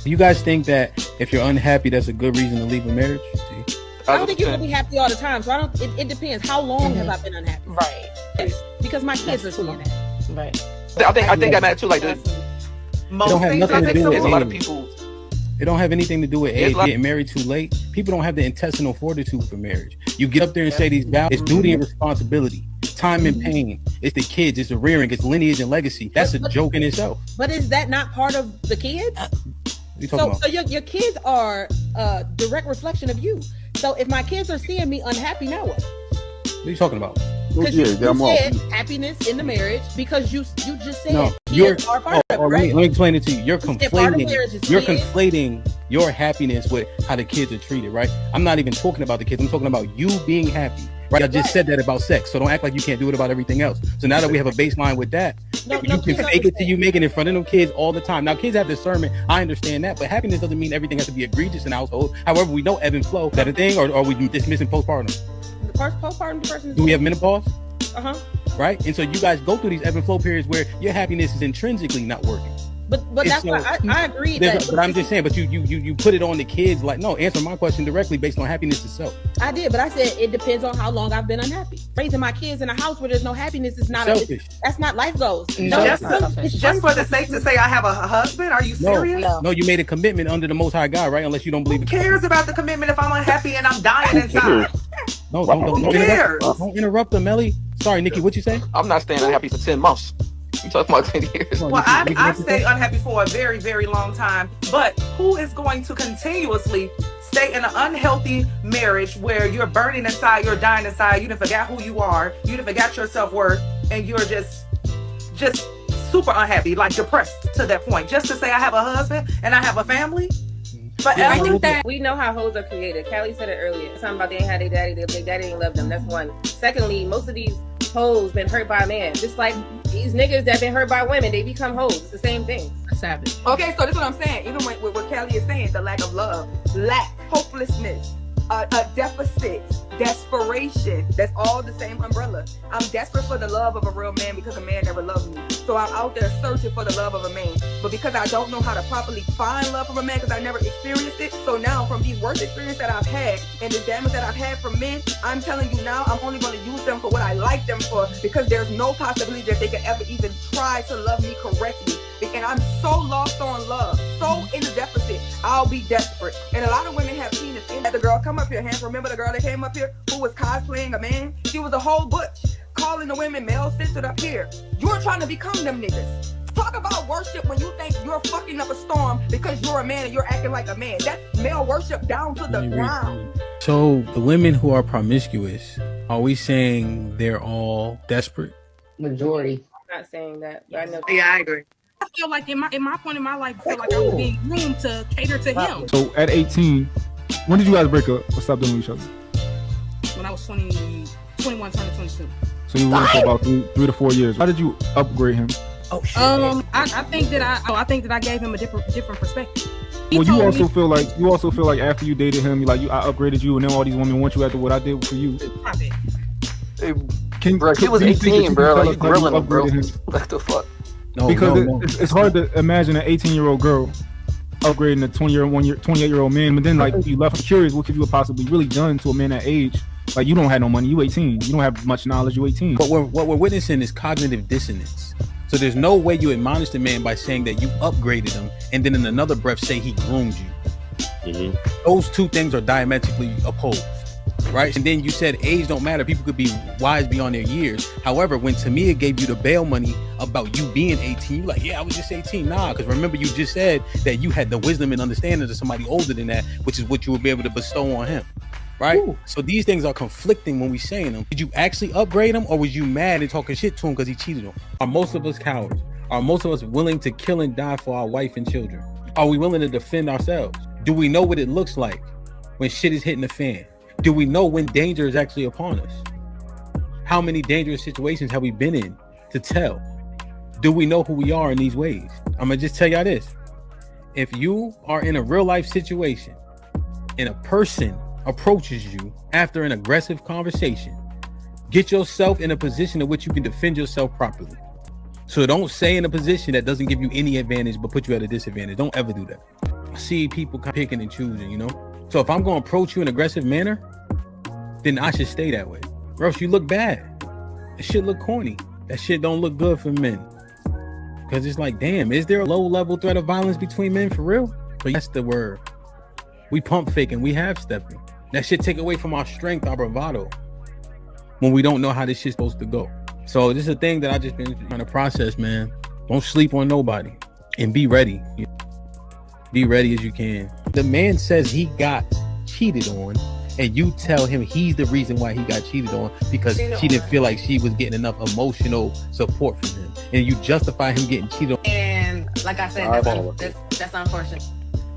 Do you guys think that if you're unhappy, that's a good reason to leave a marriage? I don't think you're gonna be happy all the time. So I don't. It depends. How long have I been unhappy? Right. Because my kids are seeing that. Right. I think that matters too. Like most things, I think a lot of people. It don't have anything to do with age, getting married too late. People don't have the intestinal fortitude for marriage. You get up there and say these vows. It's duty and responsibility, time and pain. It's the kids. It's the rearing. It's lineage and legacy. That's a joke in itself. But is that not part of the kids? So your kids are a direct reflection of you. So if my kids are seeing me unhappy, now what? What are you talking about? Because you said happiness in the marriage because you just said kids are part of it, right? Let me explain it to you. You're conflating your happiness with how the kids are treated, right? I'm not even talking about the kids. I'm talking about you being happy, right? I just said that about sex, so don't act like you can't do it about everything else. So now that we have a baseline with that, you can fake it till you make it in front of them kids all the time. Now, kids have discernment. I understand that, but happiness doesn't mean everything has to be egregious in the household. However, we know ebb and flow. Is that a thing, or are we dismissing postpartum? Postpartum depression. Do we have menopause? Right. And so you guys go through these ebb and flow periods where your happiness is intrinsically not working. But that's why I agree. But I'm just saying. But you put it on the kids. Like, no, answer my question directly based on happiness itself. I did, but I said it depends on how long I've been unhappy. Raising my kids in a house where there's no happiness is not selfish. That's not life goals. Just for the sake to say I have a husband. Are you serious? No, you made a commitment under the Most High God, right? Unless you don't believe. Who cares about the commitment if I'm unhappy and I'm dying inside? No, don't interrupt them, Melly. Sorry, Nikki, what you say? I'm not staying unhappy for 10 months. You talking about 10 years? Well, I've stayed unhappy for a very, very long time. But who is going to continuously stay in an unhealthy marriage where you're burning inside, you're dying inside, you done forgot who you are, you done forgot your self-worth, and you're just super unhappy, like depressed to that point, just to say I have a husband and I have a family? But I think that we know how hoes are created. Callie said it earlier. Something about they ain't had their daddy, their daddy didn't love them. That's one. Secondly, most of these hoes been hurt by a man. Just like these niggas that been hurt by women, they become hoes. It's the same thing. Savage. Okay, so this is what I'm saying. Even with what Callie is saying, the lack of love, lack, hopelessness, a deficit, desperation. That's all the same umbrella. I'm desperate for the love of a real man because a man never loved me. So I'm out there searching for the love of a man. But because I don't know how to properly find love from a man because I never experienced it. So now from these worst experiences that I've had and the damage that I've had from men, I'm telling you now, I'm only going to use them for what I like them for because there's no possibility that they could ever even try to love me correctly. And I'm so lost on love, so in the deficit, I'll be desperate. And a lot of women have penis. And the girl come up here, hands. Remember the girl that came up here who was cosplaying a man? She was a whole butch, calling the women male-centered up here. You're trying to become them niggas. Talk about worship when you think you're fucking up a storm because you're a man and you're acting like a man. That's male worship down to the ground. So the women who are promiscuous, are we saying they're all desperate? Majority. I'm not saying that, but I know. Yeah, I agree. I feel like in my point in my life, I feel like I was being groomed to cater to him. So at 18, when did you guys break up or stop dealing with each other? When I was 21, turning 22. So you were for about 3 to 4 years. How did you upgrade him? Oh shit. I think that I gave him a different perspective. Well, you also feel like after you dated him, I upgraded you, and then all these women want you after what I did for you. He was 18, bro. Like, you grilling him, bro. What the fuck? It's hard to imagine an 18-year-old girl upgrading a 28-year-old man, but then you left curious, what could you have possibly really done to a man that age? Like, you don't have no money, you 18, you don't have much knowledge, you 18. But what we're witnessing is cognitive dissonance. So there's no way you admonish the man by saying that you upgraded him and then in another breath say he groomed you. Those two things are diametrically opposed. Right? And then you said age don't matter. People could be wise beyond their years. However, when Tamia gave you the bail money about you being 18, you're like, yeah, I was just 18. Nah, because remember you just said that you had the wisdom and understanding of somebody older than that, which is what you would be able to bestow on him. Right? Ooh. So these things are conflicting when we saying them. Did you actually upgrade him or was you mad and talking shit to him because he cheated on? Are most of us cowards? Are most of us willing to kill and die for our wife and children? Are we willing to defend ourselves? Do we know what it looks like when shit is hitting the fan? Do we know when danger is actually upon us? How many dangerous situations have we been in to tell? Do we know who we are in these ways? I'm gonna just tell y'all this. If you are in a real life situation and a person approaches you after an aggressive conversation, get yourself in a position in which you can defend yourself properly. So don't stay in a position that doesn't give you any advantage but put you at a disadvantage. Don't ever do that. see people picking and choosing, you know? So if I'm going to approach you in an aggressive manner, then I should stay that way. Or else you look bad. That shit look corny. That shit don't look good for men. Because it's like, damn, is there a low-level threat of violence between men for real? But that's the word. We pump faking. We half stepping. That shit take away from our strength, our bravado, when we don't know how this shit's supposed to go. So this is a thing that I just been trying to process, man. Don't sleep on nobody. And be ready. Be ready as you can. The man says he got cheated on, and you tell him he's the reason why he got cheated on because she didn't feel like she was getting enough emotional support from him, and you justify him getting cheated on. And like I said, that's unfortunate.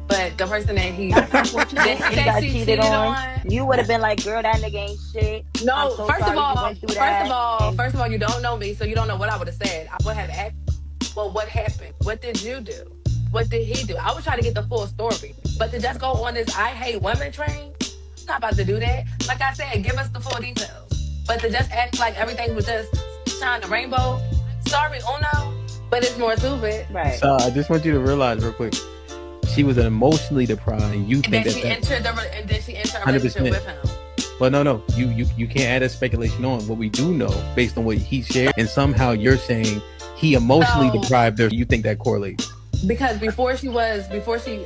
But the person that he got cheated on, you would have been like, "Girl, that nigga ain't shit." No, first of all, you don't know me, so you don't know what I would have said. I would have asked, well, what happened? What did you do? What did he do? I was trying to get the full story, but to just go on this "I hate women" train, I'm not about to do that. Like I said, give us the full details. But to just act like everything was just shine the rainbow, sorry, Uno, but it's more to it. Right. So I just want you to realize real quick, she was emotionally deprived, and you think then she entered a relationship with him. But no, you can't add that speculation on. What we do know, based on what he shared, and somehow you're saying he emotionally deprived her. You think that correlates? Because before she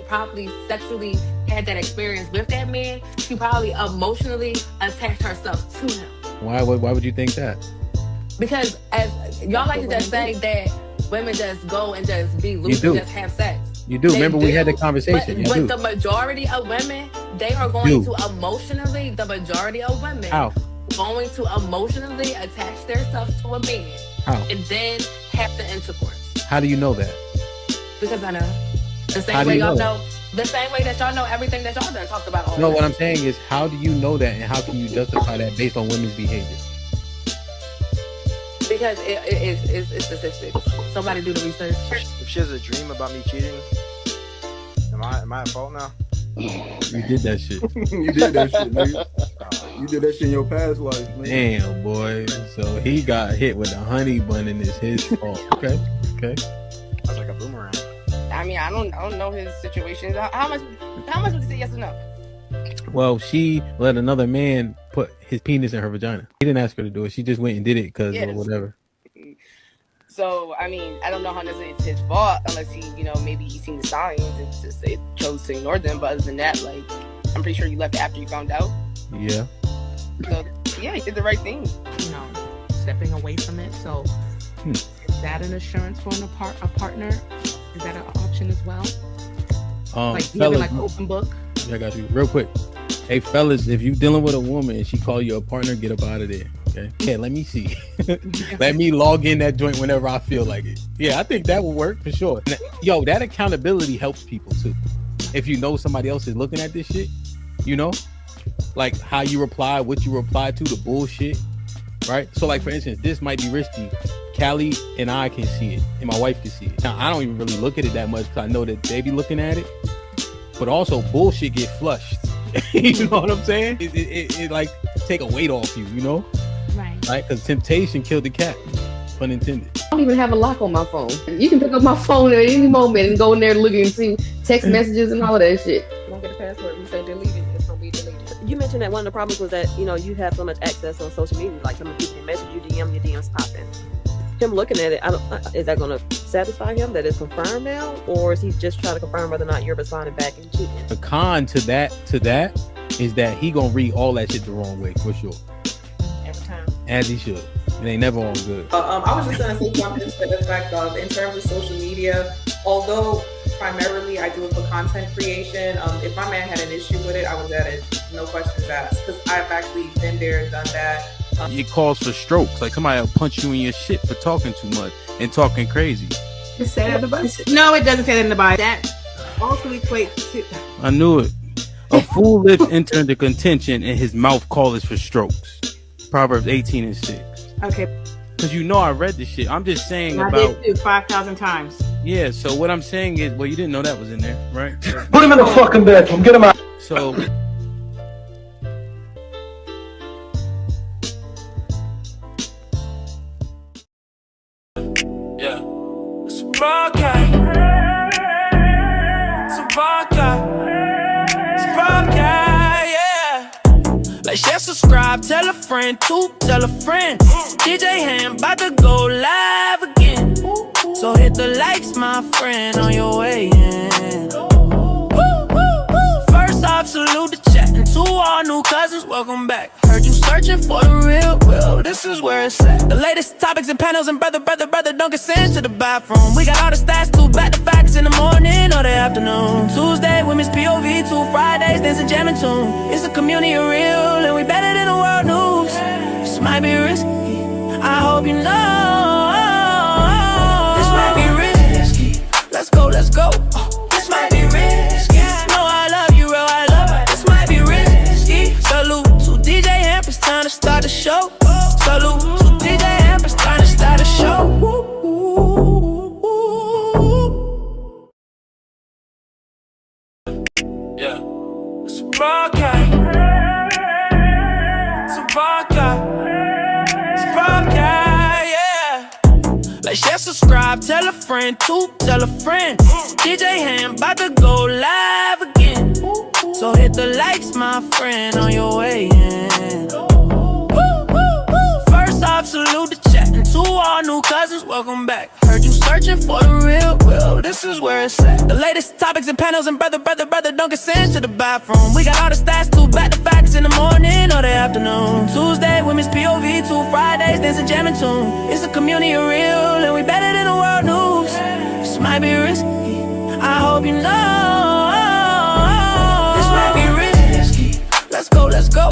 probably sexually had that experience with that man, she probably emotionally attached herself to him. Why would you think that? Because as y'all like to just say that women just go and just be loose and just have sex. You do. Remember we had the conversation. But the majority of women, they are going to emotionally, the majority of women going to emotionally attach themselves to a man. How? And then have the intercourse. How do you know that? Because I know. The same way y'all know. The same way that y'all know everything that y'all done talked about. No, what I'm saying is, how do you know that, and how can you justify that based on women's behavior? Because it's statistics. Somebody do the research. If she has a dream about me cheating, am I at fault now? You did that shit. You did that shit, nigga. You did that shit in your past life, man. Damn, boy. So he got hit with a honey bun and it's his fault. Okay. That's like a boomerang. I mean, I don't know his situation. How much would you say yes or no? Well, she let another man put his penis in her vagina. He didn't ask her to do it. She just went and did it because or whatever. So, I mean, I don't know how necessarily it's his fault unless he, maybe he's seen the signs and just chose to ignore them. But other than that, like, I'm pretty sure you left after you found out. Yeah. So, yeah, he did the right thing. Stepping away from it. So, is that an assurance for a partner? Is that an option as well? Like, fellas, like open book? Yeah, I got you. Real quick. Hey, fellas, if you dealing with a woman and she call you a partner, get up out of there. Okay. Yeah, let me see. Let me log in that joint whenever I feel like it. Yeah, I think that will work for sure. Yo, that accountability helps people too. If you know somebody else is looking at this shit, like how you reply, what you reply to, the bullshit, right? So like, for instance, this might be risky. Callie and I can see it, and my wife can see it. Now, I don't even really look at it that much because I know that they be looking at it. But also, bullshit get flushed. You know what I'm saying? It like take a weight off you, Right? Because temptation killed the cat. Pun intended. I don't even have a lock on my phone. You can pick up my phone at any moment and go in there looking and see text messages and all that shit. Don't get a password. You say delete it. It's gonna be deleted. You mentioned that one of the problems was that you have so much access on social media. Like some people can message you, DM, your DMs popping. Him looking at it, is that going to satisfy him that it's confirmed now, or is he just trying to confirm whether or not you're responding back and cheating? The con to that is that he gonna read all that shit the wrong way for sure. Every time. As he should. It ain't never all good. I was just gonna say something to the effect of, in terms of social media, although primarily I do it for content creation, if my man had an issue with it, I was at it, no questions asked, because I've actually been there, done that. It calls for strokes. Like somebody will punch you in your shit for talking too much and talking crazy. Just say that in the Bible. No, it doesn't say that in the Bible. That also equates to. I knew it. A fool lips enter into contention and his mouth calleth for strokes. Proverbs 18:6. Okay. Because I read this shit. I'm just saying I about did 5,000 times. Yeah, so what I'm saying is, well, you didn't know that was in there, right? Put him in the fucking bedroom. Get him out. So yeah. It's a podcast. Like, share, subscribe, tell a friend, tell a friend. DJ HAMP about to go live again. So hit the likes, my friend, on your way in. First off, salute the chat. And to all new cousins, welcome back. Heard you searching for the real, well, this is where it's at. The latest topics and panels and brother, don't get sent to the bathroom. We got all the stats, too, back to facts in the morning or the afternoon. Tuesday, women's POV, 2 Fridays, dancing, jamming tune. It's a community of real, and we better than the world news. This might be risky, I hope you know. This might be risky, let's go, let's go. This might be risky, no, I love you, real, I love it. This might be risky. Salute to DJ HAMP, it's time to start the show. Salute to DJ HAMP, it's time to start the show. Yeah, it's a broadcast. It's a broadcast. It's a broadcast, yeah. Like, share, subscribe, tell a friend, tell a friend. DJ HAMP about to go live again. So hit the likes, my friend, on your way in. First off, salute the chat. And to all new cousins, welcome back. Heard you searching for the real, well, this is where it's at. The latest topics and panels and brother, don't get sent to the bathroom. We got all the stats, too, back to facts in the morning or the afternoon. Tuesday, women's POV, 2 Fridays, dancing, jamming tune. It's a community of real, and we better than the world news. This might be risky, I hope you know. This might be risky, let's go, let's go.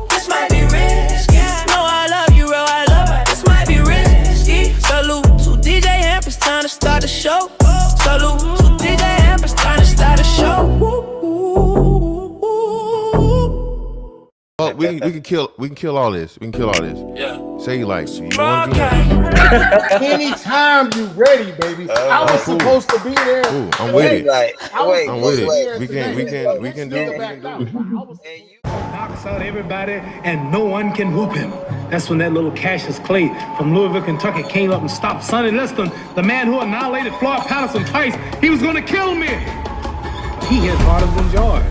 This might be risky, no, I love you, real, I love it. This might be risky. Salute to DJ HAMP, it's time to start the show. Salute to DJ HAMP, it's time to start the show. Oh, we can kill all this. We can kill all this. Yeah. Say you like. Anytime you ready, baby. I was supposed to be there. Ooh, I'm with it. I'm with it. We can do it. Knocks out everybody and no one can whoop him. That's when that little Cassius Clay from Louisville, Kentucky came up and stopped Sonny Liston, the man who annihilated Floyd Patterson twice. He was going to kill me. He hit harder than George.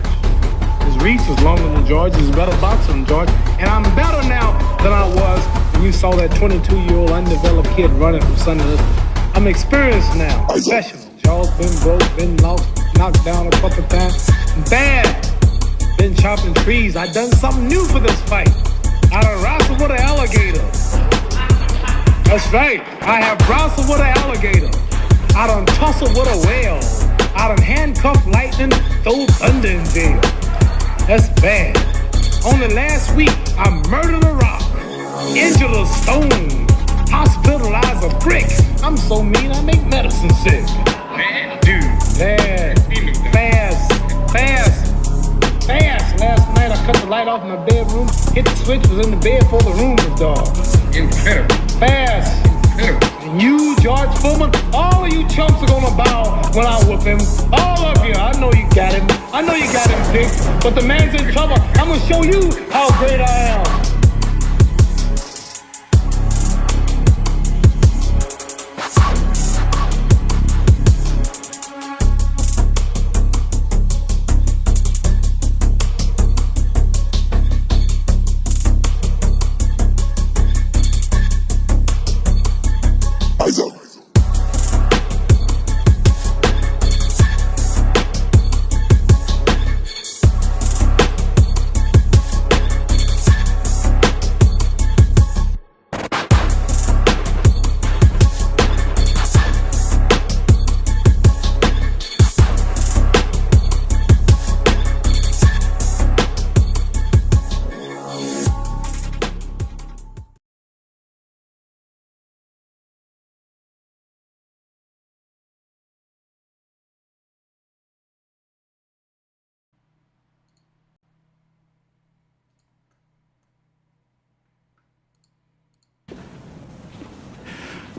His reach was longer than George. He's a better boxer than George. And I'm better now than I was when you saw that 22-year-old undeveloped kid running from Sonny Liston. I'm experienced now, professional. Jaws been broke, been lost, knocked down a couple times. Bad. Been chopping trees. I done something new for this fight. I done wrestled with an alligator. That's right. I have wrestled with an alligator. I done tussled with a whale. I done handcuffed lightning, throw thunder in jail. That's bad. Only last week, I murdered a rock, injured a stone, hospitalized a brick. I'm so mean, I make medicine sick. Man, dude. Fast. Last night, I cut the light off in my bedroom, hit the switch, was in the bed before the room was dark. Incredible. Fast. And you, George Foreman, all of you chumps are gonna bow when I whoop him. All of you. I know you got him. I know you got him picked. But the man's in trouble. I'm gonna show you how great I am.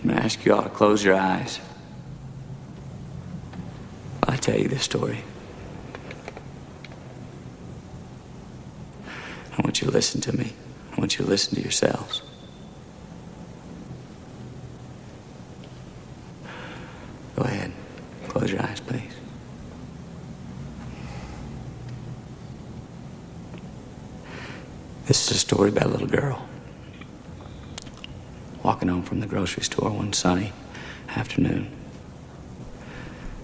I'm going to ask you all to close your eyes while I tell you this story. I want you to listen to me. I want you to listen to yourselves. Go ahead. Close your eyes, please. This is a story about a little girl walking home from the grocery store one sunny afternoon.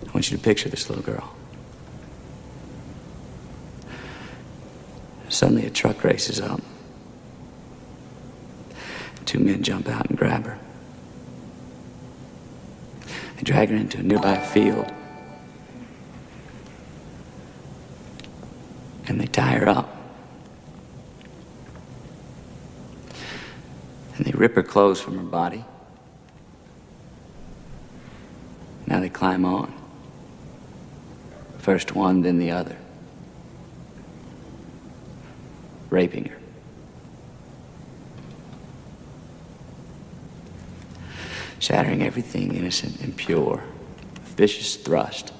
I want you to picture this little girl. Suddenly a truck races up. Two men jump out and grab her. They drag her into a nearby field. And they tie her up. And they rip her clothes from her body. Now they climb on. First one, then the other. Raping her. Shattering everything innocent and pure. A vicious thrust.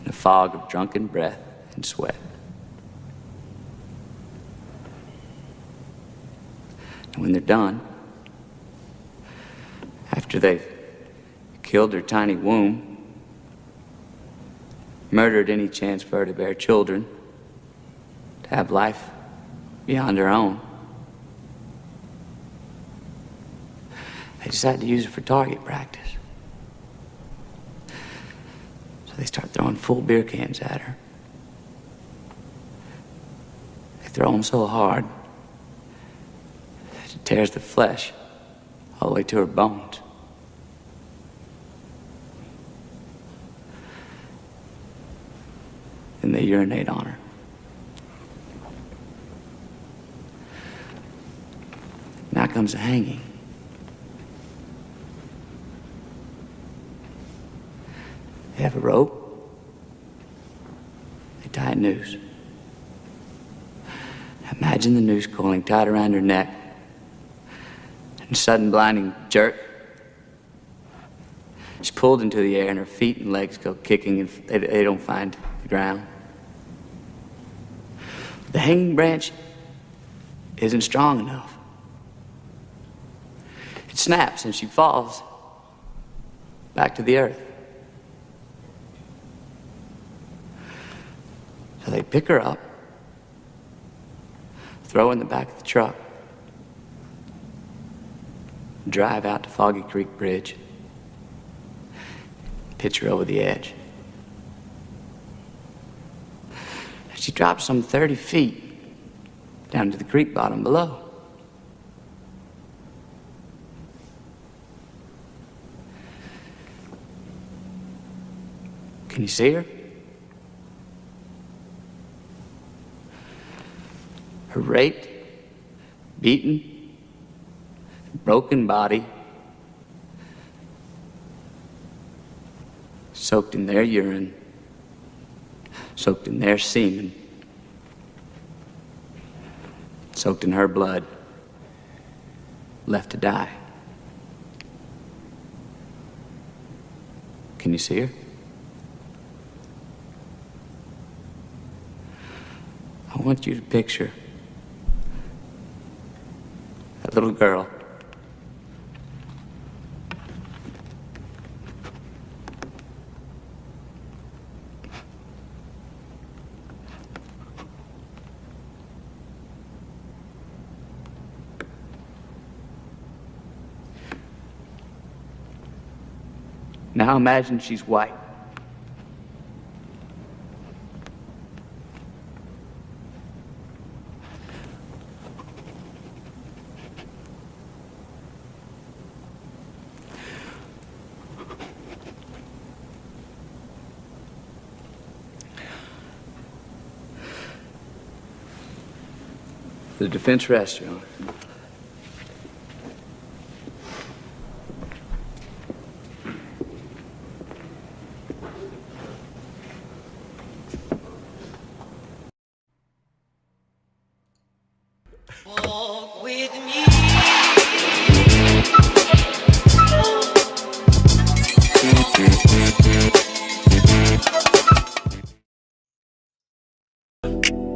In a fog of drunken breath and sweat. And when they're done, after they've killed her tiny womb, murdered any chance for her to bear children, to have life beyond her own, they decide to use her for target practice. So they start throwing full beer cans at her. They throw them so hard that it tears the flesh all the way to her bones. Then they urinate on her. Now comes the hanging. They have a rope. They tie a noose. Imagine the noose coiling tight around her neck. And a sudden blinding jerk. She's pulled into the air and her feet and legs go kicking and they don't find the ground. The hanging branch isn't strong enough. It snaps and she falls back to the earth. So they pick her up, throw her in the back of the truck, drive out to Foggy Creek Bridge, pitch her over the edge. She drops some 30 feet down to the creek bottom below. Can you see her? Her raped, beaten, broken body, soaked in their urine, soaked in their semen, soaked in her blood, left to die. Can you see her? I want you to picture that little girl. Now imagine she's white. The defense rests, Your Honor. Walk with me.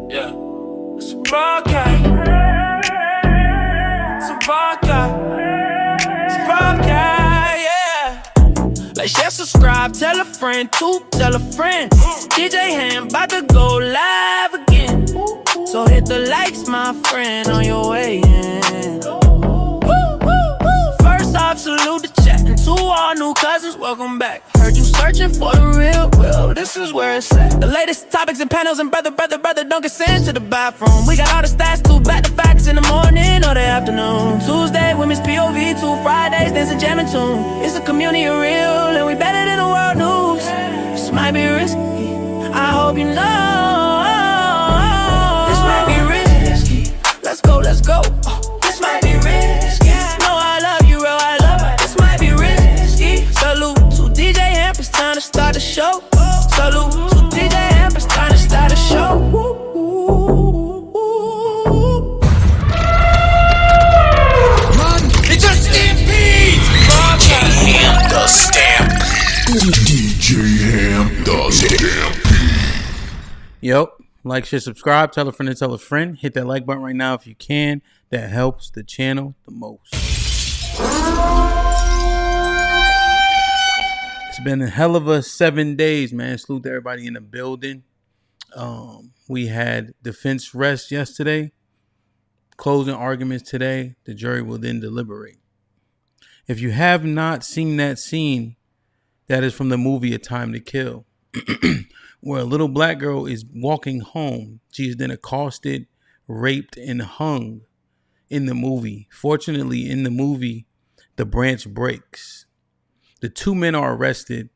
Yeah. It's broadcast. Like, share, subscribe, tell a friend, tell a friend. DJ Ham about to go live again. So hit the likes, my friend, on your way in. First off, salute the chat. And to all new cousins, welcome back. Heard you searching for the real, well, this is where it's at. The latest topics and panels and brother, don't get sent to the bathroom. We got all the stats, too, back to facts in the morning or the afternoon. Tuesday, women's POV, 2 Fridays, dancing, jamming tune. It's a community of real, and we better than the world news. This might be risky, I hope you know. This might be risky, let's go, let's go. This might be risky, no, I love you, real, I love it. This might be risky. Salute to DJ Hamp, it's time to start the show. Salute to DJ Hamp, it's time to start the show. Run, it's a stampede! DJ Hamp, the stampede. DJ Hamp, the stampede. Yep. Like, share, subscribe, tell a friend to tell a friend. Hit that like button right now if you can. That helps the channel the most. It's been a hell of a 7 days, man. Salute to everybody in the building. We had defense rest yesterday. Closing arguments today. The jury will then deliberate. If you have not seen that scene, that is from the movie A Time to Kill, where a little black girl is walking home. She is then accosted, raped, and hung in the movie. Fortunately, in the movie, the branch breaks. The 2 men are arrested,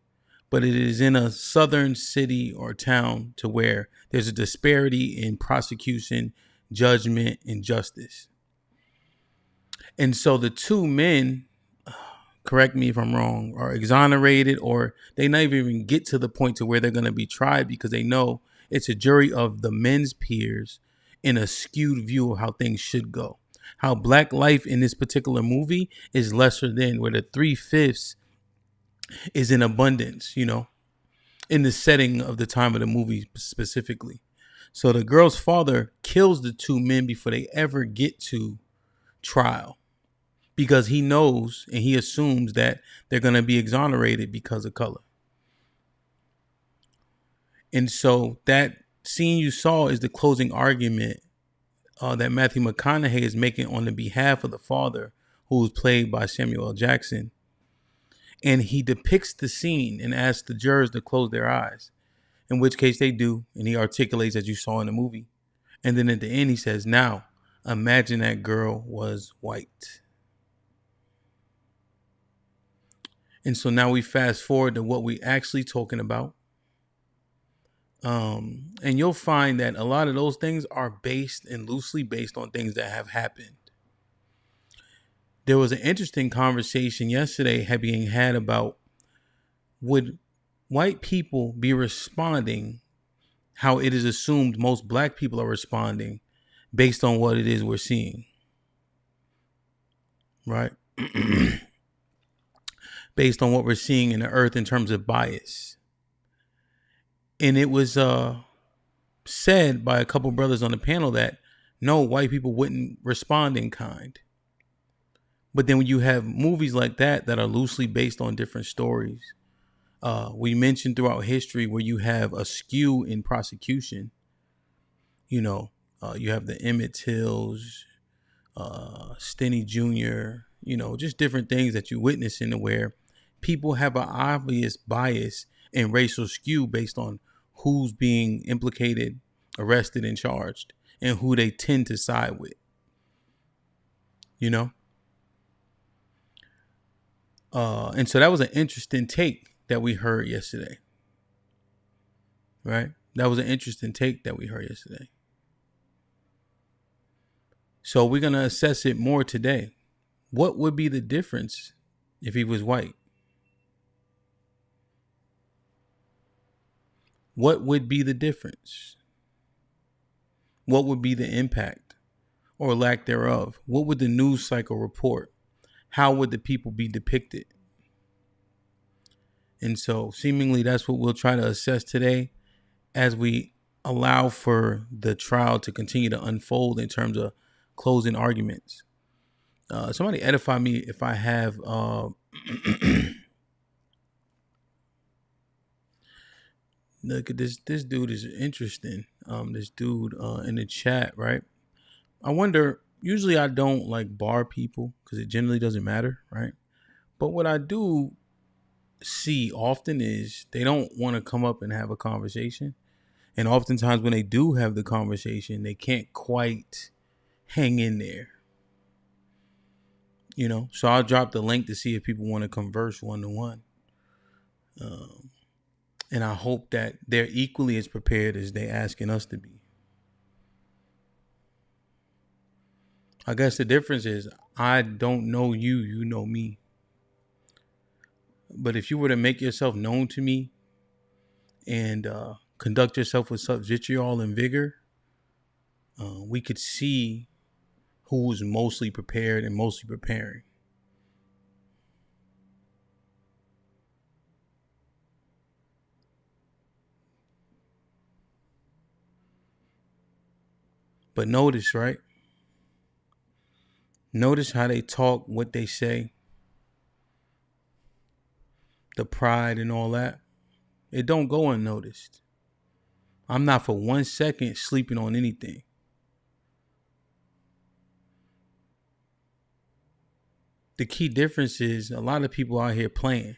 but it is in a southern city or town to where there's a disparity in prosecution, judgment, and justice. And so the 2 men, correct me if I'm wrong, are exonerated, or they not even get to the point to where they're going to be tried because they know it's a jury of the men's peers in a skewed view of how things should go. How black life in this particular movie is lesser than, where the 3/5 is in abundance, you know, in the setting of the time of the movie specifically. So the girl's father kills the 2 men before they ever get to trial, because he knows and he assumes that they're going to be exonerated because of color. And so that scene you saw is the closing argument that Matthew McConaughey is making on the behalf of the father, who was played by Samuel L. Jackson. And he depicts the scene and asks the jurors to close their eyes, in which case they do. And he articulates, as you saw in the movie. And then at the end, he says, now, imagine that girl was white. And so now we fast forward to what we actually talking about. And you'll find that a lot of those things are based and loosely based on things that have happened. There was an interesting conversation yesterday being had about, would white people be responding how it is assumed most black people are responding based on what it is we're seeing, right? Based on what we're seeing in the earth in terms of bias. And it was said by a couple brothers on the panel that no, white people wouldn't respond in kind. But then when you have movies like that are loosely based on different stories, we mentioned throughout history where you have a skew in prosecution. You know, you have the Emmett Tills, Steny Jr., you know, just different things that you witness in where people have an obvious bias and racial skew based on who's being implicated, arrested, and charged, and who they tend to side with. You know? And so that was an interesting take that we heard yesterday. Right? That was an interesting take that we heard yesterday. So we're going to assess it more today. What would be the difference if he was white? What would be the difference? What would be the impact or lack thereof? What would the news cycle report? How would the people be depicted? And so seemingly that's what we'll try to assess today as we allow for the trial to continue to unfold in terms of closing arguments. Somebody edify me if I have Look at this. This dude is interesting. This dude in the chat, right? I wonder. Usually, I don't like bar people because it generally doesn't matter, right? But what I do see often is they don't want to come up and have a conversation, and oftentimes when they do have the conversation, they can't quite hang in there. You know, so I'll drop the link to see if people want to converse one to one. And I hope that they're equally as prepared as they're asking us to be. I guess the difference is I don't know you, you know me. But if you were to make yourself known to me and conduct yourself with such vitriol and vigor, we could see who's mostly prepared and mostly preparing. But notice, right? Notice how they talk, what they say, the pride and all that. It don't go unnoticed. I'm not for 1 second sleeping on anything. The key difference is a lot of people out here playing.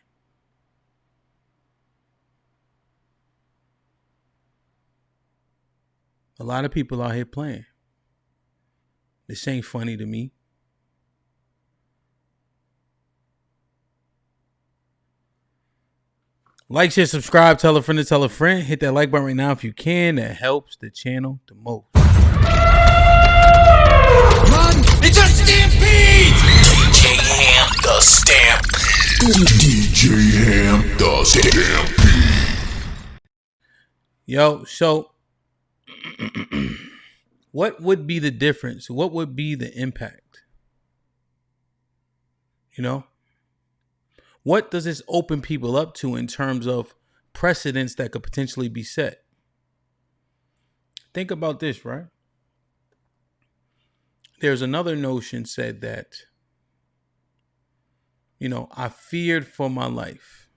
A lot of people out here playing. This ain't funny to me. Like, share, subscribe, tell a friend to tell a friend. Hit that like button right now if you can. That helps the channel the most. Run! It's a stampede! DJ Ham the Stampede. DJ Ham the Stampede. Yo, so what would be the difference? What would be the impact? You know? What does this open people up to in terms of precedents that could potentially be set? Think about this, right? There's another notion said that, you know, I feared for my life.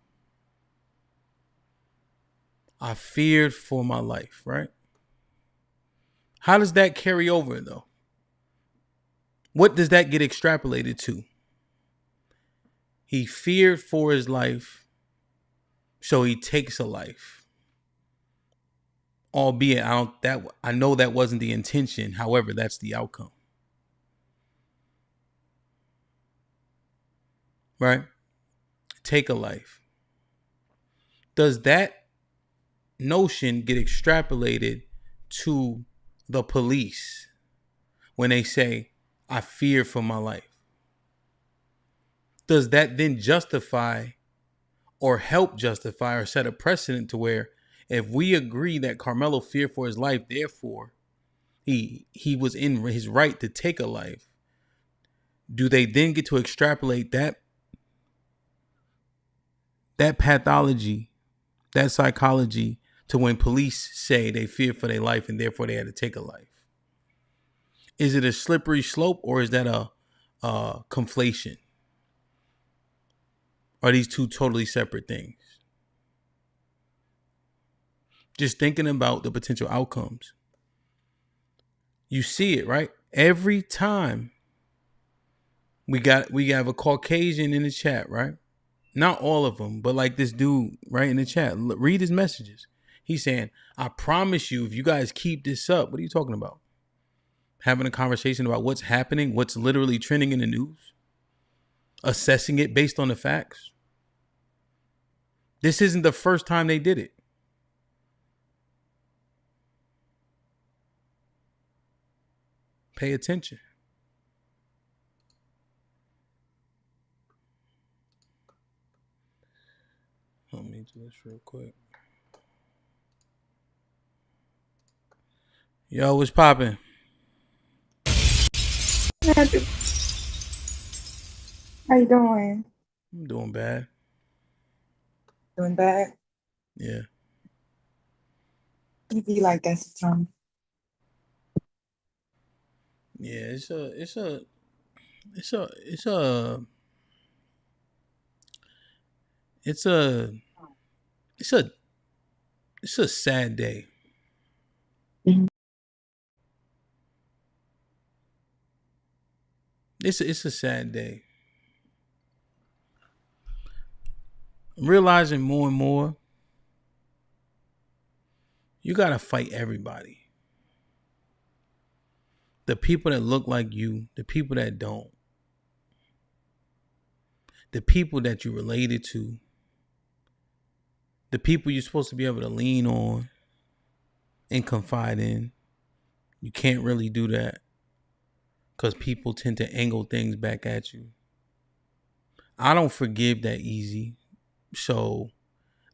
I feared for my life, right? How does that carry over, though? What does that get extrapolated to? He feared for his life, so he takes a life. Albeit, I know that wasn't the intention. However, that's the outcome. Right? Take a life. Does that notion get extrapolated to the police when they say, I fear for my life? Does that then justify or help justify or set a precedent to where if we agree that Carmelo feared for his life, therefore he was in his right to take a life, do they then get to extrapolate that pathology, that psychology, to when police say they fear for their life and therefore they had to take a life? Is it a slippery slope or is that a conflation? Are these two totally separate things? Just thinking about the potential outcomes. You see it, right? Every time we have a Caucasian in the chat, right? Not all of them, but like this dude right in the chat. Read his messages. He's saying, I promise you, if you guys keep this up, what are you talking about? Having a conversation about what's happening, what's literally trending in the news, assessing it based on the facts. This isn't the first time they did it. Pay attention. Let me do this real quick. Yo, what's poppin'? How you doing? I'm doing bad. Doing bad? Yeah. You be like that sometimes. Yeah, it's a It's a sad day. Mhm. It's a sad day. I'm realizing more and more you gotta fight everybody. The people that look like you, the people that don't, the people that you related to, the people you're supposed to be able to lean on and confide in. You can't really do that because people tend to angle things back at you. I don't forgive that easy. So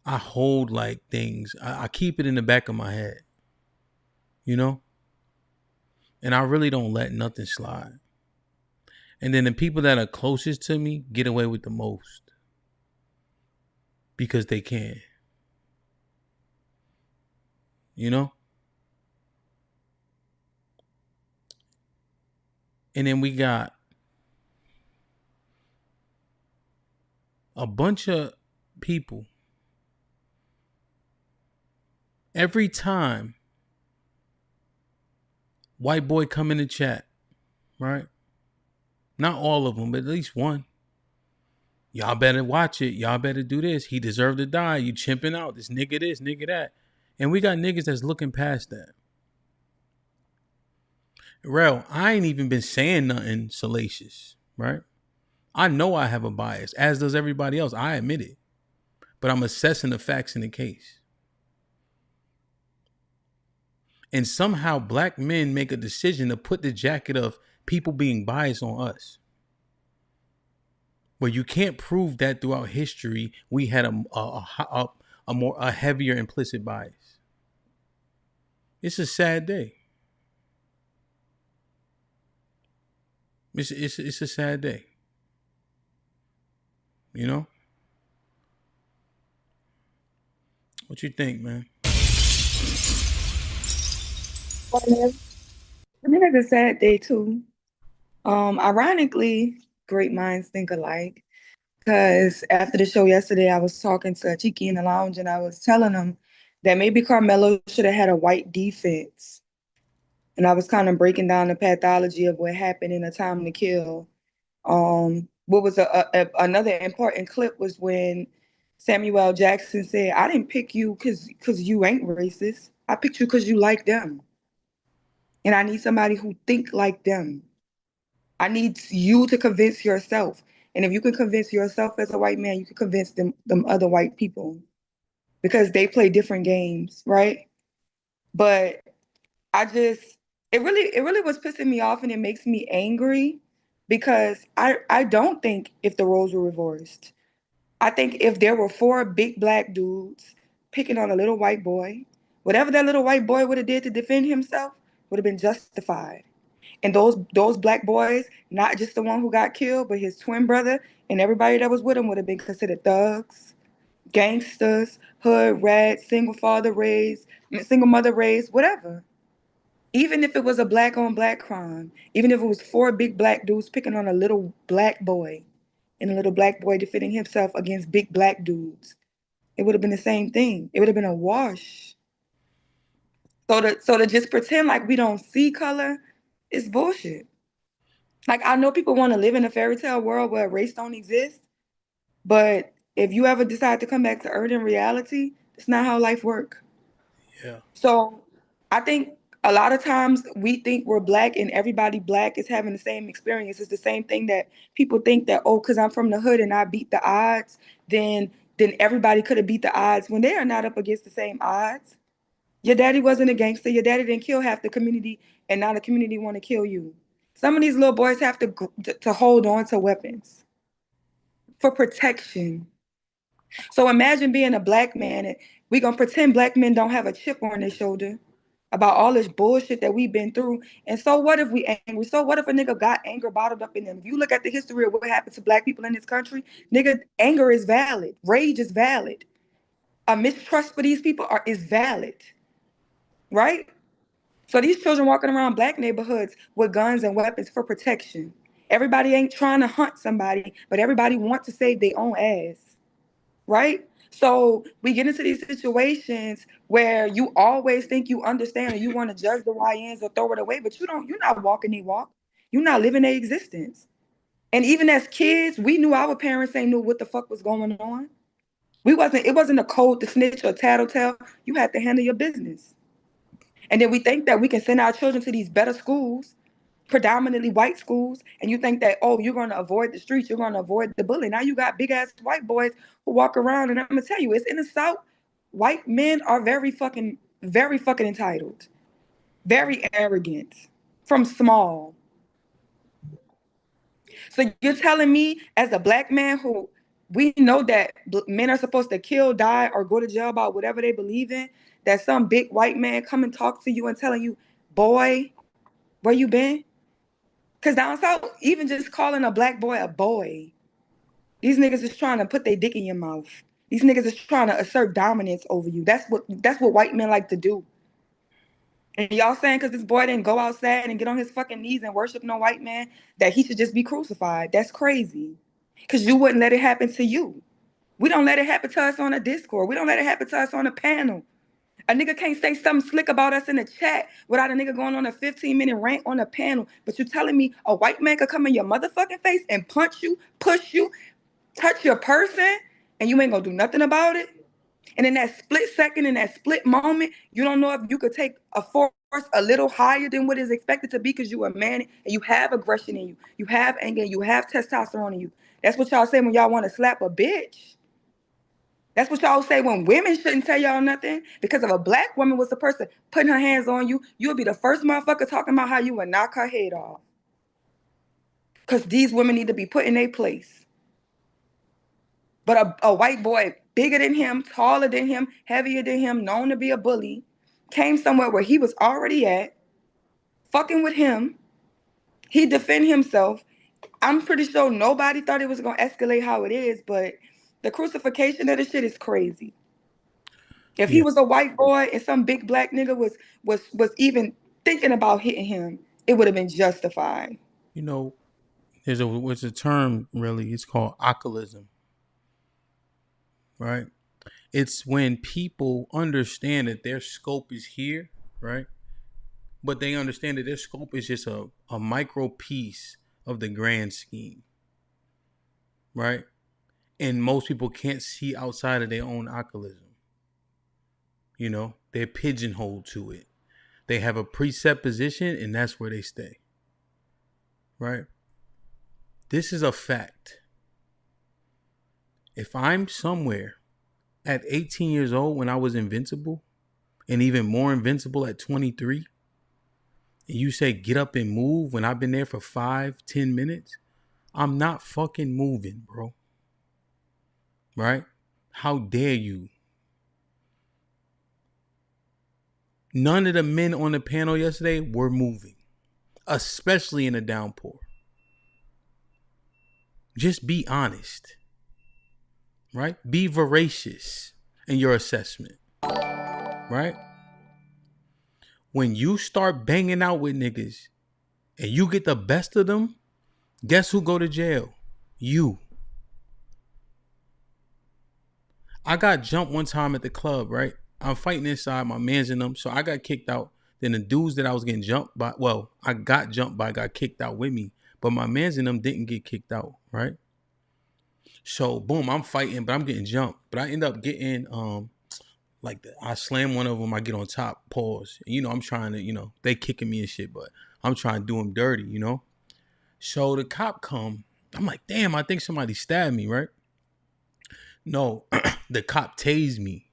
I hold like things. I keep it in the back of my head, you know? And I really don't let nothing slide. And then the people that are closest to me get away with the most because they can. You know? And then we got a bunch of people. Every time white boy come in the chat, right? Not all of them, but at least one. Y'all better watch it. Y'all better do this. He deserved to die. You chimping out. This, nigga that. And we got niggas that's looking past that. Rel, I ain't even been saying nothing salacious, right? I know I have a bias, as does everybody else. I admit it. But I'm assessing the facts in the case. And somehow black men make a decision to put the jacket of people being biased on us. Where you can't prove that throughout history we had a heavier implicit bias. It's a sad day. It's a sad day. You know? What you think, man? I think it's a sad day too. Ironically, great minds think alike. Because after the show yesterday, I was talking to Chiki in the lounge and I was telling him that maybe Carmelo should have had a white defense. And I was kind of breaking down the pathology of what happened in A Time to Kill. What was another important clip was when Samuel L. Jackson said, I didn't pick you because you ain't racist. I picked you because you like them. And I need somebody who think like them. I need you to convince yourself. And if you can convince yourself as a white man, you can convince them other white people because they play different games, right? But it really was pissing me off and it makes me angry because I don't think if the roles were reversed. I think if there were four big black dudes picking on a little white boy, whatever that little white boy would have did to defend himself would have been justified. And those black boys, not just the one who got killed, but his twin brother and everybody that was with him would have been considered thugs, gangsters, hood rats, single mother raised, whatever. Even if it was a black on black crime, even if it was four big black dudes picking on a little black boy and a little black boy defending himself against big black dudes, it would have been the same thing. It would have been a wash. So to just pretend like we don't see color is bullshit. Like, I know people want to live in a fairy tale world where race don't exist, but if you ever decide to come back to earth and reality, it's not how life works. Yeah. So I think a lot of times we think we're black and everybody black is having the same experience. It's the same thing that people think that, oh, because I'm from the hood and I beat the odds, then everybody could have beat the odds when they are not up against the same odds. Your daddy wasn't a gangster. Your daddy didn't kill half the community, and now the community want to kill you. Some of these little boys have to hold on to weapons for protection. So imagine being a black man, and we gonna pretend black men don't have a chip on their shoulder about all this bullshit that we've been through. And so what if we angry? So what if a nigga got anger bottled up in them? If you look at the history of what happened to black people in this country, nigga, anger is valid. Rage is valid. A mistrust for these people is valid. Right? So these children walking around black neighborhoods with guns and weapons for protection. Everybody ain't trying to hunt somebody, but everybody wants to save their own ass. right? So we get into these situations where you always think you understand, or you want to judge the YNs or throw it away, but you don't. You're not walking their walk. You're not living their existence. And even as kids, we knew our parents ain't knew what the fuck was going on. It wasn't a code to snitch or tattletale. You had to handle your business. And then we think that we can send our children to these better schools, predominantly white schools, and you think that, oh, you're going to avoid the streets, you're going to avoid the bullying. Now you got big ass white boys who walk around, and I'm gonna tell you, it's in the South. White men are very fucking entitled, very arrogant, from small. So you're telling me, as a black man who we know that men are supposed to kill, die, or go to jail about whatever they believe in, that some big white man come and talk to you and telling you, boy, where you been? Because down south, even just calling a black boy a boy, these niggas is trying to put their dick in your mouth. These niggas is trying to assert dominance over you. That's what white men like to do. And y'all saying because this boy didn't go outside and get on his fucking knees and worship no white man, that he should just be crucified. That's crazy. Because you wouldn't let it happen to you. We don't let it happen to us on a Discord. We don't let it happen to us on a panel. A nigga can't say something slick about us in the chat without a nigga going on a 15-minute rant on a panel. But you telling me a white man could come in your motherfucking face and punch you, push you, touch your person, and you ain't gonna do nothing about it? And in that split second, in that split moment, you don't know if you could take a force a little higher than what is expected to be because you a man and you have aggression in you. You have anger, you have testosterone in you. That's what y'all say when y'all want to slap a bitch. That's what y'all say when women shouldn't tell y'all nothing. Because if a black woman was the person putting her hands on you, you'll be the first motherfucker talking about how you would knock her head off. Because these women need to be put in their place. But a white boy bigger than him, taller than him, heavier than him, known to be a bully, came somewhere where he was already at, fucking with him. He defend himself. I'm pretty sure nobody thought it was going to escalate how it is, but the crucifixion of the shit is crazy. If he was a white boy and some big black nigga was even thinking about hitting him, it would have been justified. You know, there's a term really, it's called alcoholism. Right? It's when people understand that their scope is here, right? But they understand that their scope is just a micro piece of the grand scheme, right? And most people can't see outside of their own alcoholism. You know, they're pigeonholed to it. They have a preset position and that's where they stay, right? This is a fact. If I'm somewhere at 18 years old when I was invincible, and even more invincible at 23, and you say get up and move when I've been there for 5-10 minutes, I'm not fucking moving, bro. Right? How dare you? None of the men on the panel yesterday were moving, especially in a downpour. Just be honest, right? Be voracious in your assessment, right? When you start banging out with niggas and you get the best of them, guess who go to jail? You. I got jumped one time at the club, right? I'm fighting inside, my man's in them, so I got kicked out. Then the dudes that I was getting jumped by, well, I got jumped by, got kicked out with me, but my man's in them didn't get kicked out, right? So boom, I'm fighting, but I'm getting jumped. But I end up getting I slam one of them, I get on top, pause. And, I'm trying to, they kicking me and shit, but I'm trying to do them dirty, So the cop come, I'm like, damn, I think somebody stabbed me, right? No, the cop tased me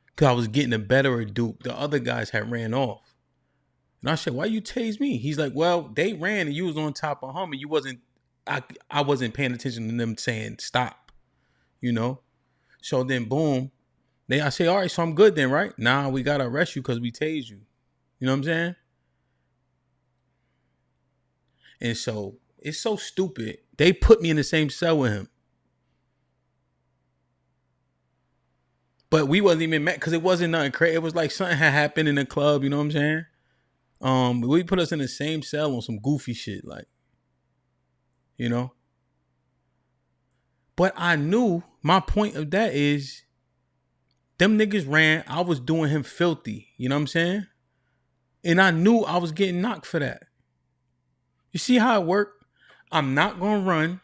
because I was getting a better dupe. The other guys had ran off. And I said, why you tase me? He's like, well, they ran and you was on top of him and you wasn't, I wasn't paying attention to them saying stop, So then boom, I say, all right, so I'm good then, right? Nah, we got to arrest you because we tased you. You know what I'm saying? And so it's so stupid. They put me in the same cell with him. But we wasn't even mad because it wasn't nothing crazy. It was like something had happened in the club, you know what I'm saying? We put us in the same cell on some goofy shit, like, But I knew my point of that is them niggas ran. I was doing him filthy. You know what I'm saying? And I knew I was getting knocked for that. You see how it worked? I'm not going to run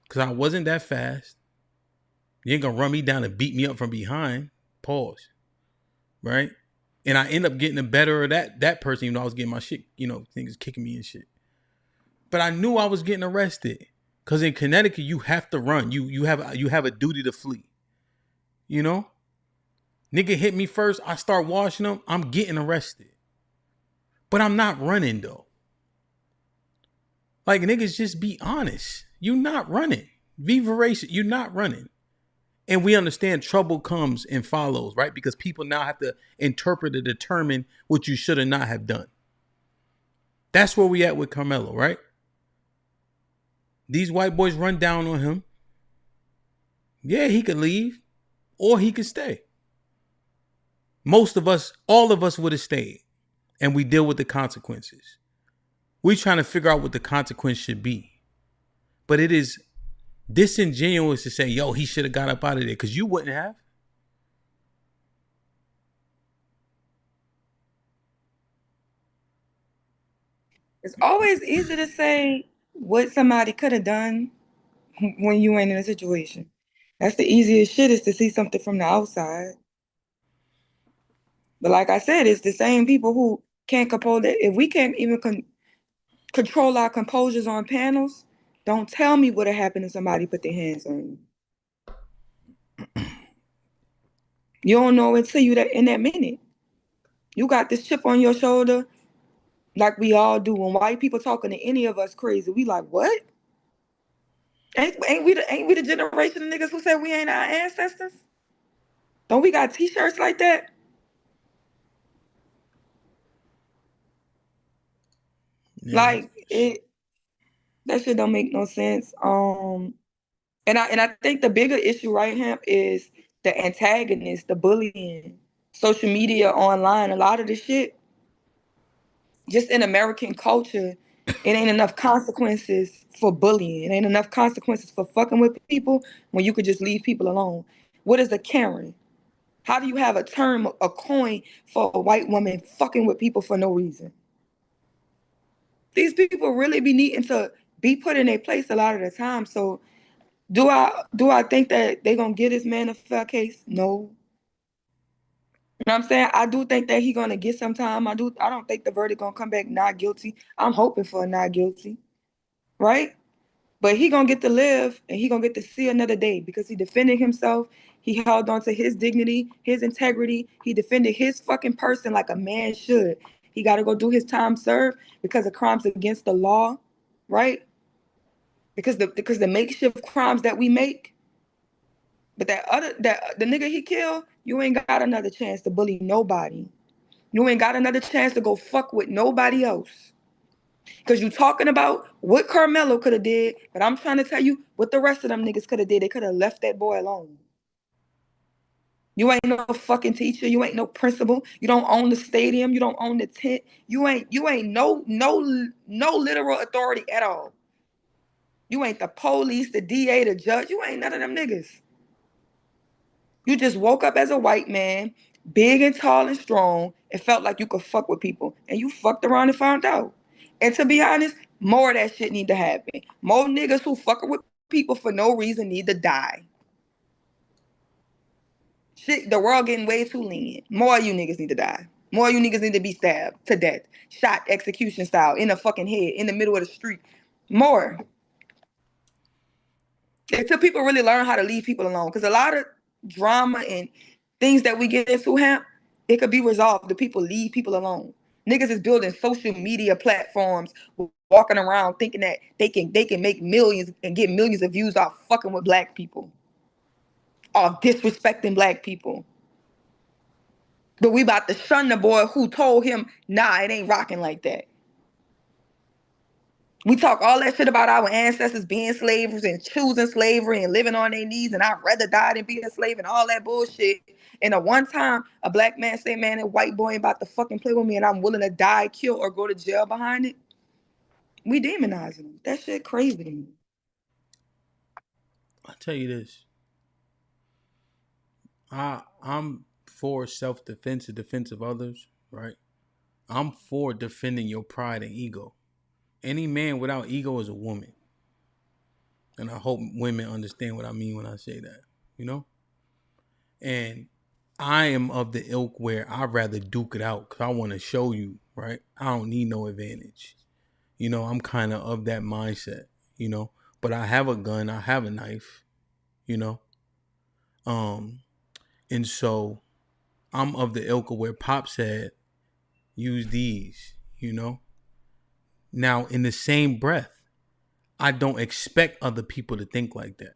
because I wasn't that fast. You ain't going to run me down and beat me up from behind. Pause. Right? And I end up getting the better of that person, even though I was getting my shit, niggas kicking me and shit. But I knew I was getting arrested. Because in Connecticut, you have to run. You have a duty to flee. You know? Nigga hit me first. I start washing them. I'm getting arrested. But I'm not running, though. Like, niggas, just be honest. You're not running. Be veracious. You're not running. And we understand trouble comes and follows, right? Because people now have to interpret and determine what you should or not have done. That's where we at with Carmelo, right? These white boys run down on him. Yeah, he could leave or he could stay. Most of us, all of us would have stayed, and we deal with the consequences. We trying to figure out what the consequence should be. But it is disingenuous to say, yo, he should have got up out of there, because you wouldn't have. It's always easy to say what somebody could have done when you ain't in a situation. That's the easiest shit, is to see something from the outside. But like I said, it's the same people who can't compose it. If we can't even control our composures on panels, don't tell me what happened if somebody put their hands on you. You don't know until you in that minute. You got this chip on your shoulder, like we all do. When white people talking to any of us crazy, we like, what? Ain't we the generation of niggas who said we ain't our ancestors? Don't we got t-shirts like that? Yeah. Like that shit don't make no sense. And I think the bigger issue, right, Hamp, is the antagonist, the bullying, social media, online. A lot of the shit, just in American culture, it ain't enough consequences for bullying. It ain't enough consequences for fucking with people when you could just leave people alone. What is a Karen? How do you have a term, a coin for a white woman fucking with people for no reason? These people really be needing to be put in their place a lot of the time. So do I think that they gonna get this man a fair case? No. You know what I'm saying? I do think that he gonna get some time. I don't think the verdict gonna come back not guilty. I'm hoping for a not guilty, right? But he gonna get to live, and he gonna get to see another day, because he defended himself. He held on to his dignity, his integrity. He defended his fucking person like a man should. He got to go do his time served because of crimes against the law, right? Because the makeshift crimes that we make. But the nigga he killed, you ain't got another chance to bully nobody. You ain't got another chance to go fuck with nobody else. Because you talking about what Carmelo could have did, but I'm trying to tell you what the rest of them niggas could have did. They could have left that boy alone. You ain't no fucking teacher. You ain't no principal. You don't own the stadium. You don't own the tent. You ain't no literal authority at all. You ain't the police, the DA, the judge. You ain't none of them niggas. You just woke up as a white man, big and tall and strong, and felt like you could fuck with people. And you fucked around and found out. And to be honest, more of that shit need to happen. More niggas who fuck with people for no reason need to die. Shit, the world getting way too lenient. More of you niggas need to die. More of you niggas need to be stabbed to death. Shot execution style in the fucking head, in the middle of the street. More. Until people really learn how to leave people alone. Because a lot of drama and things that we get into, Hamp, it could be resolved. The people leave people alone. Niggas is building social media platforms, walking around thinking that they can make millions and get millions of views off fucking with black people. Off disrespecting black people. But we about to shun the boy who told him, nah, it ain't rocking like that. We talk all that shit about our ancestors being slavers and choosing slavery and living on their knees, and I'd rather die than be a slave and all that bullshit. And the one time a black man say, man, that white boy ain't about to fucking play with me and I'm willing to die, kill, or go to jail behind it, we demonizing him. That shit crazy to me. I'll tell you this. I'm for self-defense and defense of others, right? I'm for defending your pride and ego. Any man without ego is a woman. And I hope women understand what I mean when I say that, you know? And I am of the ilk where I'd rather duke it out because I want to show you, right? I don't need no advantage. You know, I'm kind of that mindset, you know? But I have a gun, I have a knife, you know? And so I'm of the ilk of where Pop said, use these, you know? Now, in the same breath, I don't expect other people to think like that.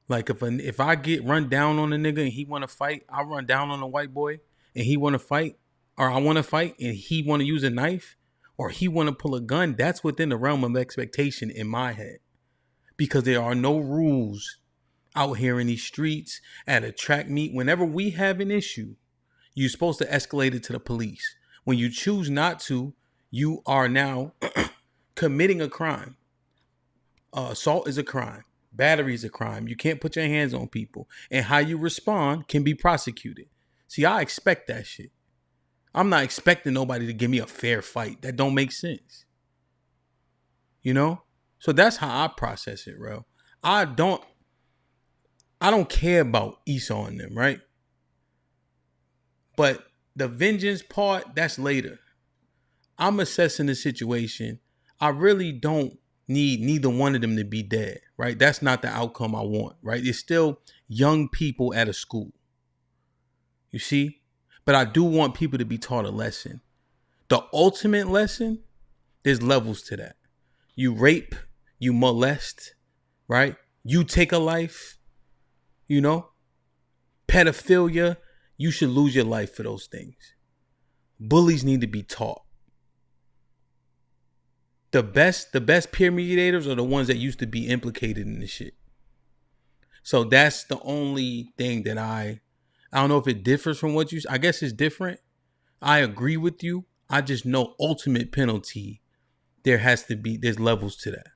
Like if I get run down on a nigga and he want to fight, I run down on a white boy and he want to fight, or I want to fight and he want to use a knife, or he want to pull a gun, that's within the realm of expectation in my head. Because there are no rules out here in these streets, at a track meet. Whenever we have an issue, you're supposed to escalate it to the police. When you choose not to, you are now committing a crime. Assault is a crime. Battery is a crime. You can't put your hands on people. And how you respond can be prosecuted. See, I expect that shit. I'm not expecting nobody to give me a fair fight. That don't make sense. You know? So that's how I process it, bro. I don't care about Esau and them, right? But the vengeance part, that's later. I'm assessing the situation. I really don't need neither one of them to be dead, right? That's not the outcome I want, right? It's still young people at a school. You see? But I do want people to be taught a lesson. The ultimate lesson, there's levels to that. You rape, you molest, right? You take a life, you know? Pedophilia, you should lose your life for those things. Bullies need to be taught. The best peer mediators are the ones that used to be implicated in this shit. So that's the only thing that I don't know if it differs from what I guess it's different. I agree with you. I just know ultimate penalty, there's levels to that.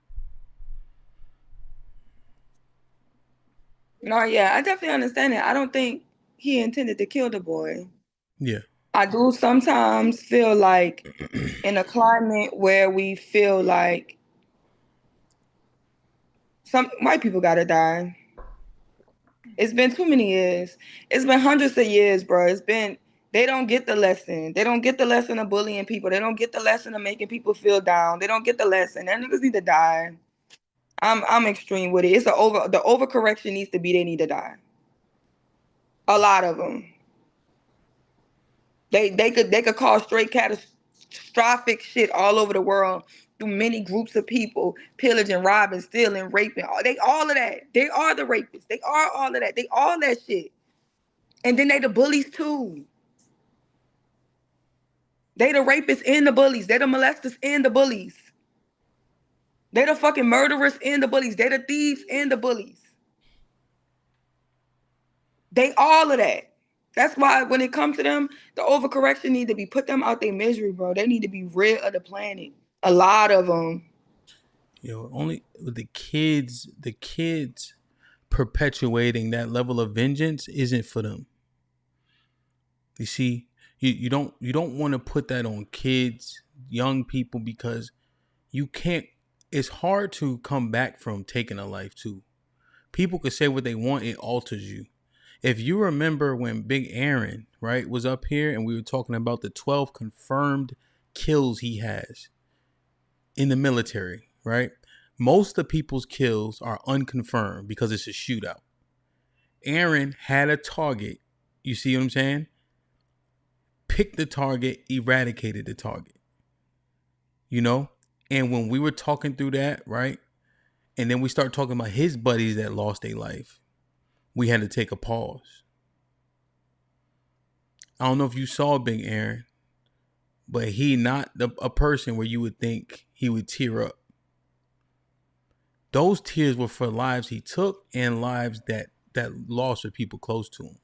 No, yeah, I definitely understand it. I don't think he intended to kill the boy. Yeah. I do sometimes feel like in a climate where we feel like some white people gotta die. It's been too many years. It's been hundreds of years, bro. They don't get the lesson. They don't get the lesson of bullying people. They don't get the lesson of making people feel down. They don't get the lesson. That niggas need to die. I'm extreme with it. The overcorrection needs to be they need to die. A lot of them. They could cause straight catastrophic shit all over the world through many groups of people, pillaging, robbing, stealing, raping. All of that. They are the rapists. They are all of that. They all that shit. And then they the bullies too. They the rapists and the bullies. They the molesters and the bullies. They the fucking murderers and the bullies. They the thieves and the bullies. They all of that. That's why when it comes to them, the overcorrection need to be put them out their misery, bro. They need to be rid of the planet. A lot of them. Yo, only the kids perpetuating that level of vengeance isn't for them. You see, you don't want to put that on kids, young people, because you can't. It's hard to come back from taking a life too. People could say what they want, it alters you. If you remember when Big Aaron, right, was up here and we were talking about the 12 confirmed kills he has in the military, right? Most of the people's kills are unconfirmed because it's a shootout. Aaron had a target. You see what I'm saying? Picked the target, eradicated the target. You know? And when we were talking through that, right? And then we start talking about his buddies that lost their life, we had to take a pause. I don't know if you saw Big Aaron, but he not a person where you would think he would tear up. Those tears were for lives he took and lives that lost for people close to him.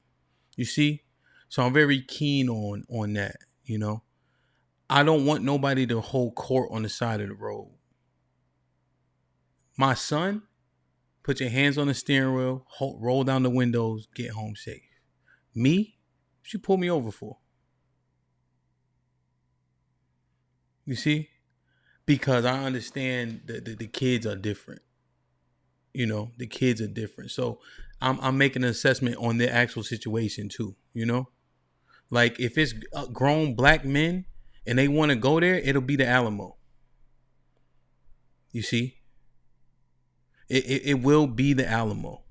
You see? So I'm very keen on that, you know? I don't want nobody to hold court on the side of the road. My son, Put your hands on the steering wheel, roll down the windows, get home safe. Me, what you pull me over for? You see? Because I understand the kids are different. You know, the kids are different. So I'm making an assessment on their actual situation too, you know? Like if it's grown black men and they want to go there, it'll be the Alamo. You see? It will be the Alamo.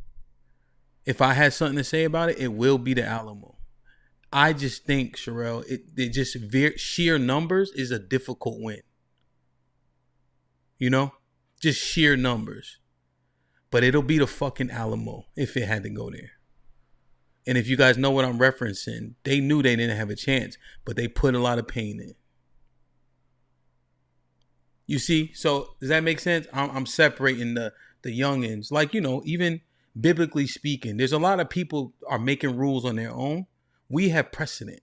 If I had something to say about it, it will be the Alamo. I just think, Sherelle, it just sheer numbers is a difficult win. You know? Just sheer numbers. But it'll be the fucking Alamo if it had to go there. And if you guys know what I'm referencing, they knew they didn't have a chance, but they put a lot of pain in. You see? So does that make sense? I'm separating the youngins. Like, you know, even biblically speaking, there's a lot of people are making rules on their own. We have precedent.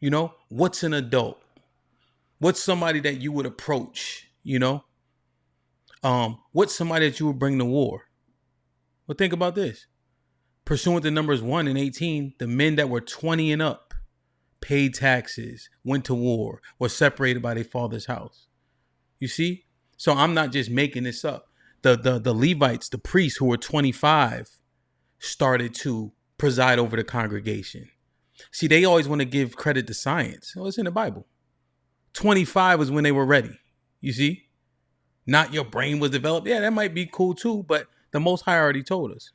You know, what's an adult? What's somebody that you would approach? You know, what's somebody that you would bring to war? Well, think about this. Pursuant to numbers 1 and 18, the men that were 20 and up paid taxes, went to war, were separated by their father's house. You see? So I'm not just making this up. The Levites, the priests who were 25, started to preside over the congregation. See, they always want to give credit to science. Well, it's in the Bible. 25 was when they were ready. You see? Not your brain was developed. Yeah, that might be cool too, but the Most High already told us.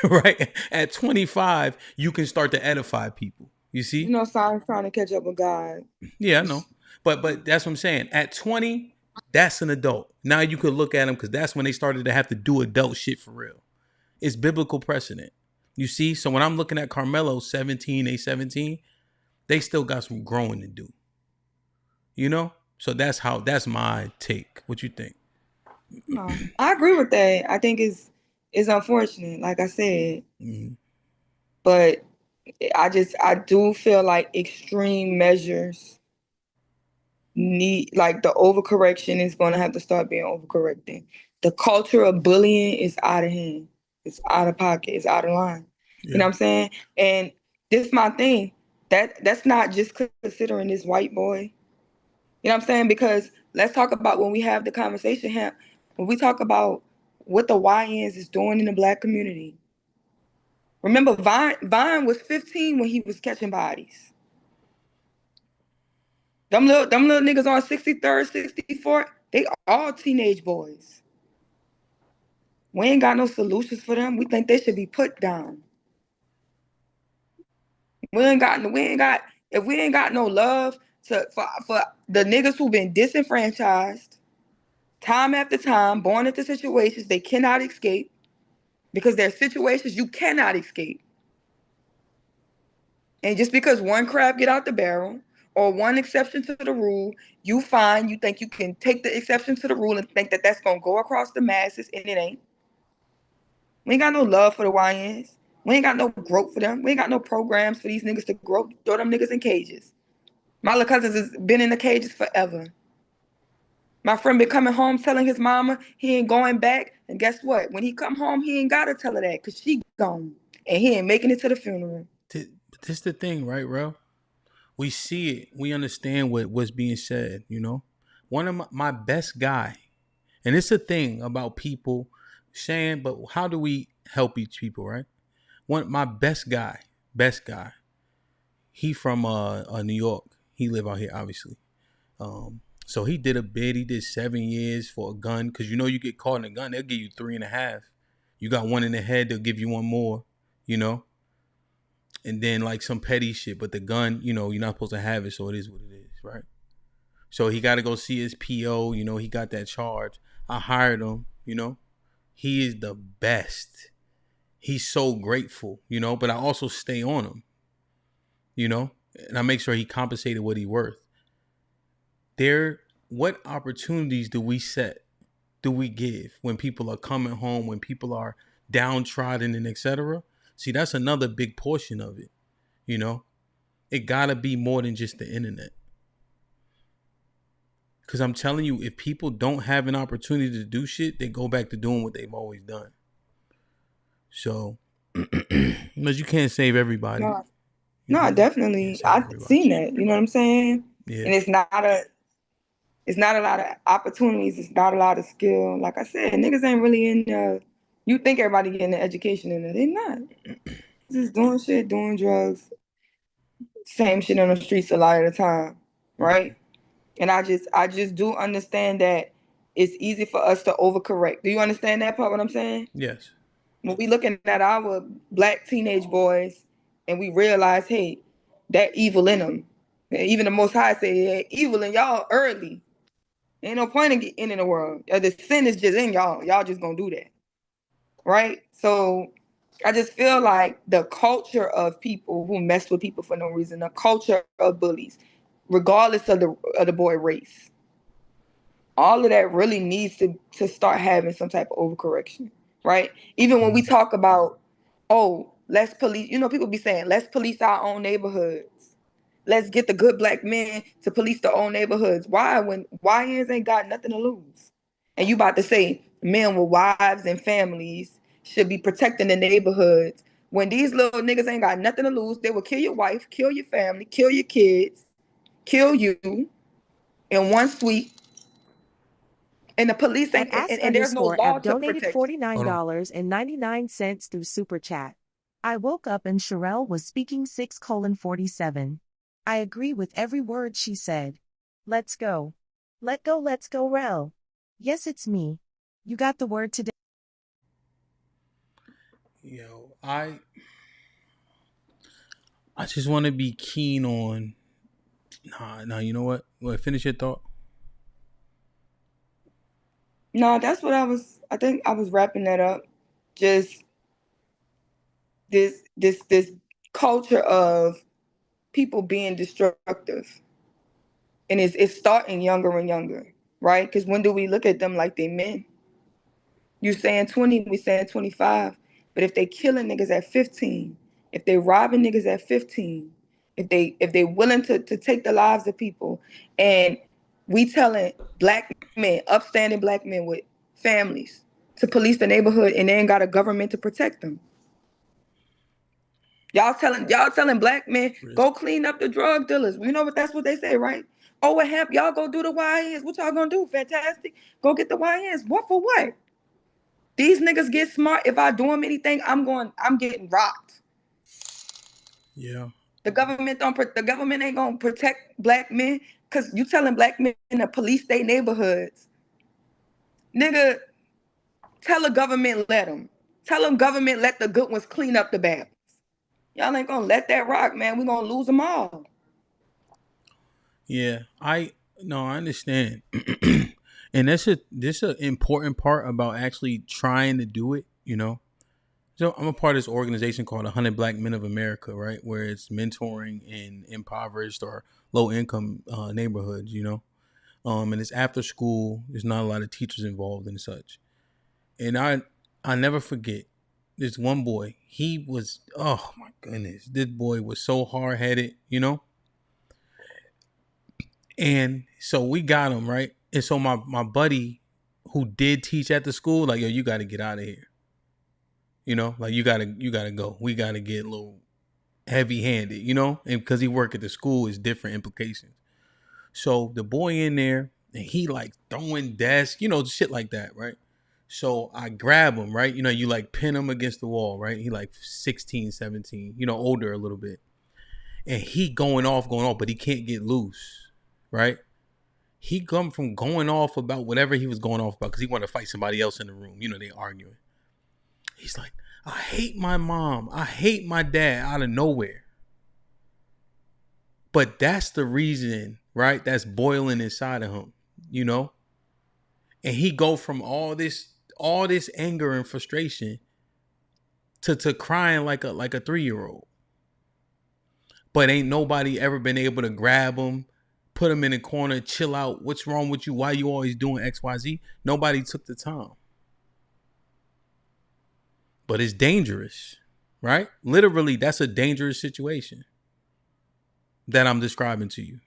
Right? At 25, you can start to edify people. You see? You know, science trying to catch up with God. Yeah, I know. But that's what I'm saying. At 20, that's an adult. Now you could look at them because that's when they started to have to do adult shit for real. It's biblical precedent. You see? So when I'm looking at Carmelo 17, they still got some growing to do. You know? So that's my take. What you think? No, I agree with that. I think it's unfortunate, like I said. Mm-hmm. But I do feel like extreme measures need, like the overcorrection is going to have to start being overcorrecting. The culture of bullying is out of hand. It's out of pocket. It's out of line. Yeah. You know what I'm saying? And this is my thing. That's not just considering this white boy. You know what I'm saying? Because let's talk about when we have the conversation, HAMP, when we talk about what the YNs is doing in the black community. Remember, Vine was 15 when he was catching bodies. Them little niggas on 63rd, 64th, they all teenage boys. We ain't got no solutions for them. We think they should be put down. If we ain't got no love for the niggas who've been disenfranchised time after time, born into situations they cannot escape, because there are situations you cannot escape. And just because one crab get out the barrel or one exception to the rule, you think you can take the exception to the rule and think that that's going to go across the masses, and it ain't. We ain't got no love for the YNs. We ain't got no growth for them. We ain't got no programs for these niggas to grow. Throw them niggas in cages. My little cousins has been in the cages forever. My friend been coming home telling his mama he ain't going back. And guess what? When he come home, he ain't got to tell her that because she gone. And he ain't making it to the funeral. This the thing, right, Ro? We see it. We understand what's being said, you know? One of my best guy, and it's a thing about people saying, but how do we help each people, right? My best guy, he from New York. He live out here, obviously. So he did a bid. He did 7 years for a gun. Because you know you get caught in a gun, they'll give you 3.5. You got one in the head, they'll give you one more, you know? And then like some petty shit. But the gun, you know, you're not supposed to have it, so it is what it is, right? So he got to go see his PO. You know, he got that charge. I hired him, you know? He is the best. He's so grateful, you know? But I also stay on him, you know? And I make sure he compensated what he worth. What opportunities do we give when people are coming home, when people are downtrodden and etc.? See, that's another big portion of it, you know? It gotta be more than just the internet. Because I'm telling you, if people don't have an opportunity to do shit, they go back to doing what they've always done. So, because you can't save everybody. No, definitely. I've seen that. You know what I'm saying? Yeah. And it's not a lot of opportunities. It's not a lot of skill. Like I said, niggas ain't really in. You think everybody getting an education in there? They not. Just doing shit, doing drugs, same shit on the streets a lot of the time, right? And I just do understand that it's easy for us to overcorrect. Do you understand that part? What I'm saying? Yes. When we looking at our black teenage boys, and we realize, hey, that evil in them. Even the Most High say, hey, evil in y'all early. Ain't no point in getting in the world. The sin is just in y'all. Y'all just gonna do that, right? So I just feel like the culture of people who mess with people for no reason, the culture of bullies, regardless of the boy race, all of that really needs to start having some type of overcorrection, right? Even when we talk about, oh, let's police, people be saying, let's police our own neighborhoods. Let's get the good black men to police their own neighborhoods. Why? When YNs ain't got nothing to lose. And you about to say men with wives and families should be protecting the neighborhoods. When these little niggas ain't got nothing to lose, they will kill your wife, kill your family, kill your kids, kill you in one sweep. And the police ain't, and there's no law to donated protect. $49.99 through Super Chat. I woke up and Sherelle was speaking 6:47. I agree with every word she said. Let's go. Let's go, Rel. Yes, it's me. You got the word today. Yo, I just want to be keen on. Nah. You know what? Finish your thought. No, that's what I think I was wrapping that up. Just this culture of people being destructive. And it's starting younger and younger, right? Because when do we look at them like they men? You saying 20, we saying 25. But if they killing niggas at 15, if they robbing niggas at 15, if they willing to take the lives of people, and we telling black men, upstanding black men with families, to police the neighborhood, and they ain't got a government to protect them. Y'all telling black men, go clean up the drug dealers. You know what? That's what they say, right? Oh, what HAMP? Y'all go do the YNs. What y'all gonna do? Fantastic. Go get the YNs. What for what? These niggas get smart. If I do them anything, I'm getting rocked. Yeah. The government ain't gonna protect black men, because you telling black men to police their neighborhoods. Nigga, tell the government let them. Tell them government let the good ones clean up the bad ones. Y'all ain't gonna let that rock, man. We gonna lose them all. Yeah, I understand. And this is an important part about actually trying to do it, So I'm a part of this organization called 100 Black Men of America, right? Where it's mentoring in impoverished or low income neighborhoods, and it's after school. There's not a lot of teachers involved and such. And I never forget this one boy. He was, oh my goodness, this boy was so hard headed, And so we got him, right? And so my buddy who did teach at the school, like, yo, you got to get out of here. Like you gotta go. We gotta get a little heavy handed, and because he worked at the school is different implications. So the boy in there, and he like throwing desks, shit like that, right? So I grab him, right? You like pin him against the wall, right? He like 16, 17, older a little bit. And he going off, but he can't get loose, right? He come from going off about whatever he was going off about because he wanted to fight somebody else in the room. They arguing. He's like, I hate my mom. I hate my dad out of nowhere. But that's the reason, right? That's boiling inside of him, And he go from all this anger and frustration to crying like a 3-year-old. But ain't nobody ever been able to grab him, put him in a corner, chill out. What's wrong with you? Why you always doing XYZ? Nobody took the time. But it's dangerous, right? Literally, that's a dangerous situation that I'm describing to you,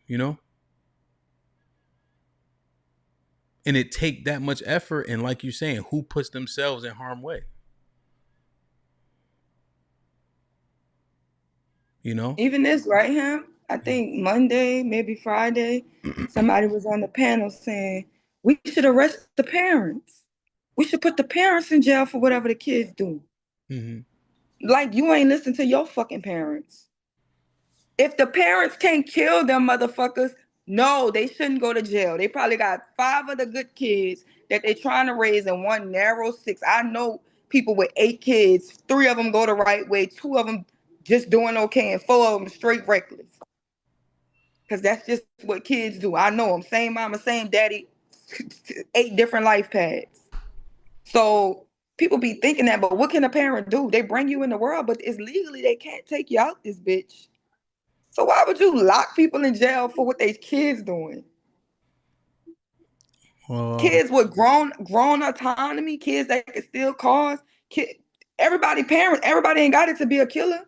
And it take that much effort, and like you're saying, who puts themselves in harm's way? You know? Even this, right, Him? I think Monday, maybe Friday, somebody was on the panel saying, we should arrest the parents. We should put the parents in jail for whatever the kids do. Mm-hmm. Like, you ain't listen to your fucking parents. If the parents can't kill them motherfuckers, no, they shouldn't go to jail. They probably got 5 of the good kids that they're trying to raise and one narrow 6. I know people with 8 kids, 3 of them go the right way, 2 of them just doing okay, and 4 of them straight reckless. Because that's just what kids do. I know them. Same mama, same daddy, 8 different life paths. So people be thinking that, but what can a parent do? They bring you in the world, but it's legally they can't take you out this bitch. So why would you lock people in jail for what they kids doing? Kids with grown autonomy, kids that can still cause. Everybody ain't got it to be a killer.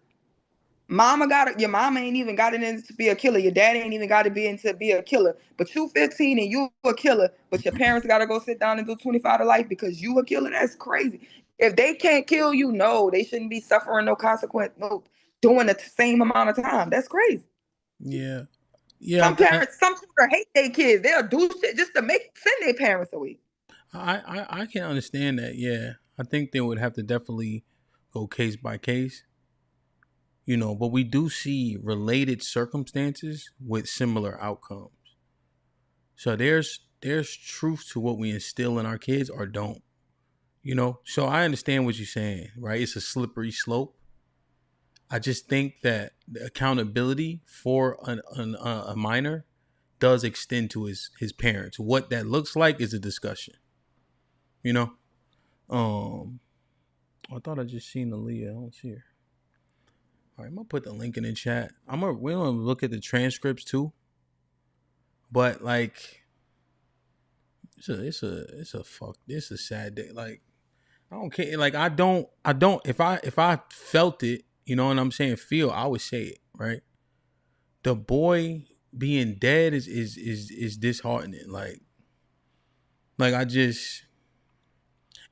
Your mama ain't even got it in to be a killer. Your dad ain't even got to be in to be a killer. But you 15 and you a killer, but your parents got to go sit down and do 25 to life because you a killer. That's crazy. If they can't kill you, no, they shouldn't be suffering no consequence, no doing the same amount of time. That's crazy. Yeah. Some children hate their kids. They'll do shit just to send their parents away. I can understand that. Yeah, I think they would have to definitely go case by case. You know, but we do see related circumstances with similar outcomes. So there's truth to what we instill in our kids or don't. You know, so I understand what you're saying, right? It's a slippery slope. I just think that the accountability for a minor does extend to his parents. What that looks like is a discussion. You know, I thought I just seen Aaliyah. I don't see her. All right, I'm gonna put the link in the chat. We're gonna look at the transcripts too. But like, it's a sad day. Like, I don't care. Like, I don't. If I felt it, you know what I'm saying? I would say it, right? The boy being dead is disheartening. Like I just,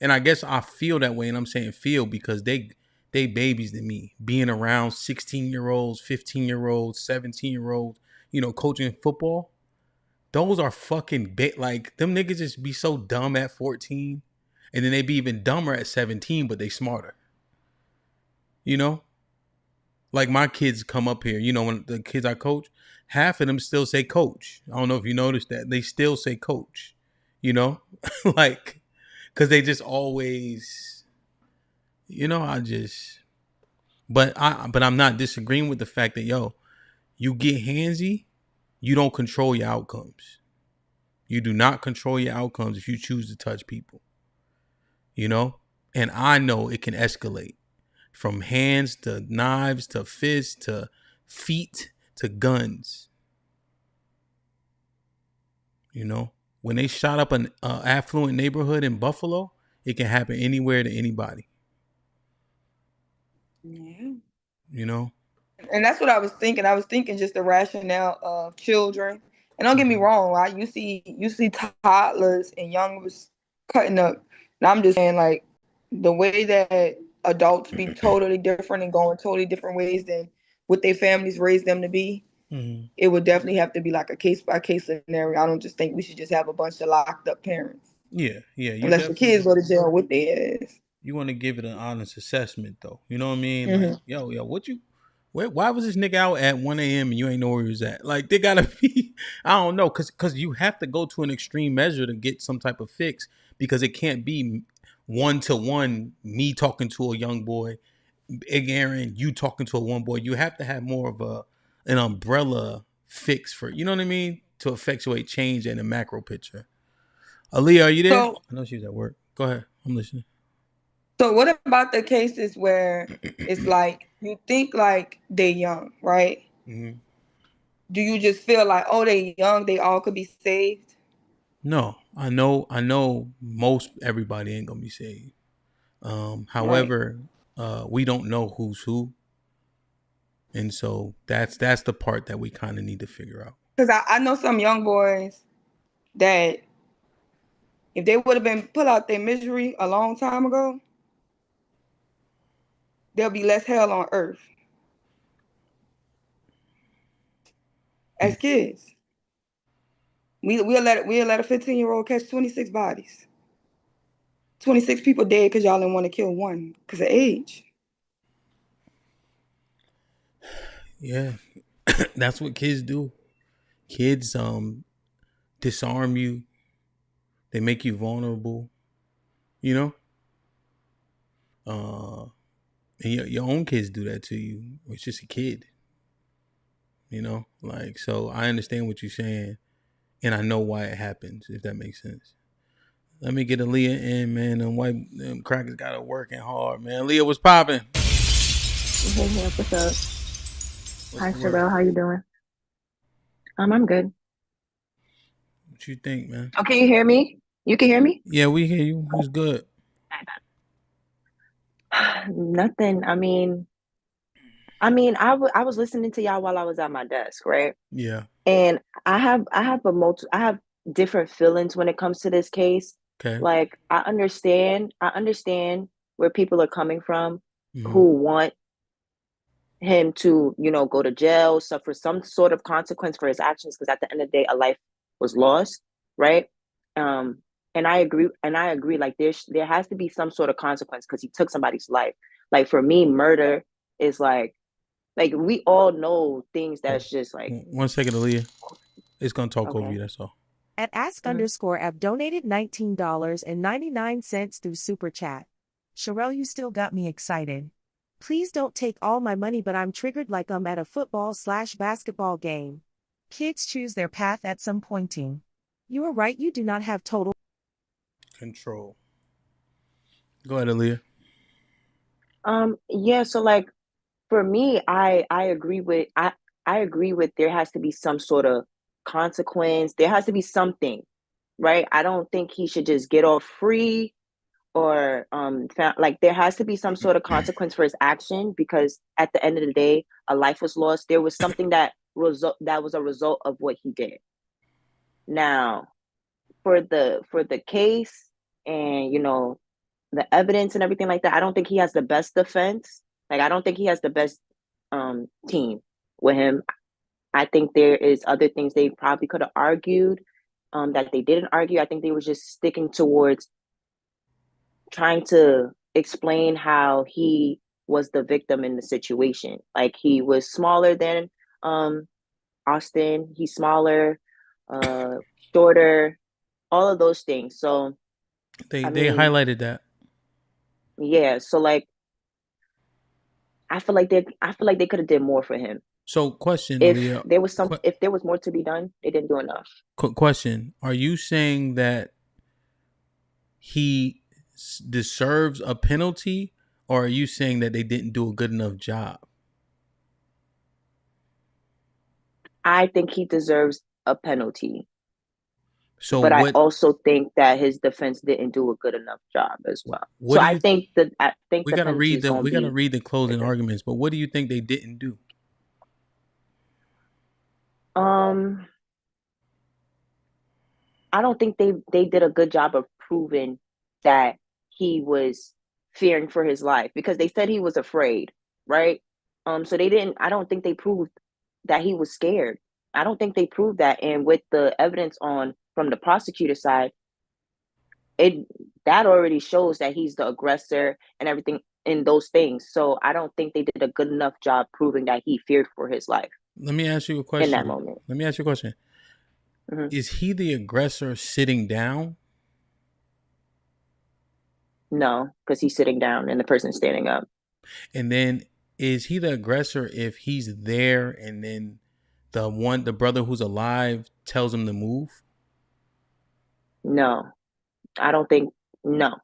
and I guess I feel that way, and I'm saying feel because they babies to me. Being around 16-year-olds, 15-year-olds, 17-year-olds, you know, coaching football. Those are fucking like them niggas just be so dumb at 14, and then they be even dumber at 17, but they smarter. You know? Like my kids come up here, you know, when the kids I coach, half of them still say coach. I don't know if you noticed that. They still say coach, you know? Like, because they just always, you know, but I'm not disagreeing with the fact that, yo, you get handsy, you don't control your outcomes. You do not control your outcomes if you choose to touch people, you know? And I know it can escalate from hands to knives to fists to feet to guns. You know, when they shot up an affluent neighborhood in Buffalo, it can happen anywhere to anybody. Yeah. You know? And that's what I was thinking. I was thinking just the rationale of children. And don't get me wrong, right? You see toddlers and youngers cutting up. And I'm just saying, like, the way that adults be totally different and going totally different ways than what their families raised them to be. Mm-hmm. It would definitely have to be like a case by case scenario. I don't just think we should just have a bunch of locked up parents. Yeah. Unless the kids go to jail with their ass. You want to give it an honest assessment, though. You know what I mean? Mm-hmm. Like, yo, why was this nigga out at 1 a.m. and you ain't know where he was at? Like, they gotta be, I don't know, because you have to go to an extreme measure to get some type of fix, because it can't be 1-to-1 me talking to a young boy, Big Aaron, you talking to a one boy. You have to have more of an umbrella fix for, you know what I mean, to effectuate change in the macro picture. Aaliyah, are you there? I know she was at work. Go ahead, I'm listening. So what about the cases where it's like you think like they young, right? Mm-hmm. Do you just feel like, oh, they young, they all could be saved? No, I know most everybody ain't gonna be saved. However, we don't know who's who, and so that's the part that we kind of need to figure out. Because I know some young boys that If they would have been put out their misery a long time ago, there'll be less hell on earth. As kids, we'll let a 15-year-old catch 26 bodies. 26 people dead because y'all didn't want to kill one because of age. Yeah, that's what kids do. Kids disarm you. They make you vulnerable. You know. And your own kids do that to you. It's just a kid. You know, like, so I understand what you're saying, and I know why it happens. If that makes sense. Let me get Aaliyah in, man. Them crackers got to working hard, man. Aaliyah, what's popping? Hey, what's up? Hi, Sherelle. How you doing? I'm good. What you think, man? Oh, can you hear me? You can hear me? Yeah, we hear you. It's good. Nothing. I was listening to y'all while I was at my desk, right? Yeah. And I have different feelings when it comes to this case. Okay. Like I understand where people are coming from who want him to, go to jail, suffer some sort of consequence for his actions, because at the end of the day, a life was lost, right? And I agree. Like there has to be some sort of consequence because he took somebody's life. Like for me, murder is like we all know things that's just like. 1 second, Aaliyah. It's gonna talk over you. That's all. At ask_F donated $19.99 through Super Chat. Sherelle, you still got me excited. Please don't take all my money, but I'm triggered like I'm at a football/basketball game. Kids choose their path at some pointing. You are right, you do not have total control. Go ahead, Aaliyah. Yeah, so like for me, I agree with there has to be some sort of consequence. There has to be something, right? I don't think he should just get off free or like there has to be some sort of consequence for his action, because at the end of the day, a life was lost. There was something that was a result of what he did. Now, for the case and the evidence and everything like that, I don't think he has the best defense. Like I don't think he has the best team with him. I think there is other things they probably could have argued that they didn't argue. I think they were just sticking towards trying to explain how he was the victim in the situation. Like he was smaller than Austin. He's smaller, shorter, all of those things. So they highlighted that. Yeah. So like, I feel like they could have did more for him. So question, if Leah, there was more to be done, they didn't do enough. Question: are you saying that he deserves a penalty, or are you saying that they didn't do a good enough job? I think he deserves a penalty. So, but I also think that his defense didn't do a good enough job as well. So I think we gotta read the closing arguments. But what do you think they didn't do? I don't think they did a good job of proving that he was fearing for his life, because they said he was afraid, right? So they didn't. I don't think they proved that he was scared. I don't think they proved that. And with the evidence from the prosecutor side, that already shows that he's the aggressor and everything in those things. So I don't think they did a good enough job proving that he feared for his life. Let me ask you a question. In that moment. Let me ask you a question. Mm-hmm. Is he the aggressor sitting down? No, because he's sitting down and the person's standing up. And then is he the aggressor if he's there and then the brother who's alive tells him to move? No, I don't think. No.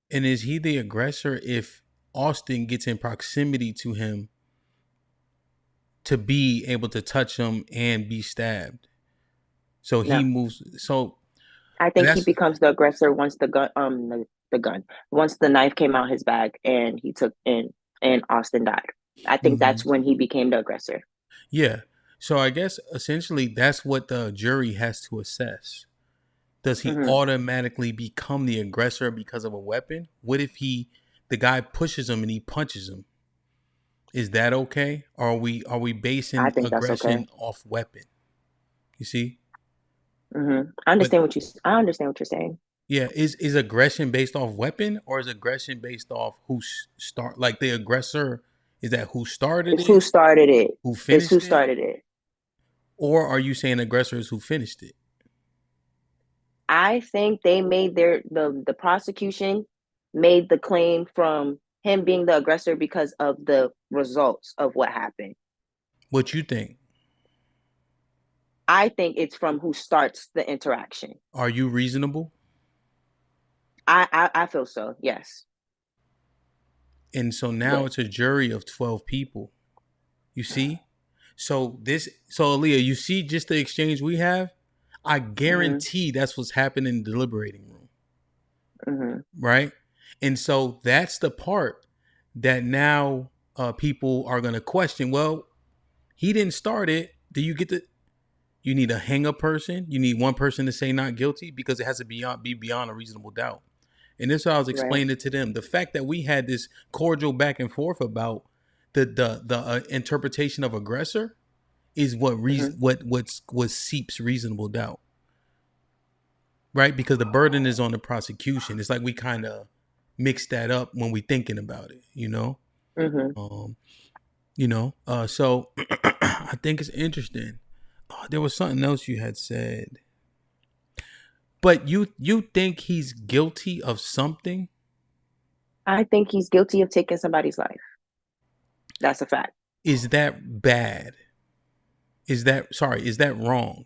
And is he the aggressor if Austin gets in proximity to him to be able to touch him and be stabbed? So he moves. So I think he becomes the aggressor once the gun, once the knife came out his bag and he took in and Austin died. I think that's when he became the aggressor. Yeah. So I guess essentially that's what the jury has to assess. does he automatically become the aggressor because of a weapon? What if the guy pushes him and he punches him? Is that okay? Or are we basing aggression off weapon? You see? I understand what you're saying. Yeah, is aggression based off weapon, or is aggression based off who start? Like the aggressor, is that who started It's who started it? Who finished It's who started it? Or are you saying aggressor is who finished it? I think they made the prosecution made the claim from him being the aggressor because of the results of what happened. What you think? I think it's from who starts the interaction. Are you reasonable? I feel so, yes. And so now it's a jury of 12 people. You see? So Aaliyah, you see just the exchange we have? I guarantee that's what's happening in the deliberating room. Right? And so that's the part that now people are going to question. Well, he didn't start it. Do you get you need to hang a person? You need one person to say not guilty because it has to be beyond a reasonable doubt. And this is how I was explaining it to them. The fact that we had this cordial back and forth about the interpretation of aggressor is what seeps reasonable doubt, right? Because the burden is on the prosecution. It's like we kind of mix that up when we thinking about it, you know. So I think it's interesting. There was something else you had said. But you think he's guilty of something? I think he's guilty of taking somebody's life. That's a fact. Is that bad? Is that wrong?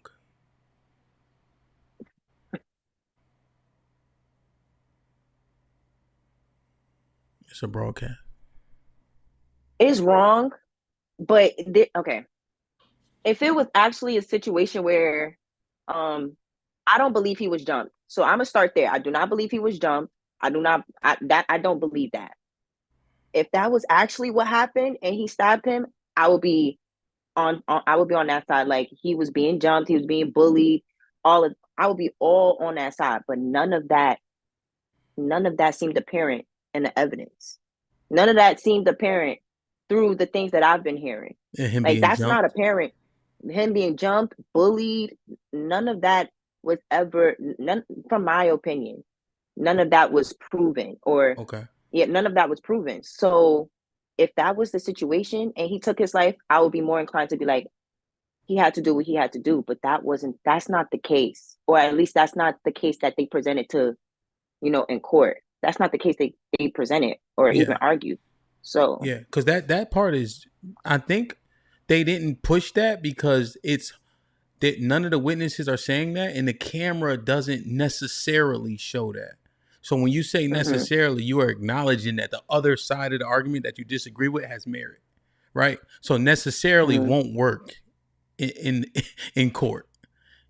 It's a broadcast. It's wrong, but okay. If it was actually a situation where I don't believe he was jumped. So I'm gonna start there. I do not believe he was jumped. I don't believe that. If that was actually what happened and he stabbed him, I would be on that side. Like, he was being jumped, he was being bullied. I would be all on that side. But none of that seemed apparent in the evidence. None of that seemed apparent through the things that I've been hearing. Like, that's jumped? Not apparent. Him being jumped, bullied, none of that was ever, from my opinion, none of that was proven. None of that was proven. So if that was the situation and he took his life, I would be more inclined to be like, he had to do what he had to do. But that's not the case. Or at least that's not the case that they presented to, in court. That's not the case they presented or even argued. So yeah, because that part is, I think they didn't push that because it's that none of the witnesses are saying that, and the camera doesn't necessarily show that. So when you say necessarily, you are acknowledging that the other side of the argument that you disagree with has merit, right? So necessarily won't work in court,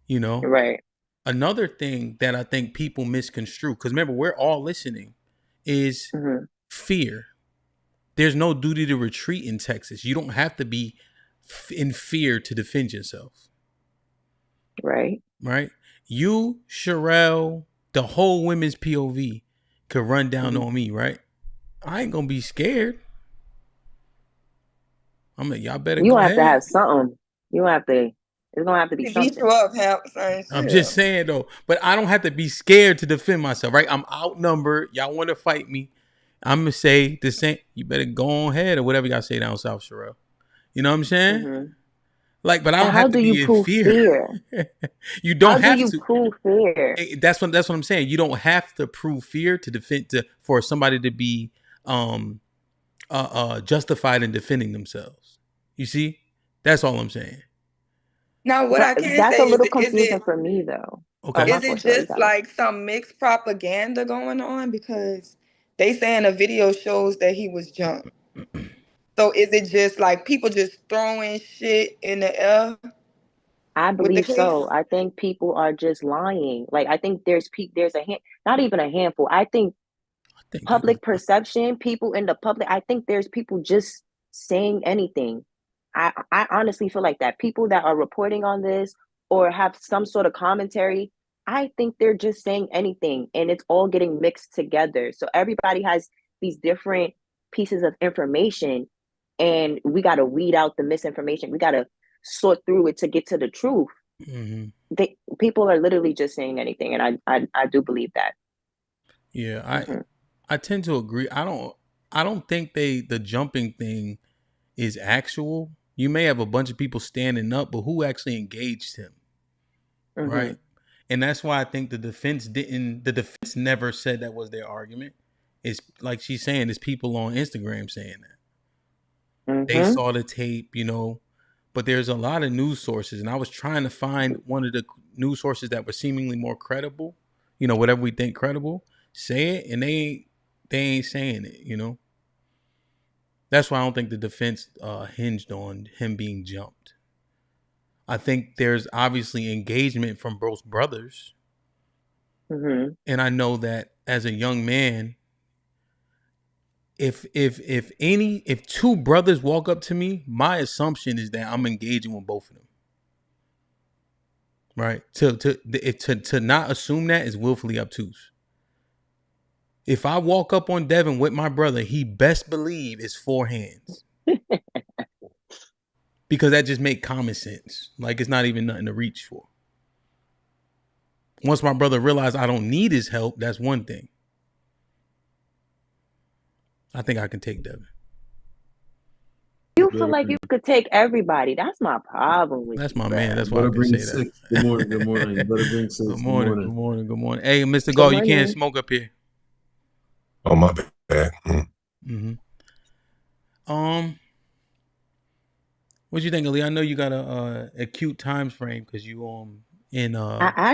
Right. Another thing that I think people misconstrue, because remember, we're all listening, is fear. There's no duty to retreat in Texas. You don't have to be in fear to defend yourself. Right. Right. You, Sherelle, the whole women's POV could run down on me, right? I ain't gonna be scared. I'm like, y'all better go ahead. You have to have something. It's gonna have to be something. Beat you up, HAMP. I'm just saying though, but I don't have to be scared to defend myself, right? I'm outnumbered. Y'all want to fight me? I'm gonna say the same. You better go ahead or whatever y'all say down south, Sherelle. You know what I'm saying? Like, but I don't have to be in fear. You don't have to prove fear. That's what I'm saying. You don't have to prove fear to defend for somebody to be justified in defending themselves. You see? That's all I'm saying. Now, what I can that's say a little confusing for me, though. Okay. Is it just like some mixed propaganda going on? Because they saying the video shows that he was jumped. So is it just like people just throwing shit in the air? I believe so. I think people are just lying. Like, I think there's not even a handful. I think public perception, people in the public, I think there's people just saying anything. I honestly feel like that. People that are reporting on this or have some sort of commentary, I think they're just saying anything, and it's all getting mixed together. So everybody has these different pieces of information, and we got to weed out the misinformation. We got to sort through it to get to the truth. Mm-hmm. People are literally just saying anything, and I do believe that. Yeah, I tend to agree. I don't think the jumping thing is actual. You may have a bunch of people standing up, but who actually engaged him? Mm-hmm. Right? And that's why I think the defense never said that was their argument. It's like she's saying, there's people on Instagram saying that. Mm-hmm. They saw the tape, but there's a lot of news sources, and I was trying to find one of the news sources that were seemingly more credible, whatever we think credible, say it, and they ain't saying it, That's why I don't think the defense hinged on him being jumped. I think there's obviously engagement from both brothers. Mm-hmm. And I know that as a young man, if two brothers walk up to me, my assumption is that I'm engaging with both of them. Right? To not assume that is willfully obtuse. If I walk up on Devin with my brother, he best believe it's 4 hands. Because that just make common sense. Like it's not even nothing to reach for. Once my brother realized I don't need his help, that's one thing. I think I can take Devin. You feel like you could take everybody. That's my problem with That's you, my bro. man. That's why I can say that. Good morning. Good morning. Better bring 6. Good morning. Hey, Mr. Gall, you can't smoke up here. Oh, my bad. Mm-hmm. What you think, Ali? I know you got a acute time frame because you in I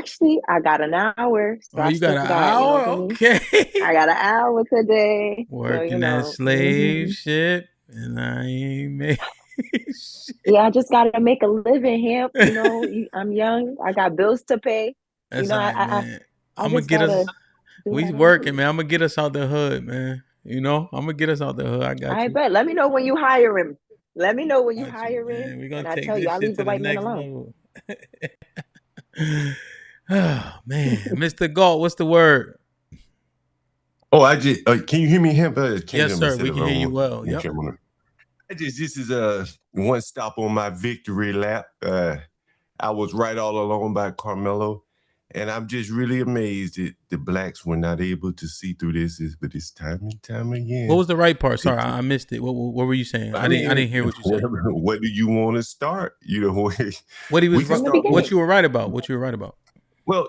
got an hour. So you got an hour? Okay. I got an hour today. Working that slave shit, and I ain't made shit. Yeah, I just gotta make a living here. I'm young. I got bills to pay. That's man. I'm gonna get us. We working, man. I'm gonna get us out the hood, man. I'm gonna get us out the hood. I got you. I bet. Let me know when you hire him. Let me know when you hire him. We're gonna and take I tell this you, I'll shit leave to the white the man next alone. level. Oh man, Mr. Galt, what's the word? Oh, I just can you hear me, Hemp? Yes, sir. We can hear you well. Yep. This is one stop on my victory lap. I was right all along by Carmelo, and I'm just really amazed that the blacks were not able to see through this. But it's time and time again. What was the right part? Sorry, I missed it. What were you saying? I didn't hear what you said. What do you want to start? What he was. What you were right about. What you were right about. Well,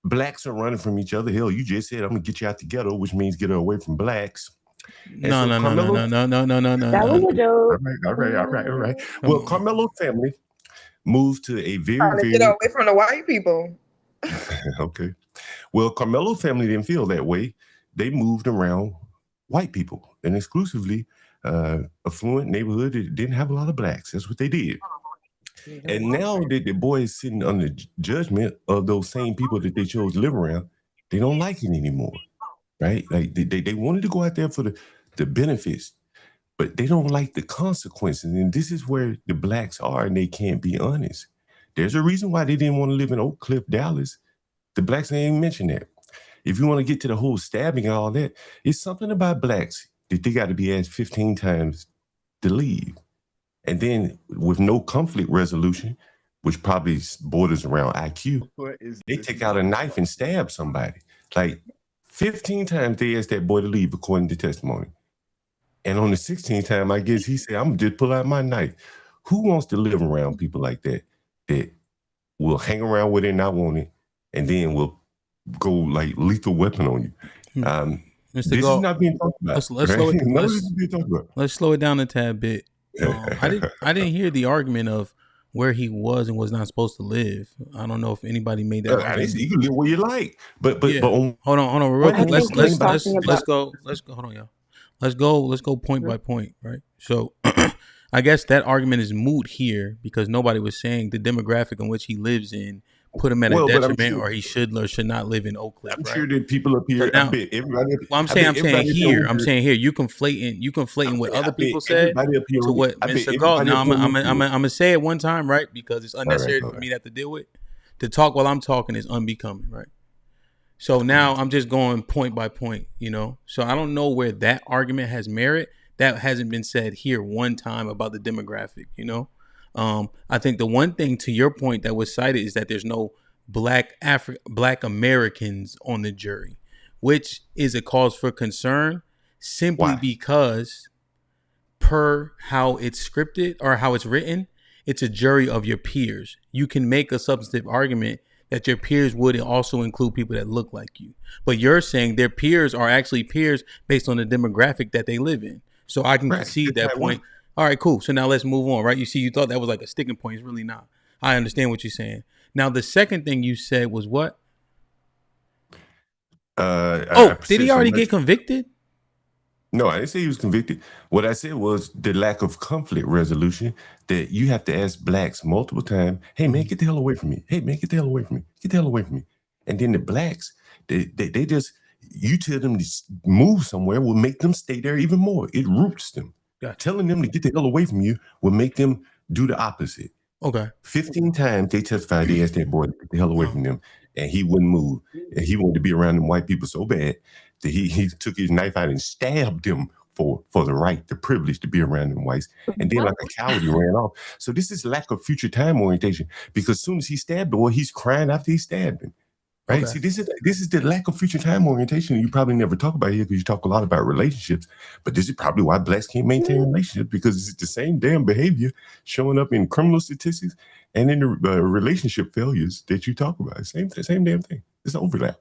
blacks are running from each other. Hell, you just said I'm gonna get you out the ghetto, which means get her away from blacks. No. That was a joke. All right. Well, Carmelo's family moved to a trying to get away from the white people. Okay. Well, Carmelo's family didn't feel that way. They moved around white people, and exclusively affluent neighborhood that didn't have a lot of blacks. That's what they did. And now that the boy is sitting under judgment of those same people that they chose to live around, they don't like it anymore, right? Like they wanted to go out there for the benefits, but they don't like the consequences. And this is where the blacks are, and they can't be honest. There's a reason why they didn't want to live in Oak Cliff, Dallas. The blacks ain't mentioned that. If you want to get to the whole stabbing and all that, it's something about blacks that they got to be asked 15 times to leave. And then with no conflict resolution, which probably borders around IQ, they take out a knife and stab somebody. Like 15 times they asked that boy to leave, according to testimony. And on the 16th time, I guess he said, I'm going to just pull out my knife. Who wants to live around people like that will hang around where they're not wanted and then will go like lethal weapon on you? Mr. This Galt, is not being talked about. Let's slow it down a tad bit. I didn't hear the argument of where he was and was not supposed to live. I don't know if anybody made that argument. You can live where you like, but hold on, real quick. Let's go. Hold on, y'all. Let's go point by point, right? So I guess that argument is moot here because nobody was saying the demographic in which he lives in put him at a detriment, or he should or should not live in Oak Cliff. I'm sure that people up here. I'm saying here. You conflating what other people said to what Mr. Galt. Now I'm gonna say it one time, right? Because it's unnecessary for me to have to deal with. to talk while I'm talking is unbecoming, right? So now I'm just going point by point, you know. So I don't know where that argument has merit. That hasn't been said here one time about the demographic, you know. I think the one thing to your point that was cited is that there's no black Americans on the jury, which is a cause for concern simply because per how it's scripted or how it's written, it's a jury of your peers. You can make a substantive argument that your peers would also include people that look like you. But you're saying their peers are actually peers based on the demographic that they live in. So I can concede that point. All right, cool. So now let's move on, right? You see, you thought that was like a sticking point. It's really not. I understand what you're saying. Now, the second thing you said was what? Did he already get convicted? No, I didn't say he was convicted. What I said was the lack of conflict resolution, that you have to ask blacks multiple times, hey, man, get the hell away from me. Hey, man, get the hell away from me. Get the hell away from me. And then the blacks, they just, you tell them to move somewhere will make them stay there even more. It roots them. Gotcha. Telling them to get the hell away from you will make them do the opposite. Okay. 15 times they testified, they asked that boy to get the hell away from them, and he wouldn't move. And he wanted to be around them white people so bad that he took his knife out and stabbed them for the right, the privilege to be around them whites. And then like a coward, he ran off. So this is lack of future time orientation, because as soon as he stabbed the boy, he's crying after he stabbed him. Right? Okay. See, this is the lack of future time orientation you probably never talk about here, because you talk a lot about relationships. But this is probably why blacks can't maintain relationships, because it's the same damn behavior showing up in criminal statistics and in the relationship failures that you talk about. Same damn thing. It's overlap.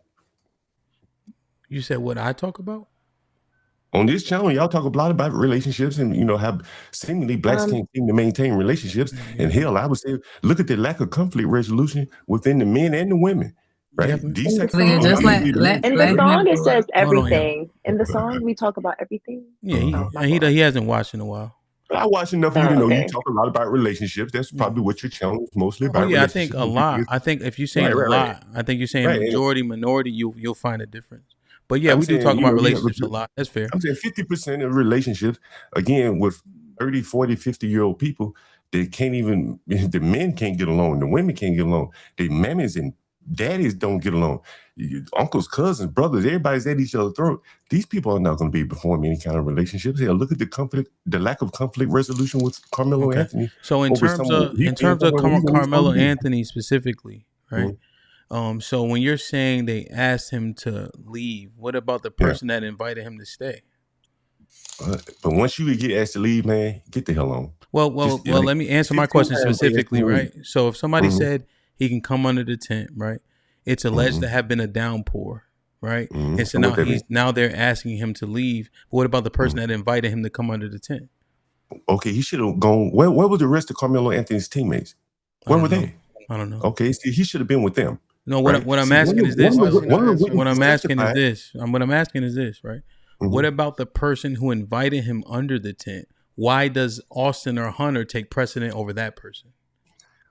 You said what I talk about? On this channel, y'all talk a lot about relationships, and you know how seemingly blacks can't seem to maintain relationships. Yeah. And hell, I would say, look at the lack of conflict resolution within the men and the women. Right? In the song, it says everything. In the song, we talk about everything. Yeah, he hasn't watched in a while. I watch enough of you to know you talk a lot about relationships. That's probably what your channel is mostly about. Yeah, I think a lot. I think if you're saying a lot, I think you're saying majority, minority, you'll find a difference. But yeah, we do talk about relationships a lot. That's fair. I'm saying 50% of relationships, again, with 30, 40, 50-year-old people, they can't even, the men can't get along, the women can't get along, the mammies and daddies don't get along. Uncles, cousins, brothers, everybody's at each other's throat. These people are not going to be performing any kind of relationships. Hell, look at the lack of conflict resolution with Carmelo Anthony. So in terms of Carmelo Anthony specifically, right? Mm-hmm. So when you're saying they asked him to leave, what about the person that invited him to stay? But once you get asked to leave, man, get the hell on. Well, let me answer my question specifically, right? So if somebody said he can come under the tent, right? It's alleged to have been a downpour, right? And so now they're asking him to leave. But what about the person that invited him to come under the tent? Okay, he should have gone. Where was the rest of Carmelo Anthony's teammates? Where were they? I don't know. Okay, so he should have been with them. No, what I'm asking is this. What I'm asking is this, right? What about the person who invited him under the tent? Why does Austin or Hunter take precedent over that person?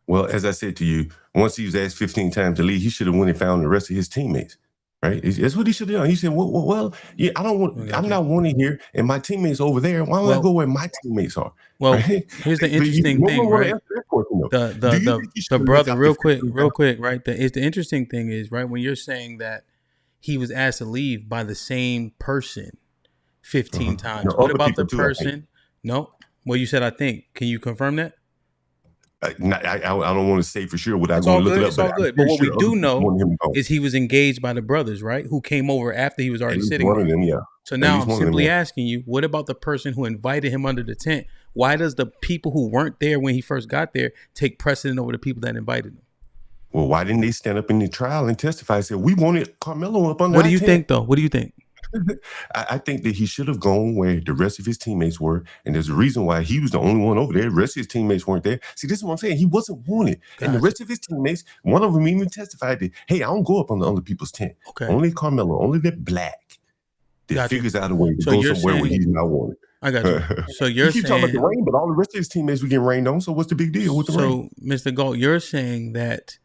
Well, as I said to you, once he was asked 15 times to leave, he should have went and found the rest of his teammates. Right? That's what he should have done. He said, well, yeah, I'm not wanting here, and my teammates over there. Why don't I go where my teammates are? Well, here's the interesting thing, right? The brother, real quick, right? The interesting thing is, right, when you're saying that he was asked to leave by the same person 15 times. What about the person? No. Well, you said I think. Can you confirm that? I don't want to say for sure without going to look it up. It's all good. But what we do know is he was engaged by the brothers, right? Who came over after he was already sitting there. One of them, yeah. So now I'm simply asking you, what about the person who invited him under the tent? Why does the people who weren't there when he first got there take precedent over the people that invited him? Well, why didn't they stand up in the trial and testify and say, we wanted Carmelo up under What do you think, though? What do you think? I think that he should have gone where the rest of his teammates were, and there's a reason why he was the only one over there. The rest of his teammates weren't there. See, this is what I'm saying. He wasn't wanted. Gotcha. And the rest of his teammates, one of them even testified that, hey, I don't go up on the other people's tent. Okay. Only Carmelo, only the black that figures out a way to go somewhere where he's not wanted. I got you. So you're saying, talking about the rain, but all the rest of his teammates were getting rained on. So what's the big deal with the rain? So, Mr. Galt, you're saying that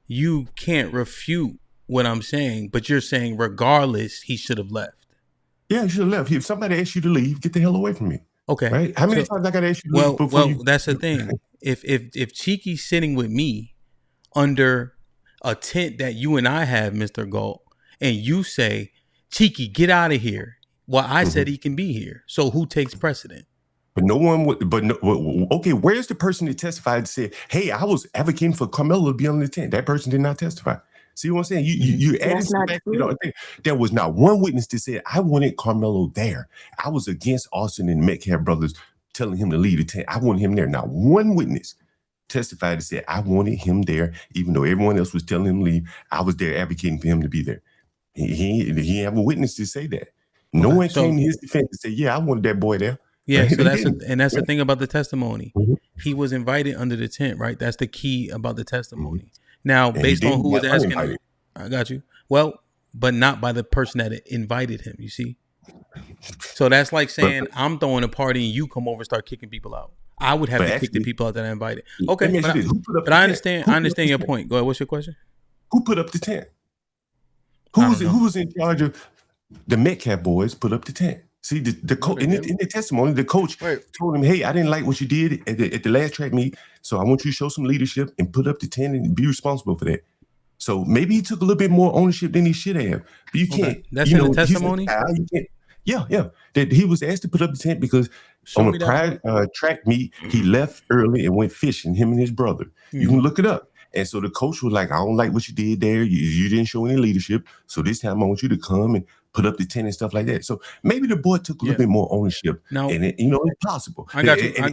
you can't refute what I'm saying, but you're saying regardless, he should have left. Yeah, he should have left. If somebody asked you to leave, get the hell away from me. Okay. Right? How many times I got to ask you to leave before that's the thing. If Cheeky's sitting with me under a tent that you and I have, Mr. Galt, and you say, Cheeky, get out of here. Well, I said he can be here. So who takes precedent? But no one would. But no, okay, where's the person that testified and said, "Hey, I was advocating for Carmelo to be on the tent"? That person did not testify. See what I'm saying? You added some back. There was not one witness that said, "I wanted Carmelo there. I was against Austin and the Metcalf brothers telling him to leave the tent. I wanted him there." Not one witness testified and said, "I wanted him there, even though everyone else was telling him to leave. I was there advocating for him to be there." He didn't have a witness to say that. No one came to his defense and said, "Yeah, I wanted that boy there." Yeah, so that's the thing about the testimony. He was invited under the tent, right? That's the key about the testimony. Now, based on who was asking him, I got you. Well, but not by the person that invited him, you see? So that's like saying, I'm throwing a party and you come over and start kicking people out. I would have to kick the people out that I invited. Okay, but I understand your point. Go ahead, what's your question? Who put up the tent? Who was in charge of the Metcalf boys put up the tent? See, the coach in the testimony, the coach told him, "Hey, I didn't like what you did at the last track meet, so I want you to show some leadership and put up the tent and be responsible for that." So maybe he took a little bit more ownership than he should have. But you can't. That's in the testimony. Yeah. That he was asked to put up the tent because on a prior track meet, he left early and went fishing. Him and his brother. You can look it up. And so the coach was like, "I don't like what you did there. You didn't show any leadership. So this time I want you to come and put up the tent and stuff like that." So maybe the boy took a little bit more ownership. Now, and it's possible. I got you. I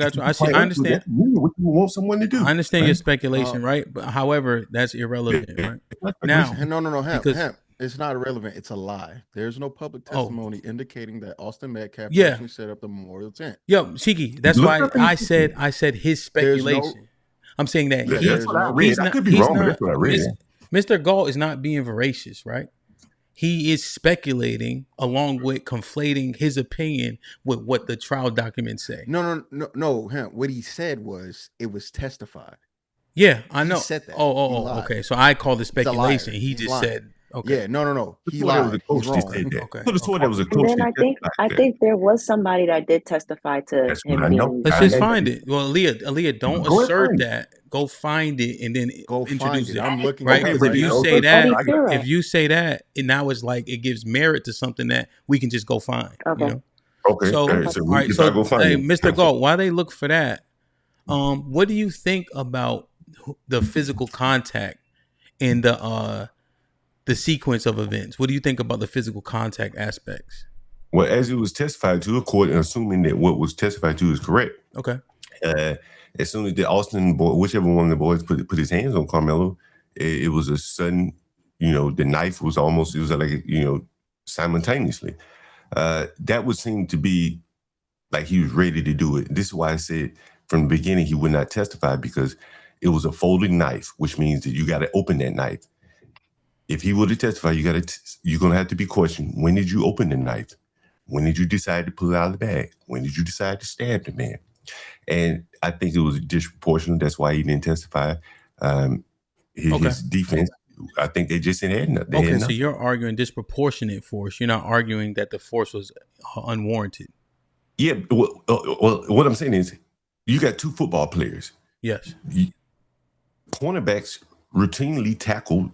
understand. What you want someone to do. I understand your speculation, right? But however, that's irrelevant, right? Now, no, Hamp. It's not irrelevant. It's a lie. There's no public testimony indicating that Austin Metcalf actually set up the memorial tent. Yo, Cheeky, that's why I said his speculation. I'm saying that that's what I read. I could be wrong, but that's what I read. Mr. Galt is not being veracious, right? He is speculating along with conflating his opinion with what the trial documents say. No. What he said was it was testified. Yeah, I know. He said that. Okay. So I call it speculation. He just said, okay. Yeah, no. He lied. He's wrong. Okay. That was a coach. And then I think there was somebody that did testify to him. Let's just find it. Well, Aaliyah, don't assert that. Go find it and then introduce it. I'm looking right because if you say that, and now it's like it gives merit to something that we can just go find. Okay. You know? Okay. So, hey, Mr. Galt, while they look for that, what do you think about the physical contact and the sequence of events? What do you think about the physical contact aspects? Well, as it was testified to, according, assuming that what was testified to is correct. Okay. As soon as the Austin boy, whichever one of the boys put his hands on Carmelo, it was a sudden, the knife was almost, it was like, simultaneously. That would seem to be like he was ready to do it. This is why I said from the beginning he would not testify, because it was a folding knife, which means that you got to open that knife. If he would have testified, you're going to have to be questioned. When did you open the knife? When did you decide to pull it out of the bag? When did you decide to stab the man? And I think it was disproportionate. That's why he didn't testify. His defense, I think they just didn't have nothing. Okay, so you're arguing disproportionate force. You're not arguing that the force was unwarranted. Yeah, well, what I'm saying is you got two football players. Yes. Cornerbacks routinely tackle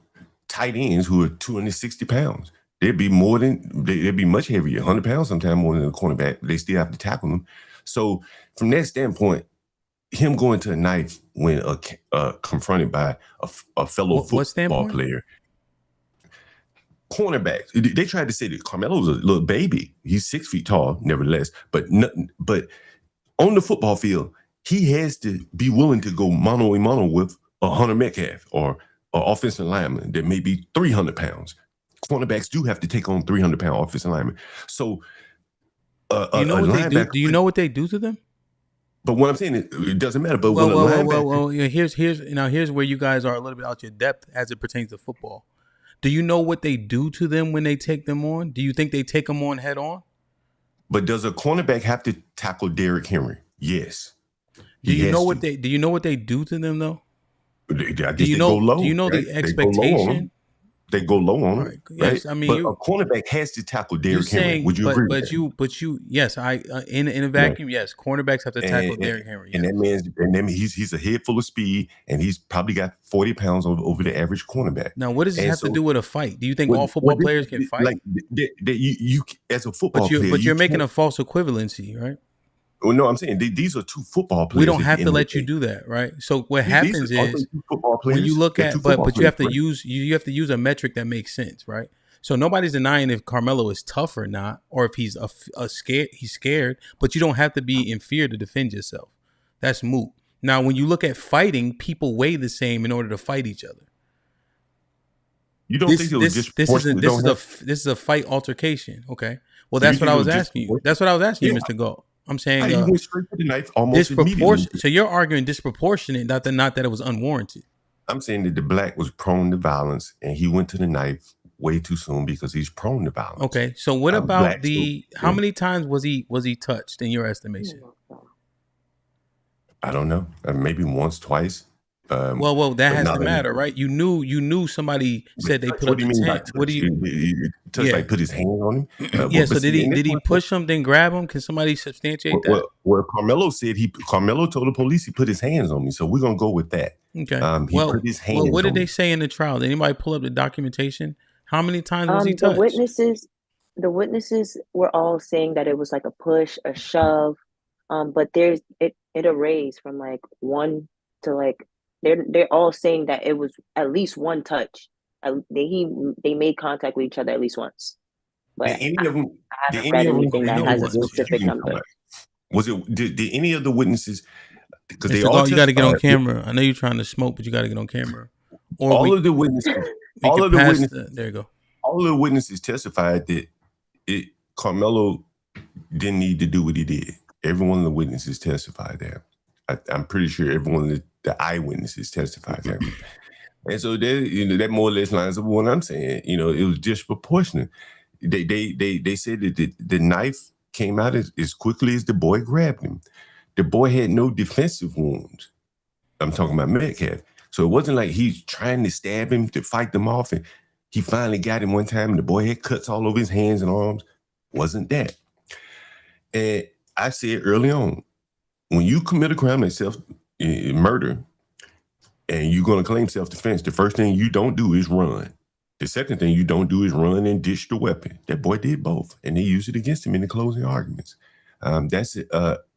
tight ends who are 260 pounds. They'd be much heavier, 100 pounds sometimes more than a cornerback. They still have to tackle them. So from that standpoint, him going to a knife when confronted by a fellow football player, cornerbacks, they tried to say that Carmelo's a little baby. He's 6 feet tall, nevertheless. But on the football field, he has to be willing to go mano a mano with a Hunter Metcalf or offensive lineman that may be 300 pounds. Cornerbacks do have to take on 300-pound offensive linemen. So, do you know what they do? Do you know what they do to them? But what I'm saying is, it doesn't matter. But here's where you guys are a little bit out your depth as it pertains to football. Do you know what they do to them when they take them on? Do you think they take them on head on? But does a cornerback have to tackle Derrick Henry? Yes. Do you know what they do to them though? I guess they go low. Do you know the expectation? They go low on him, right? Yes, I mean, but a cornerback has to tackle Derrick Henry. Would you but, agree? Yes, in a vacuum, yes, cornerbacks have to tackle Derrick Henry. Yes. And that man's he's a head full of speed, and he's probably got 40 pounds over the average cornerback. Now, what does this have to do with a fight? Do you think all football players can fight? Like you as a football player, but you're making a false equivalency, right? Well, no, I'm saying these are two football players. We don't have to let you do that, right? So what happens is when you look at, but you have to use a metric that makes sense, right? So nobody's denying if Carmelo is tough or not, or if he's he's scared. But you don't have to be in fear to defend yourself. That's moot. Now, when you look at fighting, people weigh the same in order to fight each other. You don't think this is a fight altercation? Okay. Well, that's what I was asking you. That's what I was asking you, Mr. Galt. I'm saying he went straight to the knife almost immediately. So you're arguing disproportionate, not that it was unwarranted. I'm saying that the black was prone to violence, and he went to the knife way too soon because he's prone to violence. Okay, so what about how many times was he touched in your estimation? I don't know, maybe once, twice. Well, that has to matter, right? You knew somebody said they put up the tent. What do you? Like put his hand on him. Yeah. So did he push him then grab him? Can somebody substantiate that? Well, Carmelo said Carmelo told the police he put his hands on me, so we're gonna go with that. Okay. He put his hands. Well, what did they say in the trial? Did anybody pull up the documentation? How many times was he touched? The witnesses were all saying that it was like a push, a shove, but it arrays from like one to like. They're all saying that it was at least one touch. They made contact with each other at least once. But I haven't read anything that has a specific number. Did any of the witnesses? Because you got to get on camera. I know you're trying to smoke, but you got to get on camera. Or all of the witnesses. There you go. All of the witnesses testified that Carmelo didn't need to do what he did. Every one of the witnesses testified that. I'm pretty sure every one of the eyewitnesses testified that. And so that more or less lines up with what I'm saying. It was disproportionate. They said that the knife came out as quickly as the boy grabbed him. The boy had no defensive wounds. I'm talking about Metcalf. So it wasn't like he's trying to stab him to fight them off, and he finally got him one time, and the boy had cuts all over his hands and arms. Wasn't that. And I said early on, when you commit a crime like murder, and you're going to claim self-defense, the first thing you don't do is run. The second thing you don't do is run and ditch the weapon. That boy did both, and they used it against him in the closing arguments. That's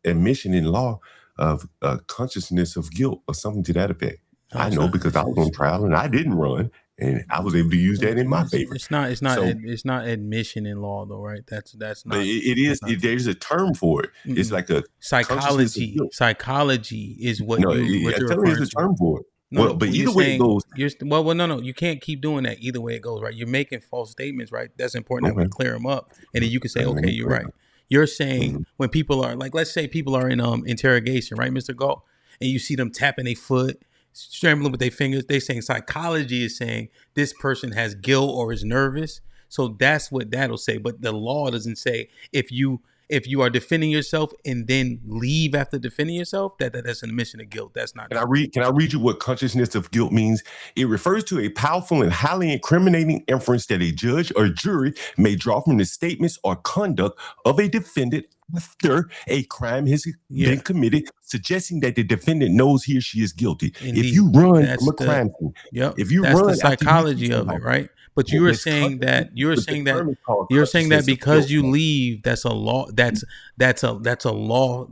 admission in law of consciousness of guilt or something to that effect. I know because I was on trial and I didn't run, and I was able to use that in my favor. It's not admission in law though, right? That's not. But it is. There's a term for it. Mm-hmm. It's like a psychology. Psychology is what you're telling you. There's a term for it. No, but either way it goes. No. You can't keep doing that. Either way it goes, right? You're making false statements, right? That's important that we clear them up, and then you can say, okay, you're right. You're saying when people are like, let's say people are in interrogation, right, Mr. Galt, and you see them tapping their foot, scrambling with their fingers. They saying psychology is saying this person has guilt or is nervous. So that's what that'll say. But the law doesn't say if you are defending yourself and then leave after defending yourself, that's an admission of guilt. That's not. Can I read you what consciousness of guilt means? It refers to a powerful and highly incriminating inference that a judge or jury may draw from the statements or conduct of a defendant after a crime has been committed, suggesting that the defendant knows he or she is guilty. Indeed. If you run from a crime scene, if you run, the psychology of it, right? But you're saying that because you leave, that's a law. That's a law.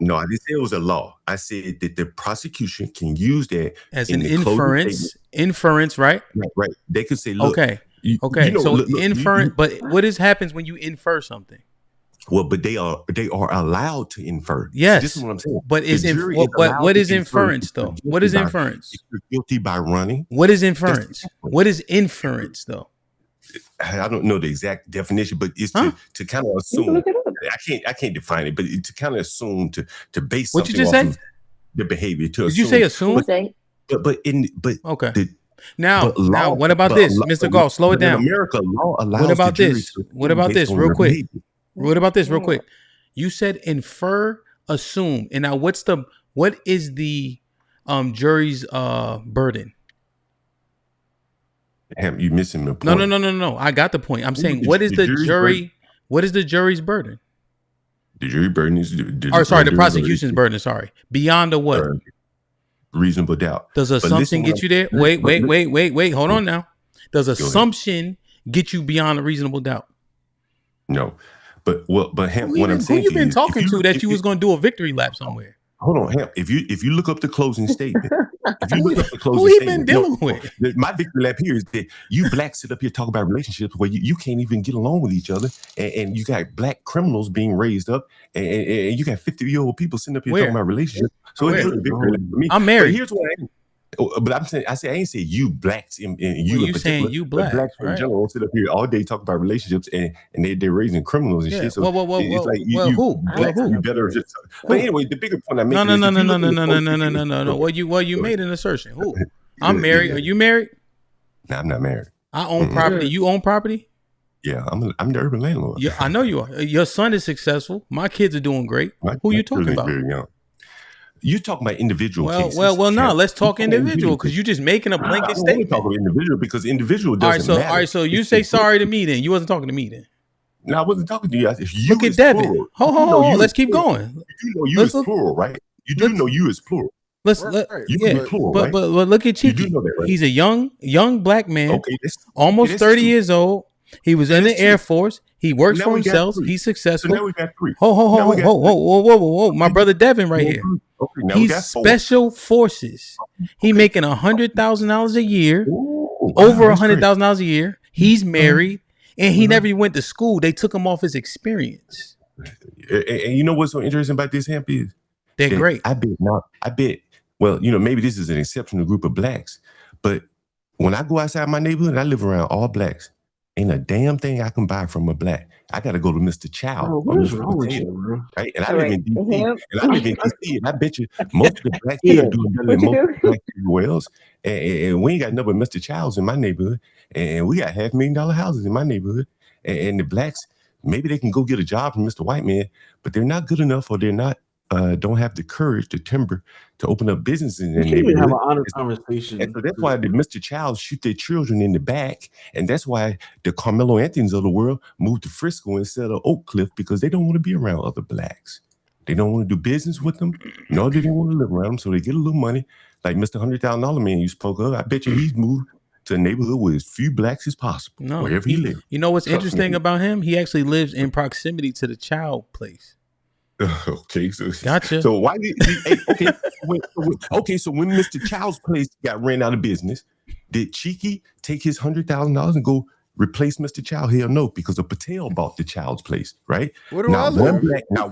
No, I didn't say it was a law. I said that the prosecution can use that as an inference, right? Right. They could say, look, okay. So inference. But what happens when you infer something? Well, but they are allowed to infer. Yes, this is what I'm saying. But what is inference though? What is inference? If you're guilty by running. What is inference? What is inference though? I don't know the exact definition, but it's to kind of assume. I can't define it, but to kind of assume to base what something you just off say? of the behavior. To Did assume. You say assume? But okay. Now, what about this, Mr. Galt? Slow it down. America, law allows. What about this? What about this, real quick? Behavior. What about this real quick? You said infer, assume. And now what is the jury's burden? Hamp, you missing the point. No. I got the point. I'm saying, what is the jury? What is the jury's burden? The jury burden is the prosecution's burden. Sorry, beyond the what? Reasonable doubt. Does assumption get you there? Wait. Hold on now. Does assumption get you beyond a reasonable doubt? No, but Hamp, what I'm saying, who you been talking to that you was going to do a victory lap somewhere? Hold on, Hamp. If you look up the closing statement, who he been dealing with? My victory lap here is that you blacks sit up here talk about relationships where you can't even get along with each other, and you got black criminals being raised up, and you got 50-year-old people sitting up here talking about relationships. So it's a victory lap for me. I'm married. But here's what I am. But I'm saying, I ain't say you blacks in you. You saying you black? Blacks in general sit up here all day talking about relationships, and they're raising criminals and shit. So it's like you blacks be better. But anyway, the bigger point I make. No. Well, you made an assertion. Who? I'm married. Are you married? No, I'm not married. I own property. You own property? Yeah, I'm the urban landlord. Yeah, I know you are. Your son is successful. My kids are doing great. Who you talking about? Very young. You talking about individual cases. Well, no. Let's talk individual because you're just making a blanket statement. I want to talk about individual because individual doesn't matter. All right, so you say sorry to me then. You wasn't talking to me then. No, I wasn't talking to you. Look at Devin. Hold. Let's keep going. You know you is plural, right? You do know you is plural. Plural, but look at Cheeky. You do know that, right? He's a young black man, almost 30 years old. He was in the Air Force. He works for himself. He's successful. So now we got three. Whoa. My brother Devin right here. Okay, he's special forces. He making $100,000 a year, over $100,000 a year. He's married, and he never went to school. They took him off his experience. And you know what's so interesting about this, Hamp, is they're great. I bet. Well, maybe this is an exceptional group of blacks, but when I go outside my neighborhood and I live around all blacks, ain't a damn thing I can buy from a black. I got to go to Mr. Chow. What is wrong with you, bro? Right? And I live in DC. And I bet you most of the blacks here are doing better than most blacks everywhere else. And we ain't got nothing but Mr. Chow's in my neighborhood. And we got $500,000 houses in my neighborhood. And the blacks, maybe they can go get a job from Mr. White Man, but they're not good enough, or they're not don't have the courage, the timber to open up businesses in their neighborhood. Have an honest conversation. And so that's why the Mr. Child shoot their children in the back. And that's why the Carmelo Anthony's of the world moved to Frisco instead of Oak Cliff, because they don't want to be around other blacks. They don't want to do business with them, nor do they want to live around them. So they get a little money. Like Mr. $100,000 man you spoke of, I bet you he's moved to a neighborhood with as few blacks as possible, wherever he lives. You know what's interesting about him? He actually lives in proximity to the Child place. Okay, so gotcha. So why did so when Mr. Child's place got ran out of business, did Cheeky take his $100,000 and go replace Mr. Child? Hell no, because a Patel bought the Child's place, right? Not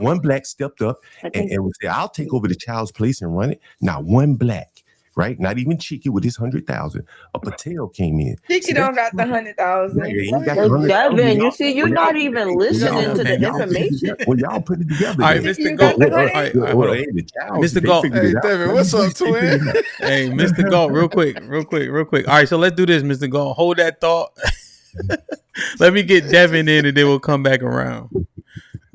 one black stepped up and would say, "I'll take over the Child's place and run it." Not one black. Right, not even Cheeky with his $100,000. A Patel came in. Cheeky don't got the $100,000. Devin, you see, you're not even listening to the information. Well, y'all put it together. All right, Mr. Galt. Mr. Galt. Hey, Devin, what's up, twin? Hey, Mr. Galt, real quick. All right, so let's do this, Mr. Galt. Hold that thought. Let me get Devin in, and then we'll come back around.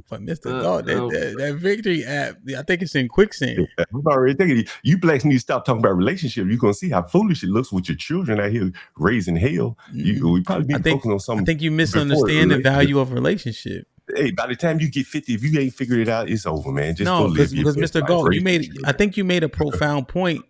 But Mr. Galt, that victory app, I think it's in quicksand. I'm already thinking you blacks need to stop talking about relationships. You're gonna see how foolish it looks with your children out here raising hell. We probably need to focus on something. I think you misunderstand the value of relationship. Hey, by the time you get 50, if you ain't figured it out, it's over, man. Just no, because Mr. Galt, I think you made a profound point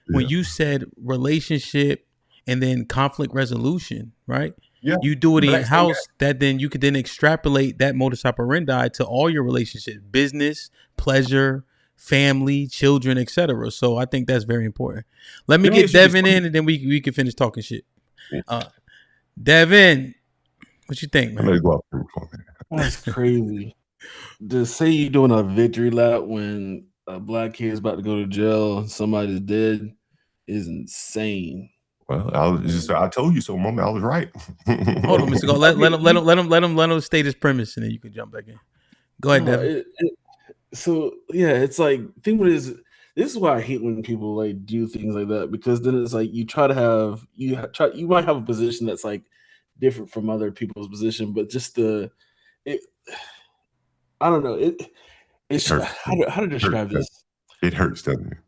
when you said relationship and then conflict resolution, right? Yeah. You do it in house, that then you could then extrapolate that modus operandi to all your relationships, business, pleasure, family, children, etc. So I think that's very important. Let me get Devin in, and then we can finish talking shit. Devin, what you think, man? That's crazy. To say you're doing a victory lap when a black kid is about to go to jail and somebody's dead is insane. Well, I told you so, Mama. I was right. Hold on, Mr. Galt. Let him state his premise, and then you can jump back in. Go ahead, Devin. It's like thing with this is why I hate when people like do things like that, because then it's like you might have a position that's like different from other people's position, but just I don't know. It's how to describe this. It hurts, doesn't it?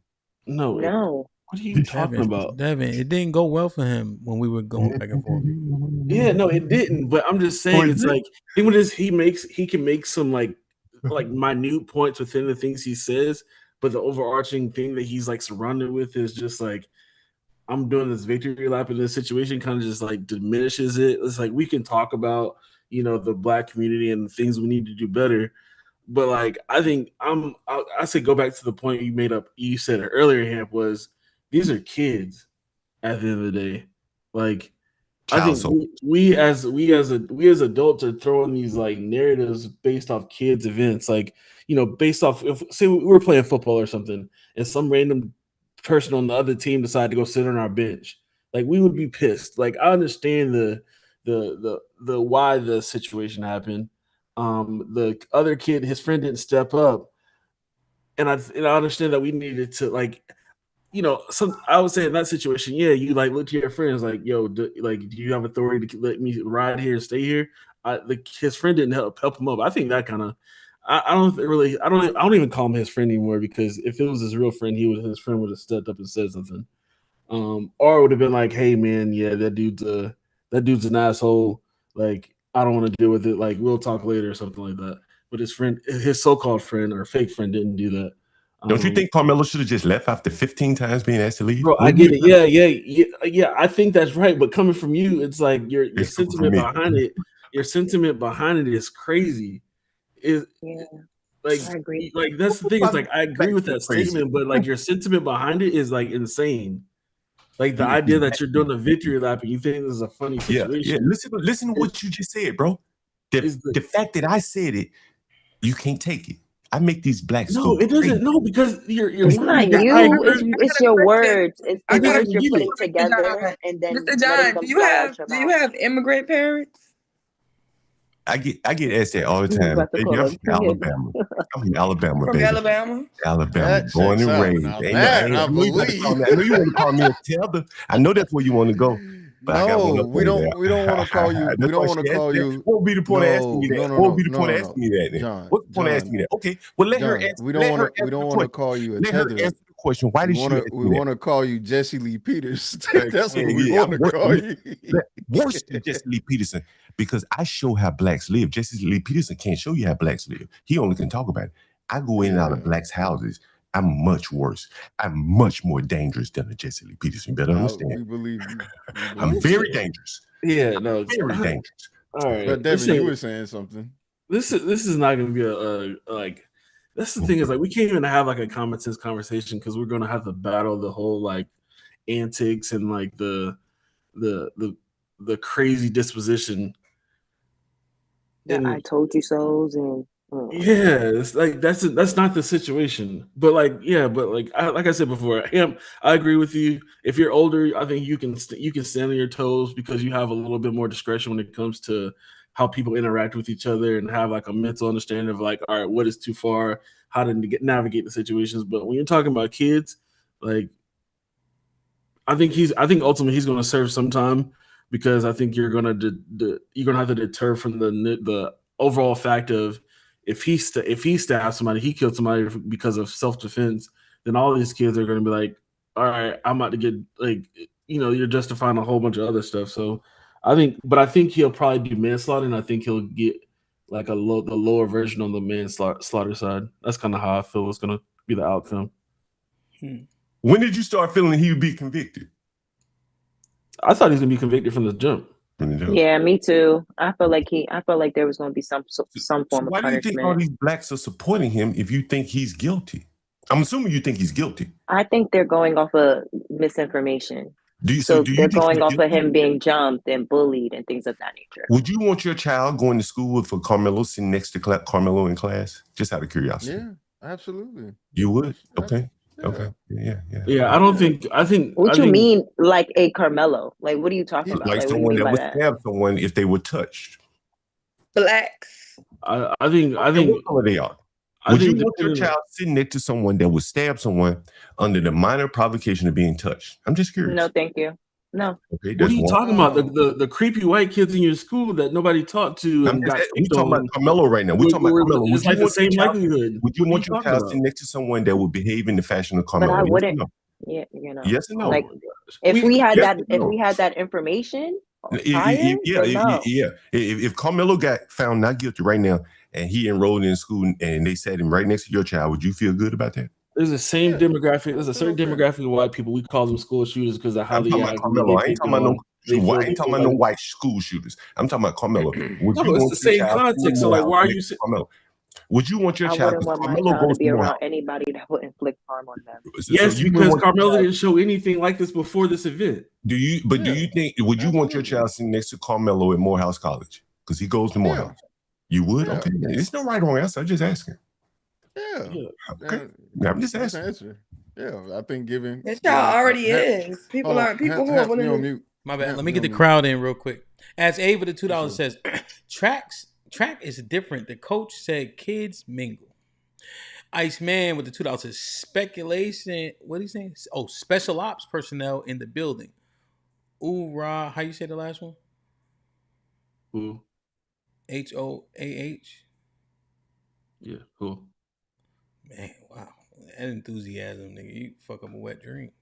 No. What are you talking about? Devin, it didn't go well for him when we were going back and forth. Yeah, no, it didn't. But I'm just saying, it's like thing with this, he can make some like minute points within the things he says, but the overarching thing that he's like surrounded with is just like, I'm doing this victory lap in this situation, kind of just like diminishes it. It's like we can talk about, you know, the Black community and the things we need to do better. But like, I think I say go back to the point you made up. You said it earlier, Hamp, was these are kids at the end of the day. Like, I think we as adults are throwing these like narratives based off kids events, like, you know, based off, if say we were playing football or something and some random person on the other team decided to go sit on our bench, like we would be pissed. Like, I understand the why the situation happened. The other kid, his friend didn't step up, and I understand that we needed to, like, you know, I would say in that situation, yeah, you like look to your friends like, yo, do you have authority to let me ride here and stay here? His friend didn't help him up. I think that kind of, I don't even call him his friend anymore, because if it was his real friend, his friend would have stepped up and said something, or it would have been like, hey man, yeah, that dude's an asshole. Like, I don't want to deal with it. Like, we'll talk later or something like that. But his so-called friend or fake friend didn't do that. Don't you think Carmelo should have just left after 15 times being asked to leave? Bro, I get it. Yeah. I think that's right. But coming from you, it's like your sentiment behind it. Your sentiment behind it is crazy. Like, I agree. Like, that's the thing. It's like, I agree with that statement, but like your sentiment behind it is like insane. Like the idea that you're doing a victory lap and you think this is a funny situation. Yeah. Listen to what you just said, bro. The fact that I said it, you can't take it. I make these blacks go it doesn't. crazy. No, because you're it's not you. It's your words. It's the words you're putting together, and then Mr. John, do you have immigrant parents? I get asked that all the time. Baby, I'm from Alabama. I'm from Alabama, from baby. Alabama, born and raised. I know you want to call me a tether. I know that's where you want to go. But I got one up we don't want to call you. We don't want to call you. What would be the point of asking me that? What would be the point of asking me that? John, what's the point of asking me that? Okay, well let her answer. We don't want to call you a tether. Let her answer the question. Why did she? We want to call you Jesse Lee Peters. That's what we want to call you. Worse than Jesse Lee Peterson, because I show how blacks live. Jesse Lee Peterson can't show you how blacks live. He only can talk about it. I go in and out of blacks' houses. I'm much worse. I'm much more dangerous than a Jesse Lee Peterson. You better understand. We believe you. I'm very dangerous. Yeah, no, very dangerous. All right, but Devin, you were saying something. This is not going to be a like. That's the thing, is like we can't even have like a common sense conversation, because we're going to have to battle the whole like antics and like the crazy disposition. I told you so's and. Yeah, it's like that's not the situation. But like, yeah, but like I said before, I agree with you. If you're older, I think you can stand on your toes, because you have a little bit more discretion when it comes to how people interact with each other, and have like a mental understanding of like, all right, what is too far, how to navigate the situations. But when you're talking about kids, like, I think ultimately he's going to serve some time, because I think you're gonna have to deter from the overall fact of, if he stabbed somebody, he killed somebody because of self-defense, then all these kids are going to be like, all right, I'm about to get, like, you know, you're justifying a whole bunch of other stuff. So I think he'll probably do manslaughter, and I think he'll get like the lower version on the manslaughter side. That's kind of how I feel was going to be the outcome. When did you start feeling he would be convicted? I thought he was going to be convicted from the jump. Yeah, me too. I felt like there was going to be some form of punishment. Why do you think all these blacks are supporting him if you think he's guilty? I'm assuming you think he's guilty. I think they're going off of misinformation. Do they're going off of him being jumped and bullied and things of that nature. Would you want your child going to school for Carmelo sitting next to Carmelo in class? Just out of curiosity. Yeah, absolutely. You would? Okay. Okay. Yeah, I think. What you mean, like a Carmelo? Like, what are you talking about? Like someone that would stab someone if they were touched. Blacks. I think. What they are. Would you want your child sitting next to someone that would stab someone under the minor provocation of being touched? I'm just curious. No, thank you. No. Okay, what are you talking about? The creepy white kids in your school that nobody talked to? We're talking about Carmelo right now. We're talking about Carmelo. It's like the same likelihood. Would you want your child sitting next to someone that would behave in the fashion of Carmelo? But I wouldn't. Yeah, you know. Yes and no. Like if we had yes that information prior, then no. If Carmelo got found not guilty right now and he enrolled in school and they sat him right next to your child, would you feel good about that? There's the same demographic. There's a certain demographic of white people. We call them school shooters because of how they act. Carmelo. I ain't talking about no white school shooters. I'm talking about Carmelo. No, it's the same context. So, like, why are you Carmelo? Would you want your child? I wouldn't want my child to be around anybody that would inflict harm on them. Yes, because Carmelo didn't show anything like this before this event. Do you think? Would you want your child sitting next to Carmelo at Morehouse College because he goes to Morehouse? You would? Okay. It's no right or wrong answer. I'm just asking. Yeah. Okay. I'm just asking. Yeah, I think giving this child already is. People who are mute. My bad. Let me get the crowd in real quick. As Ava the $2 says, track is different. The coach said kids mingle. Iceman with the $2 says speculation. What are you saying? Oh, special ops personnel in the building. Ooh-rah. How you say the last one? Ooh. HOAH. Yeah, cool. Man, wow. That enthusiasm, nigga. You fuck up a wet dream.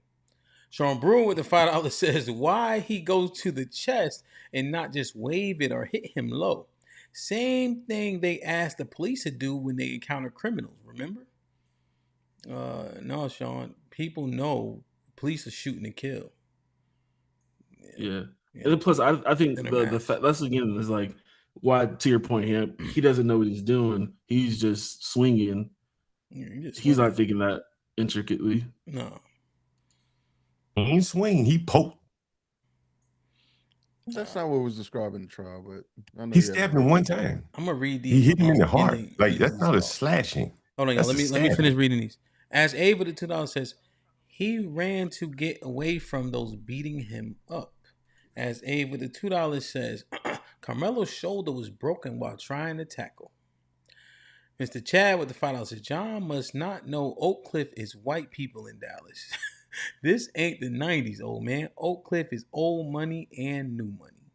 Sean Brewer with the $5 says why he goes to the chest and not just wave it or hit him low. Same thing they asked the police to do when they encounter criminals, remember? No, Sean. People know police are shooting to kill. Yeah. And plus, I think the fact that's again is like why, to your point, he doesn't know what he's doing. He's just swinging. He's not thinking that intricately. No. He ain't swing. He poked. That's not what was described in the trial, but I know he stabbed him one time. I'm gonna read these. He hit him in the heart. That's not a slashing. Hold on, y'all. Let me finish reading these. As Ava the $2 says, he ran to get away from those beating him up. As Ava the $2 says, Carmelo's shoulder was broken while trying to tackle. Mr. Chad with the $5 says, John must not know Oak Cliff is white people in Dallas. This ain't the 90s, old man. Oak Cliff is old money and new money.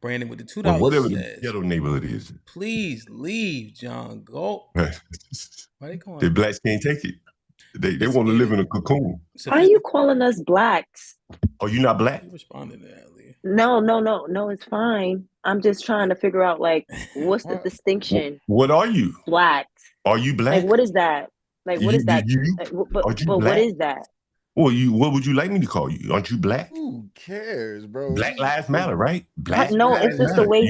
Brandon with the $2 whatever says, the ghetto neighborhood is. Please leave, John. Go. Why they calling? The blacks can't take it. They want to live in a cocoon. Why are you calling us blacks? Oh, you not black? You responded to that, Leah. No, it's fine. I'm just trying to figure out like what's the distinction. What are you? Blacks. Are you black? Like what is that? Like what is that? But what is that? Well, what would you like me to call you? Aren't you black? Who cares, bro? Black lives matter, right? Black. No, it's just the way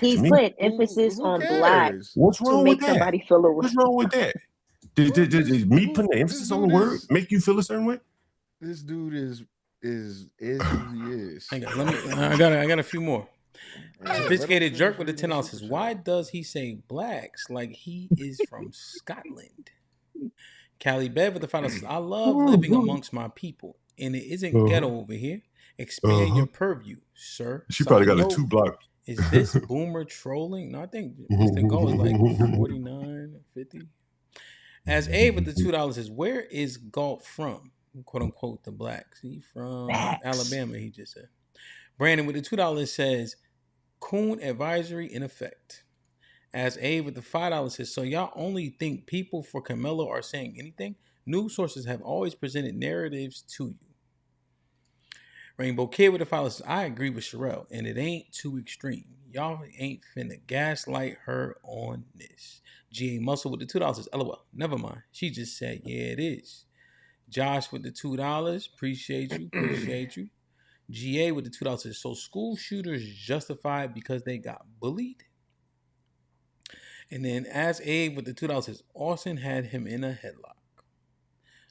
he's putting emphasis on black. What's wrong to make with that? somebody feel a way. What's wrong with that? Did me putting the emphasis on the word make you feel a certain way? This dude is who he is. I got a few more. Sophisticated jerk with the $10 says, why does he say blacks like he is from Scotland? Callie Bev with the $5 says, I love living amongst my people, and it isn't ghetto over here. Expand your purview, sir. She probably got a 2 block. Is this boomer trolling? No, I think Mr. Go is like 49, 50. As Abe with the $2 says, where is Galt from? Quote unquote, the blacks. He from Alabama, he just said. Brandon with the $2 says, Coon advisory in effect. As Abe with the $5 says, so y'all only think people for Carmelo are saying anything? News sources have always presented narratives to you. Rainbow Kid with the $5 says, I agree with Sherelle, and it ain't too extreme. Y'all ain't finna gaslight her on this. GA Muscle with the $2 says, LOL, never mind. She just said, yeah, it is. Josh with the $2, appreciate you. GA with the $2 says, so school shooters justified because they got bullied? And then as Abe with the $2 says, Austin had him in a headlock.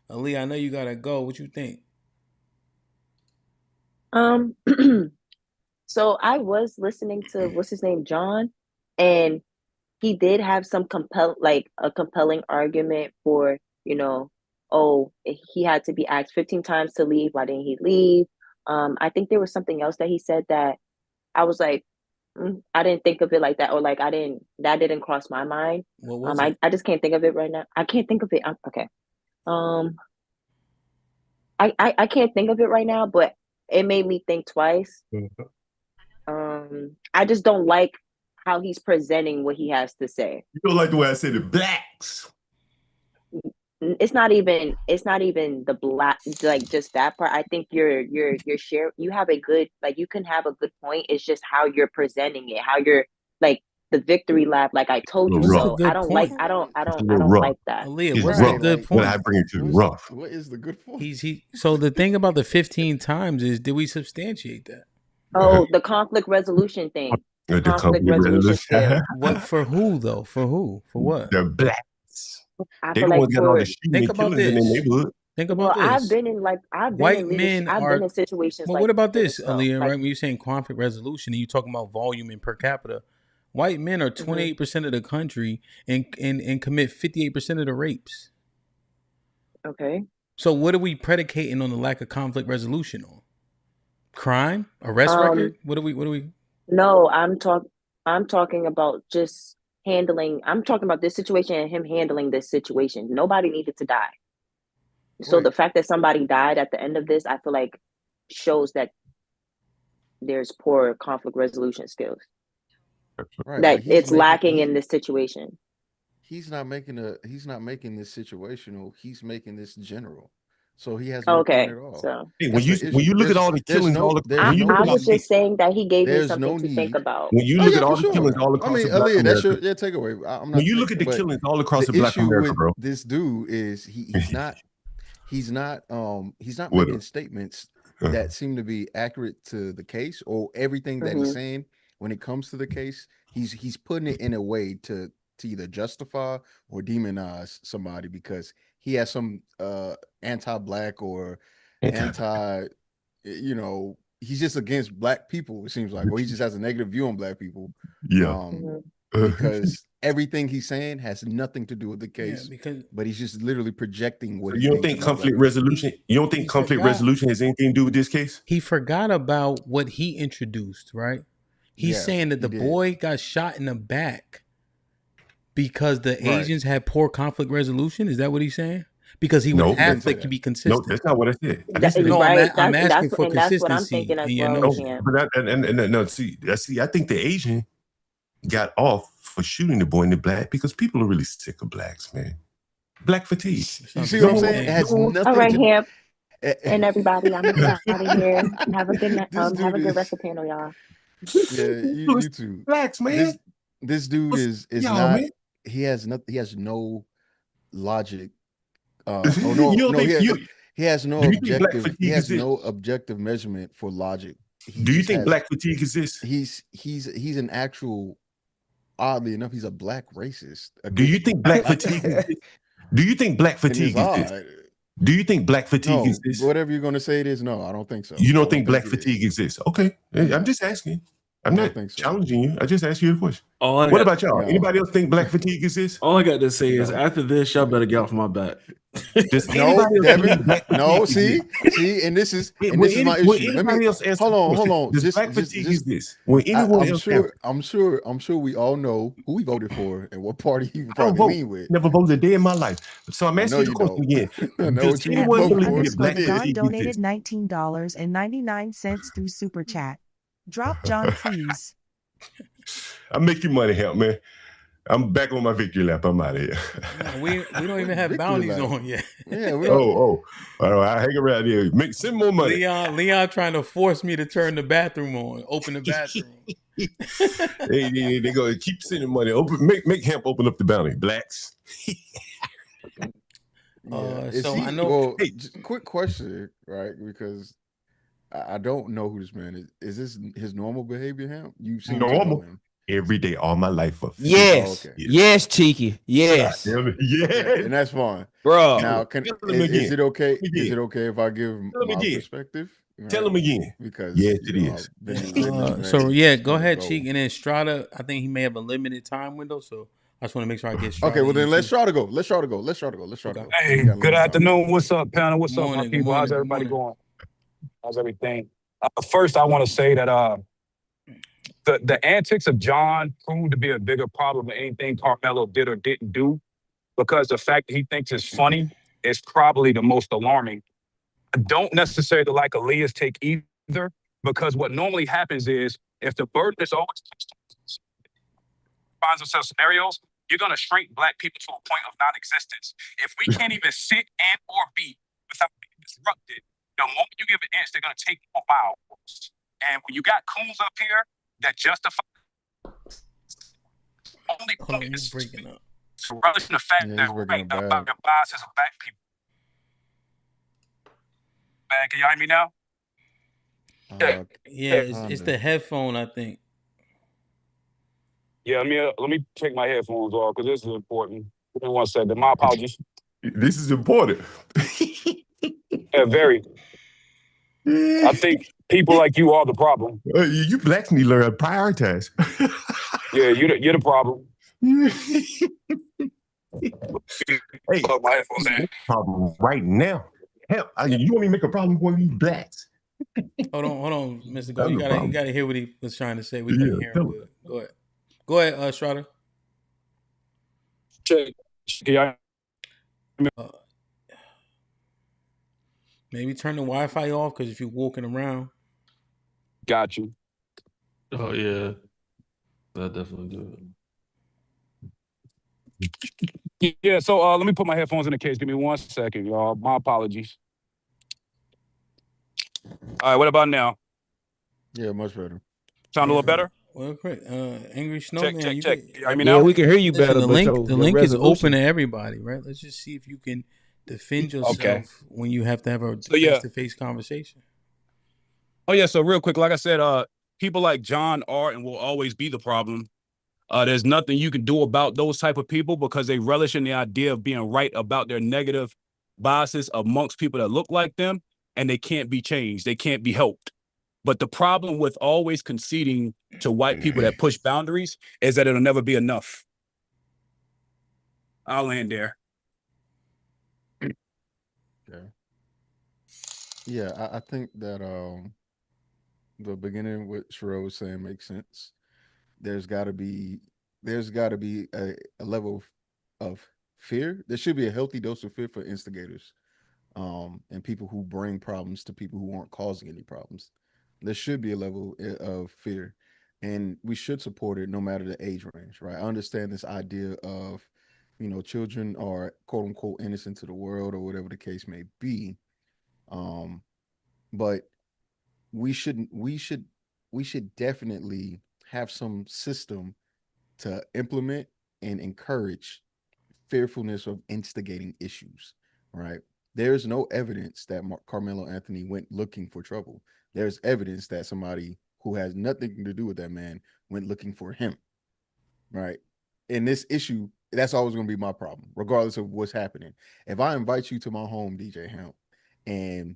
Ali, I know you gotta go. What you think? So I was listening to what's his name, John, and he did have some compelling argument for, he had to be asked 15 times to leave. Why didn't he leave? I think there was something else that he said that I was like, I didn't think of it like that, or like that didn't cross my mind. What was it? I just can't think of it right now. I can't think of it. Okay. I can't think of it right now, but it made me think twice. I just don't like how he's presenting what he has to say. You don't like the way I said the blacks. it's not even the black, like just that part. I think you're share, you have a good, like you can have a good point. It's just how you're presenting it, how you're like the victory lap, like I told you so. I don't like I don't like that. Aaliyah, what's the good point? I bring it to rough. What is the good point? So the thing about the 15 times is, did we substantiate that? Oh, the conflict resolution thing. The conflict resolution skill. What for who though? For who? For what? The blacks. I They feel the like ones got all the shooting and killings in their neighborhood. Think about this. I've been in white in men I've are. been in situations. Well, like what about this, so, Aaliyah? like, Right when you're saying conflict resolution and you talking about volume and per capita, white men are 28% of the country and commit 58% of the rapes. Okay. So what are we predicating on the lack of conflict resolution on? Crime, arrest record. What do we? No, I'm talking about just handling. I'm talking about this situation and him handling this situation. Nobody needed to die. So the fact that somebody died at the end of this, I feel like shows that there's poor conflict resolution skills. Right, That it's lacking in this situation. He's not making this situational. He's making this general. So he has no point at all. So when you look at all the killings, I was just saying that he gave me something to think about. When you look at all the killings all across the Black America, that's your takeaway. When you look at the killings all across the Black America, bro, this dude is he's not making statements that seem to be accurate to the case or everything that he's saying when it comes to the case. He's putting it in a way to either justify or demonize somebody because he has some anti-black or anti, he's just against black people, it seems like, or he just has a negative view on black people. Yeah. Because everything he's saying has nothing to do with the case, but he's just literally projecting what you don't think conflict resolution. You don't think conflict resolution has anything to do with this case? He forgot about what he introduced, right? He's saying that the boy got shot in the back because the Asians had poor conflict resolution. Is that what he's saying? Because he would have to be consistent. No, that's not what I said. I'm asking for consistency. That's what I'm thinking as well. See, I think the Asian got off for shooting the boy in the black because people are really sick of blacks, man. Black fatigue. You see what I'm saying? It has nothing all right, HAMP. And everybody, I'm gonna get out of here. Have a good night. Have a good rest of the panel, y'all. Yeah, you too. Blacks, man. This dude is not. Man? He has no logic. He has no objective. He has no objective measurement for logic. Do you think black fatigue exists? He's an actual. Oddly enough, he's a black racist. Do you think black fatigue exists? Do you think black fatigue exists? Do you think black fatigue exists? Whatever you're going to say it is, no, I don't think so. You don't think black fatigue exists? Okay, I'm just asking. I'm not challenging you. I just asked you a question. What about y'all? Anybody else think black fatigue exists? All I got to say is after this, y'all better get off my back. No, see, and this is my issue. Hold on. Black fatigue is this? I'm sure we all know who we voted for and what party you probably lean with. Never voted a day in my life. So I'm asking you the question again. Does anyone believe black fatigue donated $19.99 through Super Chat. Drop John, please. I make you money, help man. I'm back on my victory lap. I'm out of here. No, we don't even have bounties on yet. Yeah. All right. I hang around here. Send more money. Leon trying to force me to turn the bathroom on. Open the bathroom. they go keep sending money. Make HAMP open up the bounty. Blacks. I know. Well, quick question, right? Because I don't know who this man is. Is this his normal behavior, HAMP? You seem normal every day, all my life. Yes, yes, cheeky, yes, and that's fine, bro. Now, is it okay? Is it okay if I give my perspective? Right? Tell him again, because yes, it is. Go ahead, Cheek, and then Strata. I think he may have a limited time window, so I just want to make sure I get Strata. Okay, well then let's try to go. Hey, good afternoon. What's up, panel? What's up, my people? How's everybody going? How's everything? First, I want to say that the antics of John proved to be a bigger problem than anything Carmelo did or didn't do, because the fact that he thinks it's funny is probably the most alarming. I don't necessarily like Aaliyah's take either, because what normally happens is if the burden is always finds themselves scenarios you're going to shrink Black people to a point of non-existence. If we can't even sit and or be without being disrupted, the moment you give an inch, they're going to take more miles. And when you got coons up here that justify only point is breaking up. So relish in the fact that right about the biases of Black people. Man, can y'all hear me now? Yeah, it's the headphone, I think. Yeah, let me take my headphones off because this is important. Give me 1 second. My apologies. This is important. Yeah, very. I think people like you are the problem. You Blacks need to learn how to prioritize. Yeah, you're the problem. Hey, my headphones in. Problem right now. Hell, you want me to make a problem with you Blacks? Hold on, Mr. Go. You gotta hear what he was trying to say. We couldn't hear him good. Go ahead, Strider. Check. Maybe turn the Wi-Fi off because if you're walking around. Got you. Oh yeah, that definitely do it. Yeah, so let me put my headphones in the case. Give me 1 second, y'all. My apologies. All right, what about now? Yeah, much better. Sound a little better? Well, great. Angry Snowman. Check. I mean, yeah, we can hear you better. The link is open to everybody, right? Let's just see if you can defend yourself when you have to have a face-to-face conversation. Oh yeah. So real quick, like I said, people like John are and will always be the problem. There's nothing you can do about those type of people because they relish in the idea of being right about their negative biases amongst people that look like them, and they can't be changed. They can't be helped. But the problem with always conceding to white people that push boundaries is that it'll never be enough. I'll land there. Yeah, I think that the beginning what Sherelle was saying makes sense. There's got to be a level of fear. There should be a healthy dose of fear for instigators, and people who bring problems to people who aren't causing any problems. There should be a level of fear, and we should support it no matter the age range, right? I understand this idea of, children are quote unquote innocent to the world or whatever the case may be, but we should definitely have some system to implement and encourage fearfulness of instigating issues, right? There's no evidence that Carmelo Anthony went looking for trouble. There's evidence that somebody who has nothing to do with that man went looking for him, right? In this issue, that's always going to be my problem, regardless of what's happening. If I invite you to my home, DJ Hamp, and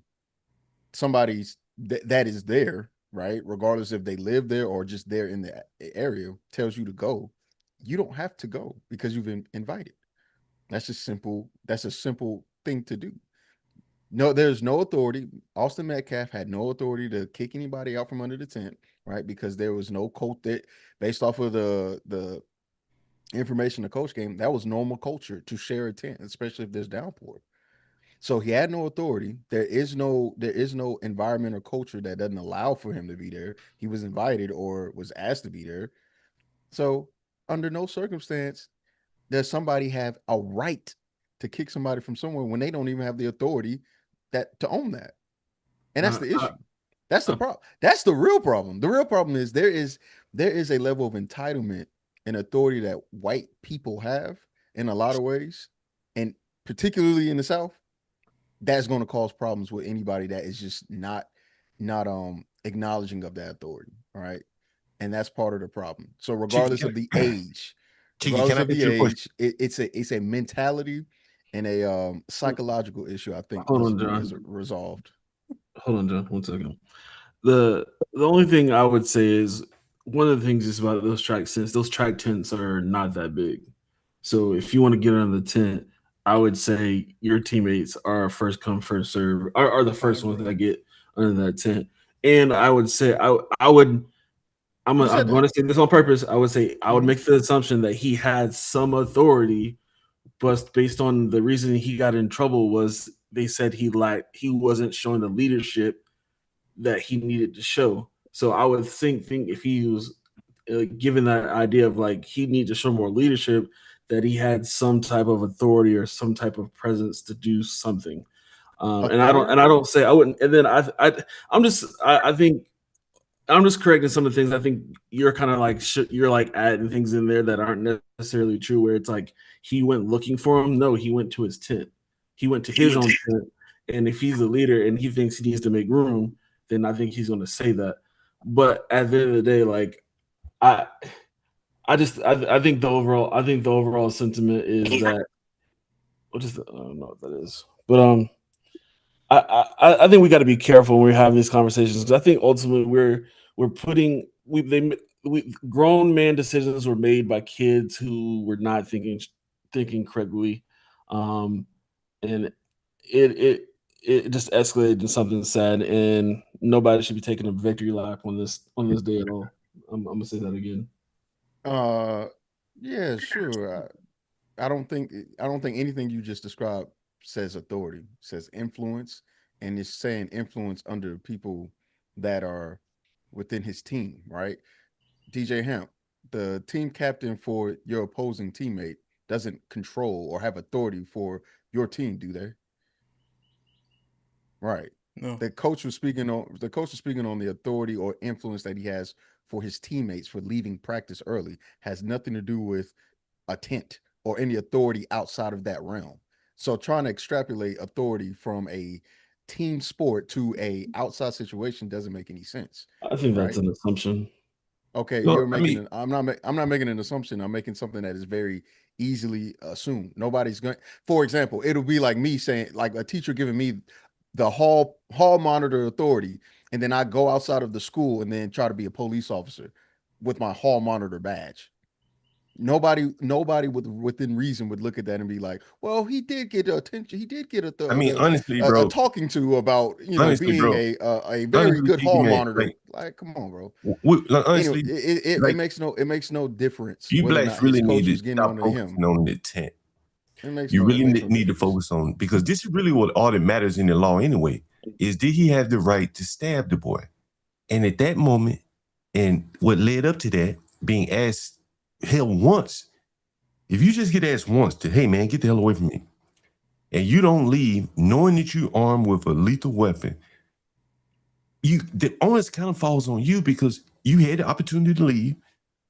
somebody's that is there, right? Regardless if they live there or just there in the area, tells you to go, you don't have to go because you've been invited. That's just simple. That's a simple thing to do. No, there's no authority. Austin Metcalf had no authority to kick anybody out from under the tent, right? Because there was no cult that, based off of the information the coach gave, that was normal culture to share a tent, especially if there's downpour. So he had no authority. There is no environment or culture that doesn't allow for him to be there. He was invited or was asked to be there. So under no circumstance does somebody have a right to kick somebody from somewhere when they don't even have the authority to own that. And that's the issue. That's the problem. That's the real problem. The real problem is there is a level of entitlement and authority that white people have in a lot of ways, and particularly in the South, that's going to cause problems with anybody that is just not acknowledging of that authority. All right. And that's part of the problem. So regardless of the age, it's a mentality and a psychological issue, I think, is resolved. Hold on, John, 1 second. The only thing I would say is one of the things is about those track tents are not that big. So if you want to get under the tent, I would say your teammates are first come, first serve, are the first ones that get under that tent. And I would say I'm going to say this on purpose. I would say I would make the assumption that he had some authority, but based on the reason he got in trouble was they said he wasn't showing the leadership that he needed to show. So I would think if he was given that idea of like he needs to show more leadership, that he had some type of authority or some type of presence to do something. And I don't say I wouldn't. And then I think I'm just correcting some of the things. I think you're kind of like you're like adding things in there that aren't necessarily true. Where it's like he went looking for him. No, he went to his tent. He went to his own tent. And if he's the leader and he thinks he needs to make room, then I think he's going to say that. But at the end of the day, like I think the overall sentiment is that I don't know what that is, but I think we got to be careful when we're having these conversations, because I think ultimately we're putting grown man decisions were made by kids who were not thinking correctly, and it just escalated into something sad, and nobody should be taking a victory lap on this day at all. I'm gonna say that again. Yeah, sure. I don't think anything you just described says authority. It says influence, and it's saying influence under people that are within his team, right? DJ Hamp, the team captain for your opposing teammate, doesn't control or have authority for your team, do they? Right. No. The coach was speaking on the authority or influence that he has for his teammates for leaving practice early. Has nothing to do with a tent or any authority outside of that realm. So trying to extrapolate authority from a team sport to a outside situation doesn't make any sense. I think that's an assumption. Okay, look, I'm not making an assumption. I'm making something that is very easily assumed. Nobody's going. For example, it'll be like me saying, like a teacher giving me the hall monitor authority, and then I go outside of the school and then try to be a police officer with my hall monitor badge. Nobody within reason would look at that and be like, well, he did get attention. He did get honestly, bro, a talking to about honestly, being a very good hall monitor. Like, come on, bro. Honestly, it makes no difference. You blacks really need to stop focusing on the tent. You really need to focus on, because this is really what all that matters in the law anyway. Is did he have the right to stab the boy? And at that moment, and what led up to that, being asked hell once, if you just get asked once to, hey man, get the hell away from me, and you don't leave knowing that you're armed with a lethal weapon, the onus kind of falls on you, because you had the opportunity to leave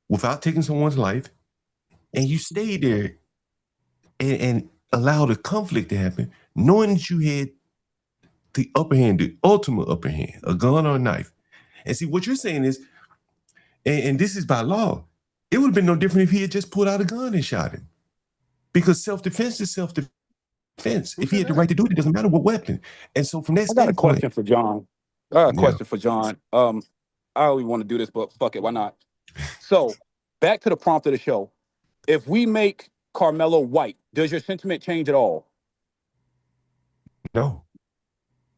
without taking someone's life, and you stayed there and allowed a conflict to happen, knowing that you had the upper hand, the ultimate upper hand, a gun or a knife. And see, what you're saying is, and this is by law, it would have been no different if he had just pulled out a gun and shot him. Because self-defense is self-defense. If he had the right to do it, it doesn't matter what weapon. And so from that standpoint... I got a question for John. I don't even want to do this, but fuck it, why not? So, back to the prompt of the show. If we make Carmelo white, does your sentiment change at all?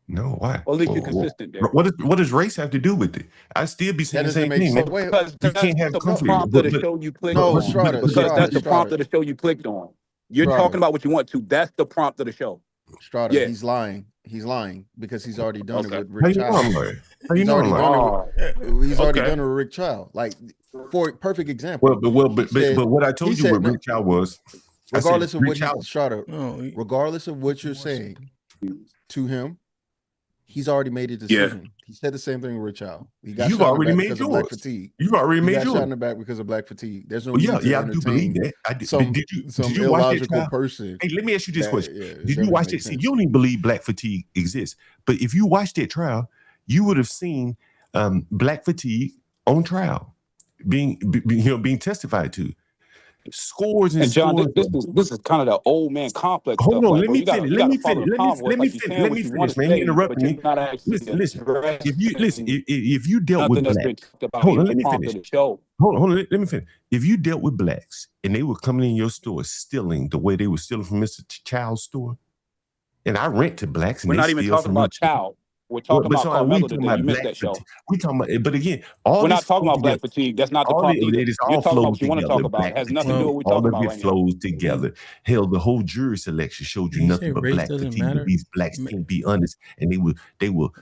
No, why? Or at least you're consistent there. What does race have to do with it? I still be saying the same thing, man. Because you can't have conflict. Prompt of the show you clicked on. Because that's the prompt of the show you clicked on. You're talking about what you want to. That's the prompt of the show. Strata, yeah. He's lying. He's lying because he's already done it with Rick Child. He's already done it with Rick Child. Like, for a perfect example. But what I told you with Rick Child was, regardless of what you're saying to him, he's already made a decision. Yeah. He said the same thing with Rich Child. You've already made yours. Black fatigue. You've already made yours. Shot in the back because of black fatigue. There's no I do believe that. Did you watch that person? Hey, let me ask you this question. Did you watch it? See, you don't even believe black fatigue exists. But if you watched that trial, you would have seen black fatigue on trial being testified to. Scores and John, scores. This is kind of the old man complex. Hold on, let me finish, man. You interrupt me. Listen. If you dealt with blacks, hold on, let me finish. Hold on, let me finish. If you dealt with blacks and they were coming in your store stealing the way they were stealing from Mr. Child's store, and I rent to blacks, and we're not even talking about Child. We're talking about we Carmelo talking today. about You missed black that show. fatigue. We talking about, but again, all We're this not talking flows about together. black fatigue. That's not the All prompt either. it is You're all talking about flows what you want to together. talk about. It Black has nothing to do fatigue. with what we're All talking of about it right now. flows together. Hell, the whole jury selection showed you Did he nothing say but race black doesn't fatigue. matter? These blacks can't be honest, and they will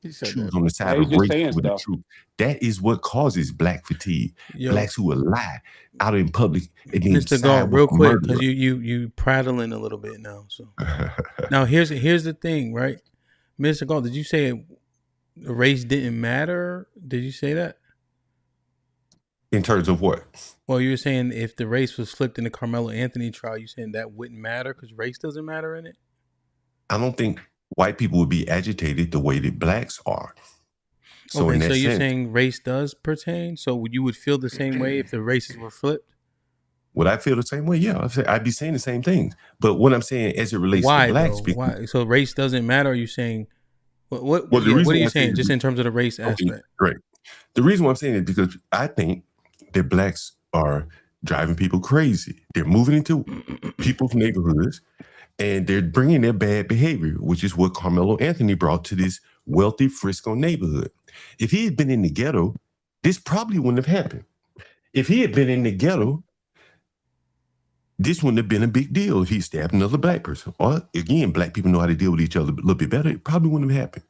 choose on the side Yeah, he's of just race saying over the stuff. truth. That is what causes black fatigue. Yo. Blacks who will lie out in public and then Mr. side Galt, with real a quick, because murderer. you prattling a little bit now. So now here's the thing, right? Mr. Galt, did you say race didn't matter? Did you say that? In terms of what? Well, you were saying if the race was flipped in the Carmelo Anthony trial, you saying that wouldn't matter because race doesn't matter in it? I don't think white people would be agitated the way that blacks are. So okay, in that so you're sense, saying race does pertain? So you would feel the same way if the races were flipped? would I feel the same way? Yeah, I'd be saying the same things. But what I'm saying as it relates Why to blacks, though? Why? So race doesn't matter? Or are you saying what well, the reason what are you why I say saying? Just in terms of the race aspect? Great. The reason why I'm saying it is because I think that blacks are driving people crazy. They're moving into people's neighborhoods and they're bringing their bad behavior, which is what Carmelo Anthony brought to this wealthy Frisco neighborhood. If he had been in the ghetto, this probably wouldn't have happened. If he had been in the ghetto, this wouldn't have been a big deal if he stabbed another black person. Or again, black people know how to deal with each other a little bit better. It probably wouldn't have happened.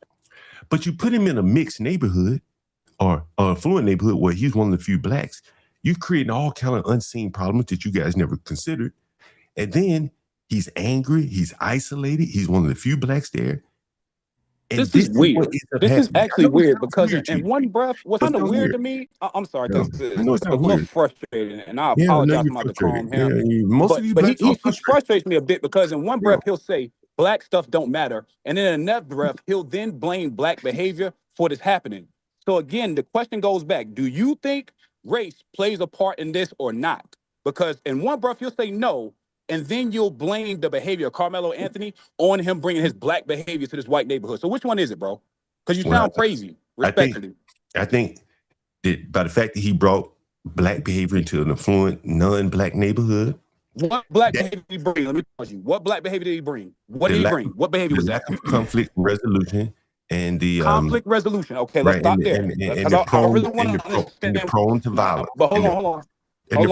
But you put him in a mixed neighborhood or a affluent neighborhood where he's one of the few blacks, you're creating all kind of unseen problems that you guys never considered. And then he's angry, he's isolated, he's one of the few blacks there. And This is weird. This is actually weird because in one breath, what's kind of weird to me, I'm sorry, because no, it's I'm not a little weird. frustrated, and I Yeah, I know apologize you're for not to frustrated. calm him. Yeah, most of these But blacks are he frustrated. frustrates me a bit because in one Yeah. breath he'll say black stuff don't matter, and then in another breath he'll then blame black behavior for this happening. So again, the question goes back: do you think race plays a part in this or not? Because in one breath he'll say no, and then you'll blame the behavior of Carmelo Anthony on him bringing his black behavior to this white neighborhood. So which one is it, bro? Because you sound crazy, respectfully. I think that by the fact that he brought black behavior into an affluent, non-black neighborhood. What black behavior did he bring? Let me tell you. What black behavior did he bring? What did he bring? What behavior was that? The lack of conflict resolution and the conflict resolution. Okay, let's stop there. And they're prone to violence. But hold on. Stay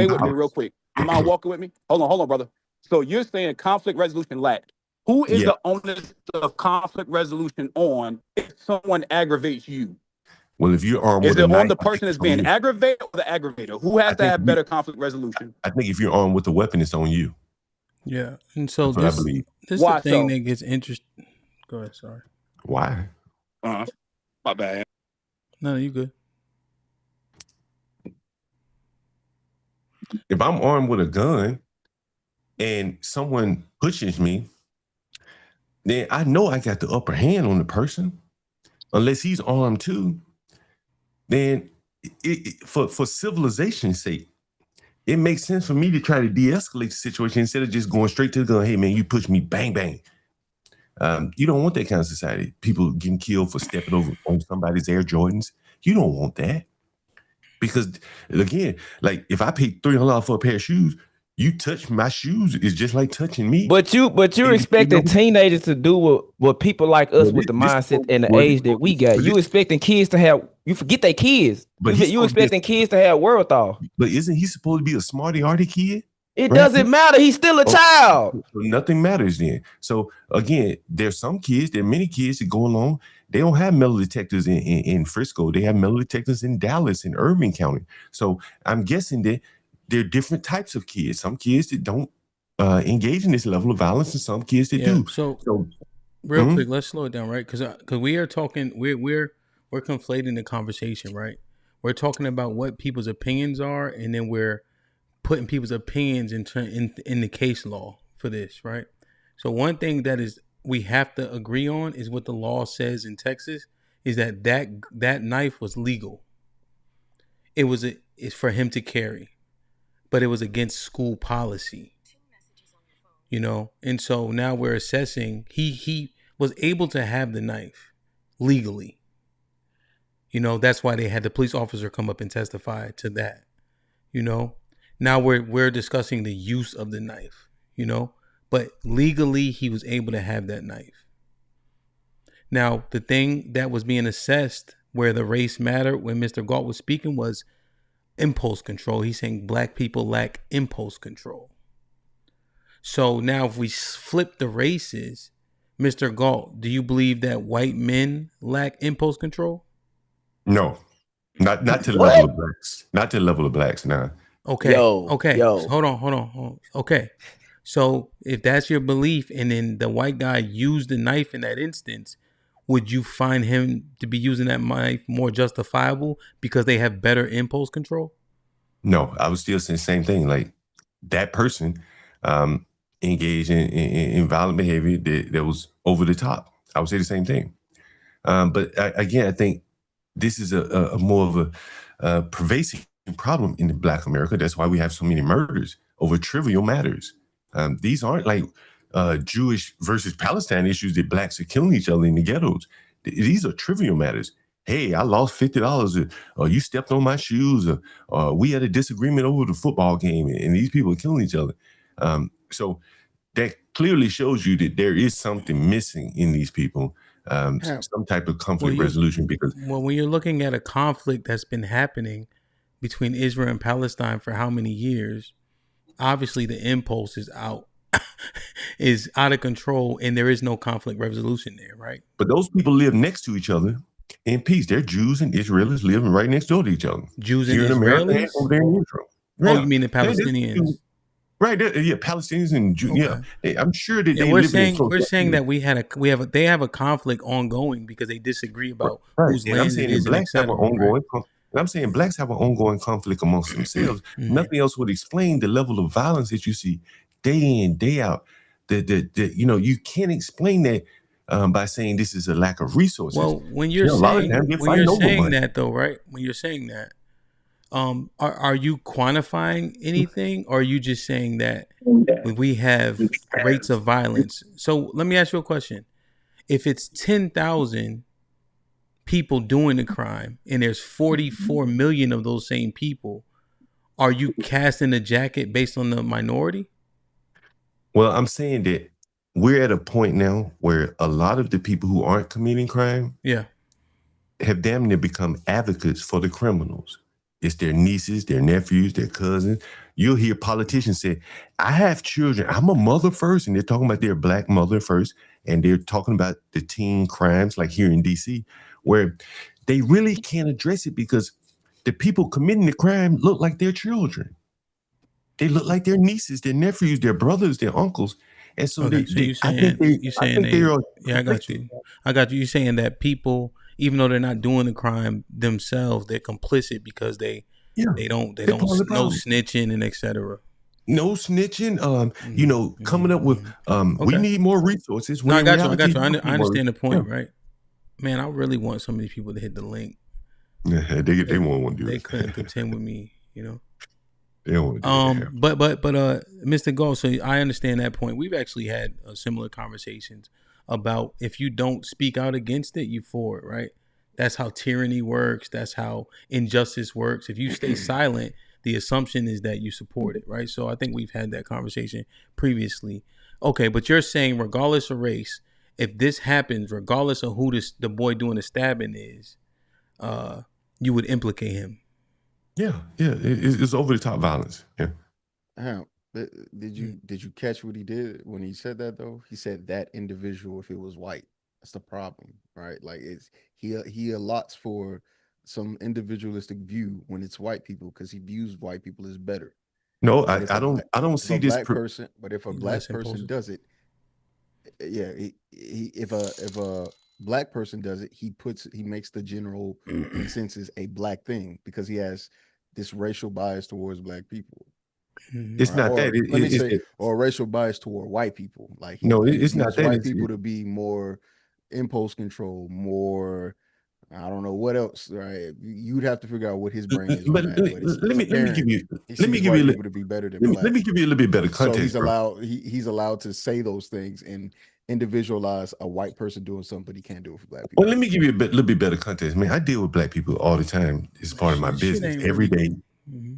with me real quick. You mind walking with me? Hold on, brother. So you're saying conflict resolution lacked. Who is the onus of conflict resolution on if someone aggravates you? Well, if you're armed is with it a knife, on the person that's being aggravated or the aggravator? Who has to have better conflict resolution? I think if you're armed with a weapon, it's on you. Yeah, and so that's what I believe. This is the thing that gets interesting. Go ahead, sorry. Why? My bad. No, you good. If I'm armed with a gun and someone pushes me, then I know I got the upper hand on the person. Unless he's armed too, then for civilization's sake, it makes sense for me to try to de-escalate the situation instead of just going straight to the gun. Hey man, you push me, bang, bang. You don't want that kind of society. People getting killed for stepping over on somebody's Air Jordans. You don't want that. Because again, like if I paid $300 for a pair of shoes, you touch my shoes is just like touching me. But you're expecting teenagers to do what people like us with the mindset and the age that we got. You expecting kids to have, you forget they kids. But you expecting kids to have wherewithal. But isn't he supposed to be a smarty-arty kid? It doesn't matter. He's still a child. So nothing matters then. So again, there are many kids that go along. They don't have metal detectors in Frisco. They have metal detectors in Dallas and Irving County. So I'm guessing that there are different types of kids. Some kids that don't engage in this level of violence, and some kids that do. So real quick, let's slow it down, right? Because we are talking, we're conflating the conversation, right? We're talking about what people's opinions are, and then we're putting people's opinions in the case law for this, right? So one thing that is we have to agree on is what the law says in Texas is that knife was legal. It's for him to carry, but it was against school policy, and so now we're assessing he was able to have the knife legally. That's why they had the police officer come up and testify to that. Now we're discussing the use of the knife, but legally he was able to have that knife. Now, the thing that was being assessed where the race mattered when Mr. Galt was speaking was impulse control. He's saying black people lack impulse control. So now if we flip the races, Mr. Galt, do you believe that white men lack impulse control? No, not to the level of blacks. Not to the level of blacks, nah. Okay. Okay. So hold on. Okay. So if that's your belief and then the white guy used the knife in that instance, would you find him to be using that knife more justifiable because they have better impulse control? No, I was still saying the same thing. Like that person engaged in violent behavior that was over the top. I would say the same thing. But again, I think this is a more of a pervasive problem in Black America. That's why we have so many murders over trivial matters. These aren't like Jewish versus Palestine issues that blacks are killing each other in the ghettos. These are trivial matters. Hey, I lost $50, or you stepped on my shoes, or we had a disagreement over the football game, and these people are killing each other. So that clearly shows you that there is something missing in these people, some type of conflict resolution. Because when you're looking at a conflict that's been happening between Israel and Palestine for how many years, obviously the impulse is out of control, and there is no conflict resolution there, right? But those people live next to each other in peace. They're Jews and Israelis living right next door to each other. Jews and Israelis? Over there in Israel. Oh, you mean the Palestinians? Right, yeah, Palestinians and Jews. Okay. Yeah, I'm sure that they we're live saying in we're saying that they have a conflict ongoing because they disagree about whose and land I'm saying it is. Blacks have an ongoing. And I'm saying blacks have an ongoing conflict amongst themselves. Nothing else would explain the level of violence that you see day in, day out. You can't explain that by saying this is a lack of resources. Well, when you're saying that though, right? When you're saying that, are you quantifying anything, or are you just saying that when we have rates of violence? So let me ask you a question: if it's 10,000 people doing the crime and there's 44 million of those same people, are you casting a jacket based on the minority? Well, I'm saying that we're at a point now where a lot of the people who aren't committing crime have damn near become advocates for the criminals. It's their nieces, their nephews, their cousins. You'll hear politicians say, I have children. I'm a mother first. And they're talking about their Black mother first. And they're talking about the teen crimes like here in DC, where they really can't address it because the people committing the crime look like their children. They look like their nieces, their nephews, their brothers, their uncles. And so I think they are. Yeah, I got you. You're saying that people, even though they're not doing the crime themselves, they're complicit because they don't no snitching and etc. No snitching. Coming up with we need more resources. No, I got you. I understand the point, right? Man, I really want some of these people to hit the link. Yeah, they won't do it. They couldn't contend with me, They don't want to do but Mr. Galt, so I understand that point. We've actually had similar conversations about if you don't speak out against it, you for it, right? That's how tyranny works. That's how injustice works. If you stay silent, the assumption is that you support it, right? So I think we've had that conversation previously. Okay, but you're saying regardless of race, if this happens, regardless of who the boy doing the stabbing is, you would implicate him. Yeah, it's over the top violence. Yeah. Did you catch what he did when he said that though? He said that individual, if it was white, that's the problem, right? Like he allots for some individualistic view when it's white people because he views white people as better. No, I don't see this person. But if a Black person does it, if a Black person does it, he makes the general consensus a Black thing because he has this racial bias towards Black people. It's not that. Or racial bias toward white people. Like it's not that. White people to be more impulse control, more. I don't know what else. Right? You'd have to figure out what his brain is. Let me give you a little to be better than let me give you a little bit better context. So he's allowed to say those things and individualize a white person doing something, but he can't do it for Black people. Well, let me give you a little bit better context. Man, I deal with Black people all the time. It's part of my business every day. Mm-hmm.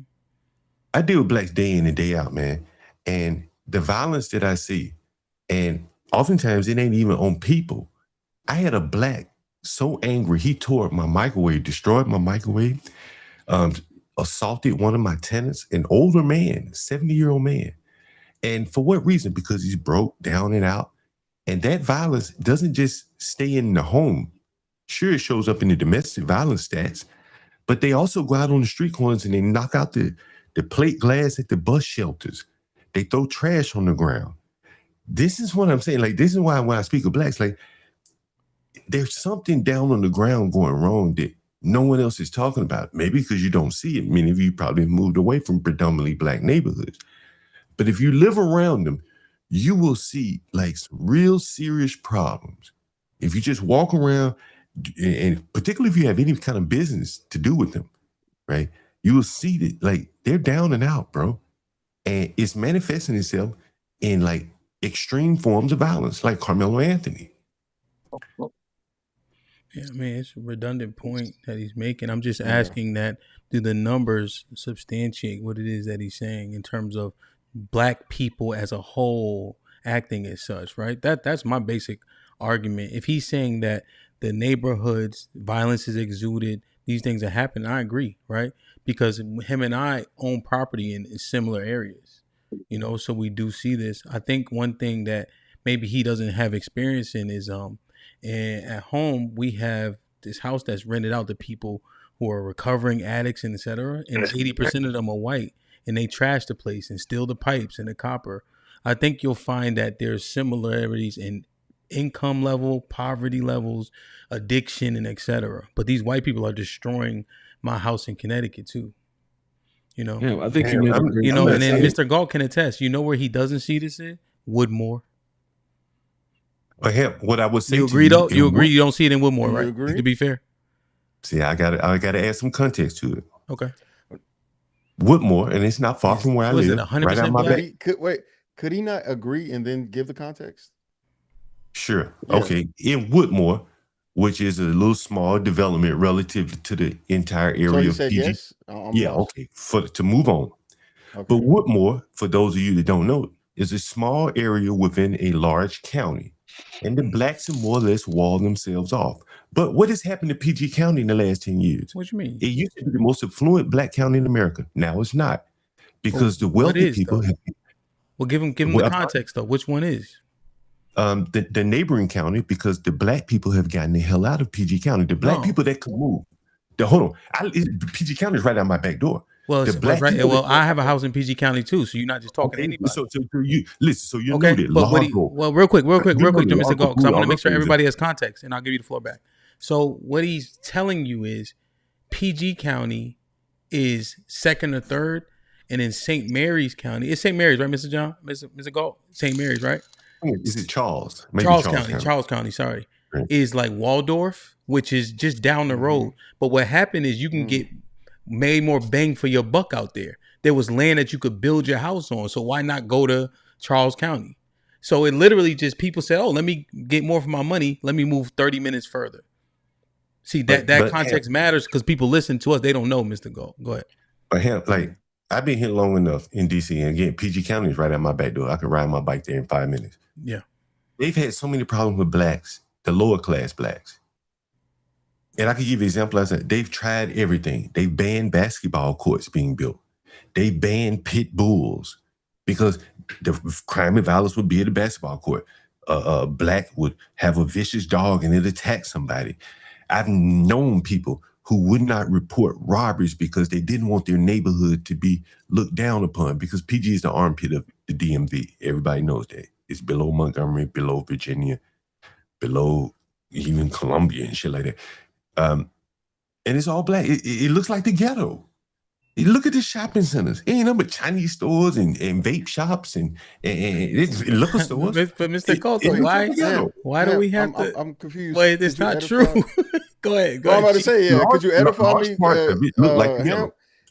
I deal with Blacks day in and day out, man. And the violence that I see, and oftentimes it ain't even on people. I had a black so angry, he tore up my microwave, destroyed my microwave, assaulted one of my tenants, an older man, 70-year-old man. And for what reason? Because he's broke, down and out. And that violence doesn't just stay in the home. Sure, it shows up in the domestic violence stats, but they also go out on the street corners and they knock out the plate glass at the bus shelters. They throw trash on the ground. This is what I'm saying. Like, this is why when I speak of blacks, like, there's something down on the ground going wrong that no one else is talking about. Maybe because you don't see it. Many of you probably moved away from predominantly black neighborhoods. But if you live around them, you will see like some real serious problems. If you just walk around, and particularly if you have any kind of business to do with them, right? You will see that like they're down and out, bro. And it's manifesting itself in like extreme forms of violence, like Carmelo Anthony. Yeah, I mean, it's a redundant point that he's making. I'm just asking that, do the numbers substantiate what it is that he's saying in terms of black people as a whole acting as such, right? That's my basic argument. If he's saying that the neighborhoods, violence is exuded, these things are happening, I agree, right? Because him and I own property in similar areas, you know, so we do see this. I think one thing that maybe he doesn't have experience in is and at home we have this house that's rented out to people who are recovering addicts and etc. And 80% of them are white, and they trash the place and steal the pipes and the copper. I think you'll find that there's similarities in income level, poverty levels, addiction, and etc. But these white people are destroying my house in Connecticut too. You know, yeah, I think you made a great and then Mr. Galt can attest. You know where he doesn't see this in? Woodmore. But what I would say, you agree though? You agree? You don't see it in Woodmore, right? Agree? To be fair. See, I got to add some context to it. Okay. Woodmore, and it's not far from where I live. It 100% right out my back. Could he not agree and then give the context? Sure. Yeah. Okay. In Woodmore, which is a little small development relative to the entire area so you of said PG. Yes? Yeah. Okay. To move on. Okay. But Woodmore, for those of you that don't know, is a small area within a large county. And the blacks have more or less walled themselves off. But what has happened to PG County in the last 10 years? What you mean? It used to be the most affluent black county in America. Now it's not. Because the wealthy people have... Well, give them the context, though. Which one is? The neighboring county, because the black people have gotten the hell out of PG County. The black people that could move. Hold on. PG County is right out my back door. Well, I have a house in PG County too, so you're not just talking to anybody. So you listen. So you okay, knew that. Well, real quick, Mr. Galt, because I want to make sure everybody has context, and I'll give you the floor back. So what he's telling you is, PG County is second or third, and in St. Mary's County, it's St. Mary's, right, Mr. John, Mr. Galt, St. Mary's, right? Is it Charles? Maybe Charles County. Sorry, right. Is like Waldorf, which is just down the road. But what happened is you can get made more bang for your buck out there. There was land that you could build your house on. So why not go to Charles County? So it literally just people said, oh, let me get more for my money. Let me move 30 minutes further. See, that context matters because people listen to us. They don't know, Mr. Galt. Go ahead. But like, I've been here long enough in DC, and again, PG County is right at my back door. I could ride my bike there in 5 minutes. Yeah. They've had so many problems with blacks, the lower class blacks. And I could give you an example. I said, they've tried everything. They banned basketball courts being built. They banned pit bulls because the crime and violence would be at the basketball court. A black would have a vicious dog and it attack somebody. I've known people who would not report robberies because they didn't want their neighborhood to be looked down upon, because PG is the armpit of the DMV. Everybody knows that. It's below Montgomery, below Virginia, below even Columbia and shit like that. And it's all black. It looks like the ghetto. You look at the shopping centers. It ain't nothing but Chinese stores and vape shops and liquor stores. But Mr. Colton, why do we have to? I'm confused. Wait, it's not true. Go ahead. I'm about to say, yeah. Could you edify me?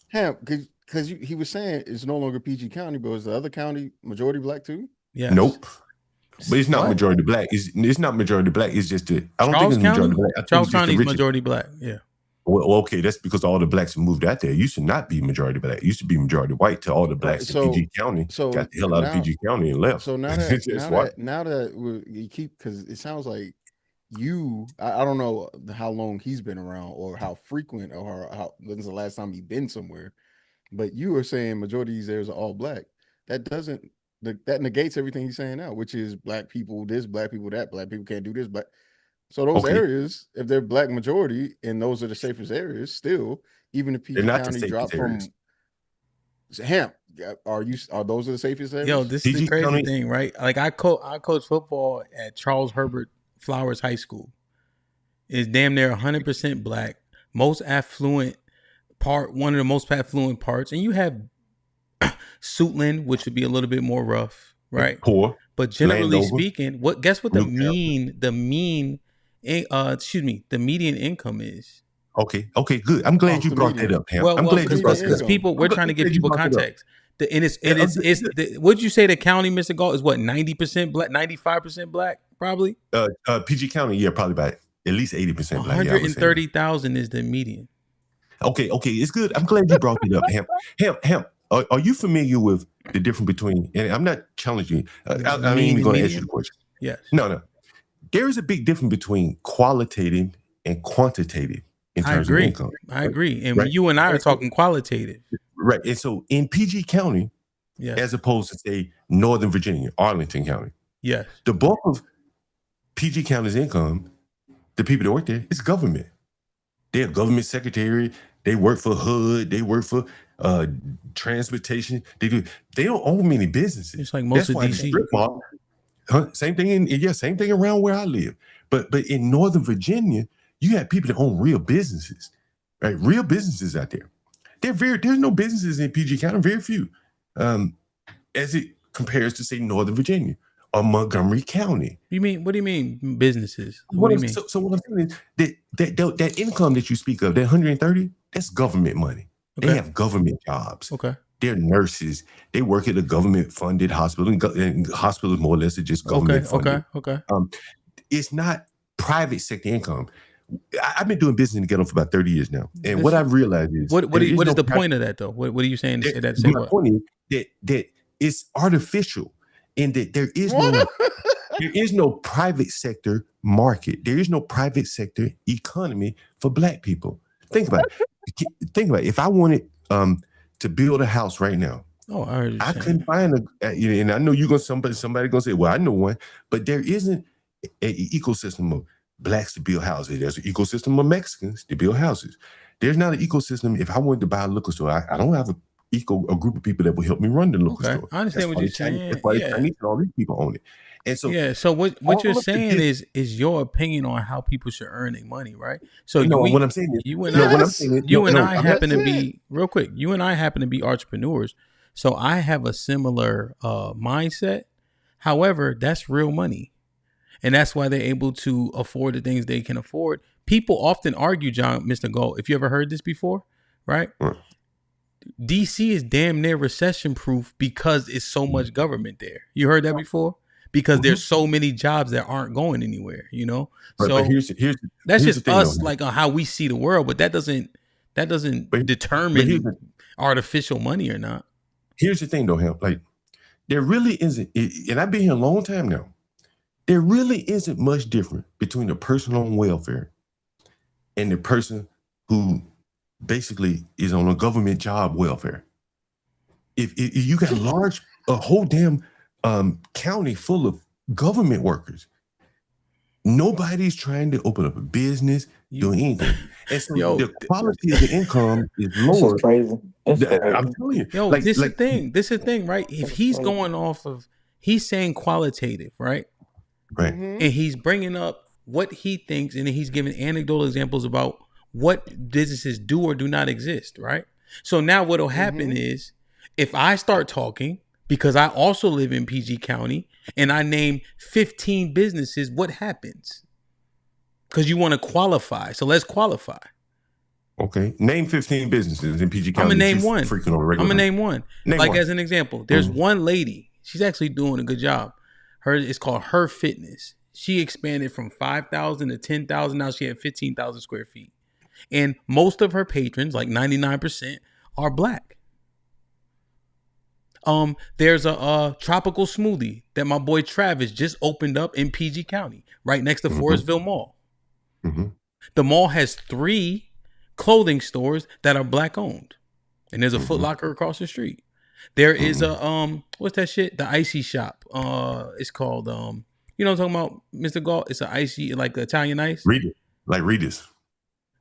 Hamp, because he was saying it's no longer PG County, but was the other county majority black too? Yeah. Nope. But it's not majority black. It's not majority black. It's just I don't think it's majority black. Charles County is majority black. Yeah. Well, okay, that's because all the blacks moved out there. It used to not be majority black. It used to be majority white till all the blacks in PG County got the hell out of PG County and left. So now that you keep, because it sounds like I don't know how long he's been around or how frequent or how when's the last time he's been somewhere, but you were saying majority of these areas are all black. That doesn't that negates everything he's saying now, which is black people this, black people that, black people can't do this, but so those areas, if they're black majority and those are the safest areas, still, even if PG County dropped from HAMP, are those the safest areas? Yo, this is the crazy thing, right? Like I coach football at Charles Herbert Flowers High School. It's damn near 100% black, most affluent part, one of the most affluent parts, and you have Suitland, which would be a little bit more rough, right? Poor, but generally speaking, guess what the median income is? Okay, good. I'm glad you brought that up, Ham. I'm glad because people, we're trying to give people context. What'd you say the county, Mr. Galt, is what, 90% black, 95% black, probably? PG County, yeah, probably about at least 80% black. 130,000 is the median. Okay, it's good. I'm glad you brought it up, Ham. Are you familiar with the difference between? And I'm not challenging you. I'm even going to ask you the question. Yes. No. There is a big difference between qualitative and quantitative in terms of income. I agree. And you and I are talking qualitative. Right. And so in PG County, as opposed to say Northern Virginia, Arlington County, the bulk of PG County's income, the people that work there, is government. They're government secretary. They work for HUD. They work for transportation. They don't own many businesses. It's like most of DC. Same thing around where I live. But in Northern Virginia, you have people that own real businesses, right? Real businesses out there. There's no businesses in PG County, very few, as it compares to say Northern Virginia or Montgomery County. What do you mean businesses? What do you mean? So what I'm saying is that income that you speak of, that 130, that's government money. Okay. They have government jobs. Okay. They're nurses. They work at a government-funded hospital, and hospitals more or less are just government-funded. Okay. It's not private sector income. I've been doing business in the ghetto for about 30 years now, and what I've realized is what is the point of that though? What are you saying to say that? My point is that it's artificial, in that there is no private sector market. There is no private sector economy for black people. Think about it. If I wanted to build a house right now, I couldn't find and I know you're gonna somebody gonna say, well, I know one, but there isn't an ecosystem of blacks to build houses. There's an ecosystem of Mexicans to build houses. There's not an ecosystem. If I wanted to buy a liquor store, I don't have a group of people that will help me run the liquor store. I understand what you're saying. That's why Chinese and all these people own it. And so so what you're saying is your opinion on how people should earn their money, right? So what I'm saying is you and I happen to be real quick. You and I happen to be entrepreneurs, so I have a similar mindset. However, that's real money. And that's why they're able to afford the things they can afford. People often argue, Mr. Galt, if you ever heard this before, right? DC is damn near recession proof because it's so much government there. You heard that before? Because there's so many jobs that aren't going anywhere, you know? So that's just us, like on how we see the world, but that doesn't determine artificial money or not. Here's the thing though, Ham. Like there really isn't, and I've been here a long time now. There really isn't much different between the person on welfare and the person who basically is on a government job welfare. If you got a whole damn county full of government workers, nobody's trying to open up a business, do anything. And so the quality of the income is lower. This is crazy. I'm telling you. This is the thing, right? If he's going off of, he's saying qualitative, right? Right. And he's bringing up what he thinks, and he's giving anecdotal examples about what businesses do or do not exist, right? So now what'll happen is if I start talking, because I also live in PG County, and I name 15 businesses, what happens? Because you want to qualify. So let's qualify. Okay. Name 15 businesses in PG County. I'm going to name one. As an example, there's one lady. She's actually doing a good job. It's called Her Fitness. She expanded from 5,000 to 10,000. Now she had 15,000 square feet. And most of her patrons, like 99%, are black. There's a tropical smoothie that my boy Travis just opened up in PG County, right next to Forestville Mall. The mall has 3 clothing stores that are black owned, and there's a Foot Locker across the street. There is a what's that shit? The icy shop. It's called you know what I'm talking about, Mr. Galt? It's an icy, like Italian ice. Rita's.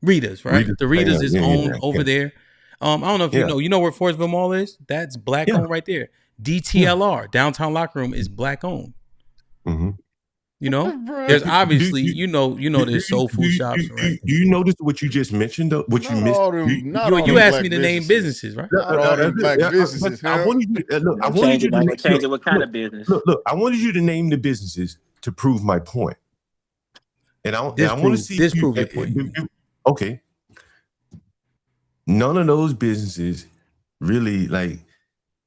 Rita's, right? Rita's, the Rita's is owned over yeah. there. I don't know if you know where Forestville Mall is. That's black owned right there. DTLR, Downtown Locker Room, is black owned. You know, there's obviously you know there's soul food shops, right? Do you notice what you just mentioned though? What you missed? You asked me to name businesses, right? Not all them black businesses. I wanted you to look. I wanted you to change it. What kind of business? Look. I wanted you to name the businesses to prove my point. And I want to see disprove your point. Okay. None of those businesses really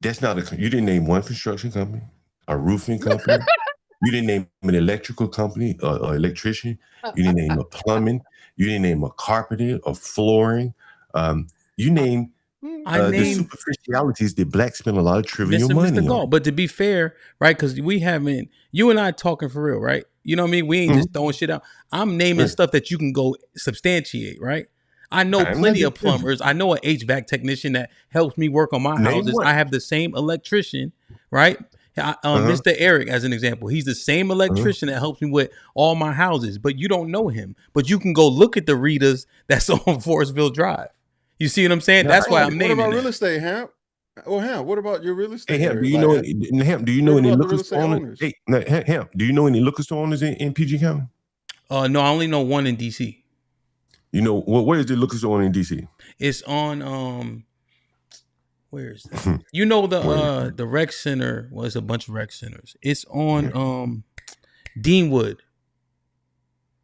that's not you didn't name one construction company, a roofing company. You didn't name an electrical company or electrician. You didn't name a plumbing. You didn't name a carpenter or flooring. You named the superficialities that blacks spend a lot of trivial money on. But to be fair, right, because you and I talking for real, right? You know what I mean? We ain't just throwing shit out. I'm naming stuff that you can go substantiate, right? I know plenty of plumbers. I know an HVAC technician that helps me work on my houses. I have the same electrician, right? Mr. Eric, as an example, he's the same electrician that helps me with all my houses, but you don't know him. But you can go look at the Ritas that's on Forestville Drive. You see what I'm saying? That's why I'm naming it. What about real estate, Hamp? Oh, Hamp, what about your real estate? Hey, Hamp, do you know any liquor store owners? Hey, Hamp, do you know any liquor store owners in PG County? No, I only know one in DC. You know, where is the liquor store in DC? It's on where is that? You know the rec center. Well, it's a bunch of rec centers. It's on Deanwood.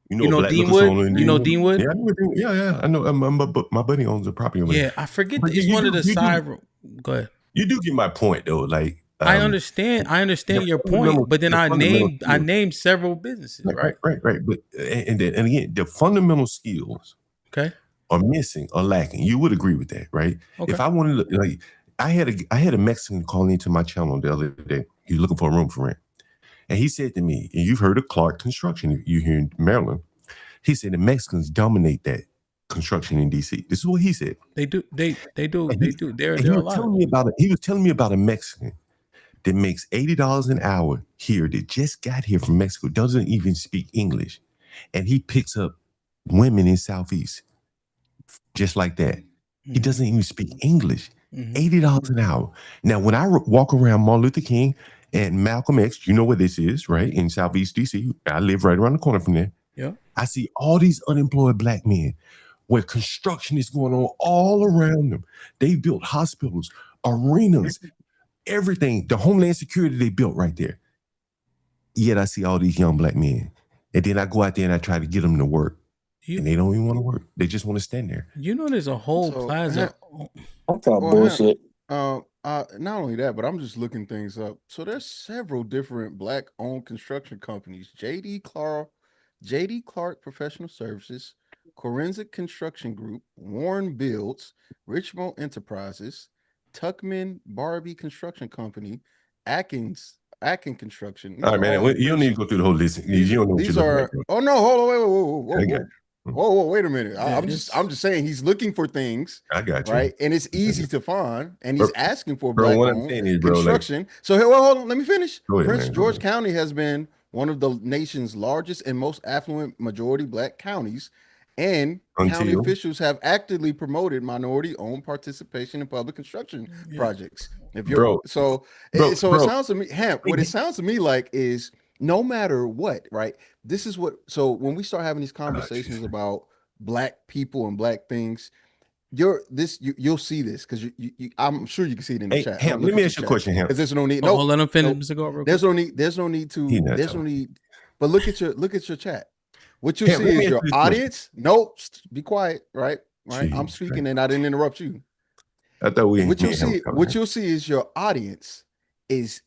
You know Deanwood? You know Deanwood? Yeah, I know. My buddy owns a property over there. Yeah, I forget. It's one of the side. Go ahead. You do get my point though. I understand your point, but then I named several businesses, right? Right. But and again, the fundamental skills, are missing or lacking. You would agree with that, right? Okay. If I wanted to, I had a Mexican call into my channel the other day. He's looking for a room for rent, and he said to me, and you've heard of Clark Construction, you here in Maryland. He said the Mexicans dominate that construction in DC. This is what he said. They do. They do. They're he a was lot. He was telling me about a Mexican that makes $80 an hour here that just got here from Mexico, doesn't even speak English, and he picks up women in Southeast just like that. He doesn't even speak English. $80 an hour. Now, when I walk around Martin Luther King and Malcolm X, you know where this is, right? In Southeast DC. I live right around the corner from there. Yeah. I see all these unemployed black men where construction is going on all around them. They built hospitals, arenas, everything. The Homeland Security they built right there. Yet I see all these young black men. And then I go out there and I try to get them to work. And they don't even want to work. They just want to stand there. You know, there's a whole plaza. I'm talking bullshit. Not only that, but I'm just looking things up. So there's several different black-owned construction companies. J.D. Clark Professional Services, Forensic Construction Group, Warren Builds, Richmond Enterprises, Tuckman Barbie Construction Company, Atkins Construction. All right, man. You don't need to go through the whole list. You don't know what you're looking at. Oh no! Hold on! Whoa! Wait a minute! I'm just saying he's looking for things. I got you. Right, and it's easy to find, and he's asking for black-owned construction. So here, hold on. Let me finish. Ahead, Prince George County has been one of the nation's largest and most affluent majority black counties, and county officials have actively promoted minority-owned participation in public construction projects. If you're it sounds to me, Hamp, what it sounds to me like is no matter what, right? This is what. So when we start having these conversations about black people and black things, you'll see this because I'm sure you can see it in the chat. Hamp, let me ask you a question, Hamp. Because there's no need. Let him finish. There's no need. There's no need. But look at your chat. What you see is your audience. Nope. Be quiet. Right. Jeez, I'm speaking and I didn't interrupt you. I thought we. What you'll see is your audience is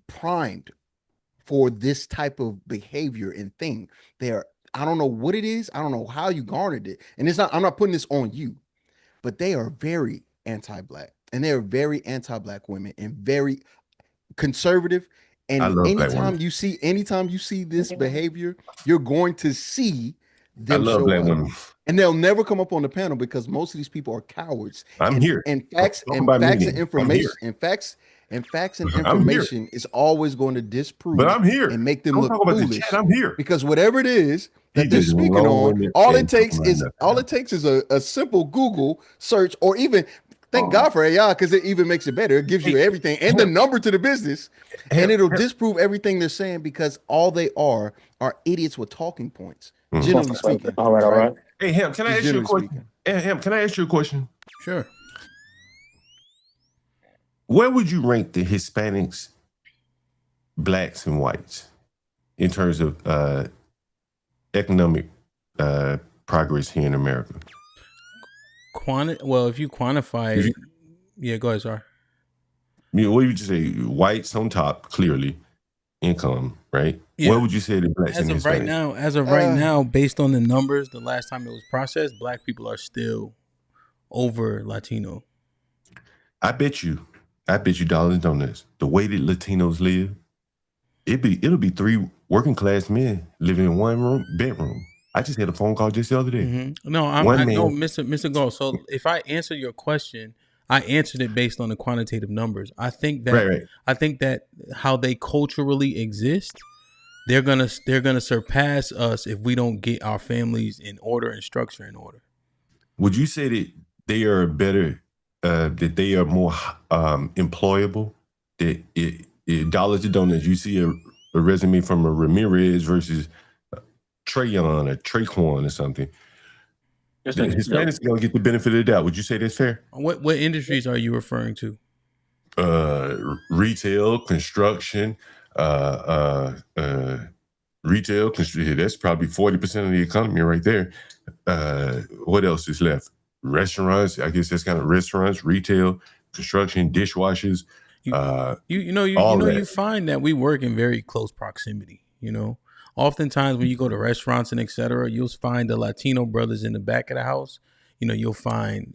primed for this type of behavior and thing. I don't know what it is. I don't know how you garnered it. And I'm not putting this on you, but they are very anti-black and they are very anti-black women and very conservative. And anytime you see this behavior, you're going to see them show black up. women. And they'll never come up on the panel because most of these people are cowards. I'm here. And facts and information is always going to disprove. But I'm here and make them look foolish. I'm here because whatever it is that they're speaking on, all it takes is a simple Google search, or even thank God for AI, because it even makes it better. It gives you everything and the number to the business, and it'll disprove everything they're saying because all they are idiots with talking points. Generally speaking. All right. Hey, Hamp, can I ask you a question? Hey, Hamp, can I ask you a question? Sure. Where would you rank the Hispanics, blacks, and whites in terms of economic progress here in America? Well, if you quantify it, yeah, go ahead, sorry. What would you say? Whites on top, clearly, income, right? Yeah. What would you say the blacks and Hispanics? As of right now, based on the numbers, the last time it was processed, black people are still over Latino. I bet you dollars and donuts. The way that Latinos live, it'll be 3 working class men living in one bedroom. I just had a phone call just the other day. Mm-hmm. No, Mr. Gold. So if I answer your question, I answered it based on the quantitative numbers. I think that I think that how they culturally exist, they're gonna surpass us if we don't get our families in order and structure in order. Would you say that they are better? That they are more employable? That dollars to donuts. You see a resume from a Ramirez versus Trayon or Traquan or something. The Hispanics are gonna get the benefit of the doubt. Would you say that's fair? What industries are you referring to? Retail, construction, retail. That's probably 40% of the economy right there. What else is left? Restaurants. I guess that's kind of restaurants, retail, construction, dishwashers. You find that we work in very close proximity. Oftentimes when you go to restaurants and etc., you'll find the Latino brothers in the back of the house. You'll find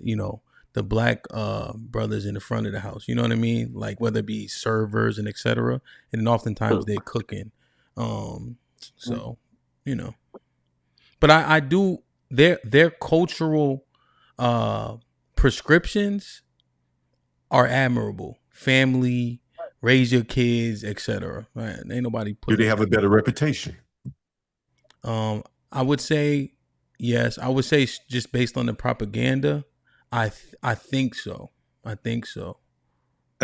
the black brothers in the front of the house. You know what I mean? Like whether it be servers and etc. And then oftentimes they're cooking. But I do their cultural prescriptions are admirable. Family, raise your kids, etc. Right? Ain't nobody. Do they have a better reputation? I would say yes. I would say just based on the propaganda, I think so. I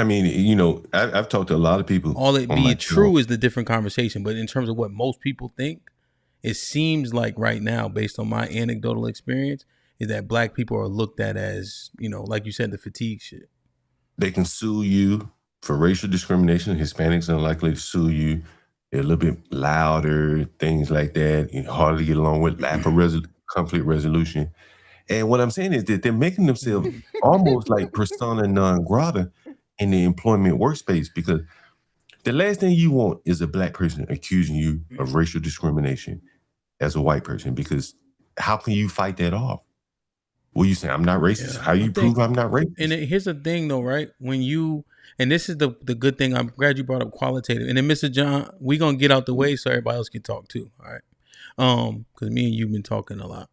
mean, I've talked to a lot of people. All it being true is the different conversation, but in terms of what most people think, it seems like right now, based on my anecdotal experience, is that black people are looked at as, like you said, the fatigue shit. They can sue you for racial discrimination. Hispanics are unlikely to sue you. They're a little bit louder, things like that. Hard to get along with, lack of conflict resolution. And what I'm saying is that they're making themselves almost like persona non grata in the employment workspace, because the last thing you want is a black person accusing you of racial discrimination as a white person, because how can you fight that off? Well, you say I'm not racist. How you prove I'm not racist? And here's the thing, though, right? And this is the good thing. I'm glad you brought up qualitative. And then, Mr. John, we're gonna get out the way so everybody else can talk too. All right, because me and you've been talking a lot.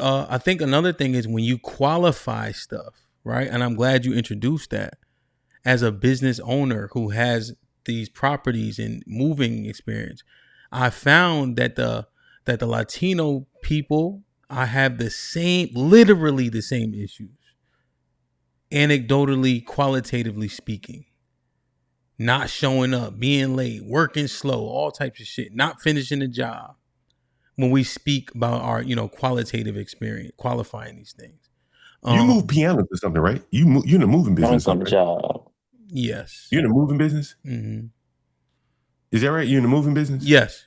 I think another thing is when you qualify stuff, right? And I'm glad you introduced that. As a business owner who has these properties and moving experience, I found that the Latino people, I have literally the same issues. Anecdotally, qualitatively speaking. Not showing up, being late, working slow, all types of shit, not finishing the job. When we speak about our, qualitative experience, qualifying these things. You move pianos or something, right? You're in the moving business. Right? Yes. You're in the moving business? Mm-hmm. Is that right? You're in the moving business? Yes.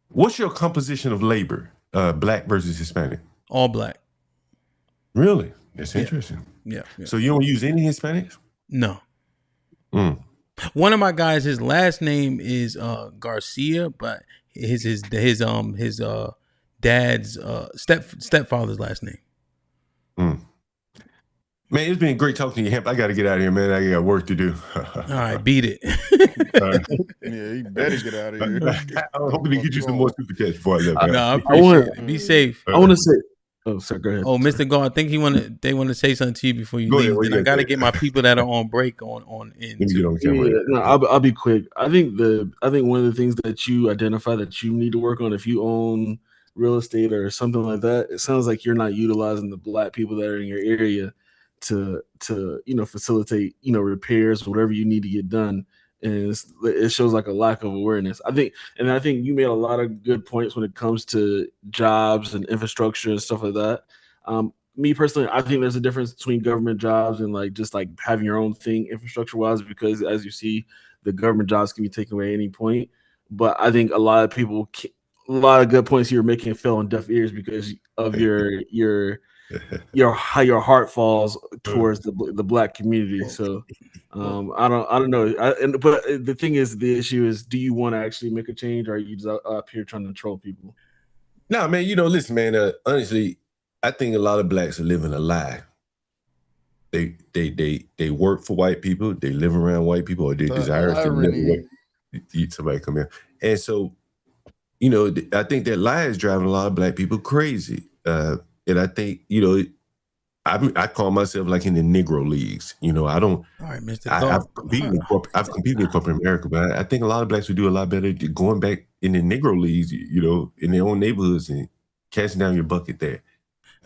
What's your composition of labor, black versus Hispanic? All black. Really? That's interesting. Yeah. So you don't use any Hispanics? No. One of my guys, his last name is Garcia, but his dad's stepfather's last name. Man, it's been great talking to you, Hemp. I got to get out of here, man. I got work to do. All right, beat it. Yeah, you better get out of here. I'm hoping to get you some more super chats before I left. No, I appreciate it. Be safe. I want to say. Oh, sorry. Go ahead. Oh, Mr. Go, I think they want to say something to you before you leave. Then I got to get my people that are on break on in. Let me get on camera. No, I'll be quick. I think one of the things that you identify that you need to work on if you own real estate or something like that, it sounds like you're not utilizing the Black people that are in your area to facilitate repairs or whatever you need to get done. And it shows like a lack of awareness. I think you made a lot of good points when it comes to jobs and infrastructure and stuff like that. Me personally, I think there's a difference between government jobs and like just like having your own thing infrastructure wise, because as you see, the government jobs can be taken away at any point. But I think a lot of good points you're making fell on deaf ears because of your heart falls towards the Black community. So I don't know. But the thing is, the issue is, do you want to actually make a change, or are you just up here trying to troll people? No, man. Listen, man. Honestly, I think a lot of Blacks are living a lie. They work for white people. They live around white people, or they desire to live. Somebody come here, and so I think that lie is driving a lot of Black people crazy. And I think, I call myself like in the Negro leagues. I don't. All right, Mr. I've competed in corporate America, but I think a lot of Blacks would do a lot better going back in the Negro leagues, in their own neighborhoods and casting down your bucket there.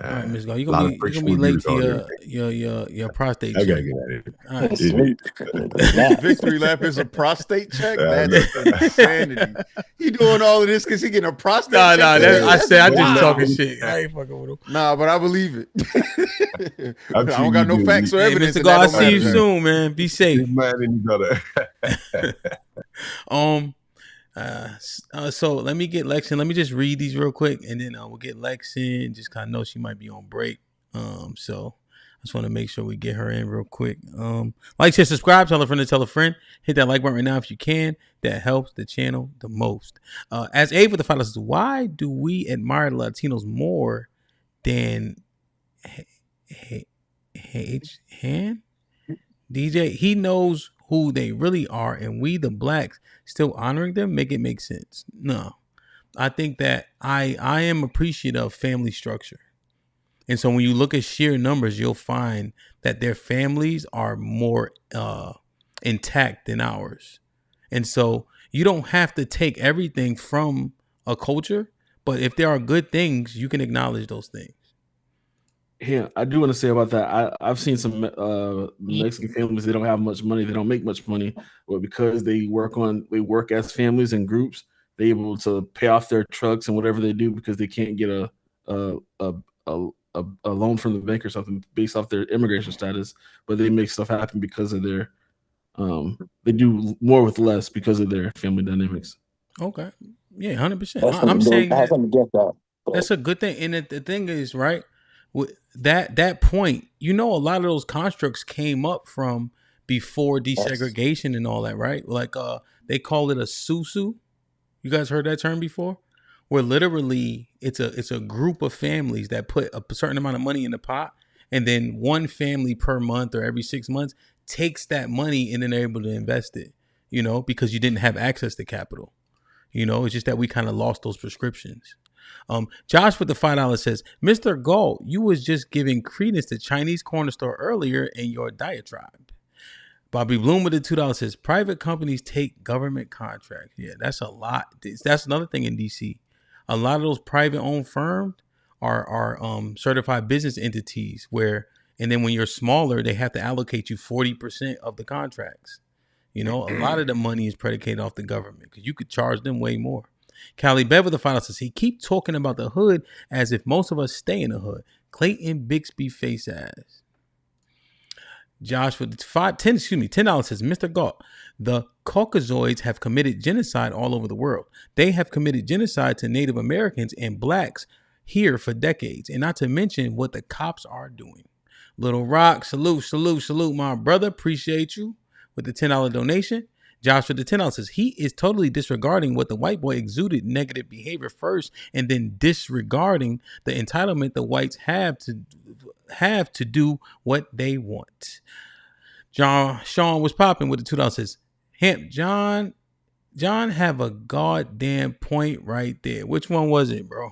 All right, Ms. Go, you're gonna be late to your prostate check. I gotta get out of here. Right. Victory lap is a prostate check. That's insanity. He doing all of this because he getting a prostate check. I just talking shit. I ain't fucking with him. Nah, but I believe it. I don't got no facts or evidence. Mr. Go, I'll see you soon, man. Be safe. So let me get Lex in. Let me just read these real quick, and then we'll get Lex in. Just kind of know she might be on break. So I just want to make sure we get her in real quick. Like, share, subscribe, tell a friend. Hit that like button right now if you can. That helps the channel the most. As Abe with the final says, why do we admire Latinos more than Han? DJ? He knows who they really are, and we the Blacks still honoring them make it make sense. No, I think that I am appreciative of family structure, and so when you look at sheer numbers, you'll find that their families are more intact than ours, and so you don't have to take everything from a culture, but if there are good things, you can acknowledge those things. Yeah, I do want to say about that. I've seen some Mexican families. They don't have much money. They don't make much money, but because they work as families and groups, they're able to pay off their trucks and whatever they do because they can't get a loan from the bank or something based off their immigration status. But they make stuff happen because of their they do more with less because of their family dynamics. Okay, yeah, 100%. I'm saying that's a good thing. And the thing is, right. That point, a lot of those constructs came up from before desegregation and all that, right? Like they call it a susu. You guys heard that term before? Where literally it's a group of families that put a certain amount of money in the pot, and then one family per month or every 6 months takes that money and then they're able to invest it, because you didn't have access to capital. It's just that we kind of lost those prescriptions. Josh with the $5 says, Mr. Galt, you was just giving credence to Chinese corner store earlier in your diatribe. Bobby Bloom with the $2 says, private companies take government contracts. Yeah, that's a lot. That's another thing in DC. A lot of those private owned firms are certified business entities and then when you're smaller, they have to allocate you 40% of the contracts. A lot of the money is predicated off the government because you could charge them way more. Callie Bev with the final says, he keep talking about the hood as if most of us stay in the hood. Clayton Bixby face ass. Josh with the $10 says, Mr. Galt, the Caucasoids have committed genocide all over the world. They have committed genocide to Native Americans and Blacks here for decades, and not to mention what the cops are doing. Little Rock, salute, my brother. Appreciate you with the $10 donation. Josh with the $10 says, he is totally disregarding what the white boy exuded negative behavior first and then disregarding the entitlement the whites have have to do what they want. Sean was popping with the $2. Says, Hamp, John have a goddamn point right there. Which one was it, bro?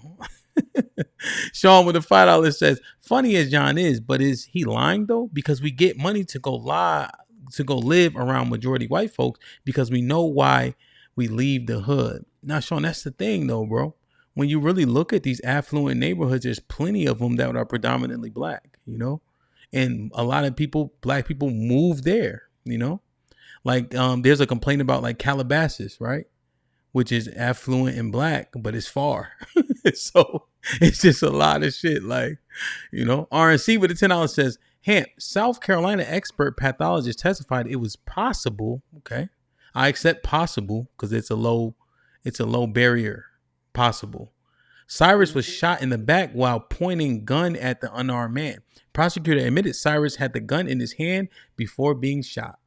Sean with the $5 says, funny as John is, but is he lying though? Because we get money to go live around majority white folks because we know why we leave the hood. Now, Sean, that's the thing though, bro. When you really look at these affluent neighborhoods, there's plenty of them that are predominantly black, you know? And a lot of people, black people, move there, you know? Like there's a complaint about like Calabasas, right? Which is affluent and black, but it's far. So it's just a lot of shit. Like, you know, RNC with the $10 says, Hamp, South Carolina expert pathologist testified it was possible. Okay. I accept possible because it's a low barrier. Possible. Cyrus was shot in the back while pointing gun at the unarmed man. Prosecutor admitted Cyrus had the gun in his hand before being shot.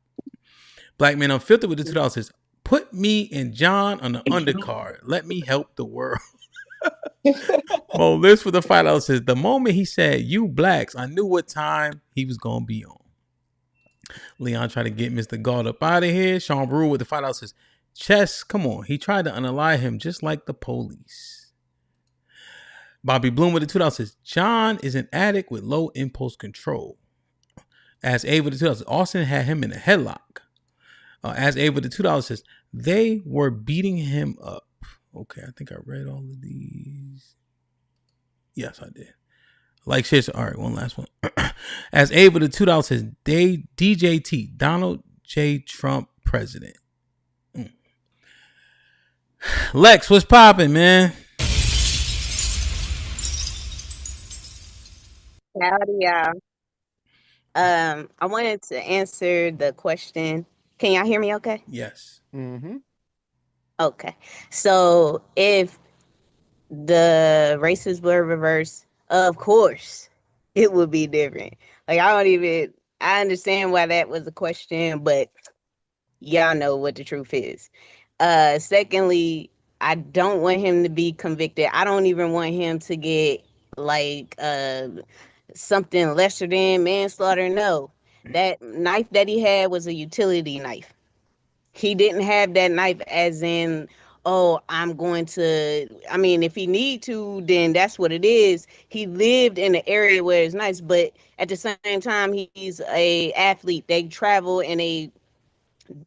Black Man Unfiltered with the $2 says, put me and John on the undercard. Let me help the world. Mo Liz with the $5 says, the moment he said, you blacks, I knew what time he was going to be on. Leon tried to get Mr. Gard up out of here. Sean Brewer with the $5 says, Chess, come on. He tried to unalive him just like the police. Bobby Bloom with the $2 says, John is an addict with low impulse control. As A with the $2 says, Austin had him in a headlock. As A with the $2 says, they were beating him up. Okay, I think I read all of these. Yes, I did. Like shit. All right, one last one. As A with the $2 says, DJT, Donald J. Trump president. Lex, what's popping, man? Howdy, y'all. I wanted to answer the question. Can y'all hear me okay? Yes. Mm-hmm. Okay. So if the races were reversed, of course, it would be different. Like, I understand why that was a question, but y'all know what the truth is. Secondly, I don't want him to be convicted. I don't even want him to get like something lesser than manslaughter. No, that knife that he had was a utility knife. He didn't have that knife as in, oh, if he need to, then that's what it is. He lived in an area where it's nice, but at the same time, he's a athlete. They travel and they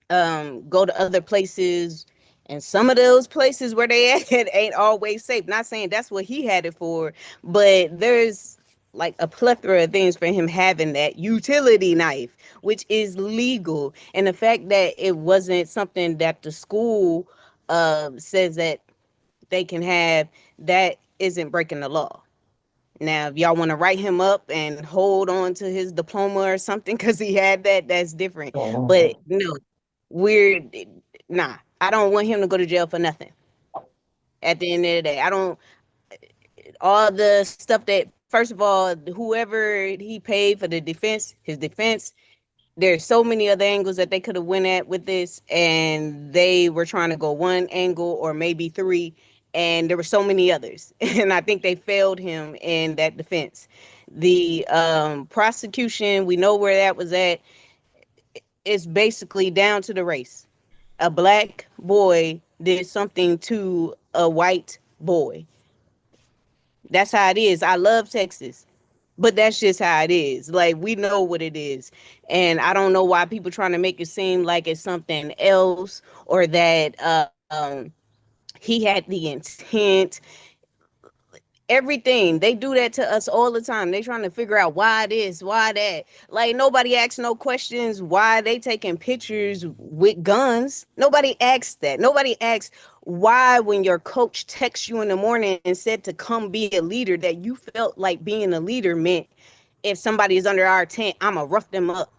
go to other places, and some of those places where they at ain't always safe. Not saying that's what he had it for, but there's like a plethora of things for him having that utility knife, which is legal. And the fact that it wasn't something that the school says that they can have, that isn't breaking the law. Now, if y'all want to write him up and hold on to his diploma or something because he had that, that's different. But no, I don't want him to go to jail for nothing. At the end of the day, all the stuff that, first of all, whoever he paid for his defense, there's so many other angles that they could have went at with this, and they were trying to go one angle or maybe three, and there were so many others. And I think they failed him in that defense. The prosecution, we know where that was at. It's basically down to the race. A black boy did something to a white boy. That's how it is. I love Texas, but that's just how it is. Like, we know what it is. And I don't know why people trying to make it seem like it's something else, or that he had the intent. Everything. They do that to us all the time. They trying to figure out why this, why that. Like, nobody asks no questions why they taking pictures with guns. Nobody asks that. Nobody asks why, when your coach texts you in the morning and said to come be a leader, that you felt like being a leader meant, if somebody is under our tent, I'm going to rough them up.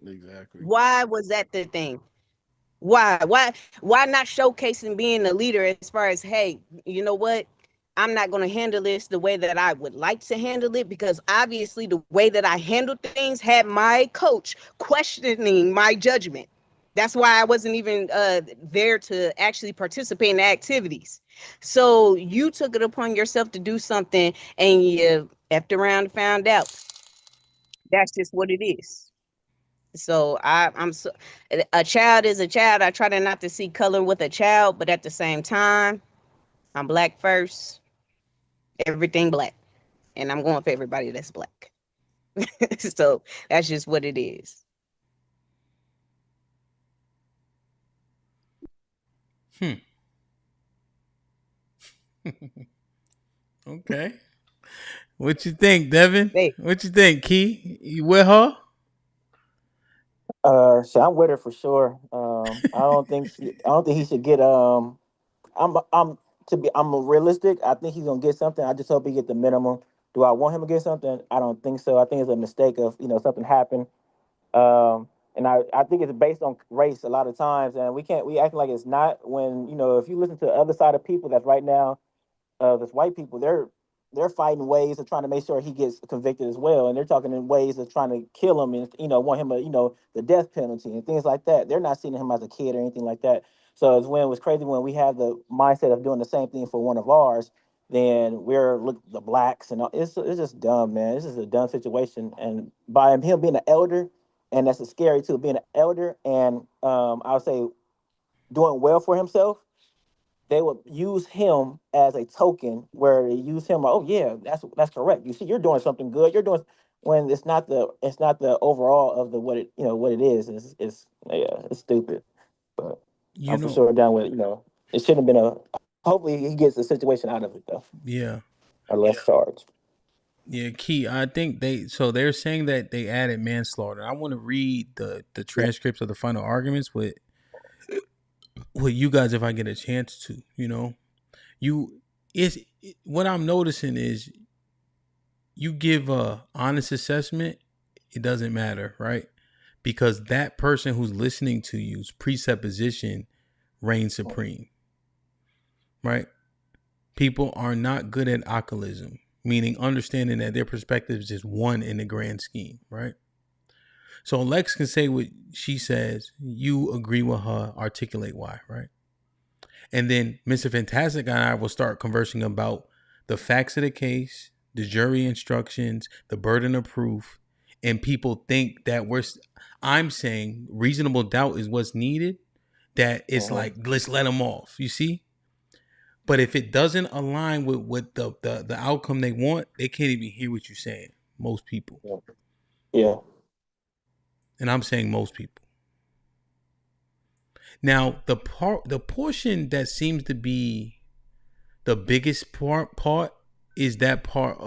Exactly. Why was that the thing? Why not showcasing being a leader as far as, hey, you know what? I'm not going to handle this the way that I would like to handle it, because obviously the way that I handled things had my coach questioning my judgment. That's why I wasn't even there to actually participate in the activities. So you took it upon yourself to do something and you effed around and found out. That's just what it is. So I'm so, a child is a child. I try to not to see color with a child, but at the same time, I'm black first, everything black. And I'm going for everybody that's black. So that's just what it is. Okay. What you think, Devin? Hey. What you think, Key? You with her? So I'm with her for sure. I don't think he should get. I'm realistic. I think he's gonna get something. I just hope he get the minimum. Do I want him to get something? I don't think so. I think it's a mistake of something happened. And I think it's based on race a lot of times, and we act like it's not. When if you listen to the other side of people that's right now, that's white people, they're fighting ways of trying to make sure he gets convicted as well, and they're talking in ways of trying to kill him and want him the death penalty and things like that. They're not seeing him as a kid or anything like that. So it was crazy when we have the mindset of doing the same thing for one of ours. Then the blacks and all, it's just dumb, man. It's just a dumb situation, and by him being an elder, and that's scary too, being an elder, and I would say doing well for himself, they would use him as a token where they use him. Oh yeah, that's correct. You see, you're doing something good. You're doing when it's not the overall of the what it is. It's yeah, it's stupid. But I'm for sure down with it shouldn't have been a. Hopefully he gets the situation out of it though. Yeah. Or less charged. Yeah, Key. I think they're saying that they added manslaughter. I want to read the transcripts of the final arguments with you guys if I get a chance to. What I'm noticing is you give a honest assessment, it doesn't matter, right? Because that person who's listening to you's presupposition reigns supreme, right? People are not good at oculism, meaning understanding that their perspective is just one in the grand scheme, right? So Lex can say what she says, you agree with her, articulate why, right? And then Mr. Fantastic and I will start conversing about the facts of the case, the jury instructions, the burden of proof, and people think that I'm saying reasonable doubt is what's needed, that it's like, let's let them off, you see? But if it doesn't align with what the outcome they want, they can't even hear what you're saying. Most people. Yeah. And I'm saying most people. Now, the portion that seems to be the biggest part is that part,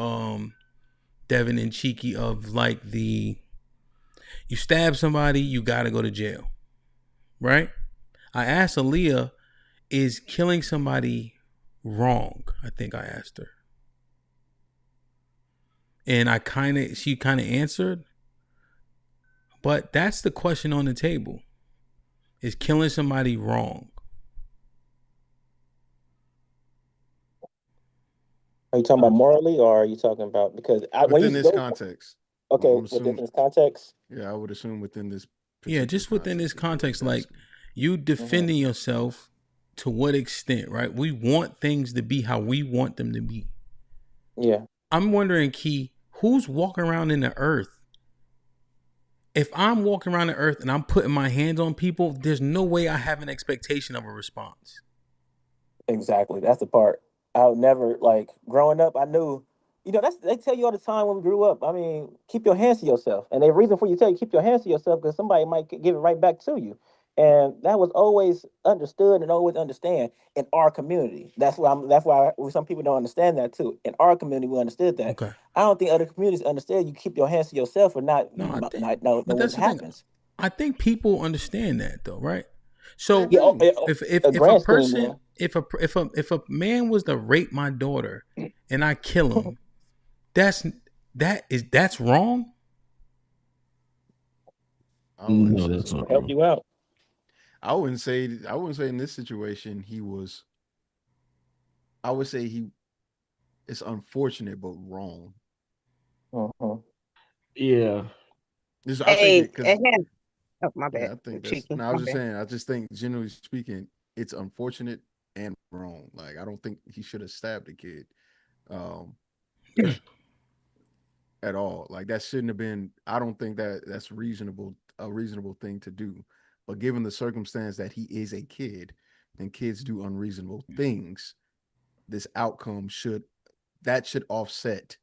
Devin and Cheeky, of like you stab somebody, you gotta go to jail, right? I asked Aaliyah, is killing somebody wrong? I think I asked her. And she kind of answered, but that's the question on the table. Is killing somebody wrong? Are you talking about morally, or are you talking about within this context? Okay, within this context. Yeah, I would assume within this. Yeah, just within this context, like you defending yourself to what extent, right? We want things to be how we want them to be. Yeah. I'm wondering, Key, who's walking around in the earth? If I'm walking around the earth and I'm putting my hands on people, there's no way I have an expectation of a response. Exactly. That's the part. I would never, growing up, I knew, they tell you all the time when we grew up. I mean, keep your hands to yourself. And the reason for you tell you keep your hands to yourself because somebody might give it right back to you. And that was always understood and always understand in our community. That's why some people don't understand that too. In our community, we understood that. Okay. I don't think other communities understand you keep your hands to yourself or not. No, but that's what happens. I think people understand that though, right? So if a man was to rape my daughter and I kill him, that's wrong. No, that's not help you out. I wouldn't say in this situation he was. I would say it's unfortunate but wrong. Yeah. Oh, my bad. Yeah, I think that's. No, I was just saying. I just think, generally speaking, it's unfortunate and wrong. Like I don't think he should have stabbed the kid. Yeah. At all. Like that shouldn't have been. I don't think that that's reasonable. A reasonable thing to do. But given the circumstance that he is a kid and kids do unreasonable things, this outcome should offset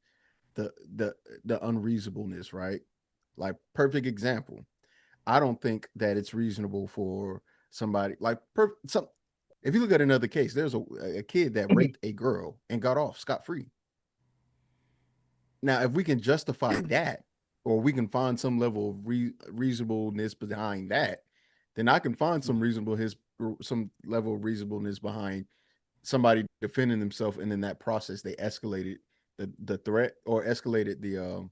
the unreasonableness, right? Like perfect example. I don't think that it's reasonable for somebody like some. If you look at another case, there's a kid that raped a girl and got off scot free. Now, if we can justify that, or we can find some level of reasonableness behind that, then I can find some level of reasonableness behind somebody defending themselves, and in that process, they escalated the threat or escalated the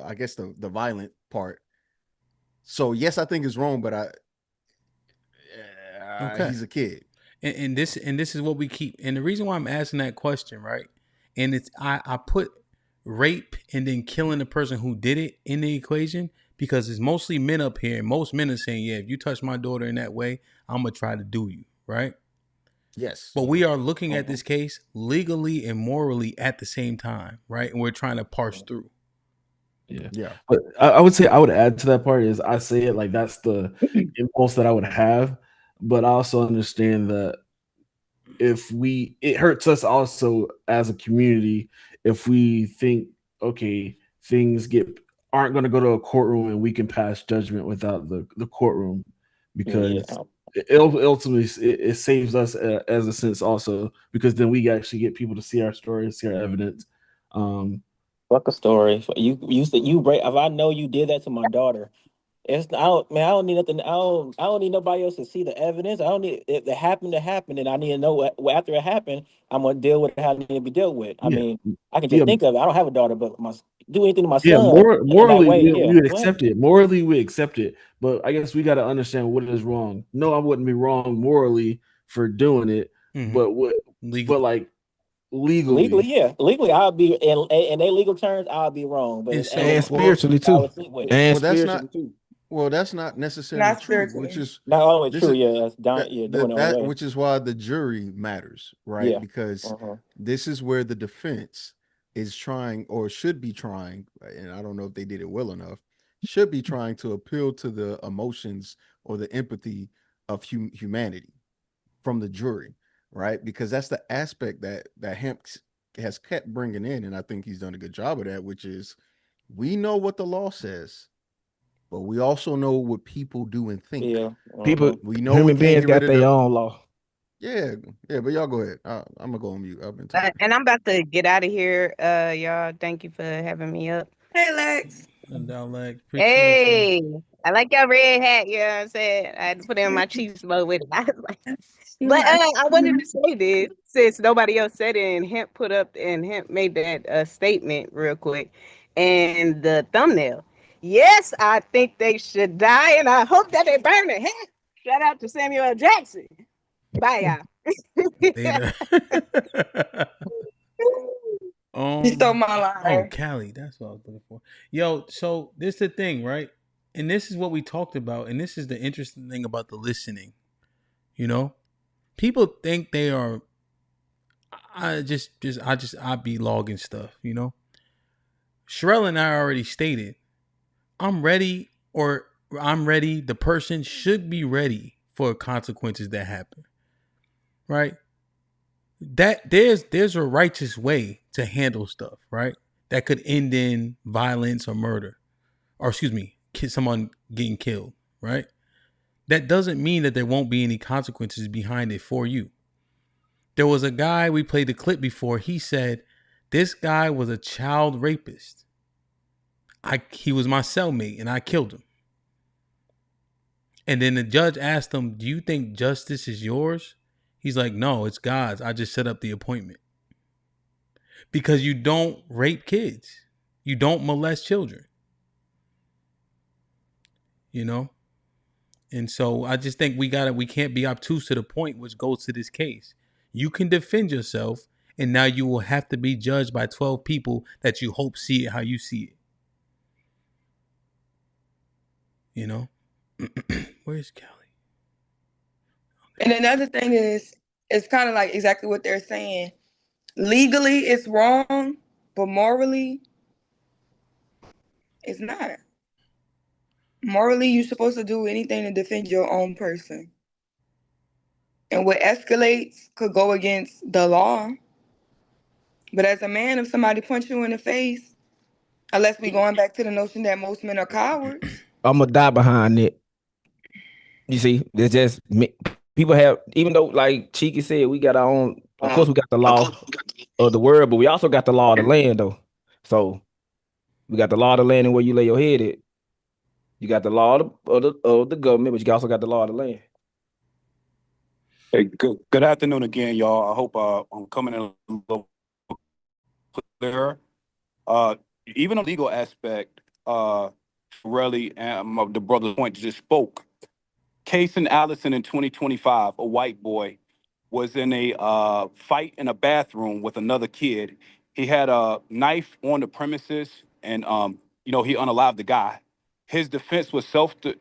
I guess the violent part. So yes, I think it's wrong, but Okay. he's a kid. And this is what we keep. And the reason why I'm asking that question, right? And it's I put rape and then killing the person who did it in the equation because it's mostly men up here, and most men are saying, yeah, if you touch my daughter in that way, I'm gonna try to do you, right? Yes. But we are looking at this case legally and morally at the same time, right? And we're trying to parse through. Yeah. But I would say I would add to that part is I say it like that's the impulse that I would have, but I also understand that it hurts us also as a community if we think, okay, things aren't going to go to a courtroom and we can pass judgment without the courtroom, because ultimately it saves us as a sense also, because then we actually get people to see our story, see our evidence. Fuck a story. You break. If I know you did that to my daughter, I don't need nothing. I don't need nobody else to see the evidence. I don't need if it happened to happen, and I need to know what after it happened. I'm gonna deal with it how it need to be dealt with. I mean, I can just think of it. I don't have a daughter, but do anything to my son. Morally, way, we would accept it. Morally, we accept it. But I guess we got to understand what is wrong. No, I wouldn't be wrong morally for doing it, but like legally, legally, I'll be in their legal terms. I'll be wrong, but and spiritually too, and spiritually too. Well, that's not necessarily Not true, spiritually. which is not always true. Which is why the jury matters, right? Yeah. Because this is where the defense is trying, or should be trying, and I don't know if they did it well enough, should be trying to appeal to the emotions or the empathy of humanity from the jury, right? Because that's the aspect that HAMP has kept bringing in, and I think he's done a good job of that, which is we know what the law says, but we also know what people do and think. Yeah. People, we know human we can't beings get got rid of their own law. Yeah, but y'all go ahead. I'm gonna go on mute. I've been talking. And I'm about to get out of here. Y'all, thank you for having me up. Hey, Lex. Hey, I like your red hat. You know what I'm saying? I had to put in my Chiefs mode with it. I was like, but I wanted to say this since nobody else said it, and Hemp made that statement real quick, and the thumbnail. Yes, I think they should die, and I hope that they burn their head. Shout out to Samuel L. Jackson. Bye, y'all. You stole my line. Oh, Callie, that's what I was looking for. Yo, so this is the thing, right? And this is what we talked about, and this is the interesting thing about the listening. You know, people think they are. I be logging stuff. You know, Sherelle and I already stated, I'm ready, or I'm ready. The person should be ready for consequences that happen. Right? That there's a righteous way to handle stuff, right? That could end in violence or murder, or someone getting killed, right? That doesn't mean that there won't be any consequences behind it for you. There was a guy, we played the clip before, he said, this guy was a child rapist. He was my cellmate and I killed him. And then the judge asked him, do you think justice is yours? He's like, no, it's God's. I just set up the appointment. Because you don't rape kids. You don't molest children. You know? And so I just think we can't be obtuse to the point, which goes to this case. You can defend yourself, and now you will have to be judged by 12 people that you hope see it how you see it. You know? Where's Callie? And another thing is, it's kind of like exactly what they're saying. Legally, it's wrong, but morally, it's not. Morally, you're supposed to do anything to defend your own person. And what escalates could go against the law. But as a man, if somebody punch you in the face, unless we going back to the notion that most men are cowards. I'm gonna die behind it. You see, it's just people have, even though like Cheeky said, we got our own. Of course, we got the law of the world, but we also got the law of the land, though. So we got the law of the land and where you lay your head at. You got the law of the government, but you also got the law of the land. Hey, good afternoon again, y'all. I hope I'm coming in a little clearer. Even on the legal aspect, really, the brother's point just spoke. Kason Allison in 2025, a white boy, was in a fight in a bathroom with another kid. He had a knife on the premises, and he unalived the guy. His defense was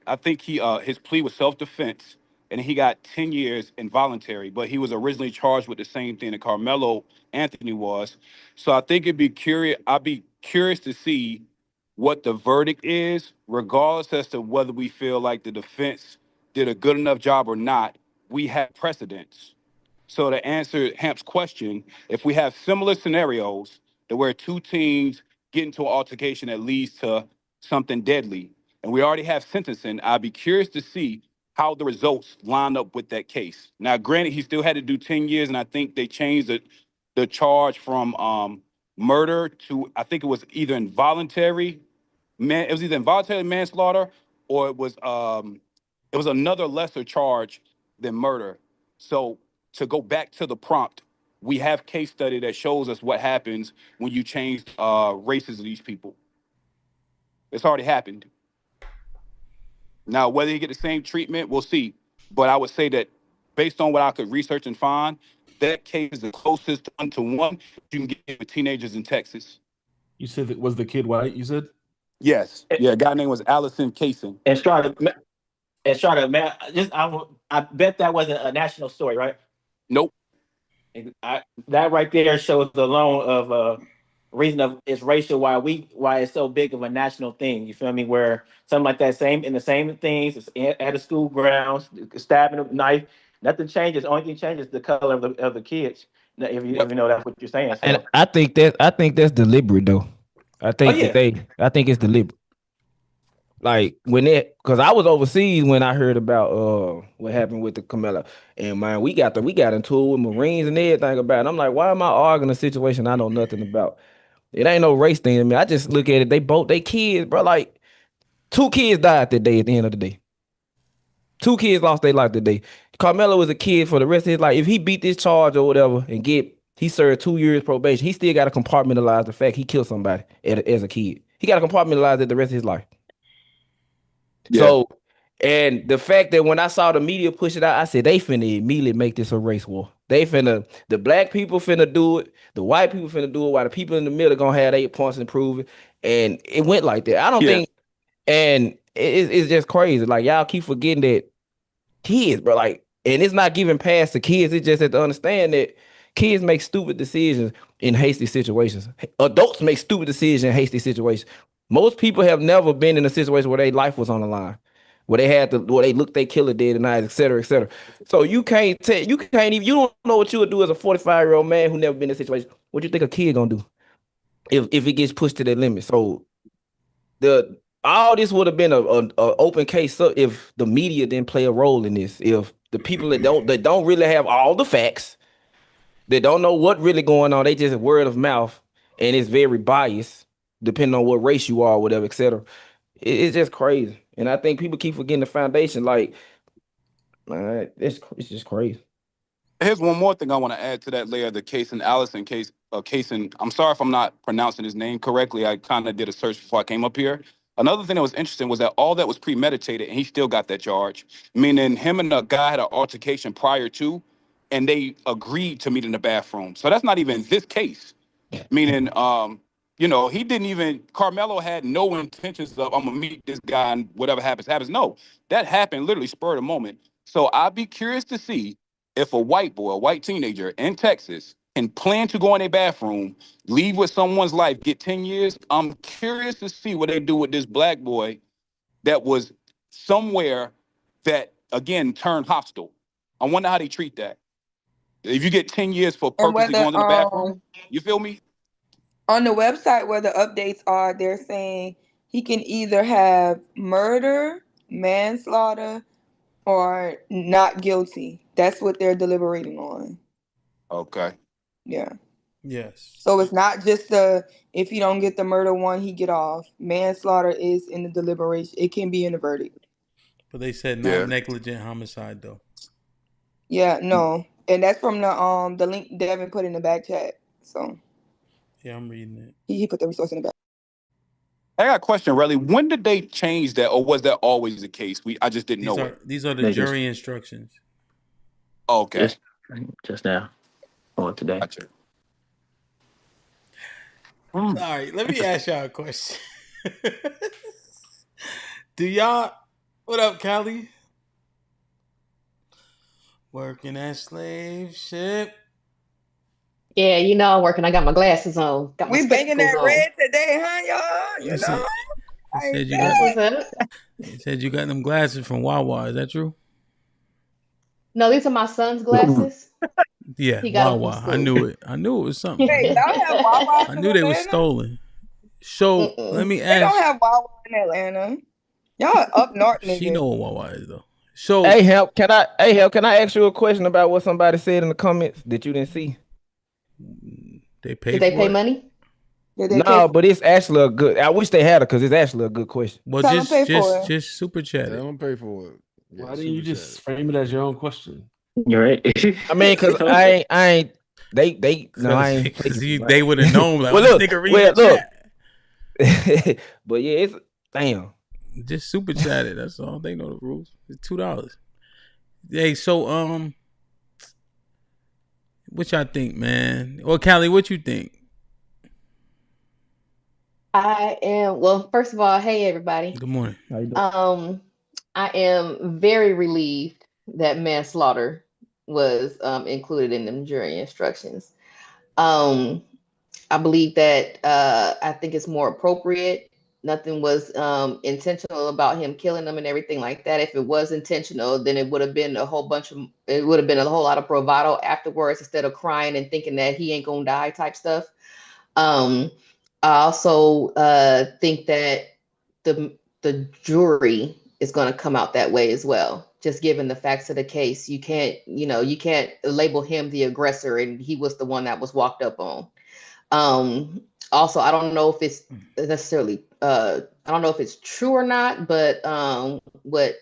I think his plea was self-defense, and he got 10 years involuntary. But he was originally charged with the same thing that Carmelo Anthony was. So I think I'd be curious to see what the verdict is, regardless as to whether we feel like the defense did a good enough job or not. We have precedents. So to answer Hamp's question, if we have similar scenarios that where two teams get into an altercation that leads to something deadly, and we already have sentencing, I'd be curious to see how the results line up with that case. Now, granted, he still had to do 10 years, and I think they changed the charge from murder to, I think it was either involuntary manslaughter, or it was another lesser charge than murder. So to go back to the prompt, we have case study that shows us what happens when you change races of these people. It's already happened. Now, whether you get the same treatment, we'll see. But I would say that based on what I could research and find, that case is the closest one-to-one you can get with teenagers in Texas. You said that was the kid white, you said? Yes. Yeah, a guy name was Allison Kason. And man, I bet that wasn't a national story, right? Nope. That right there shows the alone of reason of it's racial, why it's so big of a national thing. You feel me? Where something like that, the same things at the school grounds, stabbing a knife, nothing changes. Only thing changes the color of the kids. If you know that's what you're saying. So. And I think that's deliberate though. I think it's deliberate. Like because I was overseas when I heard about what happened with the Camilla, and man, we got into it with Marines and everything about it. I'm like, why am I arguing a situation I know nothing about? It ain't no race thing to me. I just look at it. They kids, bro. Like 2 kids died that day. At the end of the day, 2 kids lost their life today. Carmelo was a kid for the rest of his life. If he beat this charge or whatever and he served 2 years probation, he still got to compartmentalize the fact he killed somebody as a kid. He got to compartmentalize it the rest of his life. Yeah. So, and the fact that when I saw the media push it out, I said they finna immediately make this a race war. The black people finna do it, the white people finna do it, while the people in the middle gonna have 8 points and prove it. And it went like that. I don't think, and it's just crazy. Like y'all keep forgetting that kids, bro. Like, and it's not giving past the kids. It's just to understand that kids make stupid decisions in hasty situations. Adults make stupid decisions in hasty situations. Most people have never been in a situation where their life was on the line, where they looked their killer dead in the eyes, et cetera, et cetera. So you don't know what you would do as a 45-year-old man who never been in a situation. What you think a kid gonna do if it gets pushed to that limit? So all this would have been an open case if the media didn't play a role in this. If the people that don't really have all the facts, they don't know what really going on, they just word of mouth, and it's very biased depending on what race you are, whatever, etc. It's just crazy, and I think people keep forgetting the foundation. Like, man, it's just crazy. Here's one more thing I want to add to that layer, the Kason Allison case. Kason, I'm sorry if I'm not pronouncing his name correctly. I kind of did a search before I came up here. Another thing that was interesting was that all that was premeditated, and he still got that charge. Meaning him and the guy had an altercation prior to, and they agreed to meet in the bathroom. So that's not even this case. Meaning, he didn't even, Carmelo had no intentions of, I'm gonna meet this guy and whatever happens. No, that happened literally spur of the moment. So I'd be curious to see if a white boy, a white teenager in Texas, can plan to go in a bathroom, leave with someone's life, get 10 years. I'm curious to see what they do with this black boy that was somewhere that, again, turned hostile. I wonder how they treat that. If you get 10 years for And purposely whether going to the bathroom, you feel me? on the website where the updates are, they're saying he can either have murder, manslaughter, or not guilty. That's what they're deliberating on. Okay. Yeah. Yes. So it's not just if you don't get the murder one, he get off. Manslaughter is in the deliberation. It can be in the verdict. But they said not negligent homicide though. Yeah, no. And that's from the link Devin put in the back chat. So yeah, I'm reading it. He put the resource in the back. I got a question, really. When did they change that, or was that always the case? I just didn't know it. These are the jury instructions. Okay. Just now. Or today. Gotcha. All right, let me ask y'all a question. Do y'all, what up, Callie? Working at slave ship. Yeah, you know I'm working. I got my glasses on. Got my We banging that on. red today, huh, y'all? You know? You said you got them glasses from Wawa. Is that true? No, these are my son's glasses. Yeah, He got Wawa. I knew it. I knew it was something. Hey, y'all have Wawa I knew they was stolen. So let me ask. They don't have Wawa in Atlanta. Y'all up north, nigga. She know what Wawa is though. So hey, help! Can I ask you a question about what somebody said in the comments that you didn't see? They pay. Did they pay money? No, but it's actually a good. I wish they had it because it's actually a good question. Well, just super chat. They don't pay for it. Yeah, why didn't you just frame it as your own question? You're right. I mean, because I ain't. They no, I ain't. Because they would have known. Like, well, look. But yeah, it's damn. Just super chat it. That's all. They know the rules. It's $2. Hey, so what y'all think, man? Or Callie, what you think? I am first of all, hey everybody. Good morning. How you doing? I am very relieved that manslaughter was included in them jury instructions. I believe that I think it's more appropriate. Nothing was intentional about him killing them and everything like that. If it was intentional, then it would have been a whole lot of bravado afterwards instead of crying and thinking that he ain't gonna die type stuff. I also think that the jury is going to come out that way as well. Just given the facts of the case, you can't label him the aggressor and he was the one that was walked up on. Also, I don't know if it's necessarily I don't know if it's true or not, but what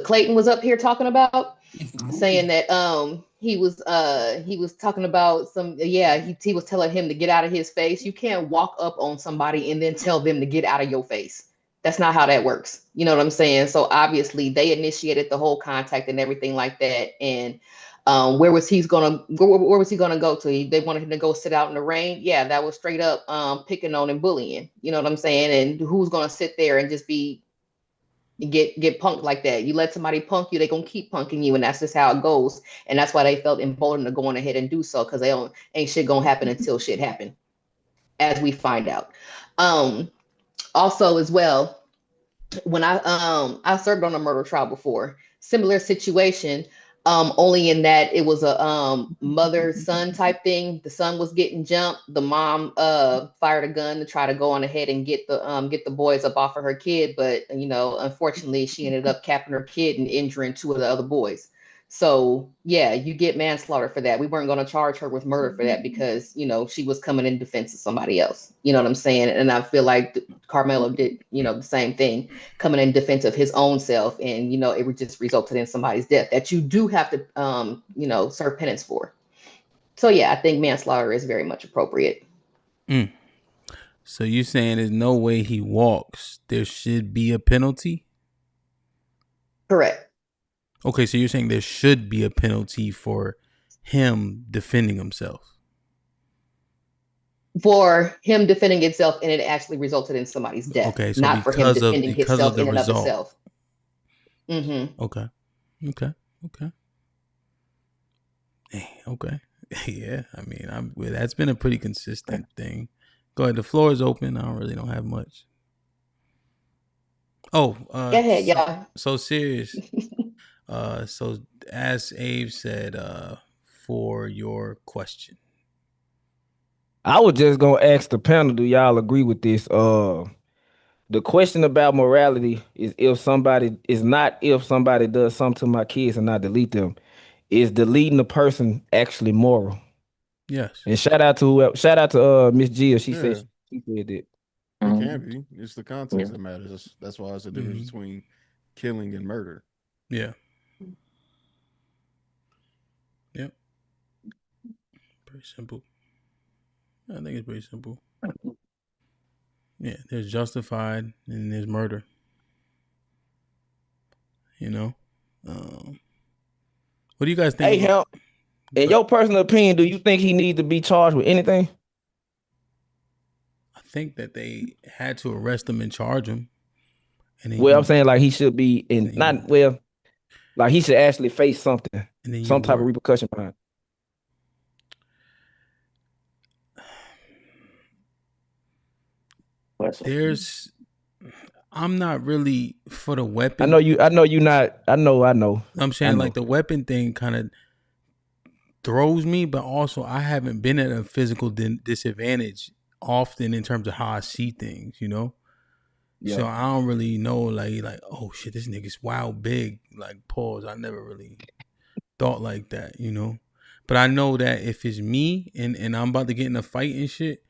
Clayton was up here talking about, saying that he was talking about he was telling him to get out of his face. You can't walk up on somebody and then tell them to get out of your face. That's not how that works. You know what I'm saying? So obviously they initiated the whole contact and everything like that. And where was he gonna go to? They wanted him to go sit out in the rain. Yeah, that was straight up picking on and bullying. You know what I'm saying? And who's gonna sit there and just get punked like that? You let somebody punk you, they're gonna keep punking you, and that's just how it goes. And that's why they felt emboldened to go on ahead and do so, because ain't shit gonna happen until shit happen, as we find out. Also as well, when I served on a murder trial before, similar situation, only in that it was a mother-son type thing. The son was getting jumped. The mom fired a gun to try to go on ahead and get the boys up off of her kid, but unfortunately she ended up capping her kid and injuring two of the other boys. So yeah, you get manslaughter for that. We weren't going to charge her with murder for that because she was coming in defense of somebody else. You know what I'm saying? And I feel like Carmelo did the same thing, coming in defense of his own self, and it would just resulted in somebody's death that you do have to serve penance for. So yeah, I think manslaughter is very much appropriate. So you saying there's no way he walks, there should be a penalty? Correct. Okay, so you're saying there should be a penalty for him defending himself. For him defending himself, and it actually resulted in somebody's death. Okay, so not for him defending himself in and of itself. Mm-hmm. Okay. Okay. Yeah. I mean, that's been a pretty consistent thing. Go ahead. The floor is open. I don't have much. Oh, Go ahead, y'all. so serious. So as Abe said, for your question, I was just gonna ask the panel, do y'all agree with this? The question about morality is not if somebody does something to my kids and I delete them. Is deleting the person actually moral? Yes. And shout out to Miss Gia. She said that. It can be. It's the context that matters. That's why it's a difference between killing and murder. Yeah. Yep. Pretty simple. I think it's pretty simple. Yeah, there's justified and there's murder. What do you guys think? Hey, Hamp, in your personal opinion, do you think he needs to be charged with anything? I think that they had to arrest him and charge him. And then I'm saying like he should be like he should actually face something, some type of repercussion behind. I'm not really for the weapon. I know you not. I know. I'm saying like the weapon thing kind of throws me, but also I haven't been at a physical disadvantage often in terms of how I see things, Yeah. So I don't really know like, oh shit, this nigga's wild big. Like pause. I never really thought like that, But I know that if it's me and I'm about to get in a fight and shit,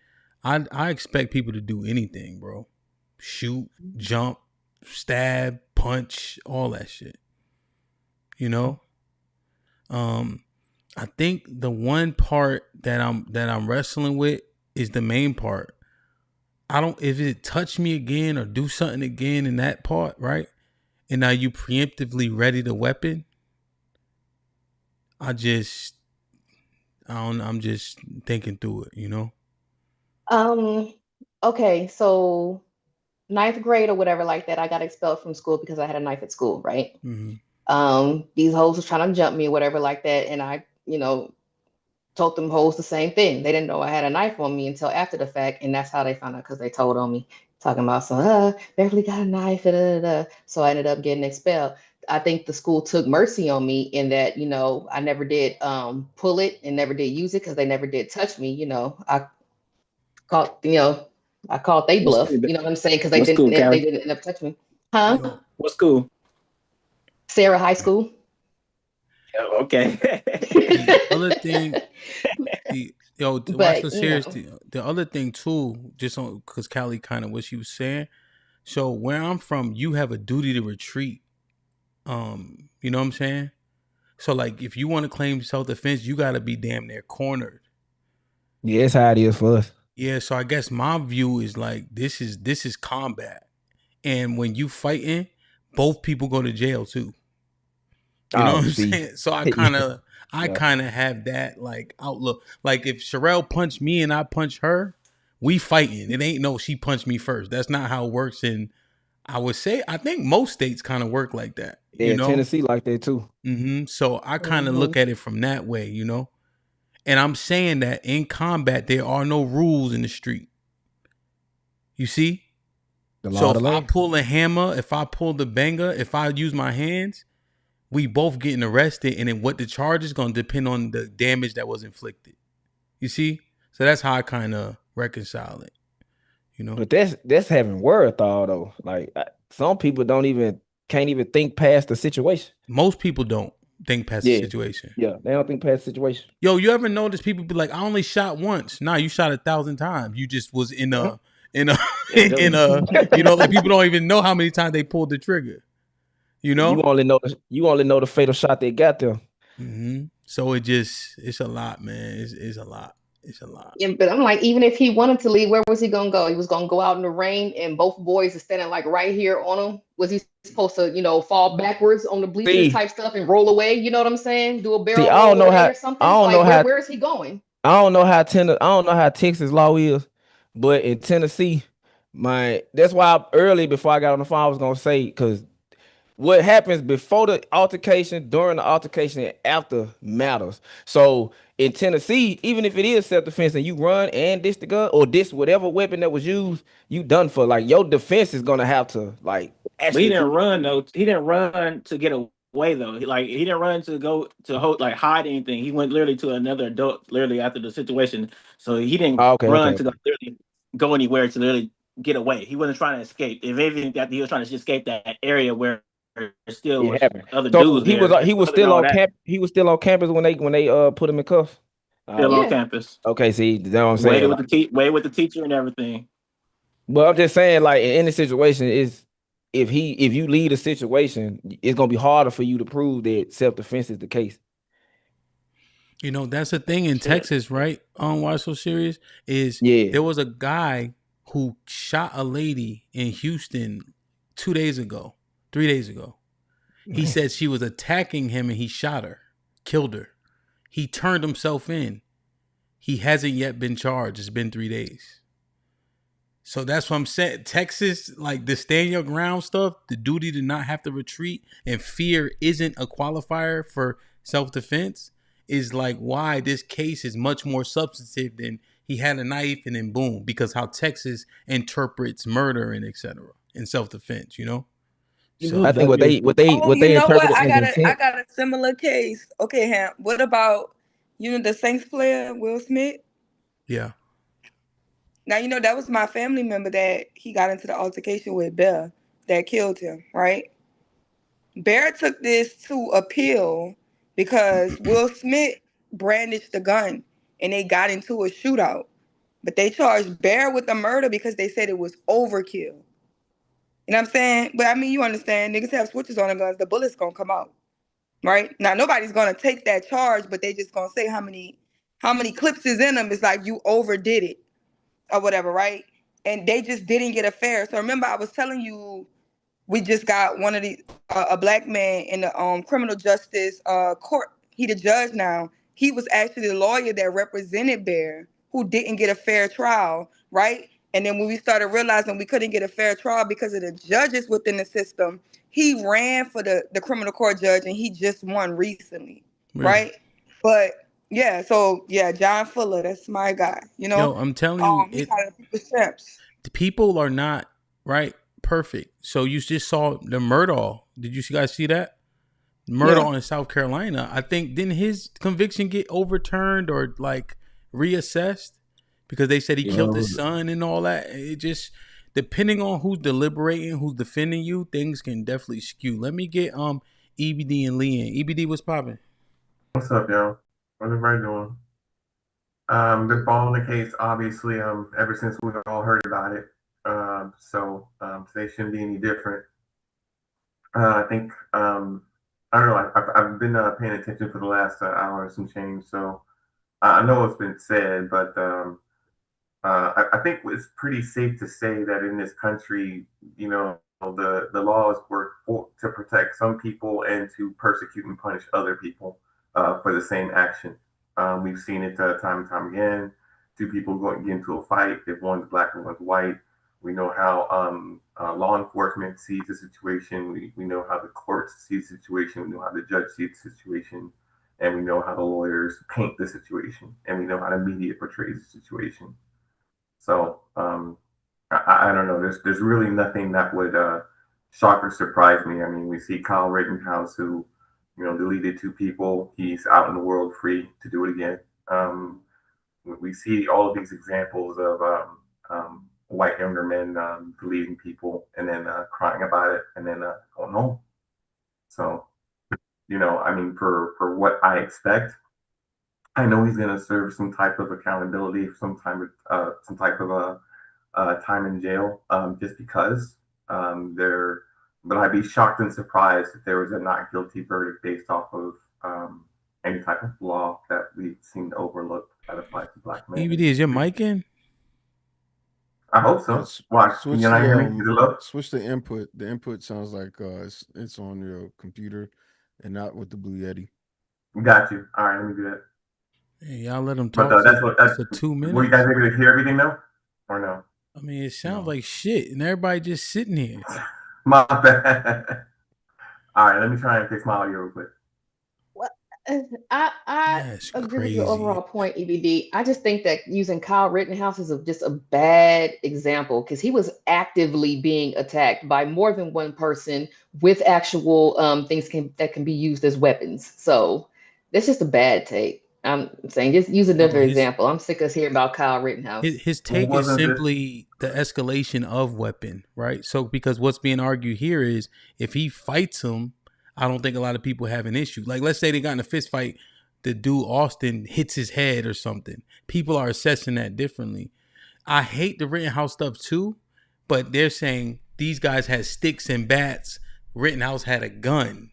I expect people to do anything, bro. Shoot, jump, stab, punch, all that shit. I think the one part that I'm wrestling with is the main part. If it touch me again or do something again in that part, right? And now you preemptively ready the weapon. I'm just thinking through it, Okay, so 9th grade or whatever like that, I got expelled from school because I had a knife at school, right? Mm-hmm. These hoes was trying to jump me or whatever like that, and I, told them hoes the same thing. They didn't know I had a knife on me until after the fact, and that's how they found out because they told on me, talking about Beverly got a knife, so I ended up getting expelled. I think the school took mercy on me in that, I never did pull it and never did use it because they never did touch me. I called they bluff. You know what I'm saying? Because they didn't end up touching me. Huh? What school? Sarah High School. Oh, okay. The other thing, watch the series. The other thing too, just on because Callie kind of what she was saying. So where I'm from, you have a duty to retreat. You know what I'm saying? So like, if you want to claim self-defense, you got to be damn near cornered. Yeah, it's how it is for us. Yeah, so I guess my view is like this is combat, and when you fighting, both people go to jail too. You know what I'm saying? So I kind of have that like outlook. Like if Sherelle punched me and I punch her, we fighting. It ain't no she punched me first. That's not how it works. And I think most states kind of work like that. Yeah, Tennessee like that too. Mm-hmm. So I kind of look at it from that way, And I'm saying that in combat there are no rules in the street. You see? So if I pull a hammer, if I pull the banger, if I use my hands, we both getting arrested, and then what the charge is going to depend on the damage that was inflicted. You see? So that's how I kind of reconcile it, But that's having wherewithal though. Like some people can't even think past the situation. Most people don't think past the situation. Yeah, they don't think past the situation. Yo, you ever notice people be like, I only shot once. Nah, you shot 1,000 times. You just was in a, like people don't even know how many times they pulled the trigger. You only know the fatal shot they got there. Mm-hmm. So it's a lot, man. It's a lot. It's a lot. Yeah, but I'm like, even if he wanted to leave, where was he gonna go? He was gonna go out in the rain, and both boys are standing like right here on him. Was he supposed to, fall backwards on the bleachers type stuff and roll away? You know what I'm saying? Do a barrel roll away or something? Where is he going? I don't know how Texas law is, but in Tennessee, that's why early before I got on the phone, I was gonna say because what happens before the altercation, during the altercation, and after matters. So in Tennessee, even if it is self-defense and you run and dish the gun or dish whatever weapon that was used, you done for. Like your defense is gonna have to like But he didn't run though. He didn't run to get away though. He didn't run to go to hide anything. He went literally to another adult literally after the situation. So he didn't run to literally go anywhere to literally get away. He wasn't trying to escape. If anything, that he was trying to escape that area where there still was other dudes he there. he was still on camp. He was still on campus when they put him in cuffs. Still on campus. Okay, see, that's what I'm saying. Waited with the teacher and everything. But I'm just saying, like in any situation, is if you lead a situation, it's gonna be harder for you to prove that self-defense is the case. You know, that's the thing in Texas, right? Why it's so serious is there was a guy who shot a lady in Houston 3 days ago. He said she was attacking him and he shot her, killed her. He turned himself in. He hasn't yet been charged. It's been 3 days. So that's what I'm saying. Texas, like the stand your ground stuff, the duty to not have to retreat and fear isn't a qualifier for self-defense is like why this case is much more substantive than he had a knife and then boom, because how Texas interprets murder and etc. in self-defense, you know? So I think what they interpret I got a similar case. Okay, Hamp. What about the Saints player Will Smith? Yeah. Now that was my family member that he got into the altercation with Bear that killed him, right? Bear took this to appeal because Will Smith brandished the gun and they got into a shootout. But they charged Bear with the murder because they said it was overkill. You know what I'm saying? But I mean, you understand, niggas have switches on the guns, the bullet's gonna come out. Right? Now nobody's gonna take that charge, but they just gonna say how many clips is in them. It's like you overdid it or whatever, right? And they just didn't get a fair. So remember, I was telling you, we just got one of the a black man in the criminal justice court. He the judge now. He was actually the lawyer that represented Bear, who didn't get a fair trial, right? And then when we started realizing we couldn't get a fair trial because of the judges within the system, he ran for the criminal court judge and he just won recently, right? But yeah, so yeah, John Fuller, that's my guy. Yo, I'm telling you, the people are not perfect. So you just saw the Murdaugh. Did you guys see that? Murdaugh in South Carolina. I think didn't his conviction get overturned or like reassessed because they said he killed his son and all that. It just depending on who's deliberating, who's defending you, things can definitely skew. Let me get EBD and Lee in. EBD, what's popping? What's up, yo? What's everybody doing? Been following the case, obviously, ever since we all heard about it. So today shouldn't be any different. I think, I don't know, I've been paying attention for the last hour and some change, so I know what's been said, but I think it's pretty safe to say that in this country, the laws work to protect some people and to persecute and punish other people for the same action. We've seen it time and time again. Two people get into a fight. If one's black and one's white, we know how law enforcement sees the situation. We know how the courts see the situation. We know how the judge sees the situation. And we know how the lawyers paint the situation. And we know how the media portrays the situation. So I don't know. There's really nothing that would shock or surprise me. I mean, we see Kyle Rittenhouse who deleted two people. He's out in the world free to do it again. We see all of these examples of white younger men deleting people and then crying about it and then going home. So, I mean, for what I expect, I know he's going to serve some type of accountability, some type of time in jail, just because But I'd be shocked and surprised if there was a not guilty verdict based off of any type of law that we seem to overlook that applies to black men. EBD, is your mic in? I hope so. Why? Switch the input. The input sounds like it's on your computer and not with the Blue Yeti. Got you. All right, let me do that. Hey, y'all let them talk for 2 minutes. Were you guys able to hear everything though, or no? I mean, it sounds like shit, and everybody just sitting here. My bad. All right, let me try and fix my audio real quick. I agree with your overall point, EBD. I just think that using Kyle Rittenhouse is just a bad example because he was actively being attacked by more than one person with actual things that can be used as weapons. So that's just a bad take. I'm saying just use another example. I'm sick of hearing about Kyle Rittenhouse. His take is simply the escalation of weapon, right? So because what's being argued here is if he fights him, I don't think a lot of people have an issue. Like, let's say they got in a fist fight, the dude Austin hits his head or something. People are assessing that differently. I hate the Rittenhouse stuff too, but they're saying these guys had sticks and bats. Rittenhouse had a gun.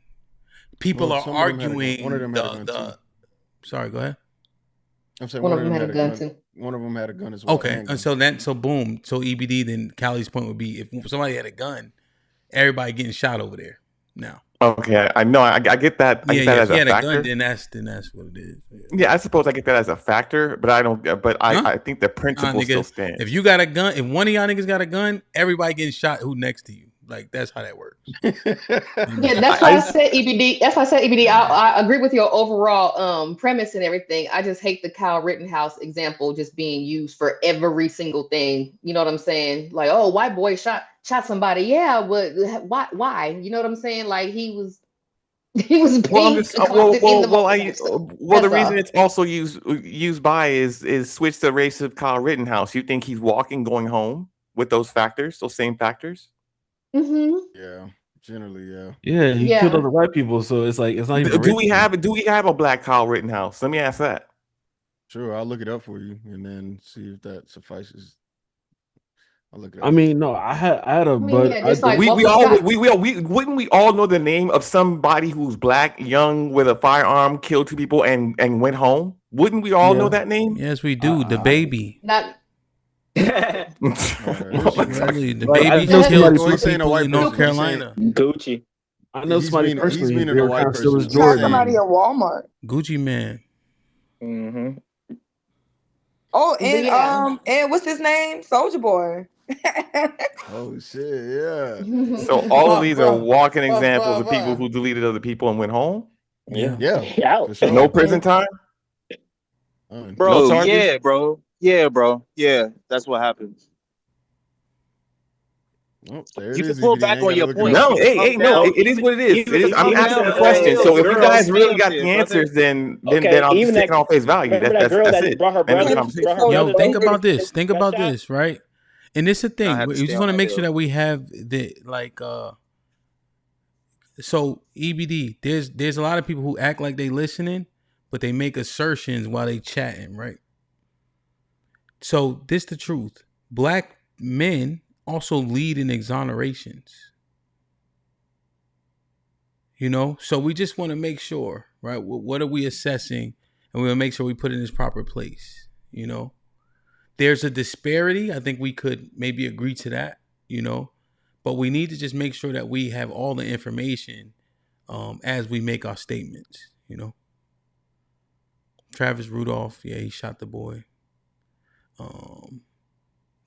People are arguing. One of them had a gun too. Sorry, go ahead. I'm saying one of them had a gun too. One of them had a gun as well. Okay, and so boom. So EBD, then Callie's point would be if somebody had a gun, everybody getting shot over there now. Okay, I know. I get that. I get that as a factor. A gun, then that's what it is. Yeah, I suppose I get that as a factor, but I don't. But I think the principle still stands. If you got a gun, if one of y'all niggas got a gun, everybody getting shot. Who next to you? Like that's how that works. Yeah, that's why I said EBD. That's why I said EBD. I agree with your overall premise and everything. I just hate the Kyle Rittenhouse example just being used for every single thing. You know what I'm saying? Like, oh, white boy shot somebody. Yeah, but why? You know what I'm saying? Like he was being the reason it's also used by is switch the race of Kyle Rittenhouse. You think he's walking, going home with those factors, those same factors? Mm-hmm. Yeah, generally, yeah. Yeah, he killed other white people, so it's like it's not even. Do we have a black Kyle Rittenhouse? Let me ask that. Sure, I'll look it up for you and then see if that suffices. I'll look it up. I mean, no, I had a but wouldn't we all know the name of somebody who's black, young, with a firearm, killed 2 people and went home? Wouldn't we all know that name? Yes, we do. The baby. Not. The baby killed 2 people in North Carolina. Gucci. I know somebody personally. He's meaning a white person. Somebody at Walmart. Gucci man. Mm-hmm. Oh, and what's his name? Soldier Boy. Oh shit! Yeah. So all of these are walking examples of people who deleted other people and went home. Yeah. For sure. No prison time. Bro, yeah, that's what happens. Oh, there you it can is, pull EBD. back on your point. No, it is what it is. I'm asking a question. So if you guys really got the answers, then I'll just take it off face value. That's it. Yo, think about this. Think about this, right? And it's the thing. We just want to make sure that we have the So EBD, there's a lot of people who act like they listening, but they make assertions while they chatting, right? So this the truth. Black men also lead in exonerations. You know, so we just want to make sure, right? What are we assessing? And we want to make sure we put it in its proper place. You know, there's a disparity. I think we could maybe agree to that, you know, but we need to just make sure that we have all the information as we make our statements, you know. Travis Rudolph, yeah, he shot the boy.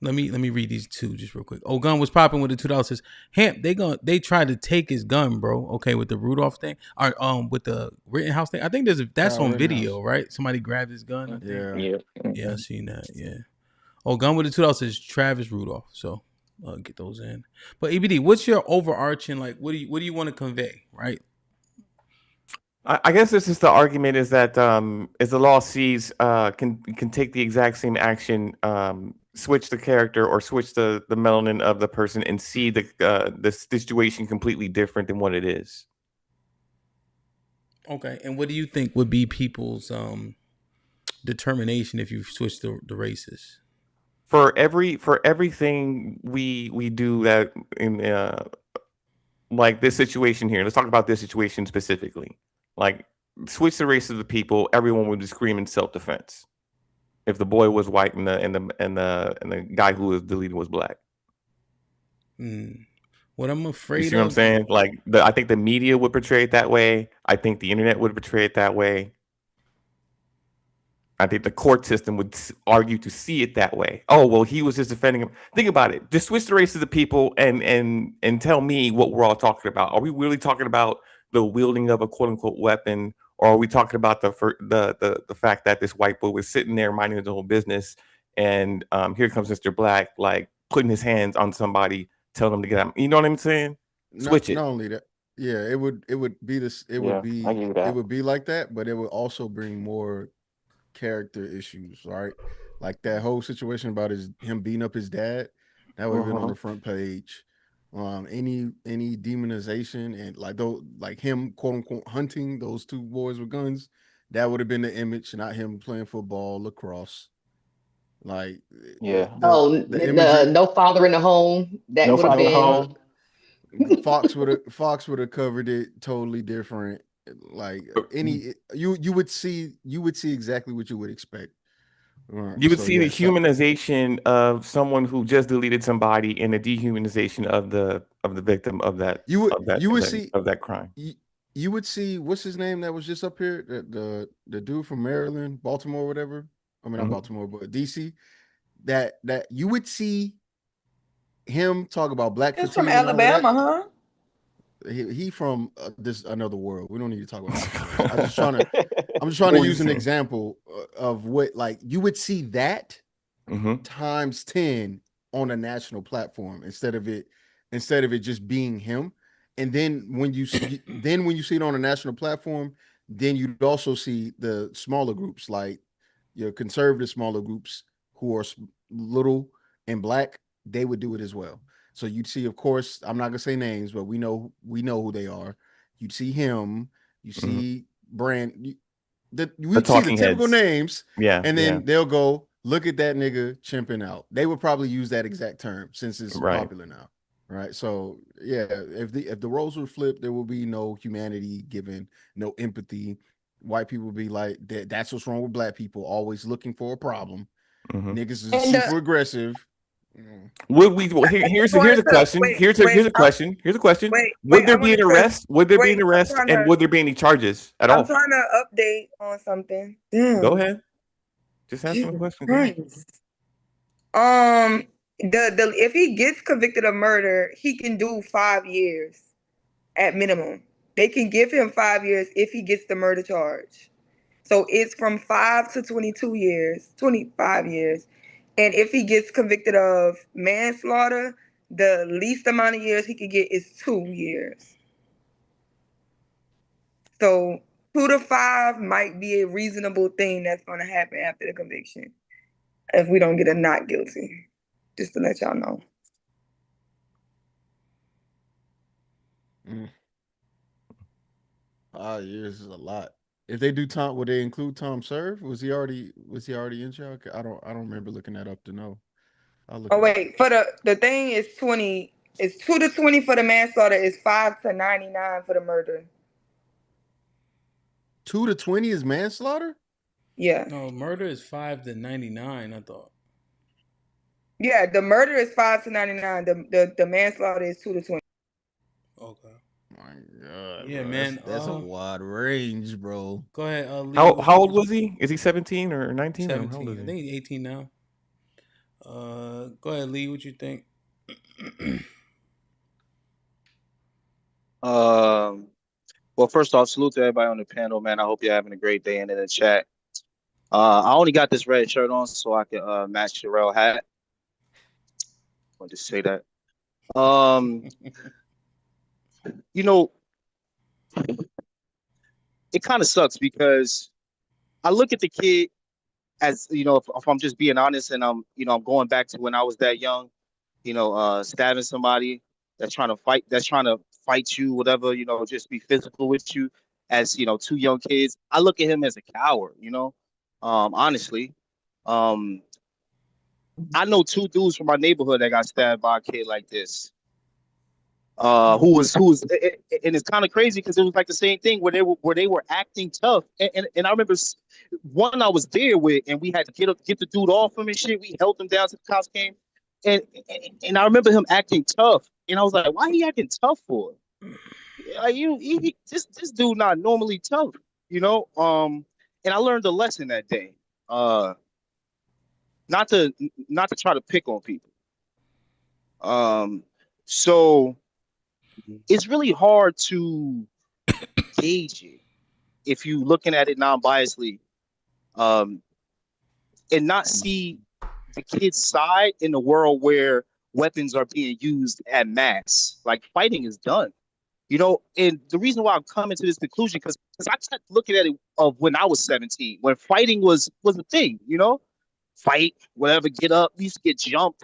Let me read these 2 just real quick. Oh, gun was popping with the $2. Says Hamp, they tried to take his gun, bro. Okay, with the Rudolph thing, or with the Rittenhouse thing. I think that's on video, right? Somebody grabbed his gun. I think. Yeah, I seen that. Yeah. Oh, gun with the $2 says Travis Rudolph. So get those in. But EBD, what's your overarching what do you want to convey, right? I guess this is the argument is that as the law sees can take the exact same action, switch the character or switch the melanin of the person and see the situation completely different than what it is. Okay, and what do you think would be people's determination if you switch the races? For everything we do that in like this situation here. Let's talk about this situation specifically. Like, switch the race of the people, everyone would be screaming self-defense. If the boy was white and the guy who was deleted was black. What I'm afraid you see what I'm saying? Like, I think the media would portray it that way. I think the internet would portray it that way. I think the court system would argue to see it that way. Oh, well, he was just defending him. Think about it. Just switch the races of people and tell me what we're all talking about. Are we really talking about the wielding of a quote unquote weapon, or are we talking about the fact that this white boy was sitting there minding his own business, and here comes Mr. Black, like putting his hands on somebody, telling them to get out. You know what I'm saying? Switch it. Not only that, yeah, it would be this. It would be like that, but it would also bring more character issues, right? Like that whole situation about him beating up his dad, that would have been on the front page. Any demonization and like him quote unquote hunting those two boys with guns, that would have been the image, not him playing football, lacrosse. Like the imagery, no father in the home. That would have been Fox would have covered it totally different. Like you would see exactly what you would expect. You would see the humanization of someone who just deleted somebody and the dehumanization of the victim of that crime. You would see, what's his name that was just up here, the dude from Maryland, Baltimore, whatever. I mean, not Baltimore, but DC. That you would see him talk about black fatigue. He's from Alabama, huh? He from this another world. We don't need to talk about that. I'm just trying to use an example of what, like, you would see that times 10 on a national platform instead of it just being him. And then when you see it on a national platform, then you'd also see the smaller groups, like your conservative smaller groups who are little and black. They would do it as well. So you'd see, of course, I'm not gonna say names, but we know who they are. You'd see him, you see Brand, we'd see the typical names, and then they'll go, look at that nigga chimping out. They would probably use that exact term since it's popular now, right? So yeah, if the roles were flipped, there will be no humanity given, no empathy. White people would be like, that's what's wrong with black people, always looking for a problem. Niggas is super aggressive. Would we? Well, here's a question. Here's a question. Would there be an arrest? Would there be an arrest? And would there be any charges at all? I'm trying to update on something. Damn. Go ahead. Just ask me a question. If he gets convicted of murder, he can do 5 years at minimum. They can give him 5 years if he gets the murder charge. So it's from 5 to 22 years, 25 years. And if he gets convicted of manslaughter, the least amount of years he could get is 2 years. So 2 to 5 might be a reasonable thing that's going to happen after the conviction if we don't get a not guilty. Just to let y'all know. 5 years is a lot. If they do Tom, would they include Tom Serve? Was he already in jail? I don't remember looking that up to know. Wait, for the thing is 20. It's 2 to 20 for the manslaughter. It's 5 to 99 for the murder. 2 to 20 is manslaughter? Yeah. No, murder is 5 to 99. I thought. Yeah, the murder is 5 to 99. The manslaughter is 2 to 20. Okay. My God. Yeah, bro. man. That's a wide range, bro. Go ahead. How old was he? Is he 17 or 19? 17. I think he's 18 now. Go ahead, Lee. What you think? Well, first off, salute to everybody on the panel, man. I hope you're having a great day. And in the chat, I only got this red shirt on so I can match Sherelle hat. I'll just say that. You know, it kind of sucks because I look at the kid as, you know, if I'm just being honest, and I'm going back to when I was that young, stabbing somebody that's trying to fight you, whatever, just be physical with you as, 2 young kids. I look at him as a coward, honestly. I know 2 dudes from my neighborhood that got stabbed by a kid like this. Who was, and it's kind of crazy because it was like the same thing where they were acting tough, and I remember one I was there with, and we had to get the dude off him and shit. We held him down till the cops came, and I remember him acting tough, and I was like, why he acting tough for? Like, this dude not normally tough, and I learned a lesson that day. not to try to pick on people. So it's really hard to gauge it if you looking at it non-biasedly, and not see the kid's side in a world where weapons are being used at mass. Like fighting is done. You know, and the reason why I'm coming to this conclusion, because I kept looking at it of when I was 17, when fighting was a thing, you know? Fight, whatever, get up, we used to get jumped,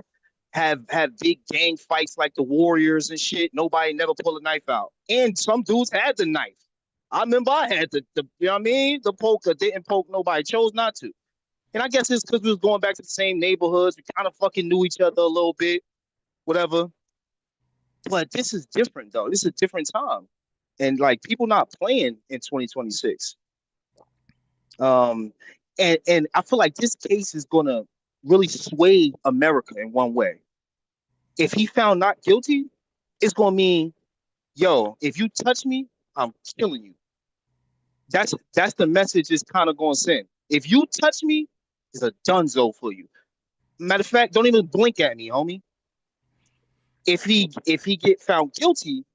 have big gang fights like the Warriors and shit. Nobody never pull a knife out. And some dudes had the knife. I remember I had the you know what I mean? The poker didn't poke nobody, chose not to. And I guess it's because we was going back to the same neighborhoods. We kind of fucking knew each other a little bit, whatever. But this is different, though. This is a different time. And, like, people not playing in 2026. And I feel like this case is going to really sway America in one way. If he found not guilty, it's going to mean, yo, if you touch me, I'm killing you. That's the message it's kind of going to send. If you touch me, it's a donezo for you. Matter of fact, don't even blink at me, homie. If he get found guilty,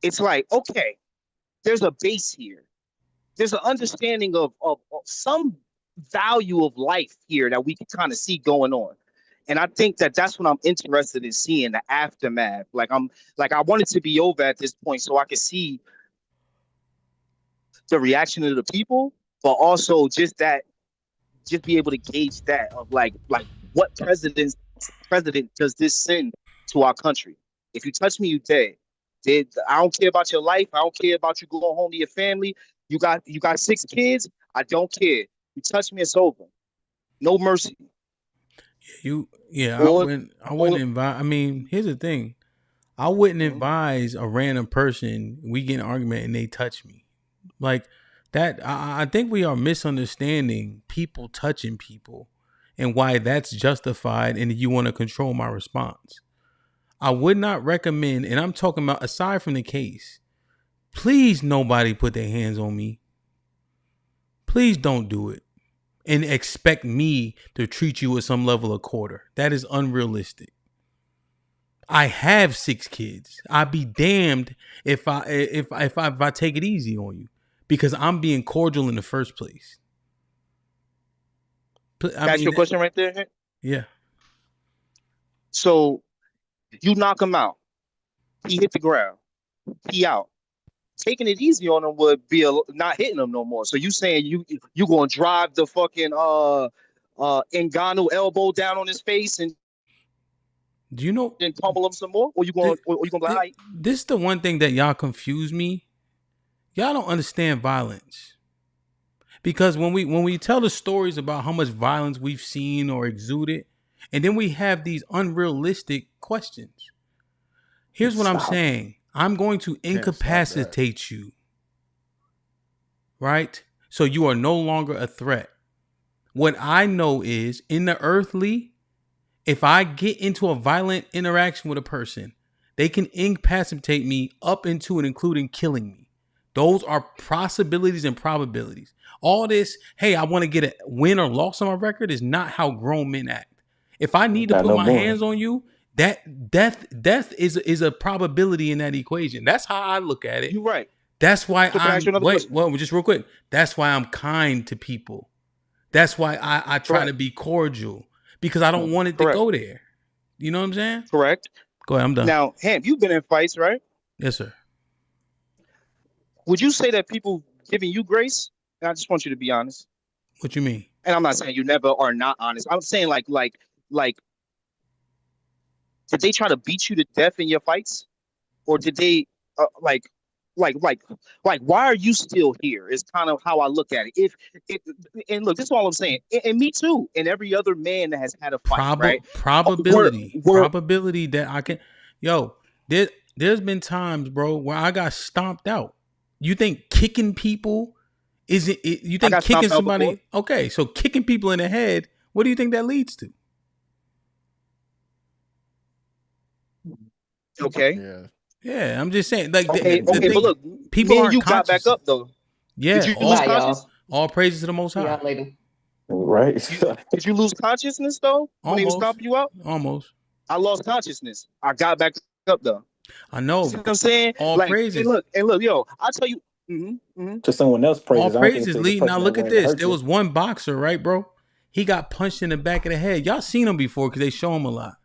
it's like, okay, there's a base here. There's an understanding of some value of life here that we can kind of see going on. And I think that's what I'm interested in seeing, the aftermath. I want it to be over at this point so I can see the reaction of the people, but also just be able to gauge that of like what president does this send to our country? If you touch me, you dead. I don't care about your life. I don't care about you going home to your family. You got 6 kids. I don't care. You touch me, it's over. No mercy. I wouldn't advise. I mean, here's the thing. I wouldn't advise a random person, we get an argument and they touch me. Like that, I think we are misunderstanding people touching people and why that's justified and you want to control my response. I would not recommend, and I'm talking about aside from the case, please nobody put their hands on me. Please don't do it and expect me to treat you with some level of quarter. That is unrealistic. I have 6 kids. I'd be damned if I take it easy on you because I'm being cordial in the first place. That's your question right there? Yeah. So you knock him out. He hit the ground. He out. Taking it easy on him would be not hitting him no more. So you saying you gonna drive the fucking Ngannou elbow down on his face and do you know then pummel him some more? Or you gonna be like, this is the one thing that y'all confuse me. Y'all don't understand violence. Because when we tell the stories about how much violence we've seen or exuded, and then we have these unrealistic questions. Here's what I'm saying. I'm going to incapacitate you. Right? So you are no longer a threat. What I know is in the earthly, if I get into a violent interaction with a person, they can incapacitate me up into and including killing me. Those are possibilities and probabilities. All this, hey, I want to get a win or loss on my record is not how grown men act. If I need to put my hands on you, that death is a probability in that equation. That's how I look at it. You're right. That's why just real quick. That's why I'm kind to people. That's why I try to be cordial because I don't want it to go there. You know what I'm saying? Correct. Go ahead, I'm done. Now, Hamp, you've been in fights, right? Yes, sir. Would you say that people giving you grace? And I just want you to be honest. What you mean? And I'm not saying you never are not honest. I'm saying like did they try to beat you to death in your fights, or did they why are you still here? Is kind of how I look at it. And look, this is all I'm saying. And me too. And every other man that has had a fight, right? Probability that I can. Yo, there's been times, bro, where I got stomped out. You think kicking people isn't? You think kicking somebody? Okay, so kicking people in the head. What do you think that leads to? Okay. Yeah, I'm just saying. Like, but look, people me and aren't you conscious. got back up though. Yeah. Did you lose conscious? All praises to the Most High. Yeah, later. Right. Did you lose consciousness though when they was Almost. stomping you out? Almost. I lost consciousness. I got back up though. I know. See what I'm saying? All Like, praises. and look, yo, I tell you. To someone else praises. All praises, Lee. Now look at this. There was one boxer, right, bro? He got punched in the back of the head. Y'all seen him before because they show him a lot.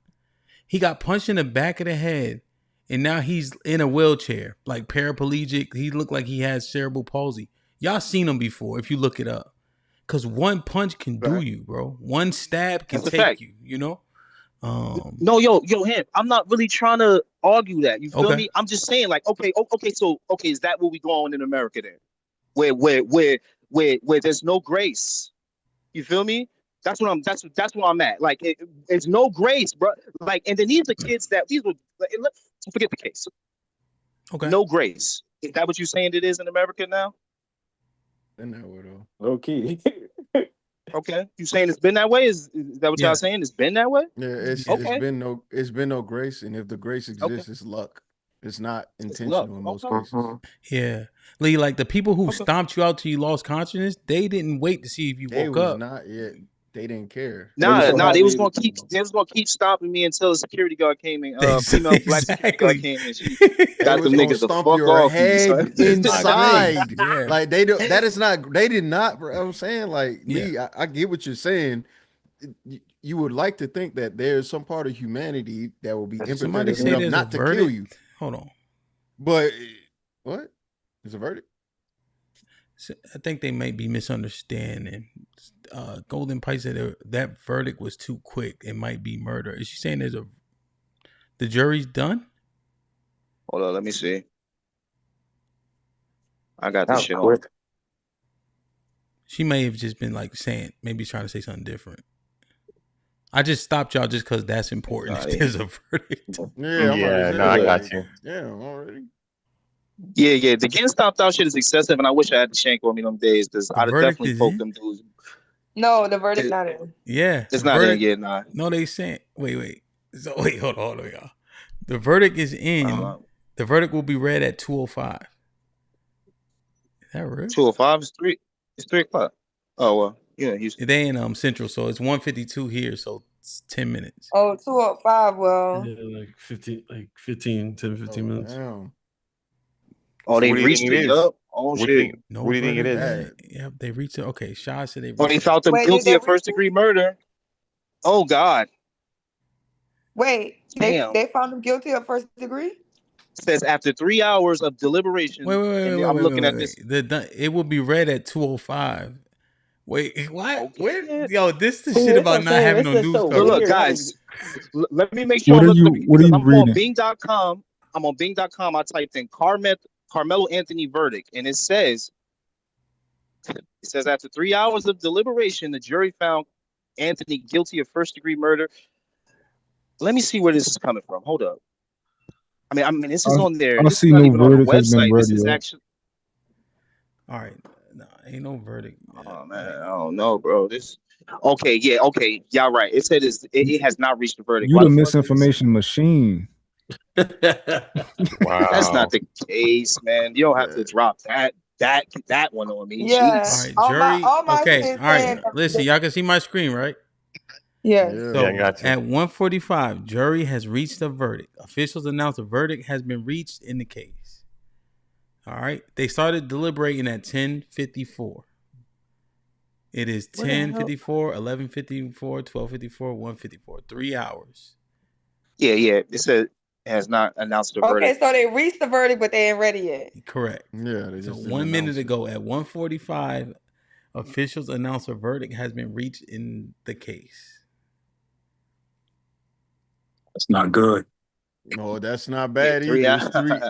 He got punched in the back of the head, and now he's in a wheelchair, like paraplegic. He looked like he has cerebral palsy. Y'all seen him before if you look it up. Because one punch can do you, bro. One stab can take you, you know? No, yo, HAMP, I'm not really trying to argue that. You feel me? I'm just saying, like, okay, so is that what we go on in America then? Where there's no grace. You feel me? That's what I'm at. Like, it's no grace, bro. Like, and then these are kids that forget the case. Okay. No grace. Is that what you're saying it is in America now? Low key. Okay, you saying it's been that way? Is that what y'all saying? It's been that way? Yeah, it's been no grace, and if the grace exists, it's luck. It's not intentional in most cases. Yeah. Lee, like the people who stomped you out till you lost consciousness, they didn't wait to see if you woke up. They didn't care. Nah, they was gonna keep stopping me until the security guard came in. Female black security guard came in. She got them niggas the fuck off head inside. Yeah. Like they did not, bro. I'm saying, like, Lee, I get what you're saying. You would like to think that there's some part of humanity that will be empathetic enough not to kill you. Hold on. But what? There's a verdict? I think they may be misunderstanding. Golden Pipe said that verdict was too quick. It might be murder. Is she saying the jury's done? Hold on, let me see. I got this shit on. She may have just been like saying, maybe trying to say something different. I just stopped y'all just because that's important. If there's a verdict. I got you. Yeah, already. Yeah. The getting stopped out shit is excessive, and I wish I had the shank on me them days because I'd have definitely poked them dudes. No, the verdict not in. Yeah, it's not in yet. Nah. No, they saying wait. So wait, hold on, y'all. The verdict is in. The verdict will be read at 2:05. Is that real? 2:05 is 3. It's 3:00. Oh well, yeah. They in Central, so it's 1:52 here, so it's 10 minutes. Oh, 2:05. Well, yeah, like 10-15 minutes. Damn. Oh, they reached it up. Oh shit! What do you think it is? Yeah, they reached it. Okay, Shaw said they. Oh, they found them guilty of first-degree murder. Oh God. Wait, they found him guilty of first degree? Says after 3 hours of deliberation. Wait, I'm looking at this. It will be read at 2:05. Wait, what? Okay. Where? Yo, this the shit about not having no news coverage. Look, guys, let me make sure. What are you I'm reading? on Bing.com. I typed in Carmelo Anthony verdict, and it says after 3 hours of deliberation, the jury found Anthony guilty of first-degree murder. Let me see where this is coming from. Hold up. I mean, this is on there. This is not even on the website. This is actually. All right. No, ain't no verdict. Oh man, I don't know, bro. Okay. Y'all right. It said it has not reached the verdict. You the misinformation machine. Wow. That's not the case, man. You don't have to drop that one on me. Yeah. Jeez. All right, jury. Okay. All right. Listen, y'all can see my screen, right? Yes. So I got you. at 1:45, jury has reached a verdict. Officials announced a verdict has been reached in the case. All right. They started deliberating at 10:54. It is 10:54, 11:54, 12:54, 1:54. 3 hours. Yeah. It said it has not announced the verdict. Okay, so they reached the verdict, but they ain't ready yet. Correct. Yeah. They So just 1 minute ago at 1:45, officials announced a verdict has been reached in the case. That's not good. No, that's not bad either.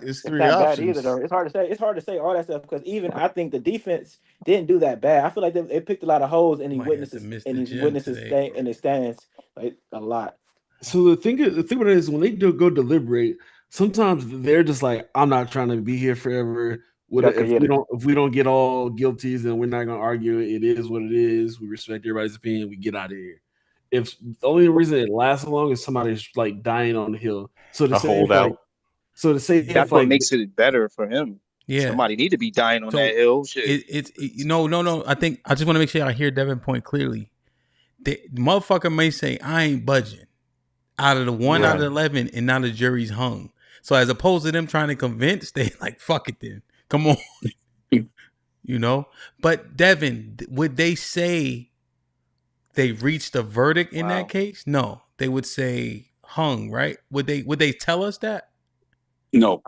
It's three not options. bad either, though. It's hard to say all that stuff because even I think the defense didn't do that bad. I feel like they picked a lot of holes in the witnesses in the stands, like a lot. So the thing about it is when they go deliberate, sometimes they're just like, I'm not trying to be here forever. If we don't get all guilties, then we're not gonna argue it. It is what it is. We respect everybody's opinion. We get out of here. If the only reason it lasts so long is somebody's like dying on the hill. So to say that's what makes it better for him. Yeah. Somebody need to be dying on that hill. Shit. No. I think I just want to make sure I hear Devin's point clearly. The motherfucker may say, I ain't budging out of the 1 out of 11, and now the jury's hung. So as opposed to them trying to convince, they like, fuck it then. Come on. You know? But Devin, would they say they reached a verdict in that case? No. They would say hung, right? Would they tell us that? No.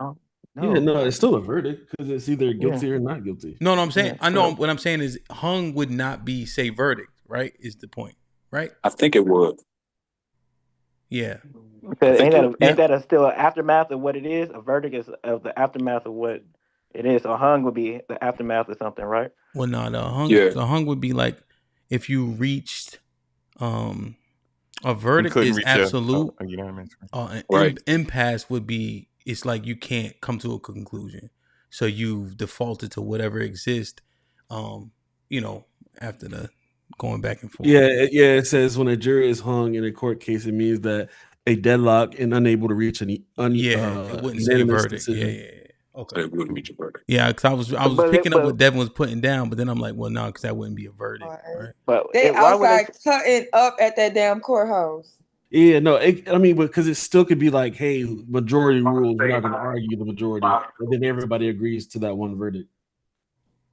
Yeah, no, it's still a verdict because it's either guilty or not guilty. No, I'm saying, I know what I'm saying is hung would not be say verdict, right? Is the point, right? I think it would. Yeah. Because ain't that still an aftermath of what it is? A verdict is of the aftermath of what it is. So hung would be the aftermath of something, right? Well, no, the hung would be like if you reached a verdict is absolute. A unanimous. An impasse would be it's like you can't come to a conclusion, so you've defaulted to whatever exists. After the going back and forth. Yeah. It says when a jury is hung in a court case, it means that a deadlock and unable to reach any it wouldn't say verdict. Decision. Yeah. Okay. It wouldn't reach a verdict. Yeah, because I was picking up what Devin was putting down, but then I'm like, well, no, because that wouldn't be a verdict, right? But they outside cutting up at that damn courthouse. Yeah, no, because it still could be like, hey, majority rules, we're not going to argue the majority, and then everybody agrees to that one verdict,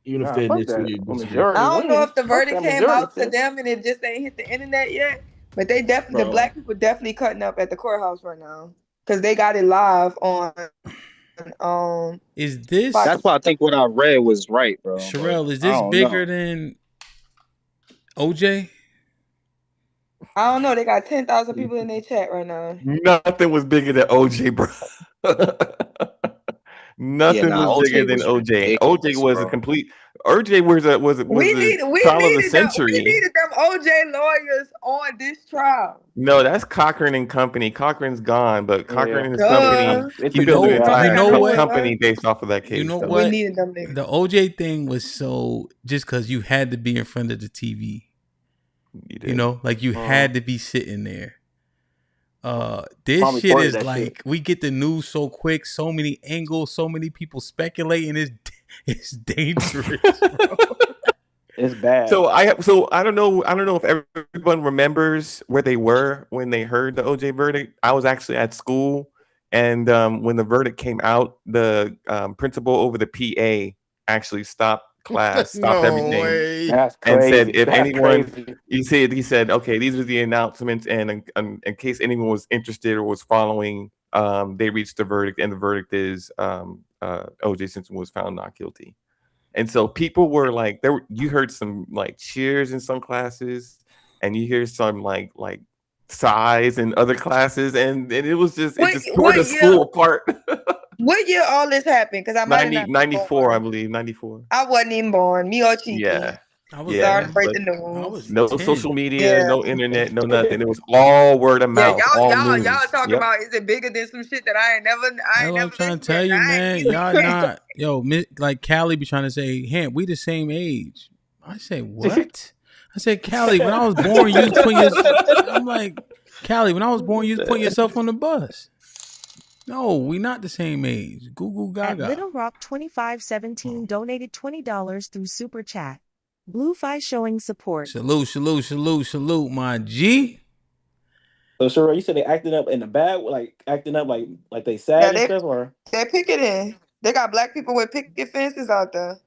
even if they initially disagree. I don't know if the verdict came out to them and it just ain't hit the internet yet, but they definitely, the black people definitely cutting up at the courthouse right now because they got it live on. Is this? That's why I think what I read was right, bro. Sherelle, is this bigger than OJ? I don't know. They got 10,000 people in their chat right now. Nothing was bigger than OJ, bro. Nothing was bigger than OJ. OJ was a complete. OJ was the trial of the century. We needed them OJ lawyers on this trial. No, that's Cochran and Company. Cochran's gone, but Cochran and his company. You know what? Company based off of that case. You know what? We needed them niggas. The OJ thing was so just because you had to be in front of the TV. You know, like you had to be sitting there. This Probably shit is like shit. We get the news so quick, so many angles, so many people speculating. It's dangerous, bro. It's bad. So I don't know if everyone remembers where they were when they heard the OJ verdict. I was actually at school, and when the verdict came out, the principal over the PA actually stopped class, stopped everything, and said if anyone, he said, okay, these are the announcements, and in case anyone was interested or was following, they reached the verdict, and the verdict is O.J. Simpson was found not guilty. And so people were like, you heard some like cheers in some classes, and you hear some like sighs in other classes, and it was just it just tore the school apart. What year all this happened? Because I might 94, I believe, 94. I wasn't even born. Me or Cheeky. Yeah. I was sorry to break the news. No social media, no internet, no nothing. It was all word of mouth. Y'all talking about is it bigger than some shit that I ain't never I'm trying to tell you, man. Y'all not like Callie be trying to say, "Hamp, we the same age." I say, what? I said, Callie, when I was born, you was putting I'm like, Callie, when I was born, you was putting yourself on the bus. No, we not the same age. Google Gaga. At Little Rock 2517 donated $20 through Super Chat. Bluefi showing support. Salute, my G. So, Sherelle, you said they acting up in the bad, like acting up like they sad and stuff, or they picketing. They got black people with picket fences out there.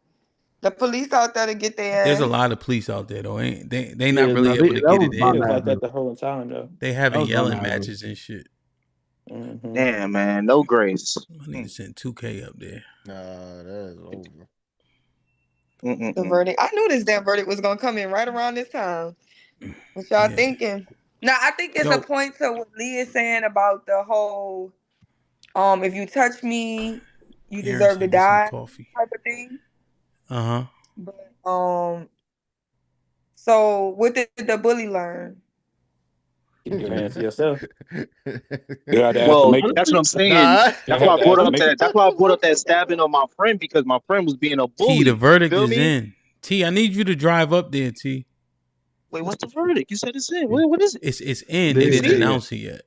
The police out there to get their ass. There's a lot of police out there though. They not really able to get it in. Like that the whole time though. They having yelling matches and shit. Mm-hmm. Damn, man, no grace. I need to send 2K up there. Nah, that is over. The verdict. I knew this damn verdict was gonna come in right around this time. What y'all thinking? Now I think it's a point to what Lee is saying about the whole if you touch me, you deserve to die type of thing. But so what did the bully learn? Keep your hands to yourself. Well, that's what I'm saying. That's why I brought up that. That's why I brought up that stabbing of my friend, because my friend was being a bully. T, the verdict is in. T, I need you to drive up there, T. Wait, what's the verdict? You said it's in. What is it? It's in. They didn't announce it yet.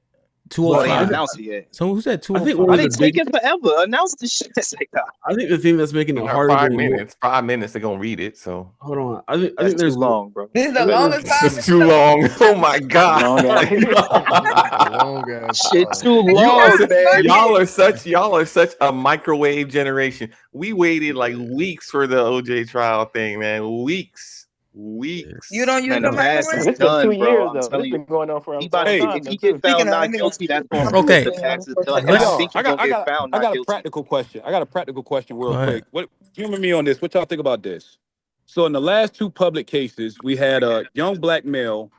Well, they 205. ain't announced it yet. So who said I think 205? one They of the big. taking forever. Announce the shit. It's like, I think the thing that's making it Got harder 5 than minutes. 5 minutes. They're gonna read it. So hold on. I think that's there's too long, bro. This is I the think longest there's- time. it's too long. Oh my god. Long ass. Long ass. Shit too You long, are man. y'all are such a microwave generation. We waited like weeks for the OJ trial thing, man. Weeks. You don't use Man, the the past microwave? is It's been 2 done, bro. years I'm though. telling It's you. been going on for He a about long to, time if he though get too. Speaking found of, not let me guilty, that's gonna I'm prove Okay. the saying past is for done. somebody. And I Let's. think I he's got gonna I get got found I not got a guilty. practical question. I got a practical question Go real ahead. quick. What humor me on this? What y'all think about this? So in the last 2 public cases, we had a young black male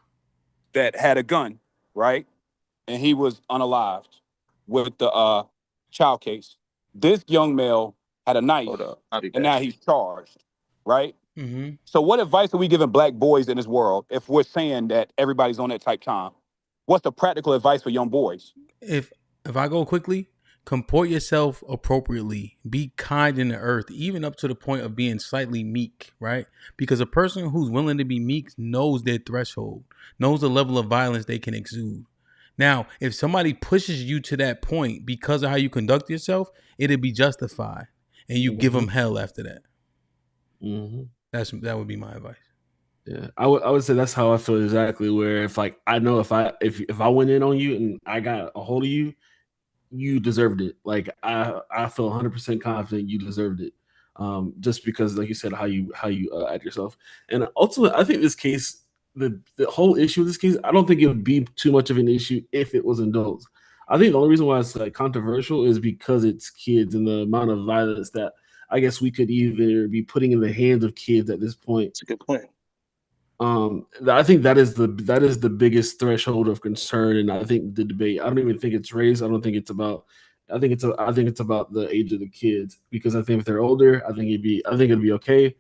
that had a gun, right? And he was unalived with the child case. This young male had a knife, Hold up, I'll be and back. now he's charged, right? Mm-hmm. So what advice are we giving black boys in this world if we're saying that everybody's on that type time? What's the practical advice for young boys? If I go quickly, comport yourself appropriately. Be kind in the earth, even up to the point of being slightly meek, right? Because a person who's willing to be meek knows their threshold, knows the level of violence they can exude. Now, if somebody pushes you to that point because of how you conduct yourself, it'd be justified, and you give them hell after that. That would be my advice. Yeah, I would say that's how I feel exactly. Where if like I know if I went in on you and I got a hold of you, you deserved it. Like I feel 100% confident you deserved it. Just because, like you said, how you act yourself. And ultimately, I think this case, the whole issue of this case, I don't think it would be too much of an issue if it was indulged. I think the only reason why it's like controversial is because it's kids and the amount of violence that I guess we could either be putting in the hands of kids at this point. It's a good point. I think that is the biggest threshold of concern, and I think the debate. I don't even think it's race. I don't think it's about. I think it's about the age of the kids, because I think if they're older, I think it'd be okay.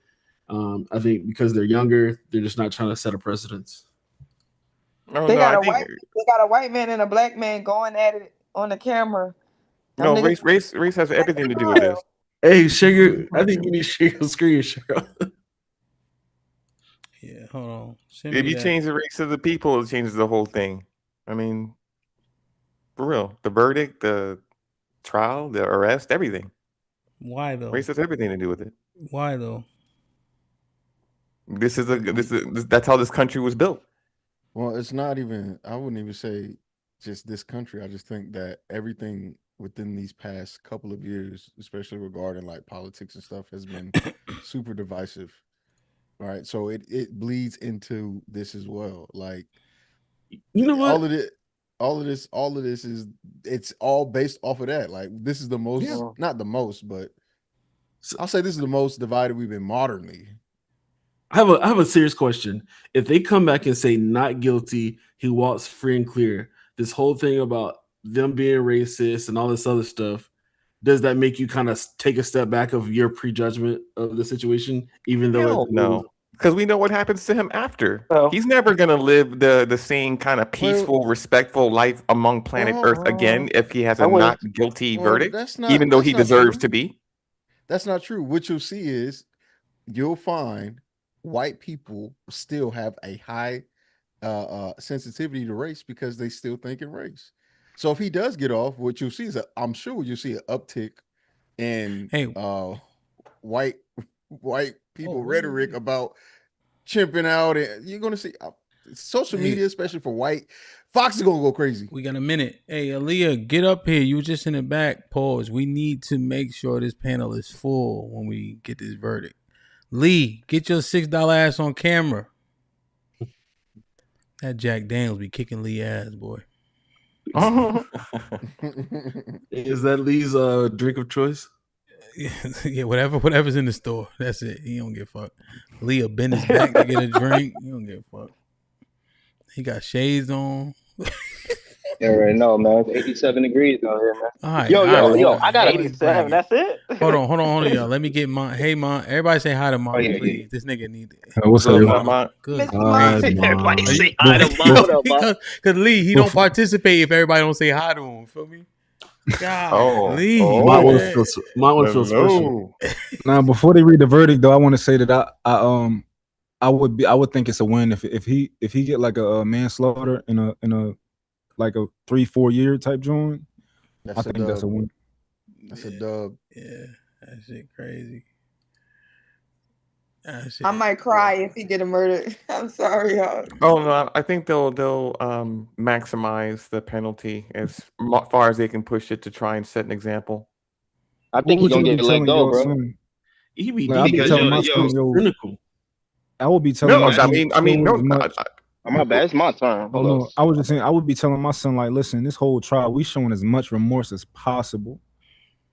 I think because they're younger, they're just not trying to set a precedence. They got a white man and a black man going at it on the camera. No, race has everything to do with this. Hey, I think you need to share your screen, Cheryl. Yeah, hold on. If you change the race of the people, it changes the whole thing. I mean, for real. The verdict, the trial, the arrest, everything. Why though? Race has everything to do with it. Why though? That's how this country was built. Well, it's not even, I wouldn't even say just this country. I just think that everything within these past couple of years, especially regarding like politics and stuff, has been super divisive. Right. So it bleeds into this as well. Like, you know what? All of this is, it's all based off of that. Like, this is the most, not the most, but I'll say this is the most divided we've been modernly. I have a serious question. If they come back and say not guilty, he walks free and clear, this whole thing about them being racist and all this other stuff, does that make you kind of take a step back of your prejudgment of the situation, even though no, because we know what happens to him after. He's never gonna live the same kind of peaceful, respectful life among planet Earth again if he has a not guilty verdict, even though he deserves to be. That's not true. What you'll see is you'll find white people still have a high sensitivity to race because they still think in race. So if he does get off, what you'll see is I'm sure you'll see an uptick in white people rhetoric about chimping out, and you're gonna see social media, especially for white. Fox is gonna go crazy. We got a minute. Hey, Aaliyah, get up here. You were just in the back. Pause. We need to make sure this panel is full when we get this verdict. Lee, get your $6 ass on camera. That Jack Daniels be kicking Lee ass, boy. Is that Lee's drink of choice? Yeah, whatever's in the store. That's it. He don't give a fuck. Lee bend his back to get a drink. He don't give a fuck. He got shades on. You already know, man. It's 87 degrees out here, man. All right, Yo, I got 87. That's it. Hold on, y'all. Let me get Mon. Hey, Mon. Everybody say hi to Mon, please. This nigga need it. What's up, Mon? Good. Everybody say hi to Mon. Because Lee, he don't participate if everybody don't say hi to him. Feel me? God, Lee. Might want to feel special. Now, before they read the verdict, though, I want to say that I would think it's a win if he get like a manslaughter in a like a 3-4 year type joint, I think that's a win. That's a dub. Yeah, that shit crazy. I might cry if he get a murder. I'm sorry, y'all. Oh no, I think they'll maximize the penalty as far as they can push it to try and set an example. I think he's gonna get let go, bro. He be Like, I be telling my son, cynical. I would be telling my son. My bad. It's my turn. Hold No, up. I was just saying, I would be telling my son, like, listen, this whole trial, we showing as much remorse as possible.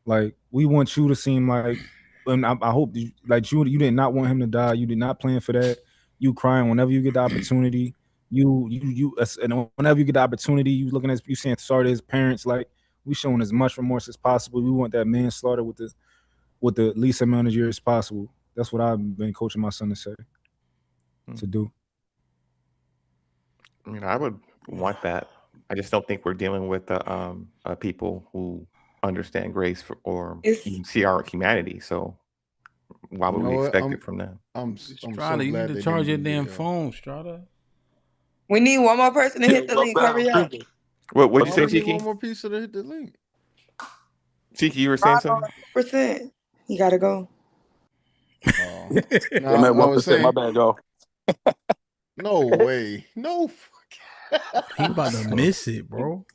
Like, we want you to seem like, and I hope you did not want him to die. You did not plan for that. You crying whenever you get the opportunity. And whenever you get the opportunity, you looking at, you saying sorry to his parents. Like, we showing as much remorse as possible. We want that manslaughter with the least amount of years possible. That's what I've been coaching my son to say, to do. I mean, I would want that. I just don't think we're dealing with people who understand grace or even see our humanity. So why would we expect it from them? I'm so Strata, you glad need to they charge your didn't do damn the, phone, Strata. We need one more person to hit the link. Hurry up. What'd you say, we need Tiki? one more piece of the hit the link. Tiki, you were saying something? 100%. You gotta go. Oh, I'm at 1%. My bad, y'all. No way. No. He about to miss it, bro.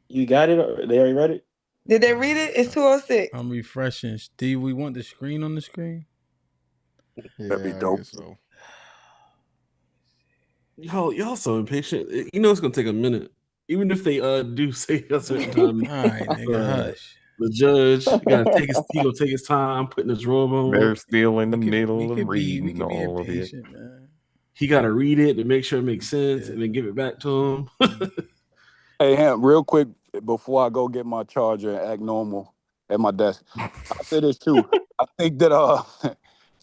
You got it? Or they already read it? Did they read it? It's 2:06. I'm refreshing. Steve, we want the screen on the screen? That'd be dope. So. Y'all so impatient. You know it's gonna take a minute. Even if they do say a certain time. All right, nigga, hush. The judge he gonna take his time putting his robe on. They're still in the middle of reading we can be all of it. impatient, man. He gotta read it to make sure it makes sense and then give it back to him. Hey, Hamp, real quick before I go get my charger and act normal at my desk, I'll say this too. I think that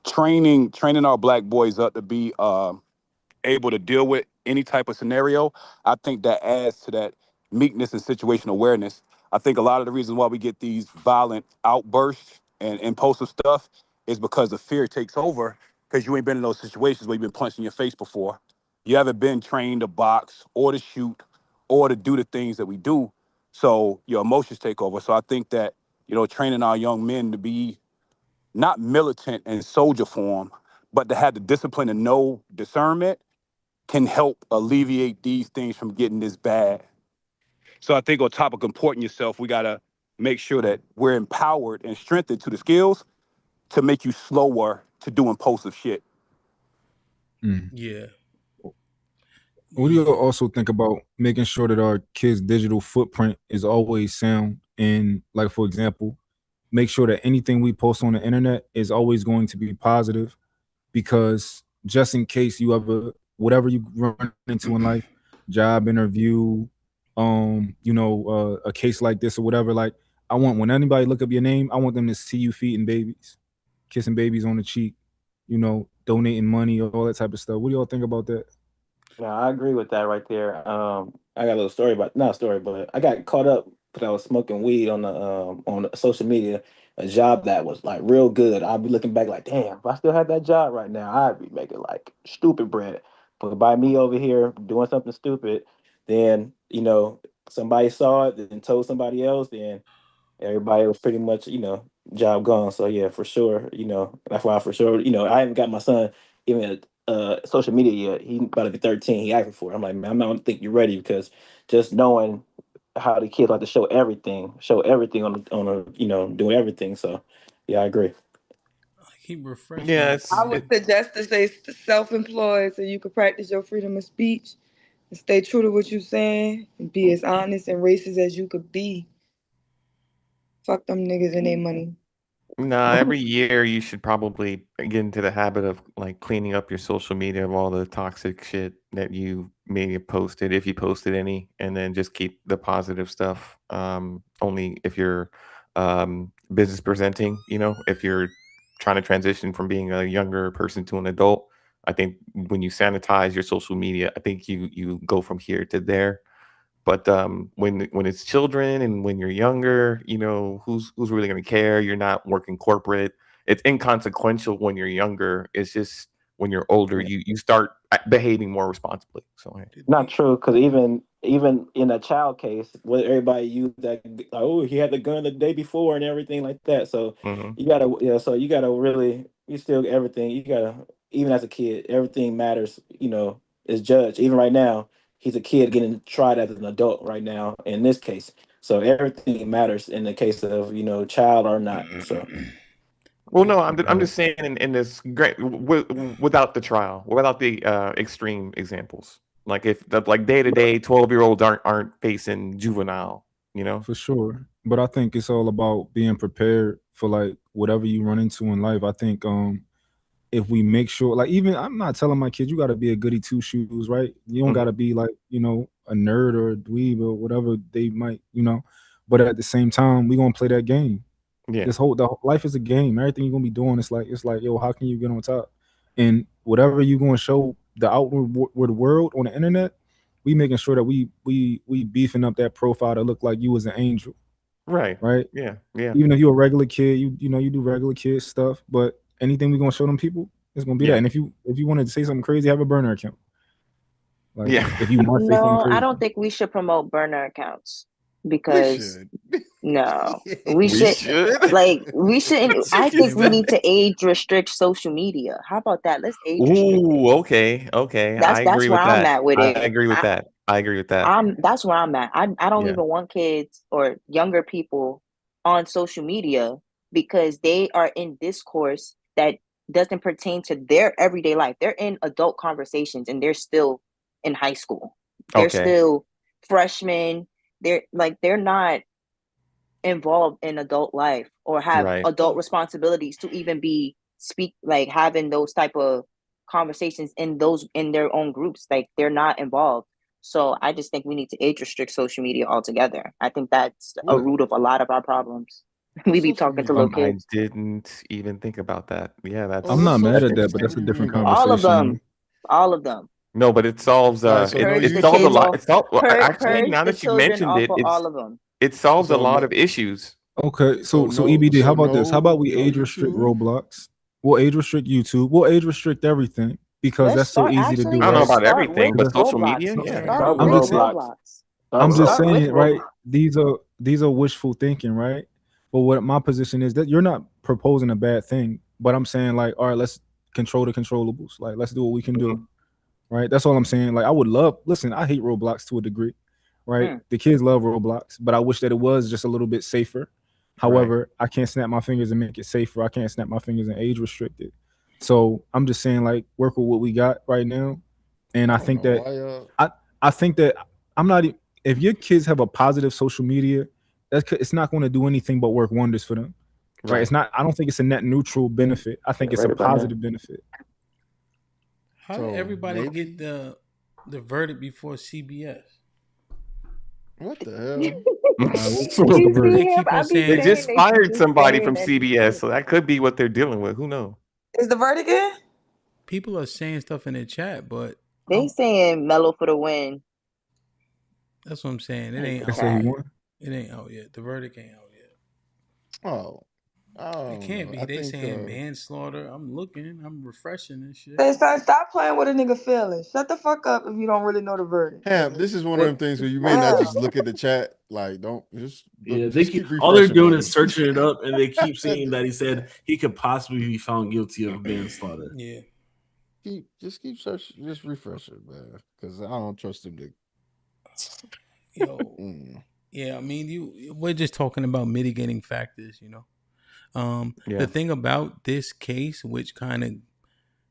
training our black boys up to be able to deal with any type of scenario, I think that adds to that meekness and situational awareness. I think a lot of the reasons why we get these violent outbursts and impulsive stuff is because the fear takes over because you ain't been in those situations where you've been punched in your face before. You haven't been trained to box or to shoot or to do the things that we do. So your emotions take over. So I think that, training our young men to be not militant in soldier form, but to have the discipline and know discernment can help alleviate these things from getting this bad. So I think on top of comporting yourself, we got to make sure that we're empowered and strengthened to the skills to make you slower to do impulsive shit. Yeah. What do you also think about making sure that our kids' digital footprint is always sound? And like, for example, make sure that anything we post on the internet is always going to be positive, because just in case you ever, whatever you run into in life, job interview, a case like this or whatever, like, I want, when anybody look up your name, I want them to see you feeding babies, kissing babies on the cheek, donating money, all that type of stuff. What do y'all think about that? No, I agree with that right there. I got a little story about, not a story, but I got caught up because I was smoking weed on social media, a job that was like real good. I'll be looking back like, damn, if I still had that job right now, I'd be making like stupid bread. But by me over here doing something stupid, then somebody saw it and told somebody else, then everybody was pretty much, job gone. So yeah, for sure, that's why for sure, I haven't got my son even social media yet. He about to be 13. He asking for it. I'm like, man, I don't think you're ready, because just knowing how the kids like to show everything on a doing everything. So yeah, I agree. Keep refreshing. Yeah, I would suggest to say self-employed so you could practice your freedom of speech and stay true to what you're saying and be as honest and racist as you could be. Fuck them niggas and their money. Nah, every year you should probably get into the habit of like cleaning up your social media of all the toxic shit that you may have posted, if you posted any, and then just keep the positive stuff. Only if you're business presenting, if you're trying to transition from being a younger person to an adult. I think when you sanitize your social media, I think you go from here to there. But when it's children and when you're younger, who's really going to care? You're not working corporate. It's inconsequential when you're younger. It's just when you're older, you start behaving more responsibly. So Not true, because even even in a child case, where everybody used that, like, oh, he had the gun the day before and everything like that. So you gotta, so you gotta really, you still everything. You gotta, even as a kid, everything matters. Is judged. Even right now, he's a kid getting tried as an adult right now in this case. So everything matters in the case of child or not. So. Well, no, I'm just saying in this great without the trial, without the extreme examples. Like if like day to day 12-year-olds aren't facing juvenile, For sure. But I think it's all about being prepared for like whatever you run into in life. I think if we make sure, like, even I'm not telling my kids you got to be a goody two shoes, right? You don't got to be like a nerd or a dweeb or whatever they might, but at the same time we gonna play that game. Yeah. The whole life is a game. Everything you're gonna be doing, it's like, yo, how can you get on top? And whatever you're gonna show the outward world on the internet, we making sure that we beefing up that profile to look like you as an angel. Right. Right. Yeah. Yeah. Even if you're a regular kid, you do regular kid stuff, but anything we're gonna show them people, it's gonna be that. And if you wanted to say something crazy, have a burner account. Like, if you want to say something No, crazy. I don't think we should promote burner accounts We because should. no, We should. we shouldn't. I think we need to age restrict social media. How about that? Let's age restrict. Ooh, okay. I That's agree where with I'm that. at with I it. agree with that. I agree with that. That's where I'm at. I don't Yeah. even want kids or younger people on social media because they are in discourse that doesn't pertain to their everyday life. They're in adult conversations and they're still in high school. They're Okay. still freshmen. They're not involved in adult life or have Right. adult responsibilities to even be having those type of conversations in their own groups. Like, they're not involved. So I just think we need to age restrict social media altogether. I think that's a root of a lot of our problems. We be talking to little I kids. didn't even think about that. Yeah, that's I'm not mad that's at that, but that's a interesting. different All of conversation. them. All of them. No, but it solves All right, so no Purge the solves a kids lot. off. It solves actually, Purge now the that you children mentioned off it, of all of them. it solves a So lot no, of issues. Okay, so no, EBD, how so about this? How about we no age restrict YouTube. Roblox? We'll age restrict YouTube. We'll age restrict everything because Let's that's so start. easy to Actually, do, I don't know let's right? about start everything, with but Because social Roblox. media, no, yeah. Start I'm with just Roblox. I'm just Start with saying, right? Roblox. These are wishful thinking, right? But what my position is that you're not proposing a bad thing, but I'm saying, like, all right, let's control the controllables. Like, let's do what we can do, right? That's all I'm saying. Like, I would love. Listen, I hate Roblox to a degree, right? The kids love Roblox, but I wish that it was just a little bit safer. However, I can't snap my fingers and make it safer. I can't snap my fingers and age restrict it. So I'm just saying, like, work with what we got right now. And I think that I think that I'm not. If your kids have a positive social media, it's not going to do anything but work wonders for them. Right? It's not. I don't think it's a net neutral benefit. I think it's a positive benefit. How did everybody get the verdict before CBS? What the hell? They keep on saying They just fired somebody from CBS, so that could be what they're dealing with. Who knows? Is the verdict in? People are saying stuff in the chat, but They saying Mellow for the win. That's what I'm saying. It ain't They out say he yet. won? It ain't out yet. The verdict ain't out yet. Oh. It can't be. I They think, saying manslaughter. I'm looking. I'm refreshing this shit. They say stop playing with a nigga feelings. Shut the fuck up if you don't really know the verdict. Hamp, this is one of them things where you may not just look at the chat. Like, don't just Yeah, just keep all they're refreshing, doing buddy. is searching it up, and they keep seeing that he said he could possibly be found guilty of manslaughter. Yeah. Keep searching, just refresh it, man, because I don't trust him to. Yo, yeah. I mean, we're just talking about mitigating factors, The thing about this case, which kind of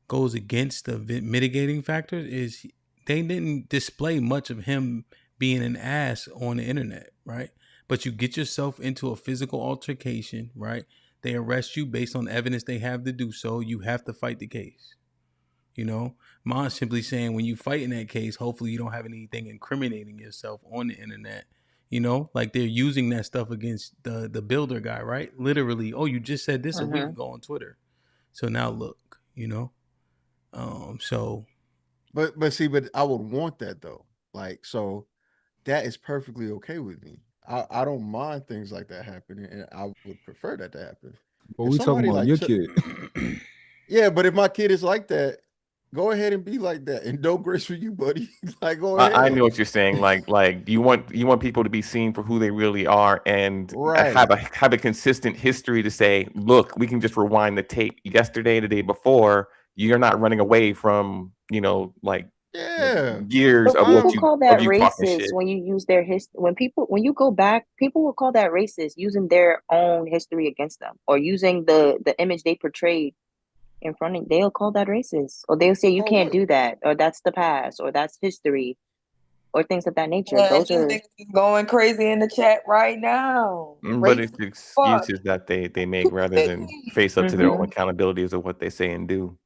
goes against the mitigating factors, is they didn't display much of him being an ass on the internet, right? But you get yourself into a physical altercation, right? They arrest you based on evidence they have to do so. You have to fight the case. Mine's simply saying when you fight in that case, hopefully you don't have anything incriminating yourself on the internet. Like they're using that stuff against the builder guy, right? Literally, oh, you just said this a week ago on Twitter. So now look, so. But see, I would want that though. Like, so that is perfectly okay with me. I don't mind things like that happening, and I would prefer that to happen. But we talking about your kid. Yeah, but if my kid is like that, Go ahead and be like that, and don't grace for you, buddy. Like, go ahead. I know what you're saying. Like you want people to be seen for who they really are, and Right. have a consistent history to say, look, we can just rewind the tape yesterday, the day before. You're not running away from like years But of people what call of that you talking racist shit. when you use their when you go back, people will call that racist using their own history against them or using the image they portrayed in front of. They'll call that racist, or they'll say you can't do that, or that's the past, or that's history, or things of that nature. And Those these are niggas is going crazy in the chat right now. But it's Racist the fuck. excuses that they make rather than face up to their own accountabilities of what they say and do.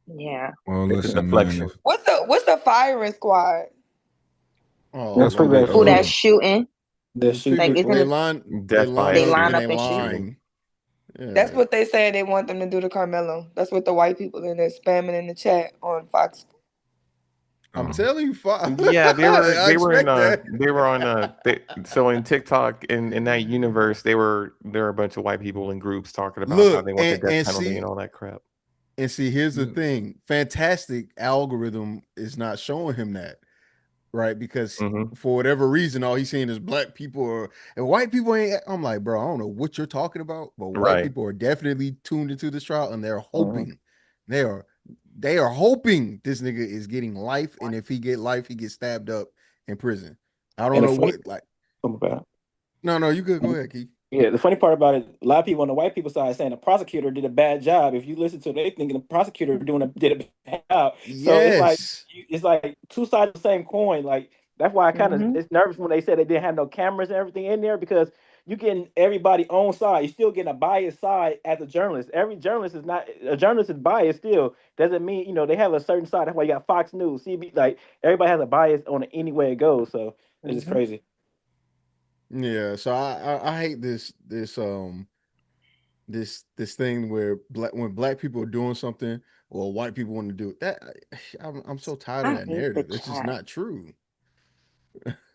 Yeah. Well, It's a listen, man. deflection. What's the firing squad? Oh, That's well, probably Who that's shooting? the Like, people, isn't they it? line Death by They up line in up a and shoot. line. Yeah. That's what they say they want them to do to Carmelo. That's what the white people in there spamming in the chat on Fox. I'm telling you, Yeah, they I were in expect that. they were on so in TikTok in that universe there were a bunch of white people in groups talking about how Look, they want the death and penalty see, and all that crap. and see, here's the thing: Fantastic algorithm is not showing him that, right? Because for whatever reason, all he's seeing is black people and white people ain't. I'm like, bro, I don't know what you're talking about, but white Right. people are definitely tuned into this trial, and they're hoping they are hoping this nigga is getting life, and if he get life, he gets stabbed up in prison. I don't know what like. No, you good. Go ahead, Keith. Yeah, the funny part about it, a lot of people on the white people side saying the prosecutor did a bad job. If you listen to it, they thinking the prosecutor did a bad job. So it's like two sides of the same coin. Like that's why I kind of it's nervous when they said they didn't have no cameras and everything in there because you getting everybody on side. You're still getting a biased side as a journalist. Every journalist is not a journalist is biased still. Doesn't mean they have a certain side. That's why you got Fox News, CB. Like everybody has a bias on it any way it goes. So it's just crazy. Yeah, so I hate this thing where when black people are doing something or white people want to do it. That I'm so tired of that narrative. It's just not true.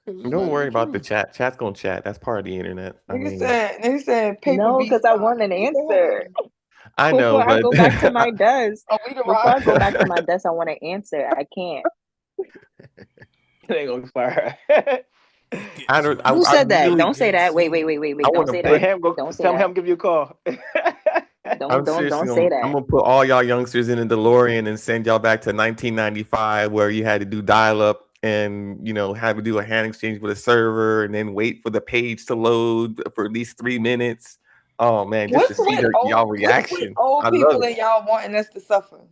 Don't worry about the chat. Chat's gonna chat. That's part of the internet. Nigga said paper No, beats. because I want an answer. I know, Before I but go back to my desk. Before I go back to my my desk, I want an answer. I can't. They gonna fire. Who said that? Don't say that. Wait. Don't say that. Don't say Tell that. him give you a call. Don't say that. I'm gonna put all y'all youngsters in a DeLorean and send y'all back to 1995 where you had to do dial-up and have to do a hand exchange with a server and then wait for the page to load for at least 3 minutes. Oh man, just to see y'all reaction. Old I people love and it. y'all wanting us to suffer.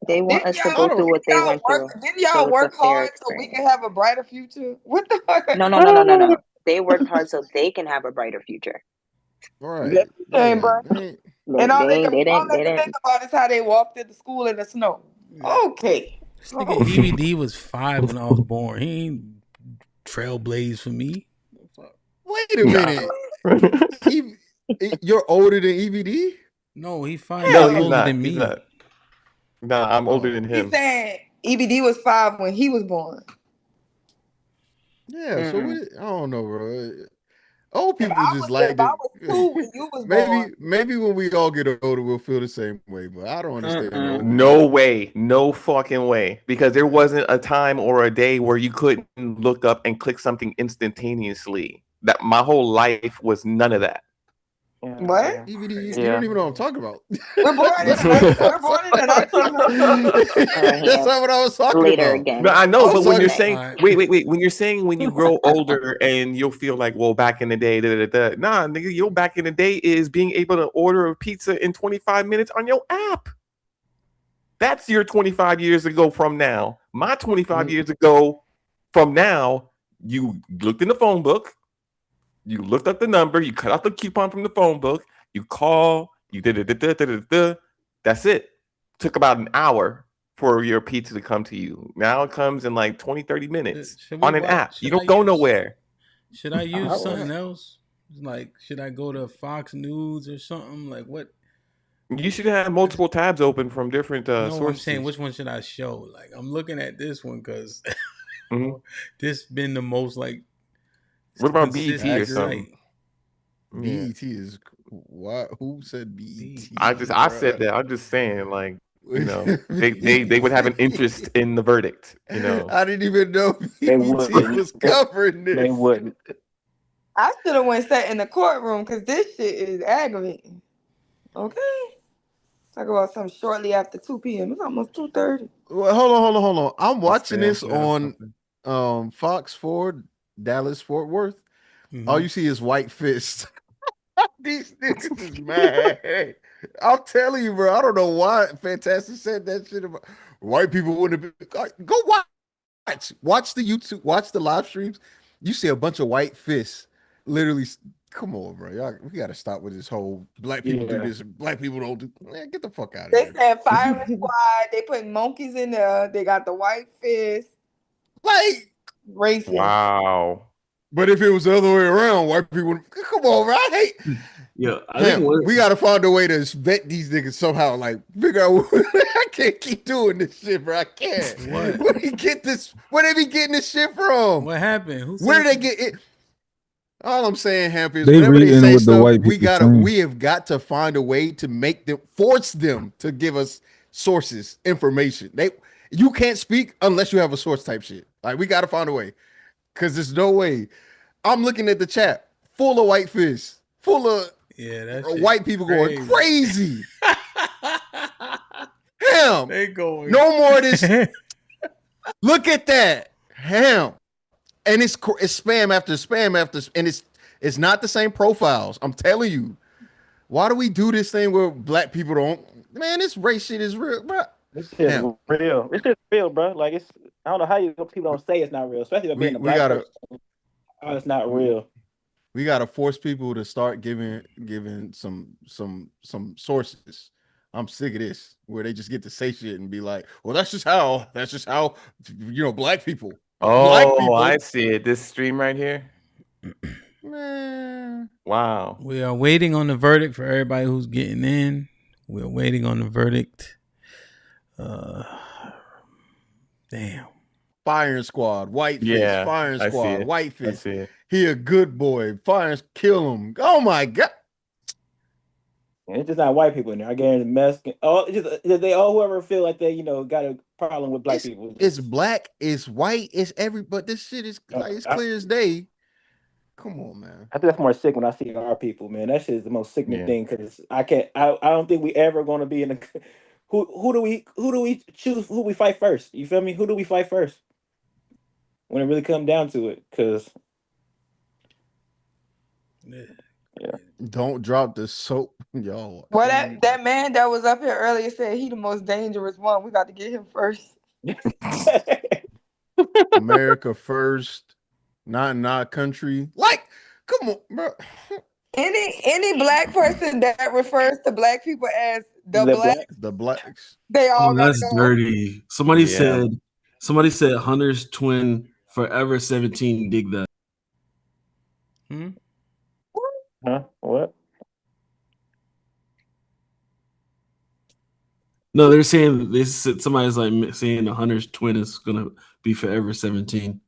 They want us to go through what they went through. Didn't y'all work hard so we can have a brighter future? What the fuck? No. They worked hard so they can have a brighter future. Right. Hey, bro. And all they can think didn't. about is how they walked into school in the snow. Okay. This nigga EVD was 5 when I was born. He ain't trailblazed for me. Wait a minute. You're older than EVD? No, he's 5 No, years he's older not. than He's me. not. No, I'm older than him. He's saying EBD was 5 when he was born. Yeah, so I don't know, bro. Old people just If I was 2 when you was born. Maybe when we all get older, we'll feel the same way. But I don't understand old people. No way, no fucking way. Because there wasn't a time or a day where you couldn't look up and click something instantaneously. That my whole life was none of that. What? EVD, you don't even know what I'm talking about. We're born in the 1900s. That's not what I was talking Later about. again. No, I know, but when you're Okay. saying, wait, when you're saying when you grow older and you'll feel like, well, back in the day, nah, nigga, your back in the day is being able to order a pizza in 25 minutes on your app. That's your 25 years ago from now. My 25 years ago from now, you looked in the phone book, you looked up the number, you cut out the coupon from the phone book, you call, you that's it. Took about an hour for your pizza to come to you. Now it comes in like 20, 30 minutes on an app. You don't go nowhere. Should I use something else? Like, should I go to Fox News or something? Like, what? You should have multiple tabs open from different sources. I'm saying, which one should I show? Like, I'm looking at this one because this been the most like. What about BET or something? BET is why? Who said BET? I said that. I'm just saying, like, You know, they would have an interest in the verdict. You know, I didn't even know They BET was wouldn't. covering this. They wouldn't. I should have went sat in the courtroom because this shit is aggravating. Okay. Talk about something shortly after 2 p.m. It's almost 2:30. Well, hold on. I'm watching Spam this file on Fox 4, Dallas, Fort Worth. All Mhm. you see is white fists. These niggas is mad. I'm telling you, bro. I don't know why Fantastic said that shit about white people wouldn't have been. Go watch the YouTube, watch the live streams. You see a bunch of white fists. Literally, come on, bro. We got to stop with this whole black people do this, black people don't do. Man, get the fuck out of They here. said firing squad. They put monkeys in there. They got the white fist. Like racist. Wow. But if it was the other way around, white people would, come on, right? Yeah, I think we got to find a way to vet these niggas somehow. Like, figure out. I can't keep doing this shit, bro. I can't. What? Where they get this? Where they be getting this shit from? What happened? Where did they get it? All I'm saying, Hamp, is They whenever they reading say what the stuff, white people saying. we have got to find a way to make them, force them to give us sources, information. You can't speak unless you have a source type shit. Like, we got to find a way, because there's no way. I'm looking at the chat full of white fish, full of white people going crazy. Ham, they going. No more of this. Look at that, Ham, and it's spam after spam after, and it's not the same profiles. I'm telling you, why do we do this thing where black people don't? Man, this race shit is real, bro. This shit is real. This shit is real, bro. Like I don't know how people don't say it's not real, especially if being a black person. Oh, it's not real. We gotta force people to start giving some sources. I'm sick of this, where they just get to say shit and be like, "Well, that's just how black people." Black people. I see it. This stream right here. Man. Wow. We are waiting on the verdict for everybody who's getting in. We're waiting on the verdict. Damn. Firing squad, white fish, firing squad, white fish. He a good boy. Fire, kill him. Oh my god. And it's just not white people in there. I guarantee Mexican. They all whoever feel like they got a problem with black people. It's black, it's white, it's but this shit is like it's clear as day. Come on, man. I think that's more sick when I see our people, man. That shit is the most sickening thing, because I don't think we ever going to be in a who do we choose, who we fight first? You feel me? Who do we fight first when it really comes down to it? Because don't drop the soap, y'all. Well, that man that was up here earlier said he the most dangerous one. We got to get him first. America first, not country. Like, come on, bro. Any black person that refers to black people as the blacks, they all that's go. dirty. Somebody said Hunter's twin forever 17. Dig that. Huh? What? No, they're saying somebody's like saying the Hunter's twin is gonna be forever 17.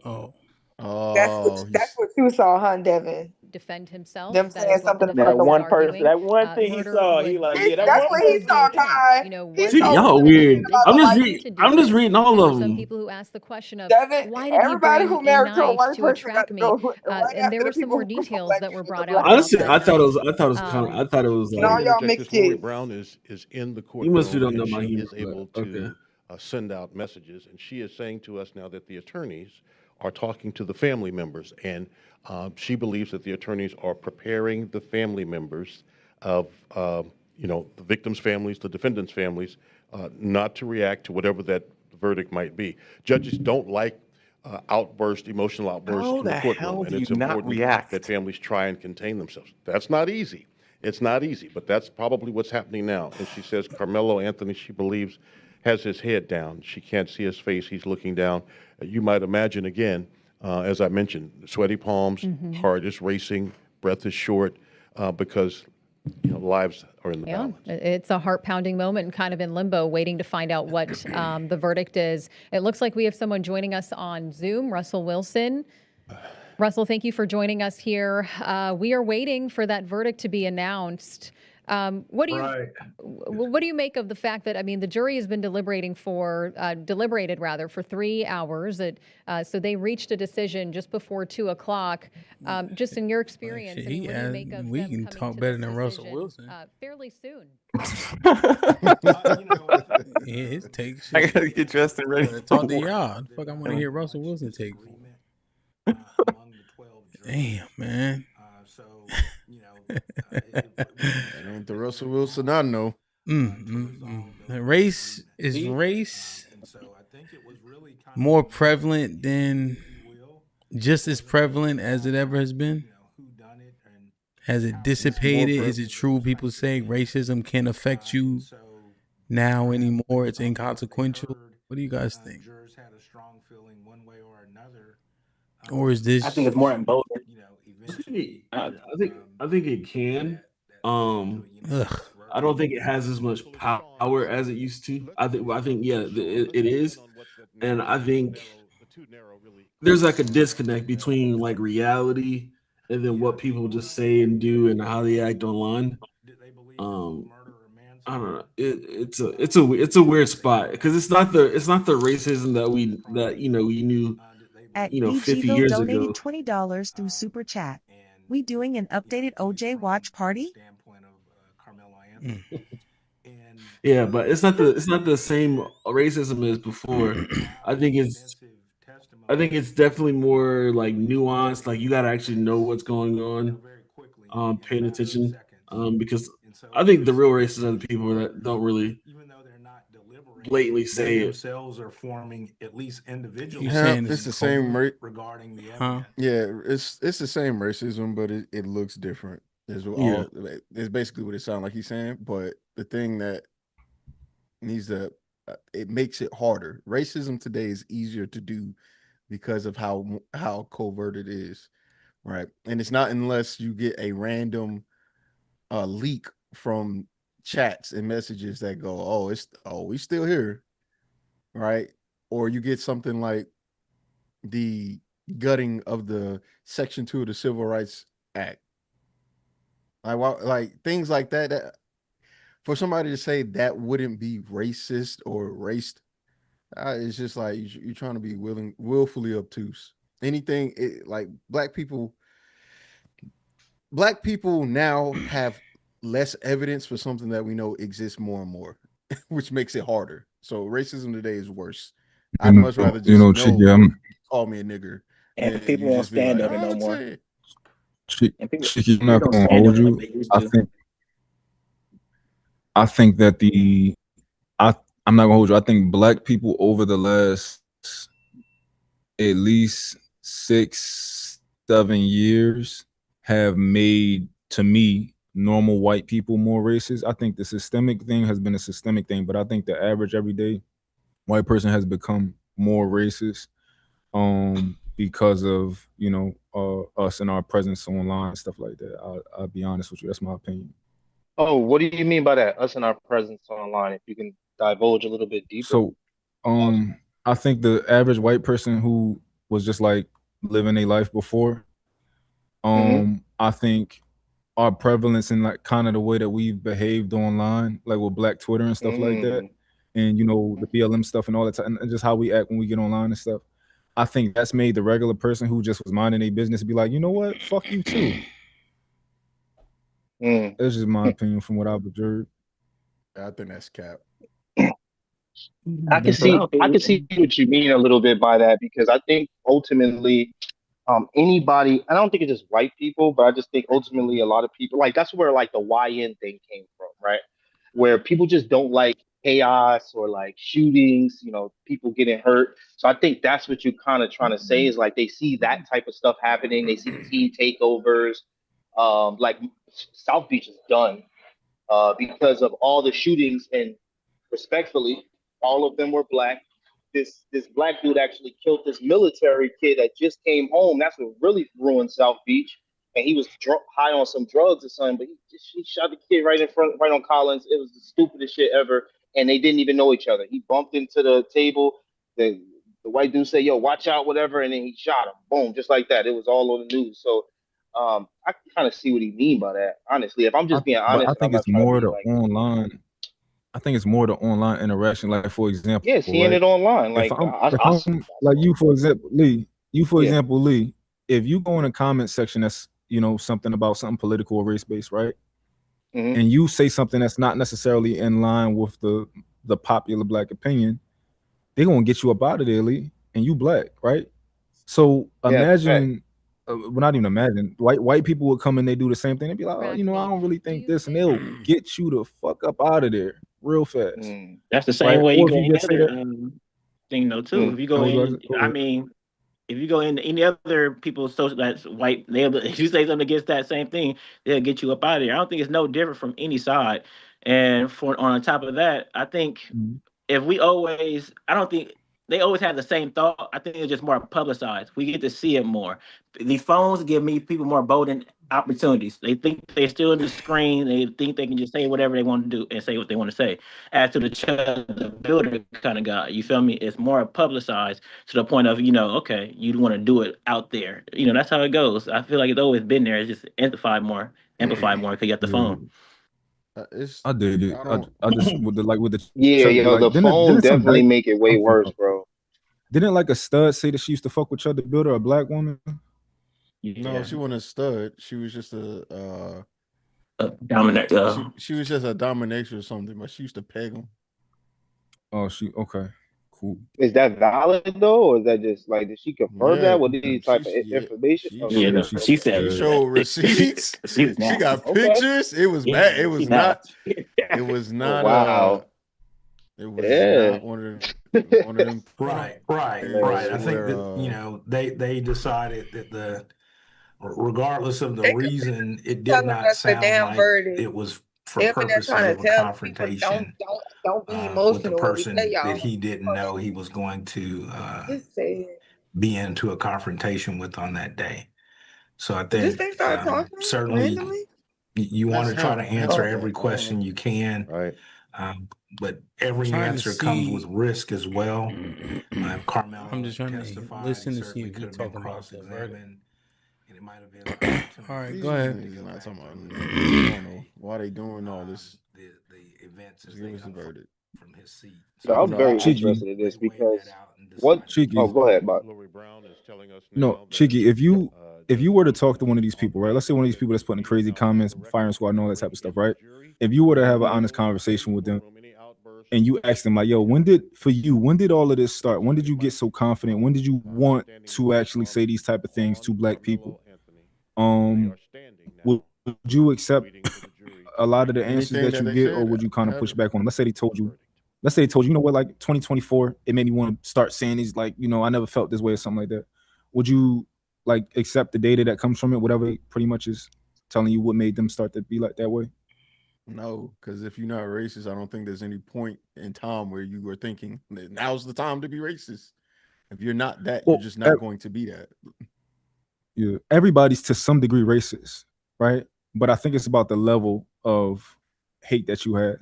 Oh. That's what you saw, huh, Devin? Defend himself. Them saying something about that one person, that one thing he saw, he like, that's what he saw, Kai. See, y'all weird. I'm just reading all of them. Some people who asked the question of Devin, why did he everybody bring who married a to a knife white to person attract me? And there were some more details that were brought out. Honestly, I thought it was like. No, y'all mixed Lori it. Brown is in the courtroom. You must don't know and my she humor, is able but to send out messages, and she is saying to us now that the attorneys are talking to the family members, and she believes that the attorneys are preparing the family members of the victims' families, the defendants' families, not to react to whatever that verdict might be. Judges don't like emotional outbursts How in the the courtroom, hell and do it's you not important react? that families try and contain themselves. That's not easy. It's not easy, but that's probably what's happening now. And she says Carmelo Anthony, she believes, has his head down. She can't see his face. He's looking down. You might imagine, again, as I mentioned, sweaty palms, heart is racing, breath is short, because lives are in the balance. It's a heart-pounding moment and kind of in limbo, waiting to find out what the verdict is. It looks like we have someone joining us on Zoom, Russell Wilson. Russell, thank you for joining us here. We are waiting for that verdict to be announced. What do you make of the fact that, I mean, the jury has been deliberated for 3 hours. So they reached a decision just before 2 o'clock. Just in your experience, I mean, what do you make of we them can coming talk to better this than Russell decision, Wilson. fairly soon? Yeah, his take shit. I gotta get dressed and ready. Talk to y'all. The fuck, I want to hear Russell Wilson take. Damn, man. That ain't the Russell Wilson I know. Race more prevalent than just as prevalent as it ever has been? Has it dissipated? Is it true people say racism can't affect you now anymore? It's inconsequential. What do you guys think? Or is this? I think it's more emboldened. I think it can. I don't think it has as much power as it used to. I think yeah, it is, and I think there's like a disconnect between like reality and then what people just say and do and how they act online. I don't know. It's a weird spot because it's not the racism that we knew At 50 BGvo years donated ago. $20 through Super Chat. We doing an updated OJ watch party? Yeah, but it's not the same racism as before. I think it's definitely more like nuanced. Like you got to actually know what's going on, paying attention. Because I think the real racists are the people that don't really blatantly say it. Themselves are forming at least individual. It's the same regarding the Yeah, it's the same racism, but it looks different. It's basically what it sounds like he's saying. But the thing that needs to it makes it harder. Racism today is easier to do because of how covert it is, right? And it's not unless you get a random leak from chats and messages that go, we still here, right? Or you get something like the gutting of the Section 2 of the Civil Rights Act, like things like that. For somebody to say that wouldn't be racist or racist, it's just like you're trying to be willfully obtuse. Anything like black people now have less evidence for something that we know exists more and more, which makes it harder. So racism today is worse. I'd much rather just call me a nigger. And people won't stand on it no more. I'm not gonna hold you. I think that I'm not gonna hold you. I think black people over the last at least 6-7 years have made, to me, normal white people more racist. I think the systemic thing has been a systemic thing, but I think the average everyday white person has become more racist because of us and our presence online and stuff like that. I'll be honest with you. That's my opinion. Oh, what do you mean by that? Us and our presence online. If you can divulge a little bit deeper. So, I think the average white person who was just like living a life before, I think our prevalence in like kind of the way that we've behaved online, like with Black Twitter and stuff like that, and the BLM stuff and all that, and just how we act when we get online and stuff. I think that's made the regular person who just was minding their business be like, you know what, fuck you too. That's just my opinion from what I've observed. I think that's cap. I can see what you mean a little bit by that, because I think ultimately anybody, I don't think it's just white people, but I just think ultimately a lot of people, like that's where like the YN thing came from, right? Where people just don't like chaos or like shootings, people getting hurt. So I think that's what you're kind of trying to say is like they see that type of stuff happening. They see the team takeovers. Like South Beach is done because of all the shootings, and respectfully, all of them were black. This black dude actually killed this military kid that just came home. That's what really ruined South Beach. And he was high on some drugs or something, but he shot the kid right on Collins. It was the stupidest shit ever. And they didn't even know each other. He bumped into the table. The white dude said, "Yo, watch out," whatever, and then he shot him. Boom, just like that. It was all on the news. So I can kind of see what he mean by that. Honestly, if I'm just being But I honest, and I'm think not it's trying to more be the like, online. I think it's more the online interaction. Like for example, yeah, seeing right? it online, If like if I'm like you, for example, yeah. Lee, if you go in a comment section that's something about something political or race based, right? Mm-hmm. And you say something that's not necessarily in line with the popular black opinion, they're gonna get you up out of there, Lee, and you black, right? So Yeah, imagine, well, not even imagine, white people would come and they do the same thing. They'd be like, oh, I don't really think this, and they'll get you the fuck up out of there real fast, That's the same right? way you Or if go you any just say other that, thing though too. If you go oh, go in, ahead, go I ahead. mean, if you go in any other people's social that's white, if you say something against that same thing, they'll get you up out of here. I don't think it's no different from any side. And for on top of that, I think if we always, I don't think they always have the same thought. I think it's just more publicized. We get to see it more. The phones give me people more voting opportunities. They think they're still in the screen. They think they can just say whatever they want to do and say what they want to say. As to the builder kind of guy, you feel me? It's more publicized to the point of, okay, you want to do it out there. That's how it goes. I feel like it's always been there. It's just amplified more because you got the phone. I did it. I just with the Yeah, Chuck, yo, like the phone didn't some definitely black make it way I'm finna worse, talk. bro. Didn't like a stud say that she used to fuck with Chuck the Builder, a black woman? No, she wasn't a stud. She was just a dominator. She was just a dominatrix or something, but she used to peg him. Oh, okay, cool. Is that valid though, or is that just like did she confirm Yeah, that with any type of information? She said she showed receipts. She was She got nasty. Okay. pictures. It was Yeah, bad. It was she not. nasty. It was not. Wow. It was Yeah. not one of them. Right. I think where, that they decided that regardless of the They could reason, it did telling not us the sound damn like verdict. it was for They've been there purposes trying of to a tell people confrontation don't be with the emotional when we say person y'all. that he didn't know he was going to Just say it. be into a confrontation with on that day. So I Just think they start talking certainly randomly. you want to try to answer Okay. every question you can, right? But every Trying to answer comes with see- risk as well. If Carmelo I'm just trying to testified, listen he to see certainly if could you're have been talking about the verdict. cross-examined, and it might have been an opportunity. All right, These go ahead. niggas not talking about nothing. I don't know why they doing all this. The events Just give us the verdict. from his seat. So I'm very Cheeky. interested in this because what? Cheeky. Oh, go ahead, Bob. No, Cheeky, if you were to talk to one of these people, right? Let's say one of these people that's putting crazy comments, firing squad, and all that type of stuff, right? If you were to have an honest conversation with them and you ask them like, yo, when did all of this start? When did you get so confident? When did you want to actually say these type of things to black people? Would you accept a lot of the answers Anything that that you they get, said, or would you kind of have push it. back on them? Let's say they told you, you know what, like 2024, it made me want to start saying these, like, I never felt this way or something like that. Would you like accept the data that comes from it, whatever it pretty much is telling you what made them start to be like that way? No, because if you're not racist, I don't think there's any point in time where you were thinking now's the time to be racist. If you're not that, you're just not going to be that. Yeah, everybody's to some degree racist, right? But I think it's about the level of hate that you have.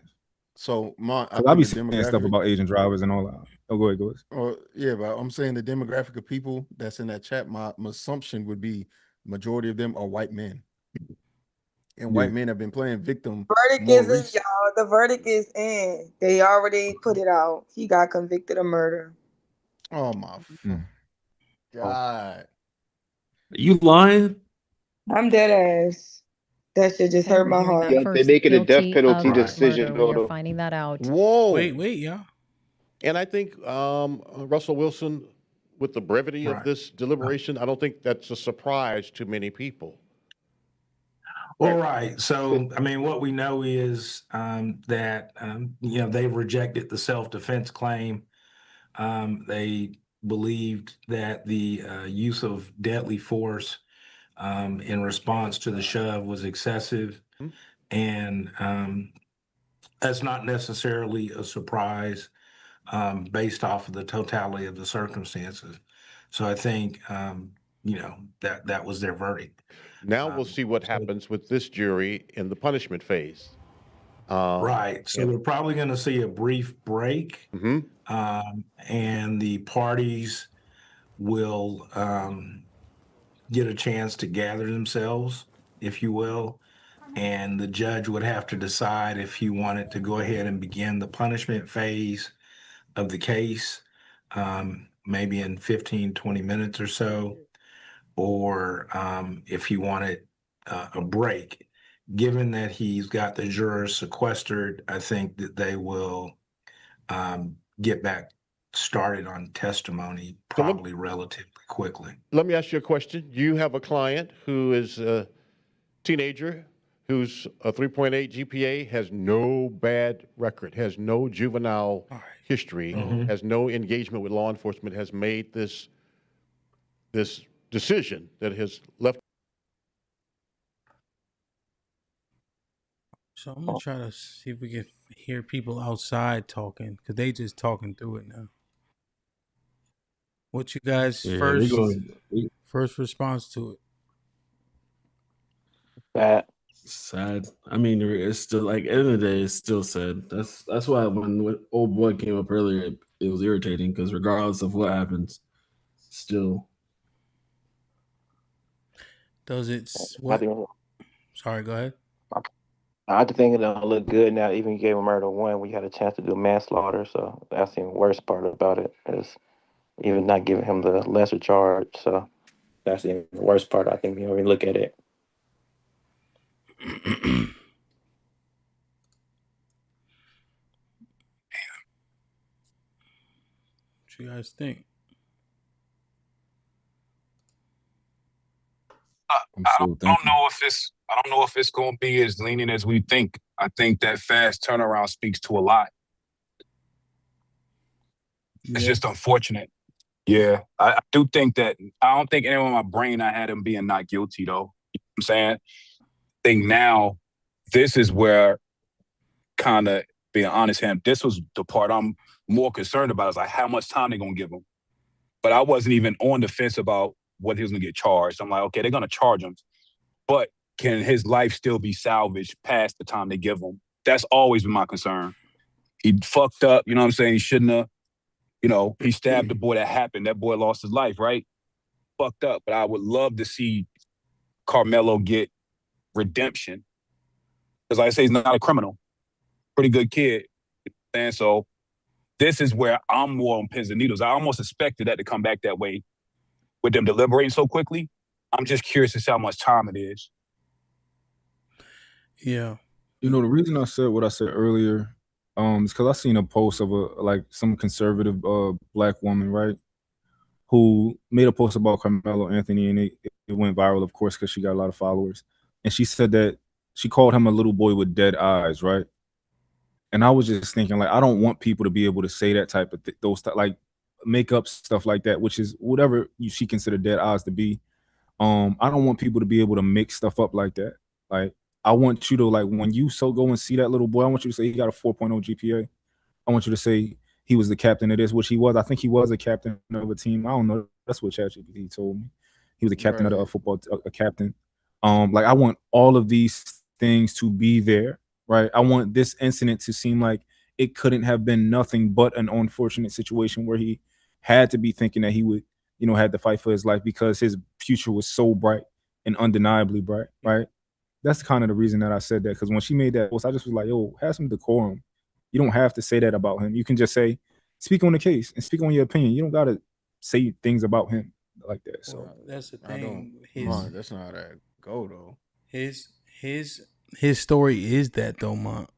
So I'll be saying stuff about Asian drivers and all that. Oh, go ahead. Oh, yeah, but I'm saying the demographic of people that's in that chat, my assumption would be majority of them are white men. And white men have been playing victim. Verdict is in, y'all. The verdict is in. They already put it out. He got convicted of murder. Oh my God. You lying? I'm dead ass. That shit just hurt my heart. Yeah, they make it a death penalty decision. Murder. We are finding that out. Whoa! Wait, y'all. And I think Russell Wilson, with the brevity of this deliberation, I don't think that's a surprise to many people. Well, right. So, I mean, what we know is that, they've rejected the self-defense claim. They believed that the use of deadly force in response to the shove was excessive. And that's not necessarily a surprise based off of the totality of the circumstances. So I think, that was their verdict. Now we'll see what happens with this jury in the punishment phase. Right. So we're probably going to see a brief break, and the parties will get a chance to gather themselves, if you will, and the judge would have to decide if he wanted to go ahead and begin the punishment phase of the case, maybe in 15, 20 minutes or so, or if he wanted a break. Given that he's got the jurors sequestered, I think that they will get back started on testimony probably relatively quickly. Let me ask you a question. You have a client who is a teenager who's a 3.8 GPA, has no bad record, has no juvenile history, has no engagement with law enforcement, has made this decision that has left. So I'm gonna try to see if we can hear people outside talking, because they just talking through it now. What you guys first response to it? Sad. I mean, it's still like, end of the day, it's still sad. That's why when old boy came up earlier, it was irritating, because regardless of what happens, still. Does it? What? Sorry, go ahead. I think it don't look good now. Even you gave him murder one, we had a chance to do manslaughter. So that's the worst part about it, is even not giving him the lesser charge. So that's the worst part. I think when we look at it. What you guys think? I don't know if it's going to be as lenient as we think. I think that fast turnaround speaks to a lot. Yeah. It's just unfortunate. Yeah, I do think that. I don't think anyone in my brain I had him being not guilty, though. You know what I'm saying? I think now this is where, kind of being honest, this was the part I'm more concerned about, is like how much time they're going to give him. But I wasn't even on the fence about what he was going to get charged. I'm like, okay, they're going to charge him, but can his life still be salvaged past the time they give him? That's always been my concern. He fucked up, you know what I'm saying? He shouldn't have, he stabbed the boy. That happened. That boy lost his life, right? Fucked up. But I would love to see Carmelo get redemption. Because like I say, he's not a criminal. Pretty good kid. And so this is where I'm more on pins and needles. I almost expected that to come back that way with them deliberating so quickly. I'm just curious to see how much time it is. Yeah. The reason I said what I said earlier, is because I seen a post of some conservative black woman, right, who made a post about Carmelo Anthony, and it went viral, of course, because she got a lot of followers. And she said that she called him a little boy with dead eyes, right? And I was just thinking, like, I don't want people to be able to say that type of like make up stuff like that, which is whatever she considered dead eyes to be. I don't want people to be able to make stuff up like that. Like, I want you to, like, when you go and see that little boy, I want you to say he got a 4.0 GPA. I want you to say he was the captain of this, which he was. I think he was a captain of a team. I don't know. That's what ChatGPT told me. He was a captain of the football, a captain. Like, I want all of these things to be there, right? I want this incident to seem like it couldn't have been nothing but an unfortunate situation where he had to be thinking that he would, had to fight for his life because his future was so bright and undeniably bright, right? That's kind of the reason that I said that, because when she made that post, I just was like, yo, have some decorum. You don't have to say that about him. You can just say, speak on the case and speak on your opinion. You don't got to say things about him like that. So that's the thing. That's not how that go, though. His story is that, though, Mont.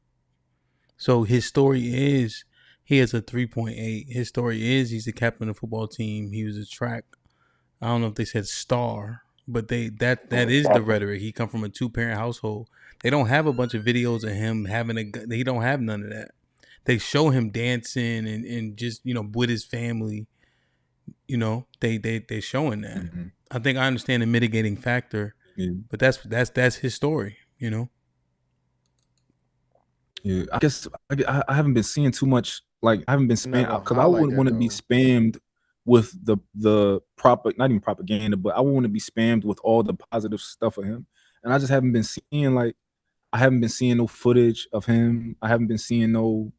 So his story is he has a 3.8. His story is he's the captain of the football team. He was a track. I don't know if they said star, but that is the rhetoric. He come from a 2-parent household. They don't have a bunch of videos of him having a gun. They don't have none of that. They show him dancing and just, with his family. They showing that. Mm-hmm. I think I understand the mitigating factor, but that's his story. Yeah, I guess I haven't been seeing too much. Like, I haven't been spammed because I wouldn't want to be spammed with the not even propaganda, but I want to be spammed with all the positive stuff of him. And I just haven't been seeing I haven't been seeing no footage of him. I haven't been seeing no,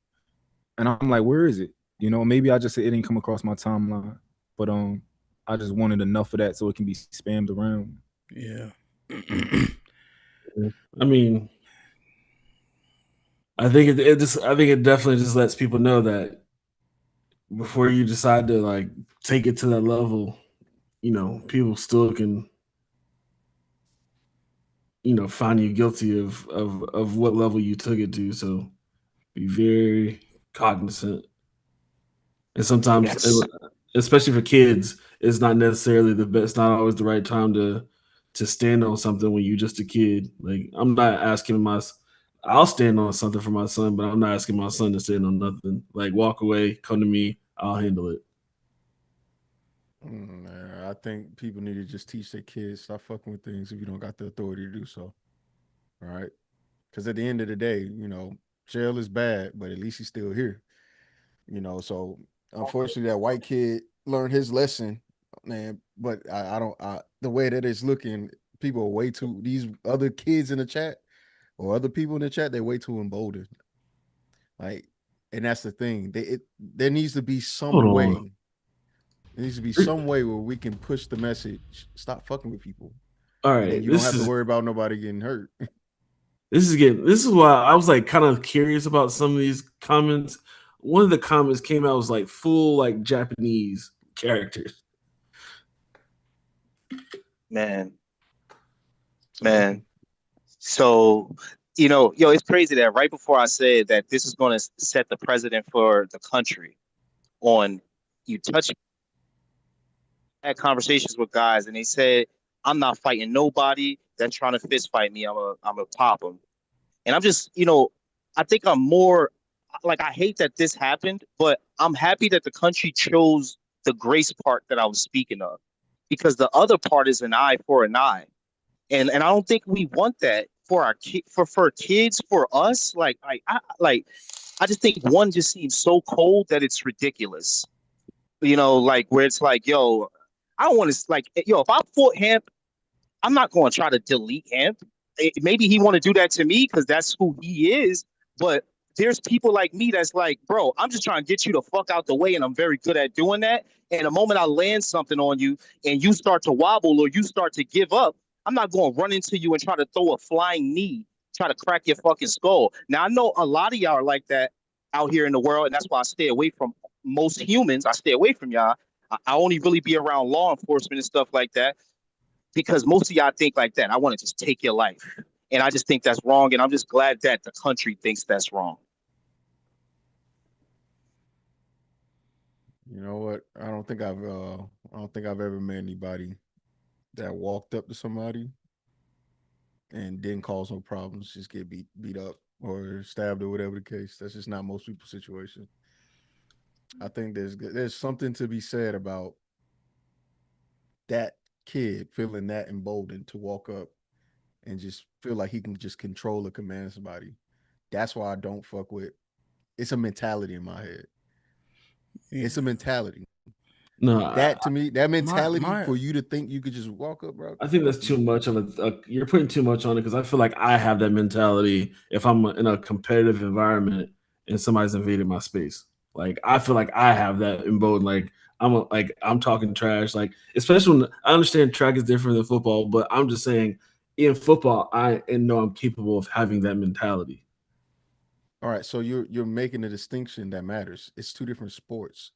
and I'm like, where is it? Maybe I just said it didn't come across my timeline, but I just wanted enough of that so it can be spammed around. Yeah. I mean, I think it definitely just lets people know that before you decide to like take it to that level, people still can, find you guilty of what level you took it to. So be very cognizant. And sometimes, Yes. especially for kids, it's not necessarily the best, not always the right time to stand on something when you're just a kid. Like I'm not asking I'll stand on something for my son, but I'm not asking my son to stand on nothing. Like walk away, come to me, I'll handle it. Man, I think people need to just teach their kids, stop fucking with things if you don't got the authority to do so. All right. Because at the end of the day, jail is bad, but at least he's still here. So unfortunately that white kid learned his lesson, man. But the way that it's looking, people are way too, these other kids in the chat or other people in the chat, they're way too emboldened. Like, and that's the thing. There needs to be some way. There needs to be some way where we can push the message. Stop fucking with people. All right. And then you don't have to worry about nobody getting hurt. This is why I was like kind of curious about some of these comments. One of the comments came out was like full like Japanese characters. Man. So, it's crazy that right before I said that this is going to set the precedent for the country on you touch. I had conversations with guys and they said, I'm not fighting nobody that's trying to fist fight me. I'm a pop them. And I'm just, I think I'm more like, I hate that this happened, but I'm happy that the country chose the grace part that I was speaking of, because the other part is an eye for an eye. And I don't think we want that for our for kids, for us. I just think one just seems so cold that it's ridiculous. Like where it's like, yo, I don't want to if I fought Hamp, I'm not going to try to delete Hamp. Maybe he want to do that to me because that's who he is. But there's people like me that's like, bro, I'm just trying to get you the fuck out the way, and I'm very good at doing that. And the moment I land something on you and you start to wobble or you start to give up, I'm not going to run into you and try to throw a flying knee, try to crack your fucking skull. Now, I know a lot of y'all are like that out here in the world, and that's why I stay away from most humans. I stay away from y'all. I only really be around law enforcement and stuff like that because most of y'all think like that. I want to just take your life. And I just think that's wrong. And I'm just glad that the country thinks that's wrong. You know what? I don't think I've ever met anybody that walked up to somebody and didn't cause no problems, just get beat up or stabbed or whatever the case. That's just not most people's situation. I think there's something to be said about that kid feeling that emboldened to walk up and just feel like he can just control or command somebody. That's why I don't fuck with. It's a mentality in my head. Yeah. It's a mentality. No, to me, that mentality for you to think you could just walk up, bro. I think that's too much of you're putting too much on it because I feel like I have that mentality if I'm in a competitive environment and somebody's invaded my space. Like I feel like I have that emboldened. Like I'm talking trash. Like especially when I understand track is different than football, but I'm just saying in football I know I'm capable of having that mentality. All right, so you're making a distinction that matters. It's two different sports.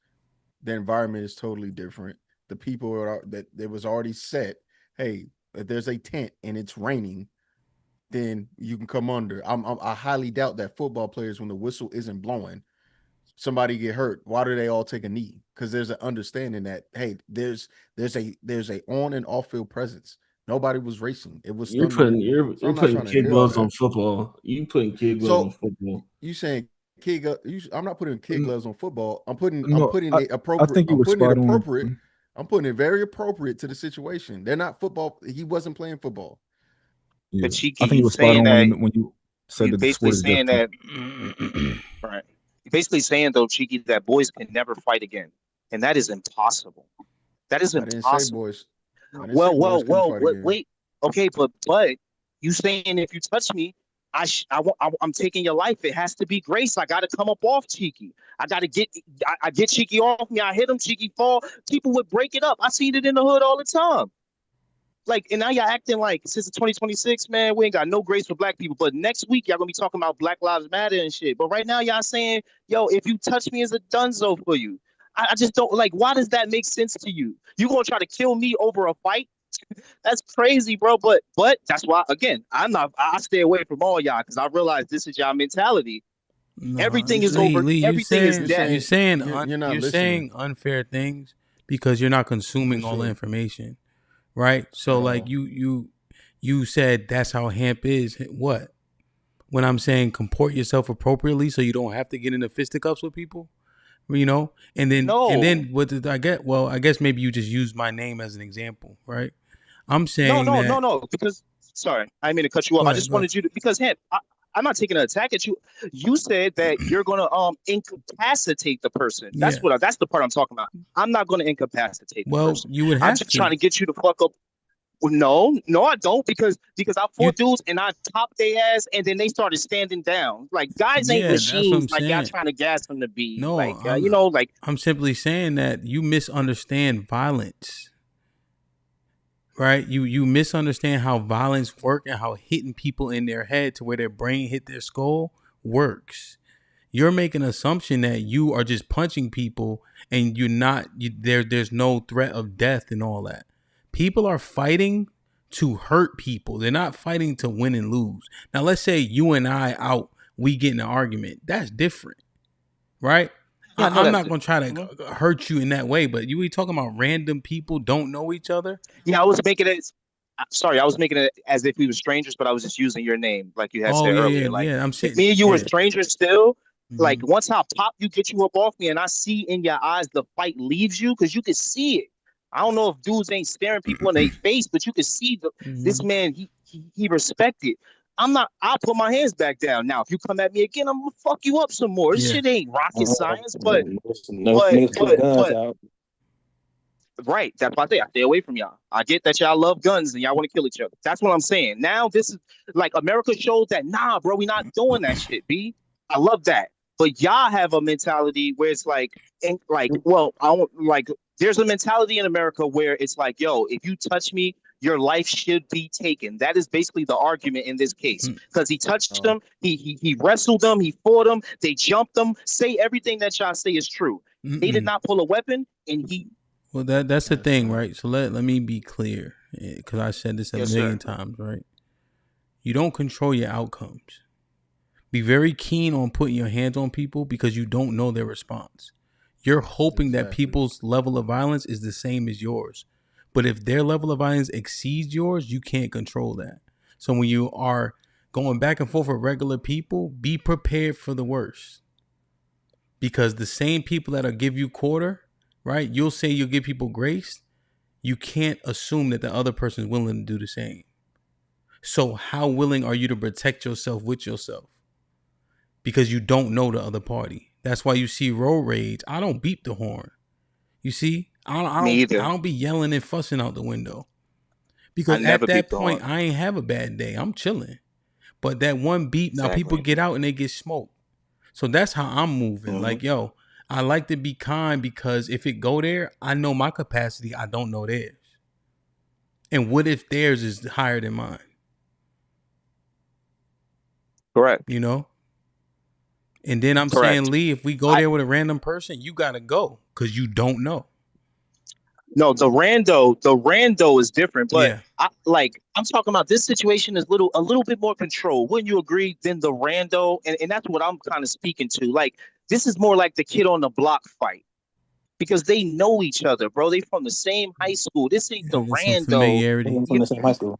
The environment is totally different. The people that it was already set. Hey, if there's a tent and it's raining, then you can come under. I highly doubt that football players, when the whistle isn't blowing, somebody get hurt. Why do they all take a knee? Because there's an understanding that hey, there's a on and off field presence. Nobody was racing. It was you're putting kid gloves on football. You putting kid gloves on football. You saying kid? I'm not putting kid gloves on football. I'm putting it appropriate. I think I'm putting it appropriate. I'm putting it very appropriate to the situation. They're not football. He wasn't playing football. Yeah. But Cheeky, I think you were spot on when you said that the sport is saying different. that, right? You're basically saying though, Cheeky, that boys can never fight again, and that is impossible. That is impossible. I didn't say boys. Well, wait. Okay, but you saying if you touch me, I'm taking your life. It has to be grace. I got to come up off Cheeky. I got to I get Cheeky off me. I hit him, Cheeky fall. People would break it up. I seen it in the hood all the time. Like, and now y'all acting like since 2026, man, we ain't got no grace for black people. But next week, y'all gonna be talking about Black Lives Matter and shit. But right now, y'all saying, yo, if you touch me, it's a dunzo for you. I just don't like, why does that make sense to you? You gonna try to kill me over a fight? That's crazy, bro. But that's why, again, I stay away from all y'all because I realize this is y'all mentality. No, everything is Lee, over. Lee, Everything is dead. you're saying you're not you're listening. saying unfair things because you're not consuming all the information, right? So like you said that's how HAMP is. What? When I'm saying comport yourself appropriately so you don't have to get into fisticuffs with people, you know? And then what did I get? Well, I guess maybe you just used my name as an example, right? I'm saying No, because sorry, I didn't mean to cut you off. I just wanted you to, because I'm not taking an attack at you. You said that you're gonna incapacitate the person. That's that's the part I'm talking about. I'm not gonna incapacitate the person. You would have I'm just trying to get you to fuck up. No, I don't, because I fought dudes and I topped their ass and then they started standing down. Like, guys ain't machines like y'all trying to gas them to be. No, like you know, like I'm simply saying that you misunderstand violence. Right? You misunderstand how violence works and how hitting people in their head to where their brain hit their skull works. You're making an assumption that you are just punching people and you're not. There's no threat of death and all that. People are fighting to hurt people. They're not fighting to win and lose. Now, let's say you and I we get in an argument. That's different, right? Yeah, I'm not going to try to hurt you in that way, but we talking about random people don't know each other. Yeah, I was making it. Sorry, I was making it as if we were strangers, but I was just using your name, like you had said earlier. Like, I'm if me and you were strangers still, like once I pop you, get you up off me, and I see in your eyes the fight leaves you, because you can see it. I don't know if dudes ain't staring people in their face, but you can see this man. He respected. I'll put my hands back down. Now, if you come at me again, I'm gonna fuck you up some more. This shit ain't rocket science, but right, that's why I stay away from y'all. I get that y'all love guns and y'all want to kill each other. That's what I'm saying. Now this is like America showed that, nah, bro, we not doing that shit, B. I love that. But y'all have a mentality where it's like, well, I don't like. There's a mentality in America where it's like, yo, if you touch me, your life should be taken. That is basically the argument in this case, because he touched them, he wrestled them, he fought them, they jumped them. Say everything that y'all say is true. They did not pull a weapon, and he. Well, that's the thing, right? So let me be clear, because I said this a million times, right? You don't control your outcomes. Be very keen on putting your hands on people because you don't know their response. You're hoping that people's level of violence is the same as yours. But if their level of violence exceeds yours, you can't control that. So when you are going back and forth with regular people, be prepared for the worst. Because the same people that'll give you quarter, right? You'll say you'll give people grace. You can't assume that the other person is willing to do the same. So how willing are you to protect yourself with yourself? Because you don't know the other party. That's why you see road rage. I don't beep the horn. You see? I don't be yelling and fussing out the window. Because at that point, I ain't have a bad day. I'm chilling. But that one beep, now people get out and they get smoked. So that's how I'm moving. Like, yo, I like to be kind because if it go there, I know my capacity. I don't know theirs. And what if theirs is higher than mine? Correct. You know? And then I'm saying, Lee, if we go there with a random person, you got to go because you don't know. No, the rando is different, but I'm talking about this situation is a little bit more control. Wouldn't you agree? Than the rando, and that's what I'm kind of speaking to. Like, this is more like the kid on the block fight because they know each other, bro. They from the same high school. This ain't the rando. Familiarity from the same high school.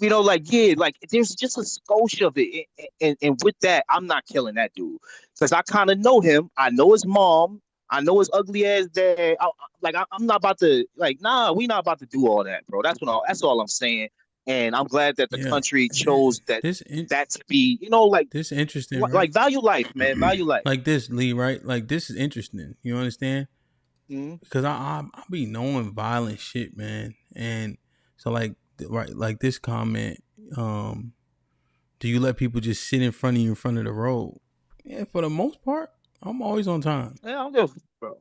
You know, like, yeah, like there's just a skosh of it. And with that, I'm not killing that dude because I kind of know him. I know his mom. I know his ugly ass dad. I'm not about to, like, nah, we not about to do all that, bro. That's all I'm saying. And I'm glad that the country chose that to be, you know, like, this interesting, like, right? value life, man, value life. Like this, Lee, right? Like this is interesting. You understand? Because I be knowing violent shit, man. And so like, right, like this comment, Do you let people just sit in front of you in front of the road? Yeah, for the most part, I'm always on time. Yeah, I'm just, bro.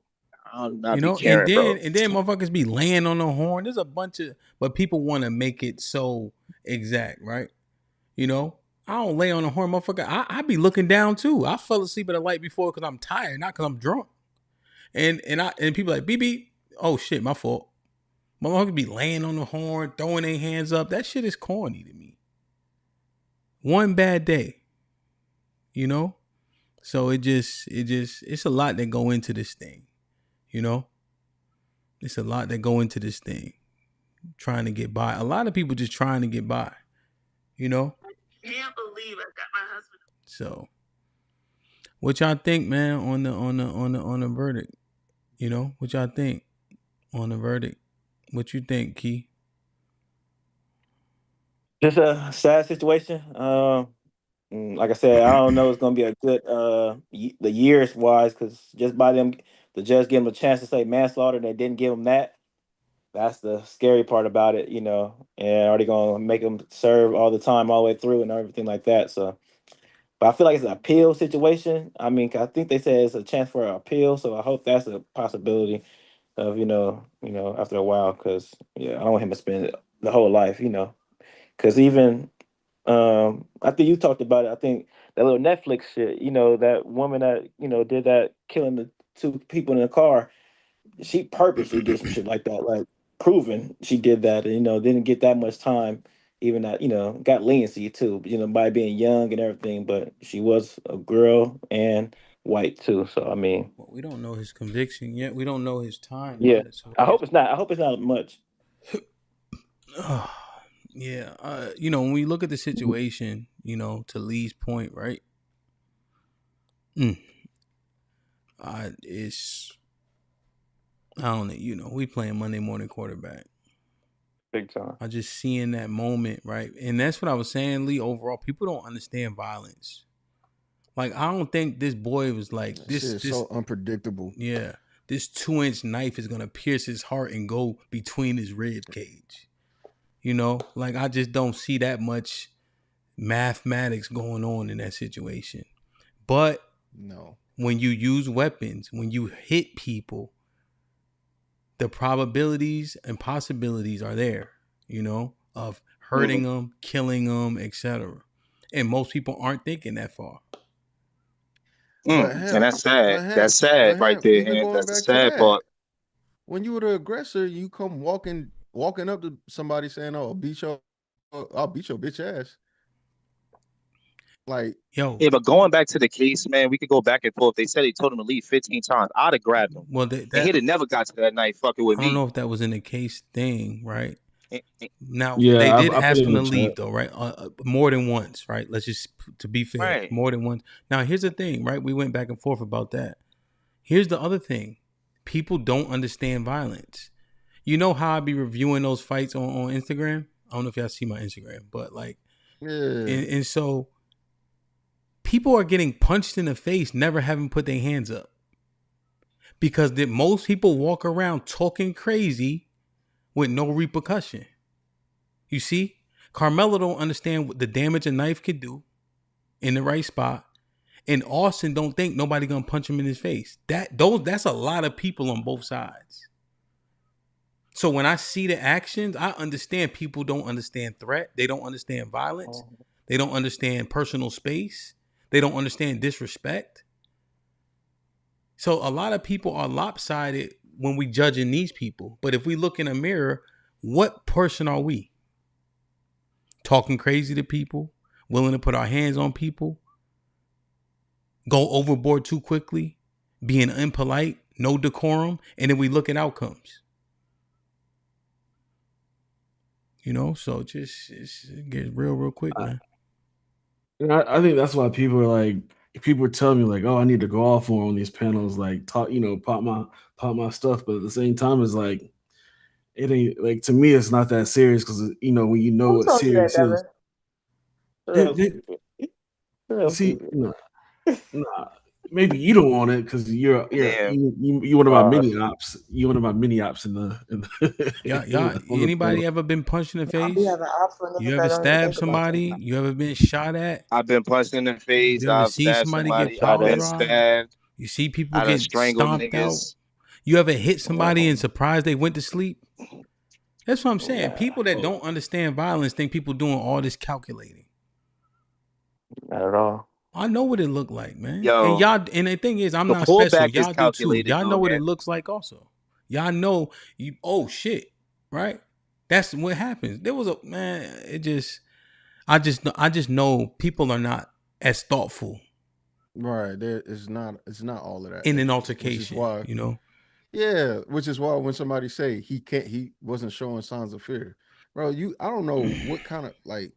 I'm not You be know, caring, bro. and then motherfuckers be laying on the horn. There's a bunch of, but people want to make it so exact, right? You know, I don't lay on the horn, motherfucker. I be looking down too. I fell asleep at a light before because I'm tired, not because I'm drunk. And people like beep beep. Oh shit, my fault. Motherfuckers be laying on the horn, throwing their hands up. That shit is corny to me. One bad day, you know. So it's a lot that go into this thing, you know. It's a lot that go into this thing. Trying to get by. A lot of people just trying to get by, you know. I can't believe I got my husband. So, what y'all think, man, on the verdict? You know, what y'all think on the verdict? What you think, Key? Just a sad situation. Like I said, I don't know it's gonna be a good the years wise, because just by them the judge gave them a chance to say manslaughter, they didn't give them that. That's the scary part about it, you know. And are they gonna make them serve all the time, all the way through, and everything like that? So, but I feel like it's an appeal situation. I mean, I think they said it's a chance for an appeal, so I hope that's a possibility of after a while, because yeah, I don't want him to spend the whole life, because even I think you talked about it. I think that little Netflix shit, that woman that, did that, killing the two people in the car, she purposely did some shit like that, like proven she did that, and, didn't get that much time, even that, got leniency too, by being young and everything, but she was a girl and white too. So, I mean, well, we don't know his conviction yet. We don't know his time yeah, yet. So I hope it's not much. yeah, when we look at the situation, to Lee's point, right? It's I don't know. We playing Monday morning quarterback. Big time. I just seeing that moment, right? And that's what I was saying, Lee. Overall, people don't understand violence. Like, I don't think this boy was like this is so unpredictable. Yeah, this 2-inch knife is gonna pierce his heart and go between his rib cage. Like, I just don't see that much mathematics going on in that situation. But no, when you use weapons, when you hit people, the probabilities and possibilities are there, of hurting them, killing them, etc. And most people aren't thinking that far. And that's sad. That's sad right there, even and going that's the back to sad that, part. when you were the aggressor, you come walking up to somebody saying, "Oh, I'll beat your bitch ass." Like, yo, yeah, but going back to the case, man, we could go back and forth. They said they told him to leave 15 times. I'd have grabbed him. Well, And he'd have never got to that night fucking with I me. don't know if that was in the case thing, right? Now, Yeah, they did I put ask it him in to the leave, chat. though, right? More than once, right? Let's just, to be fair, Right. more than once. Now, here's the thing, right? We went back and forth about that. Here's the other thing. People don't understand violence. You know how I be reviewing those fights on Instagram? I don't know if y'all see my Instagram, but like, yeah. And so people are getting punched in the face, never having put their hands up. Because most people walk around talking crazy with no repercussion. You see? Carmelo don't understand what the damage a knife could do in the right spot. And Austin don't think nobody gonna punch him in his face. That's a lot of people on both sides. So when I see the actions, I understand people don't understand threat. They don't understand violence. They don't understand personal space. They don't understand disrespect. So a lot of people are lopsided when we judging these people. But if we look in a mirror, what person are we? Talking crazy to people, willing to put our hands on people, go overboard too quickly, being impolite, no decorum, and then we look at outcomes. So just get real quick, man. I think that's why people are like, people are telling me like, oh, I need to go off more on these panels, like talk, pop my stuff. But at the same time, it's like, it ain't like, to me, it's not that serious, because when you know Who what told you that, serious is. Devin? See, nah, maybe you don't want it because you're one of my mini ops. You one of my mini ops in the y'all anybody ever been punched in the I'll be face? having ops for You niggas ever that don't even stabbed think about that. somebody? You ever been shot at? I've been punched in the face. You ever I've see stabbed somebody get somebody. I've power been robbed? stabbed. You see people I done get strangled stomped out? niggas. You ever hit somebody and surprised they went to sleep? That's what I'm saying. People that don't understand violence think people doing all this calculating. Not at all. I know what it looked like, man. Yo, and y'all, and the thing is, I'm the not special. pullback is Y'all do too. calculated, Y'all though, know what it man. looks like also. Y'all know you, oh shit, right? That's what happens. There was a man, I just know people are not as thoughtful Right. It's not all of that in an extra, altercation, which is why, you know. yeah, which is why when somebody say he wasn't showing signs of fear, bro, I don't know what kind of like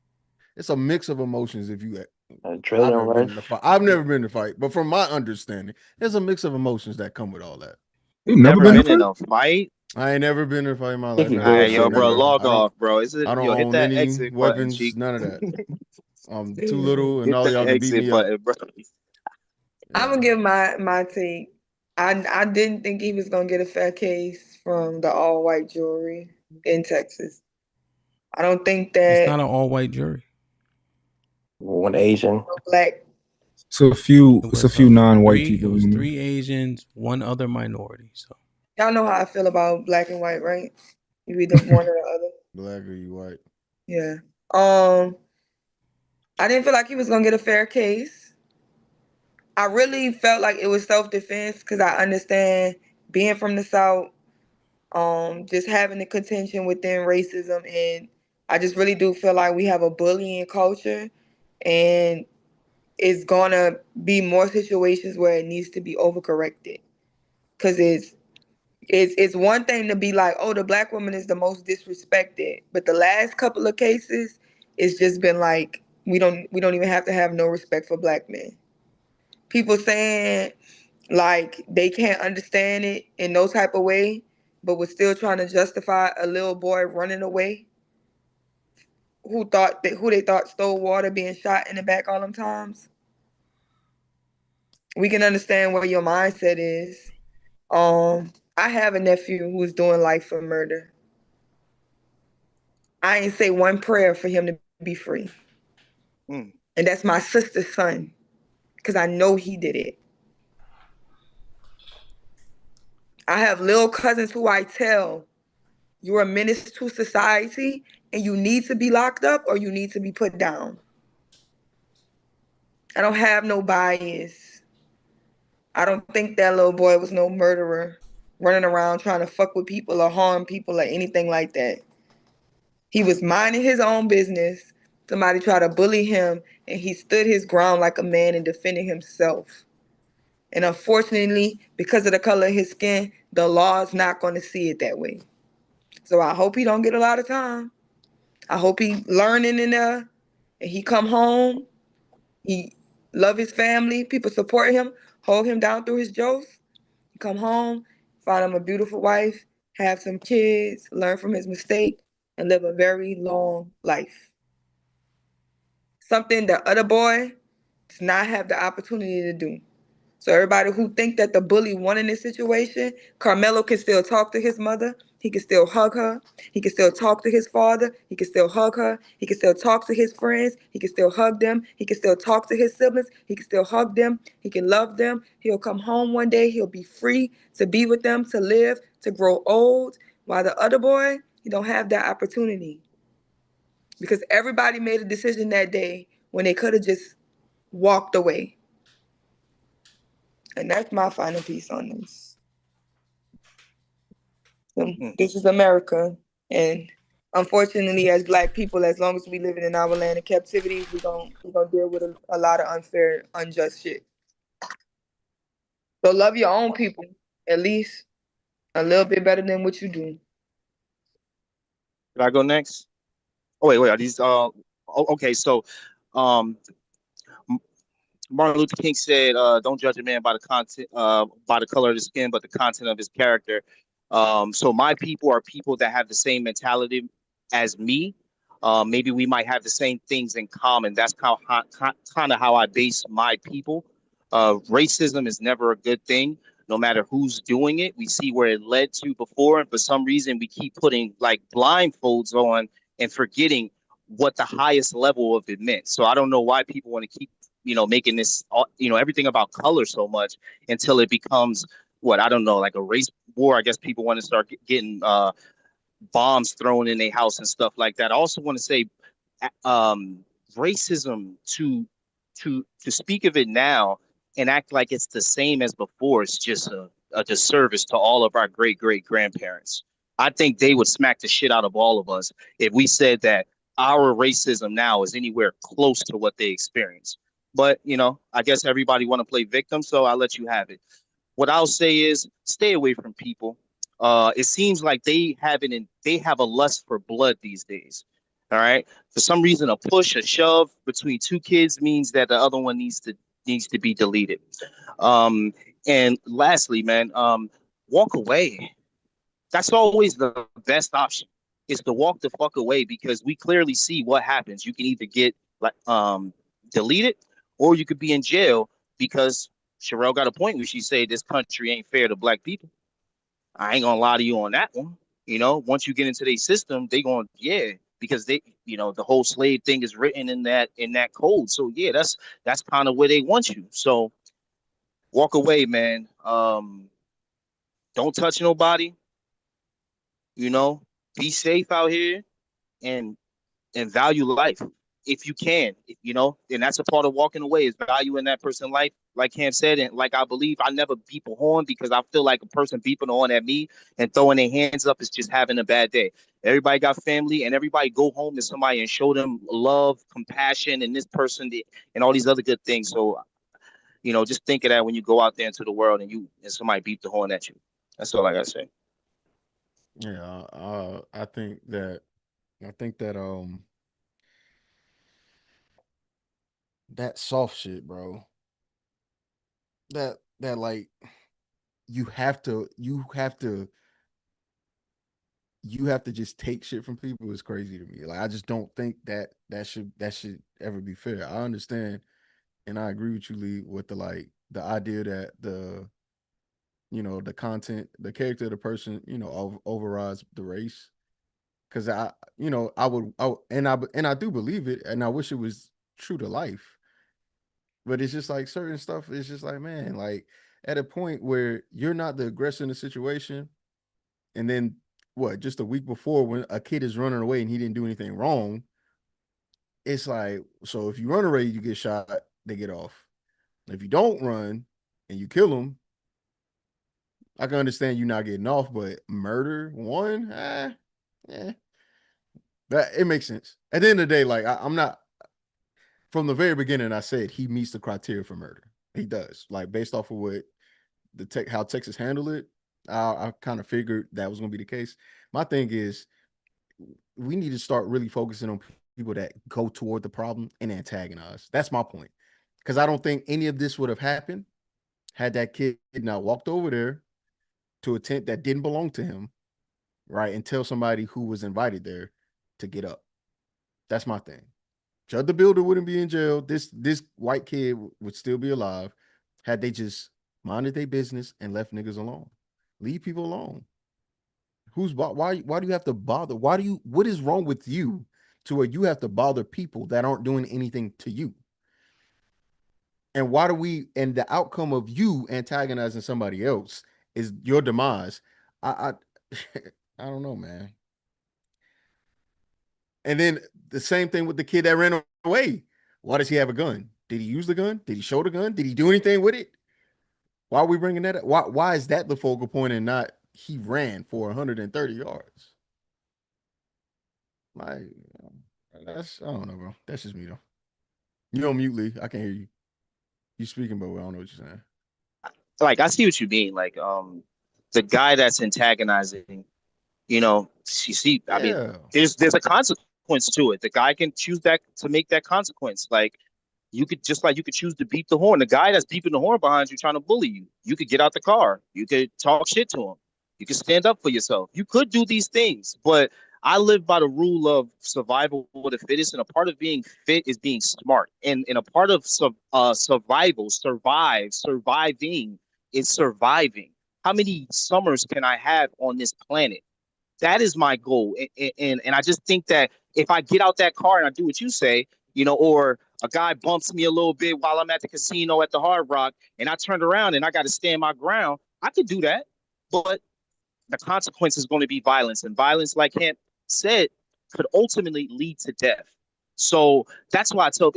it's a mix of emotions. If you I've never been in a fight. I've never been in a fight, but from my understanding, there's a mix of emotions that come with all that. You never been in a fight? I ain't never been in a fight in my life. Think he Never. bullshit, Yo, bro, man. log off, bro. I don't Yo, hit own that any exit button, weapons. cheek. None of that. I'm too little, and Hit all the y'all can beat exit me up. button, bro. I'm gonna give my take. I didn't think he was gonna get a fair case from the all white jury in Texas. I don't think that It's not an all white jury. One Asian. Black. So it's a few non-white people. It was 3 Asians, 1 other minority. So Y'all know how I feel about black and white, right? You either one or the other. Black or you white? Yeah. I didn't feel like he was gonna get a fair case. I really felt like it was self-defense because I understand being from the South, just having the contention within racism, and I just really do feel like we have a bullying culture, and it's gonna be more situations where it needs to be overcorrected. Cause it's one thing to be like, oh, the black woman is the most disrespected, but the last couple of cases, it's just been like we don't even have to have no respect for black men. People saying like they can't understand it in no type of way, but was still trying to justify a little boy running away who they thought stole water being shot in the back all them times. We can understand what your mindset is. I have a nephew who's doing life for murder. I ain't say one prayer for him to be free. And that's my sister's son, because I know he did it. I have little cousins who I tell, you're a menace to society and you need to be locked up or you need to be put down. I don't have no bias. I don't think that little boy was no murderer running around trying to fuck with people or harm people or anything like that. He was minding his own business. Somebody tried to bully him and he stood his ground like a man and defended himself. And unfortunately, because of the color of his skin, the law is not going to see it that way. So I hope he don't get a lot of time. I hope he learning in there and he come home. He love his family. People support him, hold him down through his jokes. He come home, find him a beautiful wife, have some kids, learn from his mistake, and live a very long life. Something the other boy does not have the opportunity to do. So everybody who think that the bully won in this situation, Carmelo can still talk to his mother. He can still hug her. He can still talk to his father. He can still hug her. He can still talk to his friends. He can still hug them. He can still talk to his siblings. He can still hug them. He can love them. He'll come home one day. He'll be free to be with them, to live, to grow old. While the other boy, he don't have that opportunity. Because everybody made a decision that day when they could have just walked away. And that's my final piece on this. So this is America. And unfortunately, as Black people, as long as we living in our land of captivity, we're gonna deal with a lot of unfair, unjust shit. So love your own people, at least a little bit better than what you do. Did I go next? Oh wait, are these okay, so um Martin Luther King said, "Don't judge a man by the content, by the color of his skin, but the content of his character." So my people are people that have the same mentality as me. Maybe we might have the same things in common. That's kind of how I base my people. Racism is never a good thing, no matter who's doing it. We see where it led to before, and for some reason, we keep putting like blindfolds on and forgetting what the highest level of it meant. So I don't know why people want to keep, making this, everything about color so much until it becomes what, I don't know, like a race war. I guess people want to start getting bombs thrown in their house and stuff like that. I also want to say, racism to speak of it now and act like it's the same as before is just a disservice to all of our great grandparents. I think they would smack the shit out of all of us if we said that our racism now is anywhere close to what they experienced. But I guess everybody want to play victim, so I'll let you have it. What I'll say is stay away from people. It seems like they have a lust for blood these days. All right. For some reason, a push, a shove between two kids means that the other one needs to be deleted. And lastly, man, walk away. That's always the best option, is to walk the fuck away, because we clearly see what happens. You can either get deleted, or you could be in jail, because Sherelle got a point when she said this country ain't fair to black people. I ain't gonna lie to you on that one. Once you get into their system, they going, yeah, because they, the whole slave thing is written in that code. So yeah, that's kind of where they want you. So walk away, man. Don't touch nobody. Be safe out here, and value life if you can. And that's a part of walking away, is valuing that person's life. Like Cam said, and like I believe, I never beep a horn, because I feel like a person beeping a horn at me and throwing their hands up is just having a bad day. Everybody got family, and everybody go home to somebody and show them love, compassion, and this person and all these other good things. So, just think of that when you go out there into the world and somebody beep the horn at you. That's all I gotta say. Yeah, I think that that soft shit, bro. That like you have to just take shit from people is crazy to me. Like, I just don't think that should ever be fair. I understand, and I agree with you, Lee, with the idea that the content, the character of the person, overrides the race. Because I do believe it, and I wish it was true to life. But it's just like certain stuff. It's just like, man, like at a point where you're not the aggressor in the situation, and then just a week before, when a kid is running away and he didn't do anything wrong, it's like, so if you run away, you get shot, they get off. If you don't run and you kill them, I can understand you not getting off, but murder one, that it makes sense. At the end of the day, like I'm not, from the very beginning, I said he meets the criteria for murder. He does, like based off of what how Texas handled it. I kind of figured that was going to be the case. My thing is, we need to start really focusing on people that go toward the problem and antagonize. That's my point. Because I don't think any of this would have happened had that kid not walked over there to a tent that didn't belong to him, right, and tell somebody who was invited there to get up. That's my thing. Judd the Builder wouldn't be in jail. This white kid would still be alive had they just minded their business and left niggas alone. Leave people alone. Why do you have to bother? What is wrong with you to where you have to bother people that aren't doing anything to you? And and the outcome of you antagonizing somebody else is your demise. I I don't know, man. And then the same thing with the kid that ran away. Why does he have a gun? Did he use the gun? Did he show the gun? Did he do anything with it? Why are we bringing that up? Why is that the focal point and not he ran for 130 yards? Like, I don't know, bro. That's just me, though. You on mute, Lee. I can hear you. You speaking, but I don't know what you're saying. Like, I see what you mean. Like, the guy that's antagonizing, you see, I mean, there's a consequence to it. The guy can choose to make that consequence. Like, you could choose to beep the horn. The guy that's beeping the horn behind you trying to bully you, you could get out the car. You could talk shit to him. You could stand up for yourself. You could do these things, but I live by the rule of survival of the fittest, and a part of being fit is being smart, and a part of surviving is surviving. How many summers can I have on this planet? That is my goal, and I just think that if I get out that car and I do what you say, or a guy bumps me a little bit while I'm at the casino at the Hard Rock, and I turned around and I got to stand my ground, I could do that, but the consequence is going to be violence, and violence, like Hamp said, could ultimately lead to death. So that's why I tell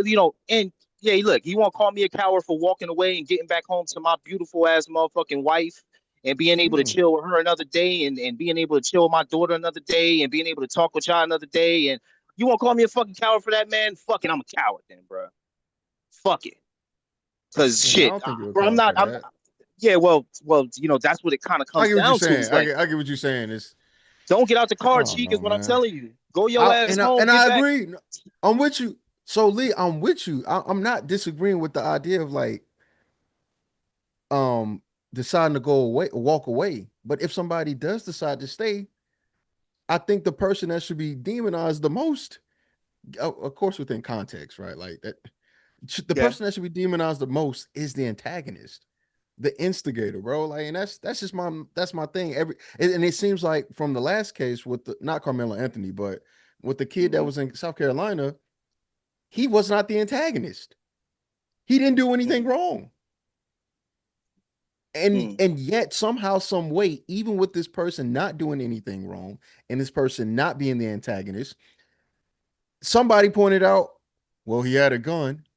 and yeah, look, you want to call me a coward for walking away and getting back home to my beautiful ass motherfucking wife and being able to chill with her another day, and being able to chill with my daughter another day, and being able to talk with y'all another day, and you want to call me a fucking coward for that, man? Fuck it, I'm a coward then, bro. Fuck it. Because I shit, don't think you're a bro, I'm coward not. for that. Yeah, well, that's what it kind of I comes get what you're down to. saying. It's like, I get what you're saying. It's don't get out the car, I don't Cheek, know, is what I'm man. telling you. Go your ass home. And Get I back. agree. I'm with you. So Lee, I'm with you. I'm not disagreeing with the idea of like deciding to go away or walk away. But if somebody does decide to stay, I think the person that should be demonized the most, of course, within context, right? Like that, the person that should be demonized the most is the antagonist, the instigator, bro. Like, and that's just my thing. And it seems like from the last case with the not Carmelo Anthony, but with the kid that was in South Carolina, he was not the antagonist. He didn't do anything wrong. And yet somehow, some way, even with this person not doing anything wrong and this person not being the antagonist, somebody pointed out, well, he had a gun,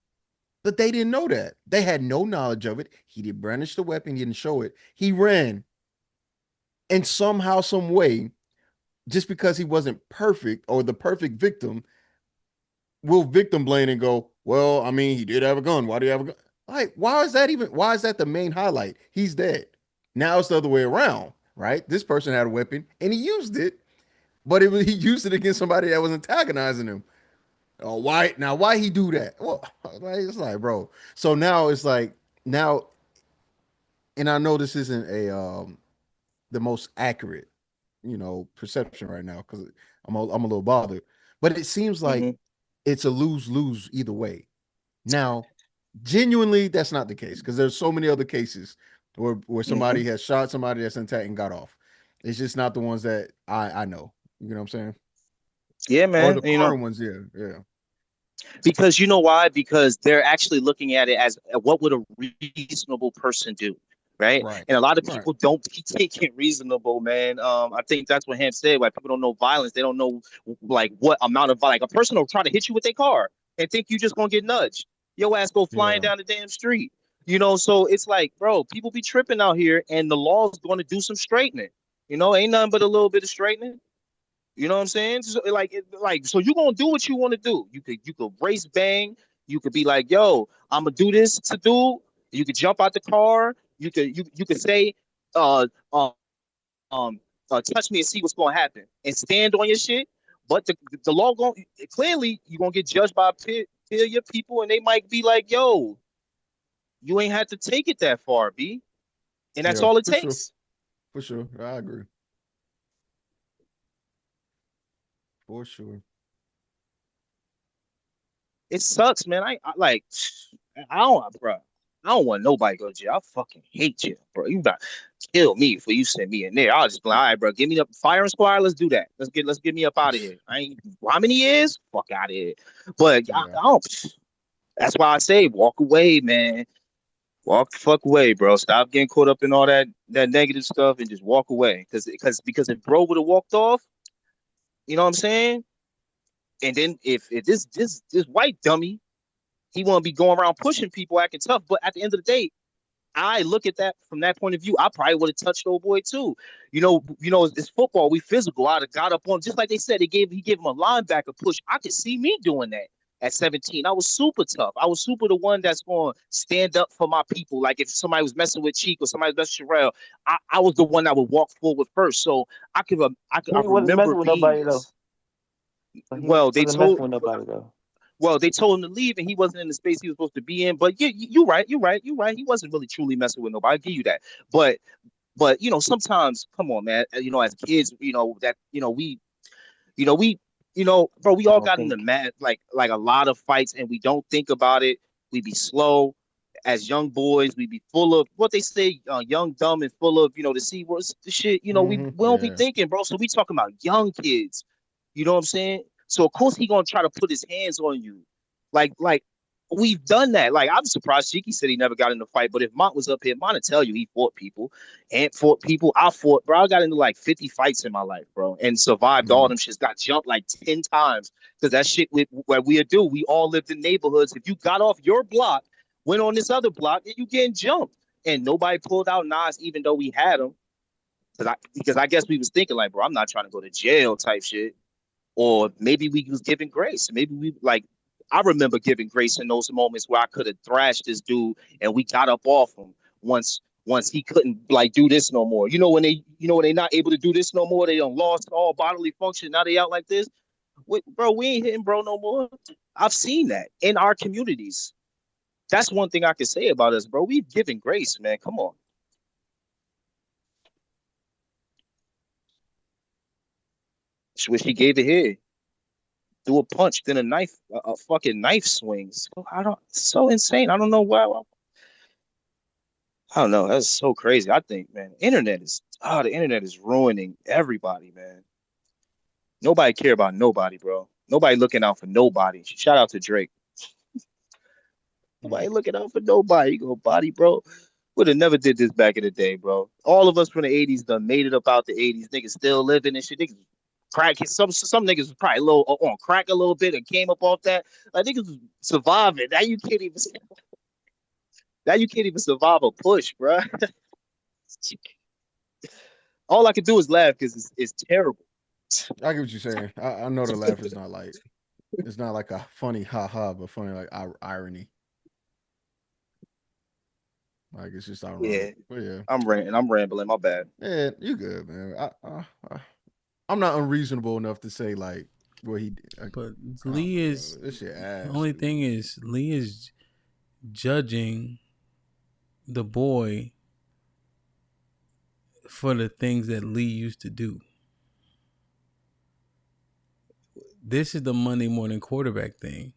but they didn't know that. They had no knowledge of it. He didn't brandish the weapon. He didn't show it. He ran. And somehow, some way, just because he wasn't perfect or the perfect victim, will victim blame and go, well, I mean, he did have a gun. Why do you have a gun? Like, why is that the main highlight? He's dead. Now it's the other way around, right? This person had a weapon and he used it, but he used it against somebody that was antagonizing him. Oh, why he do that? Well, it's like, bro. So now it's like, and I know this isn't the most accurate, perception right now because I'm a little bothered, but it seems like it's a lose-lose either way. Now, genuinely, that's not the case because there's so many other cases where somebody has shot somebody that's intact and got off. It's just not the ones that I know. You know what I'm saying? Yeah, man. Or the car ones, yeah. Because you know why? Because they're actually looking at it as what would a reasonable person do, right? And a lot of people don't take it reasonable, man. I think that's what Ham said. Like, people don't know violence. They don't know like what amount of, like, a person will try to hit you with their car and think you just gonna get nudged. Your ass go flying down the damn street. So it's like, bro, people be tripping out here, and the law is going to do some straightening. Ain't nothing but a little bit of straightening. You know what I'm saying? So, so you gonna do what you want to do. You could race bang. You could be like, yo, I'm gonna do this to do. You could jump out the car. You could say, touch me and see what's gonna happen, and stand on your shit. But the law clearly you're gonna get judged by your people, and they might be like, yo, you ain't had to take it that far, B, and that's all it takes. For sure, I agree. For sure. It sucks, man. I don't want nobody to go to jail. I fucking hate jail, bro. You about to kill me for you send me in there. I'll just be like, all right, bro, give me the firing squad. Let's do that. Let's get me up out of here. I ain't how many years? Fuck out of here. But I don't. That's why I say walk away, man. Walk the fuck away, bro. Stop getting caught up in all that negative stuff and just walk away. Because if bro would have walked off, you know what I'm saying? And then if this white dummy, he want to be going around pushing people, acting tough. But at the end of the day, I look at that from that point of view. I probably would have touched old boy too. It's football. We physical. I'd have got up on, just like they said. He gave him a linebacker push. I could see me doing that at 17. I was super tough. I was super the one that's going to stand up for my people. Like if somebody was messing with Cheek or somebody was messing with Sherelle, I was the one that would walk forward first. So I remember being this. Well, they told him to leave, and he wasn't in the space he was supposed to be in. But you're right. He wasn't really truly messing with nobody. I give you that. But sometimes, come on, man. As kids, You know, bro, we all got in the mad like a lot of fights, and we don't think about it. We be slow. As young boys, we be full of what they say, young, dumb, and full of, the C words, the shit. We don't be thinking, bro. So we talking about young kids. You know what I'm saying? So of course he gonna try to put his hands on you, like we've done that. Like I'm surprised Cheeky said he never got in a fight, but if Mont was up here, Mont would tell you he fought people. Ant fought people. I fought, bro. I got into like 50 fights in my life, bro, and survived all them shits. Got jumped like 10 times because that shit what we do. We all lived in neighborhoods. If you got off your block, went on this other block, and you getting jumped, and nobody pulled out knives, even though we had them. Because I guess we was thinking like, bro, I'm not trying to go to jail type shit. Or maybe we was giving grace. Maybe we I remember giving grace in those moments where I could have thrashed this dude and we got up off him once he couldn't like do this no more. When they not able to do this no more, they done lost all bodily function. Now they out like this. Bro, we ain't hitting bro no more. I've seen that in our communities. That's one thing I can say about us, bro. We've given grace, man. Come on. Wish he gave it here. Do a punch, then a knife, a fucking knife swings. So insane. I don't know why. I don't know. That's so crazy. I think, man, the internet is ruining everybody, man. Nobody care about nobody, bro. Nobody looking out for nobody. Shout out to Drake. Nobody looking out for nobody. You go body, bro. Would have never did this back in the day, bro. All of us from the 80s done made it up out the 80s. Niggas still living and shit. Niggas crack. Some niggas was probably a little on crack a little bit and came up off that. Like niggas was surviving. Now you can't even survive a push, bro. All I can do is laugh because it's terrible. I get what you're saying. I know the laugh is not like it's not like a funny haha, but funny like irony. Like it's just ironic. Yeah. But yeah. I'm rambling. My bad. Yeah, you good, man. I'm not unreasonable enough to say like what he did. But Lee is this shit ass. The only thing is Lee is judging the boy for the things that Lee used to do. This is the Monday morning quarterback thing.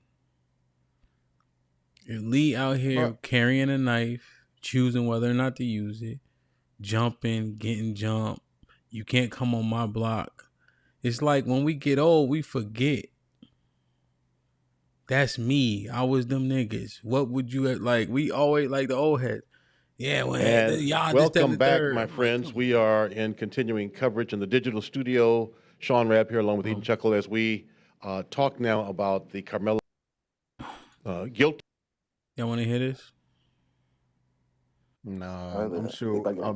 If Lee out here carrying a knife, choosing whether or not to use it, jumping, getting jumped, you can't come on my block. It's like when we get old, we forget. That's me. I was them niggas. What would you like? We always like the old head. Yeah, y'all welcome back, my friends. We are in continuing coverage in the digital studio. Sean Rabb here along with Eden Chuckle as we talk now about the Carmelo guilt. Y'all want to hear this? Nah, I'm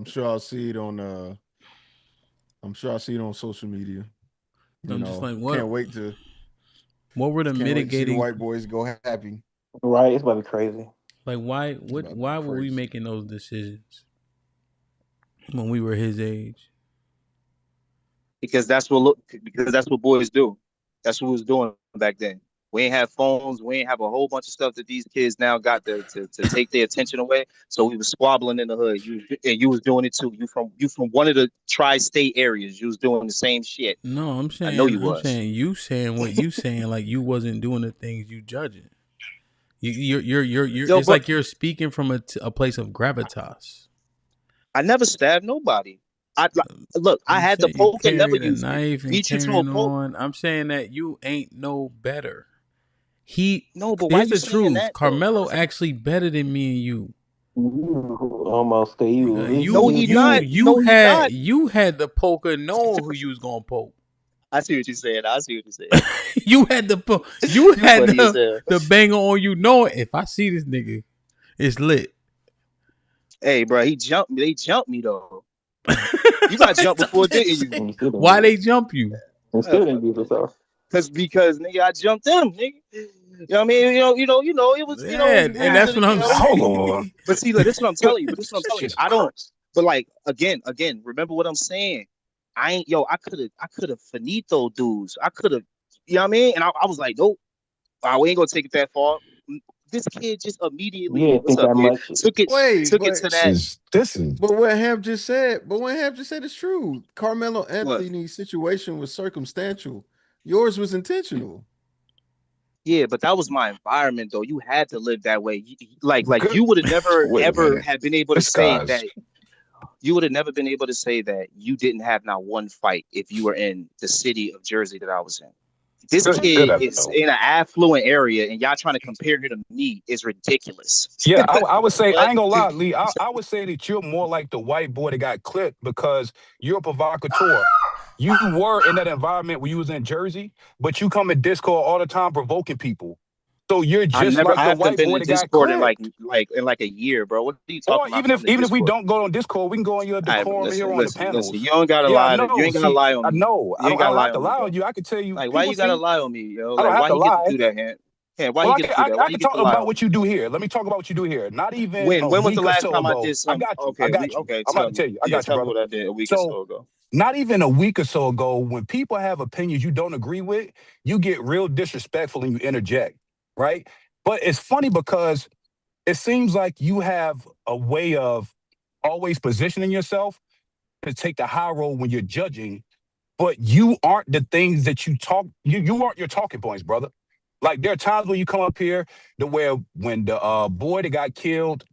sure I'll see it on social media. Just like, what? Can't wait to. What were the mitigating? The white boys go happy. Right, it's about to be crazy. Like why? Why were we making those decisions when we were his age? Because that's what boys do. That's what we was doing back then. We ain't have phones. We ain't have a whole bunch of stuff that these kids now got to take their attention away. So we was squabbling in the hood. You was doing it too. You from one of the tri-state areas. You was doing the same shit. No, I'm saying. I know you was. You saying what you saying like you wasn't doing the things you judging. You're it's like you're speaking from a place of gravitas. I never stabbed nobody. I had the poke and never used knife and carrying on. I'm saying that you ain't no better. But here's the truth. Carmelo actually better than me and you. Almost you. You had the poker knowing who you was gonna poke. I see what you're saying. You had the banger on you knowing if I see this nigga, it's lit. Hey, bro, they jumped me though. You got jumped before, didn't you? Why they jump you? Because nigga, I jumped them, nigga. You know what I mean? It was, and that's what I'm saying. But see, look, this is what I'm telling you. I don't. But like again, remember what I'm saying. I could have finito dudes. I could have, you know what I mean? And I was like, nope, we ain't gonna take it that far. This kid just immediately took it to that. But what Hamp just said is true. Carmelo Anthony's situation was circumstantial. Yours was intentional. Yeah, but that was my environment, though. You had to live that way. Like Good. you would have never Wait a ever minute. had been able to This say guy's that. You would have never been able to say that you didn't have not one fight if you were in the city of Jersey that I was in. This good kid at it is though. in an affluent area, and y'all trying to compare him to me is ridiculous. Yeah, I would say, I What? ain't gonna lie, Lee. I would say that you're more like the white boy that got clipped because you're a provocateur. You were in that environment when you was in Jersey, but you come in Discord all the time provoking people. So you're just like I the haven't white been boy in that got Discord in clipped. a year, bro. What are you Or talking about? Come to even if we Discord. don't go on Discord, we can go on your All right, but decorum here listen, on the listen, listen. panels. You don't gotta Yeah, I lie. You know. ain't gotta See, lie on I me. know. You ain't I gotta don't have lie to on me, lie on bro. you. I can tell you, Like, why people you gotta see. lie on me, yo? I don't Like, have why to you get to lie. do that, man? Yeah, why Well, you get to do that? Why I you can get to talk lie about on what me? you do here. Let me talk about what you do here. Not even a When was the week or last so time I ago. did I something? got you. I Okay, got you. I'm about tell to tell me. you. I Yeah, got you, tell me brother. what I did a week or So, so ago. not even a week or so ago, when people have opinions you don't agree with, you get real disrespectful and you interject, right? But it's funny because it seems like you have a way of always positioning yourself to take the high road when you're judging, but you aren't the things that you talk. You aren't your talking points, brother. Like there are times when you come up here to where when the boy that got killed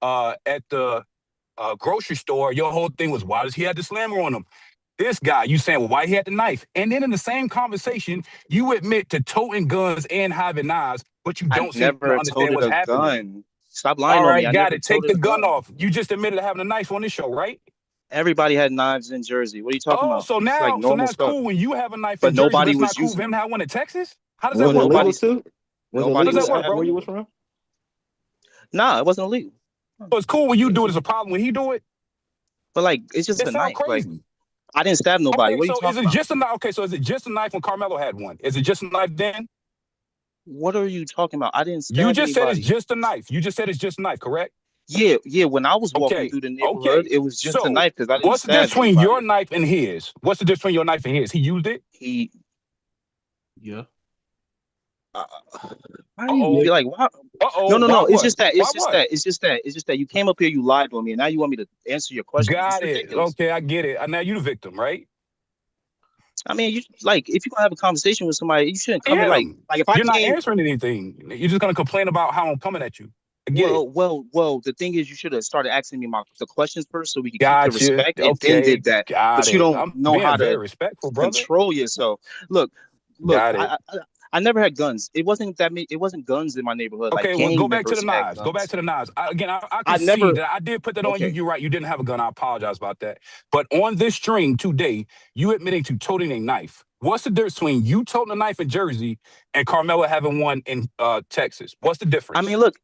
at the grocery store, your whole thing was why does he have the slammer on him? This guy, you saying, well, why he had the knife? And then in the same conversation, you admit to toting guns and having knives, but you I don't seem to never understand toted what's a happening. gun. Stop lying All on me. right, I got never it. Take toted the a gun gun. off. You just admitted to having a knife on this show, right? Everybody had knives in Jersey. What are you talking Oh, about? It's like so now normal it's stuff. cool when you have a knife But in Jersey, but nobody it's not was cool for using him them. to have one in Texas? How does that Was it work, illegal brother? too? Was it Nobody How does illegal that was work, where bro? you was from? Nah, it wasn't illegal. So it's cool when you do it. It's a problem when he do it. But like, it's just It a sounds knife. Like, crazy. I didn't stab nobody. Okay, What are you so is talking it about? just a knife? Okay, so is it just a knife when Carmelo had one? Is it just a knife then? What are you talking about? I didn't You stab just said it's anybody. just a knife. You just said it's just a knife, correct? Yeah. When I was walking Okay, through the neighborhood, okay. it was just a So knife because I didn't what's the difference stab between your anybody. knife and his? What's the difference between your knife and his? He used it? He. Yeah. Why are you Uh-oh. like? Why? Uh-oh. Why No. It's what? just that. Why what? It's just that you came up here, you lied on me, and now you want me to answer your question. It's Got it. ridiculous. Okay, I get it. Now you the victim, right? I mean, you like if you're gonna have a conversation with somebody, you shouldn't I come in am. like if I You're not came. answering anything. You're just gonna complain about how I'm coming at you. I get it. Well. The thing is, you should have started asking me the questions first, so we could keep the Gotcha. respect, and then Okay, did that. got But you it. don't I'm know being how very to respectful, brother. control yourself. Look. Got it. I never had guns. It wasn't that many. It wasn't guns in my neighborhood. Like Okay, well, go gang back to the members had knives. Go back guns. to the knives. I I can see never. that I did put that on you. Okay. You're right. You didn't have a gun. I apologize about that. But on this string today, you admitting to toting a knife. What's the difference between you toting a knife in Jersey and Carmelo having one in Texas? What's the difference? I mean, look,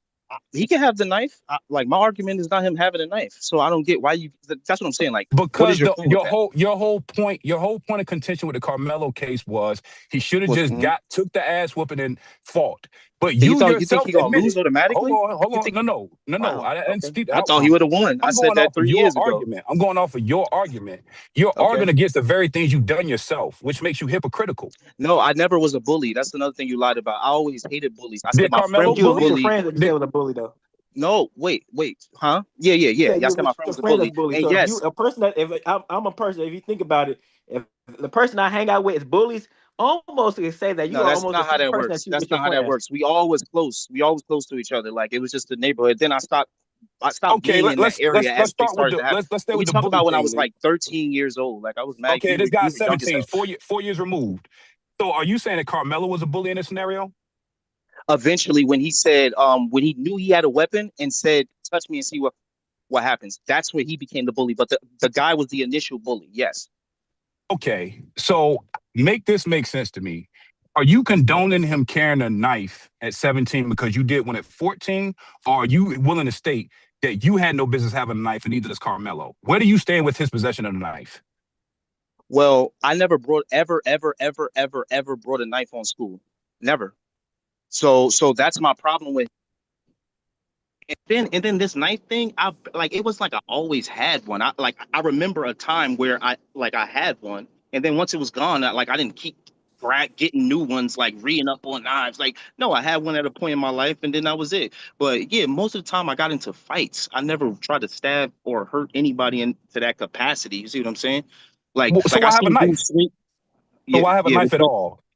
he can have the knife. Like my argument is not him having a knife. So I don't get why you. That's what I'm saying. Like, what is Because your point with that? your whole point of contention with the Carmelo case was he should have Was just took the ass whooping and fought. But you you thought you think yourself he gonna lose admitted. Hold automatically? You on. think? No. Wow. I didn't Okay. speak the I thought he outcome. would have won. I I'm said going that off of 3 your years ago. argument. I'm going off of your argument. You're Okay. arguing against the very things you've done yourself, which makes you hypocritical. No, I never was a bully. That's another thing you lied about. I always hated bullies. I said Did my friend Carmelo was a We bully? were bully. friends that you said was a bully though. No, wait, huh? Yeah. You said I you said were my friend a was a friend bully. that's bully. And So if you yes, a person that if I'm a person, if you think about it, if the person I hang out with is bullies, almost can say that you no, are that's almost the not how same that person works. that you That's with your not how that friends. works. We always close. We always close to each other. Like it was just the neighborhood. Then I stopped Okay, being in that area let's as things start with started the to happen. let's stay We with the talk bully about when I thing, was Lee. like 13 years old. Like I was mad. Okay, this You guy's were young as 17, hell. 4 years removed. So are you saying that Carmelo was a bully in this scenario? Eventually, when he said, when he knew he had a weapon and said, "Touch me and see what happens," that's where he became the bully. But the guy was the initial bully. Yes. Okay, so make this make sense to me. Are you condoning him carrying a knife at 17 because you did one at 14? Or are you willing to state that you had no business having a knife and neither does Carmelo? Where do you stand with his possession of the knife? Well, I never ever brought a knife on school. Never. So that's my problem with. And then this knife thing, I like it was like I always had one. I remember a time where I had one, and then once it was gone, I didn't keep getting new ones, like reading up on knives. Like no, I had one at a point in my life, and then that was it. But yeah, most of the time I got into fights. I never tried to stab or hurt anybody into that capacity. You see what I'm saying? So I why have a seen knife? dudes swing. So Yeah, why have a yeah. knife at all?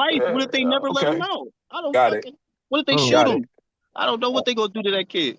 life? What if they never let him Okay. out? I don't Got it. fucking. What if they Oh. shoot Got him? it. I don't know what they gonna do to that kid.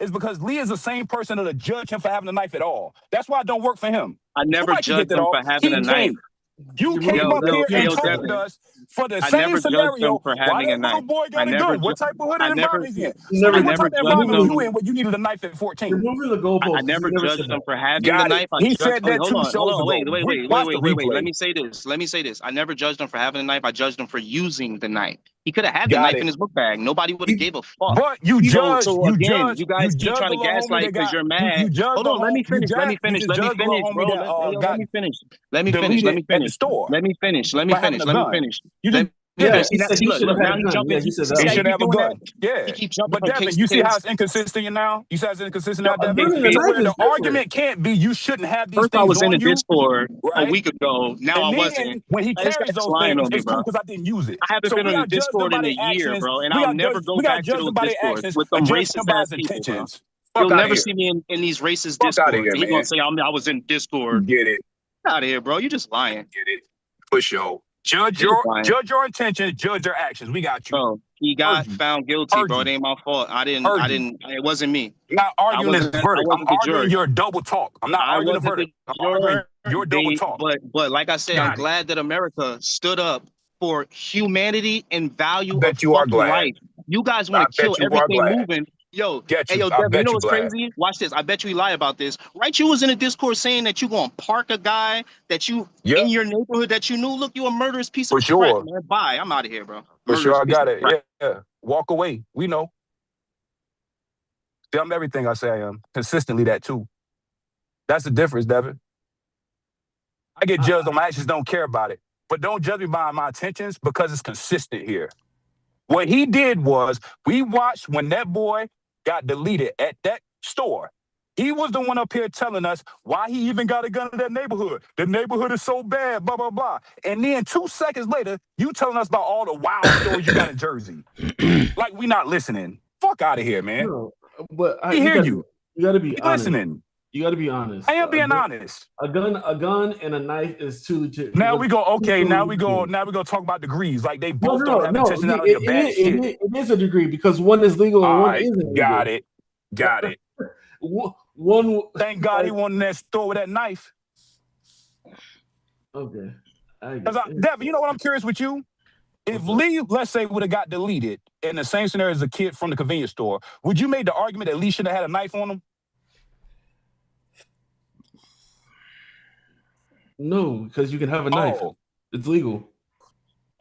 is because Lee is the same person that'll judge him for having a knife at all. That's why it don't work for him. I never Nobody can get judged that him off. for having a He knife. came. You came up here and told us for the I same never judged him scenario for why having a that little knife. boy got I a never, gun. What type of hooded I never, environment is he in? I What never type of judged environment was him. you in when you needed a knife at 14? You're moving the goalposts. I never You never judged said him that. for having the Got it. knife. I He judged. said that Hold 2 on, hold shows on, ago. Watch the wait. Let replay. me say this. Let me say this. I never judged him for having the knife. I judged him for using the knife. He could have had the Got knife it. in his book bag. Nobody would have gave a fuck. But you So again, you judge guys keep the trying to little homie gaslight that because got you're you mad. judge Hold the on, let home me finish. Let me you finish. just Let me judge the little finish, homie bro. that Let got me finish. Let me finish. Let deleted me at the finish. store Let me finish. Let me by having finish. a Let me gun. finish. You just Yeah, Yeah, see, now, see, look, now he jumping. Yeah, he said See that he how he one. should keep have a doing that? gun. Yeah. He keep jumping But from Devin, case you to see how case. it's inconsistent now? You see how it's inconsistent Yo, now, A Devin? gun and a So knife where is the different. argument can't be you shouldn't have these First, I things was in the on you, Discord a right? week ago. Now I And wasn't. then when he Like, this carries guy's those lying things, on me, it's bro. cool because I didn't use it. I haven't So been we on the got judged them Discord by in a their year, actions. bro, and I'll never go We got back to judged those them by their Discords actions, with them adjust them racist by ass his people, bro. intentions. You'll Fuck out of never here. see me in these racist Fuck out of Discords, here, and he gonna man. say I was in Discord. Get it. Get out of here, bro. You just lying. Get it. For sure. Judge You just lying. your intentions, judge their actions. We got you. Bro, he Heard got you. found guilty, Heard bro. It you. ain't my fault. Heard you. It wasn't me. Not I arguing this wasn't verdict. I'm the arguing jury. your double talk. I'm not I arguing the wasn't the verdict. I'm arguing your double jury, talk. but like I said, I'm Got it. glad that America stood up for humanity and I value of bet you are fucking glad. life. You guys I want to kill bet you are everything glad. moving. Yo, Get hey, you. yo, I Devin, you bet know you what's glad. crazy? Watch this. I bet you lie about this. Right? You was in a Discord saying that you gonna park a guy that you in your neighborhood that you knew. Look, you a murderous piece For of crap, sure. man. Bye. I'm out of here, bro. For sure, Murderous I piece got of it. crap. Yeah. Walk away. We know. I'm everything I say I am. Consistently that too. That's the difference, Devin. I get judged on my actions, don't care about it. But don't judge me by my intentions because it's consistent here. What he did was we watched when that boy got deleted at that store. He was the one up here telling us why he even got a gun in that neighborhood. The neighborhood is so bad, blah, blah, blah. And then 2 seconds later, you telling us about all the wild stories you got in Jersey. Like we not listening. Fuck out of here, man. No, but We hear you. You got to be We honest. listening. You got to be honest. I am being honest. A gun, and a knife is too legit. Now we go. Okay. Now we go talk about degrees. Like they both No. don't have intentionality of bad shit. It is a degree because one is legal and one isn't. Got it. Got it. One. Thank God he went in that store with that knife. Okay. Devin, you know what I'm curious with you? If Lee, let's say, would have got deleted in the same scenario as a kid from the convenience store, would you make the argument that Lee should have had a knife on him? No, because you can have a knife. It's legal.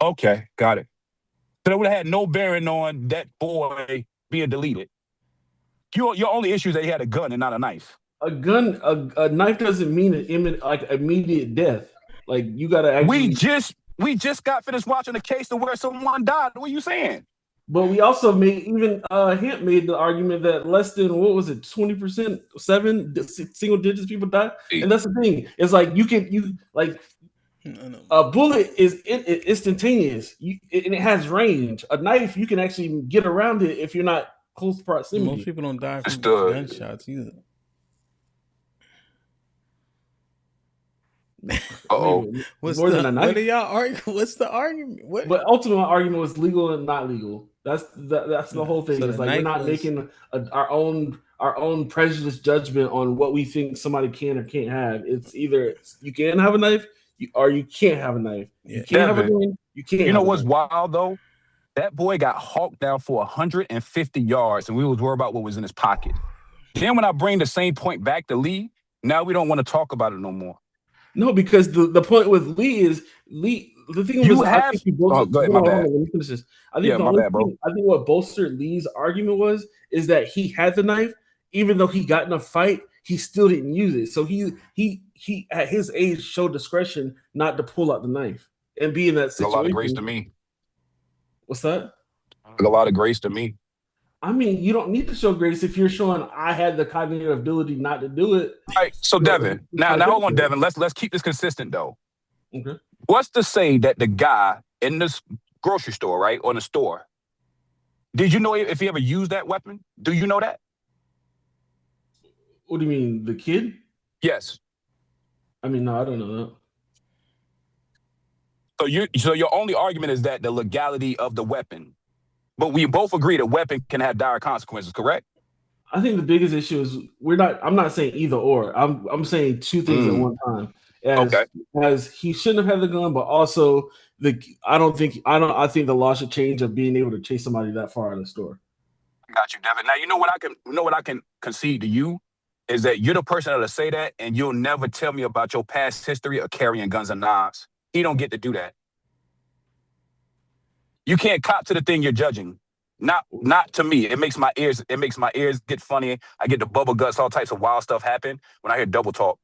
Okay, got it. So that would have had no bearing on that boy being deleted. Your only issue is that he had a gun and not a knife. A gun, a knife doesn't mean immediate death. Like you gotta actually. We just got finished watching a case to where someone died. What are you saying? But we also HAMP made the argument that less than 20%, single digits people die, and that's the thing. It's like a bullet is instantaneous, and it has range. A knife you can actually get around it if you're not close proximity. Most people don't die from gunshots either. What's More the, than a knife? what are y'all arguing? What's the argument? What? But ultimate argument was legal and not legal. That's the whole thing. So it's the like we're knife not was- making our own prejudiced judgment on what we think somebody can or can't have. It's either you can have a knife or you can't have a knife. You can't have a gun. You can't. You know have a what's knife. wild though? That boy got hawked down for 150 yards, and we was worried about what was in his pocket. Then when I bring the same point back to Lee, now we don't want to talk about it no more. No, because the point with Lee is Lee. The thing You was, have- I think he bolstered, go ahead, my bad. let me finish this. I think Yeah, my bad, bro. I think what bolstered Lee's argument is that he had the knife, even though he got in a fight, he still didn't use it. So he at his age showed discretion not to pull out the knife and be in that A situation. lot of grace to me. What's that? A lot of grace to me. I mean, you don't need to show grace if you're showing I had the cognitive ability not to do it. All right, so Devin, now hold on, Devin. Let's keep this consistent though. Okay. What's to say that the guy in this grocery store, right, or in the store, did you know if he ever used that weapon? Do you know that? What do you mean, the kid? Yes. I mean, no, I don't know that. So your only argument is that the legality of the weapon, but we both agree the weapon can have dire consequences, correct? I think the biggest issue is I'm not saying either or. I'm saying two things at one time. As he shouldn't have had the gun, but also I think the law should change of being able to chase somebody that far out of the store. Got you, Devin. Now you know what I can concede to you is that you're the person that'll say that, and you'll never tell me about your past history of carrying guns and knives. He don't get to do that. You can't cop to the thing you're judging. Not to me. It makes my ears get funny. I get the bubble guts, all types of wild stuff happen when I hear double talk.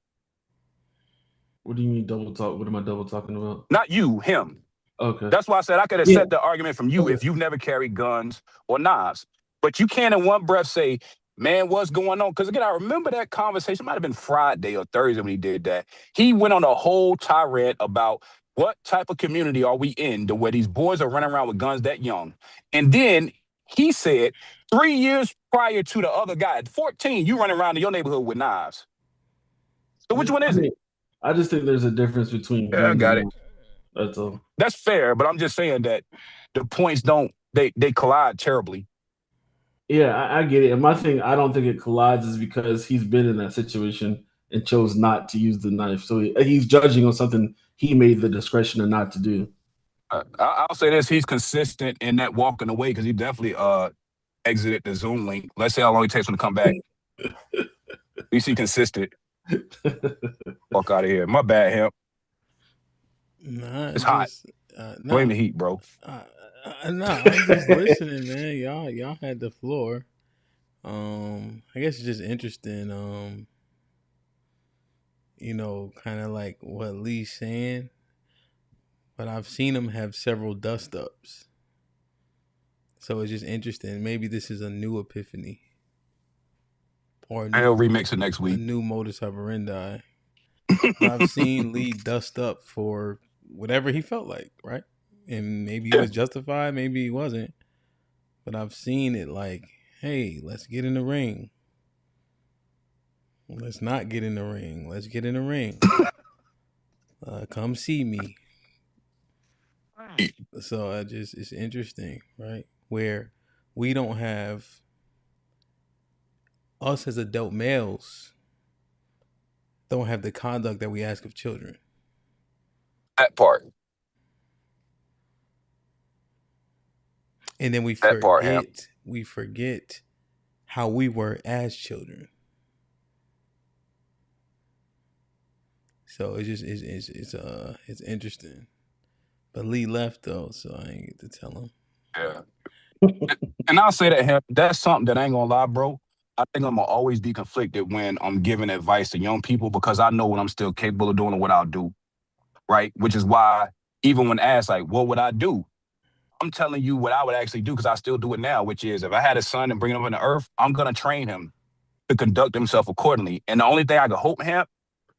What do you mean double talk? What am I double talking about? Not you, him. Okay. That's why I said I could accept the argument from you if you've never carried guns or knives. But you can't in one breath say, man, what's going on? Because again, I remember that conversation. It might have been Friday or Thursday when he did that. He went on a whole tirade about what type of community are we in to where these boys are running around with guns that young. And then he said 3 years prior to the other guy, at 14, you running around in your neighborhood with knives. So which one is it? I just think there's a difference between I got it. That's all. That's fair, but I'm just saying that the points they collide terribly. Yeah, I get it. And my thing, I don't think it collides is because he's been in that situation and chose not to use the knife. So he's judging on something he made the discretion or not to do. I'll say this: he's consistent in that walking away because he definitely exited the Zoom link. Let's see how long it takes him to come back. At least he consistent. Fuck out of here. My bad, Hemp. Nah, it's hot. Blame the heat, bro. No, I'm just listening, man. Y'all had the floor. I guess it's just interesting. Kind of like what Lee's saying. But I've seen him have several dust ups. So it's just interesting. Maybe this is a new epiphany. Or I'll remix it next week. A new modus operandi. I've seen Lee dust up for whatever he felt like, right? And maybe he was justified, maybe he wasn't. But I've seen it like, hey, let's get in the ring. Let's not get in the ring. Let's get in the ring. Come see me. So it's interesting, right? Where we don't have us as adult males don't have the conduct that we ask of children. That part. And then we forget how we were as children. So it's interesting. But Lee left though, so I ain't get to tell him. Yeah. And I'll say that, Hemp, that's something that I ain't gonna lie, bro. I think I'm gonna always be conflicted when I'm giving advice to young people because I know what I'm still capable of doing and what I'll do. Right? Which is why even when asked, like, what would I do? I'm telling you what I would actually do because I still do it now, which is if I had a son and bring him into earth, I'm gonna train him to conduct himself accordingly. And the only thing I can hope, Hemp,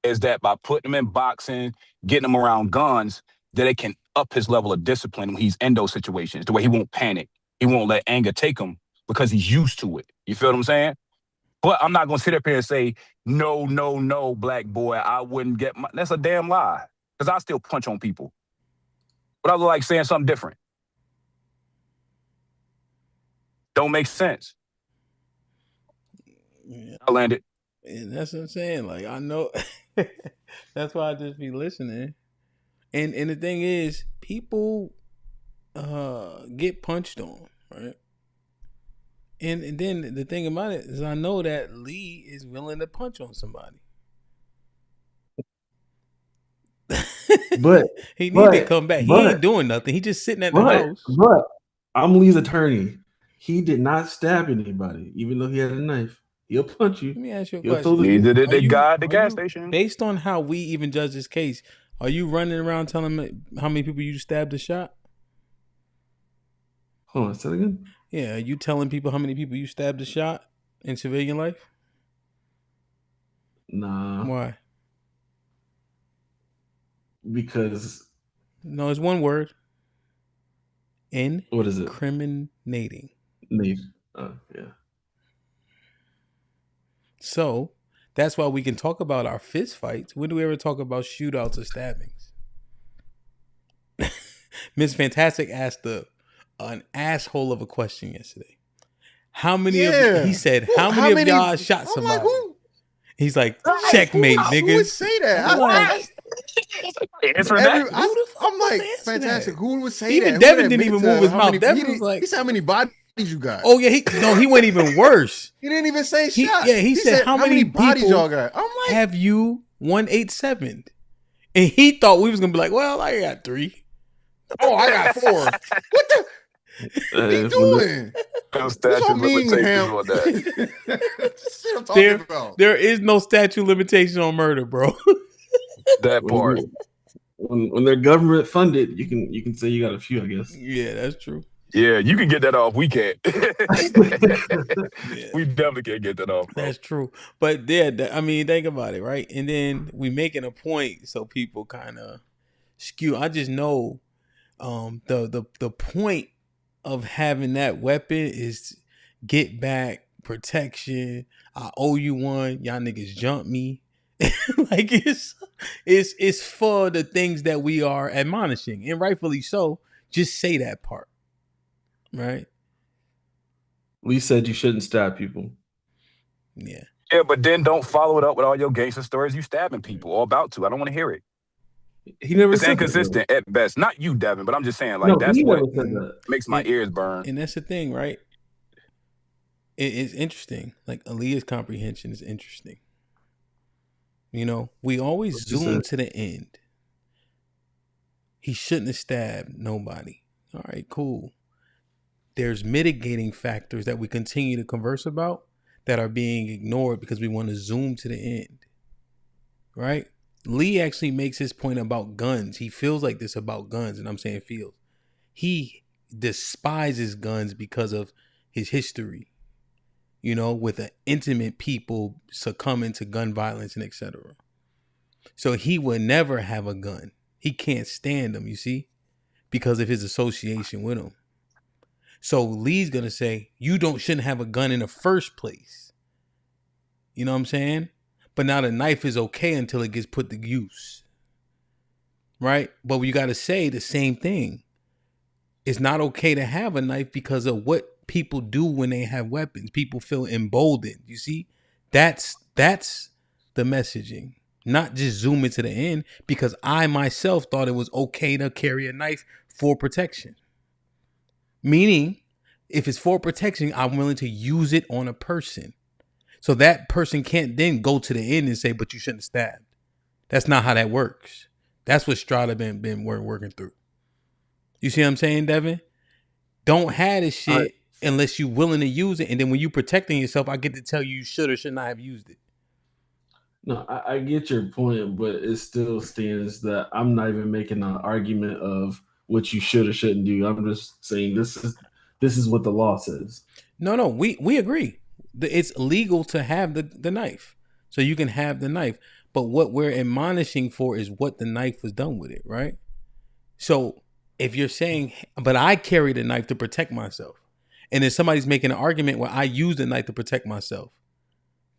is that by putting him in boxing, getting him around guns, that it can up his level of discipline when he's in those situations, the way he won't panic. He won't let anger take him because he's used to it. You feel what I'm saying? But I'm not going to sit up here and say, no, black boy, I wouldn't get my... That's a damn lie. Because I still punch on people. But I look like saying something different. Don't make sense. Yeah. I landed. And that's what I'm saying. Like, I know. That's why I just be listening. And the thing is, people get punched on, right? And then the thing about it is I know that Lee is willing to punch on somebody. But he need to come back. He ain't doing nothing. He just sitting at the house. But I'm Lee's attorney. He did not stab anybody, even though he had a knife. He'll punch you. Let me ask you a He'll question. Neither did the guy at the gas station. Based on how we even judge this case, are you running around telling me how many people you stabbed or shot? Hold on, say that again? Yeah, are you telling people how many people you stabbed or shot in civilian life? Nah. Why? Because... No, it's one word. What is it? Incriminating. Yeah. So that's why we can talk about our fist fights. When do we ever talk about shootouts or stabbings? Miss Fantastic asked an asshole of a question yesterday. How many of he said, how many of y'all shot somebody? He's like, checkmate, niggas. Who would say that? I'm like, fantastic. Who would say even that? Devin didn't even move his mouth. Devin was like, he said, how many bodies you got? Oh yeah, he went even worse. He didn't even say shot. Yeah, he said, how many bodies y'all got? I'm like, have you 187? And he thought we was gonna be like, well, I got 3. Oh, I got 4. What the? What are you doing? No statute limitations on that. There is no statute limitation on murder, bro. That part. when they're government funded, you can say you got a few, I guess. Yeah, that's true. Yeah, you can get that off. We can't. Yeah. We definitely can't get that off, bro. That's true. But yeah, I mean, think about it, right? And then we making a point so people kind of skew. I just know the point of having that weapon is get back protection. I owe you one. Y'all niggas jump me. Like it's for the things that we are admonishing, and rightfully so. Just say that part, right? We said you shouldn't stab people. Yeah. Yeah, but then don't follow it up with all your gangster stories. You stabbing people or about to. I don't want to hear it. He never It's said inconsistent at best. Not you, Devin, but I'm just saying, like, No, that's he what never said that. makes my ears burn. And that's the thing, right? It's interesting. Like Aaliyah's comprehension is interesting. You know, we always zoom to the end. He shouldn't have stabbed nobody. All right, cool. There's mitigating factors that we continue to converse about that are being ignored because we want to zoom to the end. Right? Lee actually makes his point about guns. He feels like this about guns, and I'm saying feels. He despises guns because of his history, you know, with the intimate people succumbing to gun violence and etc. So he would never have a gun. He can't stand them, you see, because of his association with them. So Lee's going to say, you shouldn't have a gun in the first place. You know what I'm saying? But now the knife is okay until it gets put to use. Right? But you got to say the same thing. It's not okay to have a knife because of what people do when they have weapons. People feel emboldened. You see? That's the messaging. Not just zoom into the end, because I myself thought it was okay to carry a knife for protection. Meaning, if it's for protection, I'm willing to use it on a person. So that person can't then go to the end and say, but you shouldn't have stabbed. That's not how that works. That's what Strada been working through. You see what I'm saying, Devin? Don't have this shit unless you're willing to use it. And then when you protecting yourself, I get to tell you should or should not have used it. No, I get your point, but it still stands that I'm not even making an argument of what you should or shouldn't do. I'm just saying this is what the law says. No, we agree. It's legal to have the knife. So you can have the knife. But what we're admonishing for is what the knife was done with it, right? So if you're saying, but I carry the knife to protect myself, and then somebody's making an argument where I use the knife to protect myself,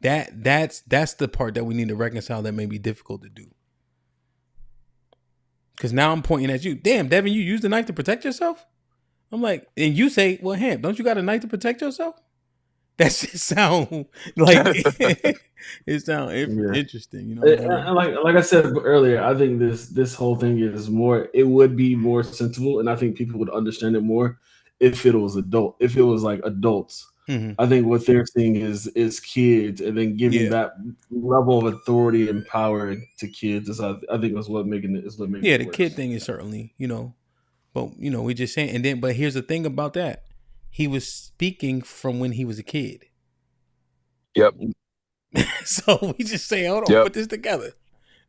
that's the part that we need to reconcile that may be difficult to do. Because now I'm pointing at you. Damn, Devin, you use the knife to protect yourself? I'm like, and you say, well, Hamp, don't you got a knife to protect yourself? That shit sound like it sounds interesting, you know. And like I said earlier, I think this whole thing is more. It would be more sensible, and I think people would understand it more if it was like adults. Mm-hmm. I think what they're seeing is kids, and then giving that level of authority and power to kids is I think is what making it Yeah, it the worse. kid thing is certainly, you know, but you know, we just saying, and then but here's the thing about that. He was speaking from when he was a kid. Yep. So we just say, hold on, put this together.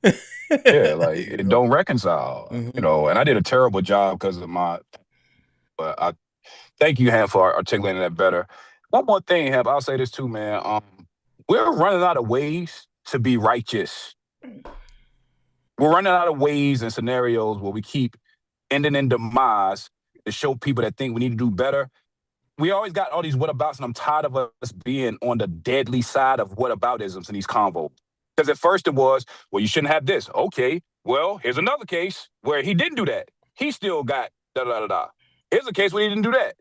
Yeah, like it don't reconcile, you know. And I did a terrible job because of but I thank you, Ham, for articulating that better. One more thing, Ham, I'll say this too, man. We're running out of ways to be righteous. We're running out of ways and scenarios where we keep ending in demise to show people that think we need to do better. We always got all these whatabouts, and I'm tired of us being on the deadly side of whataboutisms in these convos. Because at first it was, well, you shouldn't have this. Okay, well, here's another case where he didn't do that. He still got da-da-da-da. Here's a case where he didn't do that.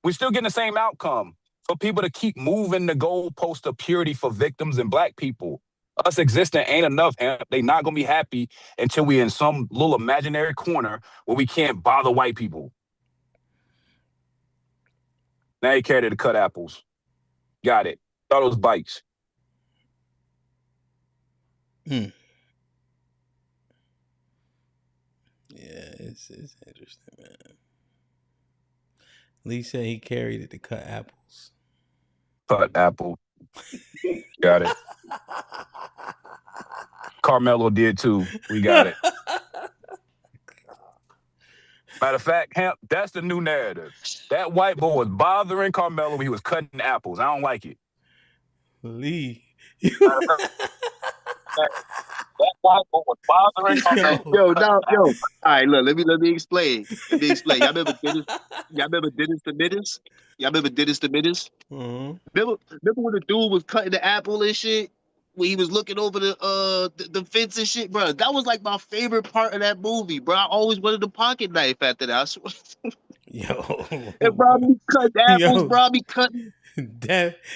We're still getting the same outcome. For people to keep moving the goalpost of purity for victims and black people. Us existing ain't enough, and they not going to be happy until we in some little imaginary corner where we can't bother white people. Now you carry to cut apples. Got it. Thought it was bikes. Yeah, it's interesting, man. Lee said he carried it to cut apples. Cut apple. Got it. Carmelo did too. We got it. Matter of fact, Hamp, that's the new narrative. That white boy was bothering Carmelo when he was cutting apples. I don't like it. Lee. Matter of fact, that white boy was bothering Carmelo. Yo. All right, look, let me explain. Let me explain. Y'all remember Dennis? Y'all remember Dennis the Menace? Y'all remember Dennis the Menace? Remember when the dude was cutting the apple and shit? When he was looking over the fence and shit, bro. That was like my favorite part of that movie, bro. I always wanted a pocket knife after that. I swear. Yo. And bro, me cutting apples, Yo. bro. Me cutting.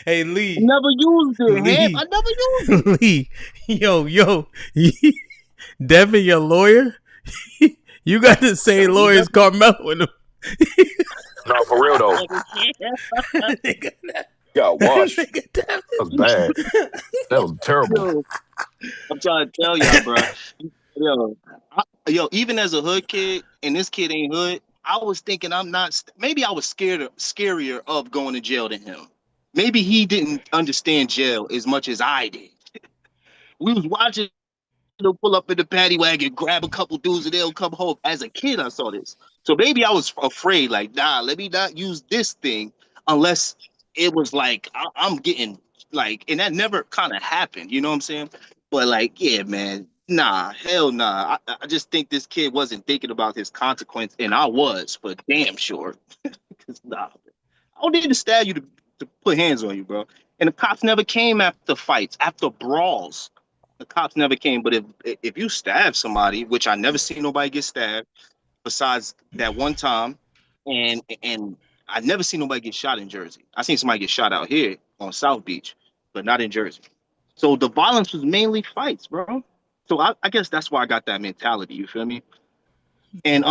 Hey, Lee. I never used it, Hamp. Lee. I never used it. Lee. Yo. Devin, your lawyer? You got the same lawyer as Carmelo in them. No, for real though. Got washed. That was bad. That was terrible. I'm trying to tell y'all, bro. Yo, even as a hood kid, and this kid ain't hood, I was thinking maybe I was scarier of going to jail than him. Maybe he didn't understand jail as much as I did. We was watching him pull up in the paddy wagon, grab a couple dudes, and they'll come home. As a kid, I saw this. So maybe I was afraid, like, nah, let me not use this thing unless it was like I'm getting like, and that never kind of happened, you know what I'm saying? But like, yeah, man, nah, hell nah. I just think this kid wasn't thinking about his consequence, and I was for damn sure. Cause nah, I don't need to stab you to put hands on you, bro. And the cops never came after fights, after brawls. The cops never came. But if you stab somebody, which I never seen nobody get stabbed, besides that one time, and I never seen nobody get shot in Jersey. I seen somebody get shot out here on South Beach, but not in Jersey. So the violence was mainly fights, bro. So I guess that's why I got that mentality. You feel me? And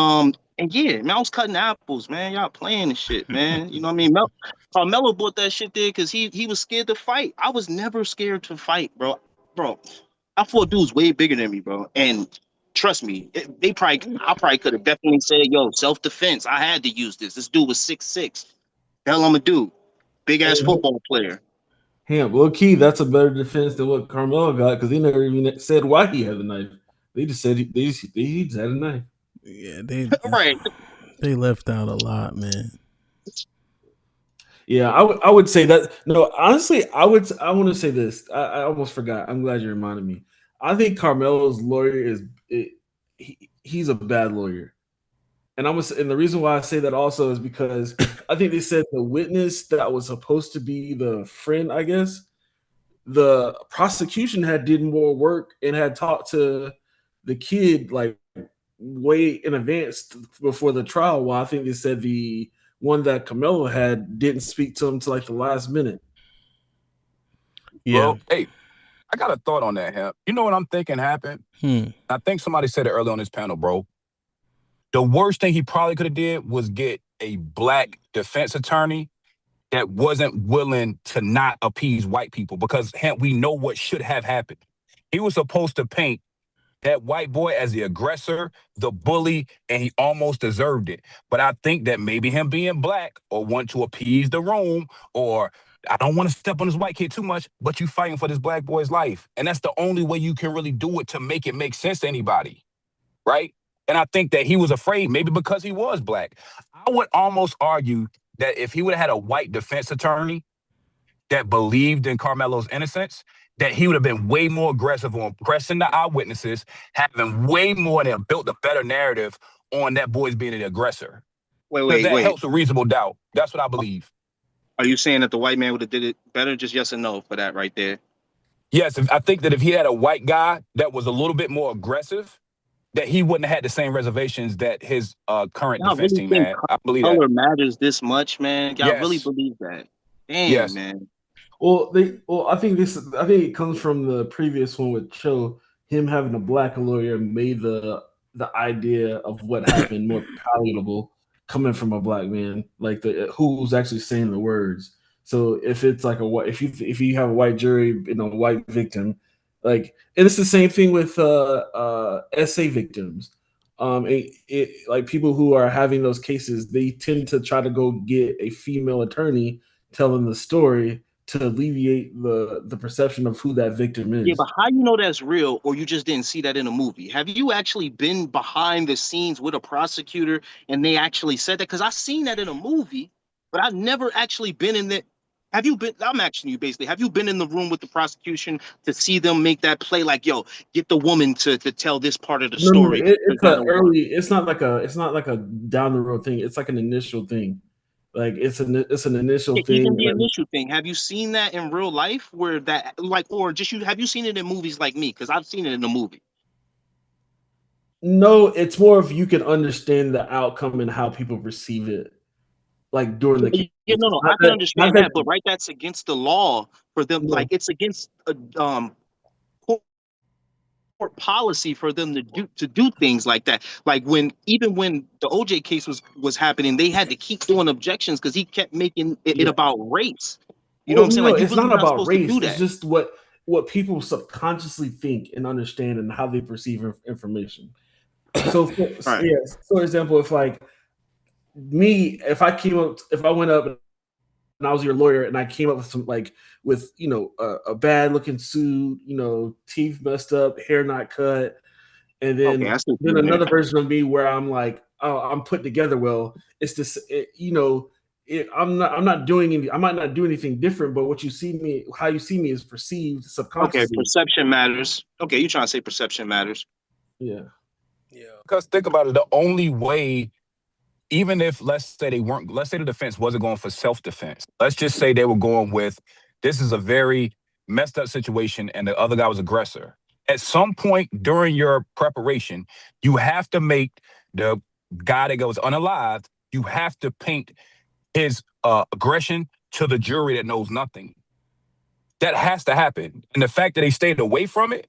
yeah, man, I was cutting apples, man. Y'all playing and shit, man. You know what I mean? Melo bought that shit there because he was scared to fight. I was never scared to fight, bro. Bro, I fought dudes way bigger than me, bro. And trust me, I probably could have definitely said, yo, self-defense. I had to use this. This dude was 6'6". The hell I'm a dude. Big ass football player. Hamp, low key, that's a better defense than what Carmelo got because they never even said why he had the knife. They just said he just had a knife. Yeah, right. They left out a lot, man. Yeah, I would say that. No, honestly, I want to say this. I almost forgot. I'm glad you reminded me. I think Carmelo's lawyer he's a bad lawyer. And the reason why I say that also is because I think they said the witness that was supposed to be the friend, I guess, the prosecution had did more work and had talked to the kid like way in advance before the trial. While I think they said the one that Carmelo had didn't speak to him till like the last minute. Yeah. Well, hey, I got a thought on that, Hamp. You know what I'm thinking happened? I think somebody said it earlier on this panel, bro. The worst thing he probably could have did was get a black defense attorney that wasn't willing to not appease white people because we know what should have happened. He was supposed to paint that white boy as the aggressor, the bully, and he almost deserved it. But I think that maybe him being black or want to appease the room or I don't want to step on this white kid too much, but you fighting for this black boy's life. And that's the only way you can really do it to make it make sense to anybody, right? And I think that he was afraid, maybe because he was black. I would almost argue that if he would have had a white defense attorney that believed in Carmelo's innocence, that he would have been way more aggressive on pressing the eyewitnesses, having way more and built a better narrative on that boy's being the aggressor. Wait. That helps with reasonable doubt. That's what I believe. Are you saying that the white man would have did it better? Just yes or no for that right there. Yes, I think that if he had a white guy that was a little bit more aggressive, that he wouldn't have had the same reservations that his current Y'all defense really team think had. I believe color that. matters this much, man? Y'all really Yes. believe that? Damn, Yes. man. Well, I think it comes from the previous one with Cho. Him having a black lawyer made the idea of what happened more palatable coming from a black man, like who's actually saying the words. So if it's like if you have a white jury and a white victim, like, and it's the same thing with SA victims. Like people who are having those cases, they tend to try to go get a female attorney telling the story to alleviate the perception of who that victim Yeah, is. but how you know that's real, or you just didn't see that in a movie? Have you actually been behind the scenes with a prosecutor and they actually said that? Because I've seen that in a movie, but I've never actually been in the. Have you been? I'm asking you basically. Have you been in the room with the prosecution to see them make that play? Like, yo, get the woman to tell this part of the No, story. it's a early. It's not like a down the road thing. It's like an initial thing. Like it's an initial Yeah, thing. even the Like, initial thing. Have you seen that in real life, where that like, or just you? Have you seen it in movies like me? Because I've seen it in a movie. no, it's more of you can understand the outcome and how people perceive it, like during the case. Yeah, no, I can understand that, but right, that's against the law for them. No. Like, it's against court policy for them to do things like that. Like even when the OJ case was happening, they had to keep doing objections because he kept making it about race. You know what I'm saying? No, Like, you it's really not not about supposed to race. do It's that. just what people subconsciously think and understand and how they perceive information. So, Right. yes. For example, if like me, if I went up and I was your lawyer and I came up with some with a bad looking suit, teeth messed up, hair not cut, and then Okay, I see what then you mean. another version of me where I'm like, oh, I'm put together well. It's this, I'm not doing any. I might not do anything different, but how you see me is perceived Okay, subconsciously. perception matters. Okay, you trying to say perception matters? Yeah. Because think about it, the only way, even if let's say the defense wasn't going for self-defense. Let's just say they were going with, this is a very messed up situation and the other guy was aggressor. At some point during your preparation, you have to make the guy that goes unalived, you have to paint his aggression to the jury that knows nothing. That has to happen. And the fact that they stayed away from it,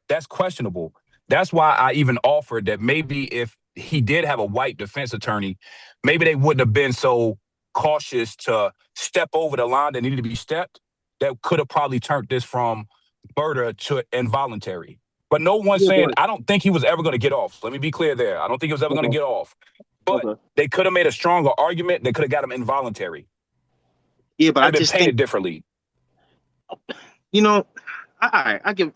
that's questionable. That's why I even offered that maybe if he did have a white defense attorney, maybe they wouldn't have been so cautious to step over the line that needed to be stepped. That could have probably turned this from murder to involuntary. But no one's saying, I don't think he was ever going to get off. Let me be clear there. I don't think he was ever going to get off. But they could have made a stronger argument. They could have got him involuntary. Yeah, but I been just painted think differently. I give,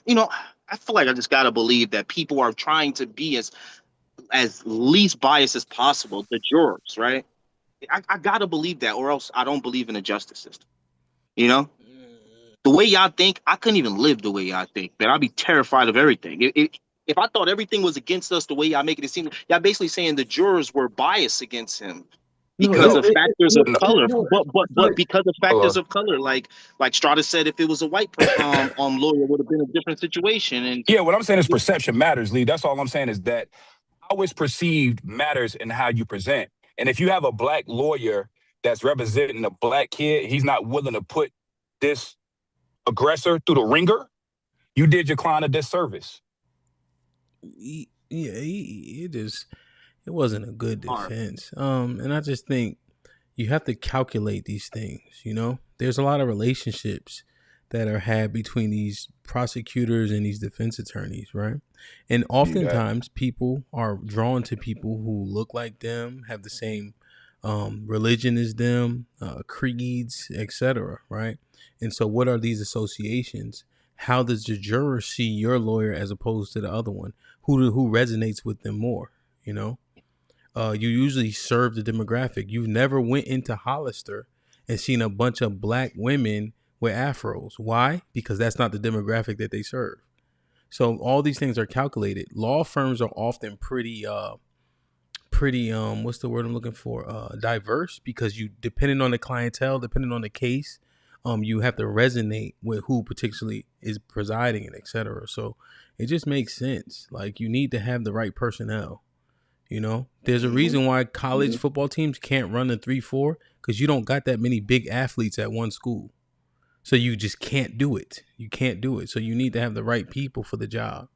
I feel like I just gotta believe that people are trying to be as least biased as possible, the jurors, right? I gotta believe that, or else I don't believe in the justice system. The way y'all think, I couldn't even live the way y'all think, man. I'd be terrified of everything. If I thought everything was against us the way y'all making it seem, y'all basically saying the jurors were biased against him because of factors of color. But because of factors of color, like Strata said, if it was a white lawyer, would have been a different situation. And yeah, what I'm saying is perception matters, Lee. That's all I'm saying is that how it's perceived matters in how you present. And if you have a black lawyer that's representing a black kid, he's not willing to put this aggressor through the ringer, you did your client a disservice. It wasn't a good defense. And I just think you have to calculate these things, There's a lot of relationships that are had between these prosecutors and these defense attorneys, right? And oftentimes people are drawn to people who look like them, have the same religion as them, creeds, etc., right? And so what are these associations? How does the juror see your lawyer as opposed to the other one? Who resonates with them more, You usually serve the demographic. You've never went into Hollister and seen a bunch of black women with afros. Why? Because that's not the demographic that they serve. So all these things are calculated. Law firms are often pretty what's the word I'm looking for? Diverse, because you, depending on the clientele, depending on the case, you have to resonate with who particularly is presiding and etc. So it just makes sense. Like, you need to have the right personnel. There's a reason why college football teams can't run a 3-4, because you don't got that many big athletes at one school. So you just can't do it. You can't do it. So you need to have the right people for the job.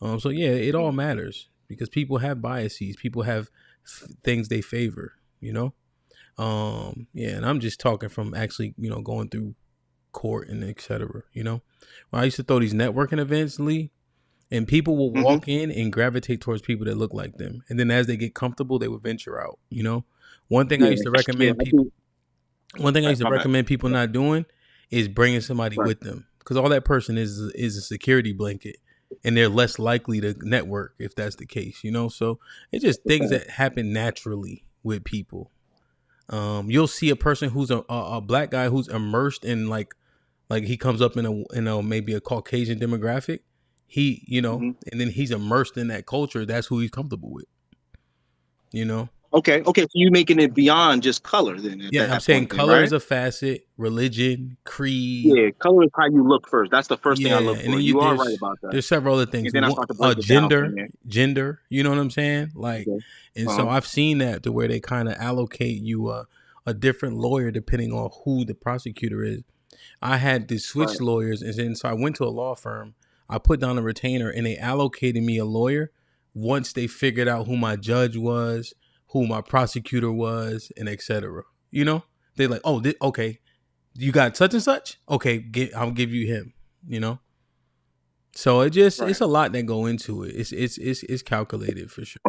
So yeah, it all matters, because people have biases. People have things they favor, Yeah, and I'm just talking from actually, going through court and etc. When I used to throw these networking events, Lee, and people will walk in and gravitate towards people that look like them. And then as they get comfortable, they would venture out, One thing I used to recommend people not doing is bringing somebody with them, because all that person is a security blanket, and they're less likely to network if that's the case, you know. So it's just things that happen naturally with people. You'll see a person who's a black guy who's immersed in like he comes up in a maybe a Caucasian demographic. He, you know, and then he's immersed in that culture. That's who he's comfortable with, you know. Okay, so you making it beyond just color then at Yeah, that I'm saying point, then, color right? is a facet, religion, creed. Yeah, color is how you look first. That's the first thing I Yeah, look and for. then You are right about that. there's several other things. And then I start to break it down from there. Gender. You know what I'm saying? Like, Okay. and so I've seen that to where they kind of allocate you a different lawyer depending on who the prosecutor is. I had to switch lawyers, and then so I went to a law firm. I put down a retainer, and they allocated me a lawyer once they figured out who my judge was, who my prosecutor was, and etc. You know, they like, oh, okay, you got such and such. Okay, I'll give you him. You know, so it's a lot that go into it. It's calculated for sure,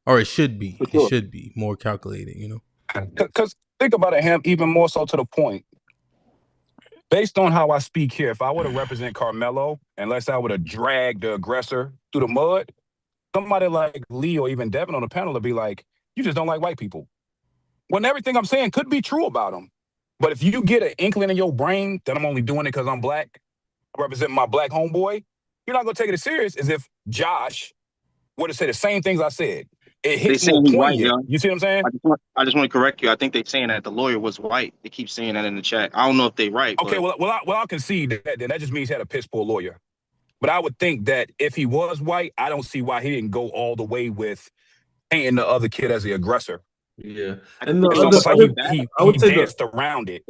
or it should be. It should be more calculated. You know, because think about it, Ham, even more so to the point. Based on how I speak here, if I were to represent Carmelo, unless I would have dragged the aggressor through the mud, somebody like Lee or even Devin on the panel would be like, you just don't like white people. When everything I'm saying could be true about them. But if you get an inkling in your brain that I'm only doing it because I'm black, representing my black homeboy, you're not going to take it as serious as if Josh would have said the same things I said. It hits more poignant. You see what I'm saying? I just want to correct you. I think they're saying that the lawyer was white. They keep saying that in the chat. I don't know if they're right. Okay, but... I'll concede that. Then that just means he had a piss poor lawyer. But I would think that if he was white, I don't see why he didn't go all the way with painting the other kid as the aggressor. Yeah, and it's almost like he danced around it.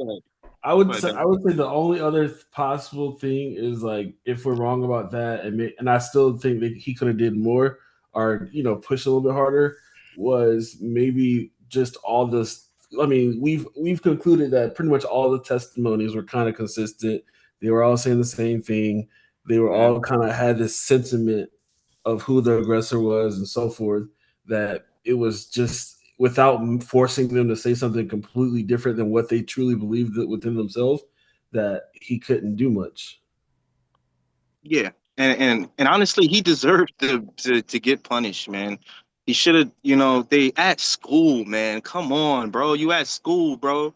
I would say the only other possible thing is like if we're wrong about that, and I still think that he could have did more or push a little bit harder, was maybe just all this. I mean, we've concluded that pretty much all the testimonies were kind of consistent. They were all saying the same thing. They were all kind of had this sentiment of who the aggressor was and so forth, that it was just without forcing them to say something completely different than what they truly believed within themselves, that he couldn't do much. Yeah, and honestly, he deserved to get punished, man. He should have, they at school, man. Come on, bro. You at school, bro.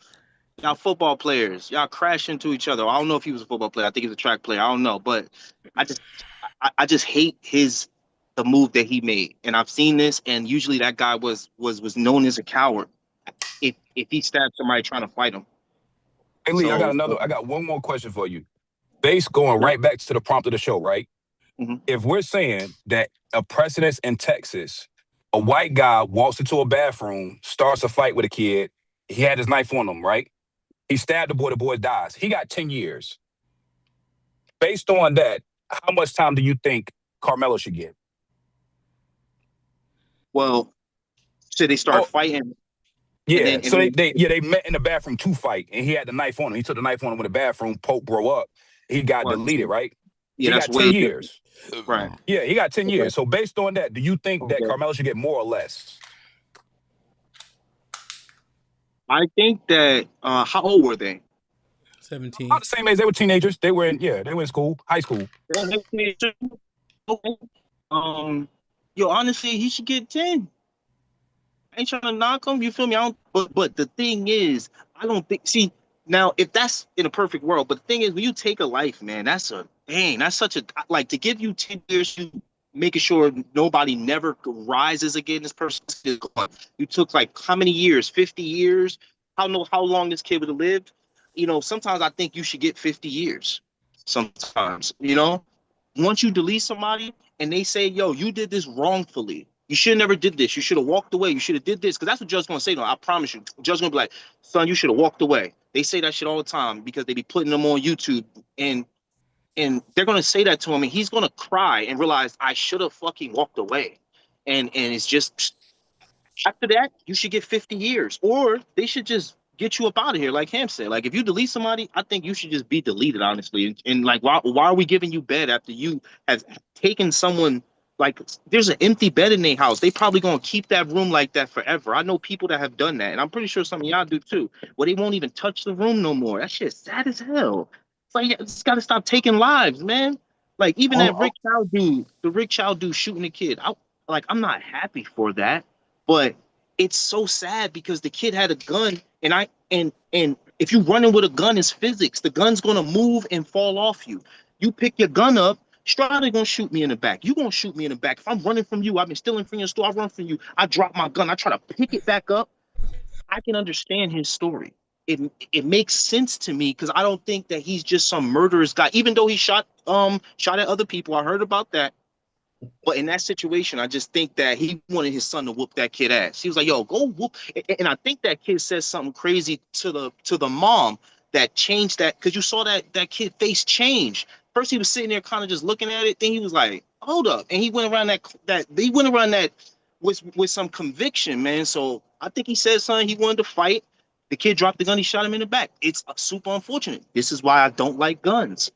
Y'all football players. Y'all crash into each other. I don't know if he was a football player. I think he was a track player. I don't know, but I just hate the move that he made. And I've seen this, and usually that guy was known as a coward if he stabbed somebody trying to fight him. Hey Lee, I got one more question for you. Going right back to the prompt of the show, right? Mm-hmm. If we're saying that a precedence in Texas, a white guy walks into a bathroom, starts a fight with a kid, he had his knife on him, right? He stabbed the boy dies. He got 10 years. Based on that, how much time do you think Carmelo should get? Well, should they start fighting? Yeah, they met in the bathroom to fight, and he had the knife on him. He took the knife on him in the bathroom. Pope bro up. He got deleted, right? Yeah, he that's got 10 years. Right. Yeah, he got 10 years. So based on that, do you think that Carmelo should get more or less? I think that how old were they? 17. About the same age. They were teenagers. They were in school, high school. Honestly, he should get 10. I ain't trying to knock him. You feel me? But the thing is, I don't think. See, now if that's in a perfect world, but the thing is, when you take a life, man, that's such a to give you 10 years, you making sure nobody never rises again. This person is gone. You took like how many years? 50 years. I don't know how long this kid would have lived. Sometimes I think you should get 50 years. Sometimes, once you delete somebody and they say, yo, you did this wrongfully. You should have never did this. You should have walked away. You should have did this. Because that's what judge's going to say. No, I promise you. Judge's going to be like, son, you should have walked away. They say that shit all the time because they be putting them on YouTube. And they're going to say that to him. And he's going to cry and realize I should have fucking walked away. And it's just, after that, you should get 50 years. Or they should just get you up out of here, like Ham said. Like, if you delete somebody, I think you should just be deleted, honestly. And like, why are we giving you bed after you have taken someone like there's an empty bed in their house. They probably gonna keep that room like that forever. I know people that have done that, and I'm pretty sure some of y'all do too. Where they won't even touch the room no more. That shit's sad as hell. It's like it's got to stop taking lives, man. Like even that Rick Child dude, the Rick Child dude shooting the kid. I'm not happy for that, but it's so sad because the kid had a gun, and if you running with a gun, it's physics. The gun's gonna move and fall off you. You pick your gun up. Strada gonna shoot me in the back. You gonna shoot me in the back. If I'm running from you, I've been stealing from your store. I run from you. I drop my gun. I try to pick it back up. I can understand his story. It makes sense to me because I don't think that he's just some murderous guy. Even though he shot at other people, I heard about that. But in that situation, I just think that he wanted his son to whoop that kid ass. He was like, "Yo, go whoop." And I think that kid said something crazy to the mom that changed that because you saw that kid face change. First, he was sitting there kind of just looking at it. Then he was like, "Hold up," and he went around that with some conviction, man. So I think he said something. He wanted to fight. The kid dropped the gun. He shot him in the back. It's super unfortunate. This is why I don't like guns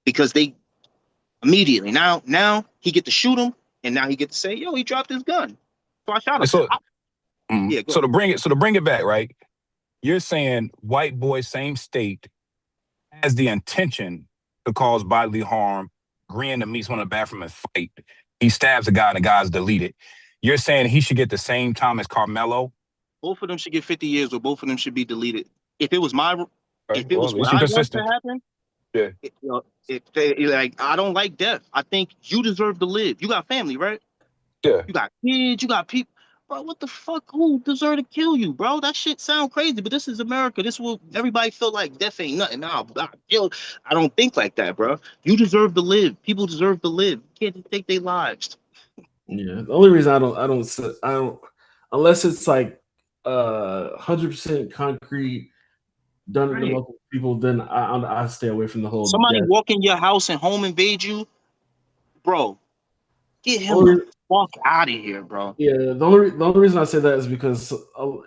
because they immediately now he get to shoot him, and now he get to say, "Yo, he dropped his gun." So I shot him. So to bring it back, right? You're saying white boy, same state, has the intention to cause bodily harm, agreeing to meet someone in the bathroom and fight. He stabs a guy and the guy's deleted. You're saying he should get the same time as Carmelo? Both of them should get 50 years, or both of them should be deleted. If it was what you're I consistent. want to happen, Yeah. I don't like death. I think you deserve to live. You got family, right? Yeah. You got kids. You got people. Bro, what the fuck? Who deserve to kill you, bro? That shit sound crazy, but this is America. This will everybody feel like death ain't nothing. Nah, I don't think like that, bro. You deserve to live. People deserve to live. You can't just take their lives. Yeah. The only reason I don't unless it's like 100% concrete done to multiple people, then I stay away from the whole Somebody death. walk in your house and home invade you, bro. Get him the fuck out of here, bro. Yeah, the only reason I say that is because of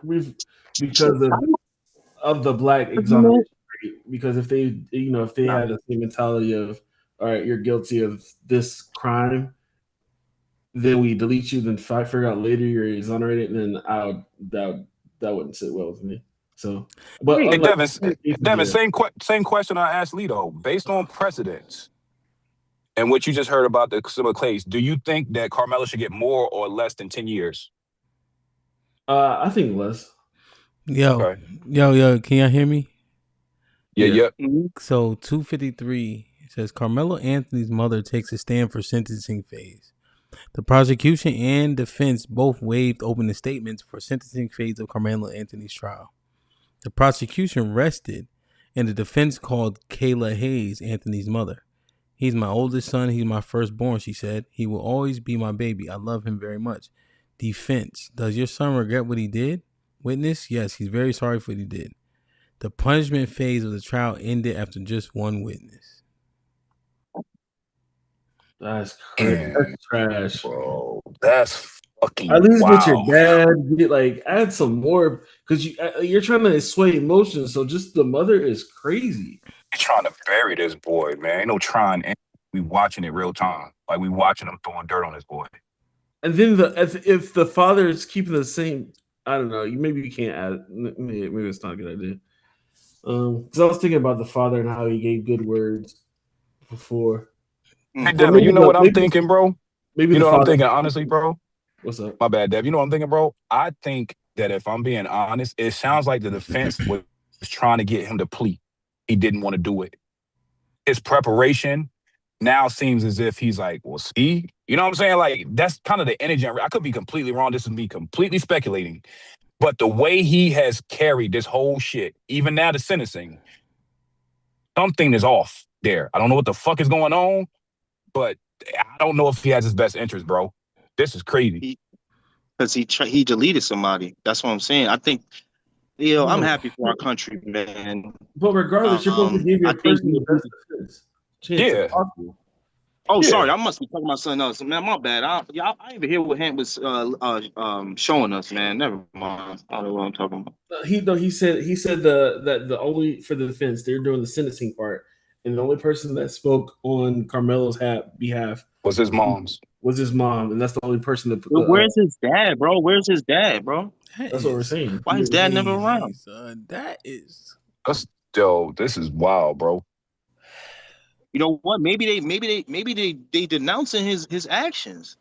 the black exoneration rate. Because if they had the same mentality of, all right, you're guilty of this crime, then we delete you, then figure out later you're exonerated, and then that wouldn't sit well with me. So, but Hey, Devin, yeah. same question I asked Lito. Based on precedents and what you just heard about the similar case, do you think that Carmelo should get more or less than 10 years? I think less. Yo, can y'all hear me? Yeah. So 253 says Carmelo Anthony's mother takes a stand for sentencing phase. The prosecution and defense both waived opening statements for sentencing phase of Carmelo Anthony's trial. The prosecution rested, and the defense called Kayla Hayes Anthony's mother. "He's my oldest son. He's my firstborn," she said. "He will always be my baby. I love him very much." Defense: "Does your son regret what he did?" Witness: "Yes, he's very sorry for what he did." The punishment phase of the trial ended after just one witness. That's crazy. That's trash, bro. That's fucking at least wow. with your dad, add some more because you're trying to sway emotions. So just the mother is crazy. They're trying to bury this boy, man. Ain't no trying. We watching it real time. Like we watching them throwing dirt on this boy. And then if the father is keeping the same, I don't know. Maybe you can't add. Maybe it's not a good idea. Because I was thinking about the father and how he gave good words before. Hey, Devin, you know what I'm thinking, bro? Maybe you know the what I'm father, thinking, honestly, bro? What's up? My bad, Dev. You know what I'm thinking, bro? I think that if I'm being honest, it sounds like the defense was trying to get him to plea. He didn't want to do it. His preparation now seems as if he's like, well, see? You know what I'm saying? Like, that's kind of the energy. I could be completely wrong. This is me completely speculating. But the way he has carried this whole shit, even now the sentencing, something is off there. I don't know what the fuck is going on, but I don't know if he has his best interest, bro. This is crazy. Because he deleted somebody. That's what I'm saying. I think, I'm happy for our country, man. But regardless, you're supposed to give your person the best chance possible. Oh, sorry, I must be talking about something else, man. My bad. I didn't even hear what Hamp was showing us, man. Never mind. I don't know what I'm talking about. He said that the only for the defense they're doing the sentencing part, and the only person that spoke on Carmelo's behalf was his mom's. was his mom, and that's the only person that. Where's his dad, bro? Where's his dad, bro? That's what we're saying. Why his dad never around? That is. This is wild, bro. You know what? Maybe they denouncing his actions.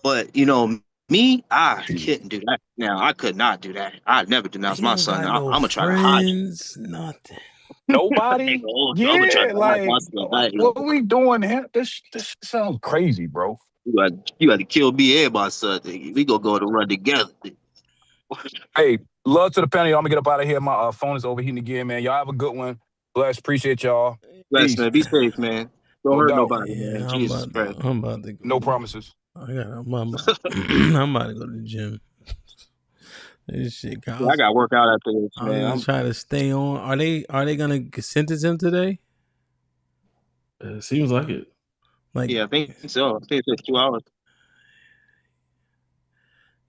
But you know, me, I couldn't do that. Now I could not do that. I'd never denounce my son. I'm gonna try to hide you. Nothing. Nobody? I'm gonna try to hide my son. What are we doing here? This sounds crazy, bro. You got to kill me and my son. We gonna go to run together. Hey, love to the panel. Y'all. I'm gonna get up out of here. My phone is overheating again, man. Y'all have a good one. Bless. Appreciate y'all. Bless, man. Be safe, man. Don't hurt nobody, man. Yeah, Jesus Christ. I'm about to go. No promises. I'm about to go to the gym. This shit, Yeah, I got to work out after this, I'm man. gonna try to stay on. Are they gonna sentence him today? It seems like it. Like, yeah, I think so. I think it's 2 hours.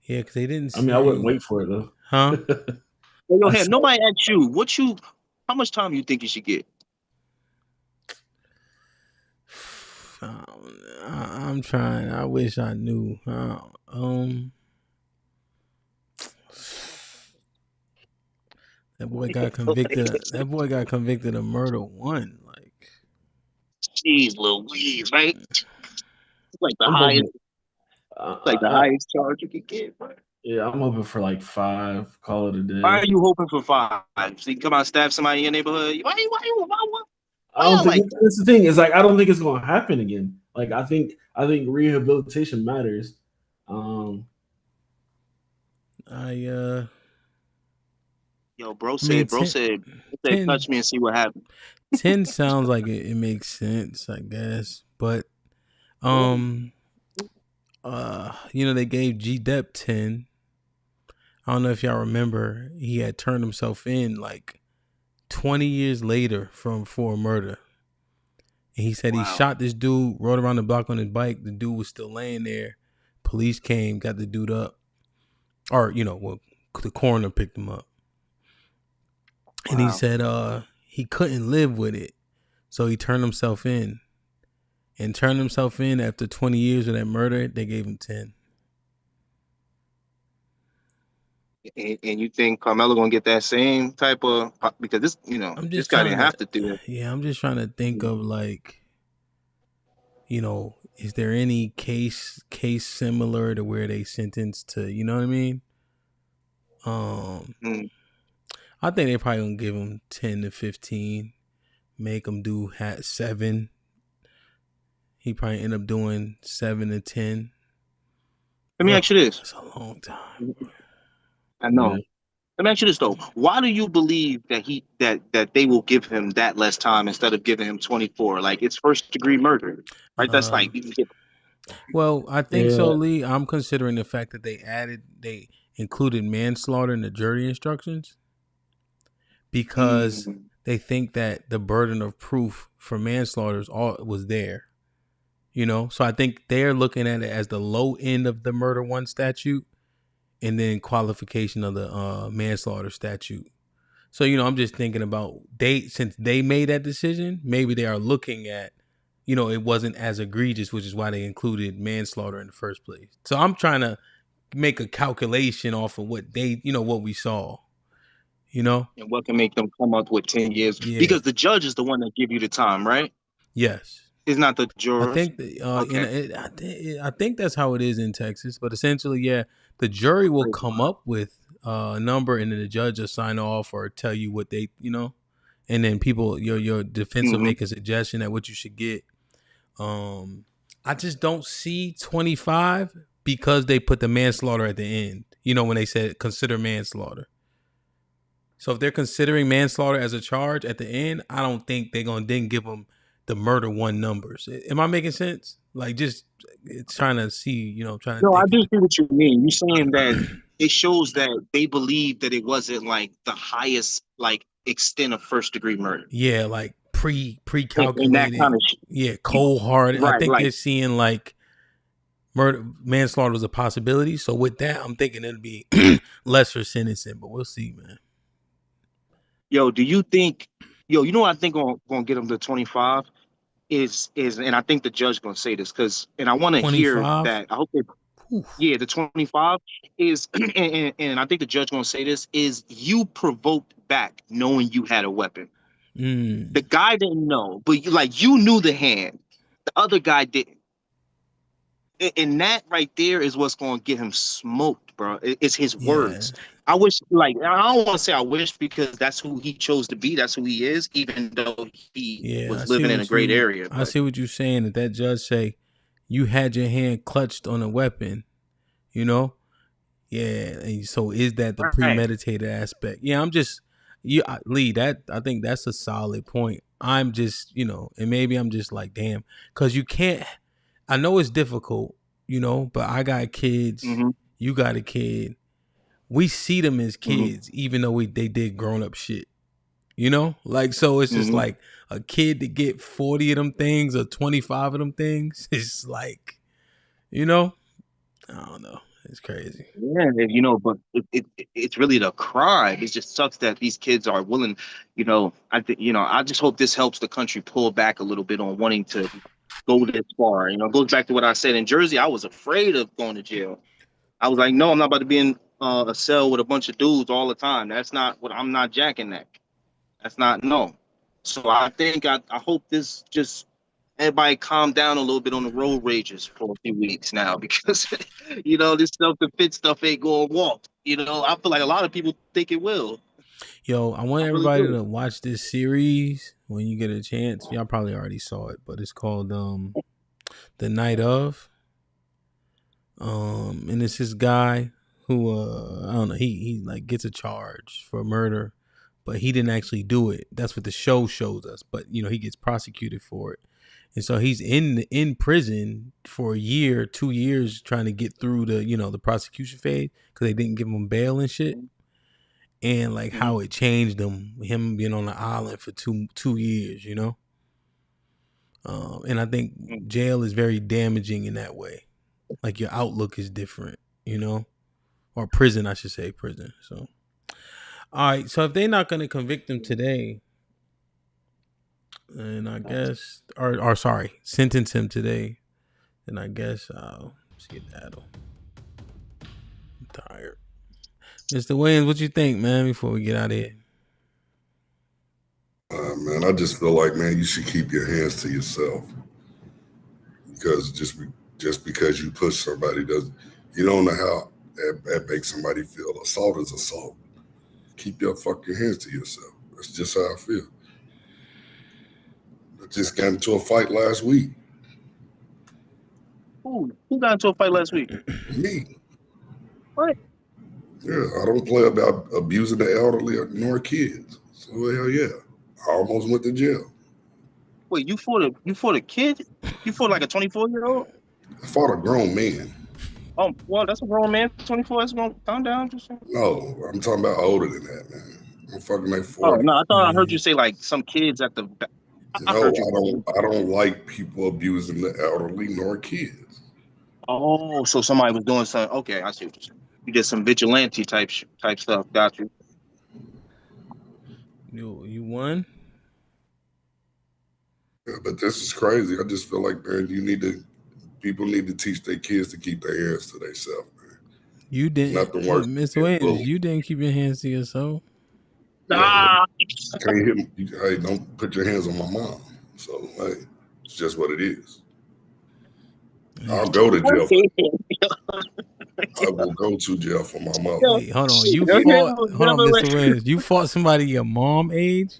Yeah, because they didn't. I mean, I wouldn't wait for it though. Huh? Hey, yo, Ham, nobody asked you how much time you think you should get? I'm trying. I wish I knew. That boy got convicted. That boy got convicted of murder 1. Like, jeez, Louise, right? It's like the I'm highest, hoping, highest charge you could get, right? Yeah, I'm hoping for like 5. Call it a day. Why are you hoping for 5? So you can come out and stab somebody in your neighborhood? Why I don't think that's the thing. It's like I don't think it's gonna happen again. Like I think rehabilitation matters. Yo, bro said, 10 touch me and see what happens. 10 sounds like it makes sense, I guess. But they gave G Dep 10. I don't know if y'all remember, he had turned himself in like 20 years later for a murder. And he said he shot this dude, rode around the block on his bike. The dude was still laying there. Police came, got the dude up. Or, the coroner picked him up. And he said he couldn't live with it. So he turned himself in. And turned himself in after 20 years of that murder, they gave him 10. And you think Carmelo gonna get that same type of, because this, this guy didn't have to do it. Yeah, I'm just trying to think of like, is there any case similar to where they sentenced to, you know what I mean? I think they probably gonna give him 10 to 15, make him do 7. He probably end up doing 7 to 10. Let me ask you this. That's a long time. I know. Yeah. Let me ask you this though. Why do you believe that they will give him that less time instead of giving him 24? Like it's 1st degree murder, right? That's like you can get. Well, I think so, Lee. I'm considering the fact that they included manslaughter in the jury instructions because they think that the burden of proof for manslaughter was there. So I think they're looking at it as the low end of the murder 1 statute and then qualification of the manslaughter statute. So, I'm just thinking about since they made that decision, maybe they are looking at, it wasn't as egregious, which is why they included manslaughter in the first place. So I'm trying to make a calculation off of what what we saw, And what can make them come up with 10 years? Yeah. Because the judge is the one that give you the time, right? Yes. It's not the jurors. I think I think that's how it is in Texas. But essentially, yeah, the jury will come up with a number, and then the judge will sign off or tell you what they, and then people, your defense will make a suggestion at what you should get. I just don't see 25 because they put the manslaughter at the end. When they said consider manslaughter. So if they're considering manslaughter as a charge at the end, I don't think they're gonna then give them the murder 1 numbers. Am I making sense? Like just trying to see, trying to. No, I do see what you mean. You're saying that it shows that they believe that it wasn't like the highest like extent of 1st degree murder. Yeah, like pre-calculated. Kind of cold-hearted. Right, I think they're seeing like manslaughter was a possibility. So with that, I'm thinking it'll be lesser sentencing, but we'll see, man. Yo, do you think? Yo, you know what I think gonna get them to 25? and I think the judge gonna say this and I want to hear 25. that. I hope that the 25 is, and I think the judge gonna say this is you provoked back knowing you had a weapon. The guy didn't know, but you knew the hand. The other guy didn't. And that right there is what's going to get him smoked, bro. It's his words. I wish, I don't want to say I wish because that's who he chose to be. That's who he is, even though he was living in a great area. I see what you're saying. That judge say you had your hand clutched on a weapon, you know? Yeah. And so is that the premeditated aspect? Yeah, Lee, I think that's a solid point. I'm just, and maybe I'm just like, damn, because you can't. I know it's difficult, but I got kids. Mm-hmm. You got a kid. We see them as kids, even though they did grown up shit. So it's just like a kid to get 40 of them things or 25 of them things. It's like, I don't know. It's crazy. Yeah, but it's really the crime. It just sucks that these kids are willing. I just hope this helps the country pull back a little bit on wanting to go this far. It goes back to what I said in Jersey. I was afraid of going to jail. I was like, no, I'm not about to be in a cell with a bunch of dudes all the time. That's not what I'm not jacking that. That's not no. So I think I hope this just everybody calm down a little bit on the road rages for a few weeks now because this self-defense stuff ain't going to walk. I feel like a lot of people think it will. Yo, I want everybody to watch this series when you get a chance. Y'all probably already saw it, but it's called The Night Of. And it's this guy who I don't know, he like gets a charge for murder, but he didn't actually do it. That's what the show shows us. But he gets prosecuted for it. And so he's in prison for a year, 2 years trying to get through the prosecution phase because they didn't give him bail and shit. And like how it changed him being on the island for two years, and I think jail is very damaging in that way. Like your outlook is different, or prison, I should say prison. So, all right. So if they're not going to convict him today, and I guess, or sorry, sentence him today, then I guess I'll skedaddle. I'm tired. Mr. Williams, what you think, man, before we get out of here? Man, I just feel like, man, you should keep your hands to yourself. Because just because you push somebody you don't know how that makes somebody feel. Assault is assault. Keep your fucking hands to yourself. That's just how I feel. I just got into a fight last week. Who got into a fight last week? Me. What? Yeah, I don't play about abusing the elderly nor kids. So hell yeah, I almost went to jail. Wait, you fought a kid? You fought like a 24-year-old? I fought a grown man. Oh, well, that's a grown man. 24 is going to calm down. No, I'm talking about older than that, man. I'm fucking like 40. Oh no, I thought I heard you say like some kids at the back. No, I don't like people abusing the elderly nor kids. Oh, so somebody was doing something. Okay, I see what you're saying. You did some vigilante type stuff. Got you. You won? Yeah, but this is crazy. I just feel like, man, people need to teach their kids to keep their hands to themselves, man. You didn't, not the worst. Mr. Williams. You didn't keep your hands to yourself. Yeah, can't hit me. Hey, don't put your hands on my mom. So hey, it's just what it is. I'll go to jail. I will go to jail for my mother. Wait, hold on. Hold on, Mr. Williams. You fought somebody your mom age?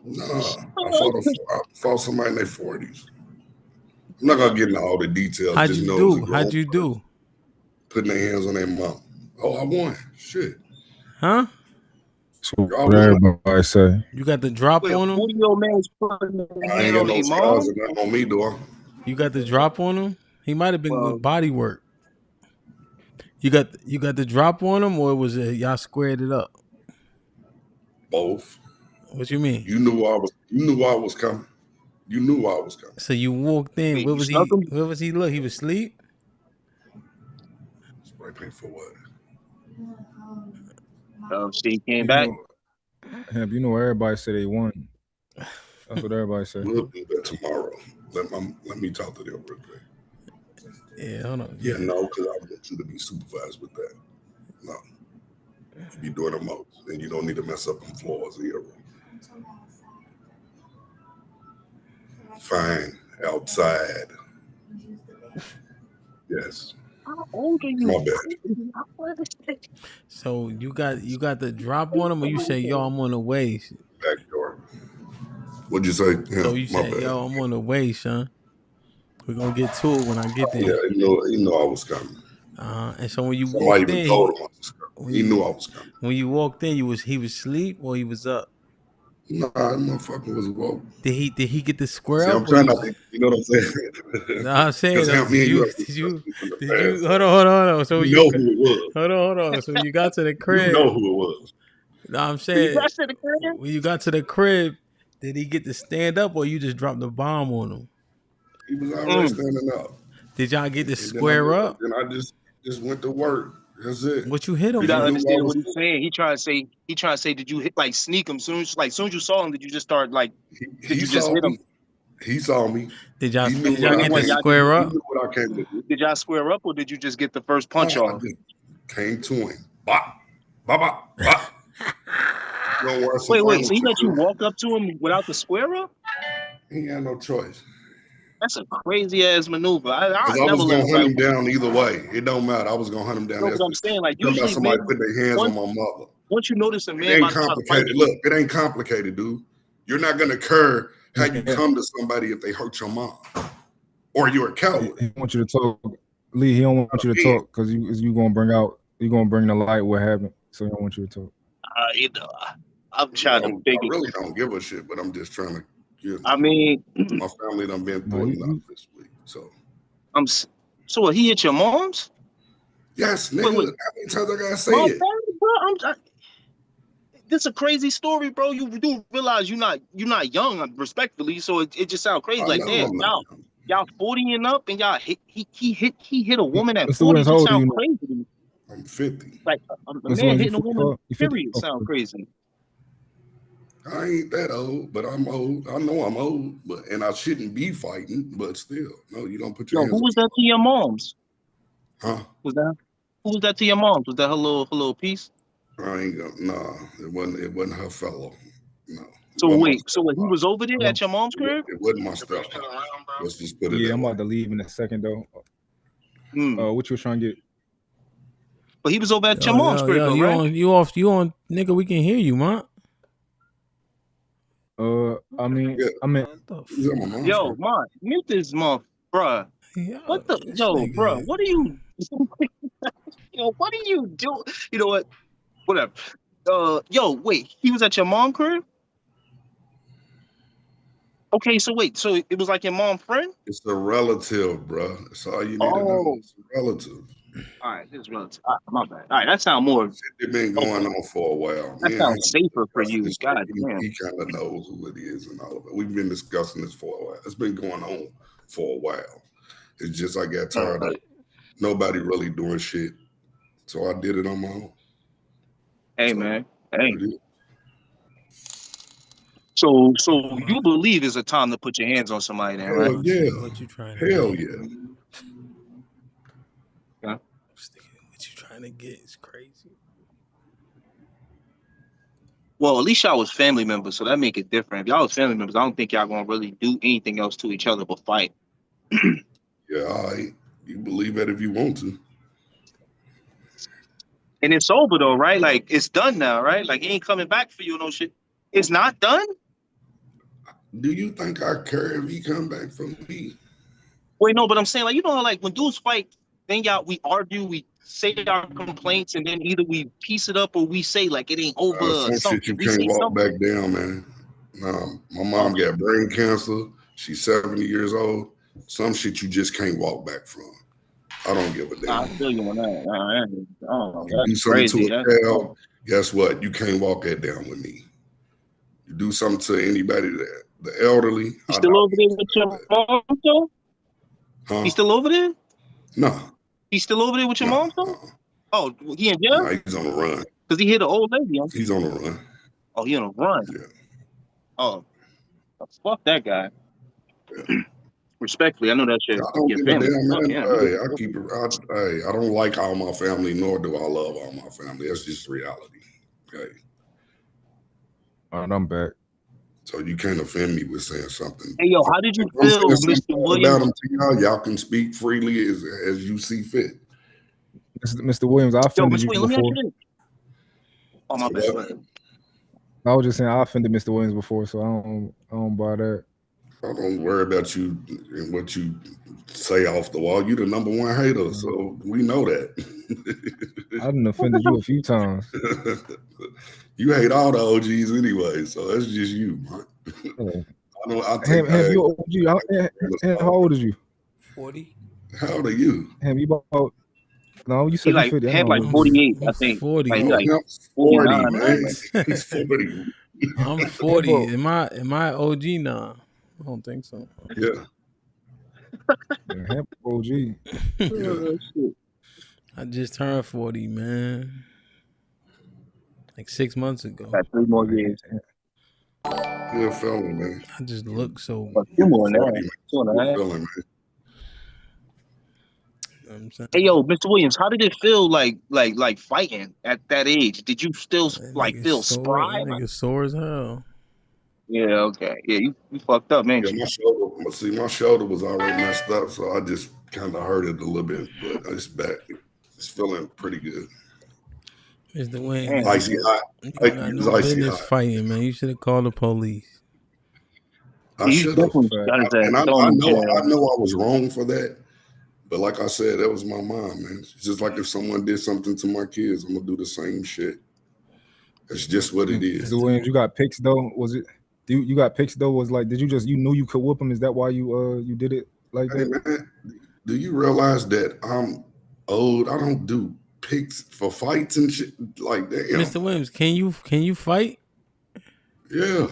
Nah, I fought somebody in their 40s. I'm not gonna get into all the details. How'd you do? Putting their hands on their mom. Oh, I won. Shit. Huh? So what everybody say? You got the drop on him? 40-year-old man's putting I ain't got no scars and nothing on me, though. You got the drop on him? He might have been with body work. You got the drop on him, or was it y'all squared it up? Both. What you mean? You knew I was coming. You knew I was coming. So you walked in. Where was he? Where was he? Look, he was asleep. Spray paint for what? Oh, she came back. You know everybody say they won. That's what everybody say. tomorrow. Let me talk to them real quick. Yeah, hold on. Yeah, no, because I want you to be supervised with that. No. You be doing the most, and you don't need to mess up them floors in your room. Fine. Outside. Yes. How old are you? My bad. So you got the drop on him, or you say, "Yo, I'm on the way." Back door. What'd you say? Yeah, So you my say, bad. "Yo, I'm on the way, son. We're gonna get to it when I get there." Yeah, he know I was coming. And so when you Somebody walked even in, told him I was coming. He knew I was coming. When you walked in, he was asleep or he was up. Nah, that motherfucker was woke. Did he get the square See, up? I'm trying not to, you know what I'm saying? No, I'm saying Because though, me and you have did discussed this in the you past. hold on. So you know who it was. hold on. So you got to the crib. You know who it was. No, I'm saying when you got to the crib, did he get to stand up or you just dropped the bomb on him? He was already standing up. Did y'all get to And square up? Then I just went to work. That's it. What you hit him You gotta with? understand what he's saying. He trying to say, did you hit like sneak him? Soon as you saw him, did you just start like? Did you just hit him? He saw me. Did y'all He knew get to square up? He knew what I came to do. Did y'all square up or did you just get the first punch I off? just came to him. Bop, bop, bop, bop. Wait. So he let you walk up to him without the square up? He had no choice. That's a crazy ass maneuver. I Because I never was let gonna hunt him nobody. down either way. It don't matter. I was gonna hunt him down. No, but I'm saying like Talking about usually somebody men, put their hands on my mother. once you notice a It man ain't about to try to fight complicated. you, Look, it ain't complicated, dude. You're not gonna care how you come to somebody if they hurt your mom, or you're a coward. He want you to talk, Lee. He don't want you to talk because you gonna bring the light what happened. So he don't want you to talk. you know, I'm trying to figure. I really don't give a shit, but I'm just trying to. I mean, my family done been through enough this week, so. So what? He hit your mom's? Yes, nigga. How many times I gotta say My it? bad, bro. This is a crazy story, bro. You do realize you're not young, respectfully. So it just sounds crazy. Like damn, y'all 40 and up, and y'all he hit a woman at Mr. 40. Williams, how Just old are sound you? crazy. I'm 50. Like a Mr. man Williams, hitting a woman. you 50? Period. Sound crazy. I ain't that old, but I'm old. I know I'm old, and I shouldn't be fighting, but still, no, you don't put your hands Who was that to your mom's? Huh? Who was that to your mom's? Was that her little piece? I ain't gonna, nah, it wasn't her fellow. No. So wait, so he was over there at your mom's crib? It wasn't my stuff. Let's just put it Yeah, that I'm way. about to leave in a second though. What you was trying to get? But he was over at your mom's crib, though, right? You on, nigga. We can hear you, man. I mean, Yo, man, mute this month, bruh. What the, bruh? What are you? What are you doing? You know what? Whatever. Wait, he was at your mom's crib? Okay, so wait, so it was like your mom's friend? It's a relative, bro. That's all you need to know. It's a relative. All right, this is relative. My bad. All right, that sounds more. It's been going on for a while. That sounds safer for you. God damn. He kind of knows who it is and all of it. We've been discussing this for a while. It's been going on for a while. It's just I got tired of nobody really doing shit, so I did it on my own. Hey, man. Hey. So you believe it's a time to put your hands on somebody, then, right? Hell yeah. What you trying? Hell yeah. What you trying to get is crazy. Well, at least y'all was family members, so that make it different. If y'all was family members, I don't think y'all gonna really do anything else to each other but fight. Yeah, all right. You believe it if you want to. And it's over though, right? Like it's done now, right? Like he ain't coming back for you, no shit. It's not done. Do you think I care if he come back from me? Wait, no, but I'm saying like you know how like when dudes fight, then we argue, we say our complaints, and then either we piece it up or we say like it ain't over Some something. shit you We can't say walk something. back down, man. My mom got brain cancer. She's 70 years old. Some shit you just can't walk back from. I don't give a damn. I feel you on that. You do something to a child, guess what? You can't walk that down with me. You do something to anybody, the elderly. You still over there with your mom, though? Huh? He's still over there? No. He's still over there with your mom, though? Oh, he in jail? Nah, he's on the run. Because he hit an old lady. He's on the run. Oh, he on a run. Yeah. Oh, fuck that guy. Respectfully, I know that shit. I don't Your give a family. damn, Fuck, man. yeah. Hey, I keep it. I don't like all my family, nor do I love all my family. That's just reality. Okay. All right, I'm back. So you can't offend me with saying something. Hey, yo, how did you If I'm feel, saying Mr. something Williams? about them to y'all, y'all can speak freely as you see fit. Mr. Williams, I Yo, offended Mr. you Williams, let me ask before. you this. Oh, my bad. Go ahead. I was just saying I offended Mr. Williams before, so I don't buy that. I don't worry about you and what you say off the wall. You the number one hater, so we know that. I done offended you a few times. You hate all the OGs anyway, so that's just you, man. I take Ham, you OG. How old is you? 40. How old are you? Ham, you about? No, you He said you like 50. I had know like how old 48, you I think. 40. Like, he Oh, like Hamp's 49 40, or man. something. He's 40. I'm 40. Am I OG now? I don't think so. Yeah. Ham OG. Oh, shit. I just turned 40, man. Like 6 months ago. Got 3 more years. Good feeling, man. I just look so. But 2 more than 40, that. man. 2 and a Good half. feeling, man. I'm saying, Hey, yo, Mr. Williams, how did it feel like fighting at that age? Did you still like feel spry? That nigga sore as hell. Yeah, okay. Yeah, you fucked up, man. Yeah, my shoulder was already messed up, so I just kind of hurt it a little bit, but it's back. It's feeling pretty good. Mr. Wayne, Icy hot. you got It's no icy business hot. fighting, man. You should have called the police. I should have. And I know jail. I was wrong for that. But like I said, that was my mom, man. It's just like if someone did something to my kids, I'm gonna do the same shit. That's just what it is. Mr. Williams, you got pics though? Was it? You got pics though? Was like, did you knew you could whoop him? Is that why you did it like Hey, that? man, do you realize that I'm old? I don't do pics for fights and shit like that. Mr. Williams, can you fight? Yeah.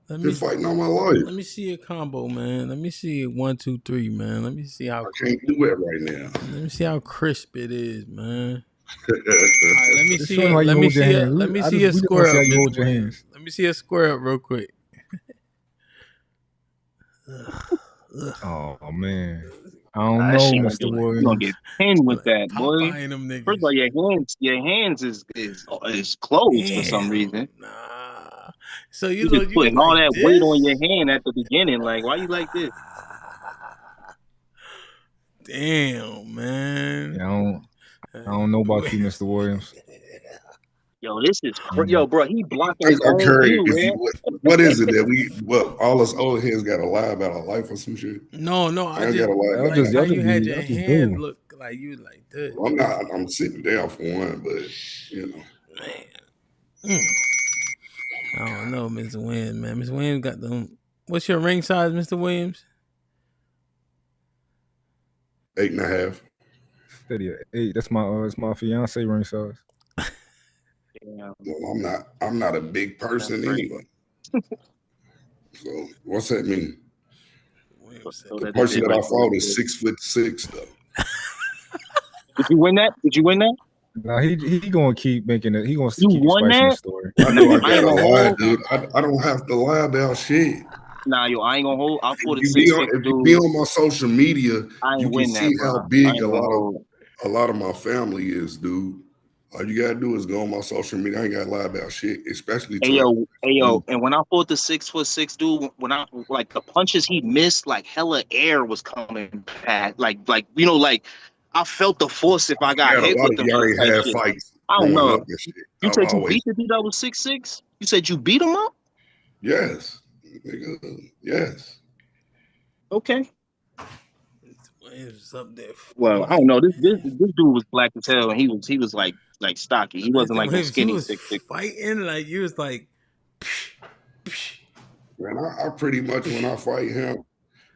Been fighting all my life. Let me see a combo, man. Let me see it 1, 2, 3, man. Let me see how I can't do it right now. Let me see how crisp it is, man. All right, let me see it. Let me see a square up, Mr. Williams. Let me see a square up real quick. Oh man, I don't know, Mr. Williams. You gonna get pinned with that, boy. Popeye and them niggas. First of all, your hands is closed for some reason. Nah. So you just putting all like that this? weight on your hand at the beginning. Like, why you like this? Damn, man. Yeah, I don't know about you, Mr. Williams. Yo, this is yo, bro. He blocking his I own Curry, view, man. what is it that all us old heads got to lie about our life or some shit? No, I ain't just gotta lie like about how that. you had your hand look like you like this. Well, I'm sitting down for one, but you know. Man. I don't know, Mr. Williams, man. Mr. Williams got them. What's your ring size, Mr. Williams? 8.5. Steady at 8. That's my fiance ring size. Well, I'm not a big person anyway. So what's that mean? The person that I fought is 6'6" though. Did you win that? Nah, he gonna keep making it. He gonna You keep won spicing the that? story. I know I I ain't gotta gonna lie, hold. dude. I don't have to lie about shit. Nah, yo, I ain't gonna hold. I fought a If 6'6" you dude. be on my social media, I ain't you can win see that, how bro. I big ain't gonna hold. a lot of my family is, dude. All you gotta do is go on my social media. I ain't gotta lie about shit, especially Hey yo, and when I fought the 6'6" dude, when I like the punches he missed, like hella air was coming back. Like you know, like I felt the force if I got a hit lot with of them y'all shit ain't type had shit. fights I don't growing know. up and shit. You I've said you always beat the dude that was 6'6"? You said you beat him up? yes, nigga, yes. Okay. Williams up there. Well, I don't know. This dude was black as hell, and he was like stocky. He wasn't like no Williams, you skinny was 6'6". fighting like you was like. Man, I pretty much when I fight him,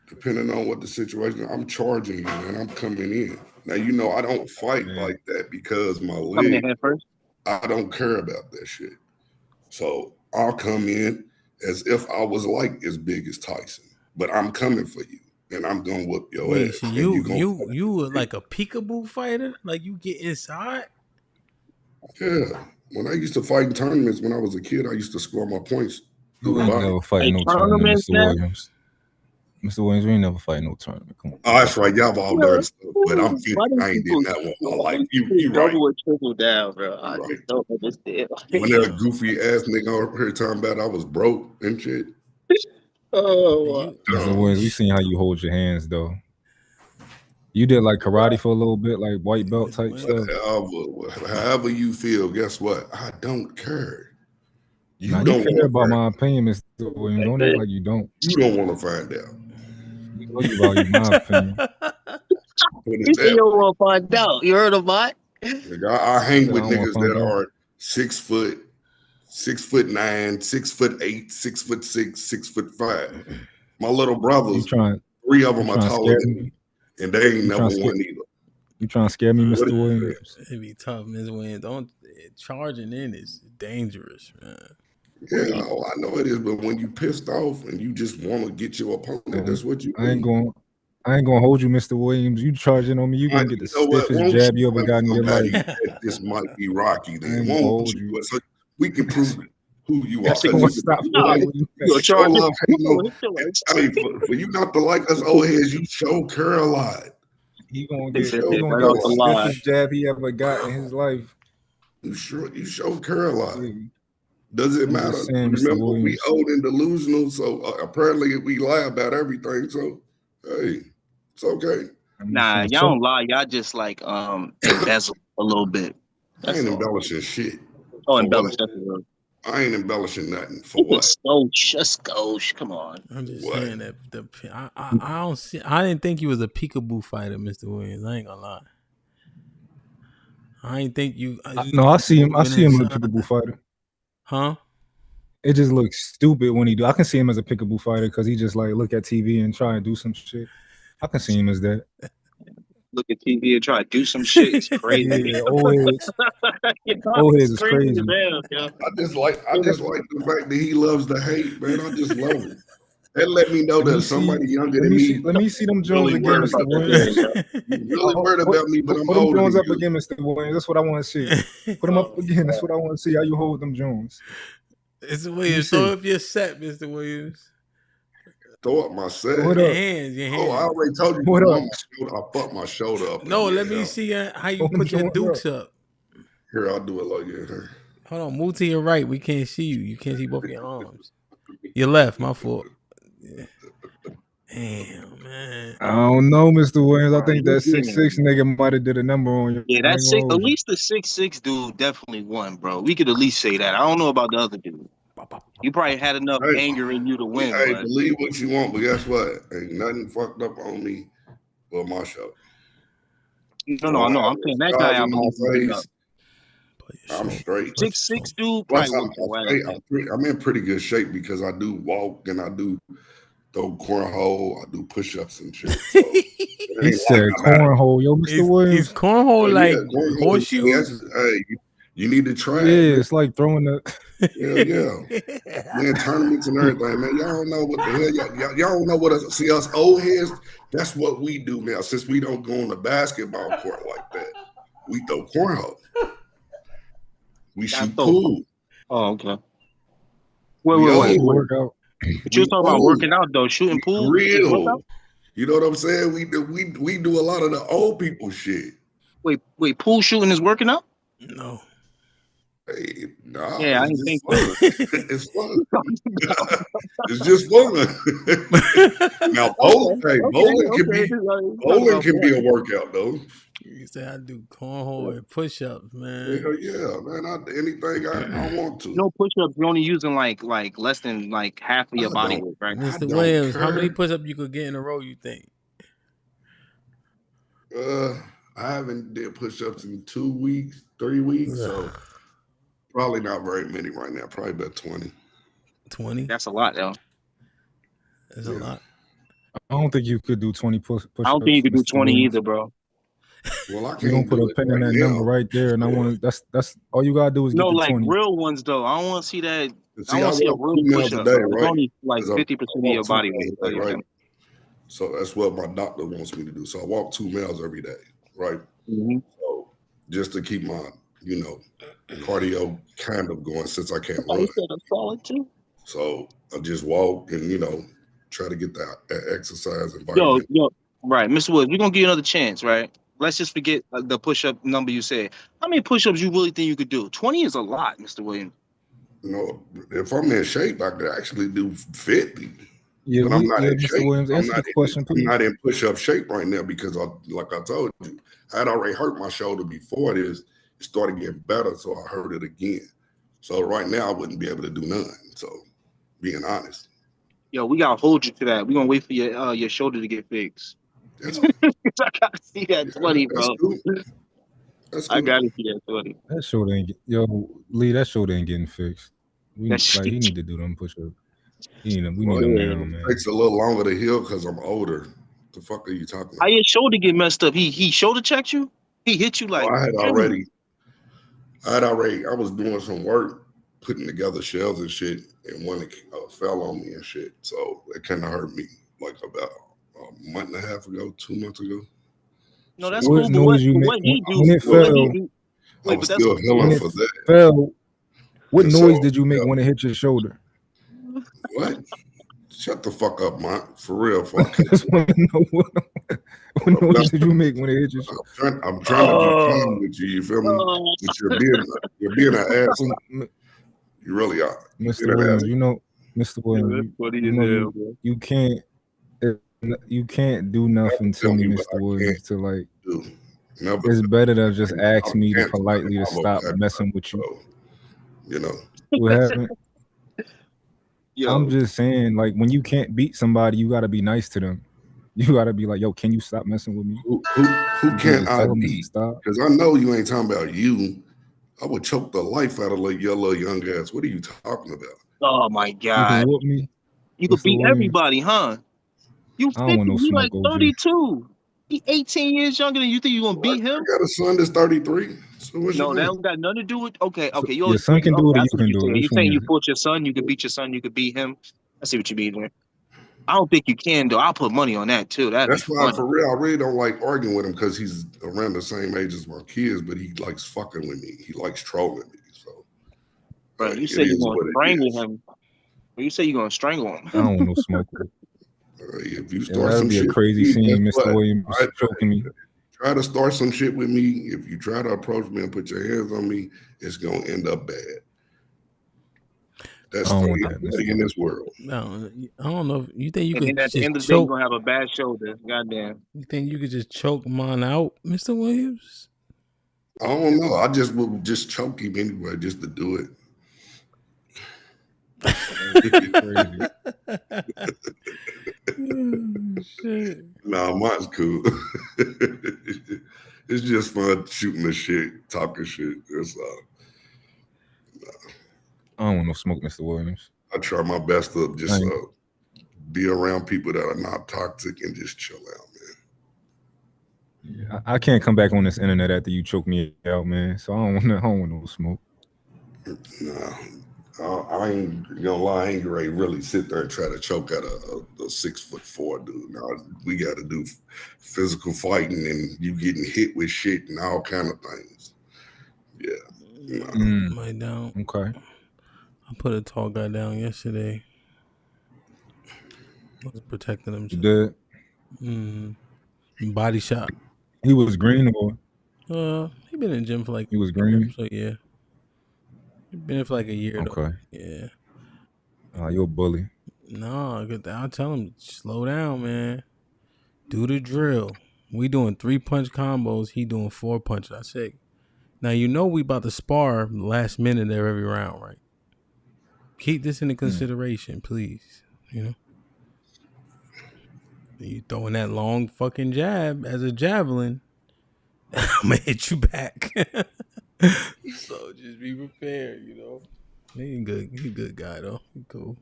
depending on what the situation, I'm charging you and I'm coming in. Now you know I don't fight like that because my Coming leg. in head first. I don't care about that shit. So I'll come in as if I was like as big as Tyson, but I'm coming for you and I'm gonna whoop your Wait, ass. so And you were like a peekaboo fighter? Like you get inside? Yeah. When I used to fight in tournaments when I was a kid, I used to score my points through You the ain't body. never fighting no tournament, Mr. Williams. Mr. Williams, we ain't never fight no tournament. Come on. Oh, that's right. Y'all all done stuff, but I'm 50. I ain't did that one in my life. You right. Double or triple down, bro. I Right. just don't understand. When that goofy ass nigga over here talking about I was broke and shit. Oh, Mr. Williams, we seen how you hold your hands though. You did like karate for a little bit, like white belt type stuff. However you feel, guess what? I don't care. You Nah, don't you care want about to my opinion, Mr. Williams. Don't act like you don't. You don't want to find out. You know you value my opinion. You say you don't want to find out. You heard about it? I hang with I don't wanna niggas find that out. are 6 foot, 6'9", 6'8", 6'6", 6'5". My little brothers, 3 of them are taller than me, and they ain't never won either. You trying to scare me, Mr. Williams? It'd be tough, Ms. Williams. Don't charging in is dangerous, man. Yeah, I know it is, but when you pissed off and you just want to get your opponent, that's what you do. I ain't gonna hold you, Mr. Williams. You charging on me, you gonna get the stiffest jab you ever got in your life. This might be rocky. Then I ain't won't hold you? So we can prove who you are. Stop You show love. Hey, for you not to like us old heads, you show care a lot. He gonna get the stiffest jab he ever got in his life. You show care a lot. Does it matter? Saying, Remember, we old and delusional, so apparently we lie about everything. So, hey, it's okay. Nah, y'all don't lie. Y'all just like embezzle a little bit. I ain't embellishing shit. Oh, embellish. That's the word. I ain't embellishing nothing for what? Skosh. Come on. I'm just saying that I don't see. I didn't think you was a peekaboo fighter, Mr. Williams. I ain't gonna lie. I ain't think you. No, I see him. I see him as a peekaboo fighter. Huh? It just looks stupid when he do. I can see him as a peekaboo fighter because he just like look at TV and try and do some shit. I can see him as that. Look at TV and try to do some shit. It's crazy. Yeah, old heads is crazy. I just like the fact that he loves to hate, man. I just love it. That let me know that somebody younger than me. Let me see them Jones again, Mr. Williams. You really worried about me, but I'm put them older Jones than up you. again, Mr. Williams. That's what I want to see. Put them up again. That's what I want to see. How you hold them Jones. Mr. Williams, throw up your set, Mr. Williams. Throw up my set. Your hands. Oh, I already told you. What up? I fucked my shoulder up. No, let me see how you put your dukes up. Here, I'll do it like here. Hold on, move to your right. We can't see you. You can't see both your arms. Your left, my fault. Yeah. Damn, man. I don't know, Mr. Williams. I think that 6'6" nigga might have did a number on you. Yeah, that's six. At least the 6'6" dude definitely won, bro. We could at least say that. I don't know about the other dude. You probably had enough anger in you to win. Hey, but believe what you want, but guess what? Ain't nothing fucked up on me but my show. No. I'm saying that guy out my face. I'm straight. 6'6" dude probably I'm in pretty good shape because I do walk and I do throw cornhole. I do push-ups and shit. So he said cornhole. Yo, Mr. Williams. Is cornhole like horseshoes? Hey, you need to try. Yeah, it's like throwing the. Yeah. Man, tournaments and everything, man. Y'all don't know what the hell. Y'all don't know what us. See, us old heads, that's what we do now. Since we don't go on the basketball court like that, we throw cornhole. We shoot pool. Oh, okay. Wait. But you're talking about working out though, shooting pool. Real. You know what I'm saying? We do a lot of the old people shit. Wait, pool shooting is working out? No. Hey, nah, yeah, I didn't think so. It's fun. It's just fun. Now, bowling can be a workout, though. You say I do cornhole and push-ups, man. Hell yeah, man. Anything I want to. No push-ups. You're only using like less than like half of your body weight, right? Mr. Williams, how many push-ups you could get in a row? You think? I haven't did push-ups in 2 weeks, 3 weeks, so probably not very many right now. Probably about 20. 20? That's a lot, though. That's a lot. I don't think you could do 20 push-ups. I don't think you could do 20 either, bro. Well, I can't. We're gonna put a pin in that number right there, and I want that's all you gotta do is get the 20. Real ones though. I don't want to see that. See, I want to see a real push-up. Today, It's right? only like 50% of your body weight, right? So that's what my doctor wants me to do. So I walk 2 miles every day, right? Mm-hmm. So just to keep my, cardio kind of going since I can't run. You said a solid too. So I just walk and try to get that exercise and vitamin. Yo, right, Mr. Woods, we're gonna give you another chance, right? Let's just forget the push-up number you said. How many push-ups you really think you could do? 20 is a lot, Mr. Williams. You know, if I'm in shape, I could actually do 50. Yeah, but I'm not in Mr. shape. Williams, answer the question, I'm please. not in push-up shape right now because, like I told you, I had already hurt my shoulder before this. It started getting better, so I hurt it again. So right now, I wouldn't be able to do none. So, being honest. Yo, we gotta hold you to that. We're gonna wait for your shoulder to get fixed. I gotta see that 20, bro. Cool. That's cool. I gotta see that 20. That shoulder ain't Lee. That shoulder ain't getting fixed. He need to do them push-ups. We need them now, man. It takes a little longer to heal because I'm older. The fuck are you talking How about? your shoulder get messed up? He shoulder checked you? He hit you like I was doing some work, putting together shells and shit, and one fell on me and shit. So it kind of hurt me like about a month and a half ago, 2 months ago. No, that's cool. But what he do? When it fell, I was still healing for that. Fell, what And noise so, did you make when it hit your shoulder? What? Shut the fuck up, man. For real. What noise did you make when it hit your shoulder? I'm trying to be calm with you. You feel me? But you're being an asshole. You really are. Mr. Williams, Mr. Williams, you can't do nothing to me, Mr. Williams, to like. It's better to just ask me to politely to stop messing with you. You know. What happened? I'm just saying, like, when you can't beat somebody, you gotta be nice to them. You gotta be like, yo, can you stop messing with me? Who can't I beat? Because I know you ain't talking about you. I would choke the life out of your little young ass. What are you talking about? Oh my God. You can whoop me. You could beat everybody, huh? You 50, I don't want no he smoke, like OG. 32. He 18 years younger than you. Think you gonna beat him? I got a son that's 33. So what's No, your that name? don't got nothing to do with. Okay. Your son can do it, or you can do it. You saying you fought your son, you could beat your son, you could beat him. I see what you mean there. I don't think you can though. I'll put money on that too. That's why, for real, I really don't like arguing with him because he's around the same age as my kids, but he likes fucking with me. He likes trolling me. So, right, you say you're gonna strangle him. You say you're gonna strangle him. I don't want no smoke. If you start that'd some be shit, a crazy scene, Mr. Williams choking me. Try to start some shit with me. If you try to approach me and put your hands on me, it's gonna end up bad. That's for everybody in this world. No, I don't know. You think you could at the end of the day, you're gonna have a bad shoulder. Goddamn. You think you could just choke mine out, Mr. Williams? I don't know. I just would just choke him anyway, just to do it. Shit. Nah, mine's cool. It's just fun shooting the shit, talking shit. It's I don't want no smoke, Mr. Williams. I try my best to just be around people that are not toxic and just chill out, man. I can't come back on this internet after you choke me out, man. So I don't want no smoke. Nah. I ain't gonna lie, I ain't gonna really sit there and try to choke out a 6'4" dude. Now we got to do physical fighting and you getting hit with shit and all kind of things. Yeah. Might down. Okay. I put a tall guy down yesterday. I was protecting him. You did? Body shot. He was green or? He been in the gym for like. He was green. So yeah. He been in for like a year. Okay. Though. Yeah. You're a bully. No, I'll tell him slow down, man. Do the drill. We doing 3-punch combos. He doing 4 punches. I say. Now we about to spar last minute of every round, right? Keep this into consideration, please. You throwing that long fucking jab as a javelin, I'm gonna hit you back. So just be prepared, He good. He a good guy though. He cool.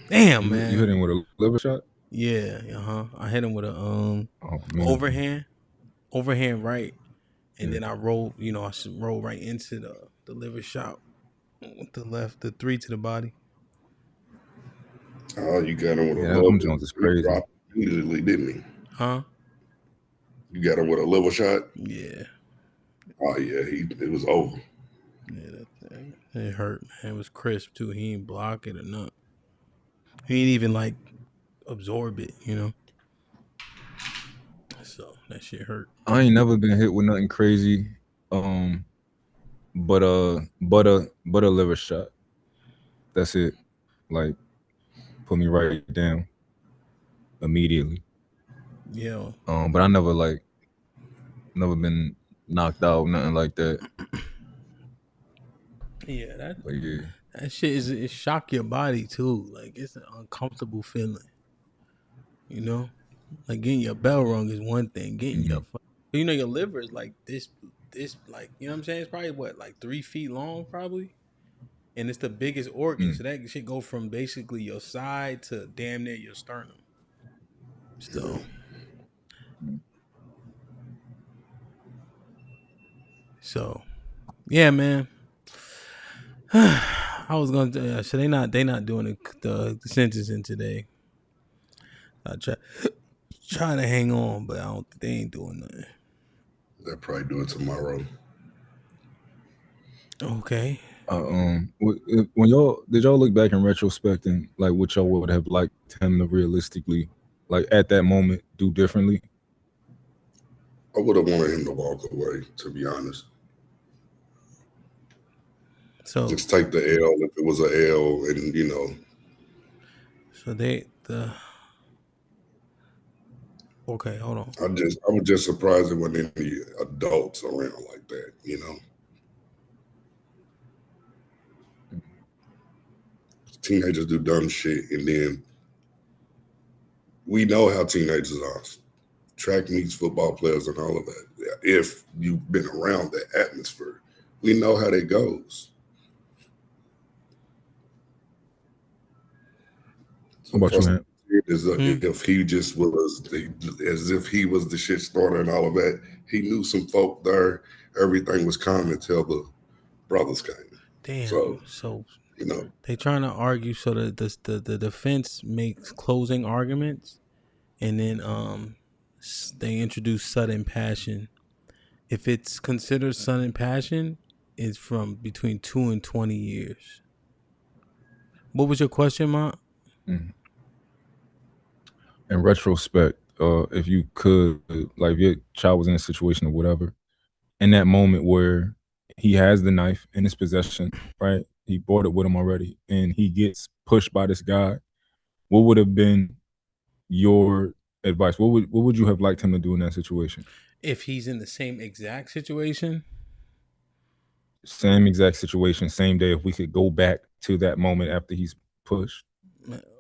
Damn, man. You hit him with a liver shot? Yeah. I hit him with a overhand right, and then I roll. I should roll right into the liver shot with the left, the 3 to the body. Oh, you got him with a liver shot. Is crazy. Dropped immediately, didn't he? Huh? You got him with a liver shot? Yeah. Oh yeah, it was over. Yeah, it hurt, man. It was crisp too. He ain't block it or nothing. He ain't even like absorb it, you know. So that shit hurt. I ain't never been hit with nothing crazy, but a liver shot. That's it. Like, put me right down immediately. Yeah. But I never been knocked out, nothing like that. Yeah, yeah. That shit it shock your body too. Like, it's an uncomfortable feeling. You know, like getting your bell rung is one thing. Getting your liver is like this like, you know what I'm saying? It's probably what, like 3 feet long, probably, and it's the biggest organ. So that shit go from basically your side to damn near your sternum. So, yeah, man. I was gonna. So they not doing the sentencing today. I trying to hang on, but they ain't doing nothing. They'll probably do it tomorrow. Okay. When did y'all look back in retrospect and like what y'all would have liked him to realistically, like at that moment, do differently? I would have wanted him to walk away, to be honest. So just take the L if it was an L, and you know. So okay, hold on. I was just surprised there wasn't any adults around like that, you know. Teenagers do dumb shit, and then we know how teenagers are. Track meets, football players, and all of that. If you've been around that atmosphere, we know how that goes. So what about you, if he just was as if he was the shit starter and all of that, he knew some folk there. Everything was calm until the brothers came. Damn. So you know, they trying to argue so that the defense makes closing arguments, and then they introduce sudden passion. If it's considered sudden passion, it's from between 2 and 20 years. What was your question, Mont? In retrospect, if you could, like, if your child was in a situation or whatever, in that moment where he has the knife in his possession, right? He brought it with him already, and he gets pushed by this guy. What would have been your advice? What would you have liked him to do in that situation? If he's in the same exact situation? Same exact situation, same day. If we could go back to that moment after he's pushed.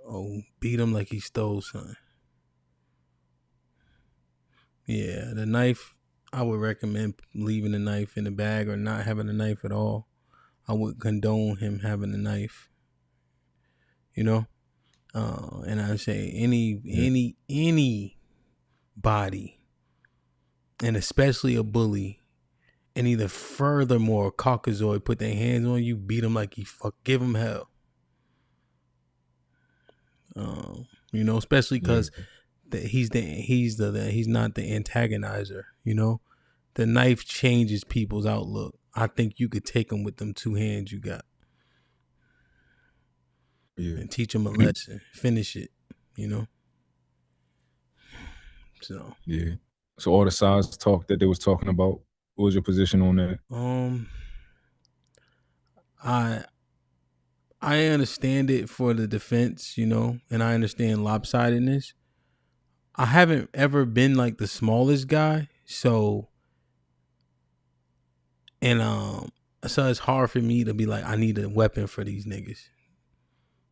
Oh, beat him like he stole something. Yeah, the knife, I would recommend leaving the knife in the bag or not having a knife at all. I would condone him having a knife. You know? And I say anybody, and especially a bully, and either furthermore Caucasoid put their hands on you, beat him like give him hell. You know, especially because he's not the antagonizer. You know, the knife changes people's outlook. I think you could take them with them 2 hands you got, and teach them a lesson. Finish it. You know. So So all the sides talk that they was talking about. What was your position on that? I understand it for the defense, you know, and I understand lopsidedness. I haven't ever been like the smallest guy, so it's hard for me to be like, I need a weapon for these niggas,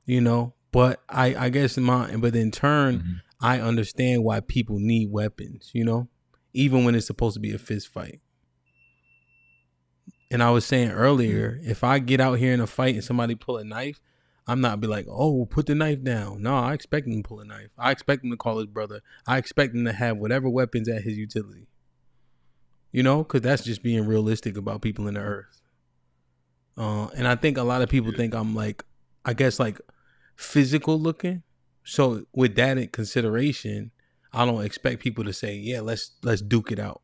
you know. But I guess but in turn, I understand why people need weapons, you know, even when it's supposed to be a fist fight. And I was saying earlier, if I get out here in a fight and somebody pull a knife, I'm not be like, oh, put the knife down. No, I expect him to pull a knife. I expect him to call his brother. I expect him to have whatever weapons at his utility. You know, because that's just being realistic about people in the earth. And I think a lot of people think I'm like, I guess like physical looking. So with that in consideration, I don't expect people to say, yeah, let's duke it out.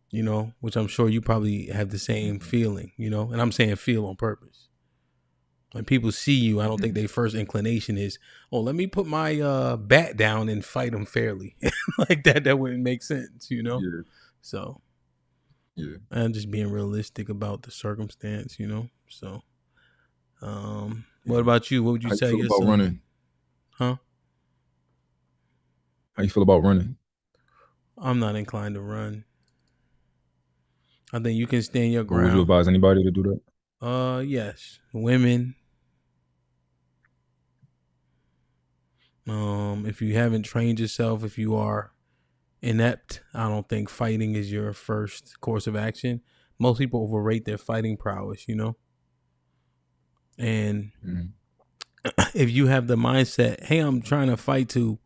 You know, which I'm sure you probably have the same feeling, you know, and I'm saying feel on purpose. When people see you, I don't think their first inclination is, oh, let me put my bat down and fight them fairly. Like that wouldn't make sense, you know? Yeah. So, yeah. I'm just being realistic about the circumstance, you know? So, what about you? What would you How you tell feel your about son? running? Huh? How you feel about running? I'm not inclined to run. I think you can stand your But would you ground. advise anybody to do that? Yes. Women. If you haven't trained yourself, if you are inept, I don't think fighting is your first course of action. Most people overrate their fighting prowess, you know? And if you have the mindset, hey, I'm trying to fight to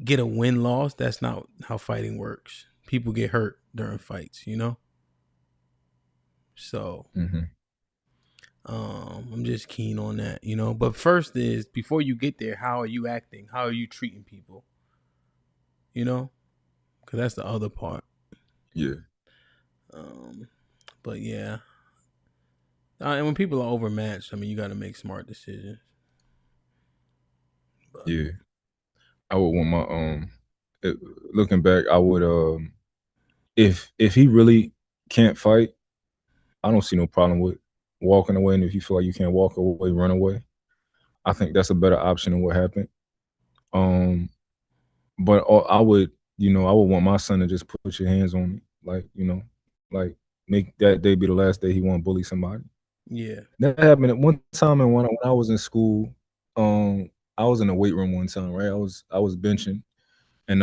get a win-loss, that's not how fighting works. People get hurt during fights, you know? So I'm just keen on that, you know? But first is, before you get there, how are you acting? How are you treating people? You know? Because that's the other part. Yeah. But yeah. And when people are overmatched, I mean, you got to make smart decisions. Yeah. I would want my looking back, I would if he really can't fight, I don't see no problem with walking away. And if you feel like you can't walk away, run away. I think that's a better option than what happened. But I would, I would want my son to just put your hands on me, like, like make that day be the last day he won't bully somebody. Yeah. That happened at one time, and when I was in school, I was in the weight room one time, right? I was benching, and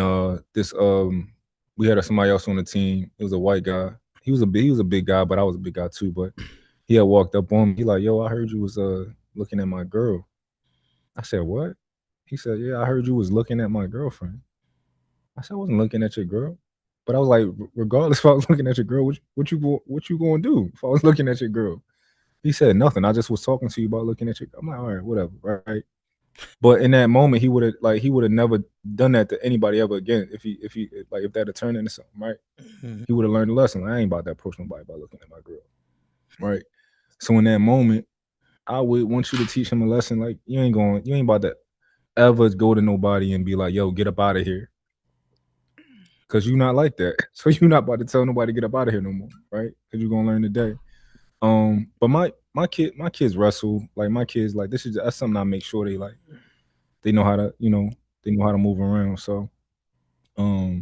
we had somebody else on the team. It was a white guy. He was a big guy, but I was a big guy too. But he had walked up on me. He like, yo, I heard you was looking at my girl. I said, what? He said, yeah, I heard you was looking at my girlfriend. I said, I wasn't looking at your girl. But I was like, regardless if I was looking at your girl, what you going to do if I was looking at your girl? He said nothing. I just was talking to you about looking at your. I'm like, all right, whatever, right? But in that moment, he would have never done that to anybody ever again. If that had turned into something, right? Mm-hmm. He would have learned a lesson. I ain't about to approach nobody by looking at my girl, right? So in that moment, I would want you to teach him a lesson. Like, you ain't about to ever go to nobody and be like, yo, get up out of here. Cause you're not like that. So you're not about to tell nobody to get up out of here no more, right? Cause you're gonna learn today. But my kids wrestle. Like, my kids, like, that's something I make sure they know how to, they know how to move around. So I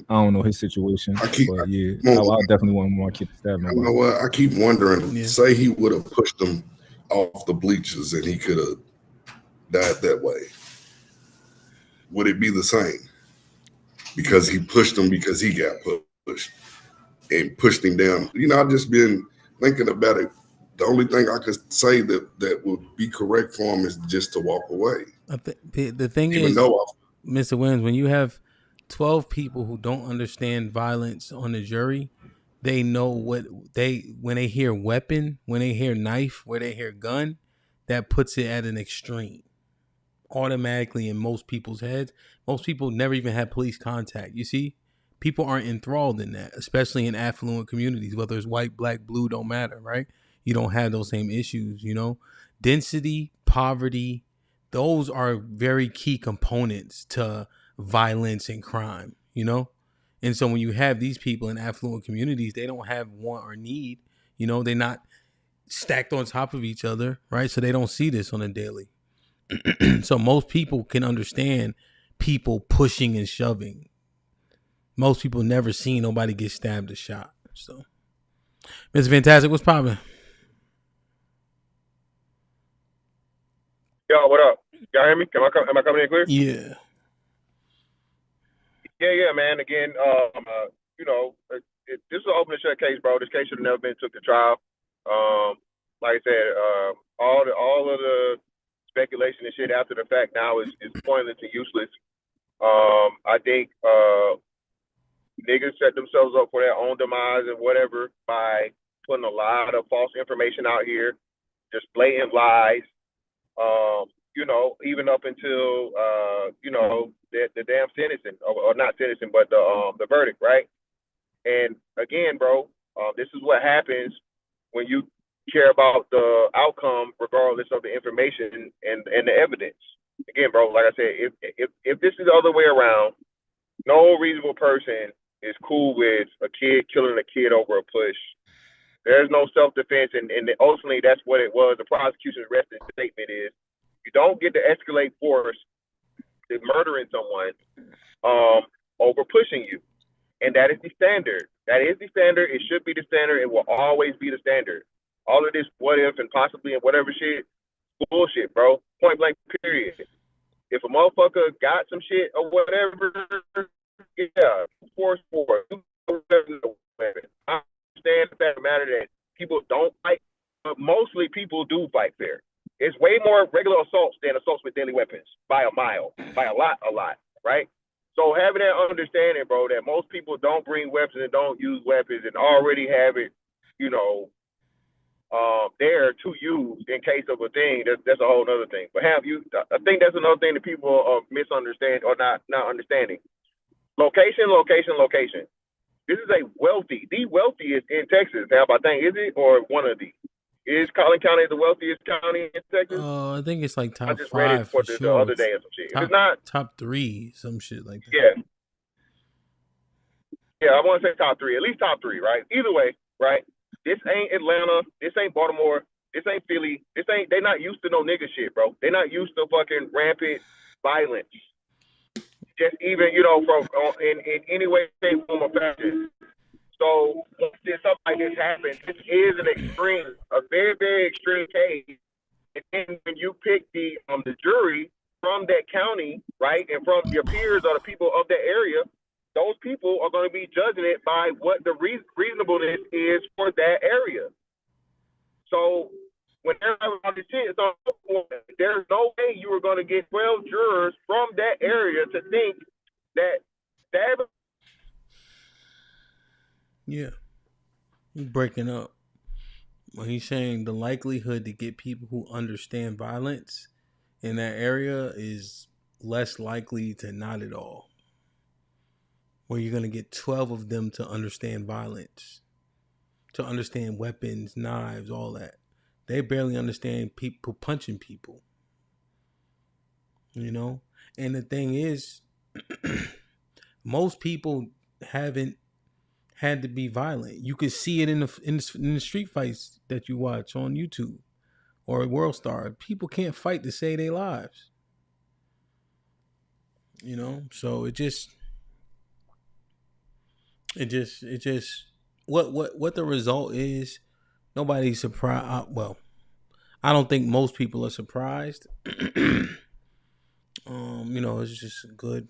don't know his situation, but yeah, I definitely want my kid to stab nobody. You know what? I keep wondering, say he would have pushed him off the bleachers and he could have died that way. Would it be the same? Because he pushed him because he got pushed and pushed him down. I've just been thinking about it. The only thing I could say that would be correct for him is just to walk away. The thing is, Mr. Williams, when you have 12 people who don't understand violence on the jury, they know when they hear weapon, when they hear knife, when they hear gun, that puts it at an extreme. Automatically in most people's heads. Most people never even had police contact. You see, people aren't enthralled in that, especially in affluent communities, whether it's white, black, blue, don't matter, right? You don't have those same issues, Density, poverty, those are very key components to violence and crime, And so when you have these people in affluent communities, they don't have want or need, they're not stacked on top of each other, right? So they don't see this on a daily. So most people can understand people pushing and shoving. Most people never seen nobody get stabbed or shot. So, Mr. Fantastic, what's poppin'? Yo, what up? Y'all hear me? Am I coming in clear? Yeah. Yeah, man. Again, this is an open and shut case, bro. This case should have never been took to trial. Like I said, all of the speculation and shit after the fact now is pointless and useless. I think niggas set themselves up for their own demise and whatever by putting a lot of false information out here, just blatant lies. Even up until the damn sentencing, or not sentencing, but the verdict, right? And again, bro, this is what happens when you care about the outcome regardless of the information and the evidence. Again, bro, like I said, if this is the other way around, no reasonable person is cool with a kid killing a kid over a push. There's no self-defense, and ultimately that's what it was. The prosecution's resting statement is, you don't get to escalate force to murdering someone over pushing you. And that is the standard. That is the standard. It should be the standard. It will always be the standard. All of this what if and possibly and whatever shit, bullshit, bro. Point blank, period. If a motherfucker got some shit or whatever, yeah, force. I understand the fact of the matter that people don't fight, but mostly people do fight fair. It's way more regular assaults than assaults with deadly weapons by a mile, by a lot, right? So having that understanding, bro, that most people don't bring weapons and don't use weapons and already have it, you know, there to use in case of a thing, that's a whole other thing. But I think that's another thing that people are misunderstanding or not understanding. Location. This is the wealthiest in Texas. Now, I think, is it, or one of the? Is Collin County the wealthiest county in Texas? I think it's like top I just read it five for the sure. other day or some shit. Top, if it's not top 3, some shit like that. Yeah, I want to say top 3, at least top 3, right? Either way, right? This ain't Atlanta. This ain't Baltimore. This ain't Philly. They not used to no nigga shit, bro. They not used to fucking rampant violence. Just even, you know, from in any way, shape, form, or fashion. So once something like this happens, this is an extreme, a very, very extreme case. And then when you pick the jury from that county, right, and from your peers or the people of that area, those people are going to be judging it by what the reasonableness is for that area. So when everybody on this shit, there's no way you are going to get 12 jurors from that area to think that that. Yeah, he's breaking up. When he's saying the likelihood to get people who understand violence in that area is less likely to not at all. Where you're going to get 12 of them to understand violence, to understand weapons, knives, all that. They barely understand people punching people. You know? And the thing is, most people haven't had to be violent. You could see it in the street fights that you watch on YouTube or World Star. People can't fight to save their lives. You know? So it just what the result is, nobody's surprised. Well, I don't think most people are surprised. You know, it's just good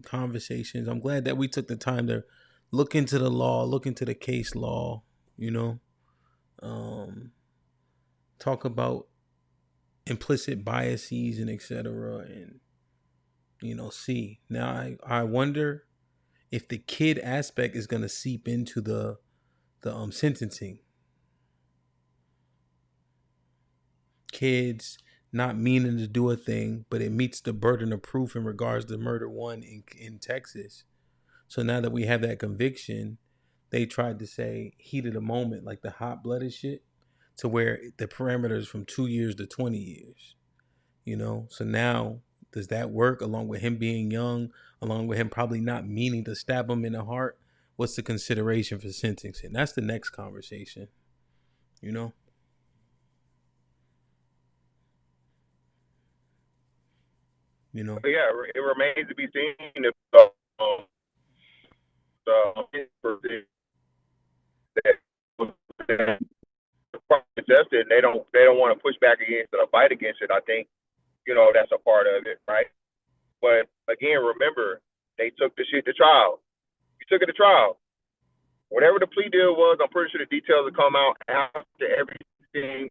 conversations. I'm glad that we took the time to look into the law, look into the case law, you know, talk about implicit biases and etc. And, you know, see. Now I wonder if the kid aspect is going to seep into the sentencing. Kids not meaning to do a thing, but it meets the burden of proof in regards to murder one in Texas. So now that we have that conviction, they tried to say heat of the moment, like the hot-blooded shit, to where the parameters from 2 years to 20 years. You know? So now, does that work along with him being young, along with him probably not meaning to stab him in the heart? What's the consideration for sentencing? That's the next conversation. You know? You know? Yeah, it remains to be seen if adjusted, they don't want to push back against it or fight against it. I think, you know, that's a part of it, right? But again, remember, they took the shit to trial. You took it to trial. Whatever the plea deal was, I'm pretty sure the details will come out after everything.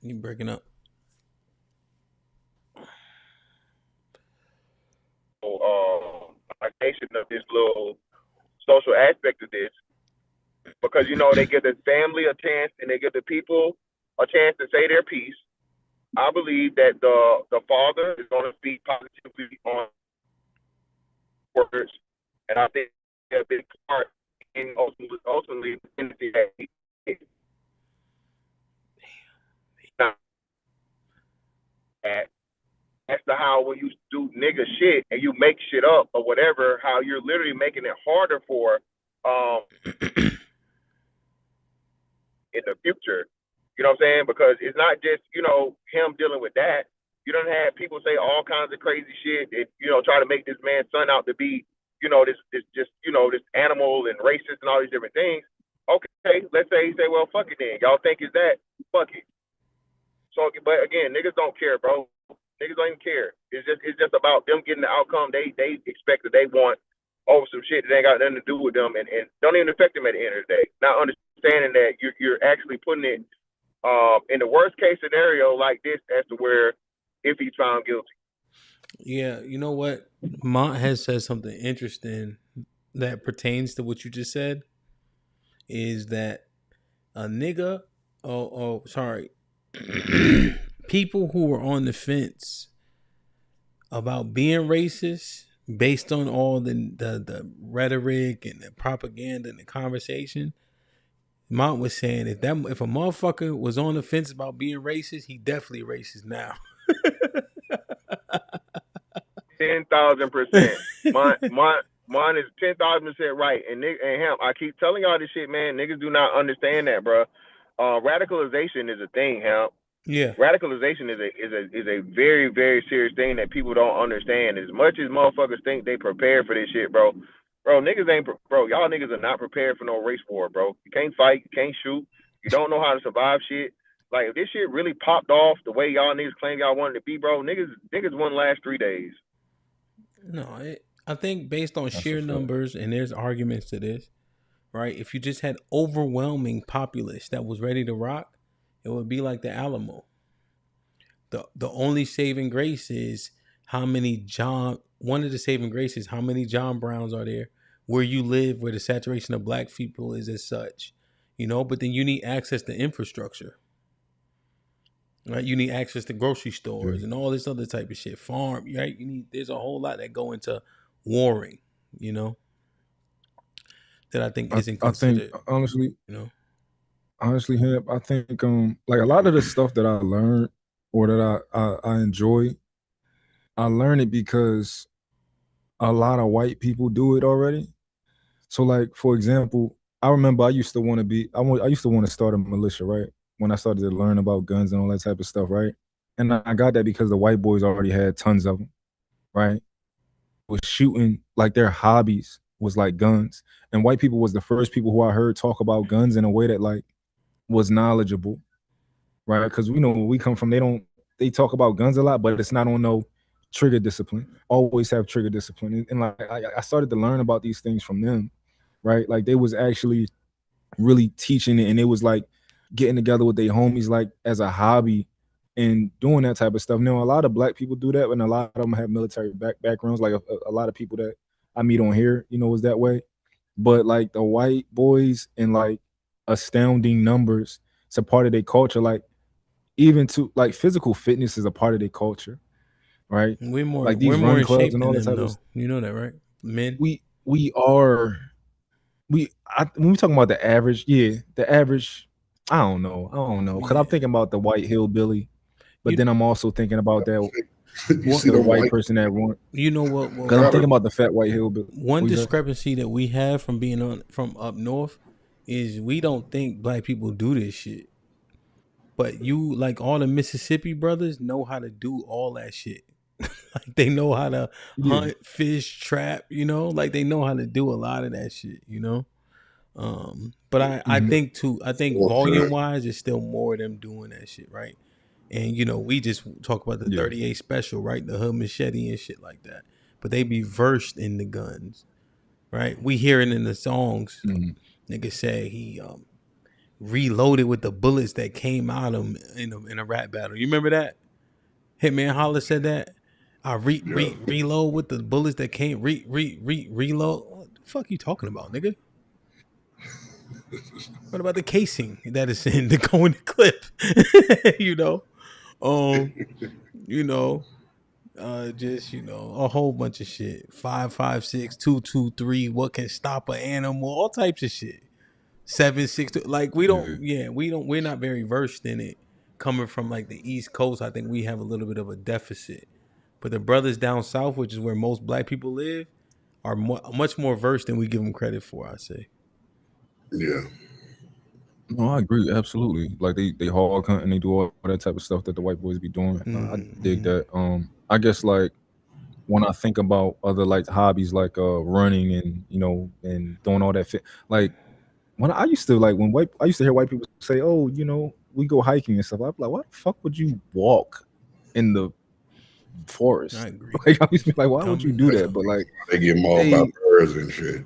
You breaking up. Of this little social aspect of this, because you know they give the family a chance and they give the people a chance to say their piece. I believe that the father is going to speak positively on words, and I think a big part in thing ultimately as to how when you do nigga shit and you make shit up or whatever, how you're literally making it harder for in the future. You know what I'm saying? Because it's not just, him dealing with that. You don't have people say all kinds of crazy shit and, try to make this man's son out to be, this animal and racist and all these different things. Okay, let's say he say, well, fuck it then. Y'all think it's that? Fuck it. So, but again, niggas don't care, bro. Niggas don't even care. It's just about them getting the outcome they expect that they want over some shit that ain't got nothing to do with them and don't even affect them at the end of the day. Not understanding that you're actually putting it in the worst case scenario like this as to where if he's found guilty. Yeah, you know what? Mont has said something interesting that pertains to what you just said. Is that a nigga? Sorry. People who are on the fence about being racist based on all the rhetoric and the propaganda and the conversation. Mont was saying if a motherfucker was on the fence about being racist, he definitely racist now. 10,000%. Mine is 10,000% right. And HAMP, I keep telling y'all this shit, man. Niggas do not understand that, bro. Radicalization is a thing, HAMP. Yeah. Radicalization is a very, very serious thing that people don't understand. As much as motherfuckers think they prepared for this shit, bro. Niggas ain't, y'all niggas are not prepared for no race war, bro. You can't fight, you can't shoot, you don't know how to survive shit. Like, if this shit really popped off the way y'all niggas claim y'all wanted to be, bro, niggas wouldn't last 3 days. No, I think based on sheer numbers, and there's arguments to this, right? If you just had overwhelming populace that was ready to rock, it would be like the Alamo. The only saving grace is one of the saving graces, how many John Browns are there where you live, where the saturation of black people is as such, but then you need access to infrastructure, right? You need access to grocery stores and all this other type of shit, farm, right? There's a whole lot that go into warring, that I think isn't considered. I think honestly, Hemp, I think like a lot of the stuff that I learned or that I enjoy, I learned it because a lot of white people do it already. So, like, for example, I remember I used to want to start a militia, right? When I started to learn about guns and all that type of stuff, right? And I got that because the white boys already had tons of them, right? Was shooting, like, their hobbies was like guns, and white people was the first people who I heard talk about guns in a way that like was knowledgeable, right? Because we know where we come from, they talk about guns a lot, but it's not on no trigger discipline. Always have trigger discipline, and like I started to learn about these things from them, right? Like they was actually really teaching it, and it was like getting together with their homies like as a hobby and doing that type of stuff. Now a lot of black people do that, and a lot of them have military backgrounds. Like a lot of people that I meet on here, is that way. But like the white boys in like astounding numbers, it's a part of their culture. Like even to like physical fitness is a part of their culture, right? We're more like these more run in clubs shape and than all that them, type of though. You know that, right? Men. We are. When we talking about the average, I don't know, because I'm thinking about the white hillbilly, but then I'm also thinking about that the white person that run. You know what? Because I'm thinking about the fat white hillbilly. One discrepancy that we have from being from up north is we don't think black people do this shit, but you, like all the Mississippi brothers, know how to do all that shit. Like they know how to hunt, fish, trap. Like they know how to do a lot of that shit. But I think volume wise, it's still more of them doing that shit, right? And we just talk about the 38 special, right? The hood machete and shit like that. But they be versed in the guns, right? We hear it in the songs. Nigga say he reloaded with the bullets that came out of him in a rap battle. You remember that? Hitman Holla said that. I reload with the bullets that came reload. What the fuck you talking about, nigga? What about the casing that is in the going clip? Just a whole bunch of shit. 556 223. What can stop an animal? All types of shit. 762. Like we're not very versed in it. Coming from like the East Coast, I think we have a little bit of a deficit. But the brothers down south, which is where most black people live, are much more versed than we give them credit for. I say. Yeah. No, I agree absolutely. Like they hog hunt and they do all that type of stuff that the white boys be doing. I dig that. I guess like when I think about other like hobbies like running and and doing all that like when I used to like I used to hear white people say, oh, we go hiking and stuff. I'm like, why the fuck would you walk in the forest? I agree. Like I used to be like, why would you do that? But like they get mauled by birds and shit.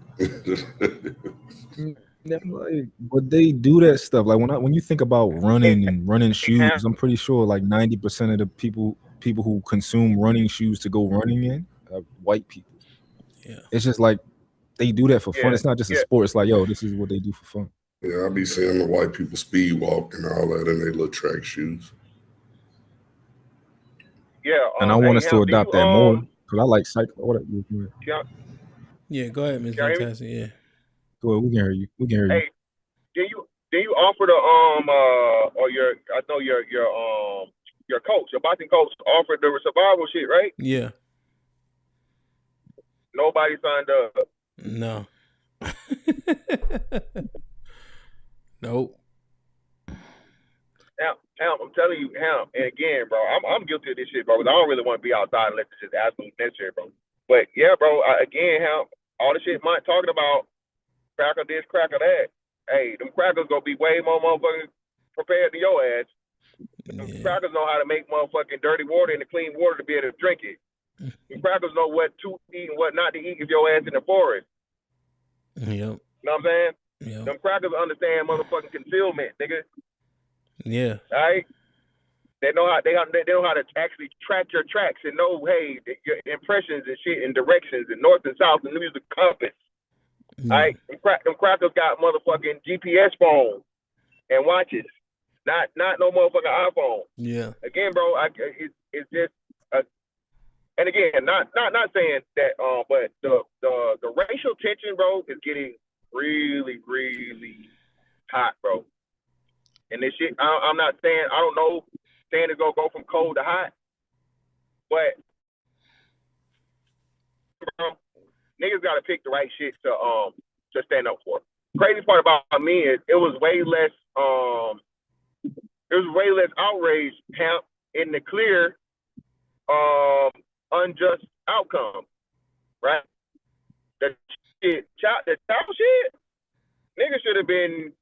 But they do that stuff. Like when you think about running and running shoes, I'm pretty sure like 90% of the people who consume running shoes to go running in are white people. Yeah, it's just like they do that for fun. It's not just a sport. It's like, yo, this is what they do for fun. Yeah, I be seeing the white people speed walk and all that in their little track shoes. Yeah, and I want us to adopt that more because I like cycling. Yeah, go ahead, Miss Fantastic. Yeah, go ahead. We can hear you. Hey, did you offer the or your coach, your boxing coach offered the survival shit, right? Yeah. Nobody signed up. No. Nope. Hamp, I'm telling you, Hamp, and again, bro, I'm guilty of this shit, bro, because I don't really want to be outside unless it's just absolutely necessary, bro. But yeah, bro, again, Hamp, all the shit Mike talking about, cracker this, cracker that. Hey, them crackers gonna be way more motherfucking prepared than your ass. Them crackers know how to make motherfucking dirty water into clean water to be able to drink it. Them crackers know what to eat and what not to eat if your ass in the forest. Yep. You know what I'm saying? Yep. Them crackers understand motherfucking concealment, nigga. Yeah. All right. They know how to actually track your tracks and know, hey, your impressions and shit and directions and north and south and use the compass. All right. Them crackers got motherfucking GPS phones and watches, not no motherfucking iPhone. Yeah. Again, bro, it's just and again, not saying that, but the racial tension, bro, is getting really, really hot, bro. And this shit, I'm not saying, I don't know, saying it's gonna go from cold to hot, but bro, niggas gotta pick the right shit to stand up for. Crazy part about me is it was way less outrage, Hamp, in the clear unjust outcome, right? The child shit, niggas should have been,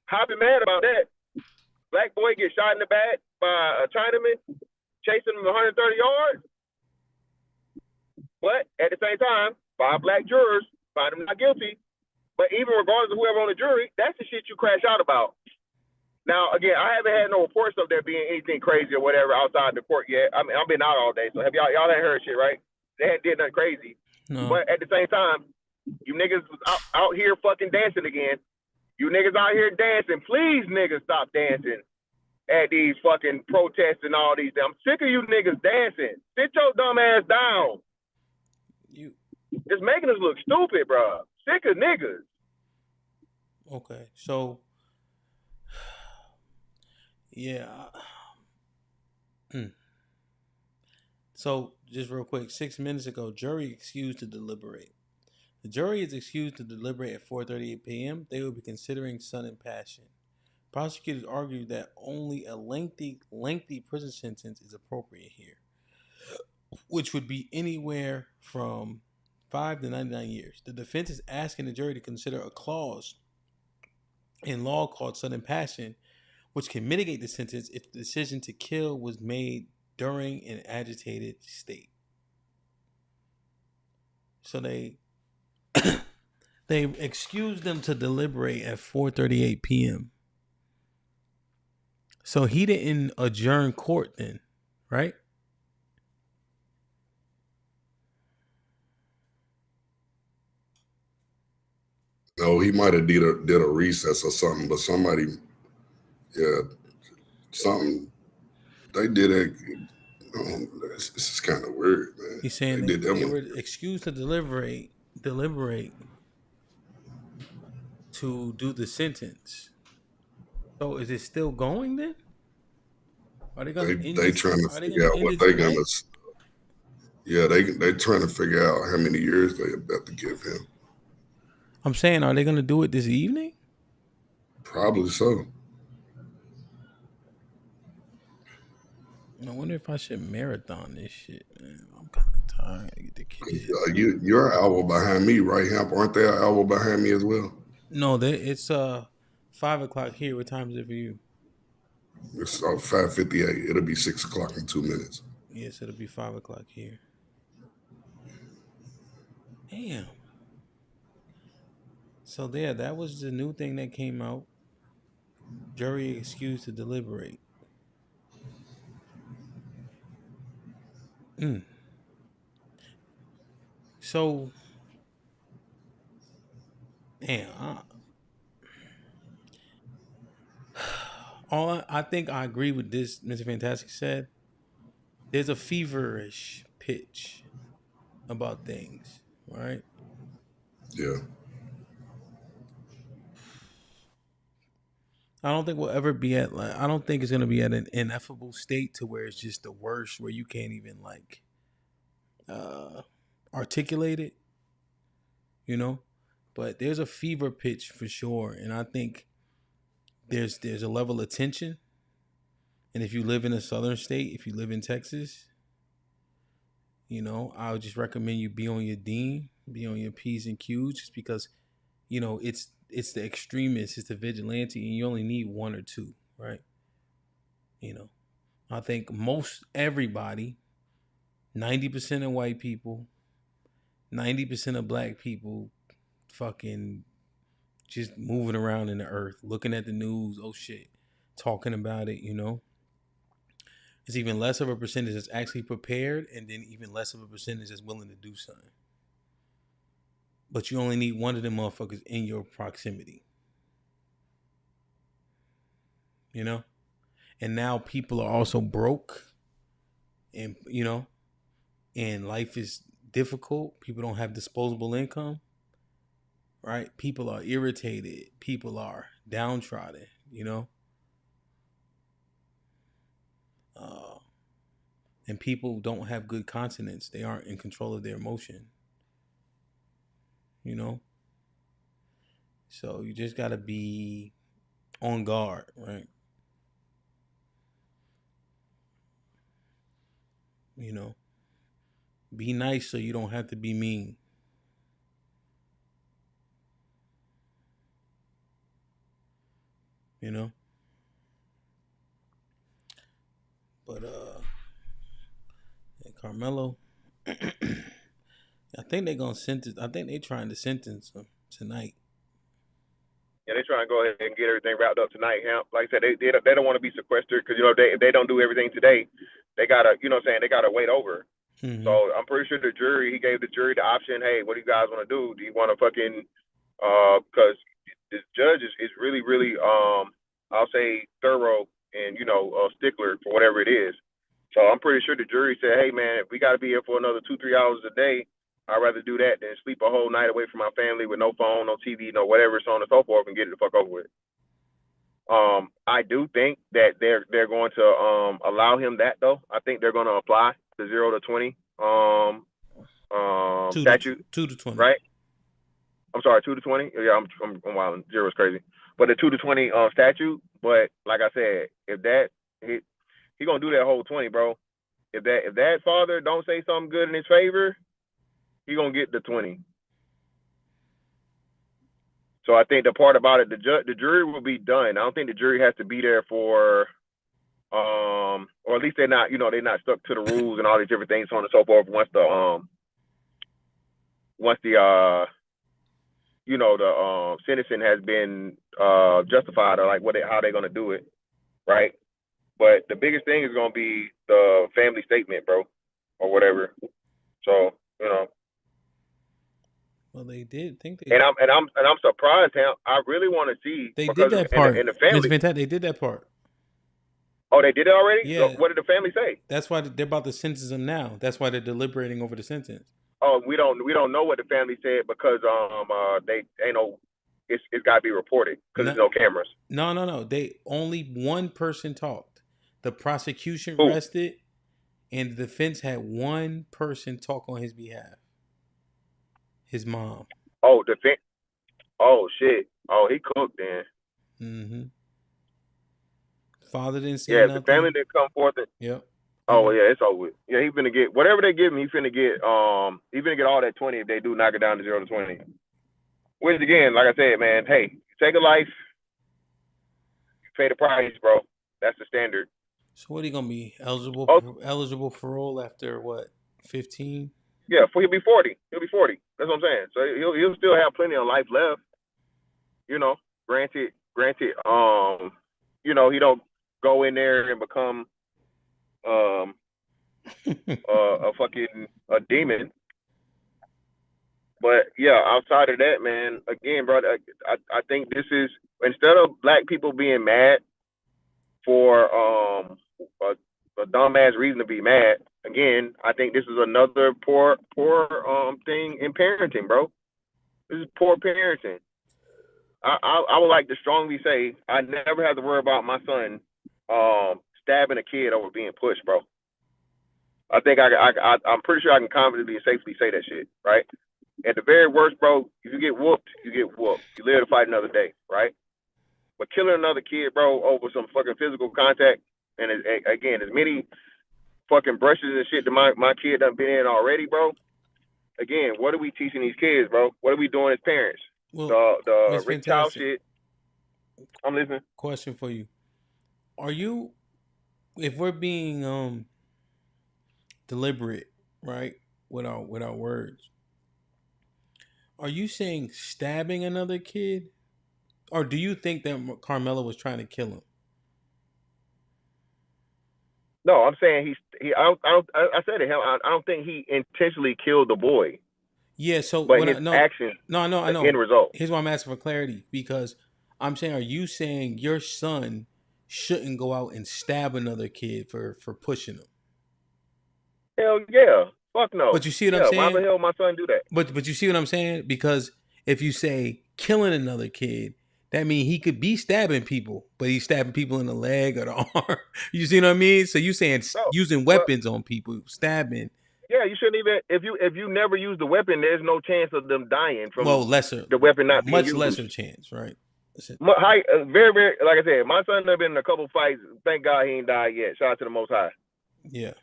hopping mad about that. Black boy get shot in the back by a Chinaman chasing him 130 yards. But at the same time, 5 black jurors find him not guilty. But even regardless of whoever on the jury, that's the shit you crash out about. Now, again, I haven't had no reports of there being anything crazy or whatever outside the court yet. I mean, I've been out all day, so have y'all ain't heard shit, right? They hadn't did nothing crazy. No. But at the same time, you niggas was out here fucking dancing again. You niggas out here dancing. Please, niggas, stop dancing at these fucking protests and all these. I'm sick of you niggas dancing. Sit your dumb ass down. It's making us look stupid, bro. Sick of niggas. Okay, so yeah. So just real quick, 6 minutes ago, jury excused to deliberate. The jury is excused to deliberate at 4:38 p.m. They will be considering sudden passion. Prosecutors argued that only a lengthy prison sentence is appropriate here, which would be anywhere from 5 to 99 years. The defense is asking the jury to consider a clause in law called sudden passion, which can mitigate the sentence if the decision to kill was made during an agitated state. So they excused them to deliberate at 4:38 p.m. So he didn't adjourn court then, right? No, he might have did a recess or something, but somebody, something they did it. This is kind of weird, man. He's saying They did that they one. were excused to deliberate to do the sentence. So is it still going then? Are they gonna end They this? trying to Are they figure gonna out end what it they tonight? gonna. Yeah, they trying to figure out how many years they about to give him. I'm saying, are they gonna do it this evening? Probably so. I wonder if I should marathon this shit, man. I'm kind of tired. I get the kids. You're an hour behind me, right, Hamp? Aren't they an hour behind me as well? No, it's 5:00 here. What time is it for you? It's 5:58. It'll be 6:00 in 2 minutes. Yes, it'll be 5:00 here. Damn. So there, that was the new thing that came out. Jury excused to deliberate. So, damn. I think I agree with this. Mr. Fantastic said there's a feverish pitch about things, right? Yeah. I don't think we'll ever be at I don't think it's gonna be at an ineffable state to where it's just the worst, where you can't even articulate it, you know. But there's a fever pitch for sure, and I think there's a level of tension. And if you live in a southern state, if you live in Texas, you know, I would just recommend you be on your D, be on your P's and Q's, just because, you know, it's the extremists, it's the vigilante, and you only need one or two, right? You know, I think most everybody, 90% of white people, 90% of black people, fucking just moving around in the earth, looking at the news, oh shit, talking about it, you know. It's even less of a percentage that's actually prepared, and then even less of a percentage that's willing to do something. But you only need one of them motherfuckers in your proximity. You know? And now people are also broke, and, you know, and life is difficult. People don't have disposable income, right? People are irritated. People are downtrodden, you know? And people don't have good consonants. They aren't in control of their emotion, you know? So you just got to be on guard, right? You know, be nice so you don't have to be mean. You know? But Carmelo, I think they're gonna sentence. I think they're trying to sentence him tonight. Yeah, they're trying to go ahead and get everything wrapped up tonight, Hamp. Like I said, they don't want to be sequestered because, you know, if they don't do everything today, they gotta, you know what I'm saying, they gotta wait over. Mm-hmm. So I'm pretty sure he gave the jury the option, hey, what do you guys want to do? Do you want to fucking because this judge is really, really I'll say thorough and, you know, stickler for whatever it is. So I'm pretty sure the jury said, hey man, if we gotta be here for another 2-3 hours a day, I'd rather do that than sleep a whole night away from my family with no phone, no TV, no whatever, so on and so forth, and get it the fuck over with. I do think that they're going to allow him that though. I think they're going to apply the 0 to 20 statute. 2 to 20, right? I'm sorry, 2 to 20. Yeah, I'm wilding. 0 is crazy, but the 2 to 20 statute. But like I said, if that he gonna do that whole 20, bro. If that father don't say something good in his favor, he gonna get the 20. So I think the part about it, the jury will be done. I don't think the jury has to be there for, or at least they're not, you know, they're not stuck to the rules and all these different things, so on and so forth. Once the you know, the sentencing has been justified, or like how they're gonna do it, right? But the biggest thing is gonna be the family statement, bro, or whatever. So, you know. Well, they did think they. And I'm surprised. I really want to see They did that part. in the family. They did that part. Oh, they did it already? Yeah. What did the family say? That's why they're about to sentence him now. That's why they're deliberating over the sentence. Oh, we don't know what the family said because they ain't no. It's got to be reported because there's no cameras. No. They only one person talked. The prosecution Who? rested, and the defense had one person talk on his behalf. His mom. Oh, defense. Oh shit. Oh, he cooked then. Mm-hmm. Father didn't say Yeah, nothing. the family didn't come forth. Yep. Oh well, yeah, it's over with. Yeah, he finna get whatever they give him. He finna get all that 20 if they do knock it down to 0 to 20. Which again, like I said, man, hey, take a life, you pay the price, bro. That's the standard. So what, he gonna be eligible parole after what, 15? Yeah, he'll be 40. He'll be 40. That's what I'm saying. So he'll still have plenty of life left. You know, granted, you know, he don't go in there and become a demon. But yeah, outside of that, man, again, bro, I think this is, instead of black people being mad for a dumbass reason to be mad, again, I think this is another poor thing in parenting, bro. This is poor parenting. I would like to strongly say I never have to worry about my son stabbing a kid over being pushed, bro. I think I'm pretty sure I can confidently and safely say that shit, right? At the very worst, bro, if you get whooped, you get whooped. You live to fight another day, right? But killing another kid, bro, over some fucking physical contact, and again, as many fucking brushes and shit that my kid done been in already, bro. Again, what are we teaching these kids, bro? What are we doing as parents? Well, the Rick Child shit. I'm listening. Question for you: are you, if we're being deliberate, right, with our words, are you saying stabbing another kid, or do you think that Carmelo was trying to kill him? No, I'm saying I said it. I don't think he intentionally killed the boy. Yeah. So, but his action. I know. End result. Here's why I'm asking for clarity, because I'm saying, are you saying your son shouldn't go out and stab another kid for pushing him? Hell yeah. Fuck no. But you see what I'm saying? Why the hell my son do that? But you see what I'm saying? Because if you say killing another kid, that means he could be stabbing people, but he's stabbing people in the leg or the arm. You see what I mean? So you saying using weapons on people, stabbing. Yeah, you shouldn't even, if you never use the weapon, there's no chance of them dying from the weapon not being used. Much lesser chance, right? Very, very, like I said, my son done been in a couple fights. Thank God he ain't died yet. Shout out to the Most High. Yeah.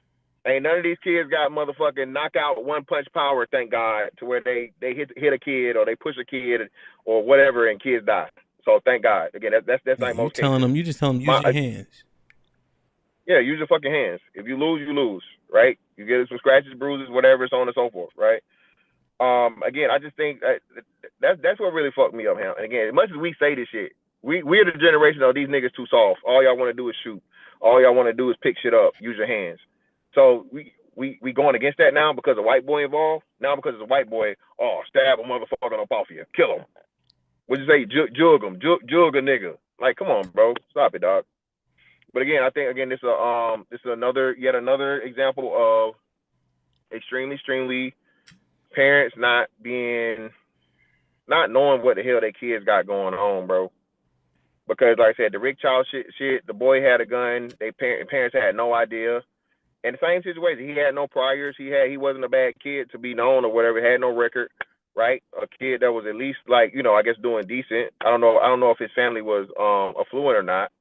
Ain't none of these kids got motherfucking knockout one punch power, thank God, to where they hit a kid or they push a kid or whatever and kids die. So thank God. Again, that's like most cases. You just tell them use your hands. Yeah, use your fucking hands. If you lose, right? You get some scratches, bruises, whatever, so on and so forth, right? Again, I just think that's what really fucked me up, man. And again, as much as we say this shit, we're the generation of these niggas too soft. All y'all want to do is shoot. All y'all want to do is pick shit up. Use your hands. So we going against that now because a white boy involved. Now because it's a white boy, stab a motherfucker up off you, kill him. What'd you say? Jug him, jug a nigga. Like, come on, bro, stop it, dog. But again, I think this is yet another example of extremely parents not knowing what the hell their kids got going on, bro. Because like I said, the Rick Child shit, the boy had a gun. Parents had no idea. And the same situation, he had no priors. He wasn't a bad kid to be known or whatever. Had no record, right? A kid that was at least like, I guess doing decent. I don't know if his family was affluent or not.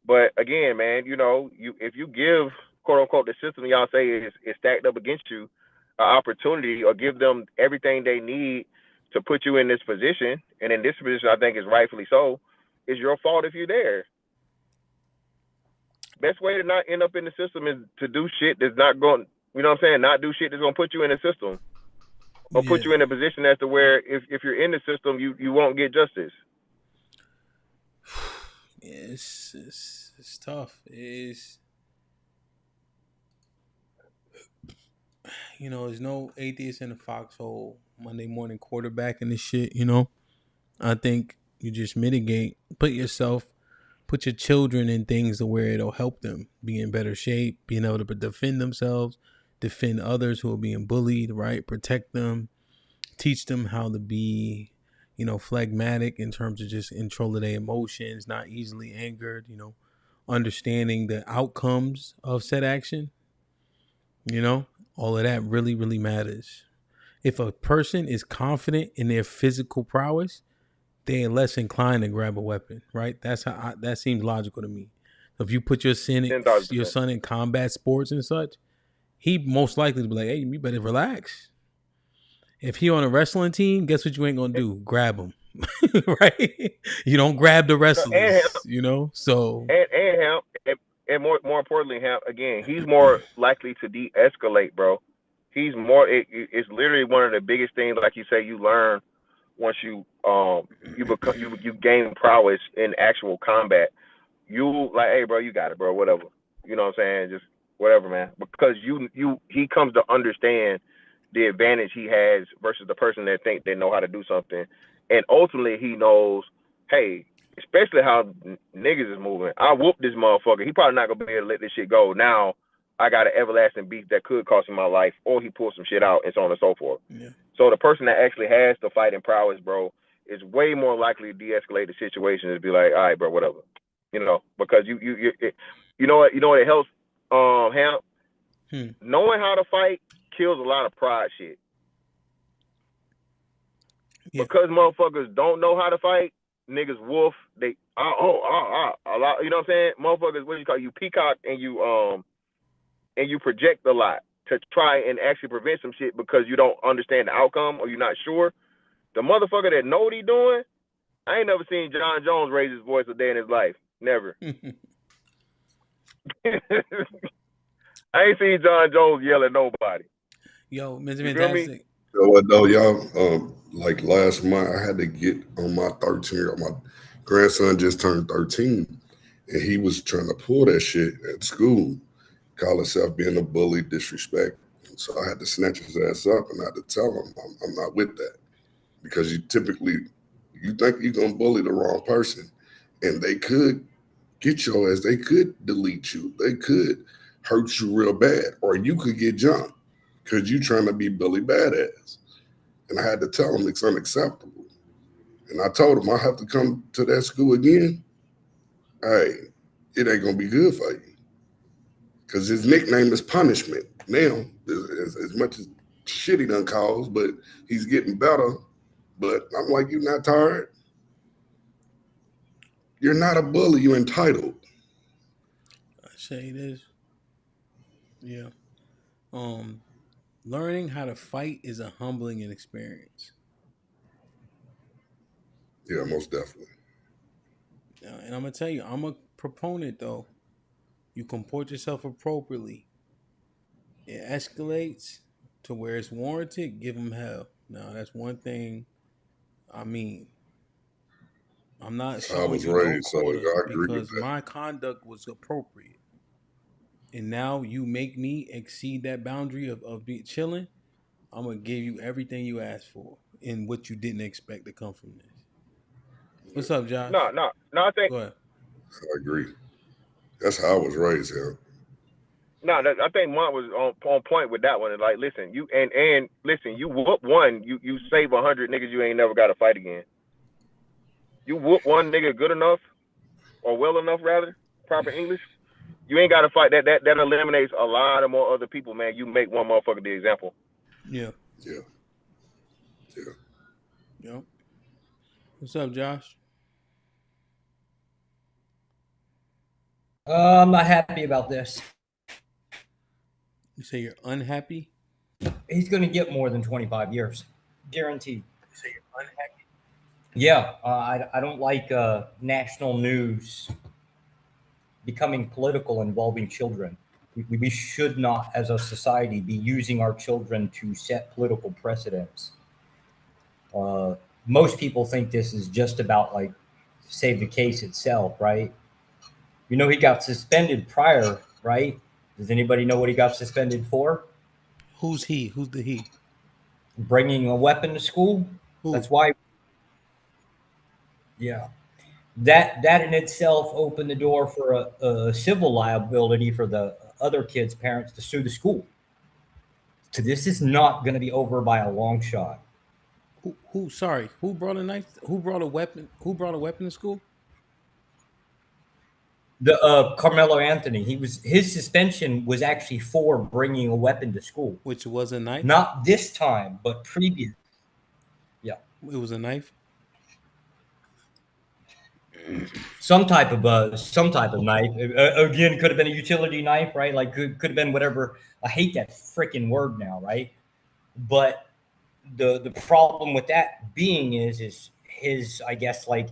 But again, man, if you give quote unquote the system y'all say is stacked up against you an opportunity or give them everything they need to put you in this position, and in this position I think is rightfully so, it's your fault if you're there. Best way to not end up in the system is to do shit that's not going, not do shit that's going to put you in the system or put you in a position as to where if you're in the system, you won't get justice. It's tough. There's no atheist in the foxhole Monday morning quarterback and this shit. I think you just put yourself Put your children in things to where it'll help them be in better shape, being able to defend themselves, defend others who are being bullied, right? Protect them, teach them how to be, phlegmatic in terms of just control of their emotions, not easily angered, understanding the outcomes of said action, all of that really, really matters. If a person is confident in their physical prowess, they're less inclined to grab a weapon, right? That seems logical to me. If you put your son in combat sports and such, he most likely to be like, hey, you better relax. If he on a wrestling team, guess what you ain't gonna do? Grab him, right? You don't grab the wrestlers, So and him, and more importantly, him again, he's more likely to de-escalate, bro. He's more. It's literally one of the biggest things, like you say, you learn once you become you gain prowess in actual combat. You like, hey, bro, you got it, bro. Whatever, you know what I'm saying? Just whatever, man. Because he comes to understand the advantage he has versus the person that think they know how to do something, and ultimately he knows, hey, especially how niggas is moving. I whoop this motherfucker. He probably not gonna be able to let this shit go. Now I got an everlasting beef that could cost him my life, or he pulls some shit out, and so on and so forth. Yeah. So the person that actually has the fighting prowess, bro, is way more likely to de-escalate the situation and be like, all right, bro, whatever, because you know what it helps, Hamp, knowing how to fight kills a lot of pride shit. Yeah. Because motherfuckers don't know how to fight, niggas wolf. They a lot. You know what I'm saying? Motherfuckers, what do you call it? You peacock and you project a lot to try and actually prevent some shit because you don't understand the outcome or you're not sure. The motherfucker that know what he doing, I ain't never seen John Jones raise his voice a day in his life. Never. I ain't seen John Jones yell at nobody. Yo, Mr. Fantastic. No, y'all, like last month, I had to get on my 13-year-old. My grandson just turned 13, and he was trying to pull that shit at school, call himself being a bully, disrespect. So I had to snatch his ass up, and I had to tell him I'm not with that, because you think you're gonna bully the wrong person, and they could get your ass. They could delete you. They could hurt you real bad, or you could get jumped because you trying to be Billy Badass. And I had to tell him it's unacceptable. And I told him I have to come to that school again. Hey, it ain't gonna be good for you, because his nickname is Punishment. Now, as much as shit he done caused, but he's getting better. But I'm like, you're not tired? You're not a bully. You're entitled. I say this. Yeah. Learning how to fight is a humbling experience. Yeah, most definitely. And I'm gonna tell you, I'm a proponent though. You comport yourself appropriately. It escalates to where it's warranted. Give them hell. Now that's one thing. I mean, I'm not showing you no quarter because my conduct was appropriate. And now you make me exceed that boundary of being chilling. I'm gonna give you everything you asked for and what you didn't expect to come from this. What's up, Josh? No. I think. Go ahead. I agree. That's how I was raised here. No, I think Mont was on point with that one. Like, listen, you and listen, you whoop one, you save 100 niggas you ain't never got to fight again. You whoop one nigga good enough, or well enough rather, proper English, you ain't got to fight. That eliminates a lot of more other people, man. You make one motherfucker the example. Yeah. What's up, Josh? I'm not happy about this. You say you're unhappy? He's going to get more than 25 years. Guaranteed. You say you're unhappy? Yeah. I don't like national news becoming political involving children. We should not, as a society, be using our children to set political precedents. Most people think this is just about, like, save the case itself, right? You know, he got suspended prior, right? Does anybody know what he got suspended for? Who's he? Who's the he? Bringing a weapon to school. Who? That's why. Yeah. that in itself opened the door for a civil liability for the other kids' parents to sue the school. So this is not going to be over by a long shot. Sorry, who brought a knife? Who brought a weapon? Who brought a weapon to school? The Carmelo Anthony. His suspension was actually for bringing a weapon to school, which was a knife. Not this time, but previous. Yeah, it was a knife. Some type of knife. Again, could have been a utility knife, right? Like could have been whatever. I hate that freaking word now, right? But the problem with that being is his, I guess, like,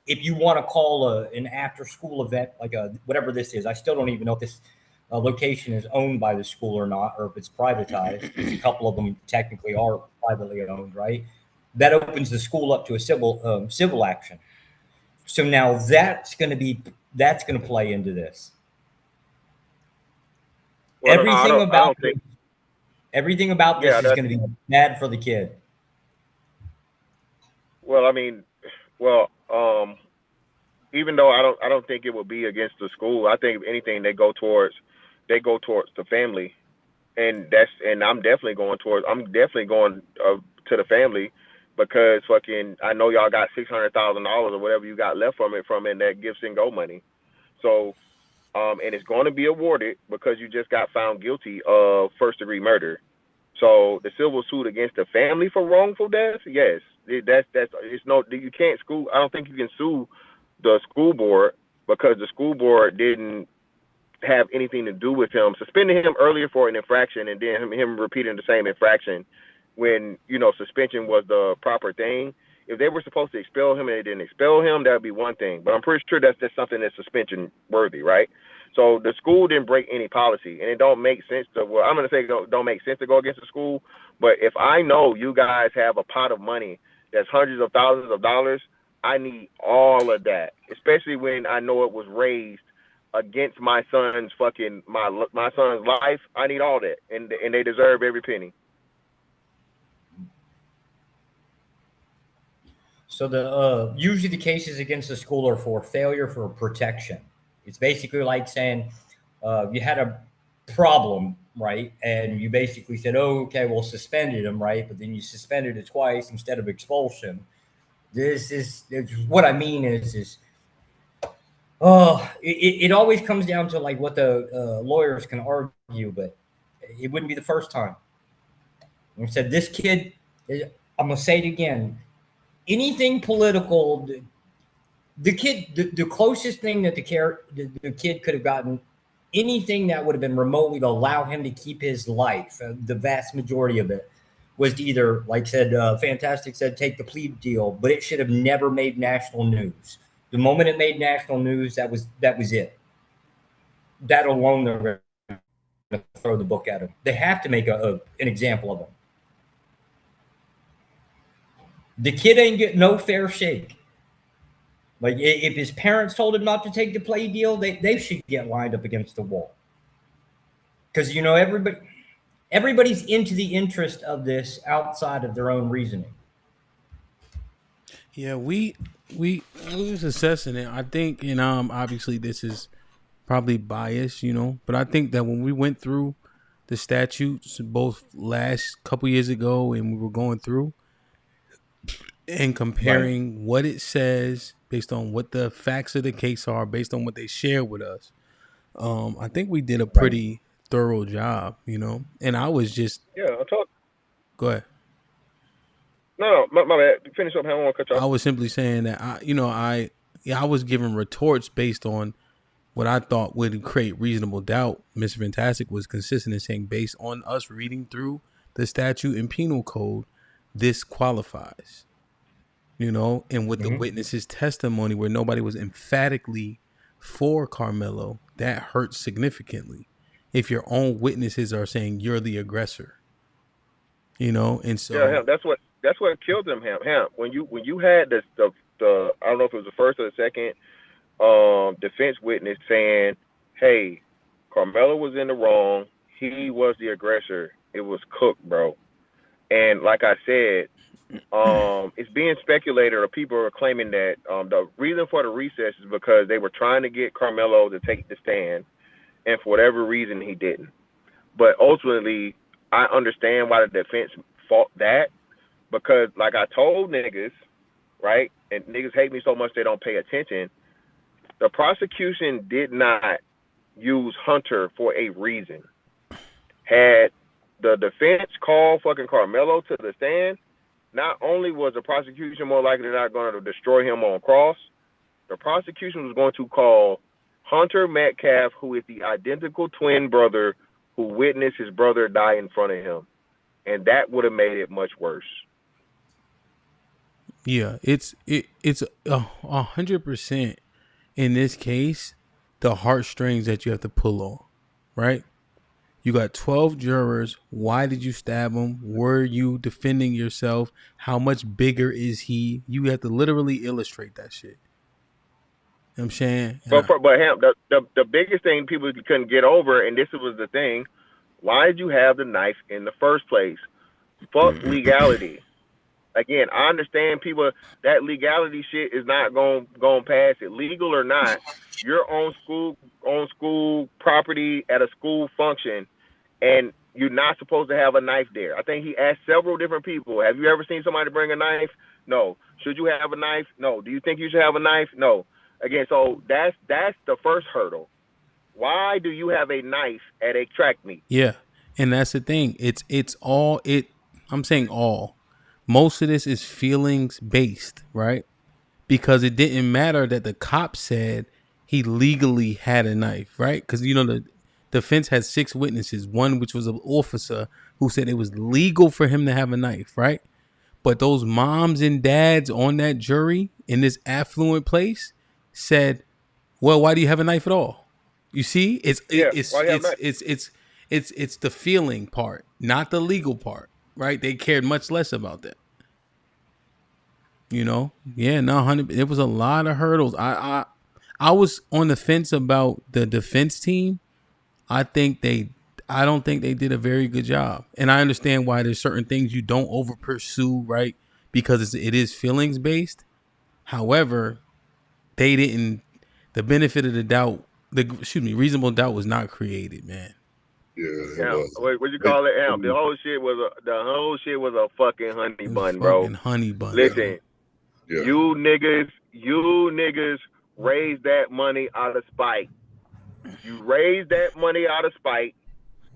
if you want to call an after school event, like whatever this is, I still don't even know if this location is owned by the school or not, or if it's privatized, because a couple of them technically are privately owned, right? That opens the school up to a civil action. So now that's going to play into this. Well, everything about this is that's- going to be bad for the kid. Well, I mean, even though I don't think it would be against the school. I think if anything they go towards the family, and I'm definitely going to the family, because fucking I know y'all got $600,000 or whatever you got left from it in that gifts and go money. So, and it's going to be awarded because you just got found guilty of first-degree murder. So the civil suit against the family for wrongful death, yes, that's it's no, you can't sue. I don't think you can sue the school board because the school board didn't have anything to do with him suspending him earlier for an infraction and then him repeating the same infraction when suspension was the proper thing. If they were supposed to expel him and they didn't expel him, that would be one thing. But I'm pretty sure that's just something that's suspension worthy, right? So the school didn't break any policy, and it don't make sense to. Well, I'm going to say don't make sense to go against the school. But if I know you guys have a pot of money that's hundreds of thousands of dollars, I need all of that, especially when I know it was raised against my son's my son's life. I need all that, and they deserve every penny. So the usually the cases against the school are for failure for protection. It's basically like saying you had a problem, right? And you basically said, "Oh, okay, well, suspended him, right?" But then you suspended it twice instead of expulsion. What I mean is it always comes down to like what the lawyers can argue, but it wouldn't be the first time. I said this kid. I'm gonna say it again. Anything political, the closest thing that the kid could have gotten, anything that would have been remotely to allow him to keep his life, the vast majority of it, was to either, like said, Fantastic said, take the plea deal, but it should have never made national news. The moment it made national news, that was it. That alone, they're going to throw the book at him. They have to make an example of him. The kid ain't get no fair shake. Like, if his parents told him not to take the play deal, they should get lined up against the wall. Because, everybody's into the interest of this outside of their own reasoning. Yeah, we was assessing it. I think, and obviously this is probably biased, but I think that when we went through the statutes both last couple years ago and we were going through and comparing what it says based on what the facts of the case are, based on what they share with us, I think we did a pretty thorough job, and I was just go ahead. No, my bad. Finish up. I don't want to cut you off. I was simply saying that I was giving retorts based on what I thought would create reasonable doubt. Mr. Fantastic was consistent in saying, based on us reading through the statute and penal code, this qualifies. And with the witness's testimony where nobody was emphatically for Carmelo, that hurts significantly. If your own witnesses are saying you're the aggressor, and so that's what killed him. Hamp. When you had the I don't know if it was the first or the second defense witness saying, "Hey, Carmelo was in the wrong. He was the aggressor." It was cooked, bro. And like I said, it's being speculated, or people are claiming that the reason for the recess is because they were trying to get Carmelo to take the stand, and for whatever reason he didn't. But ultimately, I understand why the defense fought that, because like I told niggas, right, and niggas hate me so much they don't pay attention, the prosecution did not use Hunter for a reason. Had the defense called fucking Carmelo to the stand, not only was the prosecution more likely not going to destroy him on cross, the prosecution was going to call Hunter Metcalf, who is the identical twin brother who witnessed his brother die in front of him. And that would have made it much worse. Yeah, it's 100% in this case the heartstrings that you have to pull on, right? You got 12 jurors. Why did you stab him? Were you defending yourself? How much bigger is he? You have to literally illustrate that shit. You know what I'm saying? But HAMP, the biggest thing people couldn't get over, and this was the thing, why did you have the knife in the first place? Fuck legality. Again, I understand people, that legality shit is not going past it. Legal or not, you're on school property at a school function, and you're not supposed to have a knife there. I think he asked several different people, have you ever seen somebody bring a knife? No. Should you have a knife? No. Do you think you should have a knife? No. Again, so that's the first hurdle. Why do you have a knife at a track meet? Yeah, and that's the thing. I'm saying all. Most of this is feelings based, right? Because it didn't matter that the cop said he legally had a knife, right? Because the defense had 6 witnesses, one which was an officer who said it was legal for him to have a knife, right? But those moms and dads on that jury in this affluent place said, "Well, why do you have a knife at all?" You see, it's the feeling part, not the legal part, right? They cared much less about that. Yeah, no, 100. It was a lot of hurdles. I was on the fence about the defense team. I don't think they did a very good job, and I understand why there's certain things you don't over pursue, right? Because it is feelings based. However, they didn't. The benefit of the doubt, reasonable doubt was not created, man. Yeah, what you call it? The whole shit was a fucking honey bun, bro. Fucking honey bun. Listen, you niggas raised that money out of spite. You raised that money out of spite.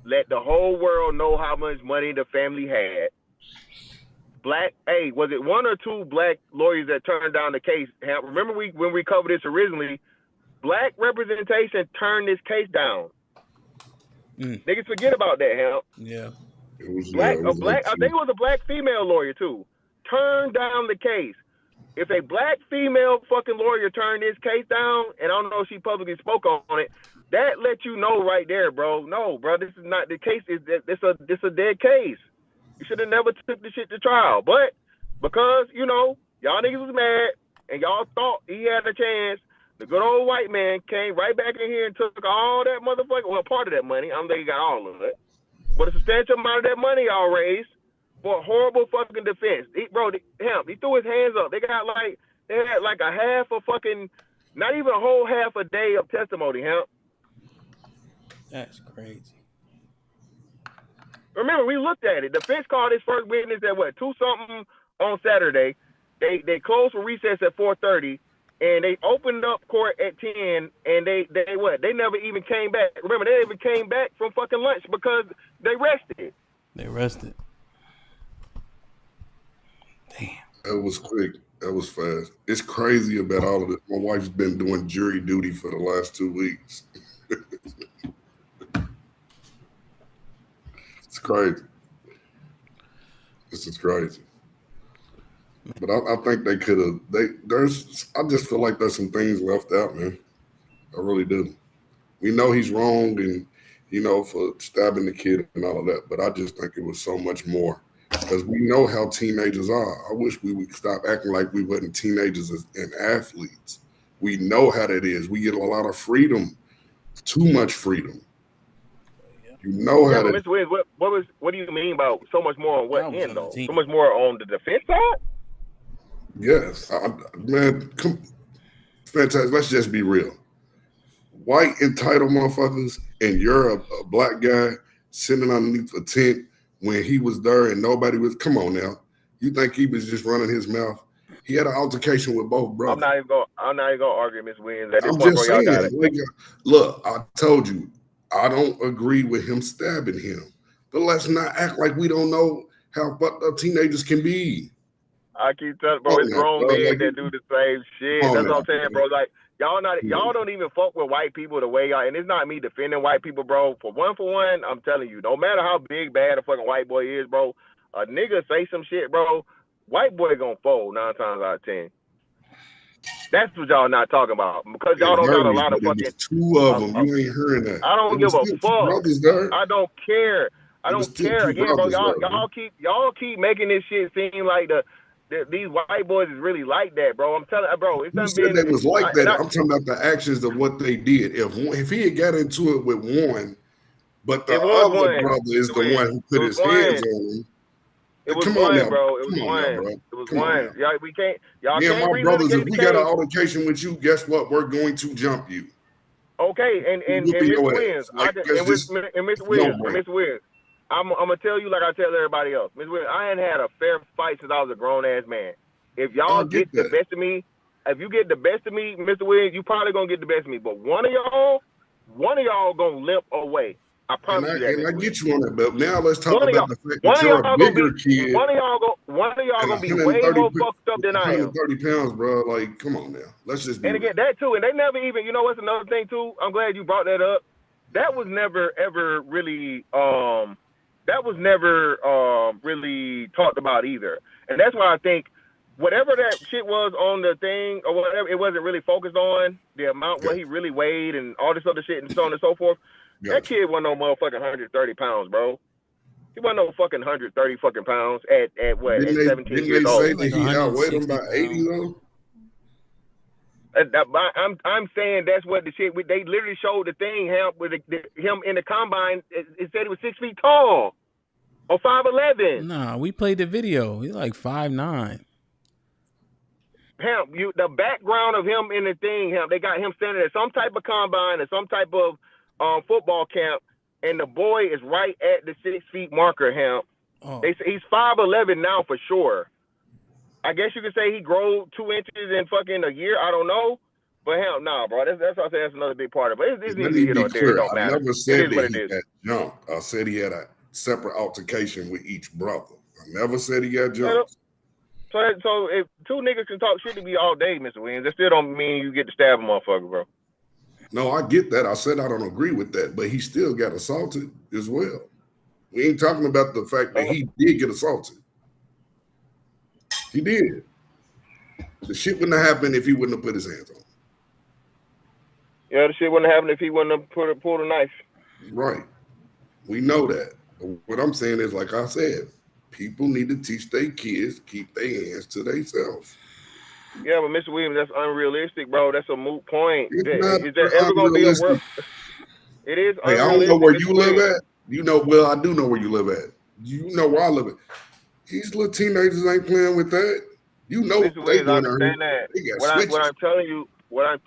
Let the whole world know how much money the family had. Was it 1 or 2 black lawyers that turned down the case? Remember when we covered this originally? Black representation turned this case down. Niggas forget about that, Hamp. Yeah. I think it was a black female lawyer too. Turned down the case. If a black female fucking lawyer turned this case down, and I don't know if she publicly spoke on it, that lets you know right there, bro. No, bro, this is not the case. This a dead case. You should have never took the shit to trial. But because y'all niggas was mad and y'all thought he had a chance, the good old white man came right back in here and took all that part of that money. I don't think he got all of it, but a substantial amount of that money y'all raised for a horrible fucking defense. He threw his hands up. They had like a half a fucking, not even a whole half a day of testimony, Hamp. That's crazy. Remember, we looked at it. The defense called his first witness at 2-something on Saturday. They closed for recess at 4:30, and they opened up court at 10. And they never even came back. Remember, they even came back from fucking lunch because they rested. Damn. That was quick. That was fast. It's crazy about all of this. My wife's been doing jury duty for the last 2 weeks. It's crazy. This is crazy. But I think they could have. I just feel like there's some things left out, man. I really do. We know he's wrong, and for stabbing the kid and all of that. But I just think it was so much more. Because we know how teenagers are. I wish we would stop acting like we wasn't teenagers and athletes. We know how that is. We get a lot of freedom, too much freedom. Yeah. You know Yeah, how but to. Mr. Williams, what do you mean about so much more on what end though? So much more on the defense side? Yes, man. Fantastic. Let's just be real. White entitled motherfuckers, and you're a black guy sitting underneath a tent when he was there and nobody was. Come on now, you think he was just running his mouth? He had an altercation with both brothers. I'm not even gonna argue, Ms. Williams. At this I'm point, just bro, y'all saying. got it. Like, look, I told you, I don't agree with him stabbing him, but let's not act like we don't know how fucked up teenagers can be. I keep telling, bro, it's grown men that do the same shit. That's what I'm saying, bro. Like y'all don't even fuck with white people the way y'all. And it's not me defending white people, bro. For one, I'm telling you, no matter how big bad a fucking white boy is, bro, a nigga say some shit, bro, white boy gonna fold 9 times out of 10. That's what y'all not talking about because y'all don't got a lot of fucking. Two of them, you ain't hearing that. I don't give a fuck. Brothers there. I don't care. I don't care. Again, bro, y'all keep making this shit seem like these white boys is really like that, bro. I'm telling, bro, it's You said they was like that. I'm talking about the actions of what they did. If he had got into it with one, but the other brother is the one who put his hands on him. It was Come one, on now, bro. It was come on one. now, bro. It was Come on one. now. Y'all Yeah, can't my brothers. If relitigate we the got an case. altercation with you, guess what? We're going to jump you. Okay, and Whooping Miss your Williams, ass. Like, and Miss Williams, no-brainer. Miss Williams, I'm gonna tell you like I tell everybody else. Miss Williams, I ain't had a fair fight since I was a grown ass man. If y'all get the best of me, if you get the best of me, Mr. Williams, you probably gonna get the best of me. But one of y'all gonna limp away. I promise you that. And I get you on that, but now let's talk One of about y'all, the fact one that of you're y'all a gonna bigger be, kid. one of y'all gonna be way more fucked up than I am. 130 pounds, bro. Like, come on now. Let's just be And again, real. that too, and they never even, you know what's another thing too? I'm glad you brought that up. That was never ever really really talked about either. And that's why I think whatever that shit was on the thing or whatever, it wasn't really focused on the amount what he really weighed and all this other shit and so on and so forth. That kid wasn't no motherfucking 130 pounds, bro. He wasn't no fucking 130 fucking pounds at what? At 17 years old. Didn't they say that he outweighed him by 80 though? I'm saying that's what the shit. They literally showed the thing HAMP with him in the combine. It said he was 6 feet tall or 5'11". Nah, we played the video. He's like 5'9". HAMP, the background of him in the thing, HAMP, they got him standing at some type of combine or some type of football camp, and the boy is right at the 6 feet marker, HAMP. Oh. They say he's 5'11" now for sure. I guess you could say he grew 2 inches in fucking a year. I don't know. But hell, nah, bro. That's what I say. That's another big part of it. It's Let neither me here be nor there. clear. It don't I matter. never It said is what that it he is. got jumped. I said he had a separate altercation with each brother. I never said he got jumped. So if two niggas can talk shit to me all day, Mr. Williams, that still don't mean you get to stab a motherfucker, bro. No, I get that. I said I don't agree with that, but he still got assaulted as well. We ain't talking about the fact that he did get assaulted. He did. The shit wouldn't have happened if he wouldn't have put his hands on him. Yeah, the shit wouldn't have happened if he wouldn't have pulled a knife. Right. We know that. But what I'm saying is, like I said, people need to teach their kids, keep their hands to themselves. Yeah, but Mr. Williams, that's unrealistic, bro. That's a moot point. It's not Is there ever going to be a world? It is Hey, I don't know where you live at. You know, well, I do know where you live at. You know where I live at. These little teenagers ain't playing with that. You know Mr. what they Williams, I doing out here. understand that. They got What switches. I'm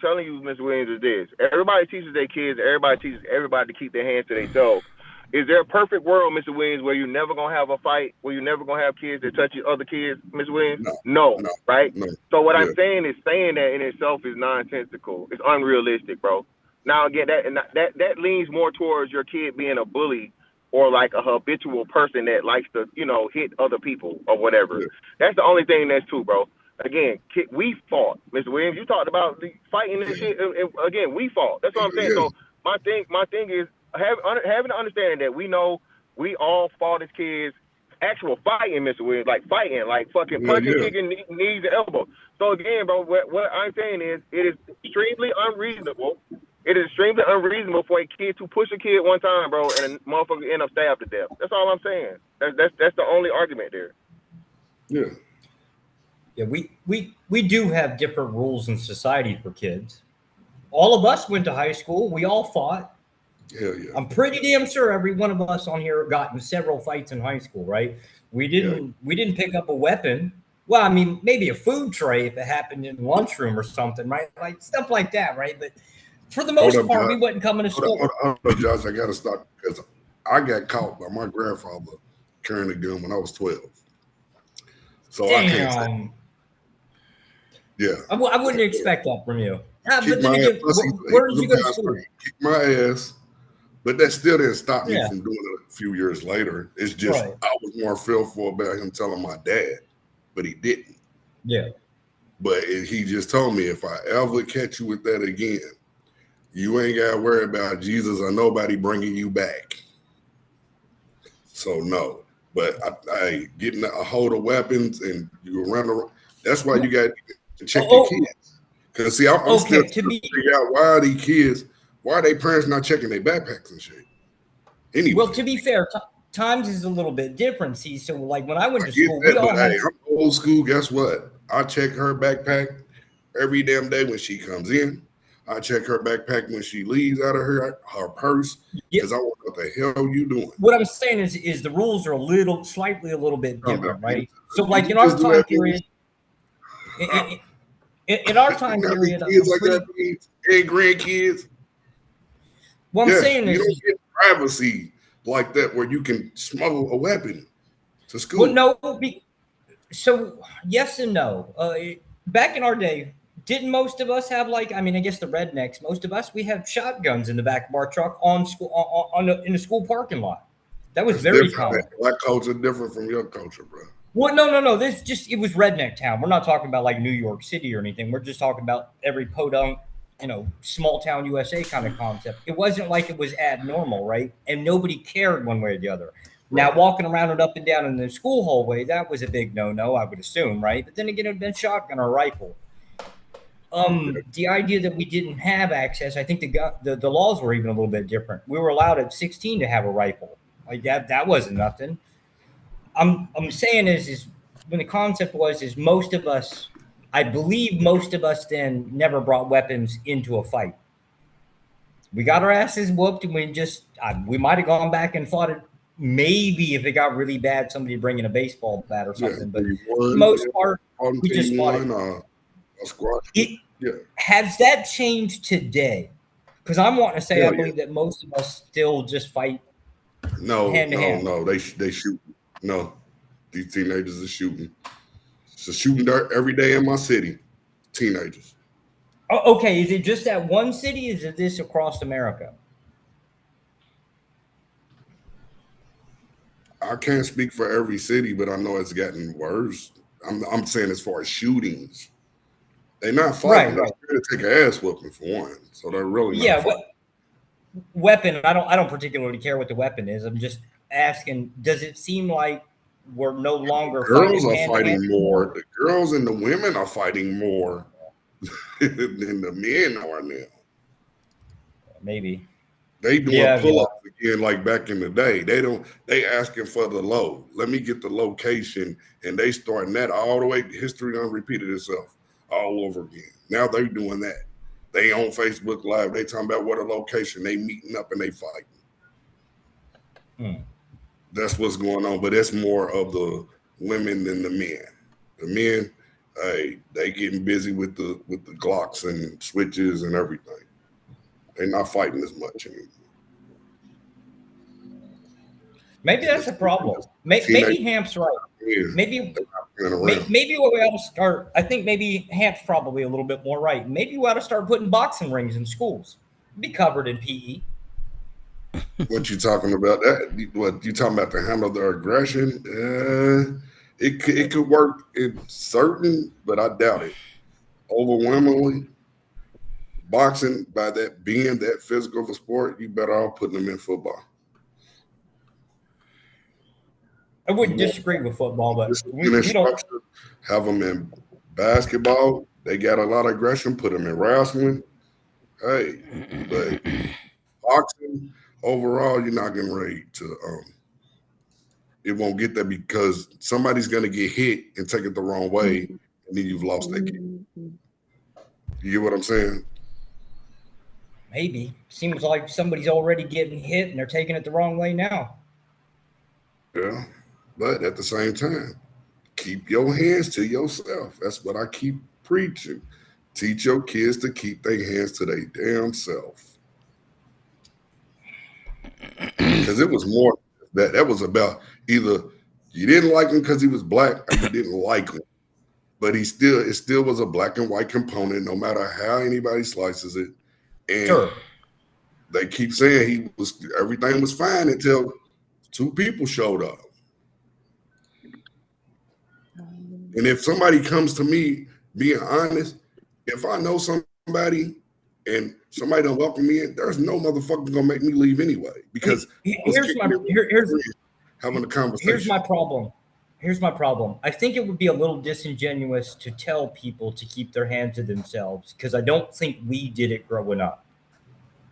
telling you, Mr. Williams, is this. Everybody teaches their kids, everybody teaches everybody to keep their hands to themselves. Is there a perfect world, Mr. Williams, where you're never going to have a fight, where you're never going to have kids that touch other kids, Mr. Williams? No, right? No. So what I'm saying is saying that in itself is nonsensical. It's unrealistic, bro. Now, again, that leans more towards your kid being a bully or like a habitual person that likes to, hit other people or whatever. Yeah. That's the only thing that's true, bro. Again, we fought, Mr. Williams. You talked about the fighting and shit. Again, we fought. That's what I'm saying. Yeah. So my thing is having an understanding that we know we all fought as kids. Actual fighting, Mr. Williams, like fighting, like fucking punching, kicking, knees and elbows. So again, bro, what I'm saying is it is extremely unreasonable. It is extremely unreasonable for a kid to push a kid one time, bro, and a motherfucker end up stabbed to death. That's all I'm saying. That's the only argument there. Yeah. Yeah, we do have different rules in society for kids. All of us went to high school. We all fought. Hell yeah. I'm pretty damn sure every one of us on here got in several fights in high school, right? We didn't pick up a weapon. Well, I mean, maybe a food tray if it happened in the lunchroom or something, right? Like stuff like that, right? But for the most part, we wasn't coming to school. Hold up, Josh. I got to stop because I got caught by my grandfather carrying a gun when I was 12. So Damn. I can't say. Yeah. I wouldn't expect that from you. But Kick then my again, ass. where did you go to school? Kick my ass. But that still didn't stop me Yeah. from doing it a few years later. It's just Right. I was more fearful about him telling my dad, but he didn't. Yeah. But he just told me, if I ever catch you with that again, you ain't got to worry about Jesus or nobody bringing you back. So no. But I getting a hold of weapons and you run around. That's why you got to check your kids. Because see, I'm still trying to figure out why are these kids, why are their parents not checking their backpacks and shit? Anyway. Well, to be fair, times is a little bit different. See, so like when I went to school, we all had. Hey, I'm old school. Guess what? I check her backpack every damn day when she comes in. I check her backpack when she leaves out of her purse because I want what the hell you doing. What I'm saying is the rules are slightly a little bit different, right? So like in our time period, in our time period, kids like that and grandkids. What I'm saying you is don't get privacy like that where you can smuggle a weapon to school. Well, no. So yes and no. Back in our day, didn't most of us have I guess the rednecks, most of us, we had shotguns in the back of our truck in the school parking lot. That was very common. Black culture different from your culture, bro. Well, no. It was redneck town. We're not talking about like New York City or anything. We're just talking about every podunk, small town USA kind of concept. It wasn't like it was abnormal, right? And nobody cared one way or the other. Now, walking around and up and down in the school hallway, that was a big no-no, I would assume, right? But then again, it would have been shotgun or rifle. The idea that we didn't have access, I think the laws were even a little bit different. We were allowed at 16 to have a rifle. Like that wasn't nothing. I'm saying is when the concept is most of us, I believe most of us then never brought weapons into a fight. We got our asses whooped and we might have gone back and fought it. Maybe if it got really bad, somebody bringing a baseball bat or something. But for the most part, we just fought it. Has that changed today? Because I'm wanting to say I believe that most of us still just fight hand to hand. No. They shoot. No, these teenagers are shooting. It's a shooting dart every day in my city. Teenagers. Oh, okay, is it just that one city? Is it this across America? I can't speak for every city, but I know it's gotten worse. I'm saying as far as shootings, they're not fighting. Right. They're going to take an ass whooping for one, so they're really not fighting. Weapon. I don't particularly care what the weapon is. I'm just asking. Does it seem like we're no longer girls are fighting more? The girls and the women are fighting more than the men are now. Maybe. They doing pull-ups again like back in the day. They asking for the low. Let me get the location, and they starting that all the way. History done repeated itself all over again. Now they doing that. They on Facebook Live. They talking about what a location. They meeting up and they fighting. That's what's going on. But it's more of the women than the men. The men, they getting busy with the Glocks and switches and everything. They're not fighting as much anymore. Maybe that's a problem. Maybe Hamp's right. Maybe what we ought to start. I think maybe Hamp's probably a little bit more right. Maybe we ought to start putting boxing rings in schools. Be covered in PE. What you talking about? What you talking about to handle their aggression? It could work in certain, but I doubt it. Overwhelmingly, boxing, by that being that physical of a sport, you better off putting them in football. I wouldn't disagree with football, but we don't have them in basketball. They got a lot of aggression. Put them in wrestling. Hey, but boxing overall, you're not getting ready to. It won't get there because somebody's gonna get hit and take it the wrong way, and then you've lost that kid. You get what I'm saying? Maybe. Seems like somebody's already getting hit and they're taking it the wrong way now. Yeah. But at the same time, keep your hands to yourself. That's what I keep preaching. Teach your kids to keep their hands to their damn self. Because it was more that was about either you didn't like him because he was black or you didn't like him. But it still was a black and white component, no matter how anybody slices it. And sure. They keep saying everything was fine until two people showed up. And if somebody comes to me being honest, if I know somebody and somebody don't welcome me in, there's no motherfucker gonna make me leave anyway. Because here's having a conversation. Here's my problem. I think it would be a little disingenuous to tell people to keep their hands to themselves because I don't think we did it growing up.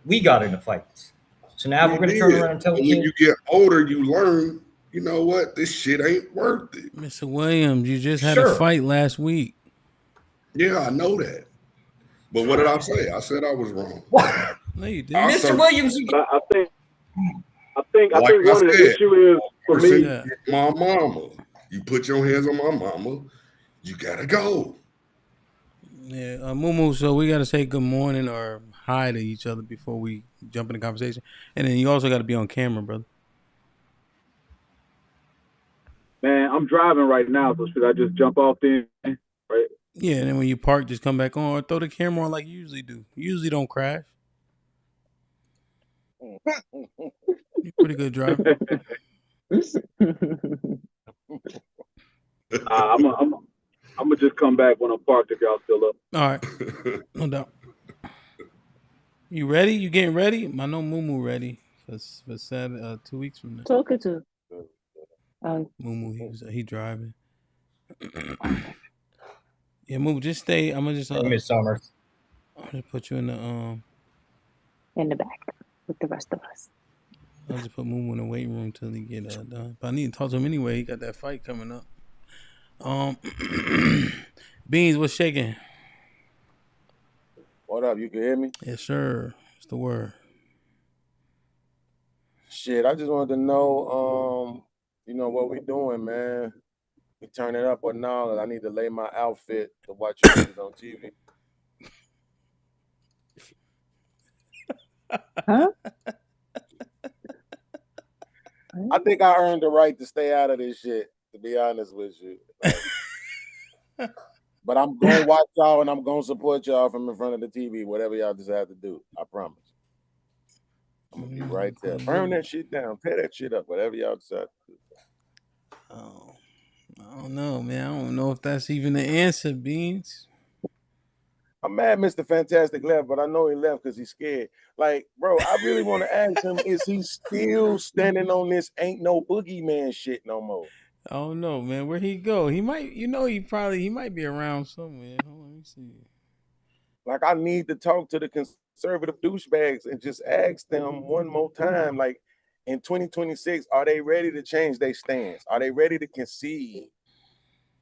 We got into fights. So now we're going to turn around and tell kids. When you get older, you learn, you know what? This shit ain't worth it. Mr. Williams, you just had a fight last week. Yeah, I know that. But what did I say? I said I was wrong. No, you did. Mr. Williams, I think one of the issue is for me. My mama. You put your hands on my mama, you gotta go. Yeah, Mumu, so we got to say good morning or hi to each other before we jump in the conversation. And then you also got to be on camera, brother. Man, I'm driving right now, so should I just jump off then? Right? Yeah, and then when you park, just come back on or throw the camera on like you usually do. You usually don't crash. You're pretty good driver. I'm gonna just come back when I'm parked if y'all still up. All right, no doubt. You ready? You getting ready? I know Mumu ready for 2 weeks from now. Talking to Mumu, he driving. Yeah, Mumu, just stay. I'm gonna just Miss Summers. I'm gonna put you in the back with the rest of us. I'll just put Mumu in the waiting room till he get done. But I need to talk to him anyway. He got that fight coming up. Beans, what's shaking? What up? You can hear me? Yes, sir. What's the word? Shit, I just wanted to know, what we doing, man. We turn it up or not? I need to lay my outfit to watch you on TV. Huh? I think I earned the right to stay out of this shit, to be honest with you. Like, but I'm going to watch y'all and I'm going to support y'all from in front of the TV, whatever y'all decide to do. I promise. I'm going to be right there. Burn that shit down. Tear that shit up, whatever y'all decide to do. Oh, I don't know, man. I don't know if that's even the answer, Beans. I'm mad Mr. Fantastic left, but I know he left because he's scared. Like, bro, I really want to ask him, is he still standing on this ain't no boogeyman shit no more? I don't know, man. Where'd he go? He might, he might be around somewhere. Hold on, let me see. Like, I need to talk to the conservative douchebags and just ask them one more time, like, in 2026, are they ready to change their stance? Are they ready to concede?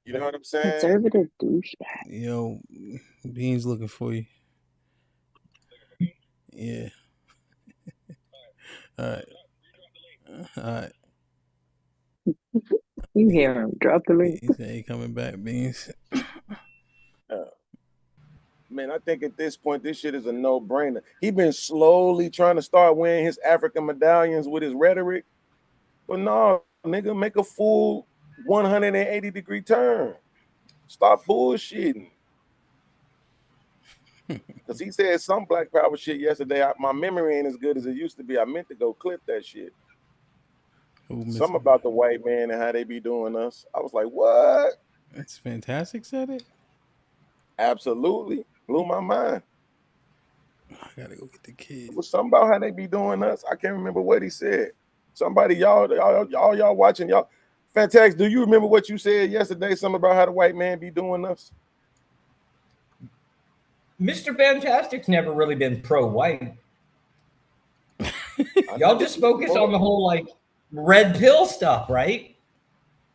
You know what I'm saying? Conservative douchebag. Yo, Beans looking for you. Yeah. All right. All right. You hear him. Drop the link. He said he coming back, Beans. Man, I think at this point, this shit is a no-brainer. He been slowly trying to start wearing his African medallions with his rhetoric. But no, nigga, make a full 180-degree turn. Stop bullshitting. Because he said some Black Power shit yesterday. My memory ain't as good as it used to be. I meant to go clip that shit. Something about the white man and how they be doing us. I was like, what? That's fantastic, said it? Absolutely. Blew my mind. I gotta go get the kids. It was something about how they be doing us. I can't remember what he said. Somebody, y'all watching, y'all. Fantax, do you remember what you said yesterday? Something about how the white man be doing us? Mr. Fantastic's never really been pro-white. Y'all just focus on the whole, like, red pill stuff, right?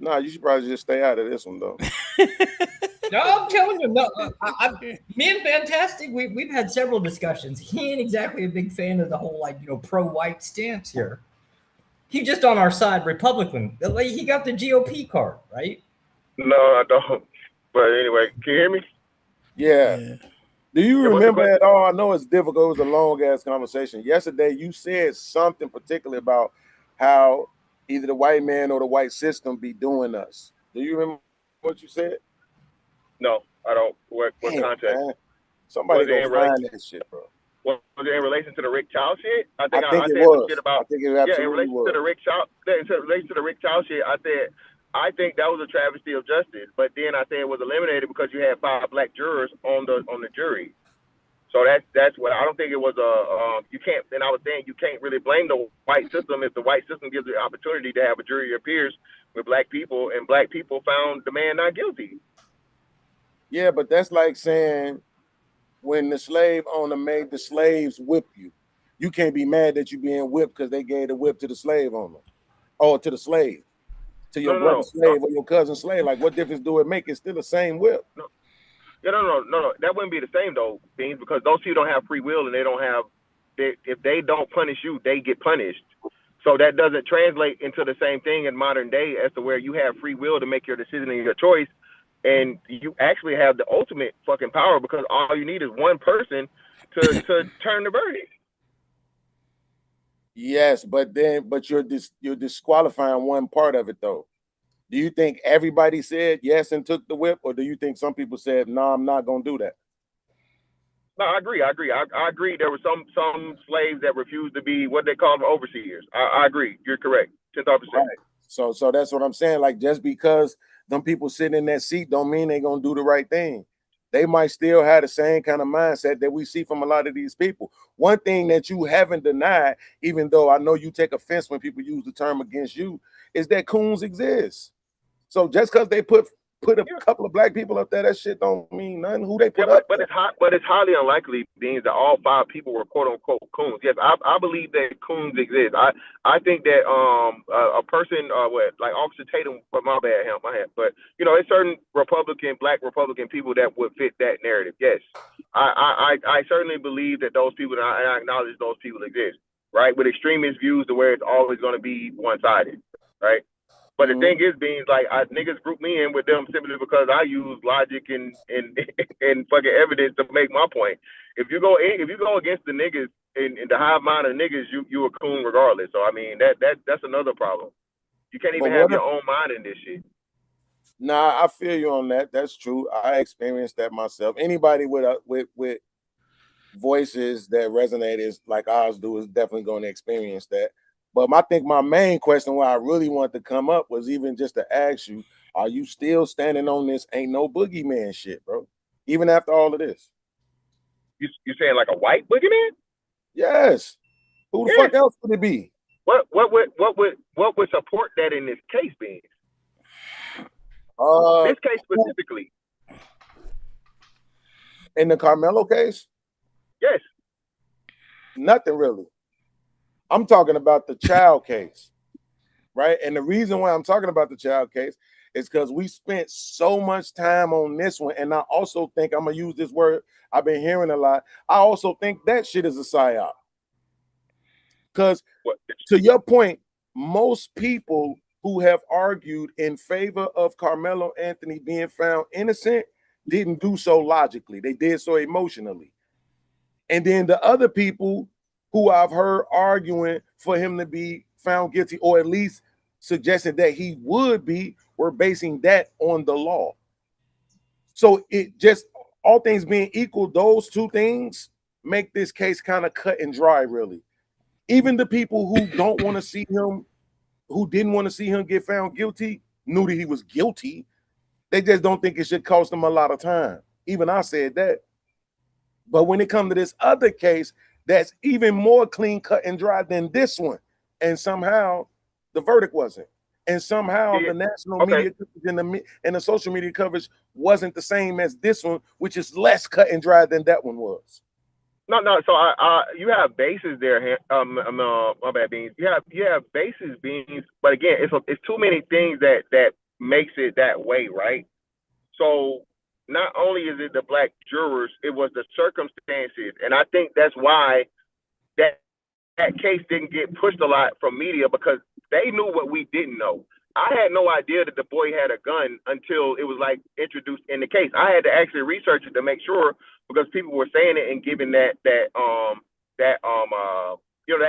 Nah, you should probably just stay out of this one, though. No, I'm telling you, no. Me and Fantastic, we've had several discussions. He ain't exactly a big fan of the whole pro-white stance here. He's just on our side, Republican. He got the GOP card, right? No, I don't. But anyway, can you hear me? Yeah. Do you remember at all? I know it's difficult. It was a long ass conversation. Yesterday, you said something particularly about how either the white man or the white system be doing us. Do you remember what you said? No, I don't. What context? Man. Somebody go find that shit, bro. Was it in relation to the Rick Chow shit? I think I it said was. some shit about. I think it Yeah, in absolutely relation was. to the Rick Chow, in relation to the Rick Chow shit, I said I think that was a travesty of justice. But then I said it was eliminated because you had 5 black jurors on the jury. So that's what I don't think it was you can't. And I was saying you can't really blame the white system if the white system gives the opportunity to have a jury of peers with black people, and black people found the man not guilty. Yeah, but that's like saying when the slave owner made the slaves whip you, you can't be mad that you being whipped because they gave the whip to the slave owner or to the slave, to your brother slave or your cousin slave. Like, what difference do it make? It's still the same whip. No. Yeah, no. That wouldn't be the same though, Beans, because those people don't have free will and they don't have. If they don't punish you, they get punished. So that doesn't translate into the same thing in modern day as to where you have free will to make your decision and your choice, and you actually have the ultimate fucking power because all you need is one person to turn the verdict. Yes, but you're disqualifying one part of it though. Do you think everybody said yes and took the whip, or do you think some people said no, I'm not gonna do that? No, I agree. I agree. There were some slaves that refused to be what they call them overseers. I agree. You're correct. 10,000%. Right. So that's what I'm saying. Like, just because them people sitting in that seat don't mean they're gonna do the right thing. They might still have the same kind of mindset that we see from a lot of these people. One thing that you haven't denied, even though I know you take offense when people use the term against you, is that coons exist. So just because they put a couple of black people up there, that shit don't mean nothing. Who they put up but it's highly unlikely, being that all 5 people were quote unquote coons. Yes, I believe that coons exist. I think that a person like Officer Tatum, but my bad, HAMP, my head. But it's certain black Republican people that would fit that narrative. Yes, I certainly believe that those people, and I acknowledge those people exist, right? With extremist views to where it's always going to be one sided, right? But the thing is, Beans, like niggas group me in with them simply because I use logic and and fucking evidence to make my point. If you go against the niggas and the hive mind of niggas, you a coon regardless. So I mean that's another problem. You can't even have your own mind in this shit. Nah, I feel you on that. That's true. I experienced that myself. Anybody with voices that resonate is like ours do is definitely going to experience that. But I think my main question, why I really wanted to come up, was even just to ask you, are you still standing on this ain't no boogeyman shit, bro? Even after all of this. You saying like a white boogeyman? Yes. Who the fuck else would it be? What would support that in this case, Beans? This case specifically. In the Carmelo case? Yes. Nothing really. I'm talking about the child case, right? And the reason why I'm talking about the child case is because we spent so much time on this one. And I also think, I'm going to use this word I've been hearing a lot, I also think that shit is a psyop. Because to your point, most people who have argued in favor of Carmelo Anthony being found innocent didn't do so logically. They did so emotionally. And then the other people who I've heard arguing for him to be found guilty, or at least suggesting that he would be, were basing that on the law. So it just, all things being equal, those two things make this case kind of cut and dry, really. Even the people who don't want to see him, who didn't want to see him get found guilty, knew that he was guilty. They just don't think it should cost them a lot of time. Even I said that. But when it comes to this other case, that's even more clean cut and dry than this one, and somehow the verdict wasn't, and somehow the national media and the social media coverage wasn't the same as this one, which is less cut and dry than that one was. No. So you have bases there. My bad, Beans. You have bases, Beans. But again, it's too many things that makes it that way, right? So not only is it the black jurors, it was the circumstances. And I think that's why that case didn't get pushed a lot from media, because they knew what we didn't know. I had no idea that the boy had a gun until it was like introduced in the case. I had to actually research it to make sure, because people were saying it and giving that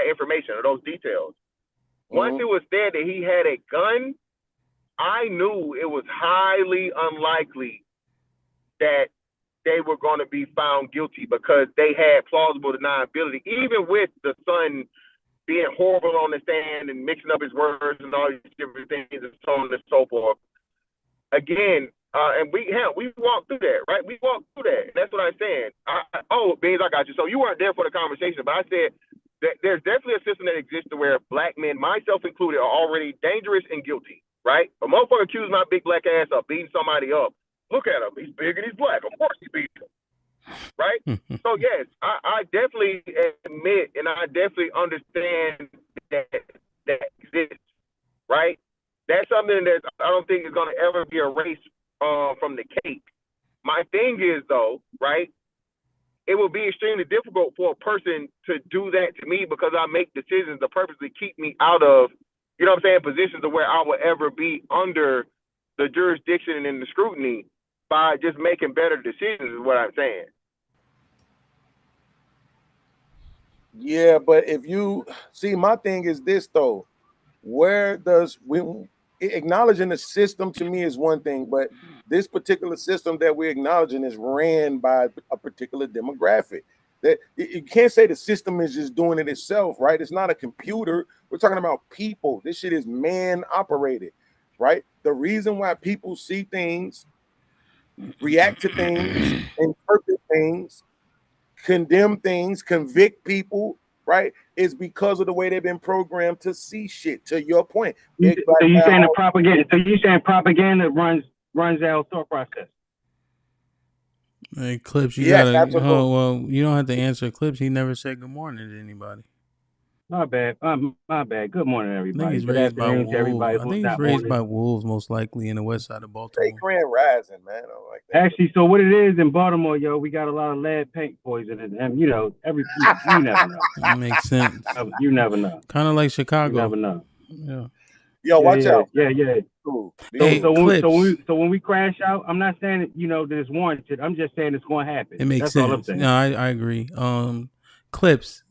information or those details. Once it was said that he had a gun, I knew it was highly unlikely that they were going to be found guilty, because they had plausible deniability, even with the son being horrible on the stand and mixing up his words and all these different things and so on and so forth. Again, and we walked through that, right? We walked through that. And that's what I'm saying. Beans, I got you. So you weren't there for the conversation, but I said that there's definitely a system that exists to where black men, myself included, are already dangerous and guilty, right? A motherfucker accused my big black ass of beating somebody up. Look at him. He's big and he's black. Of course he beat him. Right? So, yes, I definitely admit and I definitely understand that exists. Right? That's something that I don't think is going to ever be erased from the cake. My thing is, though, right, it will be extremely difficult for a person to do that to me, because I make decisions to purposely keep me out of, you know what I'm saying, positions of where I will ever be under the jurisdiction and the scrutiny by just making better decisions, is what I'm saying. Yeah, but if you see, my thing is this though, acknowledging the system to me is one thing, but this particular system that we're acknowledging is ran by a particular demographic. That you can't say the system is just doing it itself, right? It's not a computer. We're talking about people. This shit is man operated, right? The reason why people see things, react to things, interpret things, condemn things, convict people, right, is because of the way they've been programmed to see shit. To your point, so you saying the propaganda? So you saying propaganda runs our thought process? Hey, Clips, you Yes, gotta. absolutely. Oh well, you don't have to answer Clips. He never said good morning to anybody. My bad. My bad. Good morning, I everybody. think he's Good raised by afternoon to everybody wolves. I who's think he's not raised on by it. wolves, most likely in the west side of Say Baltimore. Grand Rising, man. I don't like that. Actually, so what it is in Baltimore, yo, we got a lot of lead paint poisoning, and you know, you never know. That makes sense. You never know. Kind of like Chicago. You never know. Yeah. Yo, watch out. Yeah. Cool. Hey, Clips. So when we crash out, I'm not saying that that it's warranted. I'm just saying it's going to happen. It makes That's sense. all I'm saying. No, I agree. Clips.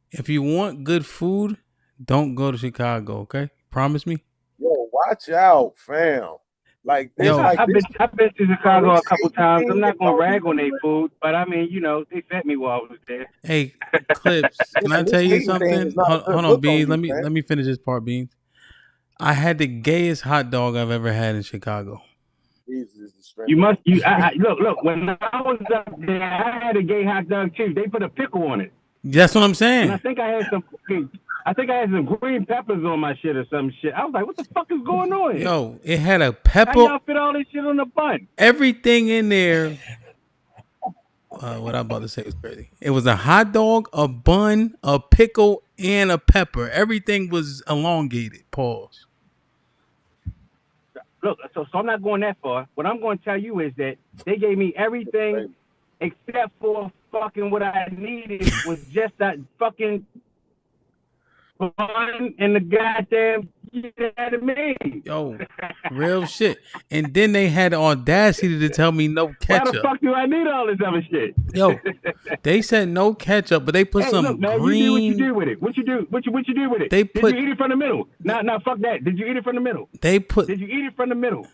If you want good food, don't go to Chicago. Okay, promise me. Yo, watch out, fam. Like this, I've been to Chicago a couple times. I'm not gonna rag on their food, but I mean, they fed me while I was there. Hey, Clips, can I tell you something? Hold on, Beans. Let me finish this part, Beans. I had the gayest hot dog I've ever had in Chicago. Look. When I was up there, I had a gay hot dog too. They put a pickle on it. That's what I'm saying. And I think I had some green peppers on my shit or some shit. I was like, what the fuck is going on here? Yo, it had a pepper. How y'all fit all this shit on the bun? Everything in there. What I'm about to say was crazy. It was a hot dog, a bun, a pickle, and a pepper. Everything was elongated. Pause. Look, so I'm not going that far. What I'm going to tell you is that they gave me everything except for fucking what I needed was just that fucking bun and the goddamn shit out of me. Yo, real shit. And then they had the audacity to tell me no ketchup. Why the fuck do I need all this other shit? Yo, they said no ketchup, but they put some look, man, green. You do what you do with it. What you do with it? Did you eat it from the middle? Nah, fuck that. Did you eat it from the middle? Did you eat it from the middle?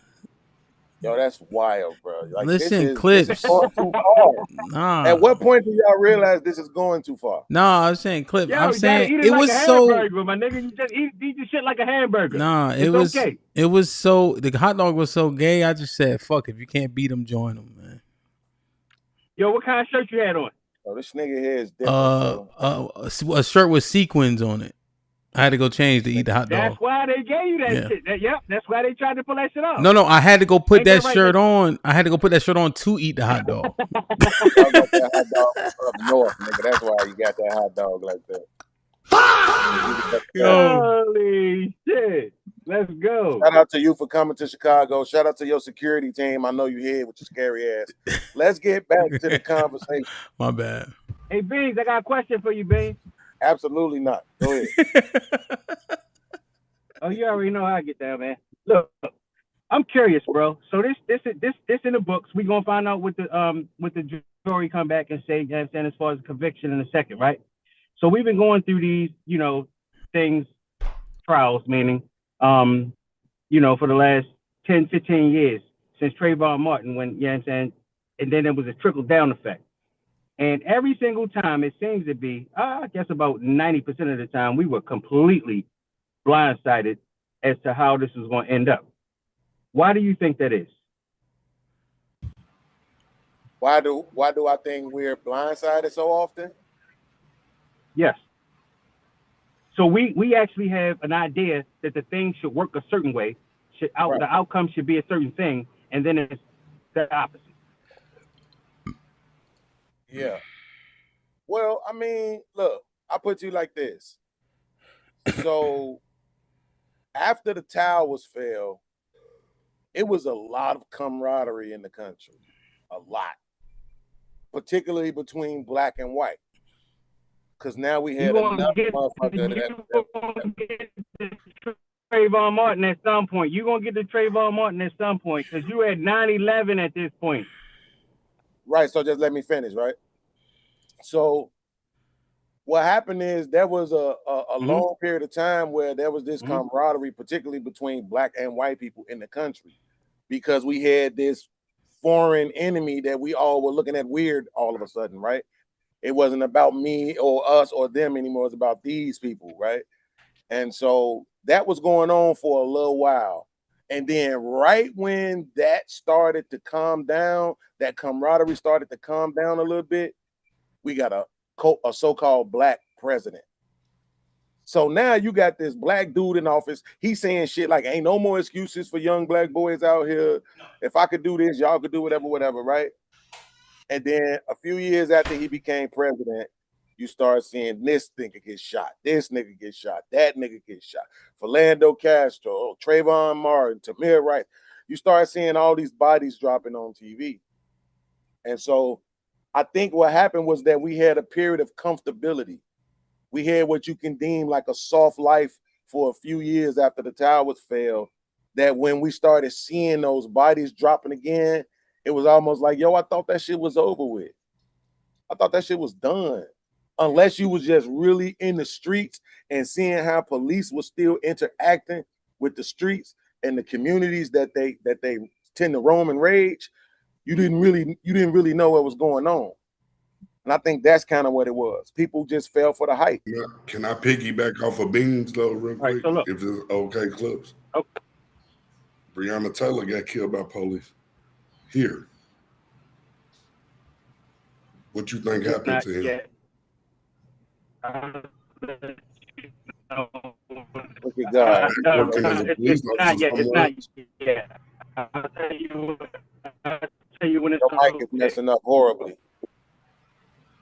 Yo, that's wild, bro. Like, listen, Clips. This is too far. Nah. At what point do y'all realize this is going too far? No, I was saying, Clips. Yo, I'm saying it like was a so. Hamburger, my nigga, you just eat the shit like a hamburger. Nah, it was so. The hot dog was so gay. I just said, "Fuck! If you can't beat them, join them, man." Yo, what kind of shirt you had on? Oh, this nigga here is different. A shirt with sequins on it. I had to go change to eat the hot dog. That's why they gave you that shit. That's why they tried to pull that shit off. No, I had to go put that shirt on. I had to go put that shirt on to eat the hot dog. I got that hot dog up north, nigga. That's why you got that hot dog like that. Holy shit. Let's go. Shout out to you for coming to Chicago. Shout out to your security team. I know you here with your scary ass. Let's get back to the conversation. My bad. Hey, Beans, I got a question for you, Beans. Absolutely not. Go ahead. Oh, you already know how I get down, man. Look, I'm curious, bro. So this in the books. We gonna find out what the jury come back and say. You know what I'm saying, as far as conviction in a second, right? So we've been going through these, things, trials, meaning, for the last 10, 15 years since Trayvon Martin, when, you know what I'm saying, and then there was a trickle down effect. And every single time it seems to be, I guess about 90% of the time, we were completely blindsided as to how this was going to end up. Why do you think that is? Why do I think we're blindsided so often? Yes. So we actually have an idea that the thing should work a certain way, the outcome should be a certain thing, and then it's the opposite. Yeah. Well, I mean, look, I'll put you like this. So after the towers fell, it was a lot of camaraderie in the country. A lot. Particularly between black and white. Because now we had another motherfucker Trayvon Martin at some point. You're going to get to Trayvon Martin at some point because you had 9/11 at this point. Right, so just let me finish, right? So what happened is there was a long period of time where there was this camaraderie, particularly between black and white people in the country, because we had this foreign enemy that we all were looking at weird all of a sudden, right? It wasn't about me or us or them anymore. It's about these people, right? And so that was going on for a little while. And then right when that started to calm down, that camaraderie started to calm down a little bit, we got a so-called black president. So now you got this black dude in office. He's saying shit like, ain't no more excuses for young black boys out here. If I could do this, y'all could do whatever, right? And then a few years after he became president, you start seeing this nigga get shot, this nigga get shot, that nigga get shot. Philando Castro, Trayvon Martin, Tamir Rice. You start seeing all these bodies dropping on TV. And so I think what happened was that we had a period of comfortability. We had what you can deem like a soft life for a few years after the towers fell, that when we started seeing those bodies dropping again, it was almost like, yo, I thought that shit was over with. I thought that shit was done. Unless you was just really in the streets and seeing how police was still interacting with the streets and the communities that they tend to roam and rage, you didn't really know what was going on. And I think that's kind of what it was. People just fell for the hype. Can I piggyback off of Beans though, real quick? So look. If it's okay, Clips. Okay. Breonna Taylor got killed by police here. What you think happened to him? Yet. Look at God. It's not yet. I'll tell you when it's your mic is messing up horribly.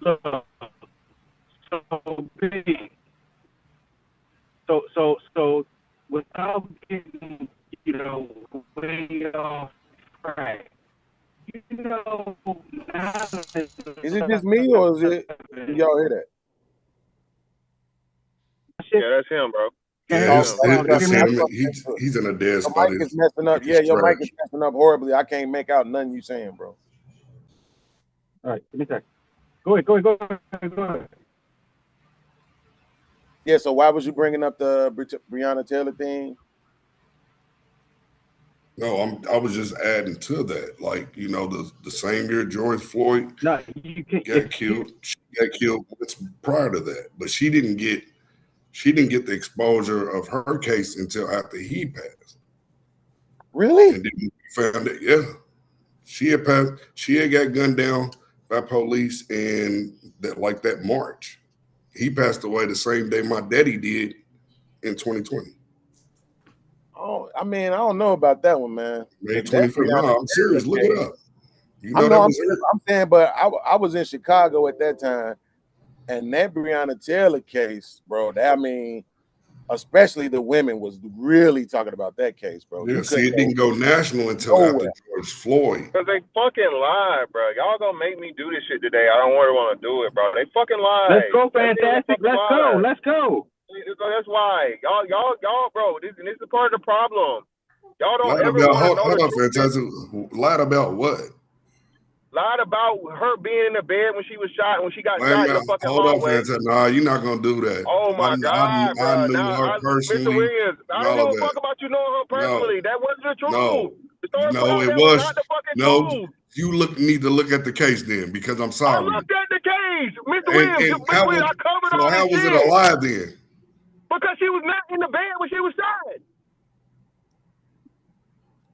So without getting, way off track, now is it just me or is it? Do y'all hear that? Yeah, that's him, bro. Yeah, it's him. He's in a dead spot. Your mic is messing up. Yeah, your mic is messing up horribly. I can't make out nothing you saying, bro. All right, give me a second. Go ahead. Yeah, so why was you bringing up the Breonna Taylor thing? No, I was just adding to that. Like, the same year George Floyd got killed, she got killed prior to that. But she didn't get the exposure of her case until after he passed. Really? And then we found it, yeah. She had got gunned down by police in that March. He passed away the same day my daddy did in 2020. Oh, I mean, I don't know about that one, man. May 23. No, I'm serious. Look it up. I'm saying, but I was in Chicago at that time, and that Breonna Taylor case, bro. especially the women, was really talking about that case, bro. Yeah, You see, it didn't go national until nowhere. after George Floyd. Cause they fucking lied, bro. Y'all gonna make me do this shit today. I don't really want to do it, bro. They fucking lied. Let's go, fantastic. Let's go. Let's go. So that's why y'all, bro. This is part of the problem. Y'all don't Lied ever about, want to know hold the on, truth. Fantastic. Lied about what? Lied about her being in the bed when she was shot, when she got Wait a shot in the minute. fucking Hold on, hallway. Fantastic. Nah, you're not gonna do that. Oh my God, I bro. knew Now, her personally. Mr. Williams, I don't All give of a fuck that. about you knowing her personally. That wasn't the truth. No, The story put no, out it there was was not the fucking no. truth. You need to look at the case then, because I'm I sorry. looked at the case, Mr. And Williams. how Mr. Williams, I covered all this was shit. it a lie then? Because she was not in the bed when she was shot.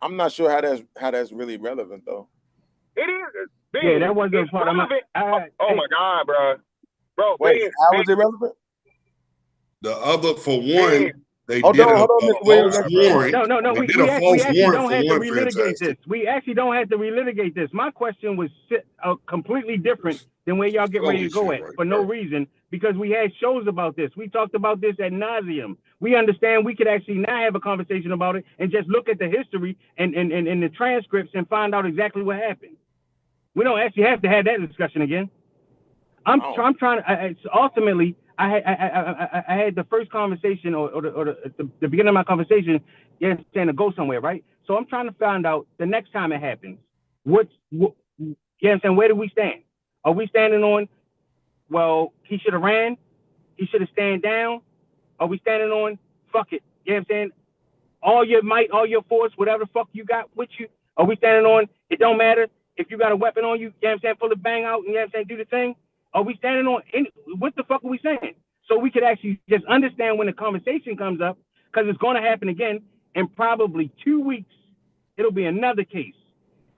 I'm not sure how that's really relevant though. It is. Yeah, that wasn't part of my. Oh my God, bro. Bro, wait, how was it relevant? The other, for one, they Hold did on, a Mr. Williams. false warrant. No. They We did a false actually warrant don't for have to one, relitigate this. Fantastic. We actually don't have to relitigate this. My question was completely different than where y'all get ready to go at for no reason, because we had shows about this. We talked about this ad nauseum. We understand we could actually now have a conversation about it and just look at the history and the transcripts and find out exactly what happened. We don't actually have to have that discussion again. I'm trying to ultimately. I had the first conversation or the beginning of my conversation, saying to go somewhere, right? So I'm trying to find out the next time it happens, what you know what I'm saying, where do we stand? Are we standing on, well, he should have ran, he should have stand down? Are we standing on, fuck it, you know what I'm saying, all your might, all your force, whatever the fuck you got with you? Are we standing on, it don't matter if you got a weapon on you, you know what I'm saying, pull the bang out, and you know what I'm saying, do the thing? Are we standing on what the fuck are we saying? So we could actually just understand when the conversation comes up, because it's going to happen again in probably 2 weeks. It'll be another case.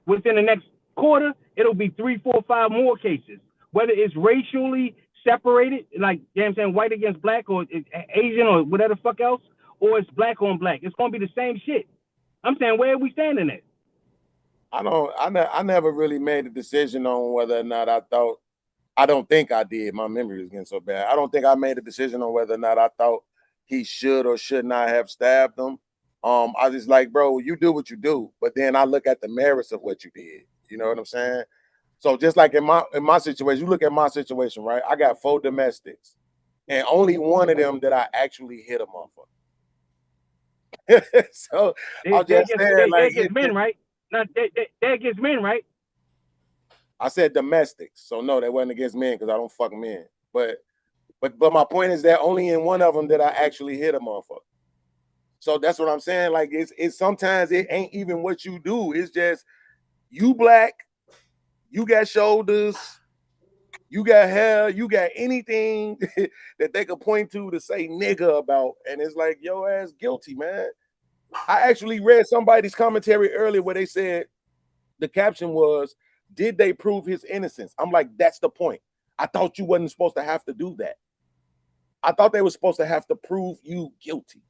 Within the next quarter, it'll be 3, 4, 5 more cases. Whether it's racially separated, like, you know what I'm saying, white against black, or Asian, or whatever the fuck else, or it's black on black. It's going to be the same shit. I'm saying, where are we standing at? I never really made a decision on whether or not I don't think I did. My memory is getting so bad. I don't think I made a decision on whether or not I thought he should or should not have stabbed him. I was just like, bro, you do what you do, but then I look at the merits of what you did. You know what I'm saying? So just like in my situation, you look at my situation, right? I got 4 domestics, and only one of them that I actually hit a motherfucker. So I'm just saying, like, gets men, right? Not that gets men, right? I said domestics, so no, that wasn't against men because I don't fuck men. But my point is that only in one of them did I actually hit a motherfucker. So that's what I'm saying. Like, it's sometimes it ain't even what you do. It's just you black, you got shoulders, you got hair, you got anything that they could point to say nigga about, and it's like your ass guilty, man. I actually read somebody's commentary earlier where they said the caption was, did they prove his innocence? I'm like, that's the point. I thought you wasn't supposed to have to do that. I thought they were supposed to have to prove you guilty.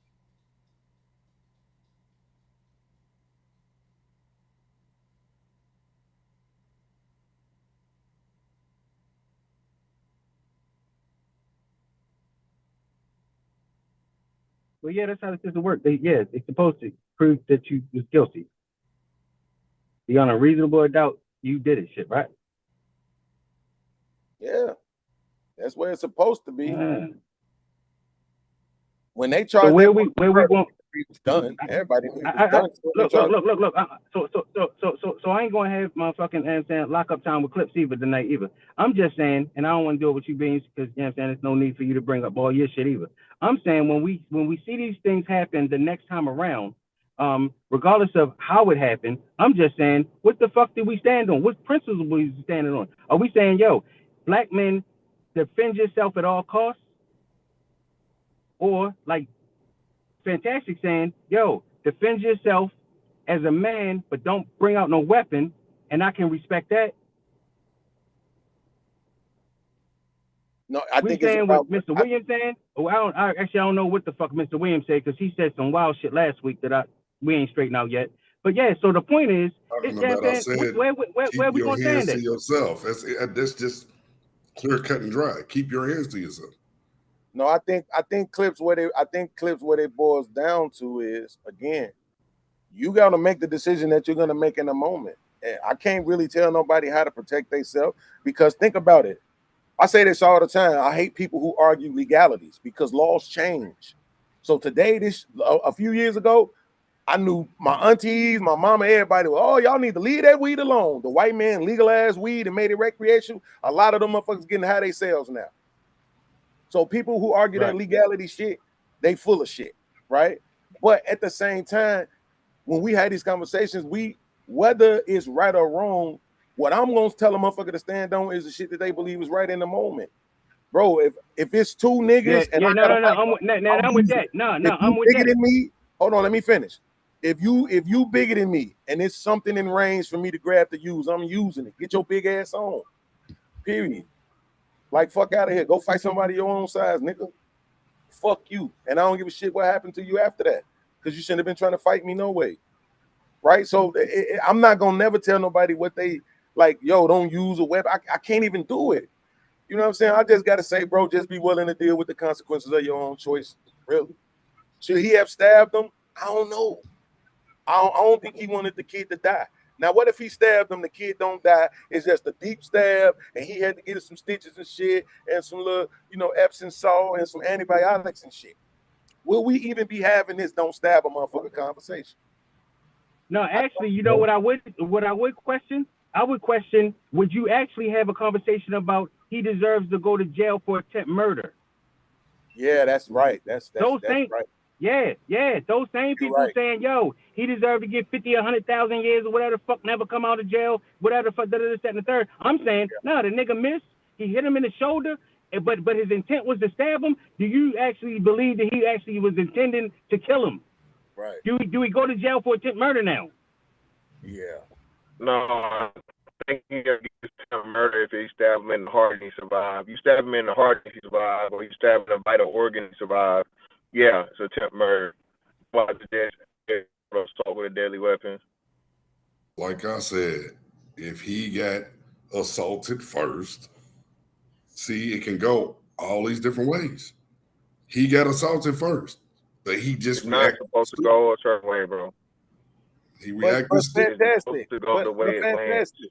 Well, yeah, that's how the system works. It's supposed to prove that you was guilty. Beyond a reasonable doubt, you did it, shit, right? Yeah, that's where it's supposed to be. When they charge, so where we going? It's done. Everybody Look. So I ain't gonna have my fucking lock up time with Clips either tonight either. I'm just saying, and I don't want to do it with you beans because you know what I'm saying, there's no need for you to bring up all your shit either. I'm saying when we see these things happen the next time around, regardless of how it happened, I'm just saying, what the fuck did we stand on? What principles we standing on? Are we saying, yo, black men, defend yourself at all costs? Or like Fantastic saying, yo, defend yourself as a man, but don't bring out no weapon, and I can respect that. No, I think saying what Mr. Williams saying. Oh, I don't know what the fuck Mr. Williams said, because he said some wild shit last week that we ain't straightened out yet. But yeah, so the point is, I said, where keep we your gonna hands stand to at? yourself. That's just clear, cut, and dry. Keep your hands to yourself. No, I think clips what it boils down to is, again, you got to make the decision that you're going to make in the moment. And I can't really tell nobody how to protect themselves, because think about it. I say this all the time. I hate people who argue legalities because laws change. So today, a few years ago, I knew my aunties, my mama, everybody was, oh, y'all need to leave that weed alone. The white man legalized weed and made it recreational. A lot of them motherfuckers getting high themselves now. So people who argue that legality shit, they full of shit, right? But at the same time, when we had these conversations, whether it's right or wrong, what I'm gonna tell a motherfucker to stand on is the shit that they believe is right in the moment. Bro, if it's two niggas and I gotta fight, I'm with that. No, I'm with bigger that. than me, hold on, let me finish. If you bigger than me and it's something in range for me to grab to use, I'm using it. Get your big ass on. Period. Like, fuck out of here. Go fight somebody your own size, nigga. Fuck you. And I don't give a shit what happened to you after that, because you shouldn't have been trying to fight me no way. Right? So I'm not gonna never tell nobody what they like. Yo, don't use a weapon. I can't even do it. You know what I'm saying? I just gotta say, bro, just be willing to deal with the consequences of your own choice. Really? Should he have stabbed him? I don't know. I don't think he wanted the kid to die. Now, what if he stabbed him, the kid don't die? It's just a deep stab, and he had to get some stitches and shit, and some little, Epsom salt and some antibiotics and shit. Will we even be having this don't stab a motherfucker conversation? No, actually, you know what I would question? I would question, would you actually have a conversation about he deserves to go to jail for attempt murder? Yeah, that's right. That's right. Yeah. Those same people saying, yo, he deserved to get 50 or 100,000 years or whatever the fuck, never come out of jail, whatever the fuck, this, that, and the third. I'm saying, no, the nigga missed. He hit him in the shoulder, but his intent was to stab him. Do you actually believe that he actually was intending to kill him? Right. Do we go to jail for attempt murder now? Yeah. No, I think he gets attempt murder if he stab him in the heart and he survive. You stab him in the heart and he survive, or you stab him in a vital organ and survive. Yeah, it's attempt murder. Why the dead assault with a deadly weapon? Like I said, if he got assaulted first, see, it can go all these different ways. He got assaulted first, but he just it's not supposed to go a certain way, bro. He reacted. But fantastic. To go the way it fantastic.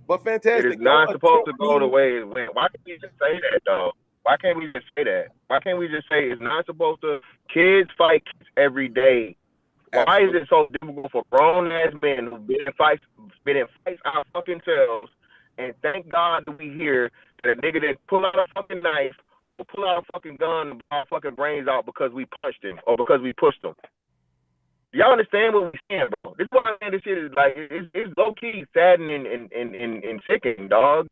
But fantastic. It is not supposed to go the way it went. Why can't we just say that, though? Why can't we just say that? Why can't we just say it's not supposed to? Kids fight every day. Why is it so difficult for grown ass men who've been in fights our fucking selves? And thank God that we hear that a nigga that pull out a fucking knife or pull out a fucking gun and blow our fucking brains out because we punched him or because we pushed him. Do y'all understand what we're saying, bro? This is why I'm saying this shit is like it's low key saddening and sickening, dog.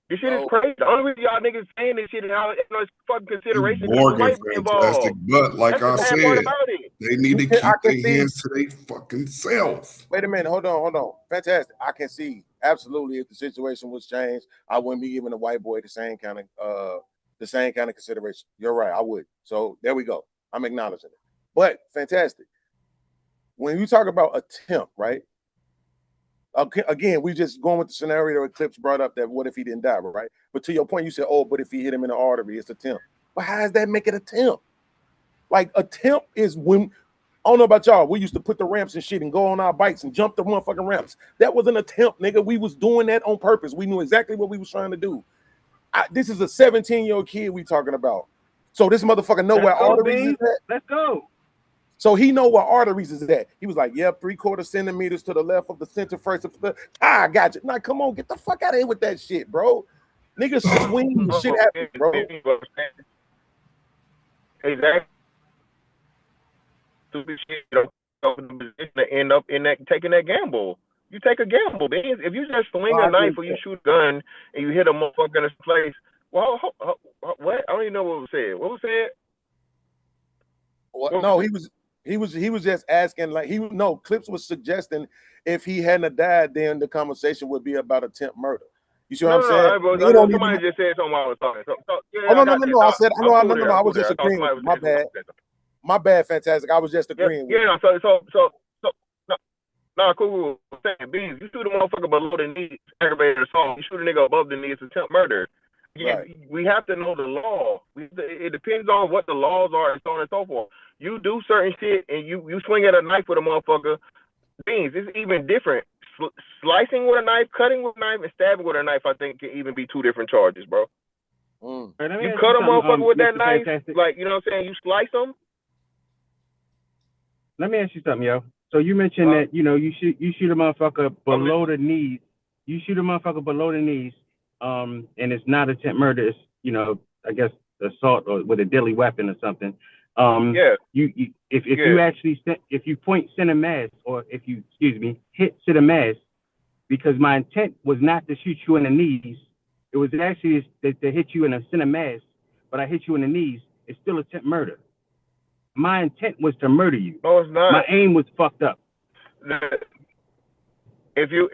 This shit is crazy. The only reason y'all niggas saying this shit is how it's fucking consideration. Morgan, fantastic, but like I said, they need to keep their hands to their fucking self. Wait a minute, hold on. Fantastic. I can see absolutely if the situation was changed, I wouldn't be giving a white boy the same kind of consideration. You're right, I would. So there we go. I'm acknowledging it. But fantastic. When you talk about attempt, right? Again, we just going with the scenario that Clips brought up, that what if he didn't die, right? But to your point, you said, oh, but if he hit him in the artery, it's attempt. But how does that make it attempt? Like, attempt is when, I don't know about y'all, we used to put the ramps and shit and go on our bikes and jump the motherfucking ramps. That was an attempt, nigga. We was doing that on purpose. We knew exactly what we was trying to do. This is a 17-year-old kid we talking about. So this motherfucker know where arteries is at. Let's go. So he know where arteries is at. He was like, yep, 3/4 centimeters to the left of the center first. I got you. Now, come on, get the fuck out of here with that shit, bro. Niggas swing, shit happens, bro. Exactly. Stupid shit, to end up in that taking that gamble. You take a gamble, man. If you just swing a knife or you shoot a gun and you hit a motherfucker in his place, well, what? I don't even know what was said. What was said? Well, no, he was just asking, like, Clips was suggesting if he hadn't died, then the conversation would be about attempt murder. You see what I'm saying? Somebody just said something while I was talking. No. I said, no. I was just agreeing with you. My bad. My bad, fantastic. I was just agreeing with you. Yeah, cool. Saying, Beans, you shoot a motherfucker below the knees, aggravated assault. You shoot a nigga above the knees, attempt murder. we have to know the law. It depends on what the laws are and so on and so forth. You do certain shit and you swing at a knife with a motherfucker. Things it's even different. Slicing with a knife, cutting with a knife, and stabbing with a knife, I think, can even be two different charges, bro. You cut a motherfucker with that knife, like, you know what I'm saying? You slice them. Let me ask you something, yo. So you mentioned that, you know, you shoot a motherfucker below the knees. You shoot a motherfucker below the knees, and it's not attempt murder. It's, you know, I guess assault or with a deadly weapon or something. You actually if you point center mass, or if you hit center mass, because my intent was not to shoot you in the knees. It was actually to hit you in a center mass, but I hit you in the knees. It's still attempt murder. My intent was to murder you. No, it's not. My aim was fucked up. If you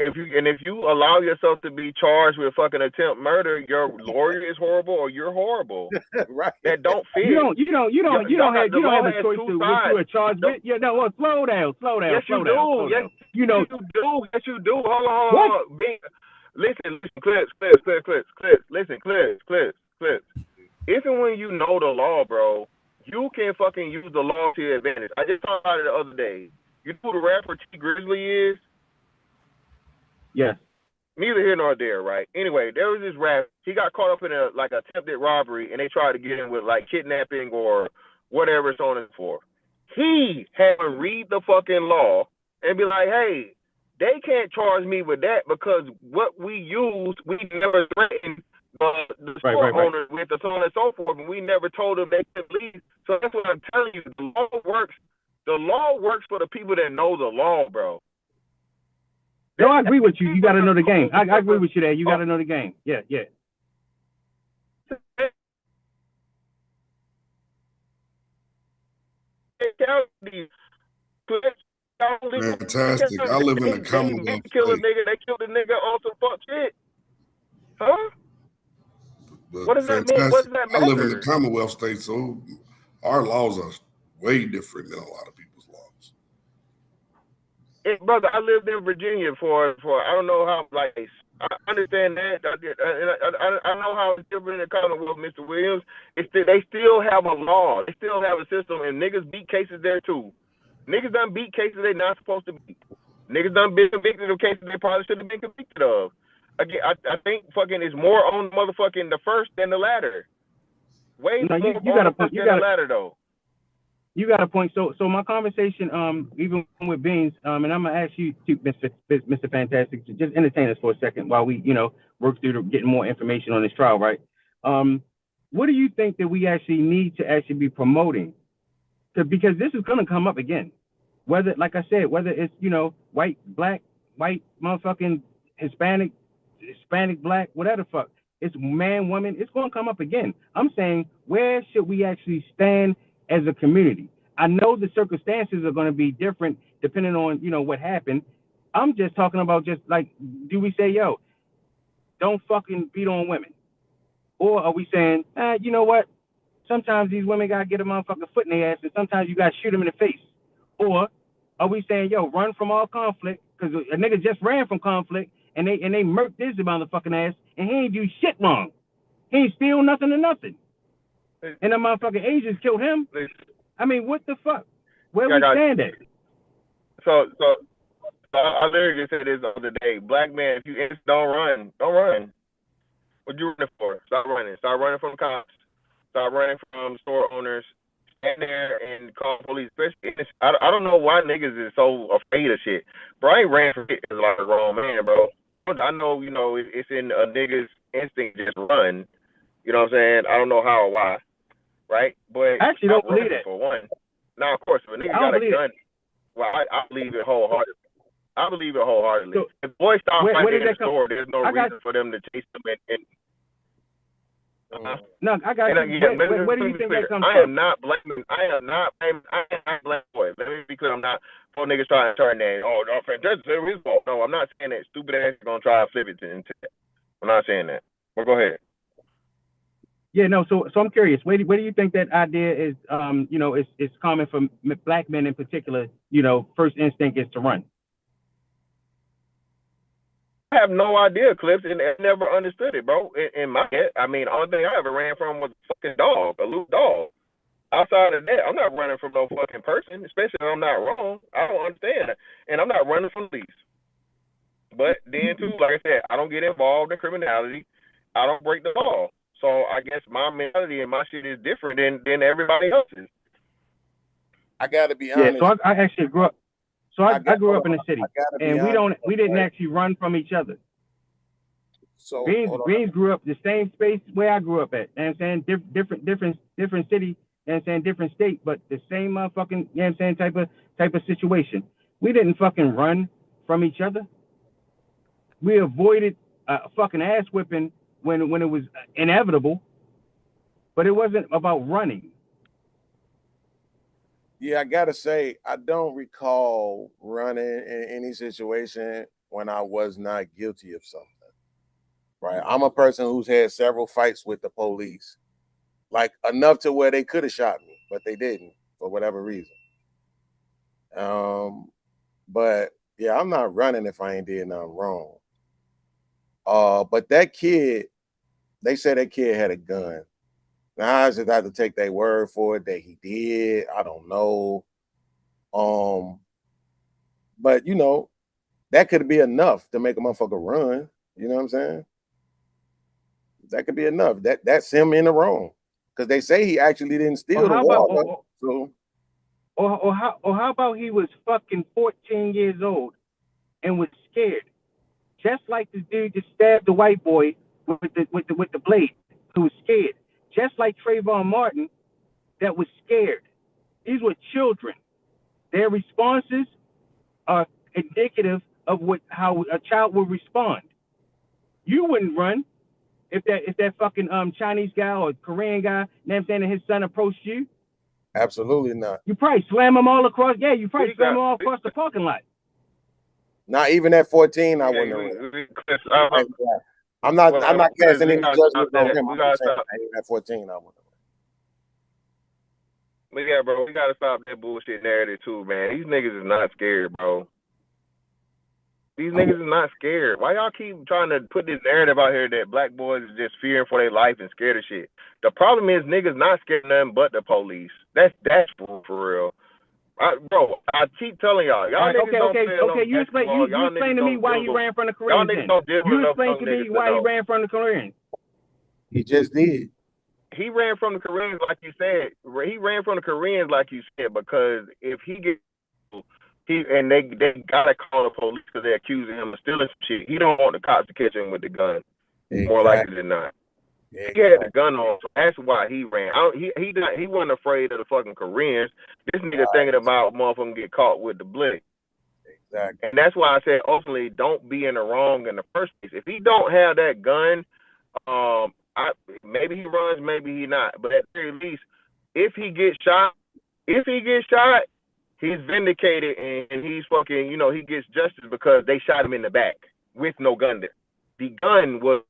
allow yourself to be charged with fucking attempt murder, your lawyer is horrible or you're horrible. Right. That don't fit. You don't have a choice to what you are charged with. Yeah, no, well, slow down. Yes, you do. Yes, you do. Hold on. Listen, clips. Listen, clips. If and when you know the law, bro, you can fucking use the law to your advantage. I just talked about it the other day. You know who the rapper T Grizzly is? Yes. Neither here nor there, right? Anyway, there was this rap. He got caught up in a attempted robbery, and they tried to get him with like kidnapping or whatever, so on and so forth. He had to read the fucking law and be like, hey, they can't charge me with that because what we used, we never threatened the store owner with, so on and so forth, and we never told them they could leave. So that's what I'm telling you. The law works. The law works for the people that know the law, bro. No, I agree with you. You got to know the game. I agree with you there. You got to know the game. Yeah. Fantastic. I live in the Commonwealth They killed a nigga on some fuck shit. Huh? What does that mean? What does that matter? I live in the Commonwealth state, so our laws are way different than a lot of people's laws. Brother, I lived in Virginia for I don't know how, like, I understand that. I know how it's different in the Commonwealth, Mr. Williams. They still have a law. They still have a system, and niggas beat cases there too. Niggas done beat cases they're not supposed to beat. Niggas done been convicted of cases they probably should have been convicted of. Again, I think fucking is more on motherfucking the first than the latter. Way more on the first than the latter, though. You got a point. So my conversation, even with Beans, and I'm gonna ask you to, Mr. Fantastic, to just entertain us for a second while we, work through getting more information on this trial, right? What do you think that we actually need to actually be promoting? Because this is gonna come up again. Whether, like I said, whether it's white, black, white, motherfucking Hispanic, black, whatever the fuck, it's man, woman, it's gonna come up again. I'm saying, where should we actually stand as a community? I know the circumstances are going to be different depending on, what happened. I'm just talking about just like, do we say, yo, don't fucking beat on women? Or are we saying, you know what? Sometimes these women got to get a motherfucking foot in their ass, and sometimes you got to shoot them in the face. Or are we saying, yo, run from all conflict? Because a nigga just ran from conflict, and they murked this motherfucking ass, and he ain't do shit wrong. He ain't steal nothing to nothing. And the motherfucking Asians killed him. I mean, what the fuck? Where we stand at? So I literally just said this the other day. Black man, if you don't run. What you running for? Stop running. Stop running from cops. Stop running from store owners. Stand there and call police. Especially, I don't know why niggas is so afraid of shit. Bro, I ain't ran for shit as like a grown man, bro. I know, it's in a nigga's instinct to just run. You know what I'm saying? I don't know how or why. Right? But I actually don't believe that. For one. Now, of course, if a nigga got a gun, well, I believe it wholeheartedly. So, if boys stop fighting in the store, there's no reason for them to chase them No, I got you. Where do you think that comes from? I am not blaming boys. Let me be clear. I'm not for niggas trying to turn that. Oh, no, Fantastic, it's his fault. No, I'm not saying that. Stupid ass is gonna try to flip it into that. I'm not saying that. Well, go ahead. Yeah, no. So I'm curious. Where do you think that idea is? It's common for black men in particular. First instinct is to run. have no idea, Clips, and I never understood it, bro. In my head, I mean, the only thing I ever ran from was a fucking dog, a loose dog. Outside of that, I'm not running from no fucking person, especially if I'm not wrong. I don't understand it. And I'm not running from police. But then, too, like I said, I don't get involved in criminality. I don't break the law. So I guess my mentality and my shit is different than everybody else's. I got to be honest. Yeah, so I actually grew up. So I grew up in the city, and we didn't actually run from each other. So Greens grew up the same space where I grew up at. You know what I'm saying? Different city, you know what I'm saying, different state, but the same motherfucking, you know what I'm saying, type of situation. We didn't fucking run from each other. We avoided a fucking ass whipping when it was inevitable, but it wasn't about running. Yeah, I gotta say, I don't recall running in any situation when I was not guilty of something. Right? I'm a person who's had several fights with the police, like enough to where they could have shot me, but they didn't for whatever reason. But yeah, I'm not running if I ain't did nothing wrong. But that kid, they said that kid had a gun. Now I just have to take their word for it that he did. I don't know. But you know, that could be enough to make a motherfucker run. You know what I'm saying? That could be enough. That's him in the wrong. Because they say he actually didn't steal the water. Or how about he was fucking 14 years old and was scared, just like the dude that stabbed the white boy with the blade, who was scared, just like Trayvon Martin, that was scared. These were children. Their responses are indicative of how a child would respond. You wouldn't run if that fucking Chinese guy or Korean guy, you know what I'm saying, and his son approached you. Absolutely not. You probably slam them all across. Yeah, you probably slam them all across the parking lot. Not even at 14, I wouldn't have. I'm not casting any judgment on him. I'm just saying, even at 14, I wouldn't. But yeah, bro, we gotta stop that bullshit narrative too, man. These niggas is not scared, bro. These niggas is not scared. Why y'all keep trying to put this narrative out here that black boys is just fearing for their life and scared of shit? The problem is niggas not scared of nothing but the police. That's for real. Bro, I keep telling y'all. Y'all niggas don't play okay. You explain to me why he ran from the Koreans. You explain to me why he ran from the Koreans. He just did. He ran from the Koreans like you said. He ran from the Koreans like you said because if he gets they gotta call the police because they're accusing him of stealing some shit. He don't want the cops to catch him with the gun. Exactly. More likely than not. Exactly. He had the gun on, so that's why he ran. He wasn't afraid of the fucking Koreans. This nigga thinking about motherfucking get caught with the blick. Exactly. And that's why I said ultimately don't be in the wrong in the first place. If he don't have that gun, maybe he runs, maybe he not. But at the very least, if he gets shot, he's vindicated and he's fucking, he gets justice because they shot him in the back with no gun there. The gun was.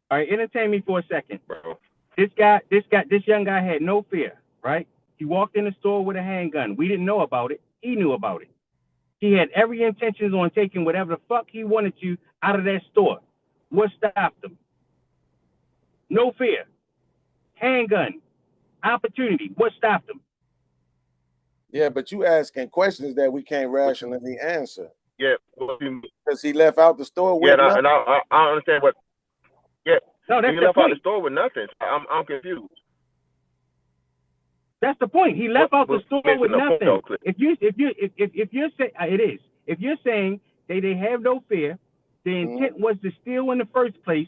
All right, entertain me for a second, bro. This young guy had no fear, right? He walked in the store with a handgun. We didn't know about it. He knew about it. He had every intention on taking whatever the fuck he wanted to out of that store. What stopped him? No fear. Handgun. Opportunity. What stopped him? Yeah, but you asking questions that we can't rationally answer. Yeah. Because he left out the store with nothing. And I understand what. Yeah. No, that's he the left point. out the store with nothing. I'm confused. That's the point. He left out the store with nothing. Though, if you're saying it is, if you're saying they have no fear, the intent was to steal in the first place.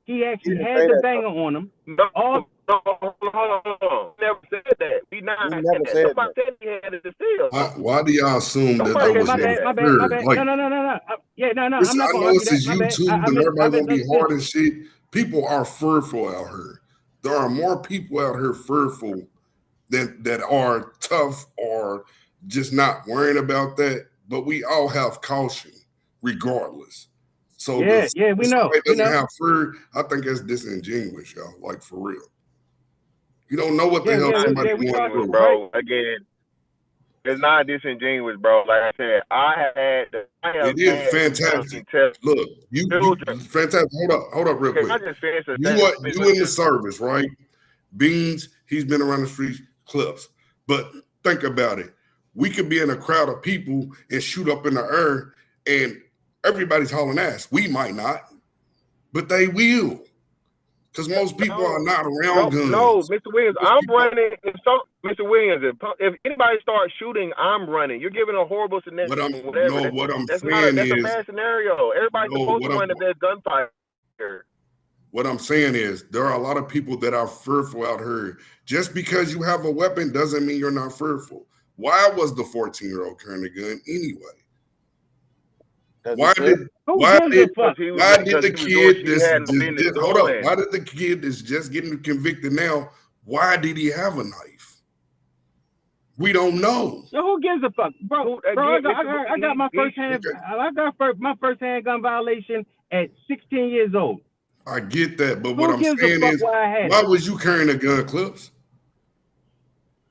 He actually had the banger on him. Hold on. Never said that. We never said that. Said he had it to steal. Why do y'all assume that there was my bad. Like, no. I'm not I going know to it's argue that. YouTube and everybody gonna be hard and shit. People are fearful out here. There are more people out here fearful that are tough or just not worrying about that. But we all have caution regardless. So we know. Doesn't have fear. I think that's disingenuous, y'all. Like for real. You don't know what the hell somebody going through, bro. Again, It's not disingenuous, bro. Like I said, It is fantastic. Look, you fantastic. Hold up real quick. You in the service, right? Beans, he's been around the streets, Clips. But think about it. We could be in a crowd of people and shoot up in the air and everybody's hauling ass. We might not, but they will. Because most people are not around guns. No, Mr. Williams, I'm running. Mr. Williams, if anybody starts shooting, I'm running. You're giving a horrible scenario. That's a bad scenario. Everybody's supposed to run if there's gunfire. What I'm saying is there are a lot of people that are fearful out here. Just because you have a weapon doesn't mean you're not fearful. Why was the 14-year-old carrying a gun anyway? Why did the kid that's just getting convicted now, why did he have a knife? We don't know. So who gives a fuck, bro? I got my first handgun violation at 16 years old. I get that, but what I'm saying is, why was you carrying a gun, Clips?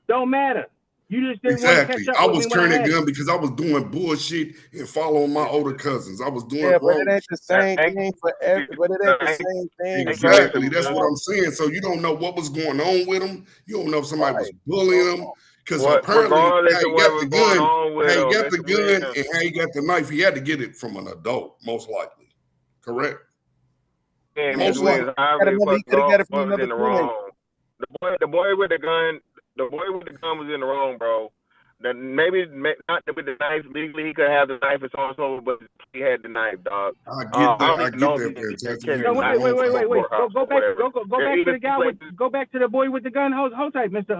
Don't matter. You just didn't exactly. want to catch up I with was me when carrying I a gun because I was doing bullshit and following my older cousins. I was doing but it ain't the same thing for but it ain't the same thing. Exactly. That's what I'm saying. So you don't know what was going on with him. You don't know if somebody was bullying him. Because apparently how he got the gun, and how he got the knife, he had to get it from an adult, most likely. Correct? Yeah, Mr. Williams, he could have got it from another teenager. The boy with the gun was in the wrong, bro. Then maybe not with the knife legally, he could have the knife and so on and so, but he had the knife, dog. I get that. Fantastic. No, wait. Go back to the guy go back to the boy with the gun. Hold tight, Mr.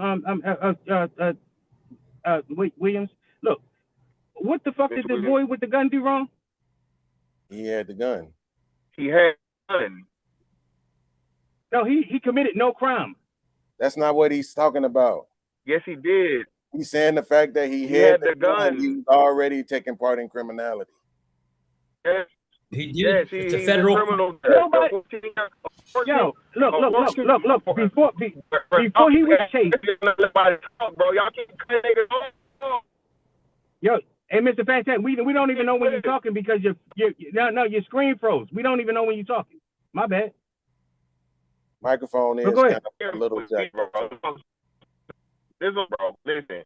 Williams. Look, what the fuck did the boy with the gun do wrong? He had the gun. He had the gun. No, he committed no crime. That's not what he's talking about. Yes, he did. He's saying the fact that he had the gun. He was already taking part in criminality. Yes, he did. Yes, it's a federal criminal. Yo, look. Before he was chased. Bro, y'all keep Yo, hey, Mr. Fantastic, we don't even know when you're talking because your screen froze. We don't even know when you're talking. My bad. Microphone is kind of a little jack. Listen, bro. Listen.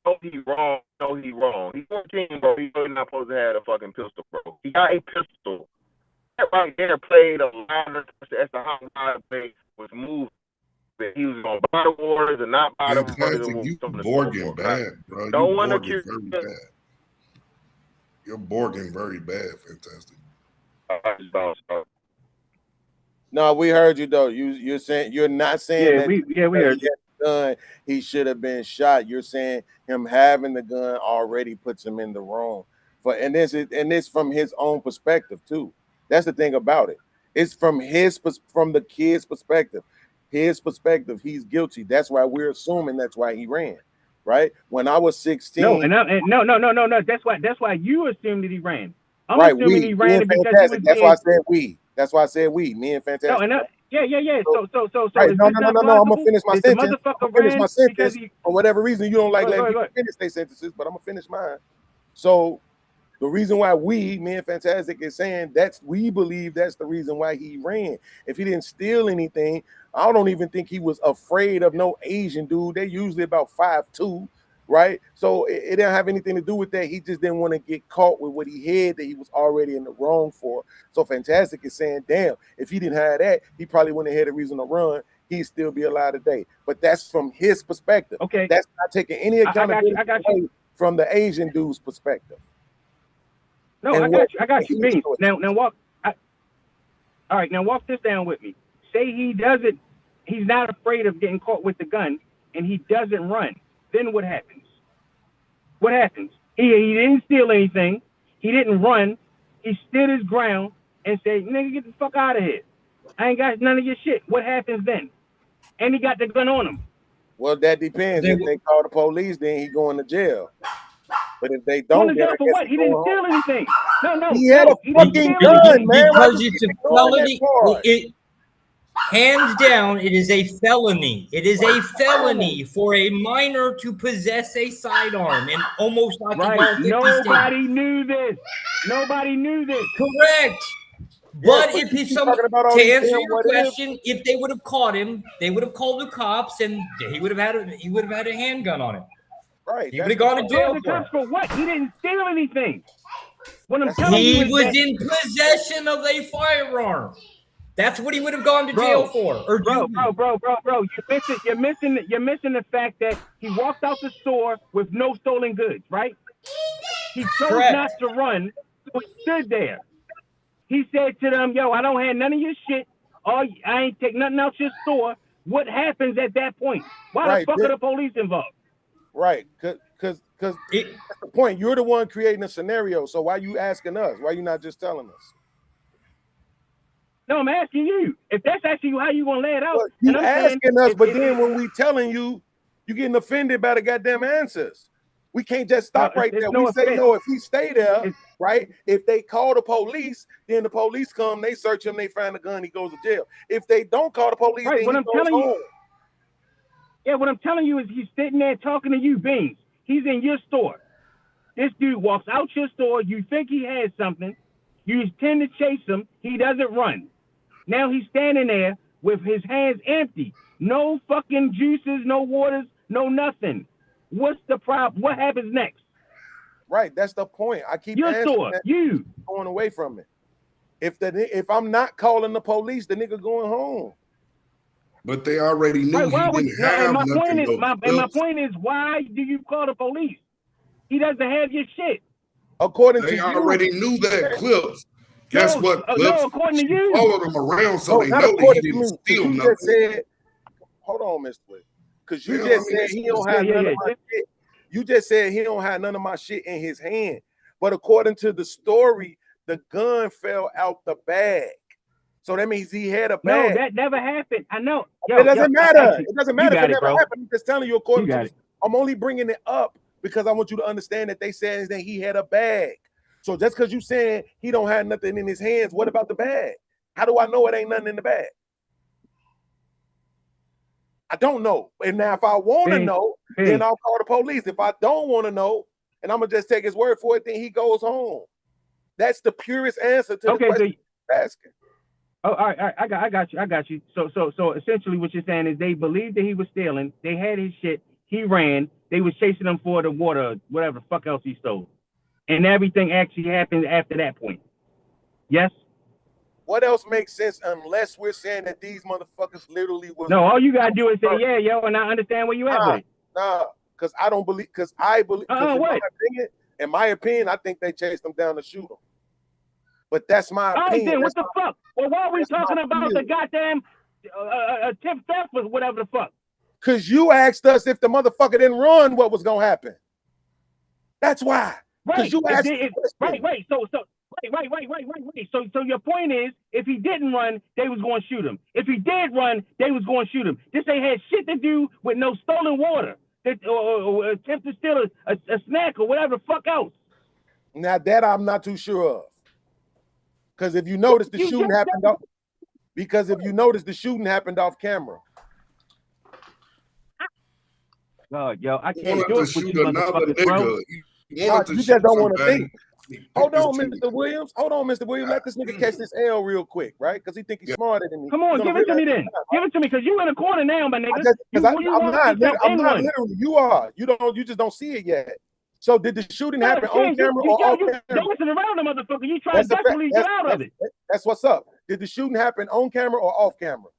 No, he wrong. He's 14, bro. He's really not supposed to have a fucking pistol, bro. He got a pistol. That right there played a lot of as to how God played was moving. He was going to buy the waters and not buy the waters. You Borging bad, bro. Don't want to accuse bad. You're Borging very bad. Fantastic. No, we heard you though. You're saying you're not saying that. We heard you. Gun, he should have been shot. You're saying him having the gun already puts him in the wrong. And this from his own perspective too. That's the thing about it. It's from the kid's perspective. His perspective, he's guilty. That's why we're assuming that's why he ran. Right? When I was 16. No. That's why you assumed that he ran. I'm right, assuming he ran because he was That's why I said we. That's why I said we. Me and Fantastic. No, yeah. So. Right. No. I'm gonna finish my sentence. For whatever reason, you don't like letting people finish their sentences, but I'm gonna finish mine. So the reason why me and Fantastic is saying we believe that's the reason why he ran. If he didn't steal anything, I don't even think he was afraid of no Asian dude. They're usually about 5'2". Right, so it didn't have anything to do with that. He just didn't want to get caught with what he had that he was already in the wrong for. So Fantastic is saying, damn, if he didn't have that, he probably wouldn't have had a reason to run. He'd still be alive today. But that's from his perspective. Okay, that's not taking any accountability from the Asian dude's perspective. No, I got you. Beans. Now walk. All right, now walk this down with me. Say he's not afraid of getting caught with the gun, and he doesn't run. Then what happens? What happens? He didn't steal anything. He didn't run. He stood his ground and said, nigga, get the fuck out of here. I ain't got none of your shit. What happens then? And he got the gun on him. Well, that depends. If they call the police, then he going to jail. But if they don't, for what? He didn't steal anything. No. He had a fucking gun, man. Because it's a felony. Hands down, it is a felony. It is a felony for a minor to possess a sidearm in almost Right. all 50 Nobody states. knew this. Nobody knew this. Correct. Yes, But if you he's keep some, talking about all to these answer damn your what question, if they would have caught him, they would have called the cops, and he would have had a handgun on him. Right. He would have gone to jail The for cops it. for what? He didn't steal anything. What I'm telling He you is was that, in possession of a firearm. That's what he would have gone to jail for. Or bro. You're missing the fact that he walked out the store with no stolen goods, right? He chose not to run, so he stood there. He said to them, "Yo, I don't have none of your shit. I ain't take nothing out your store." What happens at that point? Why the fuck are the police involved? Right, because that's the point. You're the one creating a scenario. So why you asking us? Why you not just telling us? No, I'm asking you. If that's actually how you want to lay it out, well, you and I'm asking saying, us, but then when we telling you, you getting offended by the goddamn answers. We can't just stop right there. We say, yo, if he stay there, right? If they call the police, then the police come, they search him, they find the gun, he goes to jail. If they don't call the police, then he goes home. Yeah, what I'm telling you is he's sitting there talking to you, Beans. He's in your store. This dude walks out your store. You think he has something. You tend to chase him. He doesn't run. Now he's standing there with his hands empty. No fucking juices, no waters, no nothing. What's the problem? What happens next? Right, that's the point. I keep your answering store, that, you going away from it. If I'm not calling the police, the nigga going home. But they already knew he didn't have my nothing. My point is, why do you call the police? He doesn't have your shit. According they to already you, knew that Clips. Guess what, Clips? No, according to you. Followed him around so they not know that he according to didn't me. steal You nothing. just said, hold on, Mr. Wick. Because you just said he don't have none of my shit. You just said he don't have none of my shit in his hand. But according to the story, the gun fell out the bag. So that means he had a bag. No, that never happened. I know. It doesn't matter. It doesn't matter if it never happened. I'm just telling you according to this. I'm only bringing it up because I want you to understand that they said that he had a bag. So just because you saying he don't have nothing in his hands, what about the bag? How do I know it ain't nothing in the bag? I don't know. And now if I want to know, then I'll call the police. If I don't want to know, and I'm gonna just take his word for it, then he goes home. That's the purest answer to the question you're asking. Oh, all right, I got you. So essentially, what you're saying is they believed that he was stealing. They had his shit. He ran. They was chasing him for the water, whatever the fuck else he stole, and everything actually happened after that point. Yes. What else makes sense unless we're saying that these motherfuckers literally was? No, all you gotta do is say, yeah, yo, and I understand where you at with it. Nah, because I don't believe. Because I believe. In my opinion, I think they chased him down to shoot him. But that's my opinion. What the fuck? Well, why are we talking about the goddamn attempt theft or whatever the fuck? Because you asked us if the motherfucker didn't run, what was gonna happen. That's why. Right. You asked right. So your point is, if he didn't run, they was going to shoot him. If he did run, they was going to shoot him. This ain't had shit to do with no stolen water or attempt to steal a snack or whatever the fuck else. Now that I'm not too sure of. Because if you notice the shooting happened off, off camera. God, yo, I can't do it with you motherfuckers, bro. You just don't want to think. Hold on, Mr. Williams. Let this nigga catch this L real quick, right? Because he think he's smarter than me. Come on, give it to me then. Give it to me, because you in the corner now, my nigga. I'm not literally. You are. You just don't see it yet. So did the shooting happen on camera or off camera? You're dancing around the motherfucker. You trying to desperately get out of it. That's what's up. Did the shooting happen on camera or off camera?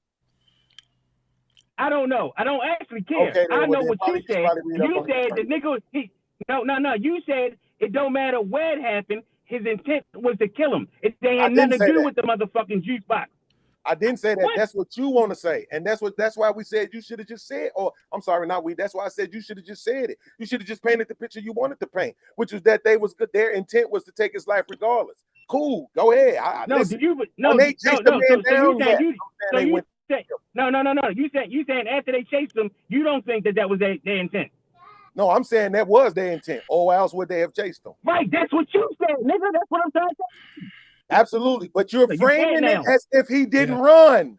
I don't know. I don't actually care. Okay, I know what you said. You said the nigga. No. You said it don't matter where it happened. His intent was to kill him. They had nothing to do with the motherfucking juice box. I didn't say that. What? That's what you want to say, and that's why we said you should have just said. Or I'm sorry, not we. That's why I said you should have just said it. You should have just painted the picture you wanted to paint, which was that they was good. Their intent was to take his life regardless. Cool, go ahead. You saying after they chased him, you don't think that was their intent? No, I'm saying that was their intent. Or else would they have chased them? Right, that's what you said, nigga. That's what I'm trying to say. Absolutely, but you're framing it as if he didn't run.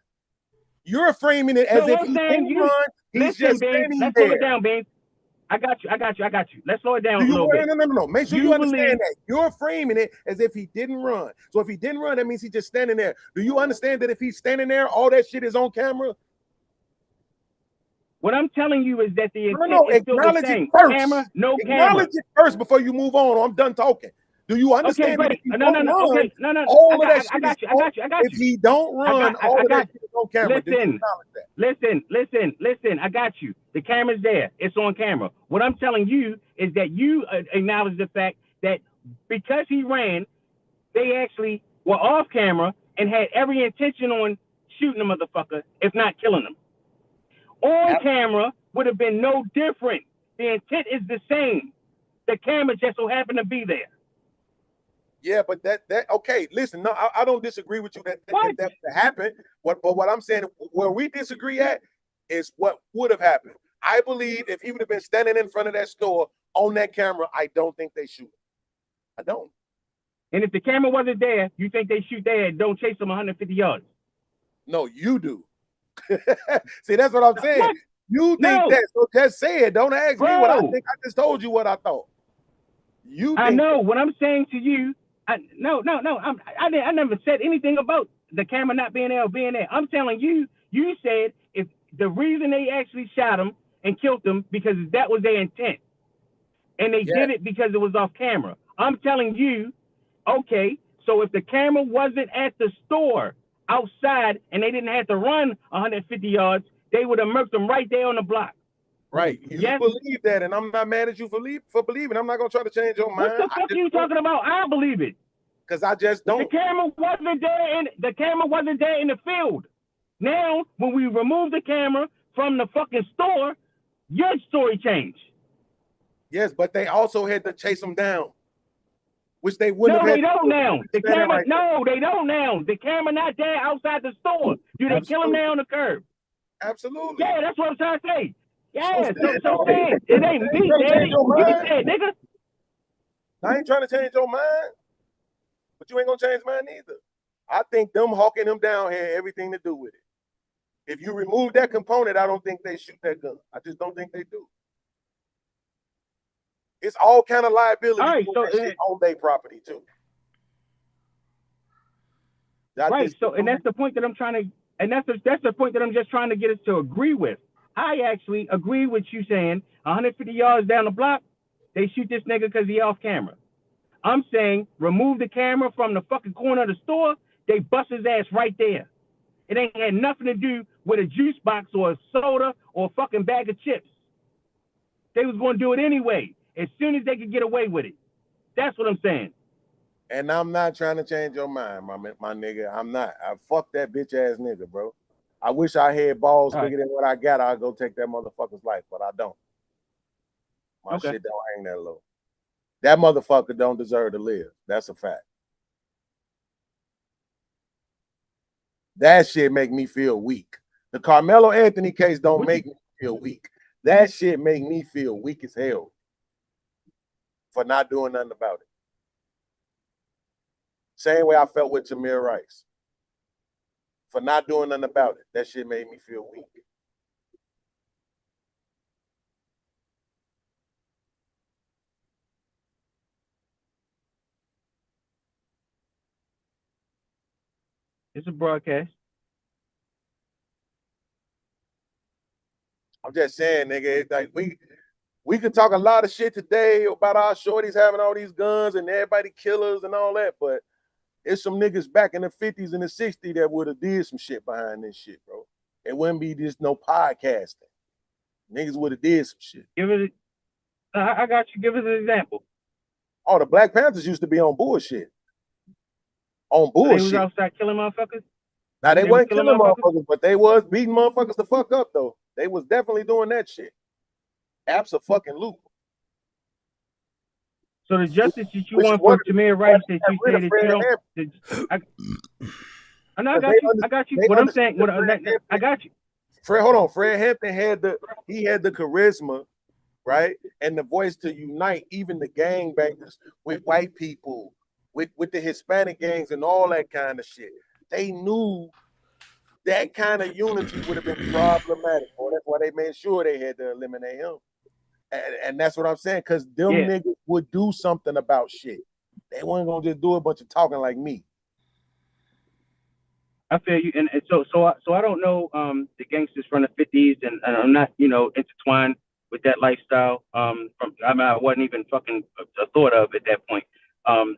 You're framing it as No, if I'm he saying didn't run. He's listen, just Beans. standing Let's slow there. it down, Beans. I got you. Let's slow it down Do a you little bit. no. Make sure you understand believe that. You're framing it as if he didn't run. So if he didn't run, that means he's just standing there. Do you understand that if he's standing there, all that shit is on camera? What I'm telling you is that the intent No, is still the acknowledge same. it first. Camera, no camera. Acknowledge it first before you move on. I'm done talking. Do you understand that if he don't run, all of that shit is on? If he don't run, all of that shit is on camera. Do you acknowledge that? Listen. I got you. The camera's there. It's on camera. What I'm telling you is that you acknowledge the fact that because he ran, they actually were off camera and had every intention on shooting the motherfucker, if not killing him. On camera would have been no different. The intent is the same. The camera just so happened to be there. Yeah, but that okay. Listen, no, I don't disagree with you that happened. But what I'm saying, where we disagree at, is what would have happened. I believe if he would have been standing in front of that store on that camera, I don't think they shoot him. I don't. And if the camera wasn't there, you think they shoot there and don't chase him 150 yards? No, you do. See, that's what I'm saying. What? You think that, so just say it. Don't ask me what I think. I just told you what I thought. I know what I'm saying to you. I never said anything about the camera not being there or being there. I'm telling you, you said if the reason they actually shot him and killed him because that was their intent. And they did it because it was off camera. I'm telling you, okay, so if the camera wasn't at the store outside and they didn't have to run 150 yards, they would have murked him right there on the block. Right. You believe that, and I'm not mad at you for believing. I'm not going to try to change your mind. What the fuck are you talking about? I believe it. Because I just don't. The camera wasn't there in the field. Now, when we remove the camera from the fucking store, your story changed. Yes, but they also had to chase him down, which they wouldn't have. No, they don't now. The camera, they don't now. The camera not there outside the store. Do they kill him there on the curb? Absolutely. Yeah, that's what I'm trying to say. Yeah, so it ain't me, Daddy. You said, nigga. I ain't trying to change your mind, but you ain't gonna change mine either. I think them hawking him down had everything to do with it. If you remove that component, I don't think they shoot that gun. I just don't think they do. It's all kind of liability on their property too. And that's the point that I'm trying to, and that's the point that I'm just trying to get us to agree with. I actually agree with you saying 150 yards down the block, they shoot this nigga because he off camera. I'm saying remove the camera from the fucking corner of the store, they bust his ass right there. It ain't had nothing to do with a juice box or a soda or a fucking bag of chips. They was going to do it anyway, as soon as they could get away with it. That's what I'm saying. And I'm not trying to change your mind, my nigga. I'm not. I fuck that bitch ass nigga, bro. I wish I had balls bigger than what I got. I'd go take that motherfucker's life, but I don't. My shit don't hang that low. That motherfucker don't deserve to live. That's a fact. That shit make me feel weak. The Carmelo Anthony case don't make me feel weak. That shit make me feel weak as hell for not doing nothing about it. Same way I felt with Tamir Rice. For not doing nothing about it. That shit made me feel weak. It's a broadcast. I'm just saying, nigga, it's like we could talk a lot of shit today about our shorties having all these guns and everybody killers and all that, but it's some niggas back in the 50s and the 60s that would have did some shit behind this shit, bro. It wouldn't be just no podcasting. Niggas would have did some shit. I got you. Give us an example. Oh, the Black Panthers used to be on bullshit. On bullshit. They was outside killing motherfuckers? Now, they weren't killing motherfuckers, but they was beating motherfuckers the fuck up, though. They was definitely doing that shit. Abso-fucking-lutely. So the justice that you want for Tamir Rice that you say that you don't... I got you. What I'm saying, I got you. Hold on. Fred Hampton had the charisma, right? And the voice to unite even the gangbangers with white people, with the Hispanic gangs and all that kind of shit. They knew that kind of unity would have been problematic. Boy. That's why they made sure they had to eliminate him. And that's what I'm saying, because them niggas would do something about shit. They weren't gonna just do a bunch of talking like me. I feel you, and so I don't know the gangsters from the 50s, and I'm not intertwined with that lifestyle. I wasn't even fucking a thought of at that point.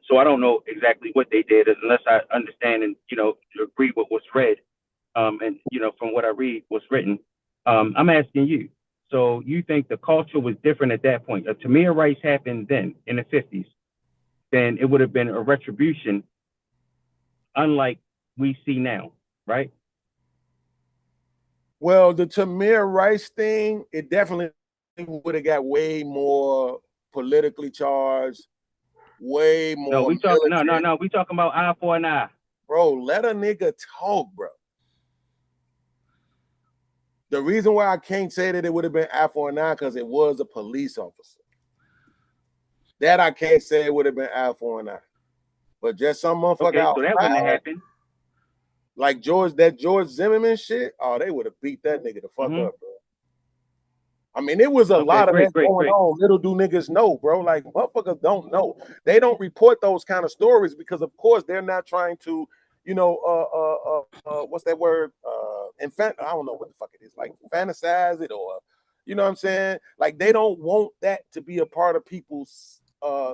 So I don't know exactly what they did unless I understand and agree with what's read. And from what I read, what's written. I'm asking you. So you think the culture was different at that point? If Tamir Rice happened then in the 50s, then it would have been a retribution, unlike we see now, right? Well, the Tamir Rice thing, it definitely would have got way more politically charged, way more. No, we talking no. We talking about eye for an eye. Bro, let a nigga talk, bro. The reason why I can't say that it would have been eye for an eye because it was a police officer. That I can't say it would have been eye for an eye. But just some motherfucker outside, so that wouldn't have happened. Like George Zimmerman shit, oh, they would have beat that nigga the fuck up, bro. I mean, it was a lot of that going on. Little do niggas know, bro. Like, motherfuckers don't know. They don't report those kind of stories because, of course, they're not trying to, what's that word? I don't know what the fuck it is. Like, fantasize it or, you know what I'm saying? Like, they don't want that to be a part of people's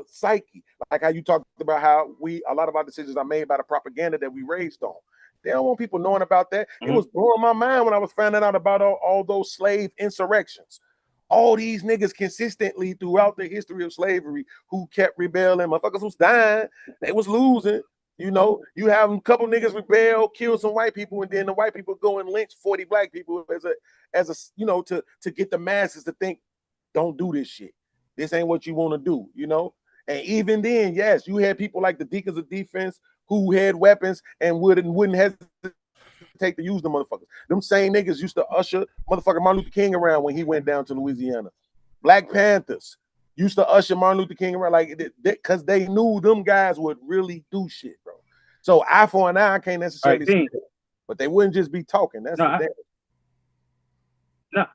psyche. Like how you talked about how a lot of our decisions are made by the propaganda that we raised on. They don't want people knowing about that. It was blowing my mind when I was finding out about all those slave insurrections. All these niggas consistently throughout the history of slavery who kept rebelling, motherfuckers was dying, they was losing. You have a couple niggas rebel, kill some white people, and then the white people go and lynch 40 black people as a to get the masses to think, don't do this shit. This ain't what you want to do, And even then, yes, you had people like the Deacons of Defense who had weapons and wouldn't hesitate to use the motherfuckers. Them same niggas used to usher motherfucker Martin Luther King around when he went down to Louisiana. Black Panthers used to usher Martin Luther King around because they knew them guys would really do shit, bro. So eye for an eye, I can't necessarily say that, but they wouldn't just be talking. That's the thing. No,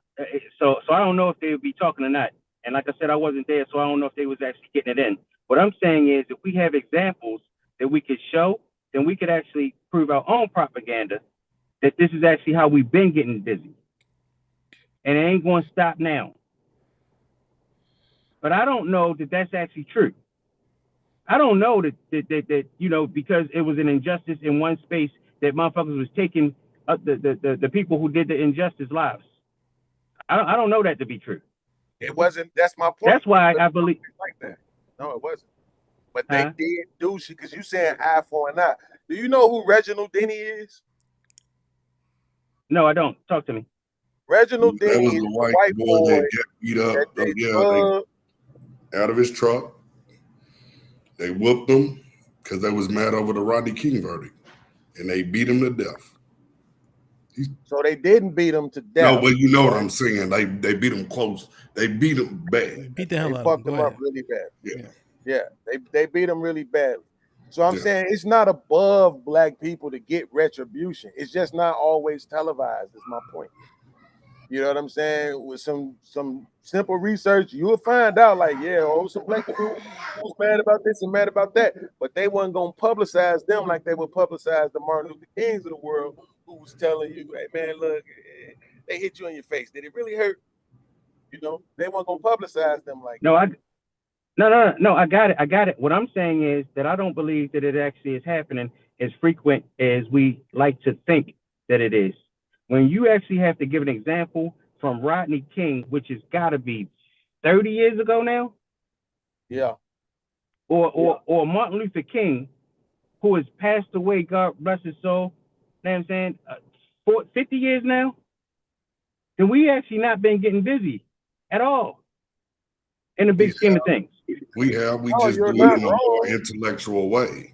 so I don't know if they would be talking or not. And like I said, I wasn't there, so I don't know if they was actually getting it in. What I'm saying is, if we have examples that we could show, then we could actually prove our own propaganda that this is actually how we've been getting busy. And it ain't going to stop now. But I don't know that that's actually true. I don't know that because it was an injustice in one space that motherfuckers was taking the people who did the injustice lives. I don't know that to be true. It wasn't. That's my point. That's why I believe like that. No, it wasn't. But they did do shit because you saying eye for an eye. Do you know who Reginald Denny is? No, I don't. Talk to me. Reginald Denny was is the the white boy that got beat up. They out of his truck. They whooped him because they was mad over the Rodney King verdict, and they beat him to death. So they didn't beat him to death. No, but you know what I'm saying. They beat him close. They beat him bad. Beat the hell out of him. They fucked him up really bad. Yeah. They beat him really badly. So I'm saying it's not above black people to get retribution. It's just not always televised, is my point. You know what I'm saying? With some simple research, you will find out like, some black people who's mad about this and mad about that. But they wasn't going to publicize them like they would publicize the Martin Luther Kings of the world who was telling you, hey, man, look, they hit you in your face. Did it really hurt? They weren't going to publicize them like that. No, I got it. What I'm saying is that I don't believe that it actually is happening as frequent as we like to think that it is. When you actually have to give an example from Rodney King, which has got to be 30 years ago now. Yeah. Or Martin Luther King, who has passed away, God bless his soul. You know what I'm saying? 50 years now. Then we actually not been getting busy at all in the big scheme of things. We just do it in a more intellectual way.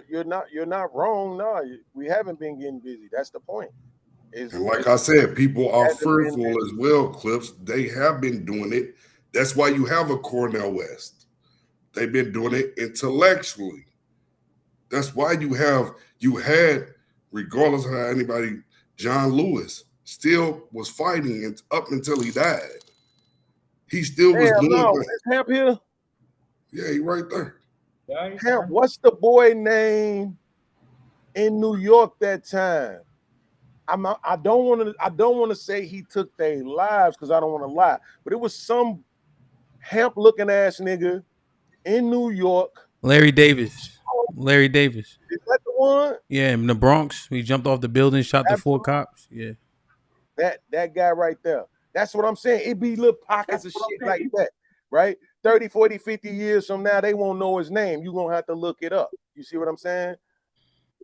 You're not wrong. No, we haven't been getting busy. That's the point. And like I said, people are fearful as well, Clips. They have been doing it. That's why you have a Cornel West. They've been doing it intellectually. That's why you had, regardless of how anybody John Lewis still was fighting up until he died. He still was doing no, things. is HAMP here? Yeah, he right there. HAMP, what's the boy name in New York that time? I don't want to say he took their lives because I don't want to lie, but it was some HAMP looking ass nigga in New York. Larry Davis. Larry Davis. Is that the one? Yeah, in the Bronx. He jumped off the building, shot the 4 cops. Yeah. That guy right there. That's what I'm saying. It be little pockets of shit like that, right? 30, 40, 50 years from now, they won't know his name. You're going to have to look it up. You see what I'm saying?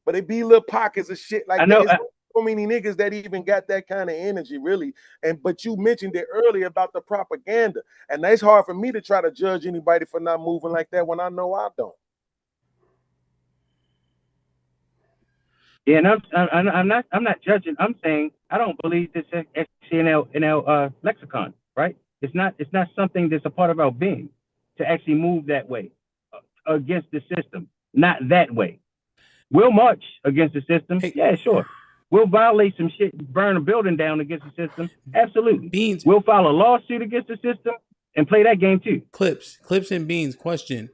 But it be little pockets of shit like that. It's so many niggas that even got that kind of energy, really. But you mentioned it earlier about the propaganda. And it's hard for me to try to judge anybody for not moving like that when I know I don't. Yeah, and I'm not judging. I'm saying I don't believe this actually in our lexicon, right? It's not something that's a part of our being to actually move that way against the system. Not that way. We'll march against the system. Yeah, sure. We'll violate some shit, burn a building down against the system. Absolutely. Beans. We'll file a lawsuit against the system and play that game too. Clips and Beans. Question: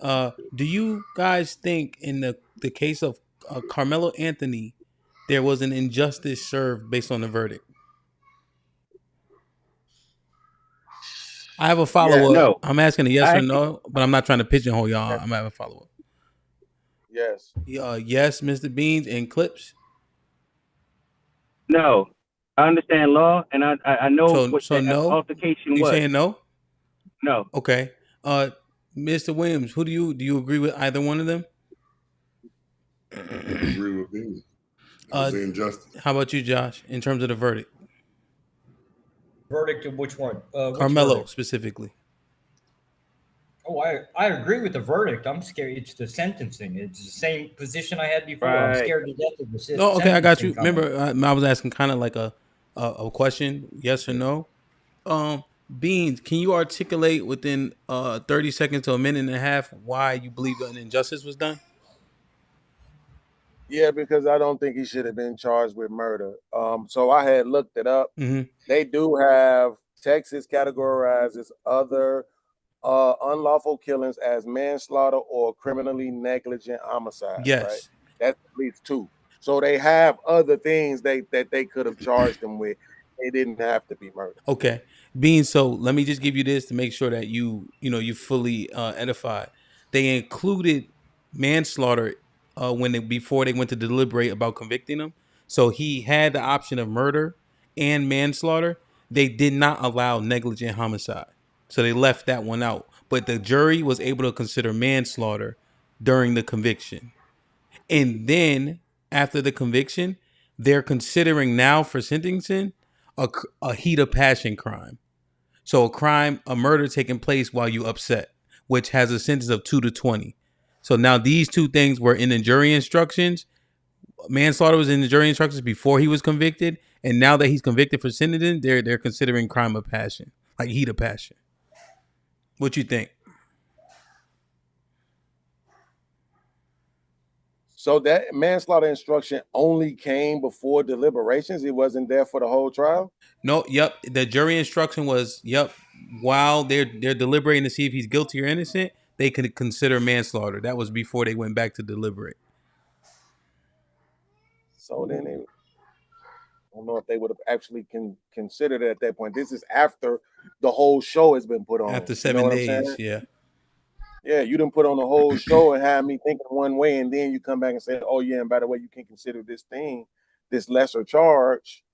do you guys think in the case of Carmelo Anthony, there was an injustice served based on the verdict? I have a follow-up. No. I'm asking a yes or no, but I'm not trying to pigeonhole y'all. I'm having a follow-up. Yes. Yes, Mr. Beans and Clips. No, I understand law, and I know what the no altercation you was. Saying no? No. Okay. Mr. Williams, do you agree with either one of them? I agree with Beans. It was injustice. How about you, Josh? In terms of the verdict, Verdict of which one? Carmelo verdict? specifically. Oh, I agree with the verdict. I'm scared. It's the sentencing. It's the same position I had before. I'm scared to death of the sentencing. No, okay, I got you. Remember, I was asking kind of like a question, yes or no. Beans, can you articulate within 30 seconds to a minute and a half why you believe an injustice was done? Yeah, because I don't think he should have been charged with murder. So I had looked it up. Mm-hmm. They do have Texas categorizes other unlawful killings as manslaughter or criminally negligent homicide. Yes. Right? That's at least 2. So they have other things that they could have charged him with. They didn't have to be murder. Okay, Beans. So let me just give you this to make sure that you fully edified. They included manslaughter before they went to deliberate about convicting him. So he had the option of murder and manslaughter. They did not allow negligent homicide, so they left that one out. But the jury was able to consider manslaughter during the conviction, and then after the conviction, they're considering now for sentencing a heat of passion crime. So a murder taking place while you upset, which has a sentence of 2 to 20. So now these 2 things were in the jury instructions. Manslaughter was in the jury instructions before he was convicted, and now that he's convicted for sentencing, they're considering crime of passion, like heat of passion. What you think? So that manslaughter instruction only came before deliberations. It wasn't there for the whole trial. No, yep. The jury instruction was, while they're deliberating to see if he's guilty or innocent, they could consider manslaughter. That was before they went back to deliberate. So then I don't know if they would have actually considered it at that point. This is after the whole show has been put on. After 7 days, yeah. Yeah, you didn't put on the whole show and have me thinking one way, and then you come back and say, oh, yeah, and by the way, you can consider this lesser charge.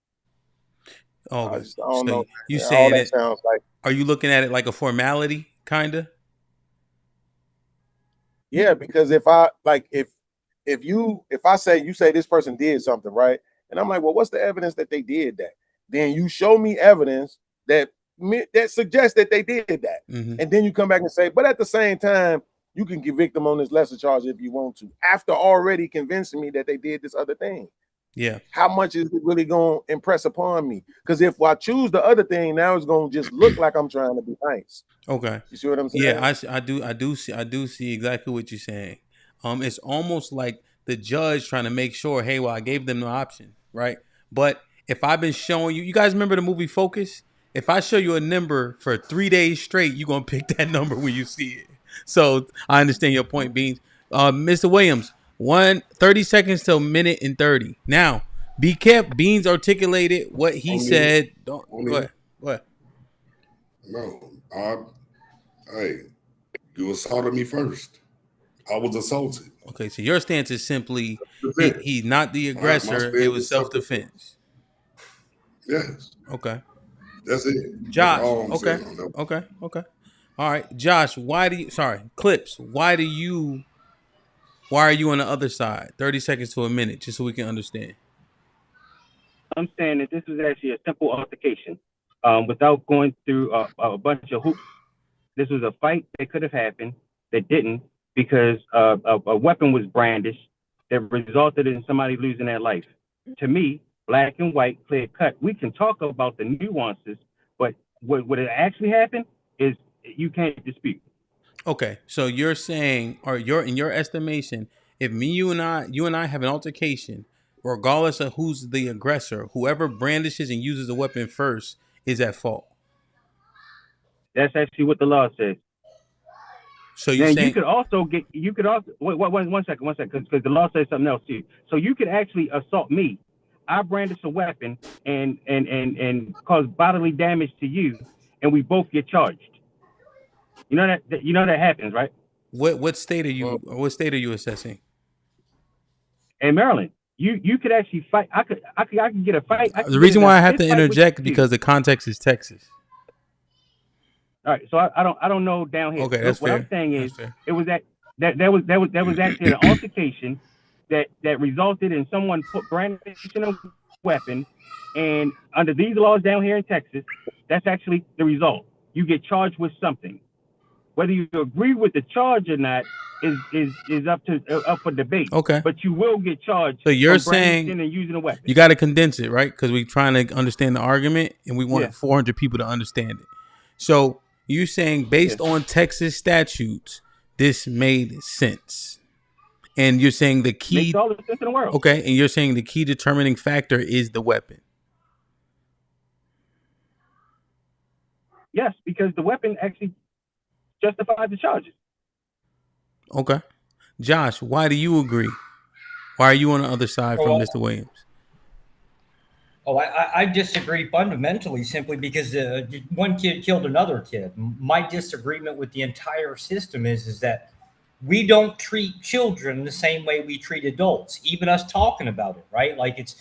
Oh, I don't know. You saying that sounds like. Are you looking at it like a formality, kind of? Yeah, because if I say you say this person did something, right? And I'm like, well, what's the evidence that they did that? Then you show me evidence that suggests that they did that. Mm-hmm. And then you come back and say, but at the same time, you can convict them on this lesser charge if you want to, after already convincing me that they did this other thing. Yeah. How much is it really going to impress upon me? Because if I choose the other thing, now it's going to just look like I'm trying to be nice. Okay. You see what I'm saying? Yeah, I do see exactly what you're saying. It's almost like the judge trying to make sure, hey, well, I gave them the option, right? But if I've been showing you, you guys remember the movie Focus? If I show you a number for 3 days straight, you're going to pick that number when you see it. So I understand your point, Beans. Mr. Williams, 30 seconds to a minute and 30. Now, be careful. Beans articulated what he said. Go ahead. Go ahead. No, hey, you assaulted me first. I was assaulted. Okay, so your stance is simply he's not the aggressor. It was self-defense. Yes. Okay. That's it. Josh. That's all I'm Okay. saying on that. Okay. All right, Josh. Clips? Why are you on the other side? 30 seconds to a minute, just so we can understand. I'm saying that this was actually a simple altercation, without going through a bunch of hoops. This was a fight that could have happened that didn't, because a weapon was brandished that resulted in somebody losing their life. To me, black and white, clear cut. We can talk about the nuances, but what actually happened is you can't dispute. Okay, so you're saying, or in your estimation, if you and I have an altercation, regardless of who's the aggressor, whoever brandishes and uses the weapon first is at fault. That's actually what the law says. So you're saying you could also wait, one second, because the law says something else too. So you could actually assault me. I brandish a weapon and cause bodily damage to you, and we both get charged. You know that happens, right? What state are you? What state are you assessing? In Maryland, you could actually fight. I could get a fight. The reason why I have to interject because the context is Texas. All right, so I don't know down here. Okay, that's what fair. I'm saying is it was that was actually an altercation that resulted in someone brandishing a weapon, and under these laws down here in Texas, that's actually the result. You get charged with something. Whether you agree with the charge or not is up for debate. Okay, but you will get charged. So you're for brandishing saying and using a weapon. You got to condense it, right? Because we're trying to understand the argument, and we want 400 people to understand it. So you're saying, based on Texas statutes, this made sense, and you're saying the key makes all the sense in the world. Okay, and you're saying the key determining factor is the weapon. Yes, because the weapon actually justifies the charges. Okay, Josh, why do you agree? Why are you on the other side from Mr. Williams? Oh, I disagree fundamentally, simply because one kid killed another kid. My disagreement with the entire system is that we don't treat children the same way we treat adults, even us talking about it, right? Like it's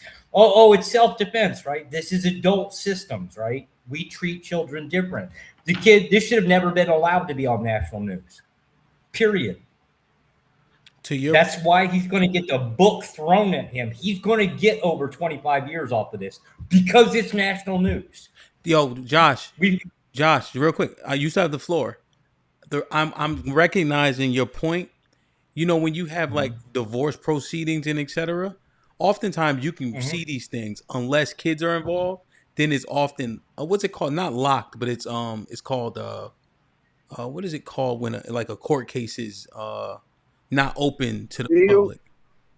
self-defense, right? This is adult systems, right? We treat children different. This should have never been allowed to be on national news, period. That's why he's going to get the book thrown at him. He's going to get over 25 years off of this because it's national news. Yo, Josh, real quick, you still have the floor. I'm recognizing your point. You know, when you have like divorce proceedings and etc., oftentimes you can see these things unless kids are involved. Then it's often what's it called? Not locked, but it's called what is it called when a court case is not open to the public?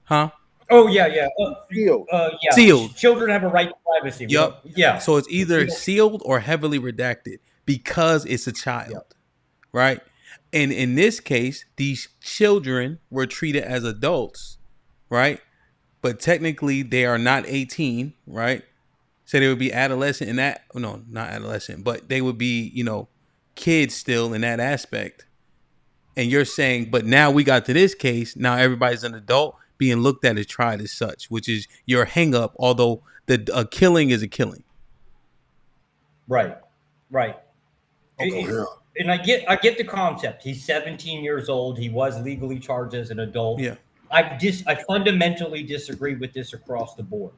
Huh? Oh yeah. Sealed. Yeah. Sealed. Children have a right to privacy. Yep. Yeah. So it's either sealed or heavily redacted because it's a child, right? And in this case, these children were treated as adults, right? But technically, they are not 18, right? So they would be adolescent in that. No, not adolescent, but they would be, kids still in that aspect. And you're saying, but now we got to this case. Now everybody's an adult being looked at as tried as such, which is your hang up, although a killing is a killing. Right. And I get the concept. He's 17 years old. He was legally charged as an adult. Yeah. I fundamentally disagree with this across the board.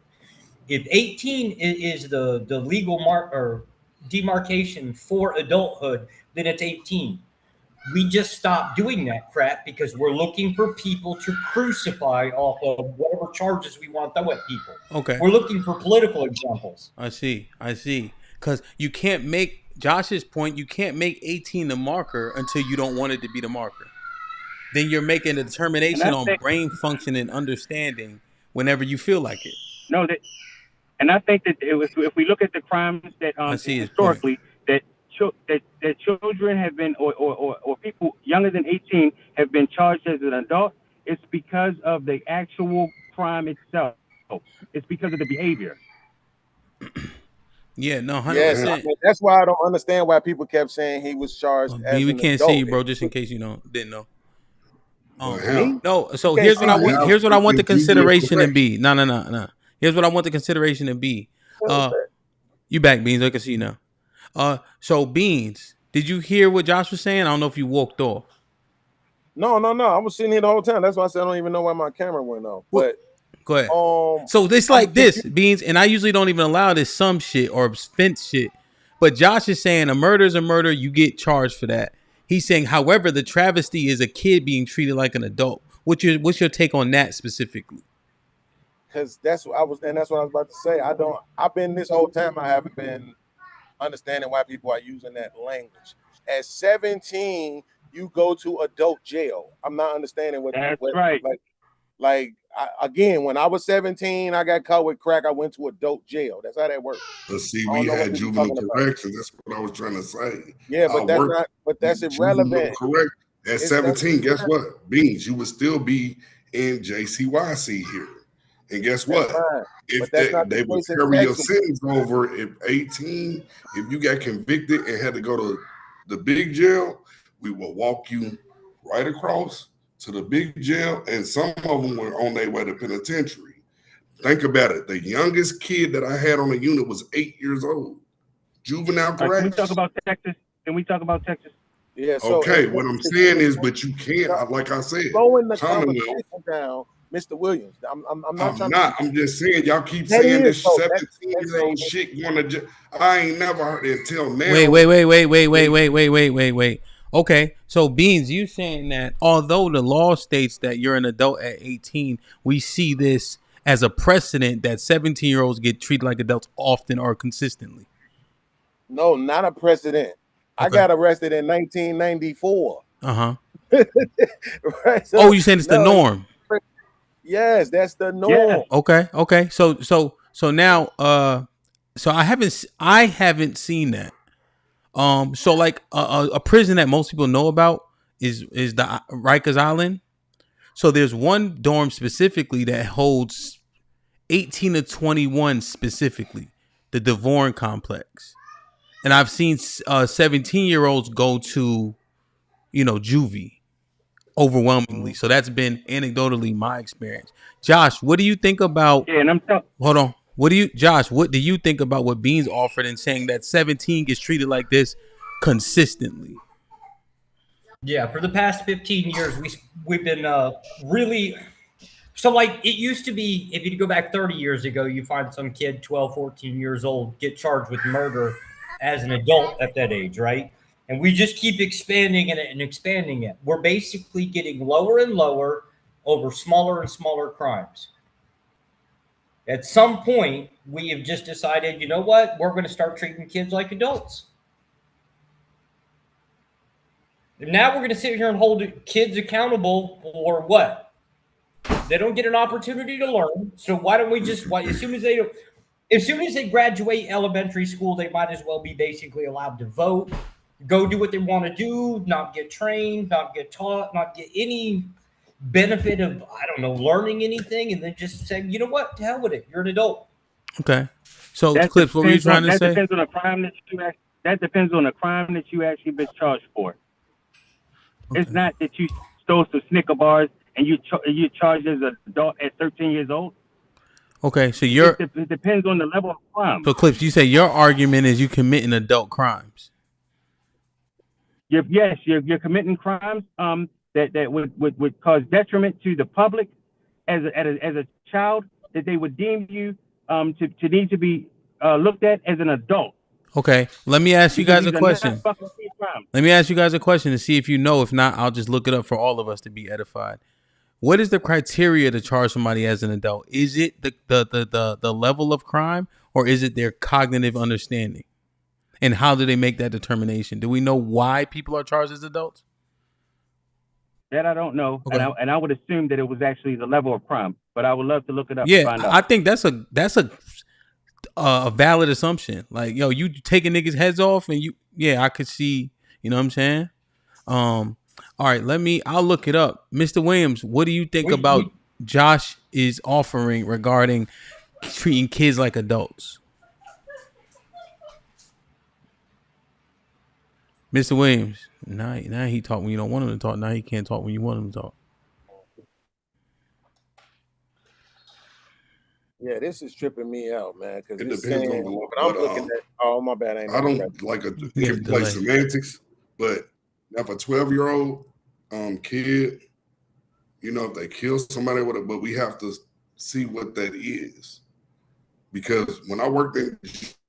If 18 is the legal mark or demarcation for adulthood, then it's 18. We just stop doing that crap because we're looking for people to crucify off of whatever charges we want to throw at people. Okay. We're looking for political examples. I see. Because you can't make Josh's point. You can't make 18 the marker until you don't want it to be the marker. Then you're making a determination on brain function and understanding whenever you feel like it. No, And I think that if we look at the crimes that historically that children have been or people younger than 18 have been charged as an adult, it's because of the actual crime itself. It's because of the behavior. Yeah, no, 100%. Yes, I mean, that's why I don't understand why people kept saying he was charged as we an can't adult. see you, bro. Just in case you didn't know. Me? No, so You here's can't what I see want. me? Here's what I want the If you were consideration to correct. be. No. Here's what I want the consideration to be. You back, Beans? I can see you now. So Beans, did you hear what Josh was saying? I don't know if you walked off. No. I was sitting here the whole time. That's why I said I don't even know why my camera went off. But Go ahead. So this like this, Beans, and I usually don't even allow this some shit or fence shit. But Josh is saying a murder is a murder, you get charged for that. He's saying, however, the travesty is a kid being treated like an adult. What's your take on that specifically? Because that's what I was about to say. I've been this whole time I haven't been understanding why people are using that language. At 17, you go to adult jail. I'm not understanding what that's right. Again, when I was 17, I got caught with crack. I went to adult jail. That's how that works. But see, we had juvenile corrections. That's what I was trying to say. Yeah, but that's irrelevant. Correct. At 17, guess what? Beans, you would still be in JCYC here. And guess what? If they would carry your sentence over at 18, if you got convicted and had to go to the big jail, we will walk you right across to the big jail, and some of them were on their way to penitentiary. Think about it. The youngest kid that I had on the unit was 8 years old. Juvenile corrections. Can we talk about Texas? Yeah. So okay. What I'm saying is, but you can't. Like I said, slowing the conversation down, Mr. Williams. I'm not. I'm just saying, y'all keep saying this 17-year-old shit going to. I ain't never heard it until now. Wait. Okay, so Beans, you saying that although the law states that you're an adult at 18, we see this as a precedent that 17-year-olds get treated like adults often or consistently. No, not a precedent. Okay. I got arrested in 1994. Right. So, you saying it's the norm? Yes, that's the norm. Yeah. Okay. So now, so I haven't seen that. So like a prison that most people know about is the Rikers Island. So there's one dorm specifically that holds 18 to 21 specifically, the Devorn complex. And I've seen 17-year-olds go to, juvie overwhelmingly. So that's been anecdotally my experience. Josh, what do you think about? Yeah, and hold on. What do you think about what Beans offered in saying that 17 gets treated like this consistently? Yeah, for the past 15 years, we've been really. So, like, it used to be, if you go back 30 years ago, you find some kid, 12, 14 years old, get charged with murder as an adult at that age, right? And we just keep expanding it and expanding it. We're basically getting lower and lower over smaller and smaller crimes. At some point, we have just decided, you know what? We're going to start treating kids like adults. And now we're going to sit here and hold kids accountable for what? They don't get an opportunity to learn. So why don't we just, as soon as they graduate elementary school, they might as well be basically allowed to vote, go do what they want to do, not get trained, not get taught, not get any benefit of, I don't know, learning anything, and then just say, you know what, to hell with it. You're an adult. Okay. So, Clips, what were you trying to say? That depends on a crime that you actually been charged for. Okay. It's not that you stole some Snicker bars and you charged as an adult at 13 years old. Okay, so it depends on the level of crime. So, Clips, you say your argument is you committing adult crimes. Yes, you're committing crimes that would cause detriment to the public as a child, that they would deem you to need to be looked at as an adult. Okay, let me ask you guys a question. Let me ask you guys a question to see if you know. If not, I'll just look it up for all of us to be edified. What is the criteria to charge somebody as an adult? Is it the level of crime, or is it their cognitive understanding? And how do they make that determination? Do we know why people are charged as adults? That I don't know, okay. and I would assume that it was actually the level of crime, but I would love to look it up. Yeah, and find out. I think that's a a valid assumption. Like, yo, you taking niggas' heads off, and I could see. You know what I'm saying? All right, I'll look it up. Mr. Williams, what do you think about Josh is offering regarding treating kids like adults? Mr. Williams, now he talk when you don't want him to talk. Now he can't talk when you want him to talk. Yeah, this is tripping me out, man. Because it it's depends saying, on when I'm looking at, oh my bad, I don't like it can play semantics, but if a 12-year-old kid, you know, if they kill somebody with it, but we have to see what that is. Because when I worked in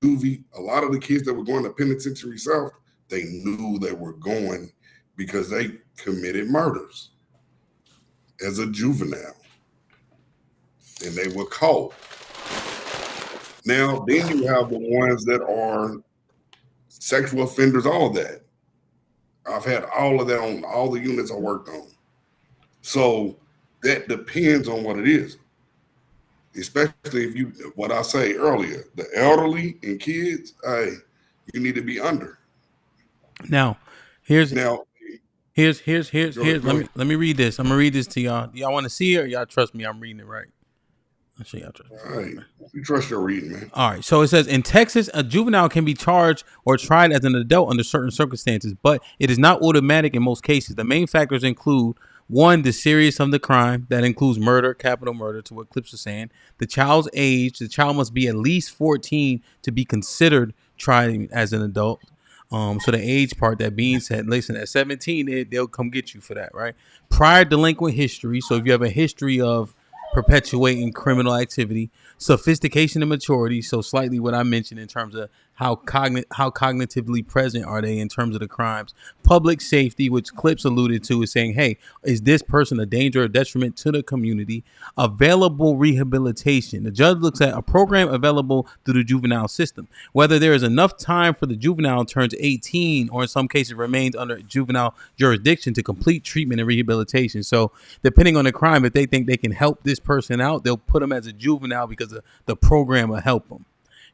juvie, a lot of the kids that were going to penitentiary south, they knew they were going because they committed murders as a juvenile. And they were caught. Now, then you have the ones that are sexual offenders, all that. I've had all of that on all the units I worked on. So that depends on what it is. Especially if what I say earlier, the elderly and kids, hey, you need to be under. Now, here's let me read this. I'm gonna read this to y'all. Y'all want to see it or y'all trust me? I'm reading it right. I'll show y'all trust me. All right. We trust your reading, man. All right. So it says in Texas, a juvenile can be charged or tried as an adult under certain circumstances, but it is not automatic in most cases. The main factors include: 1, the seriousness of the crime. That includes murder, capital murder, to what Clips was saying. The child's age. The child must be at least 14 to be considered tried as an adult. So the age part, that being said, listen, at 17, they'll come get you for that, right? Prior delinquent history. So if you have a history of perpetuating criminal activity, sophistication and maturity. So slightly what I mentioned in terms of how cognitively present are they in terms of the crimes. Public safety, which Clips alluded to, is saying, hey, is this person a danger or detriment to the community? Available rehabilitation. The judge looks at a program available through the juvenile system. Whether there is enough time for the juvenile turns 18 or in some cases remains under juvenile jurisdiction to complete treatment and rehabilitation. So depending on the crime, if they think they can help this person out, they'll put them as a juvenile because the program will help them.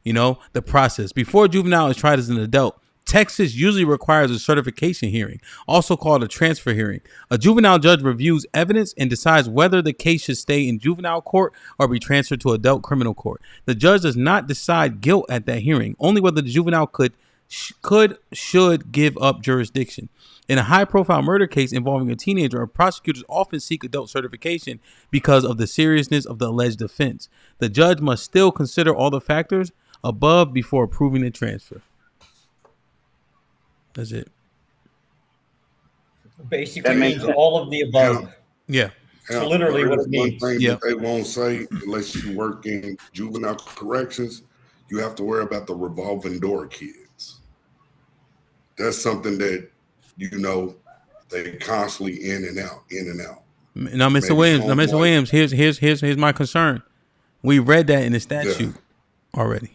You know, the process. Before a juvenile is tried as an adult, Texas usually requires a certification hearing, also called a transfer hearing. A juvenile judge reviews evidence and decides whether the case should stay in juvenile court or be transferred to adult criminal court. The judge does not decide guilt at that hearing, only whether the juvenile should give up jurisdiction. In a high-profile murder case involving a teenager, prosecutors often seek adult certification because of the seriousness of the alleged offense. The judge must still consider all the factors above before approving the transfer. That's it. Basically means all of the above. Yeah. It's literally what it means. One thing that they won't say, unless you work in juvenile corrections, you have to worry about the revolving door kids. That's something that, you know, they constantly in and out. Now, Mr. Williams, here's my concern. We read that in the statute already.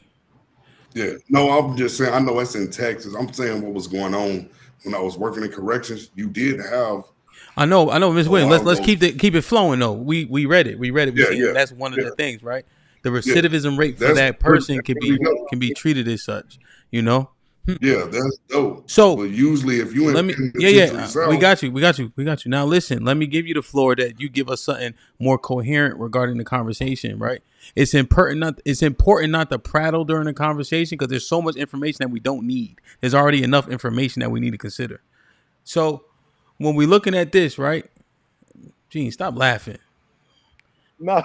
Yeah, no, I'm just saying, I know that's in Texas. I'm saying what was going on when I was working in corrections. You did have. I know, Ms. Williams. Let's keep it flowing though. We read it. That's one of the things, right? The recidivism rate for that person can be treated as such. You know. Yeah, that's dope. So, but usually, if you we got you. Now, listen. Let me give you the floor that you give us something more coherent regarding the conversation, right? It's important not to prattle during the conversation because there's so much information that we don't need. There's already enough information that we need to consider. So, when we're looking at this, right? Gene, stop laughing. No,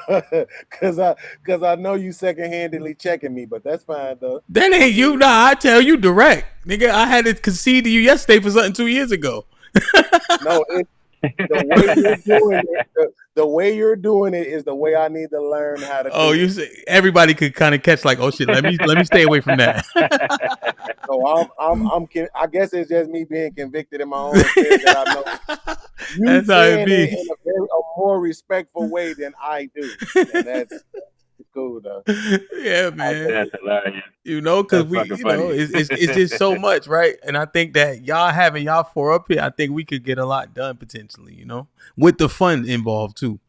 because I know you second-handedly checking me, but that's fine though. That ain't you. Nah, I tell you direct, nigga. I had to concede to you yesterday for something 2 years ago. No, the way you're doing it is the way I need to learn how to. Oh, you say everybody could kind of catch like, oh shit, let me stay away from that. So I guess it's just me being convicted in my own sin that I know. That's how it be. In a more respectful way than I do, and that's cool though. Yeah, man. That's hilarious. You know, because it's just so much, right? And I think that y'all four up here, I think we could get a lot done potentially, you know, with the fun involved too.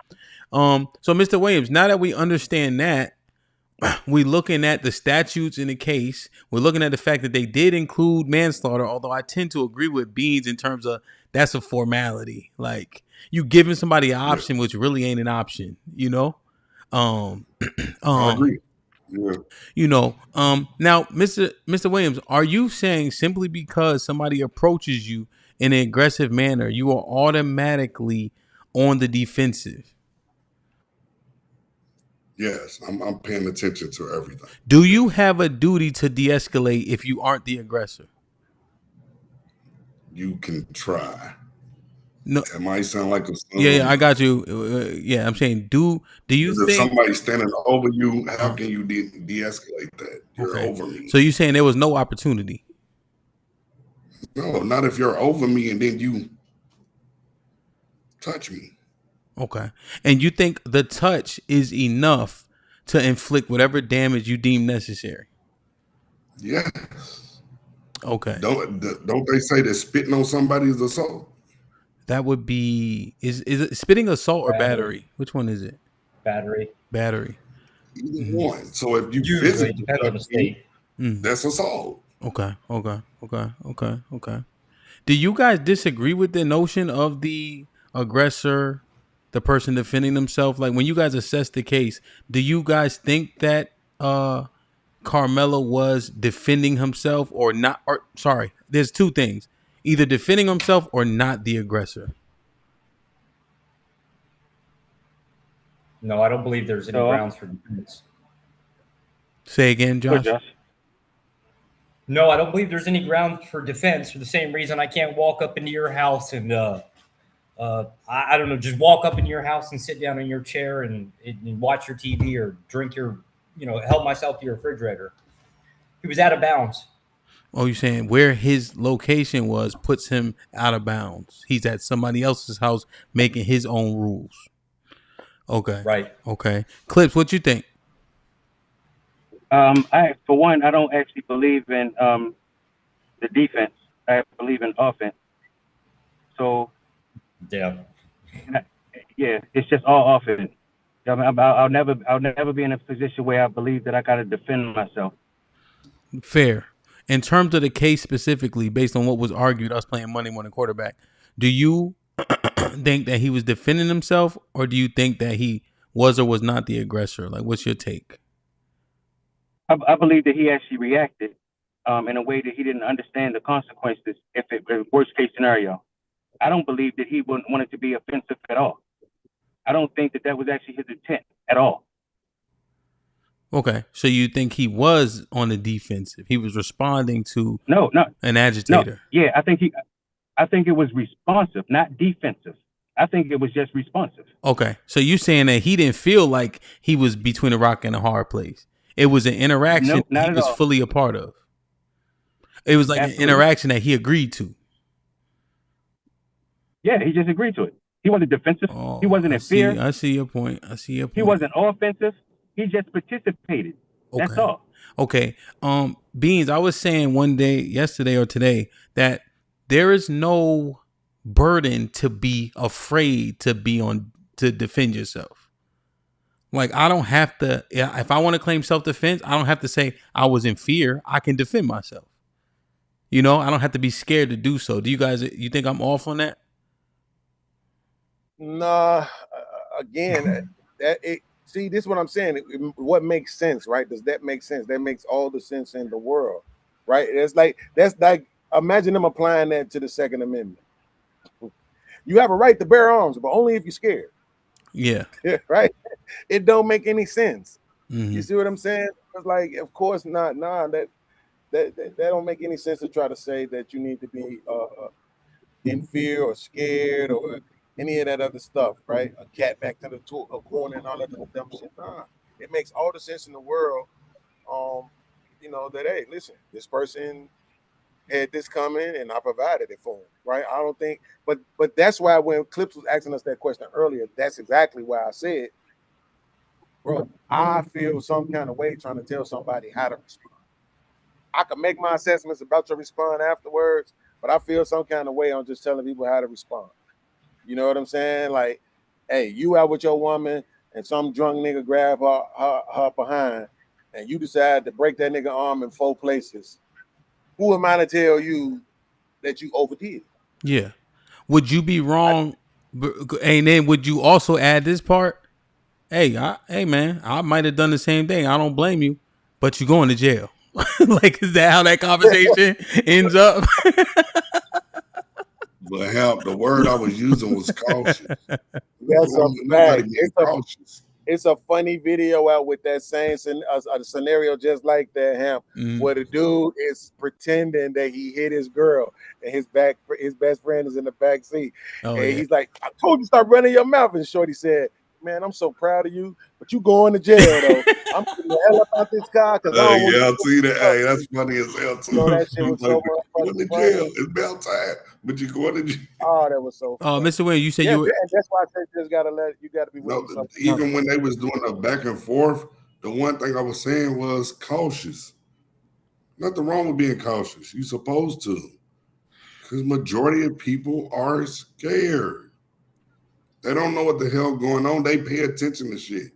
So Mr. Williams, now that we understand that, we're looking at the statutes in the case. We're looking at the fact that they did include manslaughter, although I tend to agree with Beans in terms of that's a formality. Like you giving somebody an option, which really ain't an option, you know? I agree. Yeah. You know, now, Mr. Williams, are you saying simply because somebody approaches you in an aggressive manner, you are automatically on the defensive? Yes, I'm paying attention to everything. Do you have a duty to de-escalate if you aren't the aggressor? You can try. No, it might sound like a yeah, I got you. Yeah, I'm saying, do you if think somebody's standing over you, how can you de-escalate that? You're okay. over me. So you saying there was no opportunity? No, not if you're over me and then you touch me. Okay. And you think the touch is enough to inflict whatever damage you deem necessary? Yes. Okay. Don't they say that spitting on somebody is assault? That would be is it spitting assault or battery? Which one is it? Battery. Battery. Either one. So if you Usually physically depends on the touch me, state. that's assault. Okay. Do you guys disagree with the notion of the aggressor, the person defending themselves? Like when you guys assess the case, do you guys think that Carmelo was defending himself or not? Or sorry, there's two things: either defending himself or not the aggressor. No, I don't believe there's any grounds for defense. Say again, Josh. No, I don't believe there's any ground for defense for the same reason I can't walk up into your house and I don't know, just walk up into your house and sit down in your chair and watch your TV or drink your, help myself to your refrigerator. He was out of bounds. Oh, you're saying where his location was puts him out of bounds. He's at somebody else's house making his own rules. Okay. Right. Okay. Clips, what you think? For one, I don't actually believe in the defense. I believe in offense. So yeah, it's just all offense. I'll never be in a position where I believe that I got to defend myself. Fair. In terms of the case specifically, based on what was argued, us playing Monday morning quarterback, do you think that he was defending himself, or do you think that he was or was not the aggressor? Like, what's your take? I believe that he actually reacted in a way that he didn't understand the consequences if it was worst case scenario. I don't believe that he wouldn't want it to be offensive at all. I don't think that was actually his intent at all. Okay, so you think he was on the defensive? He was responding to an agitator. No. Yeah, I think it was responsive, not defensive. I think it was just responsive. Okay, so you saying that he didn't feel like he was between a rock and a hard place? It was an interaction he was fully a part of. It was like an interaction that he agreed to. Yeah, he just agreed to it. He wasn't defensive. He wasn't in fear. I see your point. He wasn't offensive. He just participated. That's all. Okay. Beans, I was saying one day, yesterday or today, that there is no burden to be afraid to defend yourself. Like, I don't have to, if I want to claim self-defense, I don't have to say I was in fear. I can defend myself. I don't have to be scared to do so. Do you guys, you think I'm off on that? Nah, again, see, this is what I'm saying. What makes sense, right? Does that make sense? That makes all the sense in the world, right? That's like imagine them applying that to the Second Amendment. You have a right to bear arms, but only if you're scared. Yeah. Right? It don't make any sense. Mm-hmm. You see what I'm saying? It's like, of course not. That don't make any sense to try to say that you need to be in fear or scared or any of that other stuff, right? A cat back to the corner and all that dumb shit. Nah, it makes all the sense in the world. That hey, listen, this person had this coming and I provided it for him, right? I don't think, but that's why when Clips was asking us that question earlier, that's exactly why I said, bro, I feel some kind of way trying to tell somebody how to respond. I can make my assessments about your response afterwards, but I feel some kind of way on just telling people how to respond. You know what I'm saying? Like, hey, you out with your woman and some drunk nigga grab her behind and you decide to break that nigga arm in 4 places, who am I to tell you that you overdid? Yeah. Would you be wrong? And then would you also add this part? Hey, hey man, I might have done the same thing. I don't blame you, but you're going to jail. Like, is that how that conversation ends up? But HAMP, the word I was using was cautious. That's a fact. It's a funny video out with that same scenario just like that, HAMP, where the dude is pretending that he hit his girl and his best friend is in the back seat. He's like, I told you stop running your mouth. And Shorty said, man, I'm so proud of you, but you going to jail though. I'm getting the hell up out this car because I don't want I see that. Hey, that's funny as hell too. So that shit was so going to jail. It's about time, but you going to jail. Oh, that was so funny. Mr. Wayne, you said you were. And that's why I said you got to be willing to even when they was doing a back and forth, the one thing I was saying was cautious. Nothing wrong with being cautious. You're supposed to. Because majority of people are scared. They don't know what the hell going on. They pay attention to shit.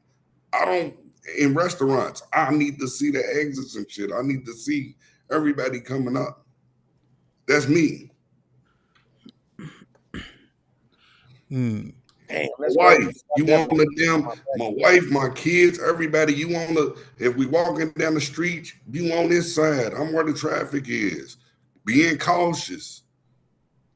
In restaurants, I need to see the exits and shit. I need to see everybody coming up. That's me. Damn, my wife, you want my wife, my kids, everybody, you want to, if we walking down the street, you on this side. I'm where the traffic is. Being cautious,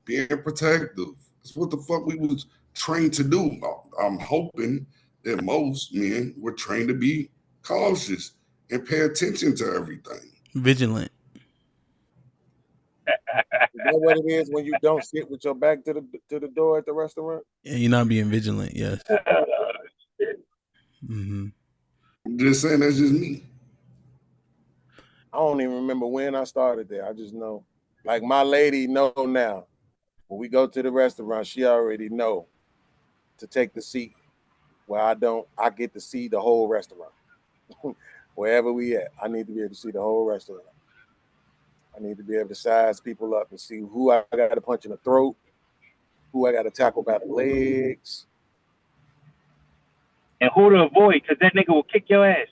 being protective. That's what the fuck we was trained to do. I'm hoping that most men were trained to be cautious and pay attention to everything. Vigilant. Is that what it is when you don't sit with your back to the door at the restaurant? Yeah, you're not being vigilant. Yes. I'm just saying that's just me. I don't even remember when I started there. I just know, like my lady know now. When we go to the restaurant, she already know to take the seat where I get to see the whole restaurant. Wherever we at, I need to be able to see the whole restaurant. I need to be able to size people up and see who I got to punch in the throat, who I got to tackle by the legs. And who to avoid, because that nigga will kick your ass.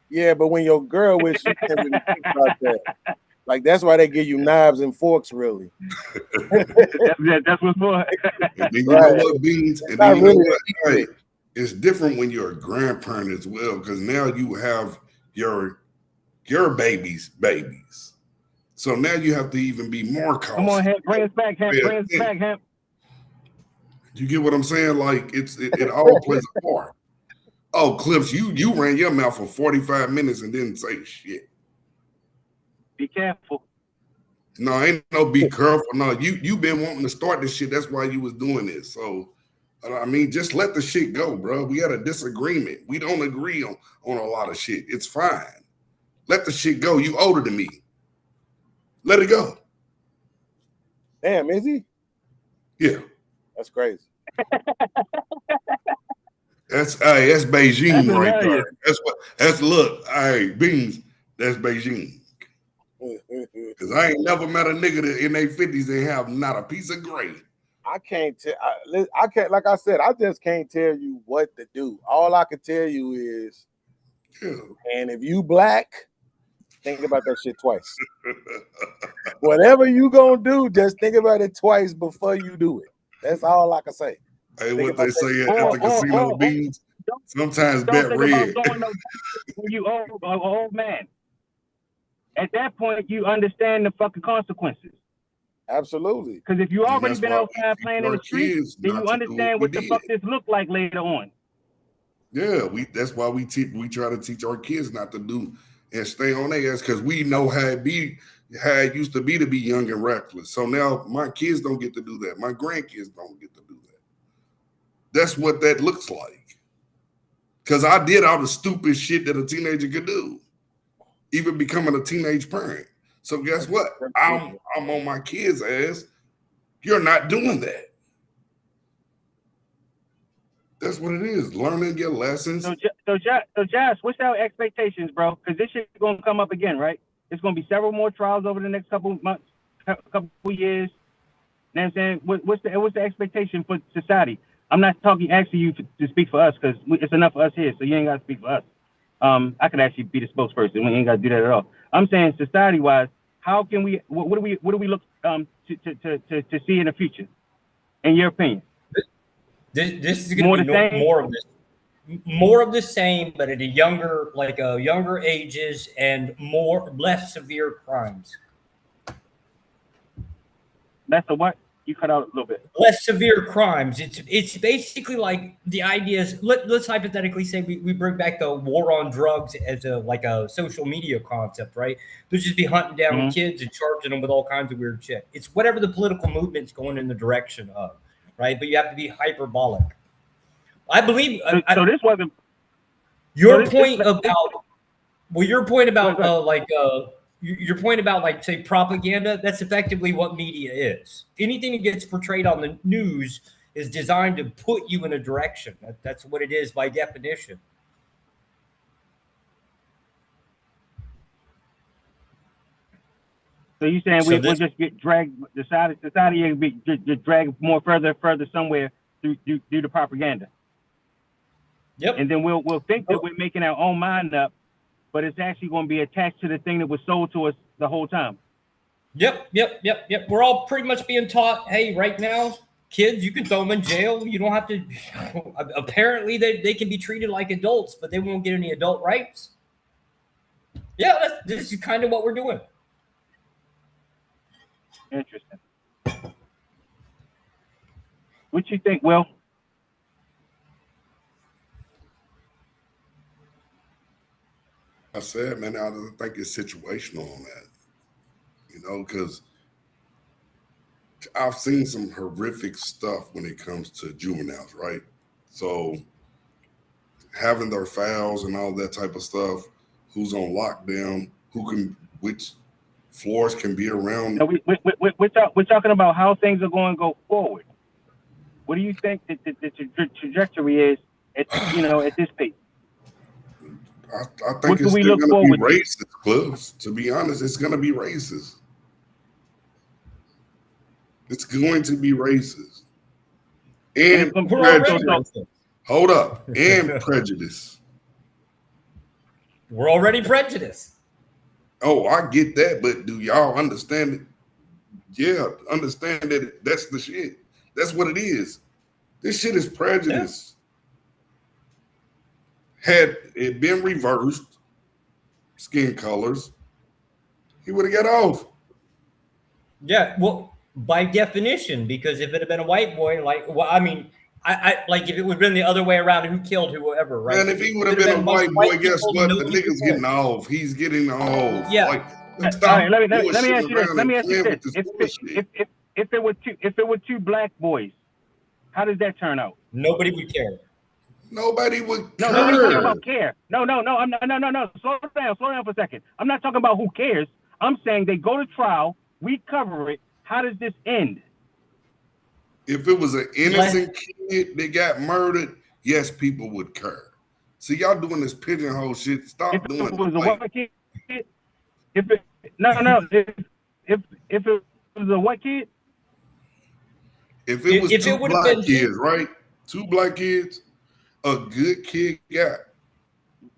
Yeah, but when your girl with you can't really think about that. Like, that's why they give you knives and forks, really. that's what's for. And then you know what, Beans? And then you know what? Hey, it's different when you're a grandparent as well, because now you have your babies. So now you have to even be more cautious. Come on, Hemp, bring us back, Hemp. Bring us back, Hemp. You get what I'm saying? Like, it all plays a part. Oh, Clips, you ran your mouth for 45 minutes and didn't say shit. Be careful. No, ain't no be careful. No, you been wanting to start this shit. That's why you was doing this. So, I mean, just let the shit go, bro. We had a disagreement. We don't agree on a lot of shit. It's fine. Let the shit go. You older than me. Let it go. Damn, is he? Yeah. That's crazy. That's Beijing right there. Look, hey, Beans, that's Beijing. Because I ain't never met a nigga that in their 50s and have not a piece of gray. I can't tell. I can't. Like I said, I just can't tell you what to do. All I can tell you is, and if you black, think about that shit twice. Whatever you gonna do, just think about it twice before you do it. That's all I can say. Hey, what they say at the casino, Beans? Sometimes bet red. When you old man. At that point, you understand the fucking consequences. Absolutely. Because if you already been outside playing in the streets, then you understand what the fuck this look like later on. Yeah, that's why we try to teach our kids not to do and stay on their ass, because we know how it used to be young and reckless. So now my kids don't get to do that. My grandkids don't get to do that. That's what that looks like. Because I did all the stupid shit that a teenager could do, even becoming a teenage parent. So guess what? I'm on my kids' ass. You're not doing that. That's what it is. Learning your lessons. So Josh, what's our expectations, bro? Because this shit is gonna come up again, right? There's gonna be several more trials over the next couple of months, couple of years. You know what I'm saying? What's the expectation for society? I'm not asking you to speak for us, because it's enough for us here, so you ain't gotta speak for us. I could actually be the spokesperson. We ain't got to do that at all. I'm saying society-wise, how can we? What do we look to see in the future? In your opinion, this is going to be more of the same, but at a younger ages and less severe crimes. That's a what? You cut out a little bit. Less severe crimes. It's basically like the idea is let's hypothetically say we bring back the war on drugs as a social media concept, right? They'll just be hunting down kids and charging them with all kinds of weird shit. It's whatever the political movement's going in the direction of, right? But you have to be hyperbolic. I believe. So this wasn't your point about. Well, your point about your point about say propaganda. That's effectively what media is. Anything that gets portrayed on the news is designed to put you in a direction. That's what it is by definition. So you saying we'll just get dragged? Society will be just dragged more further somewhere through the propaganda. Yep. And then we'll think that we're making our own mind up, but it's actually going to be attached to the thing that was sold to us the whole time. Yep. We're all pretty much being taught, hey, right now, kids, you can throw them in jail. You don't have to. Apparently, they can be treated like adults, but they won't get any adult rights. Yeah, this is kind of what we're doing. Interesting. What you think, Will? I said, man, I don't think it's situational on that, because I've seen some horrific stuff when it comes to juveniles, right? So having their files and all that type of stuff, who's on lockdown, which floors can be around. No, we're talking about how things are going to go forward. What do you think that the trajectory is at this pace? I think it's still going to be racist, Cliff. To be honest, it's going to be racist. It's going to be racist. And prejudice. Hold up. And prejudice. We're already prejudiced. Oh, I get that, but do y'all understand it? Yeah, understand that that's the shit. That's what it is. This shit is prejudice. Yeah. Had it been reversed, skin colors, he would have got off. Yeah, well, by definition, because if it had been a white boy, I like if it would have been the other way around, who killed whoever, right? And if he would have been a white boy, guess what? The nigga's getting off. He's getting off. Yeah. All right, let me ask you this. Let me ask you this. If it were two black boys, how does that turn out? Nobody would care. Nobody would care. No, nobody's talking about care. No. I'm not, no. Slow down for a second. I'm not talking about who cares. I'm saying they go to trial. We cover it. How does this end? If it was an innocent kid that got murdered, yes, people would care. See, y'all doing this pigeonhole shit. Stop doing it. If it was a white kid, if it was a white kid, if it was two black kids, right? Two black kids. A good kid got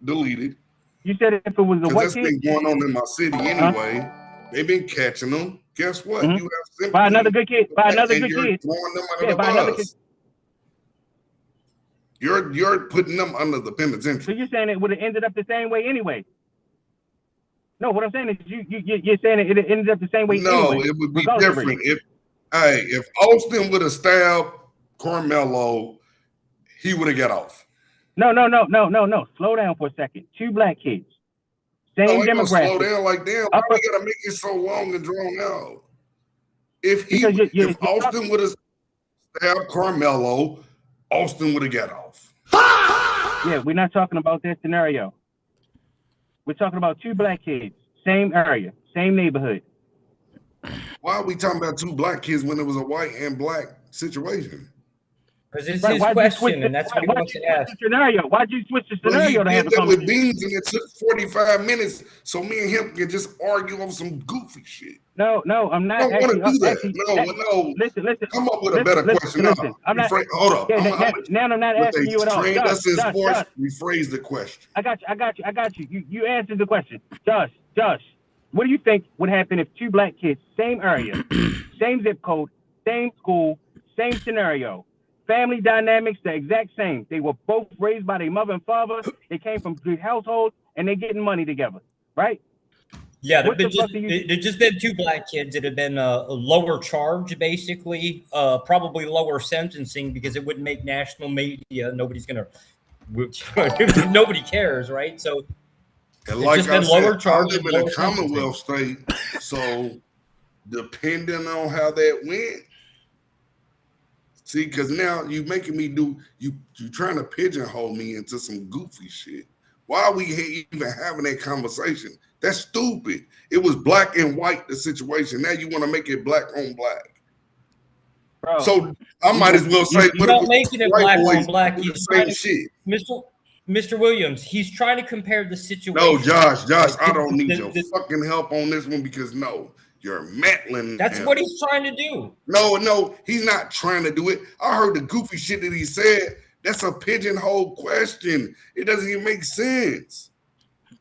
deleted. You said if it was a white kid? That's been going on in my city anyway. They've been catching them. Guess what? You have sympathy. By another good kid. By another good kid. Throwing them under the bus. You're putting them under the penitentiary. So you're saying it would have ended up the same way anyway? No, what I'm saying is you're saying it ended up the same way anyway. No, it would be different. If Austin would have stabbed Carmelo, he would have got off. No. Slow down for a second. Two black kids. Same demographic. Slow down like damn. Why we gotta make it so long and drawn out? If Austin would have stabbed Carmelo, Austin would have got off. Yeah, we're not talking about that scenario. We're talking about two black kids, same area, same neighborhood. Why are we talking about two black kids when it was a white and black situation? Because it's Right? his Why'd you switch? question, and that's what he Why'd wants you to switch ask. the scenario? Why'd you switch the Well, he scenario to have did a that with conversation? Beans, and it took 45 minutes so me and him could just argue over some goofy shit. No, I'm not I don't want to do that. actually. No. Listen. Come up with a better question. No, Listen. I'm not. hold up. Yeah, now I'm not What asking they you at all. trained us in Josh, sports, rephrase the question. I got you. You answered the question. Josh, what do you think would happen if two black kids, same area, same zip code, same school, same scenario, family dynamics, the exact same. They were both raised by their mother and father. They came from good households, and they're getting money together, right? Yeah, there'd just been two black kids. It'd have been a lower charge, basically, probably lower sentencing because it wouldn't make national media. Nobody's gonna, nobody cares, right? So And it's like just I been said, lower I charge live and in lower a Commonwealth sentencing. state, so depending on how that went, see, because now you making me do you trying to pigeonhole me into some goofy shit. Why are we even having that conversation? That's stupid. It was black and white, the situation. Now you want to make it black on black. Bro, so I might as well say, He's not making it black on black. He's trying to, shit. Mr. Williams, he's trying to compare the situation. No, Josh, I don't need your fucking help on this one because no, you're meddling. That's what he's trying to do. No, he's not trying to do it. I heard the goofy shit that he said. That's a pigeonhole question. It doesn't even make sense.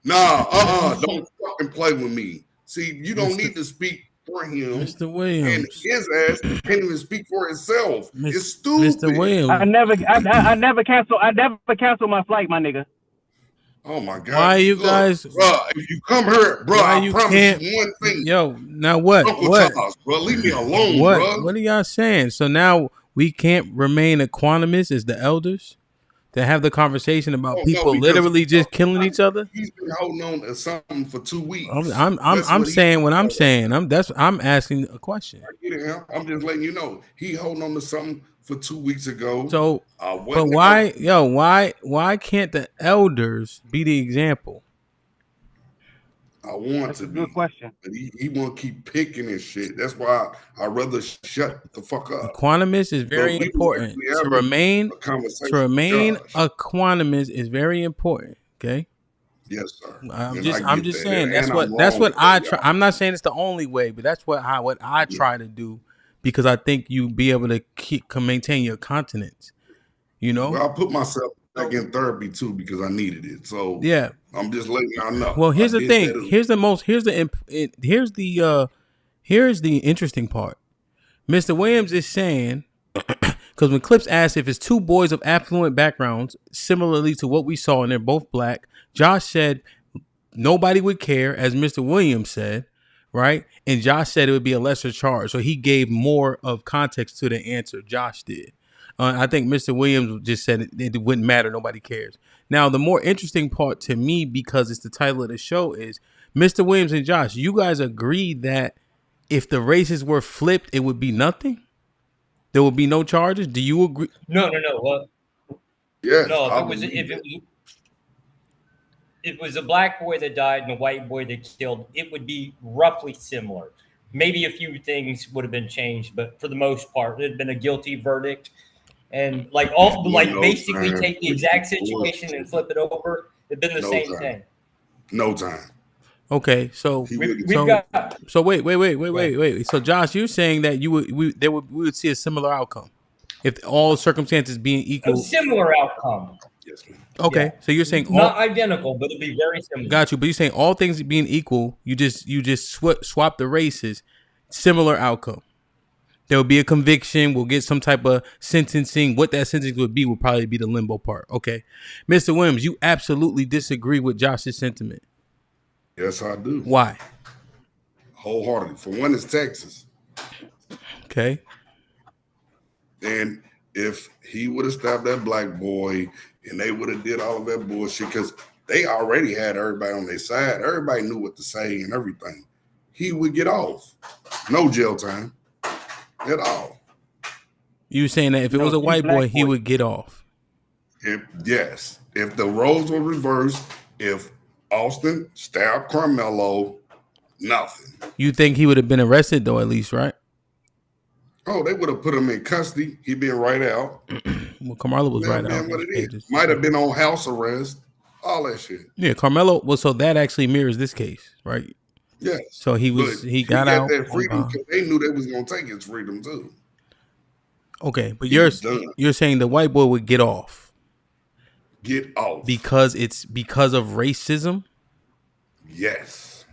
Don't fucking play with me. See, you don't need to speak for him. Mr. Williams. And his ass can't even speak for himself. It's stupid. Mr. Williams. I never cancel my flight, my nigga. Oh my God. Why you guys, bro, if you come here, bro, I promise you one thing. Yo, now what? Uncle What? Charles, bro, leave me alone, What? bro. What are y'all saying? So now we can't remain equanimous as the elders to have the conversation about people literally just killing each other? He's been holding on to something for 2 weeks. I'm saying what I'm saying. I'm asking a question. I'm just letting you know he holding on to something for 2 weeks ago. So, but why can't the elders be the example? I want That's to a be. good question. But he want to keep picking and shit. That's why I'd rather shut the fuck up. Equanimous is very important. To remain equanimous is very important. Okay. Yes, sir. I'm just saying that's what I try. I'm not saying it's the only way, but that's what I try to do because I think you be able to maintain your continence. You know. Well, I put myself back in therapy too because I needed it. So yeah, I'm just letting y'all know. Well, here's the thing. Here's the interesting part. Mr. Williams is saying, because when Clips asked if it's two boys of affluent backgrounds, similarly to what we saw, and they're both black, Josh said nobody would care, as Mr. Williams said, right? And Josh said it would be a lesser charge. So he gave more of context to the answer. Josh did. I think Mr. Williams just said it wouldn't matter. Nobody cares. Now, the more interesting part to me, because it's the title of the show, is Mr. Williams and Josh, you guys agree that if the races were flipped, it would be nothing? There would be no charges? Do you agree? No. Yes, no, if it was a black boy that died and a white boy that killed, it would be roughly similar. Maybe a few things would have been changed, but for the most part, it had been a guilty verdict. And basically take the exact situation and flip it over. It'd been the same thing. No time. Okay, so wait. So Josh, you're saying that we would see a similar outcome if all circumstances being equal. A similar outcome. Yes, ma'am. Okay, yeah. So you're saying not identical, but it'd be very similar. Got you, but you're saying all things being equal, you just swap the races, similar outcome. There will be a conviction. We'll get some type of sentencing. What that sentencing would be will probably be the limbo part. Okay. Mr. Williams, you absolutely disagree with Josh's sentiment. Yes, I do. Why? Wholeheartedly. For one, it's Texas. Okay. And if he would have stabbed that black boy and they would have did all of that bullshit, because they already had everybody on their side. Everybody knew what to say and everything. He would get off. No jail time. At all. You saying that if it was a white boy, he would get off? Yes. If the roles were reversed, if Austin stabbed Carmelo, nothing. You think he would have been arrested though, at least, right? Oh, they would have put him in custody. He'd been right out. Well, Carmelo was right Man, out what those it is. pages. Might have been on house arrest. All that shit. Yeah, Carmelo. Well, so that actually mirrors this case, right? Yes. So he But got he out got that on freedom bond. because they knew they was gonna take his freedom too. Okay, but He was done. you're saying the white boy would get off. Get off. Because it's because of racism? Yes.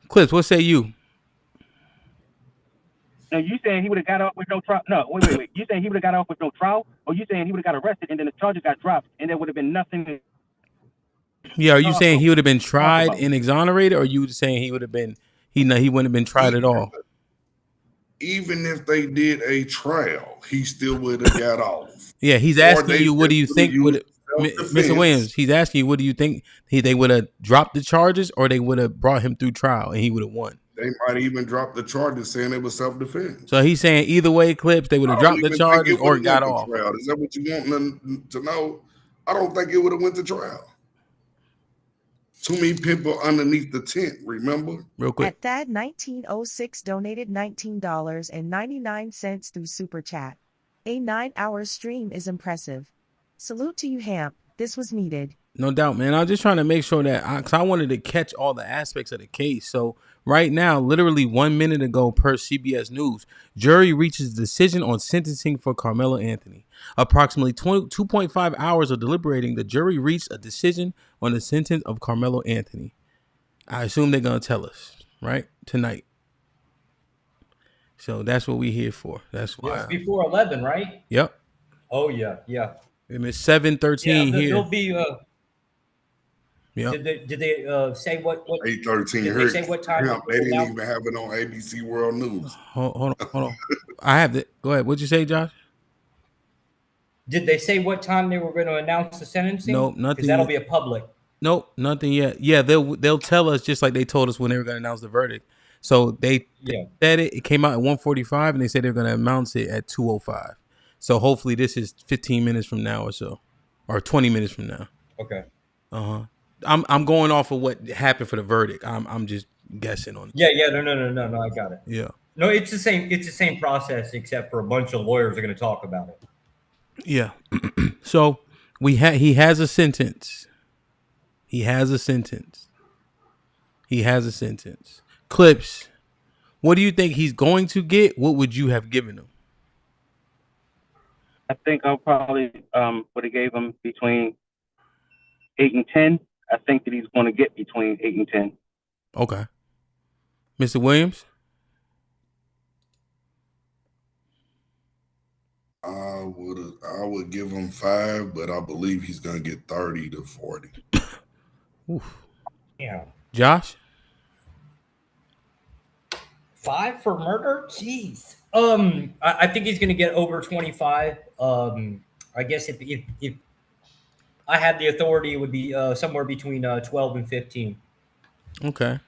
Clips, what say you? Now you saying he would have got off with no trial? No, wait. You saying he would have got off with no trial, or you saying he would have got arrested and then the charges got dropped and there would have been nothing to Yeah, are you saying he would have been talk tried about? and exonerated, or are you saying he would have been he wouldn't have been tried at all? Even if they did a trial, he still would have got off. Yeah, he's Or asking they you, what do you just would have think would used Mr. self-defense. Williams? He's asking you, what do you think they would have dropped the charges, or they would have brought him through trial and he would have won? They might even drop the charges saying it was self-defense. So he's saying either way, Clips, they would I have don't dropped the even think charges it or would have got went off. to trial. Is that what you want to know? I don't think it would have went to trial. Too many people underneath the tent, remember? Real quick. At Thad1906 donated $19.99 through Super Chat. A 9-hour stream is impressive. Salute to you, Hamp. This was needed. No doubt, man. I was just trying to make sure that because I wanted to catch all the aspects of the case. So right now, literally 1 minute ago per CBS News, jury reaches decision on sentencing for Carmelo Anthony. Approximately 2.5 hours of deliberating, the jury reached a decision on the sentence of Carmelo Anthony. I assume they're going to tell us, right? Tonight. So that's what we're here for. That's why. It's before 11, right? Yep. Oh, yeah. It's 7:13 here. There'll be... Yeah. Did they say what 8:13. Did they say what time? They didn't even have it on ABC World News. Hold on. I have it. Go ahead. What'd you say, Josh? Did they say what time they were going to announce the sentencing? Nope, nothing. Because that'll be a public. Nope, nothing yet. Yeah, they'll tell us just like they told us when they were going to announce the verdict. So they said it. It came out at 1:45, and they said they're going to announce it at 2:05. So hopefully this is 15 minutes from now or so, or 20 minutes from now. Okay. I'm going off of what happened for the verdict. I'm just guessing on it. Yeah. No. I got it. Yeah. No, it's the same. It's the same process, except for a bunch of lawyers are going to talk about it. Yeah. So he has a sentence. He has a sentence. Clips. What do you think he's going to get? What would you have given him? I think I'll probably would have gave him between 8 and 10. I think that he's going to get between 8 and 10. Okay. Mr. Williams? I would give him 5, but I believe he's gonna get 30 to 40. Oof. Yeah. Josh? 5 for murder? Jeez. I think he's gonna get over 25. I guess if I had the authority, it would be somewhere between 12 and 15. Okay.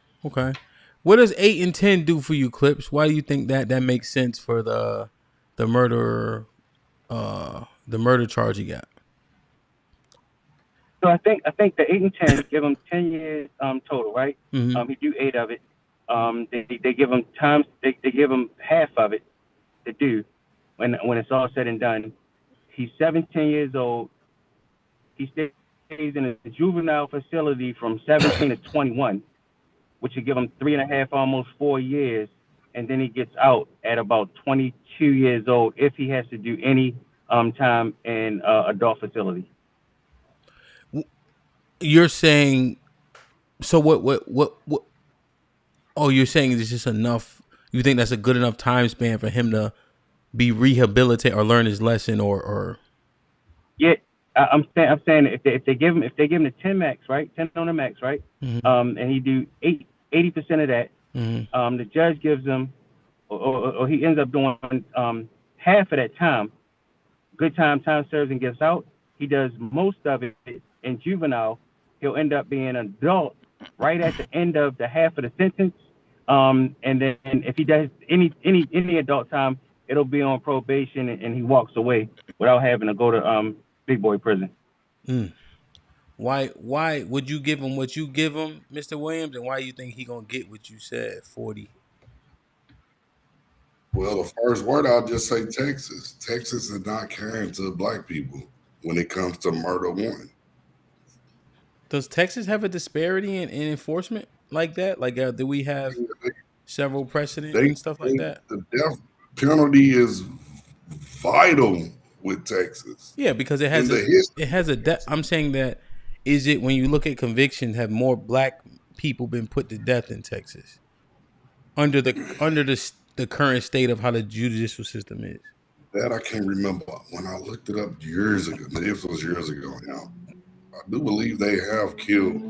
What does 8 and 10 do for you, Clips? Why do you think that makes sense for the murder charge he got? So I think the 8 and 10 give him 10 years total, right? Mm-hmm. He do 8 of it. They give him time. They give him half of it to do when it's all said and done. He's 17 years old. He stays in a juvenile facility from 17 to 21, which would give him 3.5, almost 4 years, and then he gets out at about 22 years old if he has to do any time in adult facility. You're saying, so what? Oh, you're saying it's just enough. You think that's a good enough time span for him to be rehabilitated or learn his lesson, or? Yeah, I'm saying if they give him the 10 max, right? 10 on the max, right? Mm-hmm. And he do 80% of that. Mm-hmm. The judge gives him, or he ends up doing half of that time. Good time serves and gets out. He does most of it in juvenile. He'll end up being an adult right at the end of the half of the sentence. And then if he does any adult time, it'll be on probation, and he walks away without having to go to big boy prison. Why would you give him what you give him, Mr. Williams, and why you think he gonna get what you said, 40? Well, the first word I'll just say Texas. Texas is not caring to black people when it comes to murder one. Does Texas have a disparity in enforcement like that? Like, do we have several precedent and stuff like that? The death penalty is vital with Texas. Yeah, because it has I'm saying that is it when you look at conviction, have more black people been put to death in Texas under the current state of how the judicial system is? That I can't remember. When I looked it up years ago, this was years ago now. I do believe they have killed.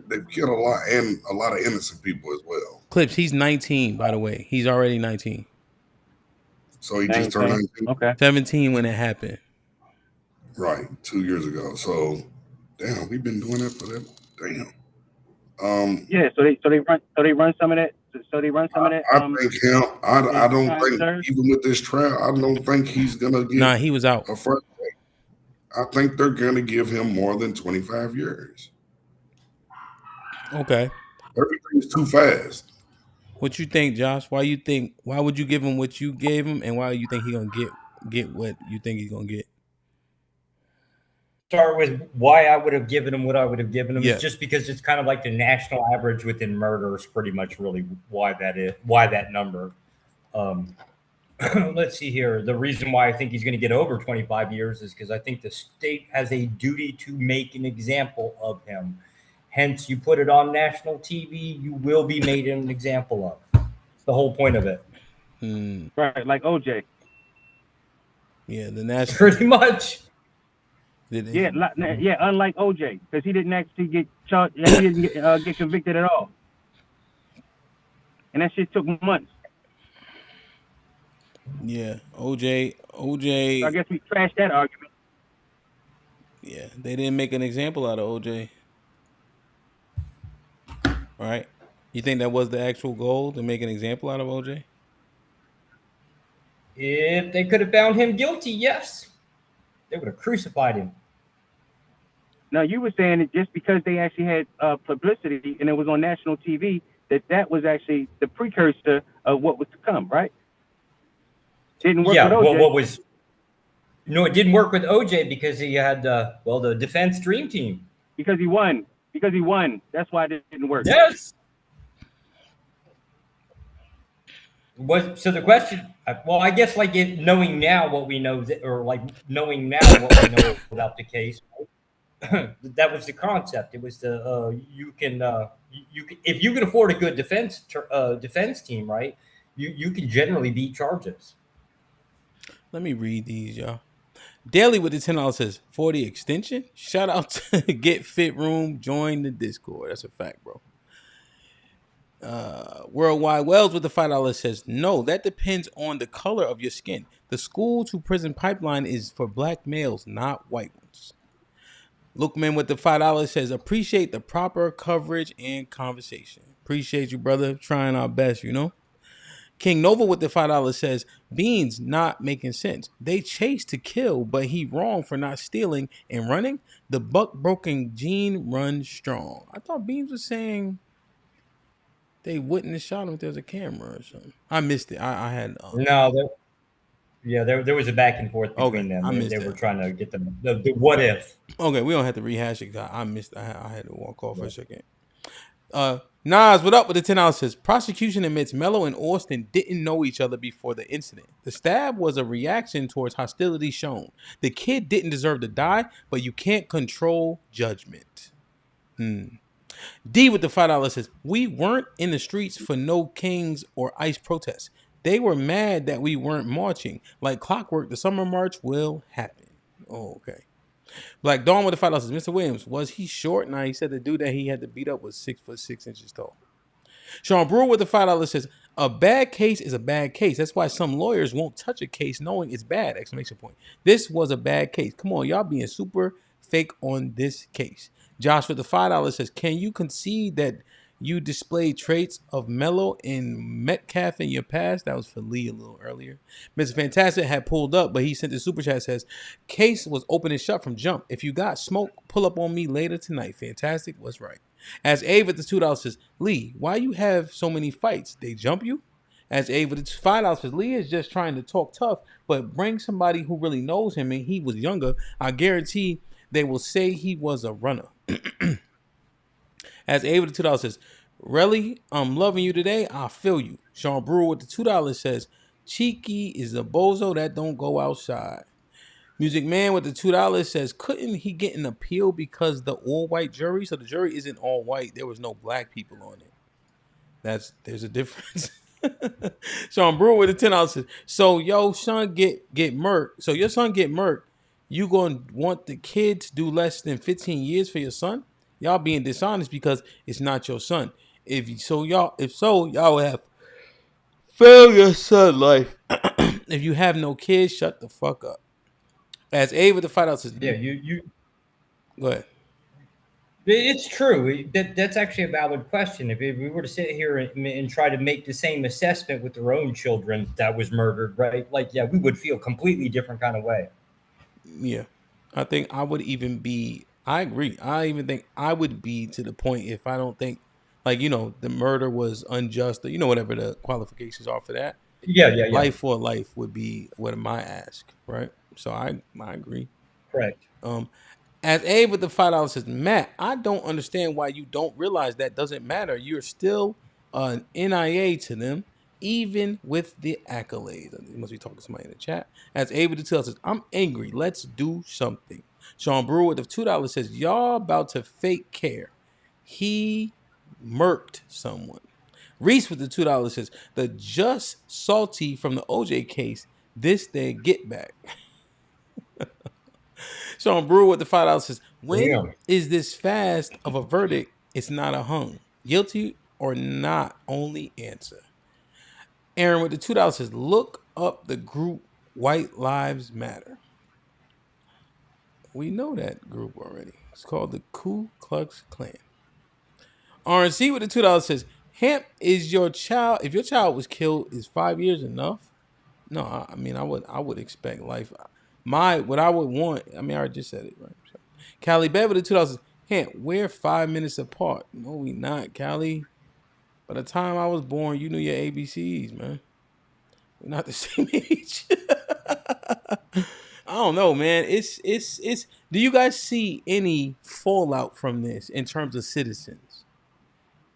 They've killed a lot, and a lot of innocent people as well. Clips, he's 19, by the way. He's already 19. So he just turned 19? Okay. 17 when it happened. Right, 2 years ago. So, damn, we've been doing that for that. Damn. Yeah. So they run some of that. So they run some of that. I think him. I don't think even with this trial, I don't think he's gonna get. Nah, he was out. A first. I think they're gonna give him more than 25 years. Okay. Everything's too fast. What you think, Josh? Why would you give him what you gave him, and why you think he gonna get what you think he's gonna get? Start with why I would have given him what I would have given him. Yeah. It's just because it's kind of like the national average within murder is pretty much really why that number. Let's see here. The reason why I think he's going to get over 25 years is because I think the state has a duty to make an example of him. Hence, you put it on national TV, you will be made an example of. It's the whole point of it. Right, like OJ. Yeah, the national. Pretty much. Yeah, unlike OJ, because he didn't actually get charged. He didn't get convicted at all, and that shit took months. Yeah, OJ. So I guess we trashed that argument. Yeah, they didn't make an example out of OJ. Right? You think that was the actual goal, to make an example out of OJ? If they could have found him guilty, yes. They would have crucified him. No, you were saying that just because they actually had publicity and it was on national TV, that was actually the precursor of what was to come, right? Didn't work with OJ. No, it didn't work with OJ because he had the defense dream team. Because he won. That's why it didn't work. Yes. So the question, well, I guess like knowing now what we know, or like knowing now what we know about the case, that was the concept. It was you can if you can afford a good defense team, right? You can generally beat charges. Let me read these, y'all. Daily with the $10 says, for the extension, shout out to Get Fit Room, join the Discord. That's a fact, bro. Worldwide Wells with the $5 says, no, that depends on the color of your skin. The school to prison pipeline is for black males, not white ones. Lookman with the $5 says, appreciate the proper coverage and conversation. Appreciate you, brother. Trying our best, you know. King Nova with the $5 says, Beans not making sense. They chase to kill, but he wrong for not stealing and running. The buck broken gene runs strong. I thought Beans was saying they wouldn't have shot him if there was a camera or something. I missed it. I had no. There was a back and forth between them. They were trying to get the what if. Okay, we don't have to rehash it. I missed. I had to walk off for a second. Nas, what up with the $10 says, prosecution admits Mello and Austin didn't know each other before the incident. The stab was a reaction towards hostility shown. The kid didn't deserve to die, but you can't control judgment. D with the $5 says, we weren't in the streets for no Kings or ICE protests. They were mad that we weren't marching. Like clockwork, the summer march will happen. Oh, okay. Black Dawn with the $5 says, Mr. Williams, was he short? Nah, he said the dude that he had to beat up was 6'6" tall. Sean Brewer with the $5 says, a bad case is a bad case. That's why some lawyers won't touch a case knowing it's bad! Exclamation point. This was a bad case. Come on, y'all being super fake on this case. Josh with the $5 says, can you concede that you displayed traits of Mello and Metcalf in your past? That was for Lee a little earlier. Mr. Fantastic had pulled up, but he sent the super chat, says, case was open and shut from jump. If you got smoke, pull up on me later tonight. Fantastic was right. As Abe at the $2 says, Lee, why you have so many fights? They jump you? As Ava, the $5 says Leah is just trying to talk tough, but bring somebody who really knows him and he was younger. I guarantee they will say he was a runner. As Ava, the $2 says, really, I'm loving you today. I feel you. Sean Brewer with the $2 says, Cheeky is a bozo that don't go outside. Music Man with the $2 says, couldn't he get an appeal because the all-white jury? So the jury isn't all white. There was no black people on it. There's a difference. Sean Brewer with the $10 says, so your son get murked. So your son get murked. You gonna want the kid to do less than 15 years for your son? Y'all being dishonest because it's not your son. If so, y'all would have failed your son life. If you have no kids, shut the fuck up. As Ava the $5 says, yeah, you go ahead. It's true. That's actually a valid question. If we were to sit here and try to make the same assessment with their own children that was murdered, right? Like, yeah, we would feel completely different kind of way. Yeah. I think I would even be, I agree. I even think I would be to the point if I don't think, like, the murder was unjust or, whatever the qualifications are for that. Yeah. Life for life would be what my ask, right? So I agree. Correct. As Abe with the $5 says, Matt, I don't understand why you don't realize that doesn't matter. You're still an NIA to them, even with the accolades. You must be talking to somebody in the chat. As Abe with the $2 says, I'm angry. Let's do something. Sean Brewer with the $2 says, y'all about to fake care. He murked someone. Reese with the $2 says, the just salty from the OJ case, this their get back. Sean Brewer with the $5 says, when is this fast of a verdict? It's not a hung. Guilty or not, only answer. Aaron with the $2 says, look up the group White Lives Matter. We know that group already. It's called the Ku Klux Klan. RNC with the $2 says, Hamp is your child. If your child was killed, is 5 years enough? No, I mean, I would expect life. What I would want, I mean, I already just said it, right? So, Callie Bev with the $2 says, Hamp, we're 5 minutes apart. No, we not, Callie. By the time I was born, you knew your ABCs, man. We're not the same age. I don't know, man. It's. Do you guys see any fallout from this in terms of citizens?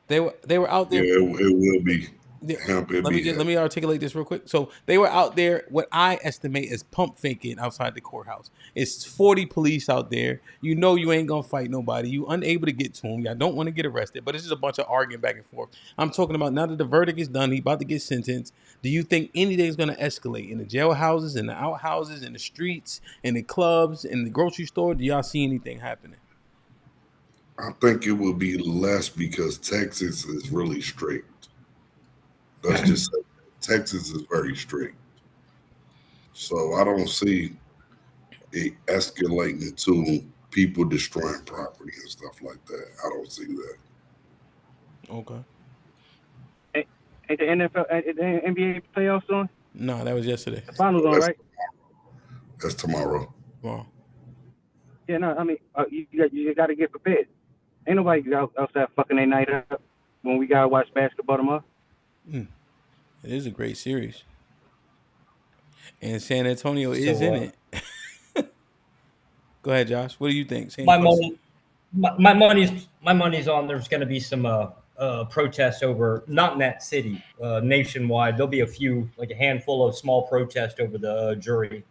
They were out there. Yeah, it will be. Let me articulate this real quick. So they were out there, what I estimate as pump faking outside the courthouse. It's 40 police out there. You know you ain't gonna fight nobody. You unable to get to them. Y'all don't want to get arrested, but it's just a bunch of arguing back and forth. I'm talking about now that the verdict is done, he about to get sentenced. Do you think anything's gonna escalate in the jailhouses, in the outhouses, in the streets, in the clubs, in the grocery store? Do y'all see anything happening? I think it will be less because Texas is really strict. Let's just say Texas is very strict. So I don't see it escalating to people destroying property and stuff like that. I don't see that. Okay. Ain't the NBA playoffs on? No, that was yesterday. The finals on, right? That's tomorrow. Wow. Yeah, no, I mean, you got to get prepared. Ain't nobody outside fucking their night up when we got to watch basketball tomorrow. It is a great series. And San Antonio is in it. Go ahead, Josh. What do you think? My money's on there's going to be some protests over, not in that city, nationwide. There'll be a handful of small protests over the jury.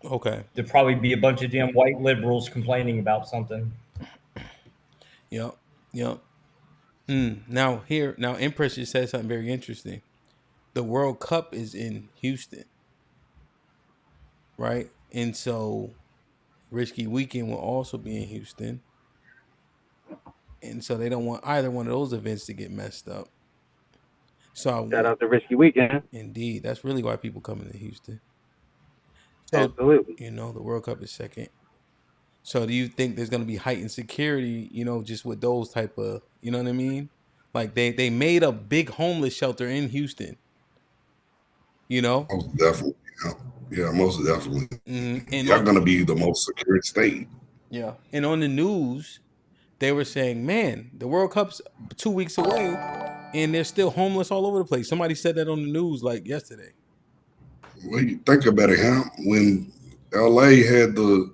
Okay. There'll probably be a bunch of damn white liberals complaining about something. Yep. Now Empress just said something very interesting. The World Cup is in Houston, right? And so Risky Weekend will also be in Houston. And so they don't want either one of those events to get messed up. So shout out to Risky Weekend. Indeed. That's really why people come into Houston. So, absolutely. The World Cup is second. So do you think there's going to be heightened security, just with those type of, you know what I mean? Like they made a big homeless shelter in Houston. Most definitely. Yeah, most definitely. And y'all going to be the most secure state. Yeah. And on the news, they were saying, man, the World Cup's 2 weeks away. and they're still homeless all over the place. Somebody said that on the news like yesterday. Well, you think about it, huh? When LA had the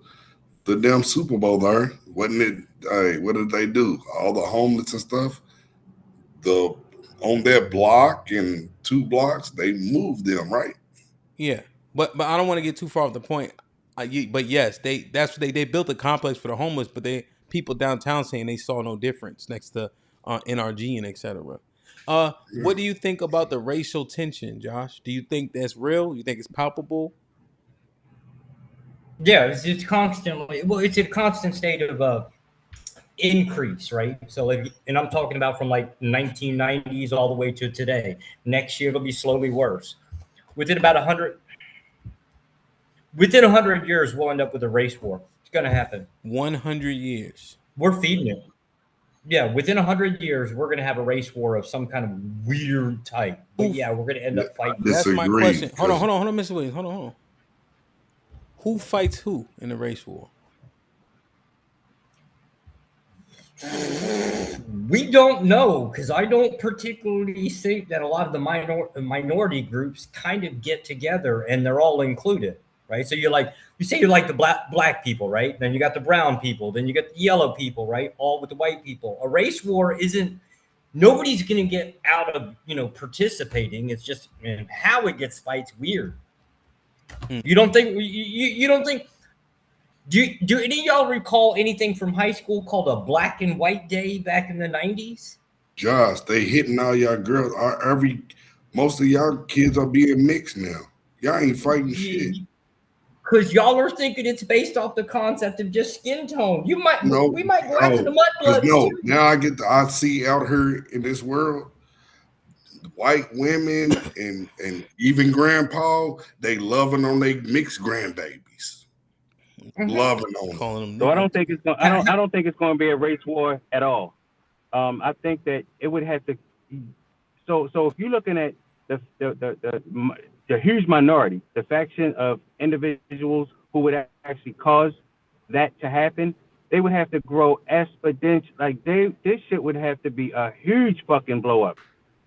damn Super Bowl there, wasn't it? Hey, what did they do? All the homeless and stuff. On that block and 2 blocks, they moved them, right? Yeah, but I don't want to get too far off the point. But yes, they built a complex for the homeless, but people downtown saying they saw no difference next to NRG and etc. What do you think about the racial tension, Josh? Do you think that's real? You think it's palpable? Yeah, it's constantly. Well, it's a constant state of increase, right? So, and I'm talking about from like 1990s all the way to today. Next year it'll be slowly worse. Within 100 years, we'll end up with a race war. It's going to happen. 100 years. We're feeding it. Yeah, within 100 years, we're going to have a race war of some kind of weird type. But yeah, we're going to end up fighting. That's my question. Hold on, Mr. Williams. Hold on. Who fights who in the race war? We don't know, because I don't particularly think that a lot of the minority groups kind of get together and they're all included, right? So you say you like the black people, right? Then you got the brown people, then you got the yellow people, right? All with the white people. A race war nobody's going to get out of, participating. It's just how it gets fight's weird. You don't think you don't think do any of y'all recall anything from high school called a black and white day back in the 90s? Josh, they hitting all y'all girls. Most of y'all kids are being mixed now. Y'all ain't fighting shit. Because y'all are thinking it's based off the concept of just skin tone. We might go after the mudbloods too. Now I see out here in this world, white women and even grandpa, they loving on their mixed grandbabies. Loving on them. So I don't think it's going. I don't think it's going to be a race war at all. I think that it would have to. So if you're looking at the huge minority, the faction of individuals who would actually cause that to happen, they would have to grow exponentially. Like this shit would have to be a huge fucking blow up.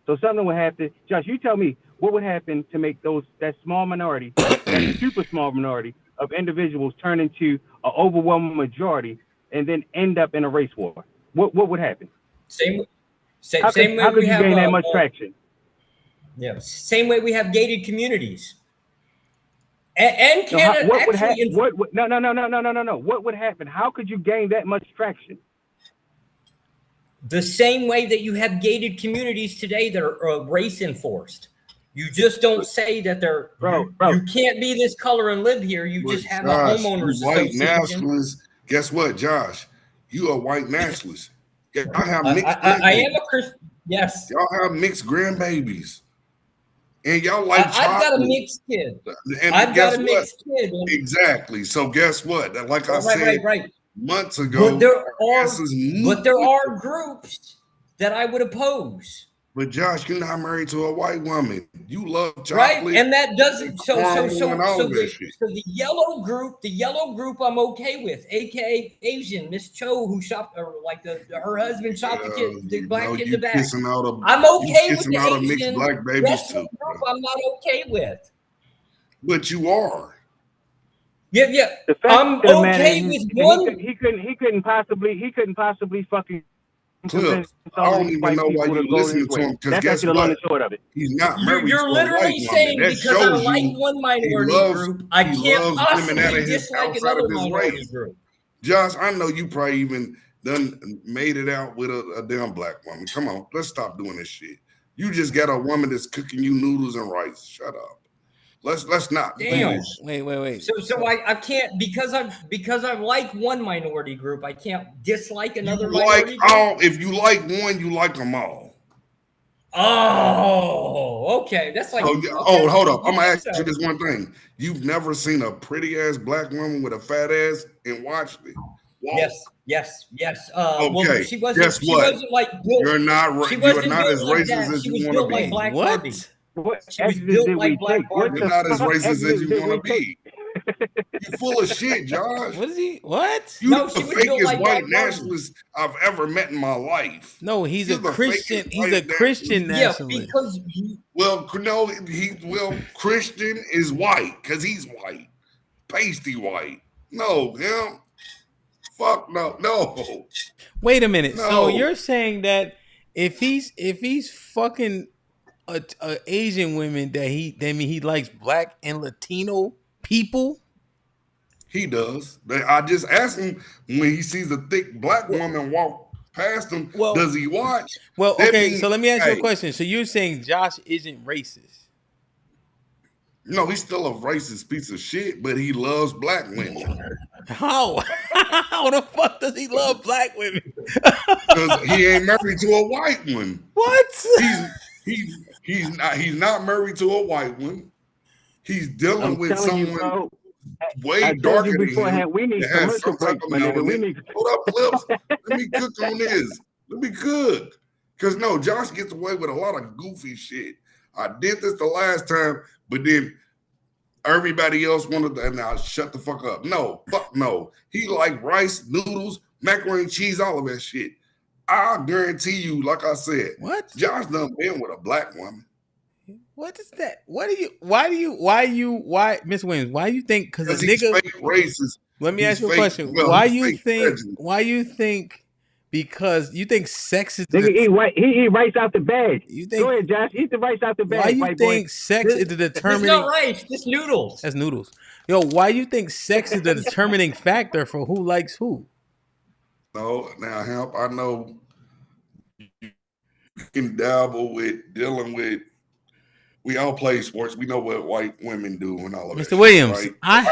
So something would have to. Josh, you tell me what would happen to make that small minority, that super small minority of individuals turn into an overwhelming majority and then end up in a race war. What would happen? How could you gain that much traction? Yeah, same way we have gated communities. And Canada no. What would happen? How could you gain that much traction? The same way that you have gated communities today that are race enforced. You just don't say that they're bro. You can't be this color and live here. You just have a homeowners white nationalist. Guess what, Josh? You a white nationalist. I have mixed. I am a Christian. Yes. Y'all have mixed grandbabies, and y'all like. I've got a mixed kid. And I've got a mixed kid. Exactly. So guess what? Like I said months ago. But there are groups that I would oppose. But Josh, you're not married to a white woman. You love chocolate, right? And that doesn't. So the yellow group, I'm okay with, aka Asian Miss Cho, who shopped, or like her husband shot the black kid in the back. I'm okay with the Asian black babies too. Group, I'm not okay with. But you are. Yeah. I'm okay with one. He couldn't possibly fucking. Clip. I don't even know why you're listening to him, because guess what? He's not married. You're literally saying because I like one minority group, I can't possibly dislike another minority group. Josh, I know you probably even done made it out with a damn black woman. Come on, let's stop doing this shit. You just got a woman that's cooking you noodles and rice. Shut up. Let's not. Damn. Wait. So I can't, because I like one minority group, I can't dislike another minority group. If you like one, you like them all. Oh, okay. That's like. Hold up. I'm gonna ask you this one thing. You've never seen a pretty ass black woman with a fat ass and watched it? Wow. Yes. Okay. Well, she wasn't like built. You're not as racist as you want to be. What? She was built like Black Barbie. You're not as racist as you want to be. You full of shit, Josh. What is he? What? You the fakest white nationalist I've ever met in my life. No, he's a Christian. He's a Christian nationalist. Christian is white because he's white, pasty white. No, him. Fuck no. Wait a minute. No. So you're saying that if he's fucking a Asian women that he likes black and Latino people? He does. I just asked him when he sees a thick black woman walk past him, does he watch? Well, okay, so let me ask you a question. So you're saying Josh isn't racist? No, he's still a racist piece of shit, but he loves black women. How? How the fuck does he love black women? Because he ain't married to a white one. What? He's not married to a white one. He's dealing with someone way darker than him. We need commercial breaks, my nigga. Hold up, Clips. Let me cook on this. Let me cook. Because no, Josh gets away with a lot of goofy shit. I did this the last time, but then everybody else wanted to, and now shut the fuck up. No, fuck no. He like rice, noodles, macaroni and cheese, all of that shit. I guarantee you, like I said, what? Josh done been with a black woman. What is that? Why, Miss Williams, why you think, because a nigga fake racist. Let me ask you a question. Well, why you think because you think sex is nigga he eat rice out the bag. Go ahead, Josh. Eat the rice out the bag. Why you think sex is the determining? It's not rice, just noodles. That's noodles. Yo, why you think sex is the determining factor for who likes who? No, now Hamp, I know you can dabble with dealing with. We all play sports. We know what white women do and all of that. Mr. Williams, right?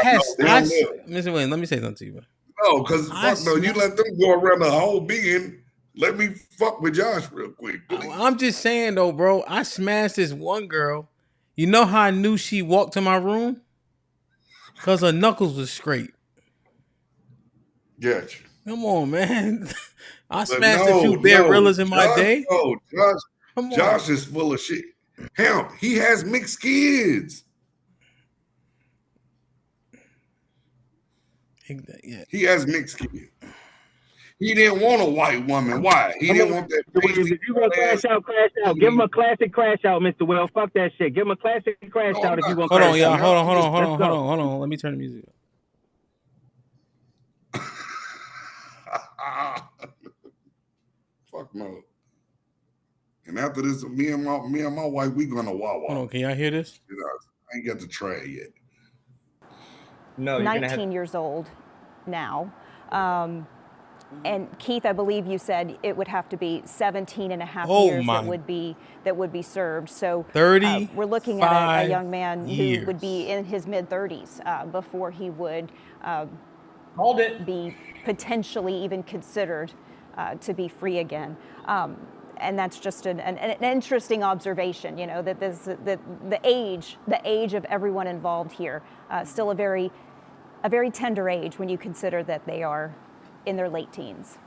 Mr. Williams, let me say something to you. No, because fuck no, you let them go around the whole being. Let me fuck with Josh real quick, please. I'm just saying though, bro. I smashed this one girl. You know how I knew she walked to my room? Because her knuckles was straight. Gotcha. Come on, man. I smashed a few Bearrillas in my day. Oh, Josh is full of shit. Hemp, he has mixed kids. Yeah. He has mixed kids. He didn't want a white woman. Why? He didn't want that. If you gonna crash out. Give him a classic crash out, Mr. Will. Fuck that shit. Give him a classic crash out if you want. Hold on, y'all. Hold on. Let me turn the music up. Fuck no. And after this, me and my wife, we gonna Wawa. Hold on, can y'all hear this? I ain't got the tray yet. No, 19 years old now. And Keith, I believe you said it would have to be 17 and a half years that would be served. So we're looking at a young man who would be in his mid-30s before he would be potentially even considered to be free again. And that's just an interesting observation, you know, that the age of everyone involved here, still a very tender age when you consider that they are in their late teens.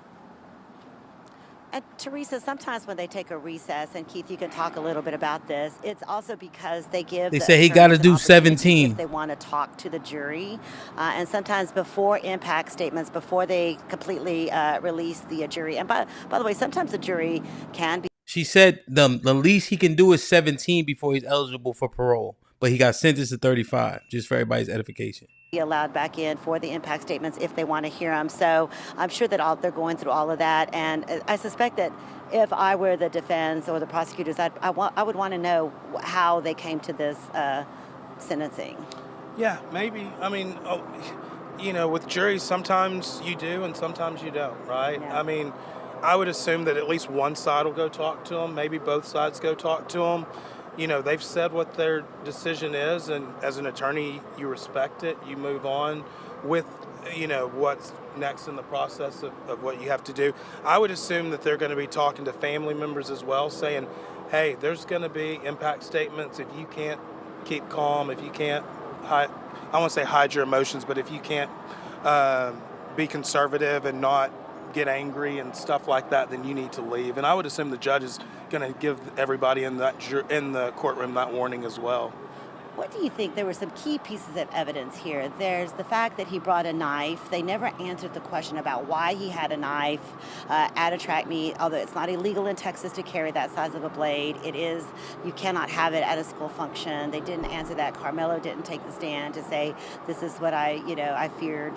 And Teresa, sometimes when they take a recess, and Keith, you can talk a little bit about this, it's also because they say he got to do 17 if they want to talk to the jury. And sometimes before impact statements, before they completely release the jury. And by the way, sometimes the jury can be. She said the least he can do is 17 before he's eligible for parole. But he got sentenced to 35, just for everybody's edification. Be allowed back in for the impact statements if they want to hear them. So I'm sure that they're going through all of that. And I suspect that if I were the defense or the prosecutors, I would want to know how they came to this sentencing. Yeah, maybe. I mean, you know, with juries, sometimes you do and sometimes you don't, right? Yeah. I mean, I would assume that at least one side will go talk to them. Maybe both sides go talk to them. You know, they've said what their decision is, and as an attorney, you respect it. You move on with, you know, what's next in the process of what you have to do. I would assume that they're going to be talking to family members as well, saying, hey, there's going to be impact statements if you can't keep calm, if you can't I won't say hide your emotions, but if you can't be conservative and not get angry and stuff like that, then you need to leave. And I would assume the judge is going to give everybody in the courtroom that warning as well. What do you think? There were some key pieces of evidence here. There's the fact that he brought a knife. They never answered the question about why he had a knife at a track meet, although it's not illegal in Texas to carry that size of a blade. It is, you cannot have it at a school function. They didn't answer that. Carmelo didn't take the stand to say, this is what I feared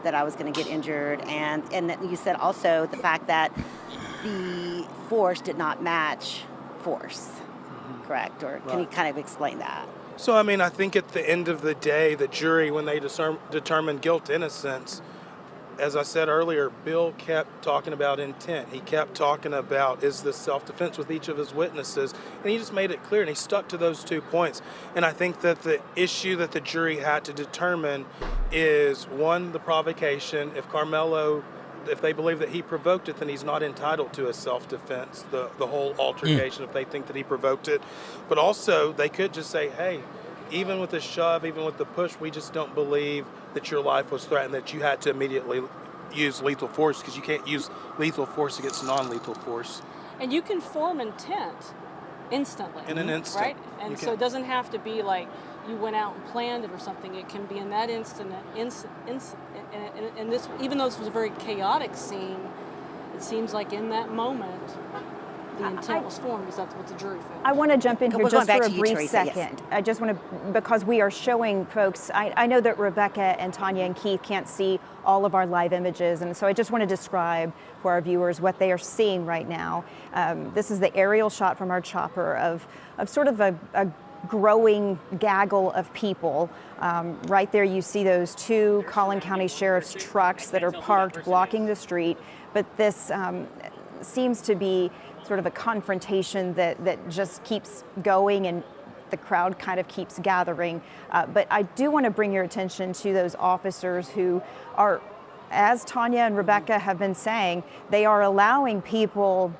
that I was going to get injured. And you said also the fact that the force did not match force, correct? Or can you kind of explain that? So, I mean, I think at the end of the day, the jury, when they determined guilt, innocence, as I said earlier, Bill kept talking about intent. He kept talking about, is this self-defense with each of his witnesses? And he just made it clear, and he stuck to those 2 points. And I think that the issue that the jury had to determine is, one, the provocation. If they believe that he provoked it, then he's not entitled to a self-defense, the whole altercation, if they think that he provoked it. But also, they could just say, hey, even with the shove, even with the push, we just don't believe that your life was threatened, that you had to immediately use lethal force, because you can't use lethal force against non-lethal force. And you can form intent instantly. In an instant. Right? And so it doesn't have to be like you went out and planned it or something. It can be in that instant. And this, even though this was a very chaotic scene, it seems like in that moment, the intent was formed, because that's what the jury found. I want to jump in here just for a brief Teresa, second. yes. I just want to, because we are showing folks, I know that Rebecca and Tanya and Keith can't see all of our live images, and so I just want to describe for our viewers what they are seeing right now. This is the aerial shot from our chopper of sort of a growing gaggle of people. Right there you see those 2 Collin County Sheriff's trucks that are parked blocking the street, but this seems to be sort of a confrontation that just keeps going, and the crowd kind of keeps gathering. But I do want to bring your attention to those officers who are, as Tanya and Rebecca have been saying, they are allowing people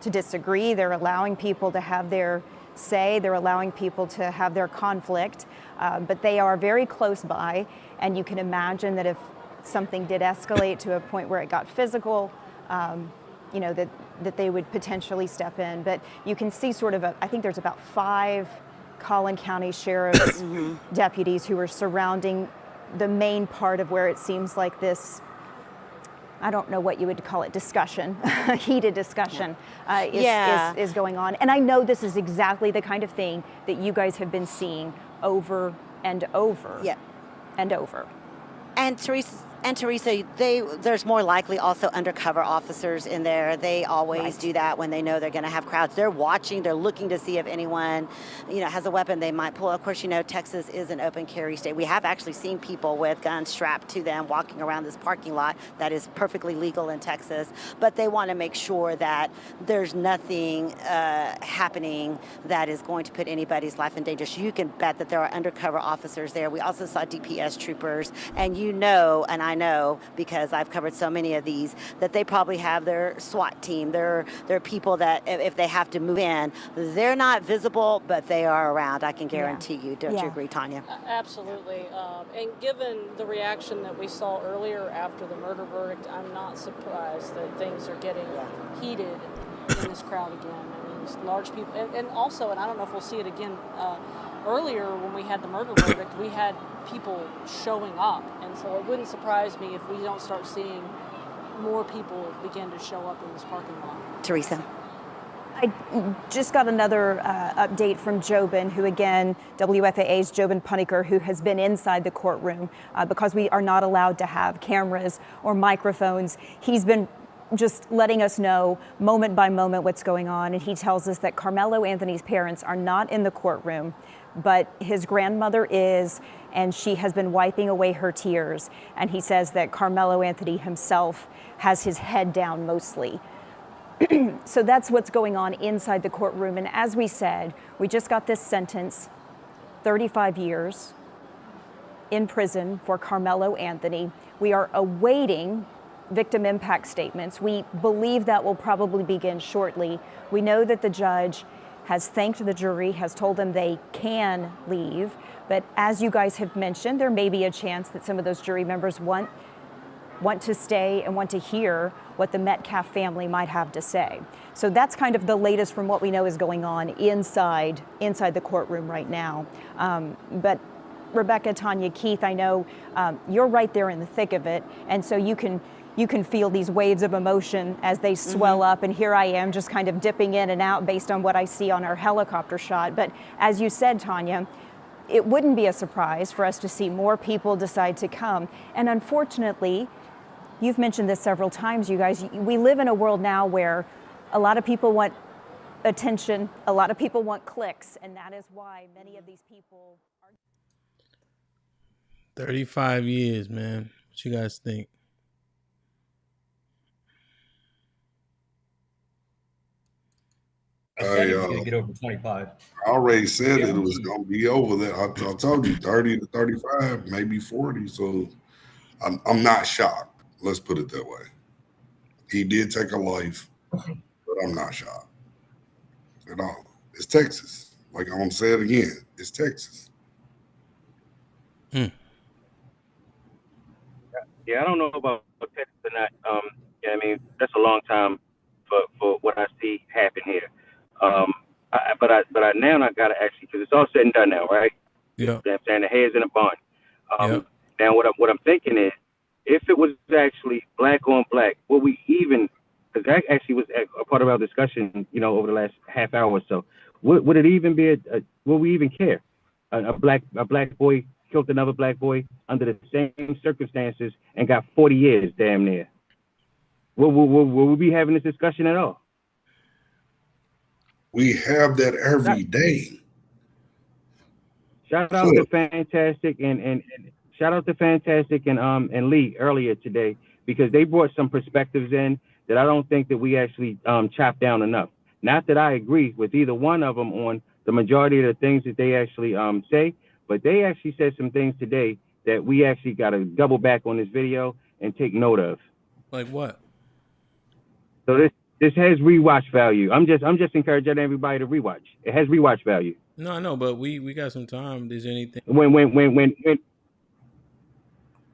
to disagree, they're allowing people to have their say, they're allowing people to have their conflict, but they are very close by, and you can imagine that if something did escalate to a point where it got physical, that they would potentially step in. But you can see sort of I think there's about 5 Collin County Sheriff's deputies who are surrounding the main part of where it seems like this, I don't know what you would call it, discussion, heated discussion is going on. And I know this is exactly the kind of thing that you guys have been seeing over and over and over. And Teresa, there's more likely also undercover officers in there. They always do that when they know they're going to have crowds. They're watching, they're looking to see if anyone, has a weapon they might pull. Of course, Texas is an open carry state. We have actually seen people with guns strapped to them walking around this parking lot that is perfectly legal in Texas. But they want to make sure that there's nothing happening that is going to put anybody's life in danger. So you can bet that there are undercover officers there. We also saw DPS troopers, and and I know because I've covered so many of these, that they probably have their SWAT team. They're people that if they have to move in, they're not visible, but they are around. I can guarantee you. Don't you agree, Tanya? Absolutely. And given the reaction that we saw earlier after the murder verdict, I'm not surprised that things are getting heated in this crowd again. I mean, it's large people, and also, and I don't know if we'll see it again. Earlier, when we had the murder verdict, we had people showing up, and so it wouldn't surprise me if we don't start seeing more people begin to show up in this parking lot. Teresa. I just got another update from Jobin, who again, WFAA's Jobin Puniker, who has been inside the courtroom because we are not allowed to have cameras or microphones. He's been just letting us know moment by moment what's going on, and he tells us that Carmelo Anthony's parents are not in the courtroom, but his grandmother is, and she has been wiping away her tears. And he says that Carmelo Anthony himself has his head down mostly. So that's what's going on inside the courtroom. And as we said, we just got this sentence, 35 years in prison for Carmelo Anthony. We are awaiting victim impact statements. We believe that will probably begin shortly. We know that the judge has thanked the jury, has told them they can leave. But as you guys have mentioned, there may be a chance that some of those jury members want to stay and want to hear what the Metcalf family might have to say. So that's kind of the latest from what we know is going on inside the courtroom right now. But Rebecca, Tanya, Keith, I know you're right there in the thick of it, and so you can feel these waves of emotion as they swell up, and here I am just kind of dipping in and out based on what I see on our helicopter shot. But as you said, Tanya, it wouldn't be a surprise for us to see more people decide to come. And unfortunately, you've mentioned this several times, you guys, we live in a world now where a lot of people want attention, a lot of people want clicks, and that is why many of these people are... 35 years, man. What you guys think? I said it was going to get over 25. I already said it was going to be over there. I told you 30 to 35, maybe 40. So I'm not shocked. Let's put it that way. He did take a life, but I'm not shocked at all. It's Texas. Like I'm saying again, it's Texas. Yeah, I don't know about Texas or not. Yeah, I mean that's a long time for what I see happen here. But I now I gotta actually, because it's all said and done now, right? Yeah. You know what I'm saying, the hair's in a bun. Now what I'm thinking is, if it was actually black on black, will we even? Because that actually was a part of our discussion, you know, over the last half hour or so. Would it even be will we even care? A black boy killed another black boy under the same circumstances and got 40 years, damn near. Will we be having this discussion at all? We have that every day. Shout out to Fantastic and shout out to Fantastic and Lee earlier today, because they brought some perspectives in that I don't think that we actually chopped down enough. Not that I agree with either one of them on the majority of the things that they actually say, but they actually said some things today that we actually got to double back on this video and take note of. Like what? So this has rewatch value. I'm just encouraging everybody to rewatch. It has rewatch value. No, I know, but we got some time. Is there anything? When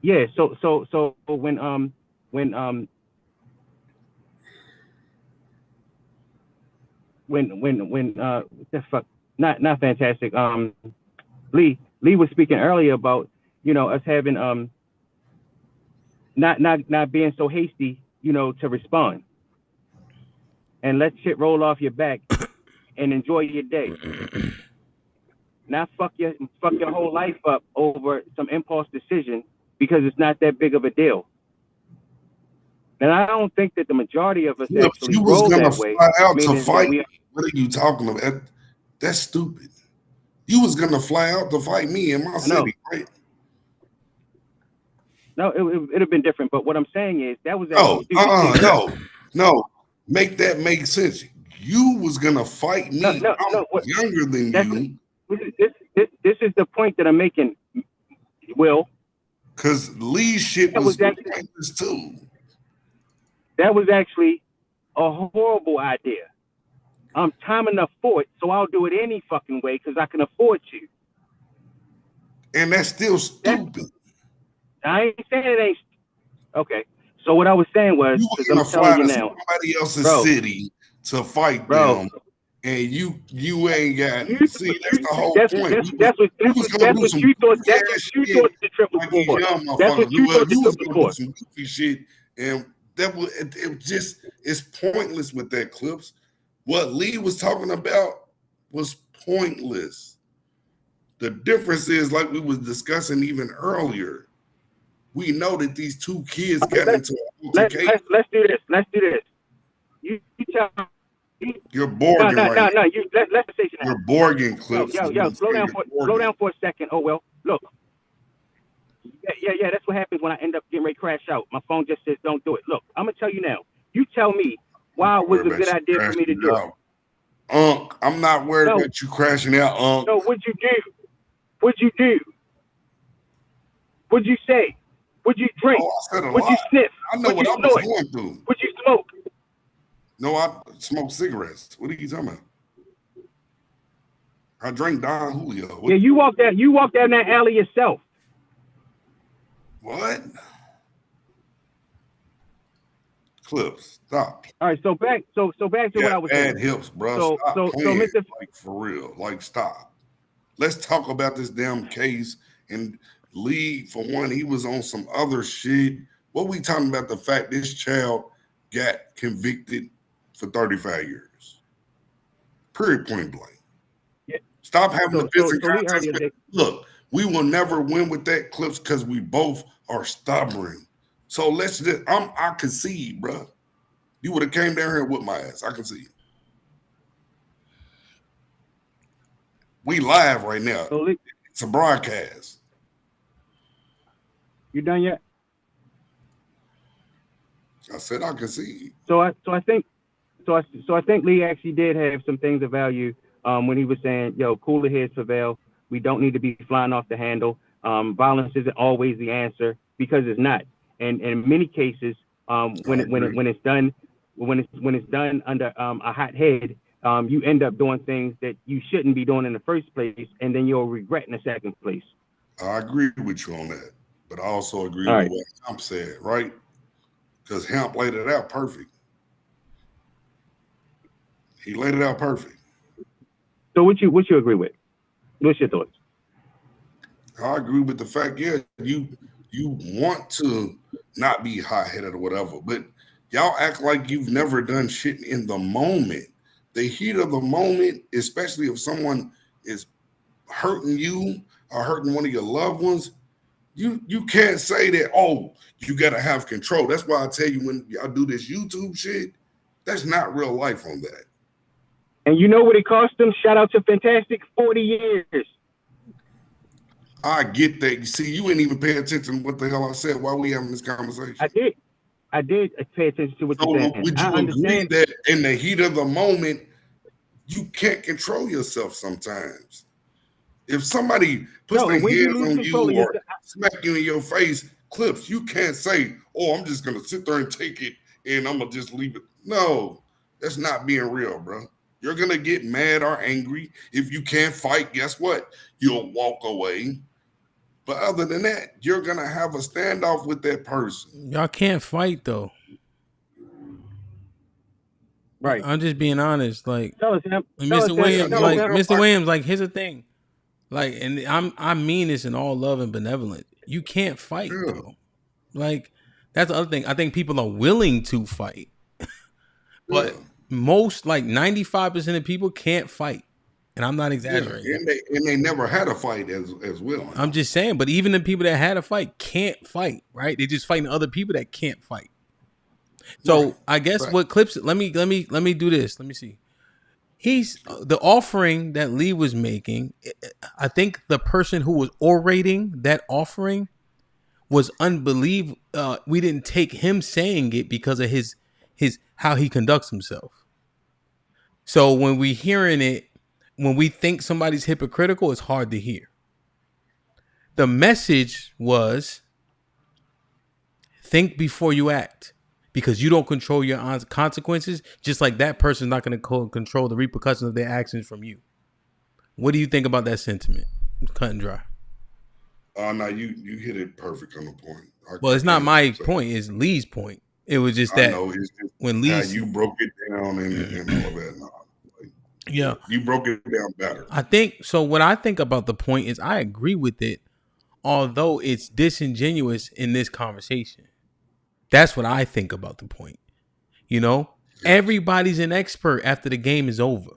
yeah. So when what the fuck? Not Fantastic. Lee was speaking earlier about, you know, us having not being so hasty, you know, to respond and let shit roll off your back and enjoy your day. Not fuck your whole life up over some impulse decision because it's not that big of a deal. And I don't think that the majority of us actually roll that way. Fly out to fight. What are you talking about? That's stupid. You was gonna fly out to fight me in my city, right? No, it'd have been different. But what I'm saying is that was actually no. Make that make sense. You was gonna fight me. I'm younger than you. This is the point that I'm making, Will. Because Lee's shit was pointless too. That was actually a horrible idea. I'm time enough for it, so I'll do it any fucking way because I can afford to. And that's still stupid. I ain't saying it ain't. Okay. So what I was saying was, you were gonna fly to somebody else's city to fight them, and you ain't got. See, that's the whole point. That's what you thought. That's what you thought the trip was for. That's what you thought the trip was for. Some goofy shit, and that was it's pointless with that clips. What Lee was talking about was pointless. The difference is, like we was discussing even earlier, we know that these two kids got into an altercation. Let's do this. You tell me. You're Borging right now. No. Let's say that. You're Borging clips. Yo, slow down for a second. Oh, well, look. Yeah, that's what happens when I end up getting ready to crash out. My phone just says don't do it. Look, I'm going to tell you now. You tell me why it was a good idea for me to do it. I'm not worried about you crashing out, No, what'd you do? What'd you say? What'd you drink? What'd you sniff? I know what I was going through. What'd you smoke? No, I smoke cigarettes. What are you talking about? I drink Don Julio. Yeah, you walked down that alley yourself. What? Clips, stop. All right, so back to what I was saying. Bad hips, bro. So Stop playing. Mr. Like, for real. Like, stop. Let's talk about this damn case. And Lee, for one, he was on some other shit. What we talking about? The fact this child got convicted for 35 years. Period, point blank. Yeah. Stop having the pissing contest. Look, we will never win with that, Clips, because we both are stubborn. So let's just, I concede, bro. You would have came down here with my ass. I concede. We live right now. It's a broadcast. You done yet? I said I concede. So I think Lee actually did have some things of value when he was saying, "Yo, cooler heads prevail. We don't need to be flying off the handle. Violence isn't always the answer because it's not. And in many cases, when it's done under a hot head, you end up doing things that you shouldn't be doing in the first place, and then you'll regret in the second place." I agree with you on that, but I also agree with what HAMP said, right? Because HAMP laid it out perfect. He laid it out perfect. So what you agree with? What's your thoughts? I agree with the fact, you want to not be hot-headed or whatever, but y'all act like you've never done shit in the moment. The heat of the moment, especially if someone is hurting you or hurting one of your loved ones, you can't say that, oh, you got to have control. That's why I tell you, when y'all do this YouTube shit, that's not real life on that. And you know what it cost them? Shout out to Fantastic, 40 years. I get that. You see, you ain't even pay attention to what the hell I said while we having this conversation. I did pay attention to what you're saying. Would you agree that in the heat of the moment, you can't control yourself sometimes? If somebody puts their hands on you or smack you in your face, Clips, you can't say, oh, I'm just going to sit there and take it and I'm going to just leave it. No, that's not being real, bro. You're going to get mad or angry. If you can't fight, guess what? You'll walk away. But other than that, you're going to have a standoff with that person. Y'all can't fight, though. Right. I'm just being honest. Like, Mr. Williams, like, here's the thing. Like, and I mean this in all love and benevolence. You can't fight, though. Like, that's the other thing. I think people are willing to fight. But most, like 95% of people can't fight. And I'm not exaggerating. Yeah, and they never had a fight as well. I'm just saying, but even the people that had a fight can't fight, right? They're just fighting other people that can't fight. So I guess what Clips, let me do this. Let me see. He's the offering that Lee was making. I think the person who was orating that offering was unbelievable. We didn't take him saying it because of his how he conducts himself. So when we hearing it, when we think somebody's hypocritical, it's hard to hear. The message was, think before you act, because you don't control your consequences, just like that person's not going to control the repercussions of their actions from you. What do you think about that sentiment? Cut and dry. No, you hit it perfect on the point. Well, it's not my point; it's Lee's point. It was just that when Lee, you broke it down and all of that. Yeah, you broke it down better. I think so. What I think about the point is, I agree with it, although it's disingenuous in this conversation. That's what I think about the point. You know, everybody's an expert after the game is over.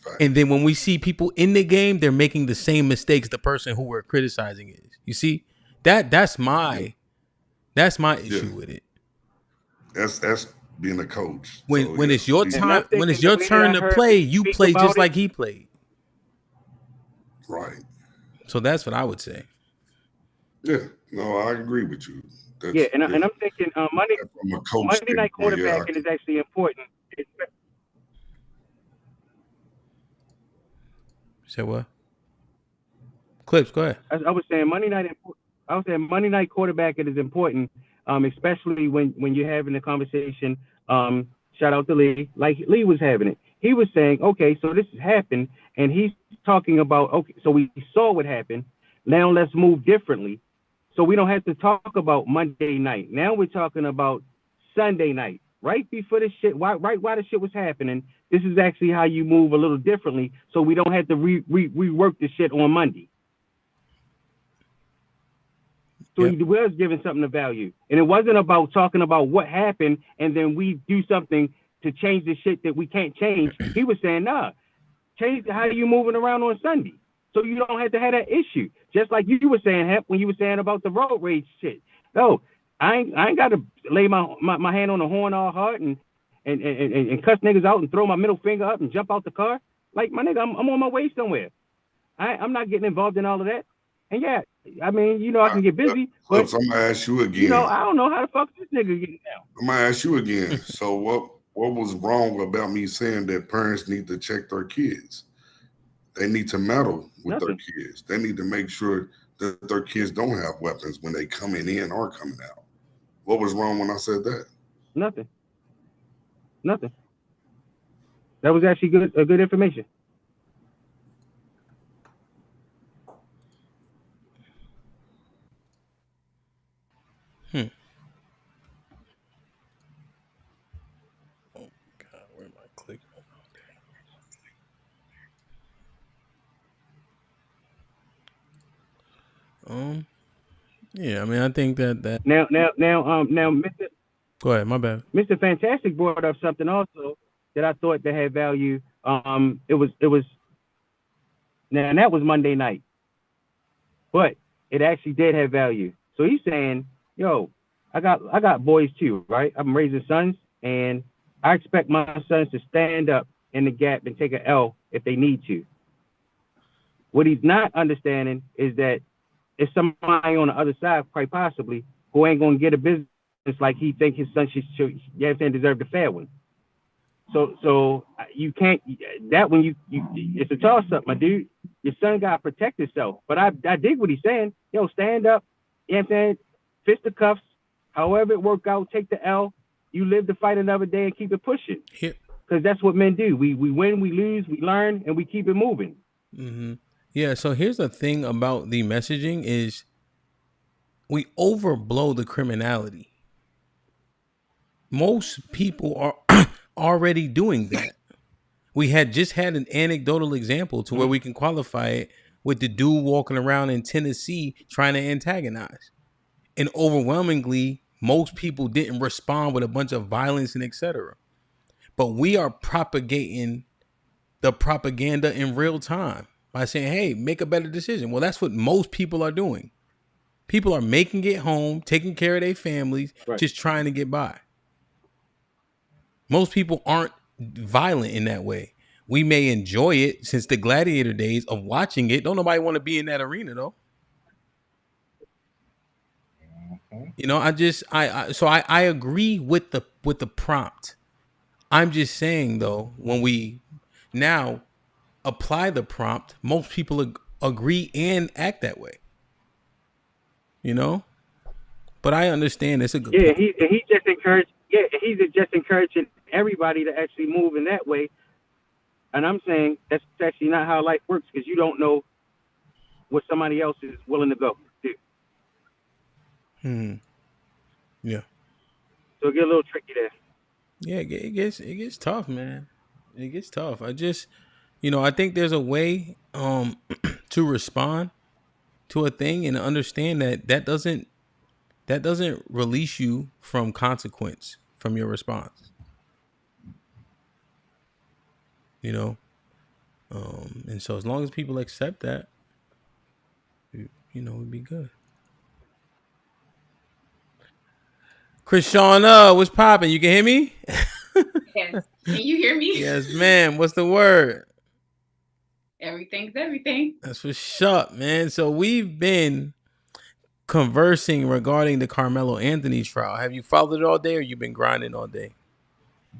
Right. And then when we see people in the game, they're making the same mistakes the person who we're criticizing is. You see, that's my issue with it. That's being a coach. When it's your time, when it's your turn to play, you play just like he played. Right. So that's what I would say. Yeah. No, I agree with you. And I'm thinking Monday night quarterbacking is actually important. Say what? Clips, go ahead. I was saying Monday night quarterbacking is important, especially when you're having a conversation. Shout out to Lee, like Lee was having it. He was saying, okay, so this has happened, and he's talking about, okay, so we saw what happened. Now let's move differently. So we don't have to talk about Monday night. Now we're talking about Sunday night, right before the shit, while the shit was happening. This is actually how you move a little differently, so we don't have to rework the shit on Monday. So he was giving something of value, and it wasn't about talking about what happened and then we do something to change the shit that we can't change. He was saying, nah, change how you moving around on Sunday, so you don't have to have that issue. Just like you were saying, Hemp, when you were saying about the road rage shit. No, I ain't got to lay my hand on the horn all hard and cuss niggas out and throw my middle finger up and jump out the car. Like, my nigga, I'm on my way somewhere. I'm not getting involved in all of that. And yeah, I mean, you know, I can get busy. Clips, I'm gonna ask you again. You know, I don't know how the fuck this nigga getting down. I'm gonna ask you again. So what was wrong about me saying that parents need to check their kids? They need to meddle with their kids. They need to make sure that their kids don't have weapons when they coming in or coming out. What was wrong when I said that? Nothing. That was actually good information. Oh God, where am I clicking? Yeah, I mean, I think that now, Mr. Go ahead, my bad. Mr. Fantastic brought up something also that I thought that had value. It was now, and that was Monday night, but it actually did have value. So he's saying, yo, I got boys too, right? I'm raising sons, and I expect my sons to stand up in the gap and take an L if they need to. What he's not understanding is that it's somebody on the other side, quite possibly, who ain't gonna get a business like he think his son should deserve the fair one. So you can't, that when you it's a toss up, my dude. Your son gotta protect himself. But I dig what he's saying. Yo, stand up, you know what I'm saying? Fist the cuffs, however it work out, take the L. You live to fight another day and keep it pushing. Because that's what men do. We win, we lose, we learn, and we keep it moving. Mm-hmm. Yeah, so here's the thing about the messaging is we overblow the criminality. Most people are already doing that. We had just had an anecdotal example to where we can qualify it with the dude walking around in Tennessee trying to antagonize. And overwhelmingly, most people didn't respond with a bunch of violence and etc. But we are propagating the propaganda in real time by saying, hey, make a better decision. Well, that's what most people are doing. People are making it home, taking care of their families, just trying to get by. Most people aren't violent in that way. We may enjoy it since the gladiator days of watching it. Don't nobody want to be in that arena though. You know, I agree with the prompt. I'm just saying though, when we now apply the prompt, most people agree and act that way. You know, but I understand it's a good. Yeah, he's just encouraged. Yeah, he's just encouraging everybody to actually move in that way. And I'm saying that's actually not how life works, because you don't know what somebody else is willing to go do. Yeah. So it get a little tricky there. Yeah, it gets tough, man. It gets tough. I just, I think there's a way to respond to a thing and understand that doesn't release you from consequence from your response. And so as long as people accept that, it'd be good. Krishana, what's popping? You can hear me? Yes. Can you hear me? Yes, ma'am. What's the word? Everything's everything. That's what's up, man. So we've been conversing regarding the Carmelo Anthony trial. Have you followed it all day, or you been grinding all day?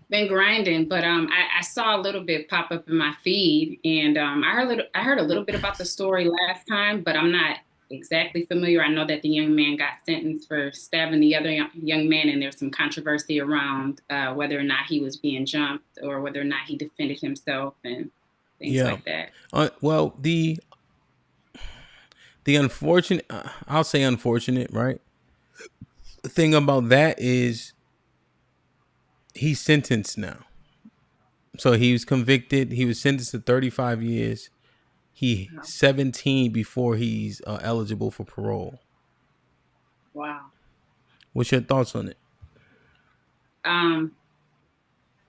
Been grinding, but I saw a little bit pop up in my feed, and I heard a little bit about the story last time, but I'm not exactly familiar. I know that the young man got sentenced for stabbing the other young man, and there's some controversy around whether or not he was being jumped or whether or not he defended himself and things like that. Well, the unfortunate, I'll say unfortunate, right? The thing about that is he's sentenced now. So he was convicted. He was sentenced to 35 years. He's 17 before he's eligible for parole. Wow. What's your thoughts on it?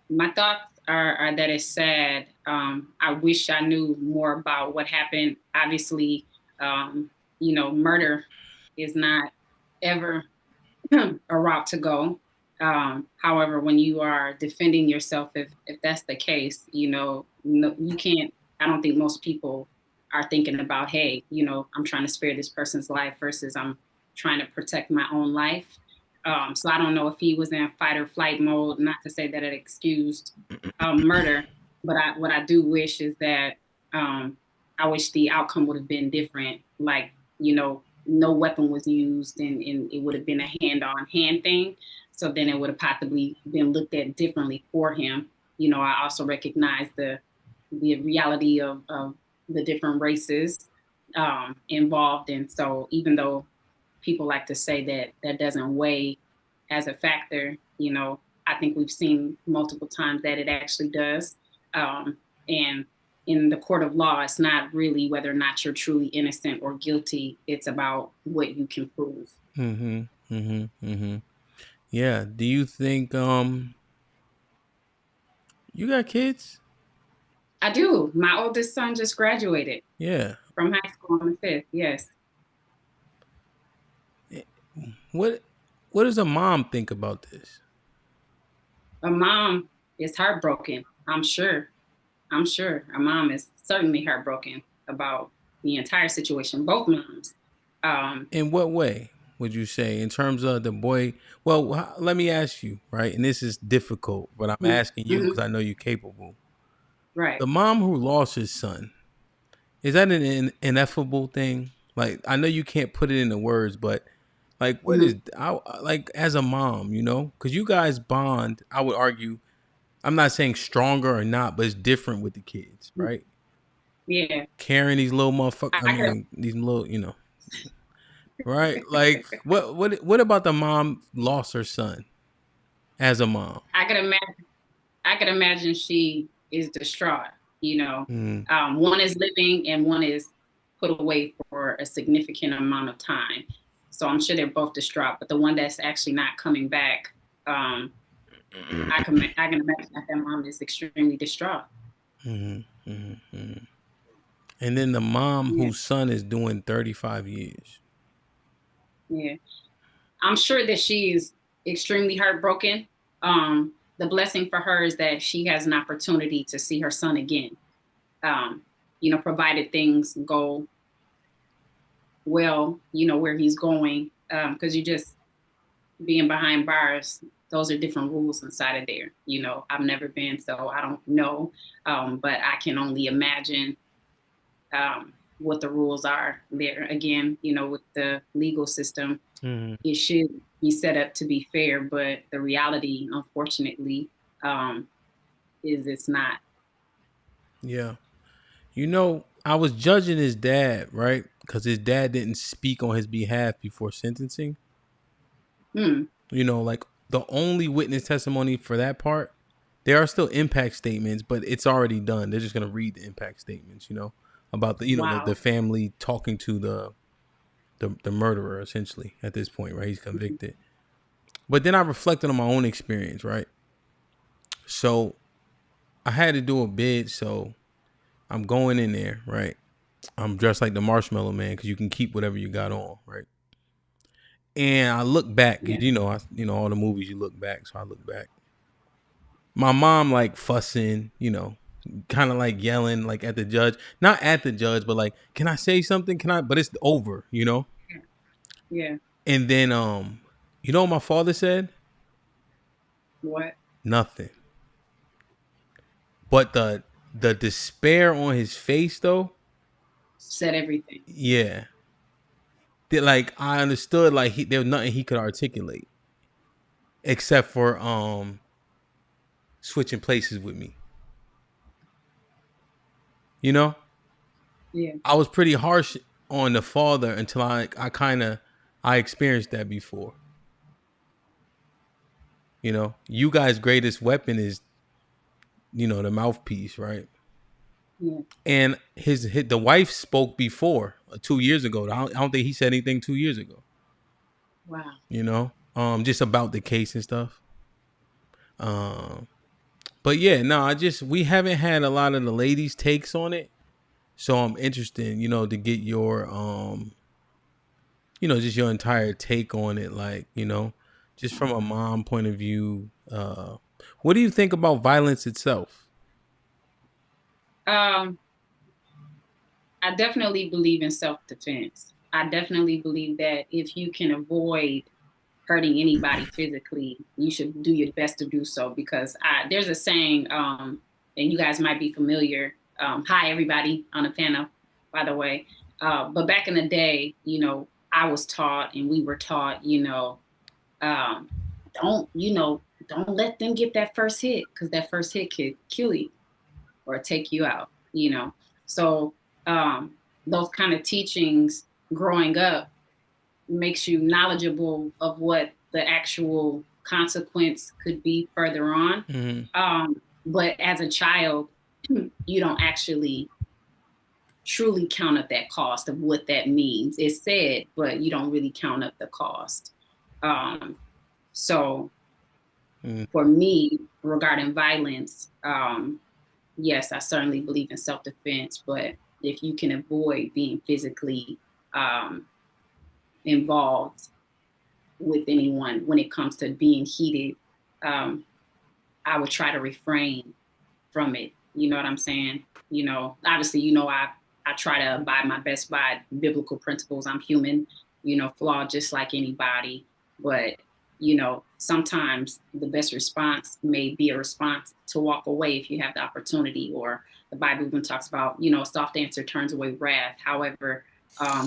My thoughts are that it's sad. I wish I knew more about what happened. Obviously, murder is not ever a route to go. However, when you are defending yourself, if that's the case, you can't, I don't think most people are thinking about, hey, I'm trying to spare this person's life versus I'm trying to protect my own life. So I don't know if he was in fight or flight mode, not to say that it excused murder, but what I do wish is that I wish the outcome would have been different. Like, no weapon was used and it would have been a hand-on-hand thing. So then it would have possibly been looked at differently for him. I also recognize the reality of the different races involved. And so even though people like to say that that doesn't weigh as a factor, I think we've seen multiple times that it actually does. And in the court of law, it's not really whether or not you're truly innocent or guilty. It's about what you can prove. Yeah. Do you think you got kids? I do. My oldest son just graduated. Yeah. From high school on the 5th. Yes. What does a mom think about this? A mom is heartbroken. I'm sure. A mom is certainly heartbroken about the entire situation. Both moms. In what way would you say, in terms of the boy? Well, let me ask you, right? And this is difficult, but I'm asking you because I know you're capable. Right. The mom who lost his son, is that an ineffable thing? Like, I know you can't put it into words, but like, what is, like, as a mom, because you guys bond, I would argue, I'm not saying stronger or not, but it's different with the kids, right? Yeah. Carrying these little motherfuckers, these little, right? Like, what about the mom lost her son as a mom? I could imagine she is distraught. One is living and one is put away for a significant amount of time. So I'm sure they're both distraught. But the one that's actually not coming back, I can imagine that mom is extremely distraught. And then the mom whose son is doing 35 years. Yeah. I'm sure that she's extremely heartbroken. The blessing for her is that she has an opportunity to see her son again. Provided things go well, where he's going. Because you just being behind bars, those are different rules inside of there. I've never been, so I don't know. But I can only imagine what the rules are there. Again, with the legal system, it should be set up to be fair, but the reality, unfortunately, is it's not. Yeah. I was judging his dad, right? Because his dad didn't speak on his behalf before sentencing. Like the only witness testimony for that part, there are still impact statements, but it's already done. They're just going to read the impact statements, about the, the family talking to the murderer, essentially, at this point, right? He's convicted. But then I reflected on my own experience, right? So I had to do a bid, so I'm going in there, right? I'm dressed like the Marshmallow Man because you can keep whatever you got on, right? And I look back, all the movies you look back, so I look back. My mom like fussing, kind of like yelling like at the judge, not at the judge, but like, can I say something? But it's over, Yeah. And then, what my father said? What? Nothing. But the despair on his face, though, said everything. Yeah. That, like, I understood, like, there was nothing he could articulate except for switching places with me. Yeah. I was pretty harsh on the father until I experienced that before. You know, you guys' greatest weapon is, you know, the mouthpiece, right? Yeah. And the wife spoke before 2 years ago. I don't think he said anything 2 years ago. Wow. You know, just about the case and stuff. But yeah, no, we haven't had a lot of the ladies' takes on it, so I'm interested, you know, to get your you know, just your entire take on it, like, you know, just from a mom point of view. What do you think about violence itself? I definitely believe in self-defense. I definitely believe that if you can avoid hurting anybody physically, you should do your best to do so, because there's a saying, and you guys might be familiar. Hi, everybody on the panel, by the way. But back in the day, you know, I was taught and we were taught, you know, don't let them get that first hit, because that first hit could kill you or take you out, you know. So those kind of teachings growing up makes you knowledgeable of what the actual consequence could be further on. Mm-hmm. But as a child, you don't actually truly count up that cost of what that means. It's said, but you don't really count up the cost. So for me, regarding violence, yes, I certainly believe in self-defense, but if you can avoid being physically involved with anyone when it comes to being heated, I would try to refrain from it. You know what I'm saying? You know, obviously, you know, I try to abide my best by biblical principles. I'm human, you know, flawed just like anybody. But, you know, sometimes the best response may be a response to walk away if you have the opportunity, or the Bible even talks about, you know, a soft answer turns away wrath. However,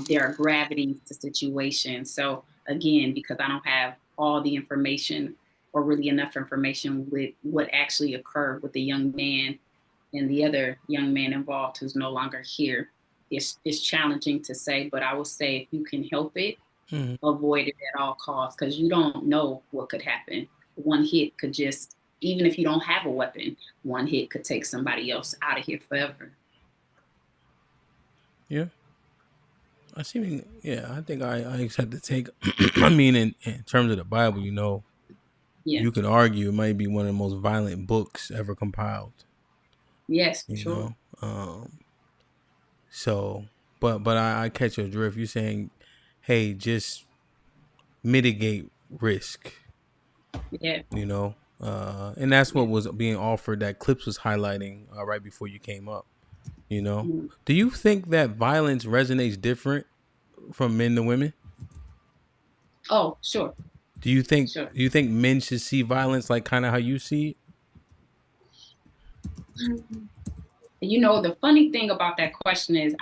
there are gravities to situations. So again, because I don't have all the information or really enough information with what actually occurred with the young man and the other young man involved who's no longer here, it's challenging to say, but I would say if you can help it, avoid it at all costs, because you don't know what could happen. One hit could just, even if you don't have a weapon, one hit could take somebody else out of here forever. Yeah. I see. Yeah, I think I accept the take. I mean, in terms of the Bible, you know, you could argue it might be one of the most violent books ever compiled. Yes, you sure. know. So, but I catch your drift. You're saying, hey, just mitigate risk. Yeah. You know, and that's what was being offered. That Clips was highlighting right before you came up. You know, do you think that violence resonates different from men to women? Oh, sure. Do you think men should see violence like kind of how you see it? You know, the funny thing about that question is,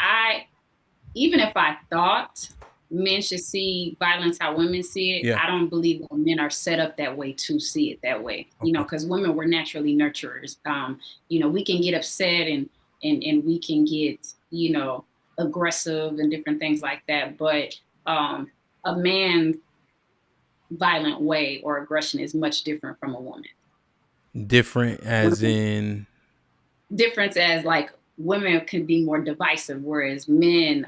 even if I thought men should see violence how women see it, I don't believe that men are set up that way to see it that way. You know, because women were naturally nurturers. You know, we can get upset and we can get, you know, aggressive and different things like that. But a man's violent way or aggression is much different from a woman. Different as in? Difference as like women can be more divisive, whereas men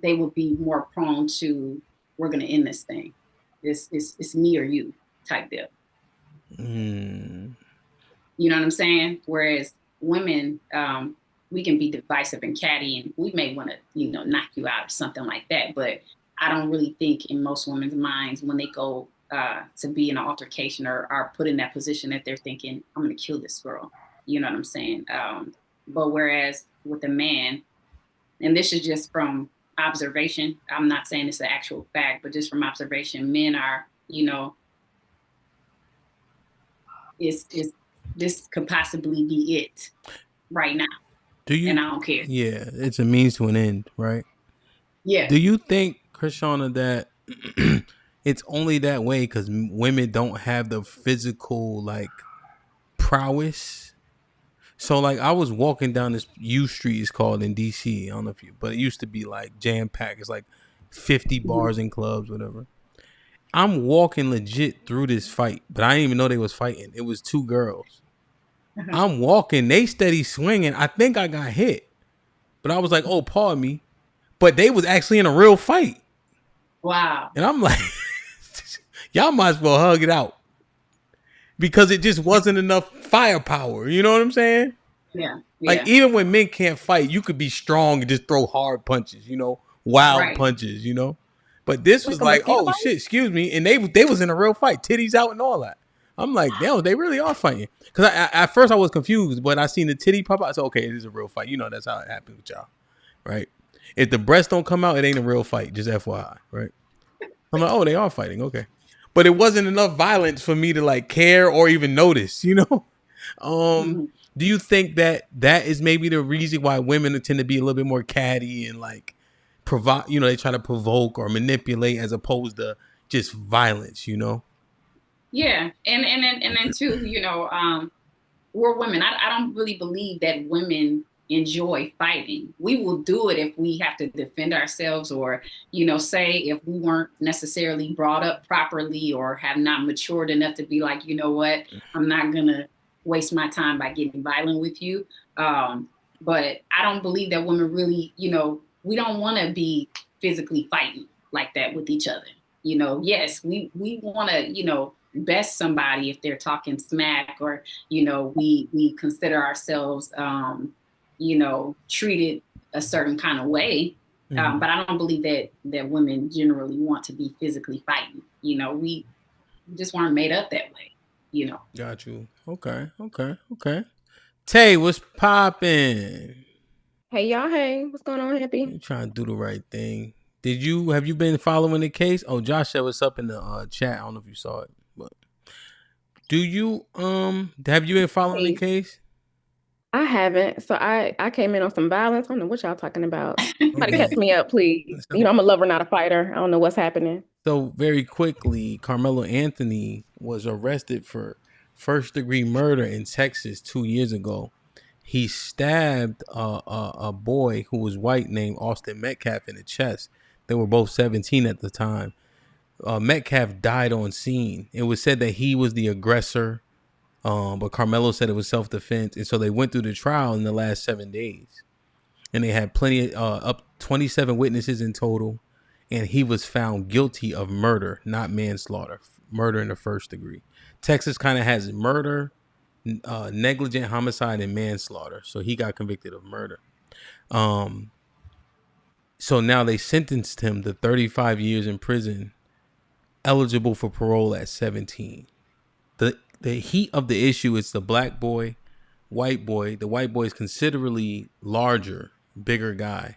they would be more prone to, we're going to end this thing. It's me or you type deal. You know what I'm saying? Whereas women, we can be divisive and catty, and we may want to, you know, knock you out or something like that. But I don't really think in most women's minds when they go to be in an altercation or are put in that position that they're thinking, I'm going to kill this girl. You know what I'm saying? But whereas with a man, and this is just from observation, I'm not saying it's an actual fact, but just from observation, men are, you know, this could possibly be it right now. And I don't care. Yeah, it's a means to an end, right? Yeah. Do you think, Krishana, that it's only that way because women don't have the physical like prowess? So like I was walking down this U Street, is called in DC. I don't know if you, but it used to be like jam packed. It's like 50 bars and clubs, whatever. I'm walking legit through this fight, but I didn't even know they was fighting. It was two girls. I'm walking, they steady swinging. I think I got hit, but I was like, "Oh, pardon me," but they was actually in a real fight. Wow. And I'm like, y'all might as well hug it out because it just wasn't enough firepower. You know what I'm saying? Yeah. Like even when men can't fight, you could be strong and just throw hard punches. Wild punches. But this was like, oh shit, excuse me, and they was in a real fight, titties out and all that. I'm like, damn, they really are fighting. Because at first I was confused, but I seen the titty pop out. I said, okay, it is a real fight. That's how it happens with y'all, right? If the breasts don't come out, it ain't a real fight. Just FYI, right? I'm like, oh, they are fighting, okay. But it wasn't enough violence for me to like care or even notice, Do you think that is maybe the reason why women tend to be a little bit more catty and like provide, they try to provoke or manipulate as opposed to just violence, Yeah, and then too, we're women. I don't really believe that women enjoy fighting. We will do it if we have to defend ourselves or, say if we weren't necessarily brought up properly or have not matured enough to be like, you know what, I'm not gonna waste my time by getting violent with you. But I don't believe that women really, we don't want to be physically fighting like that with each other. Yes, we want to, best somebody if they're talking smack or, we consider ourselves, treated a certain kind of way. But I don't believe that women generally want to be physically fighting. We just weren't made up that way, Got you. Okay. Tay, what's popping? Hey y'all, hey, what's going on, Happy? You trying to do the right thing. Have you been following the case? Oh, Josh said what's up in the chat. I don't know if you saw it, but have you been following the case? I haven't. So I came in on some violence. I don't know what y'all talking about. Somebody catch me up, please. I'm a lover, not a fighter. I don't know what's happening. So very quickly, Carmelo Anthony was arrested for first-degree murder in Texas 2 years ago. He stabbed a boy who was white named Austin Metcalf in the chest. They were both 17 at the time. Metcalf died on scene. It was said that he was the aggressor, but Carmelo said it was self-defense. And so they went through the trial in the last 7 days. And they had plenty, up 27 witnesses in total. And he was found guilty of murder, not manslaughter, murder in the first degree. Texas kind of has murder, negligent homicide, and manslaughter. So he got convicted of murder. So now they sentenced him to 35 years in prison, eligible for parole at 17. The heat of the issue is the black boy, white boy. The white boy is considerably larger, bigger guy.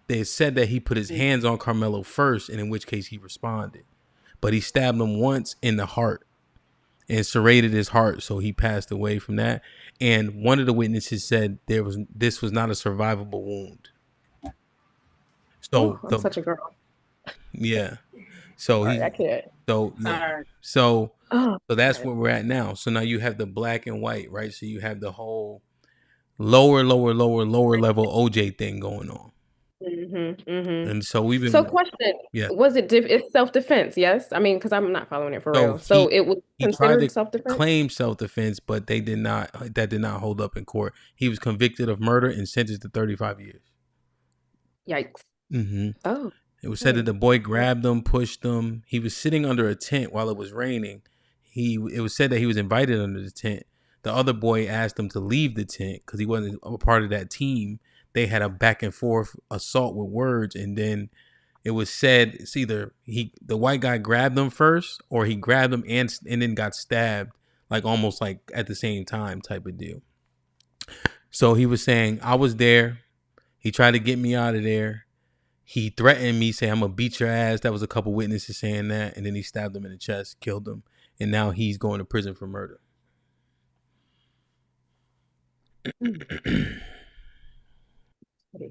They said that he put his hands on Carmelo first, and in which case he responded. But he stabbed him once in the heart and serrated his heart, so he passed away from that. And one of the witnesses said this was not a survivable wound. So I'm such a girl. Yeah. So I can't. So that's where we're at now. So now you have the black and white, right? So you have the whole lower level OJ thing going on. And so we've been. So question, was it it's self-defense? Yes, I mean, because I'm not following it for real. So it was considered self-defense. Claim self-defense, but they did not. That did not hold up in court. He was convicted of murder and sentenced to 35 years. Yikes. Oh. It was said that the boy grabbed him, pushed him. He was sitting under a tent while it was raining. It was said that he was invited under the tent. The other boy asked him to leave the tent because he wasn't a part of that team. They had a back and forth assault with words, and then it was said it's either the white guy grabbed him first, or he grabbed him and then got stabbed, like almost like at the same time type of deal. So he was saying, I was there. He tried to get me out of there. He threatened me, saying, I'm going to beat your ass. That was a couple witnesses saying that. And then he stabbed him in the chest, killed him. And now he's going to prison for murder. Pretty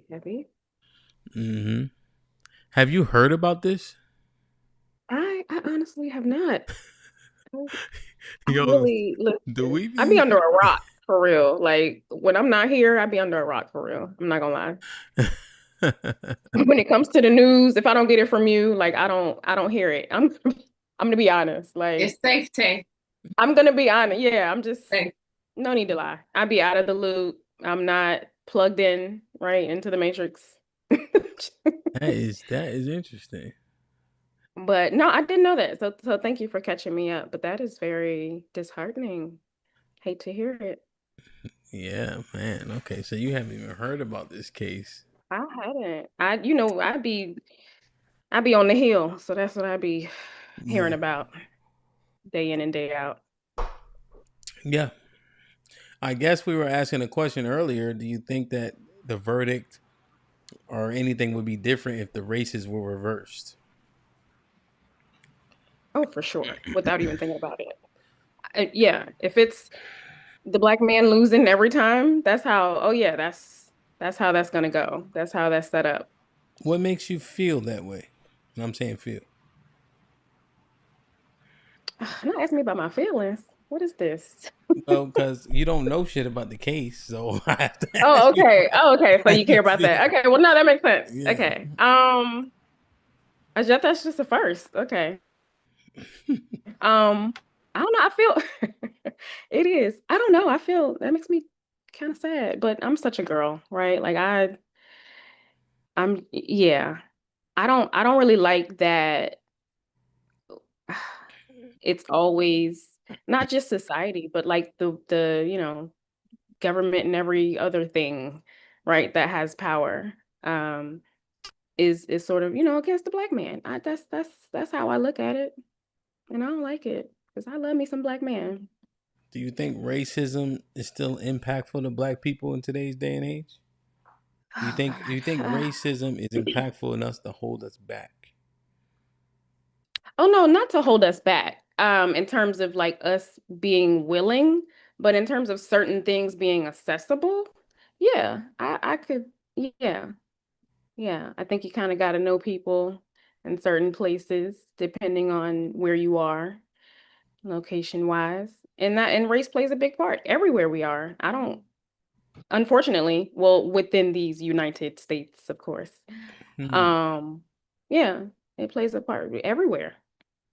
heavy. Have you heard about this? I honestly have not. Yo, really, I be under a rock for real. Like when I'm not here, I be under a rock for real. I'm not gonna lie. When it comes to the news, if I don't get it from you, like I don't hear it. I'm gonna be honest. Like, it's safe, Tay. I'm gonna be honest. Yeah, I'm just no need to lie. I'd be out of the loop. I'm not plugged in right into the matrix. that is interesting. But no, I didn't know that. So thank you for catching me up. But that is very disheartening. Hate to hear it. Yeah, man. Okay, so you haven't even heard about this case. I hadn't. I'd be on the hill. So that's what I'd be hearing about day in and day out. Yeah. I guess we were asking a question earlier. Do you think that the verdict or anything would be different if the races were reversed? Oh, for sure. Without even thinking about it. Yeah. If it's the black man losing every time, that's how, oh yeah, that's how that's gonna go. That's how that's set up. What makes you feel that way? And I'm saying feel. Not asking me about my feelings. What is this? Well, because you don't know shit about the case, so I have to ask Oh, okay. you Oh, okay. So you care about feel. that. Okay. Well, no, that makes sense. Yeah. Okay. That's just a first. Okay. I don't know. I feel it is. I don't know. I feel that makes me kind of sad, but I'm such a girl, right? Like yeah. I don't really like that it's always not just society, but like the government and every other thing, right, that has power. Is sort of, against the black man. That's how I look at it. And I don't like it because I love me some black man. Do you think racism is still impactful to black people in today's day and age? Do you think racism is impactful enough to hold us back? Oh no, not to hold us back. In terms of like us being willing, but in terms of certain things being accessible, yeah, I could, yeah, yeah. I think you kind of got to know people in certain places, depending on where you are, location wise, and race plays a big part everywhere we are. I don't, unfortunately, well, within these United States, of course. Yeah, it plays a part everywhere.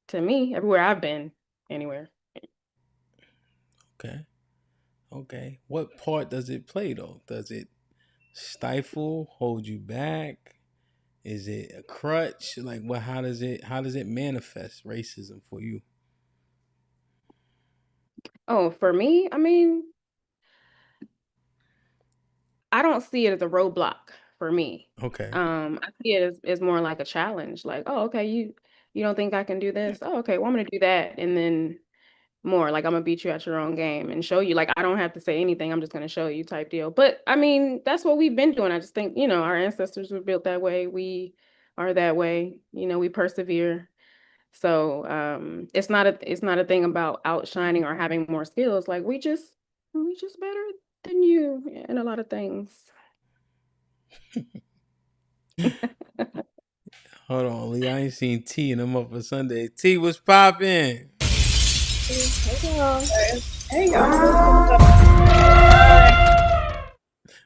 To me, everywhere I've been, anywhere. Okay. What part does it play though? Does it stifle, hold you back? Is it a crutch? Like what? How does it manifest racism for you? Oh, for me, I mean, I don't see it as a roadblock for me. Okay. I see it as more like a challenge. Like, oh, okay, you don't think I can do this? Oh, okay, well, I'm gonna do that, and then more like I'm gonna beat you at your own game and show you. Like I don't have to say anything. I'm just gonna show you type deal. But I mean, that's what we've been doing. I just think our ancestors were built that way. We are that way. We persevere. So it's not a thing about outshining or having more skills. Like we just better than you in a lot of things. Hold on, Lee. I ain't seen T in them up for Sunday. T was popping. Hey y'all.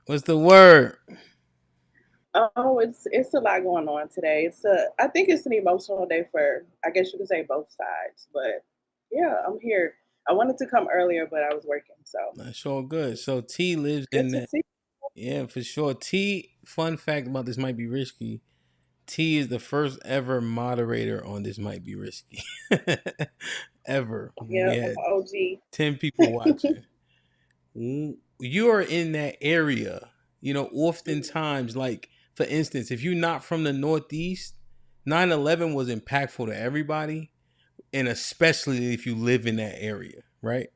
What's the word? Oh, it's a lot going on today. I think it's an emotional day for, I guess you could say, both sides. But yeah, I'm here. I wanted to come earlier, but I was working. So That's all good. So T lives in that. Yeah, for sure. T. Fun fact about this might be risky. T is the first ever moderator on This Might Be Risky. Ever. Yeah, we had OG. 10 people watching. You are in that area. Oftentimes, like, for instance, if you're not from the Northeast, 9/11 was impactful to everybody, and especially if you live in that area, right?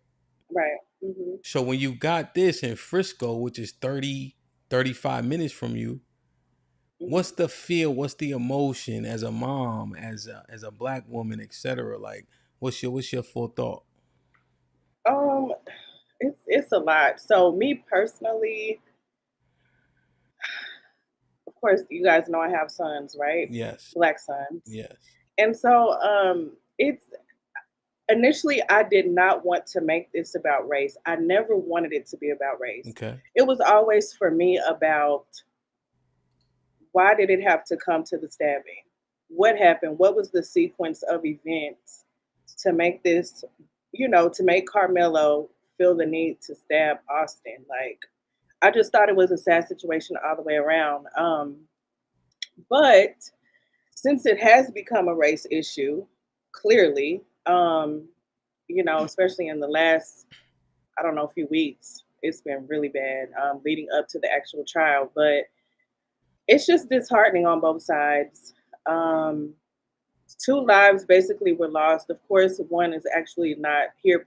Right. Mm-hmm. So when you got this in Frisco, which is 30, 35 minutes from you, what's the feel? What's the emotion as a mom, as a black woman, etc.? Like, what's your full thought? It's a lot. So me personally, of course, you guys know I have sons, right? Yes. Black sons. Yes. And so it's initially I did not want to make this about race. I never wanted it to be about race. Okay. It was always for me about why did it have to come to the stabbing? What happened? What was the sequence of events to make this, to make Carmelo feel the need to stab Austin. Like, I just thought it was a sad situation all the way around. But since it has become a race issue, clearly, especially in the last, I don't know, few weeks, it's been really bad leading up to the actual trial. But it's just disheartening on both sides. Two lives basically were lost. Of course, one is actually not here,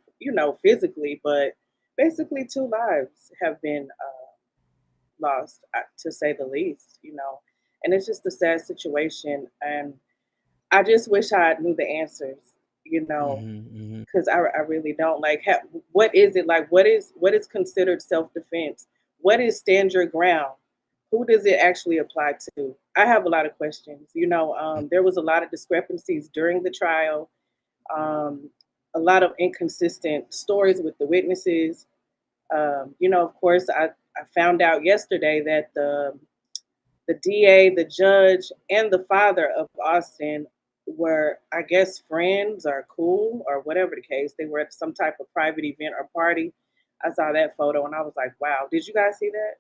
physically, but basically two lives have been lost, to say the least. And it's just a sad situation. And I just wish I knew the answers, because I really don't. Like, what is it like? What is considered self-defense? What is stand your ground? Who does it actually apply to? I have a lot of questions. There was a lot of discrepancies during the trial, a lot of inconsistent stories with the witnesses. Of course, I found out yesterday that the DA, the judge, and the father of Austin were, I guess, friends or cool or whatever the case. They were at some type of private event or party. I saw that photo and I was like, wow. Did you guys see that?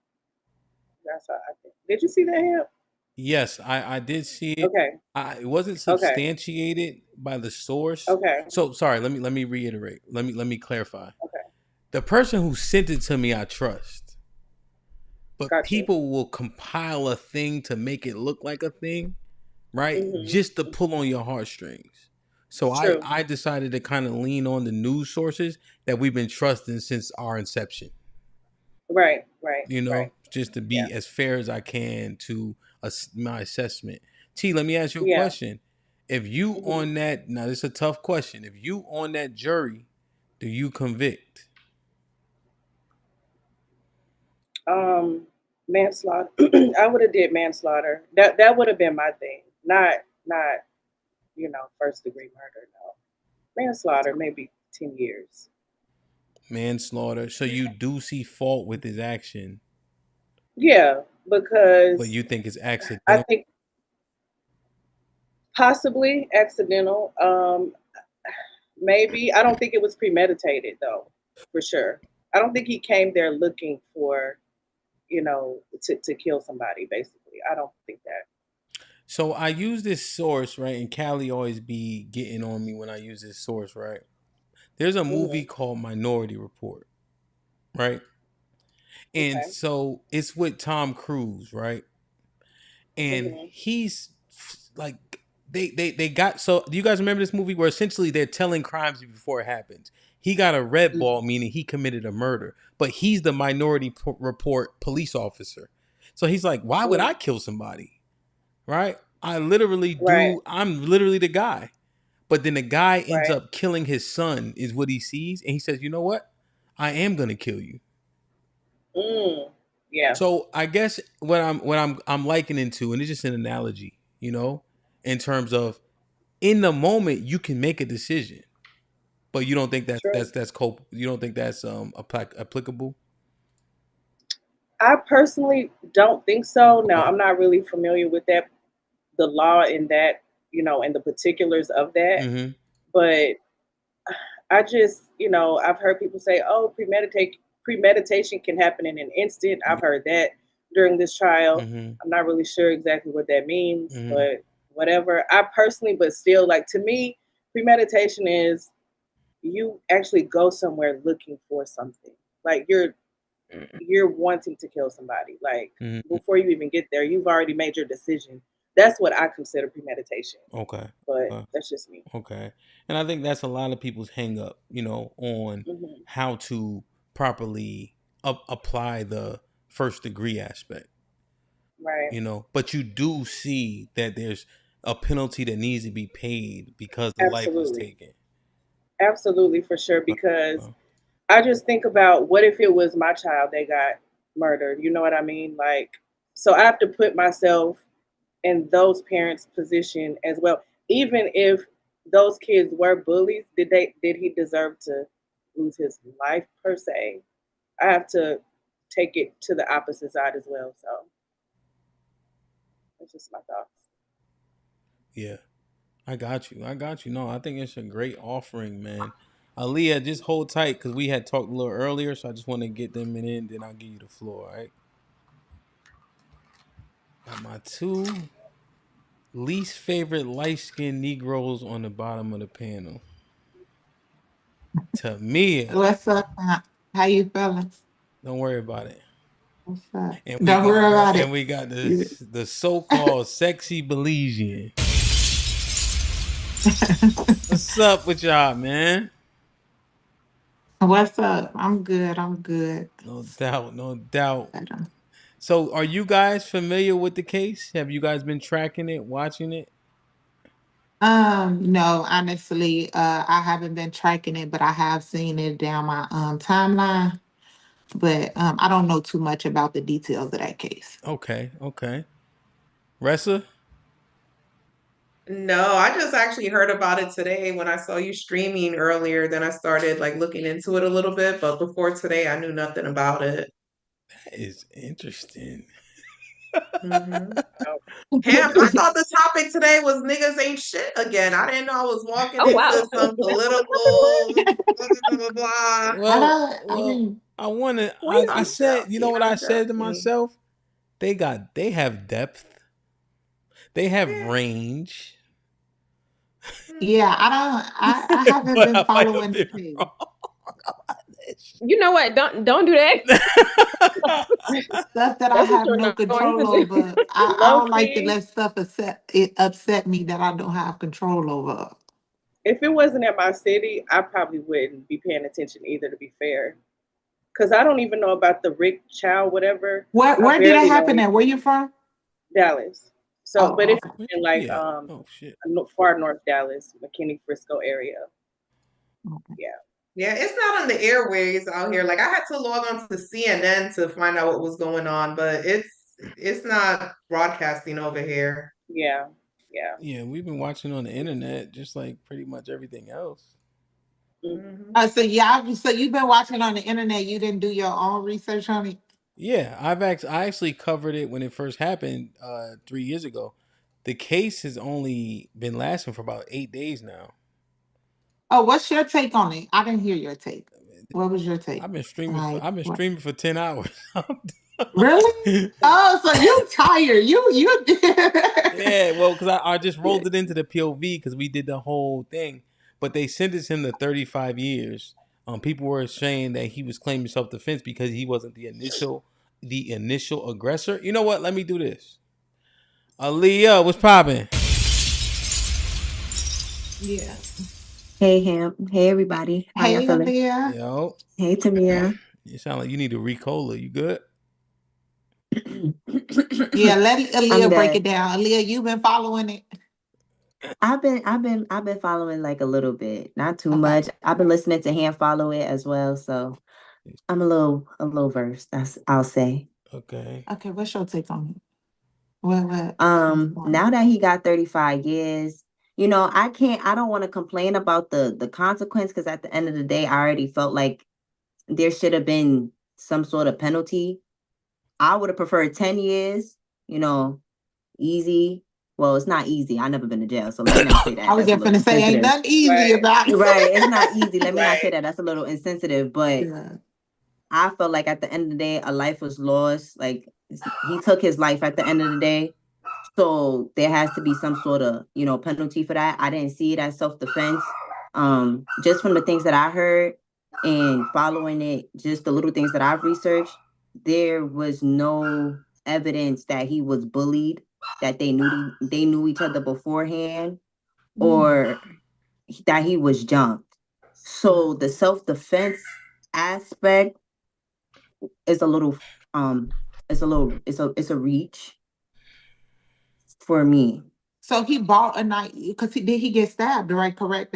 Did you see that, Hamp? Yes, I did see it. Okay. It wasn't substantiated by the source. Okay. So sorry, let me reiterate. Let me clarify. Okay. The person who sent it to me, I trust. But Gotcha. people will compile a thing to make it look like a thing, right? Just to pull on your heartstrings. So I decided to kind of lean on the news sources that we've been trusting since our inception. Right. Just to be as fair as I can to my assessment. T, let me ask you a question. If you on that, now this is a tough question. If you on that jury, do you convict? Manslaughter. I would have did manslaughter. That would have been my thing. Not first degree murder. No, manslaughter. Maybe 10 years. Manslaughter. So you do see fault with his action. Yeah, because. But you think it's accidental? I think possibly accidental. Maybe. I don't think it was premeditated though, for sure. I don't think he came there looking for, to kill somebody, basically. I don't think that. So I use this source, right? And Callie always be getting on me when I use this source, right? There's a movie called Minority Report, right? And so it's with Tom Cruise, right? And he's like, they got, so do you guys remember this movie where essentially they're telling crimes before it happens? He got a red ball, meaning he committed a murder, but he's the Minority Report police officer. So he's like, why would I kill somebody? Right? I literally do. I'm literally the guy. But then the guy ends up killing his son is what he sees. And he says, you know what? I am going to kill you. Yeah. So I guess what I'm likening to, and it's just an analogy, in terms of in the moment you can make a decision, but you don't think that's you don't think that's applicable? I personally don't think so. Now, I'm not really familiar with the law in that, and the particulars of that. But I just, I've heard people say, oh, premeditation can happen in an instant. I've heard that during this trial. I'm not really sure exactly what that means, but whatever. I personally, but still, like, to me, premeditation is you actually go somewhere looking for something. Like, you're wanting to kill somebody. Like, before you even get there, you've already made your decision. That's what I consider premeditation. Okay. But that's just me. Okay. And I think that's a lot of people's hang up, on how to properly apply the first degree aspect. Right. But you do see that there's a penalty that needs to be paid because the life was taken. Absolutely, for sure. Because I just think about, what if it was my child that got murdered? You know what I mean? Like, so I have to put myself in those parents' position as well. Even if those kids were bullies, did he deserve to lose his life per se? I have to take it to the opposite side as well. So that's just my thoughts. Yeah. I got you. No, I think it's a great offering, man. Aaliyah, just hold tight because we had talked a little earlier, so I just want to get them in, then I'll give you the floor, all right? Got my two least favorite light-skinned Negroes on the bottom of the panel. Tamia. What's up? How you feeling? Don't worry about it. What's up? And Don't worry about it. And we got the so-called sexy Belizean. What's up with y'all, man? What's up? I'm good. No doubt. So are you guys familiar with the case? Have you guys been tracking it, watching it? No, honestly, I haven't been tracking it, but I have seen it down my timeline. But I don't know too much about the details of that case. Okay. Ressa? No, I just actually heard about it today when I saw you streaming earlier. Then I started like looking into it a little bit, but before today, I knew nothing about it. That is interesting. Hamp, I thought the topic today was niggas ain't shit again. I didn't know I was walking into some political blah, blah, blah. Well, I want to. I said, you know what I said to myself? They have depth. They have range. Yeah, I haven't been following the case. You know what? Don't do that. Stuff that I have no control over. I don't like to let stuff upset me that I don't have control over. If it wasn't in my city, I probably wouldn't be paying attention either, to be fair. Because I don't even know about the Rick Chow, whatever. Where did it happen at? Where you from? Dallas. So, but it's okay. in like far north Dallas, McKinney, Frisco area. Okay. Yeah, it's not on the airways out here. Like I had to log on to CNN to find out what was going on, but it's not broadcasting over here. Yeah. Yeah, we've been watching on the internet, just like pretty much everything else. So you've been watching on the internet. You didn't do your own research on it. Yeah, I actually covered it when it first happened 3 years ago. The case has only been lasting for about 8 days now. Oh, what's your take on it? I didn't hear your take. What was your take? I've been streaming for 10 hours. Really? Oh, so you tired? You? Yeah, well, because I just rolled it into the POV because we did the whole thing, but they sentenced him to 35 years. People were saying that he was claiming self-defense because he wasn't the initial aggressor. You know what? Let me do this. Aaliyah, what's popping? Yeah. Hey, Hamp. Hey, everybody. How y'all feeling? Aaliyah. Yo. Hey, Tamia. You sound like you need a Ricola. You good? Yeah, let Aaliyah break it down. Aaliyah, you been following it? I've been following like a little bit, not too much. I've been listening to Hamp follow it as well, so I'm a little versed. I'll say. Okay. Okay, what's your take on it? What? Now that he got 35 years, I don't want to complain about the consequence because at the end of the day, I already felt like there should have been some sort of penalty. I would have preferred 10 years, easy. Well, it's not easy. I've never been to jail, so let me not say that. I was just going to say, ain't nothing easy about it. Right, it's not easy. Let me not say that. That's a little insensitive, but I felt like at the end of the day, a life was lost. Like, he took his life at the end of the day. So there has to be some sort of, penalty for that. I didn't see it as self-defense. Just from the things that I heard and following it, just the little things that I've researched, there was no evidence that he was bullied, that they knew each other beforehand, or that he was jumped. So the self-defense aspect is a little it's a reach for me. So he bought a knife because did he get stabbed? Right? Correct?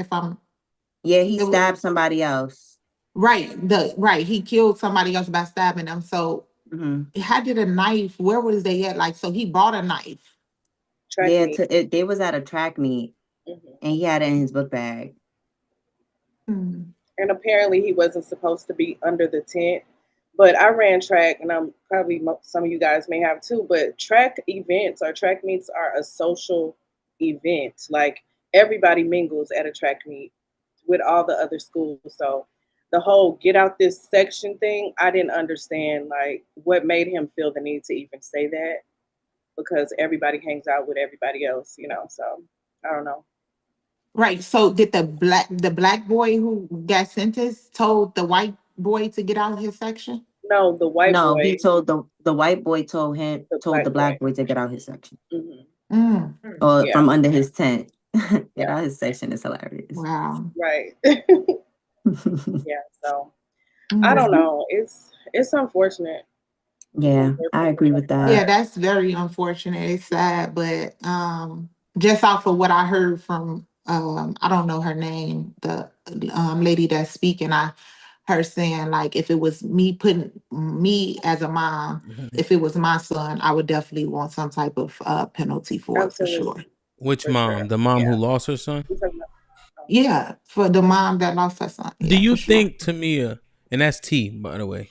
Yeah, he stabbed somebody else. Right. He killed somebody else by stabbing them. So how did a knife? Where was they at? Like, so he bought a knife. They was at a track meet, and he had it in his book bag. And apparently he wasn't supposed to be under the tent. But I ran track, and I'm probably some of you guys may have too. But track events or track meets are a social event. Like everybody mingles at a track meet with all the other schools. So the whole get out this section thing, I didn't understand like what made him feel the need to even say that, because everybody hangs out with everybody else, you know. So I don't know. Right. So did the black boy who got sentenced told the white boy to get out of his section? No, the white No, boy. he told the white boy told the black boy to get out his section. Or from under his tent. Get out his section is hilarious. Wow. Right. Yeah. So I don't know. It's unfortunate. Yeah, I agree with that. Yeah, that's very unfortunate. It's sad, but just off of what I heard from I don't know her name, the lady that's speaking, her saying like if it was me as a mom, if it was my son, I would definitely want some type of penalty for it for sure. Which mom? The mom who lost her son? Yeah, for the mom that lost her son. Do you think, Tamia, and that's T, by the way.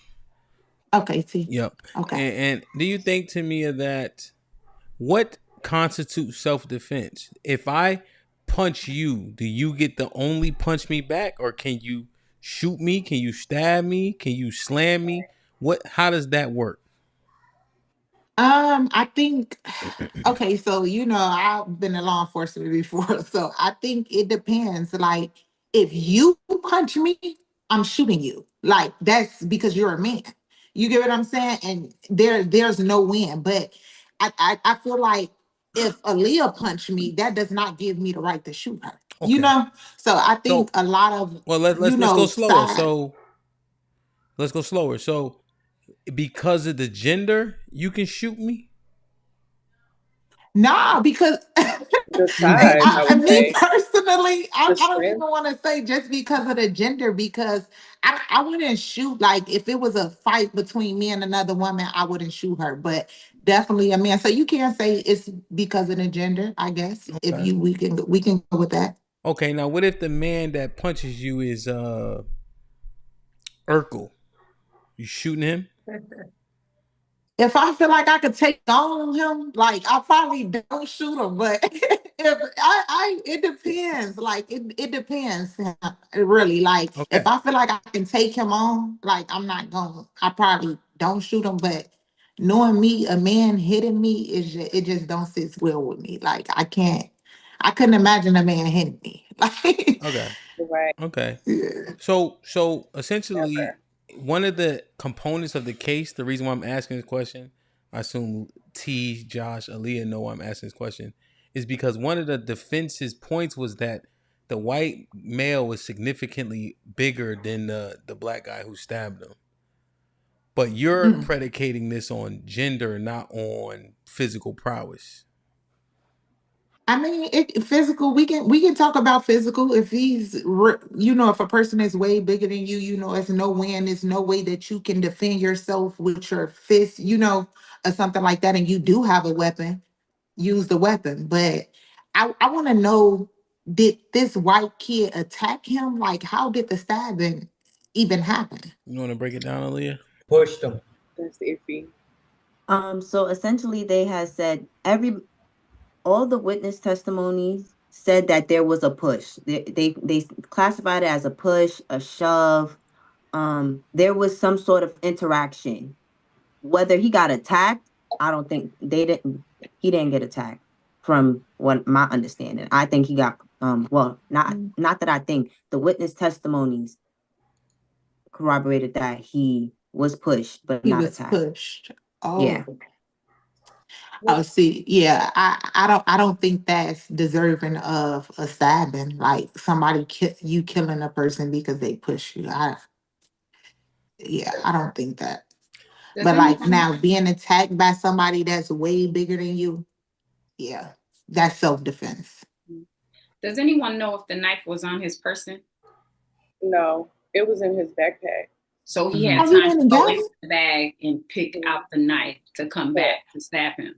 Okay, T. Yep. Okay. And do you think, Tamia, that what constitutes self-defense? If I punch you, do you get to only punch me back, or can you shoot me? Can you stab me? Can you slam me? How does that work? I think okay, so I've been in law enforcement before, so I think it depends. Like, if you punch me, I'm shooting you. Like, that's because you're a man. You get what I'm saying? And there's no win. But I feel like if Aaliyah punched me, that does not give me the right to shoot her. Okay. So I think a lot of let's go slower. sides. So let's go slower. So because of the gender, you can shoot me? Nah, because the size, me personally, I don't even want to say just because of the gender, because I wouldn't shoot. Like, if it was a fight between me and another woman, I wouldn't shoot her, but definitely a man. So you can't say it's because of the gender, I guess. Okay. If we can go with that. Okay, now what if the man that punches you is Urkel? You shooting him? If I feel like I could take on him, like, I probably don't shoot him. But if it depends. Like, it depends. Really, like, if I feel like I can take him on, like, I probably don't shoot him. But knowing me, a man hitting me it just don't sit well with me. Like, I couldn't imagine a man hitting me. Like, Okay. Right. Okay. So essentially, one of the components of the case, the reason why I'm asking this question, I assume T, Josh, Aaliyah know why I'm asking this question, is because one of the defense's points was that the white male was significantly bigger than the black guy who stabbed him. But you're predicating this on gender, not on physical prowess. I mean, physical. We can talk about physical. If if a person is way bigger than you, it's no win. There's no way that you can defend yourself with your fist, or something like that. And you do have a weapon, use the weapon. But I want to know: did this white kid attack him? Like, how did the stabbing even happen? You want to break it down, Aaliyah? Pushed him. That's iffy. So essentially, they had said all the witness testimonies said that there was a push. They classified it as a push, a shove. There was some sort of interaction. Whether he got attacked, I don't think he didn't get attacked from what my understanding. I think he got not that I think, the witness testimonies corroborated that he was pushed, but He not was attacked. pushed. Oh. Yeah. Oh, see, yeah, I don't think that's deserving of a stabbing. Like, somebody killing a person because they push you. I don't think that. But like, now being attacked by somebody that's way bigger than you, yeah, that's self-defense. Does anyone know if the knife was on his person? No, it was in his backpack. So he had time to go into the bag and pick out the knife to come back to stab him.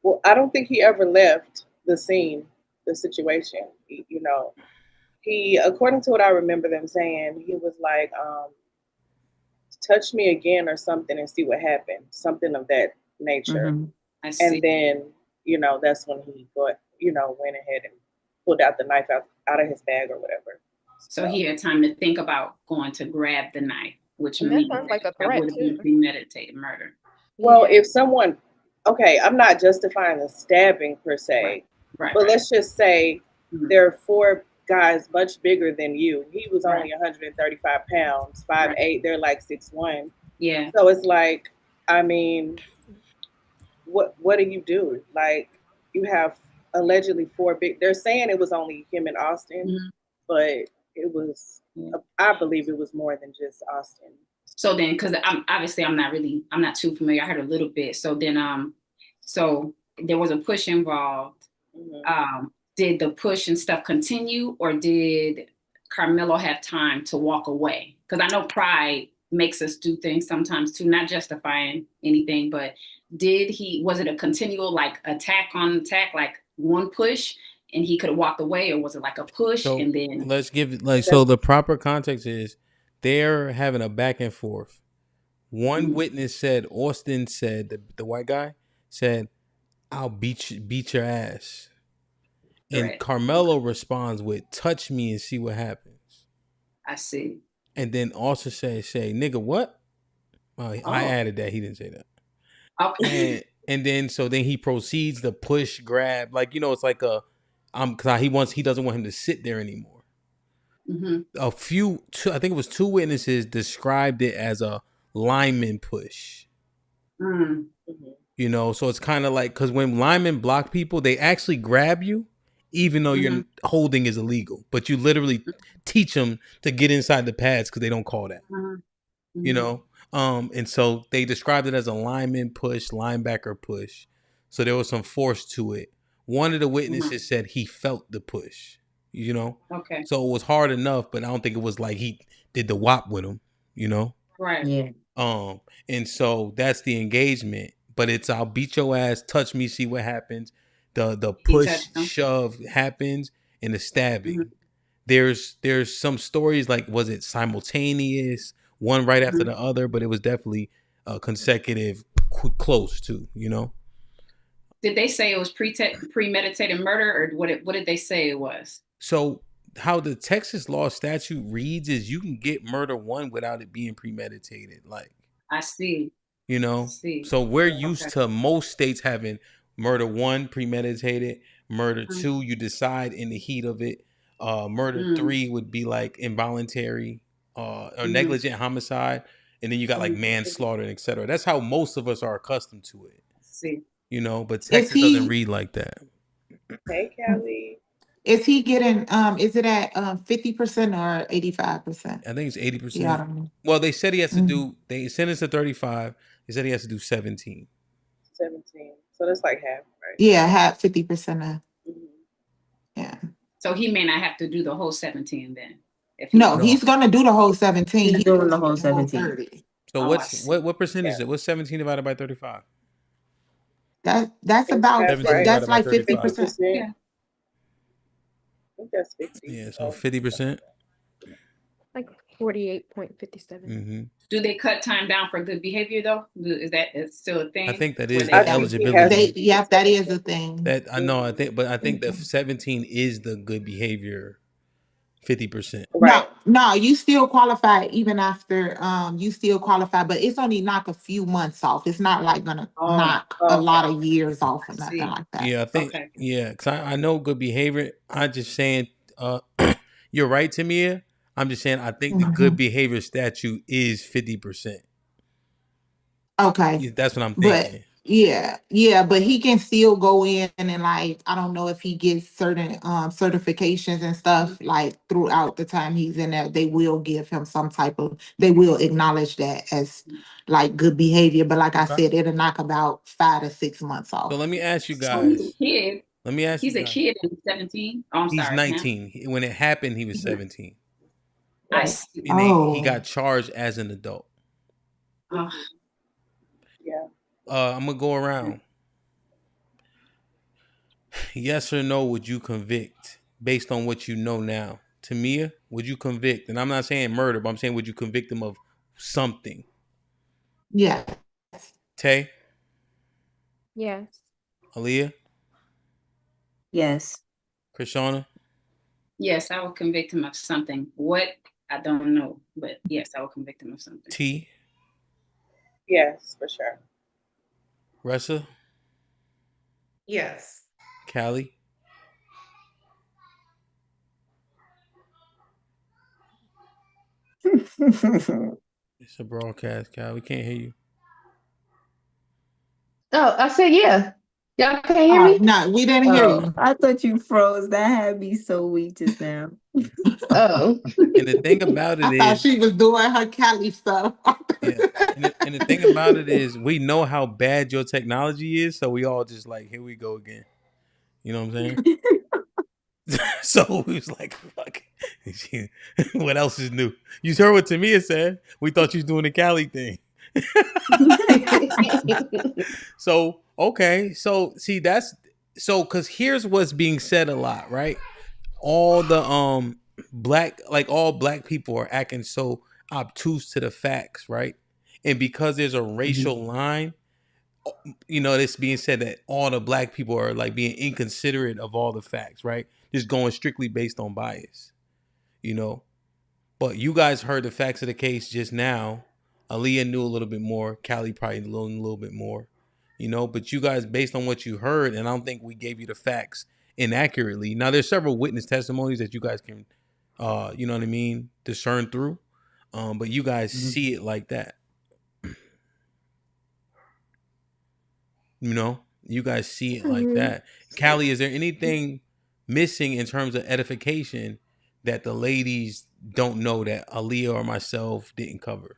Well, I don't think he ever left the scene, the situation. He, according to what I remember them saying, he was like, touch me again or something and see what happened. Something of that nature. I see. And then, that's when he went ahead and pulled out the knife out of his bag or whatever. So he had time to think about going to grab the knife, which means sounds like a that threat would have been too. premeditated murder. Well, if someone, okay, I'm not justifying the stabbing per se, Right. but let's just say there are 4 guys much bigger than you. He was only 135 pounds, 5'8". They're like 6'1". Yeah. So it's like, I mean, what do you do? Like, you have allegedly 4 big. They're saying it was only him and Austin, but it was. I believe it was more than just Austin. So then, because I'm not too familiar. I heard a little bit. So then, so there was a push involved. Did the push and stuff continue, or did Carmelo have time to walk away? Because I know pride makes us do things sometimes too, not justifying anything, but was it a continual like attack on attack, like one push and he could have walked away, or was it like a push and then? Let's give so the proper context is they're having a back and forth. One witness said, Austin said, the white guy said, "I'll beat your ass." And Carmelo responds with, "Touch me and see what happens." I see. And then also say, "Nigga, what?" I added that. He didn't say that. Okay. And then he proceeds to push, grab, like, you know, it's like because he doesn't want him to sit there anymore. I think it was 2 witnesses described it as a lineman push. You know, so it's kind of like, because when linemen block people, they actually grab you, even though your holding is illegal. But you literally teach them to get inside the pads because they don't call that. You know, and so they described it as a lineman push, linebacker push. So there was some force to it. One of the witnesses said he felt the push. You know, okay. So it was hard enough, but I don't think it was like he did the whop with him. You know, right? Yeah. And so that's the engagement. But it's I'll beat your ass, touch me, see what happens. The push shove happens, and the stabbing. There's some stories like, was it simultaneous, one right after the other, but it was definitely consecutive, close to, you know. Did they say it was premeditated murder, or what did they say it was? So how the Texas law statute reads is you can get murder 1 without it being premeditated. Like, I see. You know, so we're used to most states having murder 1 premeditated, murder 2 you decide in the heat of it, murder 3 would be like involuntary, or negligent homicide, and then you got like manslaughter, etc. That's how most of us are accustomed to it. See, you know, but Texas doesn't read like that. Hey, Kelly. Is he getting? Is it at 50% or 85%? I think it's 80%. Yeah. Well, they said he has to do. They sentenced to 35. They said he has to do 17. 17. So that's like half, right? Yeah, half 50%. Yeah. So he may not have to do the whole 17 then. No, he's gonna do the whole 17. He's doing the whole 17. 30. So what percentage is it? What's 17 divided by 35? That's about that's like 50%. Yeah. I think that's 50. Yeah, so 50%. Like 48.57. Do they cut time down for good behavior though? Is that still a thing? I think that is the eligibility. Yes, that is a thing. That I know. I think the 17 is the good behavior. 50%. Right. No, you still qualify even after you still qualify, but it's only knock a few months off. It's not like gonna knock a lot of years off or nothing like that. Yeah, I think because I know good behavior. I'm just saying you're right, Tamia. I'm just saying I think the good behavior statute is 50%. Okay. That's what I'm thinking. But but he can still go in and like, I don't know if he gets certain certifications and stuff like throughout the time he's in there, they will give him some type of, they will acknowledge that as like good behavior. But like I said, it'll knock about 5 to 6 months off. So let me ask you So guys. he's a kid. Let me ask He's you a guys. kid and 17. Oh, I'm He's sorry. 19. When it happened, he was 17. I see. And he got charged as an adult. Oh. Yeah. I'm gonna go around. Yes or no, would you convict based on what you know now? Tamia, would you convict? And I'm not saying murder, but I'm saying would you convict him of something? Yeah. Tay? Yes. Aaliyah? Yes. Krishana? Yes, I will convict him of something. What? I don't know. But yes, I will convict him of something. T. Yes, for sure. Ressa. Yes. Callie. It's a broadcast, Cal. We can't hear you. Oh, I said yeah. Y'all can't hear me? No, we didn't hear you. I thought you froze. That had me so weak just now. Oh. And the thing about it I thought is, she was doing her Cali stuff. yeah. And the thing about it is, we know how bad your technology is, so we all just like, here we go again. You know what I'm saying? So we was like, fuck. What else is new? You heard what Tamia said. We thought you was doing the Cali thing. So okay, so see that's so because here's what's being said a lot, right? All the all black people are acting so obtuse to the facts, right? And because there's a racial line, it's being said that all the black people are like being inconsiderate of all the facts, right? Just going strictly based on bias, you know. But you guys heard the facts of the case just now. Aaliyah knew a little bit more. Callie probably knew a little bit more, But you guys, based on what you heard, and I don't think we gave you the facts inaccurately. Now, there's several witness testimonies that you guys can, discern through. But you guys see it like that. You guys see it like that. Callie, is there anything missing in terms of edification that the ladies don't know that Aaliyah or myself didn't cover?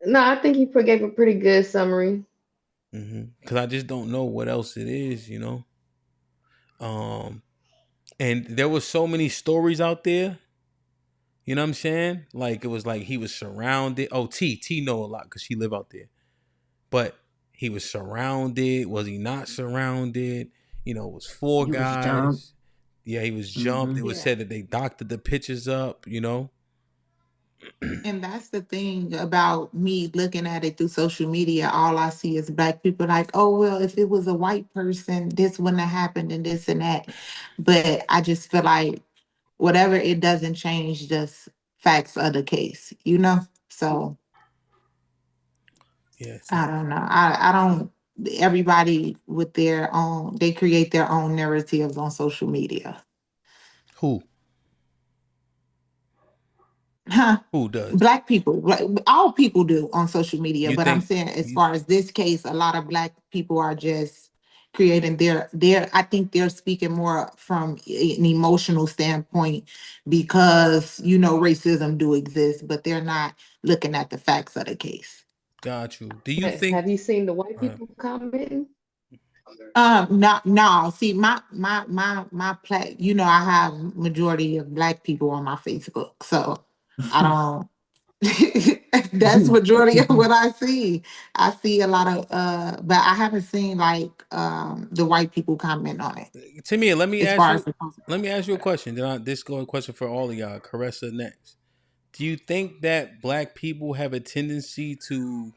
No, I think he gave a pretty good summary. Because I just don't know what else it is, And there was so many stories out there. You know what I'm saying? Like it was like he was surrounded. Oh, T know a lot because she live out there. But he was surrounded. Was he not surrounded? It was four He was guys. jumped. Yeah, he was jumped. It was said that they doctored the pictures up, And that's the thing about me looking at it through social media. All I see is black people like, oh, well, if it was a white person, this wouldn't have happened and this and that. But I just feel like whatever, it doesn't change the facts of the case, So yeah, I don't know. I don't, everybody with their own, they create their own narratives on social media. Who? Huh? Who does? Black people, all people do on social media. But I'm think saying, as far as this case, a lot of black people are just creating their. I think they're speaking more from an emotional standpoint because racism do exist, but they're not looking at the facts of the case. Got you. Do you think? Have you seen the white people commenting? No. See, my I have majority of black people on my Facebook, so I don't. That's majority of what I see. I see a lot of but I haven't seen like the white people comment on it. Tamia, let me ask you a question. Then this go a question for all of y'all. Caressa next. Do you think that black people have a tendency to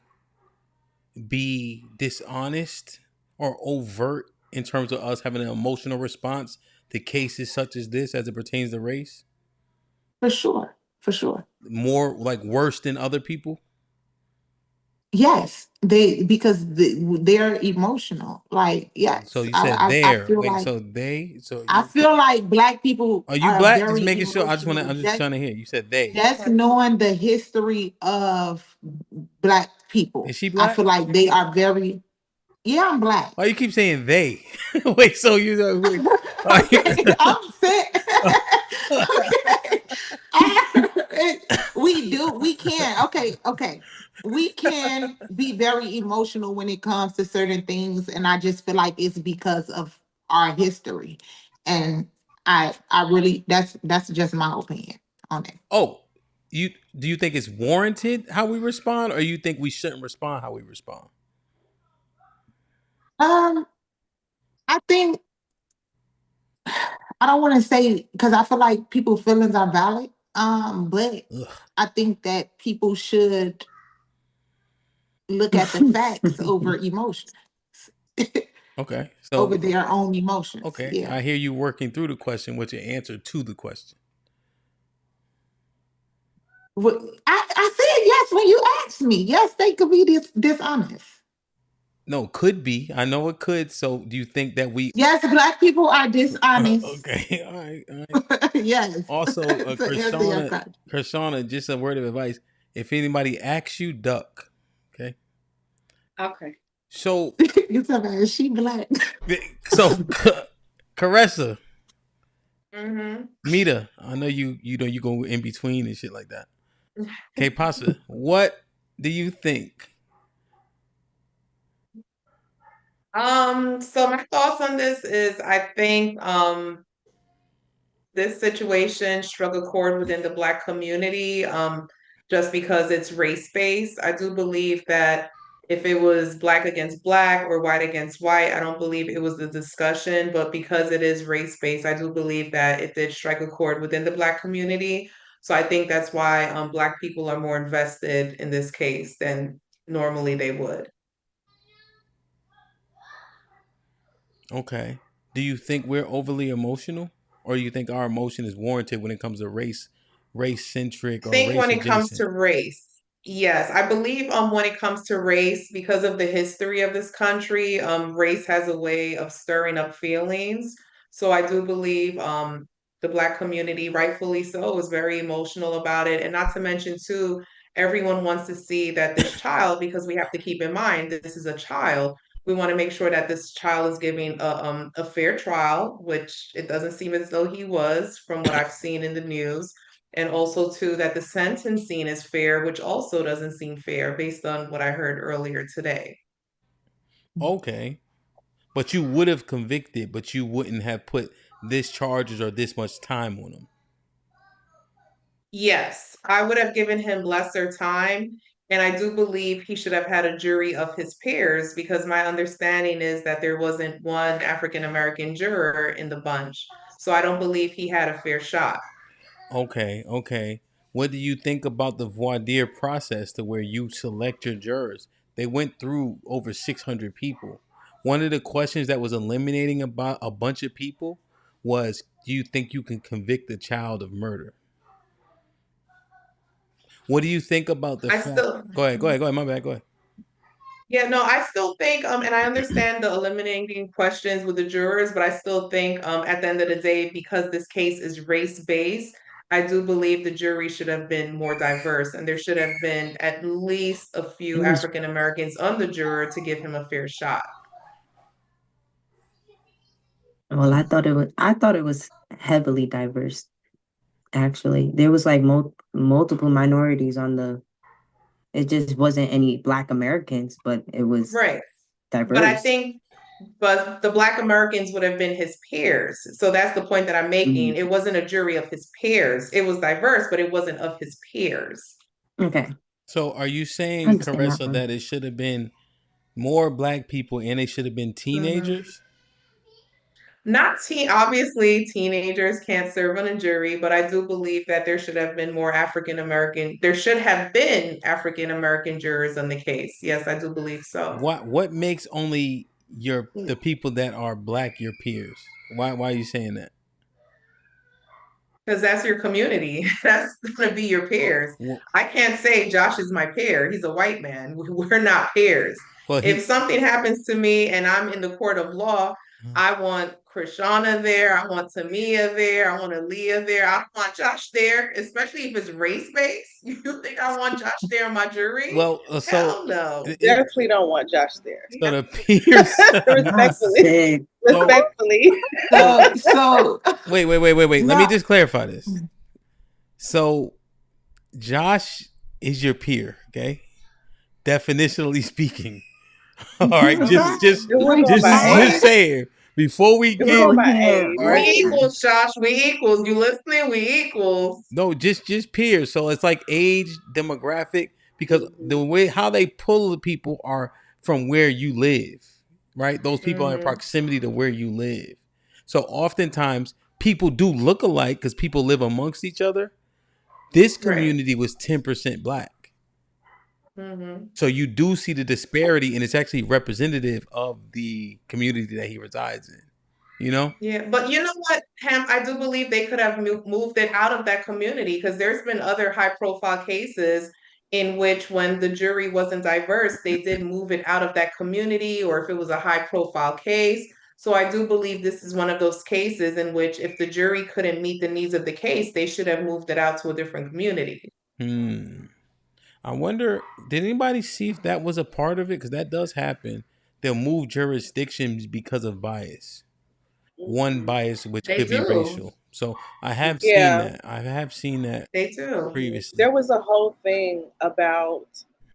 be dishonest or overt in terms of us having an emotional response to cases such as this as it pertains to race? For sure. More like worse than other people? Yes, because they're emotional. Like, yes. So you said there. feel Wait, like, so they. So I feel like black people are you black? Just making sure. I'm just trying to hear. You said they. Just knowing the history of black people. Is she black? I feel like they are very. Yeah, I'm black. Why you keep saying they? Wait, so you? Wait, I'm sick. We can. Okay. We can be very emotional when it comes to certain things, and I just feel like it's because of our history. And I really, that's just my opinion on it. Oh, do you think it's warranted how we respond, or you think we shouldn't respond how we respond? I think I don't want to say, because I feel like people's feelings are valid. But I think that people should look at the facts over emotions. Okay. over their own emotions. Okay. Yeah. I hear you working through the question with your answer to the question. I said yes when you asked me. Yes, they could be dishonest. No, could be. I know it could. So do you think that we... Yes, black people are dishonest. Okay. All right. Yes. Also, Krishana, just a word of advice. If anybody asks you, duck. Okay. Okay. So you tell me, is she black? So Caressa. Mm-hmm. Mita, I know you know you go in between and shit like that. Okay, Pasa, what do you think? So my thoughts on this is I think this situation struck a chord within the Black community just because it's race-based. I do believe that if it was Black against Black or white against white, I don't believe it was the discussion, but because it is race-based, I do believe that it did strike a chord within the Black community. So I think that's why Black people are more invested in this case than normally they would. Okay. Do you think we're overly emotional, or do you think our emotion is warranted when it comes to race centric, I or think race when it comes adjacent? to race, yes, I believe when it comes to race, because of the history of this country, race has a way of stirring up feelings. So I do believe the Black community, rightfully so, is very emotional about it. And not to mention too, everyone wants to see that this child, because we have to keep in mind this is a child. We want to make sure that this child is giving a fair trial, which it doesn't seem as though he was from what I've seen in the news. And also too that the sentencing is fair, which also doesn't seem fair based on what I heard earlier today. Okay. But you would have convicted, but you wouldn't have put this charges or this much time on him. Yes, I would have given him lesser time. And I do believe he should have had a jury of his peers because my understanding is that there wasn't one African American juror in the bunch. So I don't believe he had a fair shot. Okay. What do you think about the voir dire process to where you select your jurors? They went through over 600 people. One of the questions that was eliminating about a bunch of people was, do you think you can convict a child of murder? What do you think about the fact? Go ahead. My bad. Go ahead. Yeah, no, I still think, and I understand the eliminating questions with the jurors, but I still think at the end of the day, because this case is race-based, I do believe the jury should have been more diverse, and there should have been at least a few African Americans on the juror to give him a fair shot. Well, I thought it was heavily diverse. Actually, there was like multiple minorities on the. It just wasn't any Black Americans, but it was right. diverse. But I think, but the Black Americans would have been his peers. So that's the point that I'm making. It wasn't a jury of his peers. It was diverse, but it wasn't of his peers. Okay. So are you saying, Caressa, that it should have been more Black people and they should have been teenagers? Not obviously teenagers can't serve on a jury, but I do believe that there should have been more African American. There should have been African American jurors on the case. Yes, I do believe so. What makes only the people that are Black your peers? Why are you saying that? Because that's your community. That's going to be your peers. I can't say Josh is my peer. He's a white man. We're not peers. If something happens to me and I'm in the court of law, I want Krishana there. I want Tamia there. I want Aaliyah there. I don't want Josh there, especially if it's race-based. You think I want Josh there in my jury? Well, hell no. Definitely don't want Josh there. So the peers. Respectfully. So wait. Let me just clarify this. So Josh is your peer, okay? Definitionally speaking. All right, just say it before we get. We equals, Josh. We equals. You listening? We equals. No, just peers. So it's like age, demographic, because the way how they pull the people are from where you live, right? Those people are in proximity to where you live. So oftentimes people do look alike because people live amongst each other. This community was 10% Black. Mm-hmm. So you do see the disparity, and it's actually representative of the community that he resides in. You know? Yeah, but you know what, Ham, I do believe they could have moved it out of that community, because there's been other high-profile cases in which, when the jury wasn't diverse, they did move it out of that community, or if it was a high-profile case. So I do believe this is one of those cases in which, if the jury couldn't meet the needs of the case, they should have moved it out to a different community. I wonder, did anybody see if that was a part of it? Because that does happen. They'll move jurisdictions because of bias. One bias, which They could be do. racial. So I have seen Yeah, that. I have seen that They do. previously. there was a whole thing about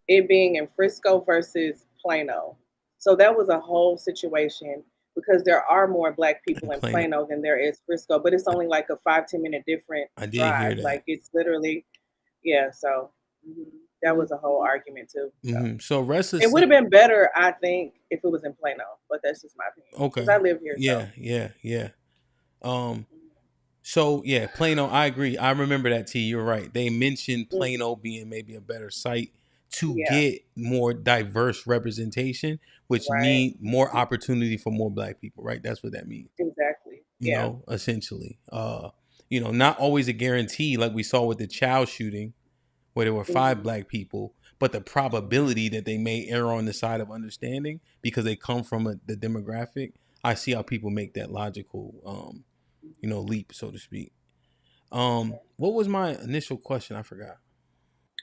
it being in Frisco versus Plano. So that was a whole situation because there are more black people in Plano. Plano than there is Frisco, but it's only like a 5-10 minute different I did hear drive. that. Like it's literally, yeah. So that was a whole argument too. So rest It would have been better, I think, if it was in Plano, but that's just my opinion. Okay. Because I live here. Yeah. So yeah, Plano, I agree. I remember that, T. You're right. They mentioned Plano being maybe a better site to get more diverse representation, which mean more opportunity for more black people, right? That's what that means. Exactly. You know, essentially. Not always a guarantee, like we saw with the Chow shooting, where there were 5 black people, but the probability that they may err on the side of understanding because they come from the demographic. I see how people make that logical leap, so to speak. What was my initial question? I forgot.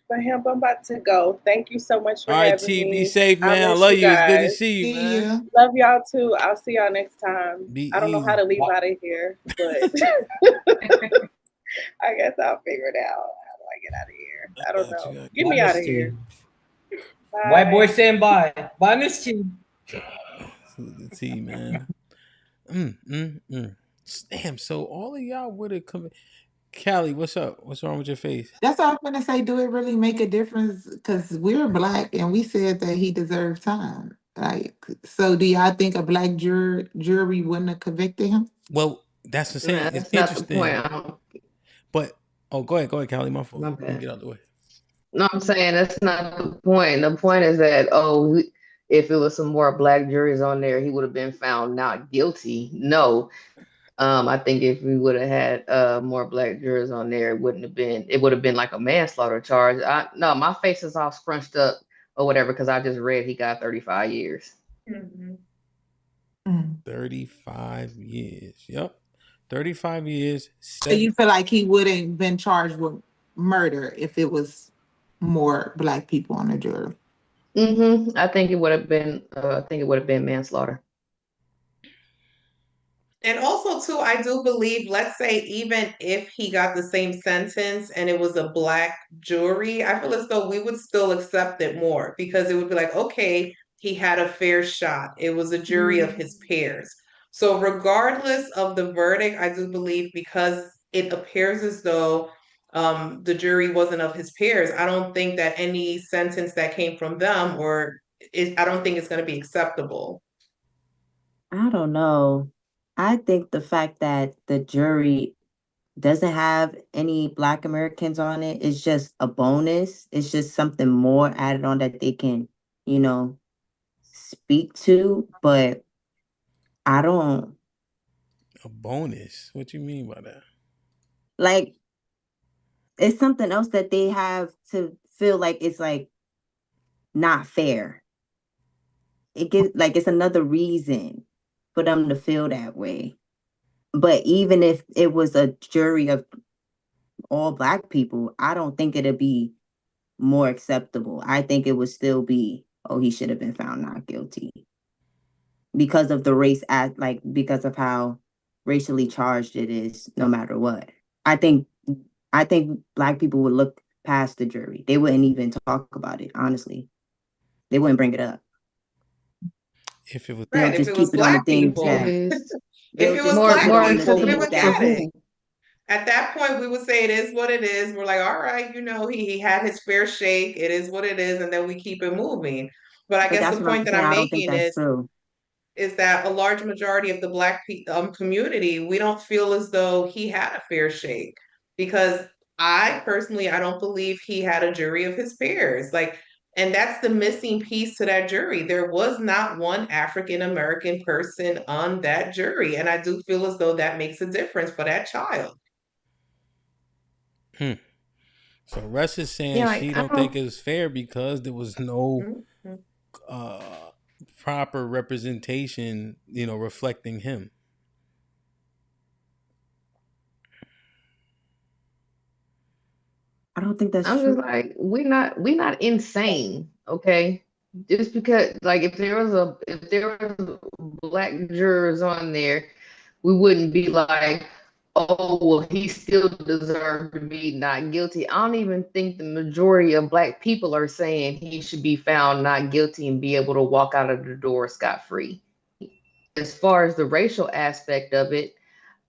But Hemp, I'm about to go. Thank you so much for All right, having T, me. be safe, man. I miss love you. It's good to guys. see you, man. Love y'all too. I'll see y'all next time. Be I don't know how easy. to leave out of here, but I guess I'll figure it out. How do I get out of here? I don't know. Get me out of here. Bye. White boy saying bye. Bye, Miss T. The T, man. Damn, so all of y'all would have come. Callie, what's up? What's wrong with your face? That's all I'm gonna say. Do it really make a difference? Because we're black and we said that he deserved time. Like, so do y'all think a black jury wouldn't have convicted him? Well, that's the same. Nah, It's that's not the interesting. point. But go ahead, Callie. My fault. Let me get out of the way. No, I'm saying that's not the point. The point is that if it was some more black juries on there, he would have been found not guilty. No, I think if we would have had more black jurors on there, it would have been like a manslaughter charge. No, my face is all scrunched up or whatever because I just read he got 35 years. 35 years. Yep. 35 years. So you feel like he wouldn't been charged with murder if it was more black people on the jury? I think it would have been manslaughter. And also, too, I do believe, let's say, even if he got the same sentence and it was a black jury, I feel as though we would still accept it more because it would be like, okay, he had a fair shot. It was a jury of his peers. So regardless of the verdict, I do believe because it appears as though the jury wasn't of his peers, I don't think that any sentence that came from them I don't think it's going to be acceptable. I don't know. I think the fact that the jury doesn't have any Black Americans on it is just a bonus. It's just something more added on that they can, speak to. But I don't. A bonus? What you mean by that? Like, it's something else that they have to feel like it's like not fair. It's another reason for them to feel that way. But even if it was a jury of all Black people, I don't think it'd be more acceptable. I think it would still be, he should have been found not guilty because of the race because of how racially charged it is, no matter what. I think Black people would look past the jury. They wouldn't even talk about it, honestly. They wouldn't bring it up. If it was they'll Right, just if it was keep it on the black thing people. chat. If it was more black more people, we acceptable would for get it. who? At that point, we would say it is what it is. We're like, all right, he had his fair shake. It is what it is, and then we keep it moving. But I guess that's the what I'm point that saying. I'm I don't think making that's true. is that a large majority of the black community, we don't feel as though he had a fair shake because I personally, I don't believe he had a jury of his peers. Like And that's the missing piece to that jury. There was not one African American person on that jury. And I do feel as though that makes a difference for that child. So Russ is saying she don't think it's fair because there was no proper representation, reflecting him. I don't think that's I'm true. just like, we not insane, okay? Just because, like, if there was black jurors on there, we wouldn't be like, oh well, he still deserved to be not guilty. I don't even think the majority of black people are saying he should be found not guilty and be able to walk out of the door scot-free. As far as the racial aspect of it,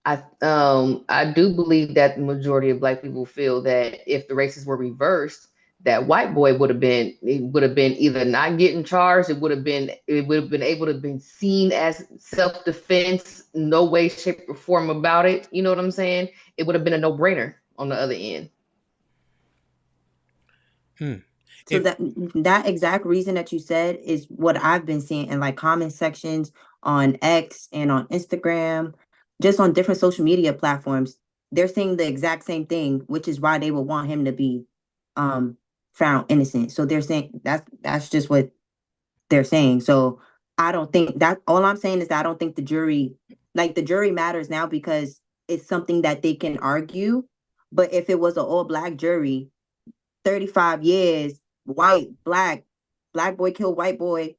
I do believe that the majority of black people feel that if the races were reversed, that white boy would have been either not getting charged, it would have been able to have been seen as self-defense, no way, shape, or form about it. You know what I'm saying? It would have been a no-brainer on the other end. So that exact reason that you said is what I've been seeing in like comment sections on X and on Instagram, just on different social media platforms. They're saying the exact same thing, which is why they would want him to be found innocent. So they're saying that's just what they're saying. So I don't think that, all I'm saying is that I don't think the jury matters now because it's something that they can argue. But if it was an all black jury, 35 years, white, black boy killed white boy,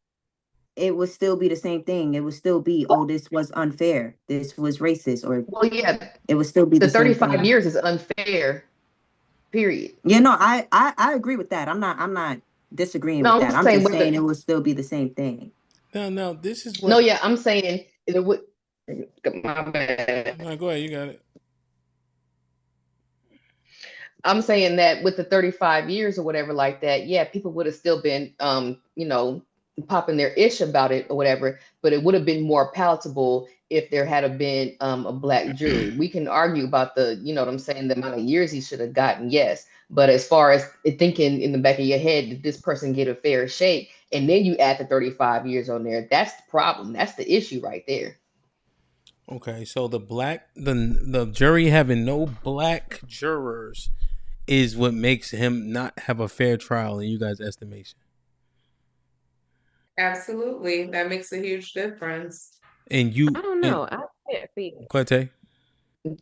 it would still be the same thing. It would still be, oh, this was unfair. This was racist. Or, well, yeah, it would still be the the same 35 thing. years is unfair. Period. Yeah, no, I agree with that. I'm not disagreeing with that. I'm just saying it would still be the same thing. No, this is what. No, yeah, I'm saying it would. My bad. No, go ahead. You got it. I'm saying that with the 35 years or whatever like that, yeah, people would have still been, popping their ish about it or whatever, but it would have been more palatable if there had been a black jury. We can argue about the, you know what I'm saying, the amount of years he should have gotten, yes. But as far as thinking in the back of your head, did this person get a fair shake? And then you add the 35 years on there, that's the problem. That's the issue right there. Okay, so the jury having no black jurors is what makes him not have a fair trial in you guys' estimation. Absolutely. That makes a huge difference. And you, I don't know. I can't see it. Go ahead, Tay.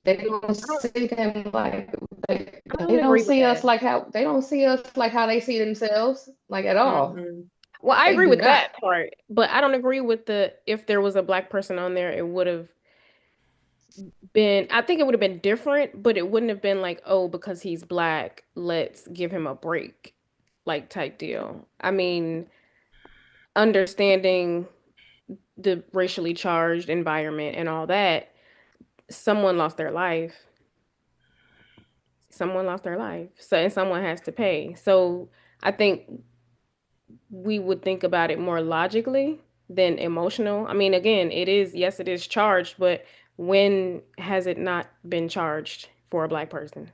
They don't see them like I don't they don't agree with see us that. like how they see themselves, like, at all. Well, I They agree do with not. that part, but I don't agree with if there was a black person on there, it would have been, I think it would have been different, but it wouldn't have been like, oh, because he's black, let's give him a break, like, type deal. I mean, understanding the racially charged environment and all that, someone lost their life. So, and someone has to pay. So I think we would think about it more logically than emotional. I mean, again, it is charged, but when has it not been charged for a black person?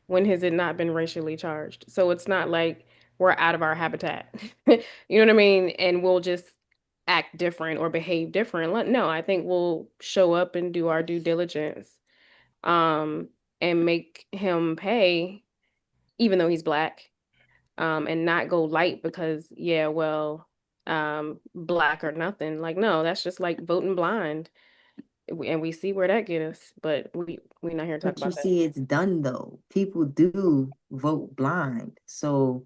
When has it not been racially charged? So it's not like we're out of our habitat. You know what I mean? And we'll just act different or behave different. No, I think we'll show up and do our due diligence, and make him pay, even though he's black, and not go light because, yeah, well, black or nothing. Like, no, that's just like voting blind. And we see where that get us, but we're not here to talk But you about that. see, it's done though. People do vote blind. So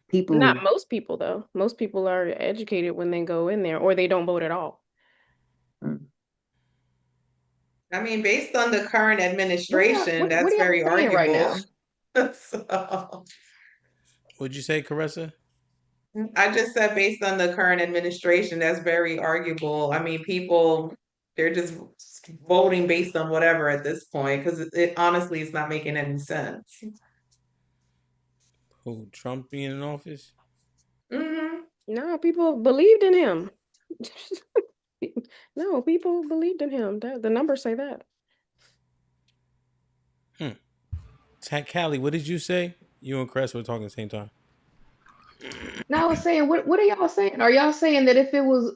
people. Not most people though. Most people are educated when they go in there, or they don't vote at all. I mean, based on the current administration, that's very arguable. Right So, What'd you say, Caressa? I just said based on the current administration, that's very arguable. I mean, people, they're just voting based on whatever at this point because it honestly is not making any sense. Who, Trump being in office? No, people believed in him. No, people believed in him. The numbers say that. Callie, what did you say? You and Cress were talking at the same time. Now I was saying, what are y'all saying? Are y'all saying that if it was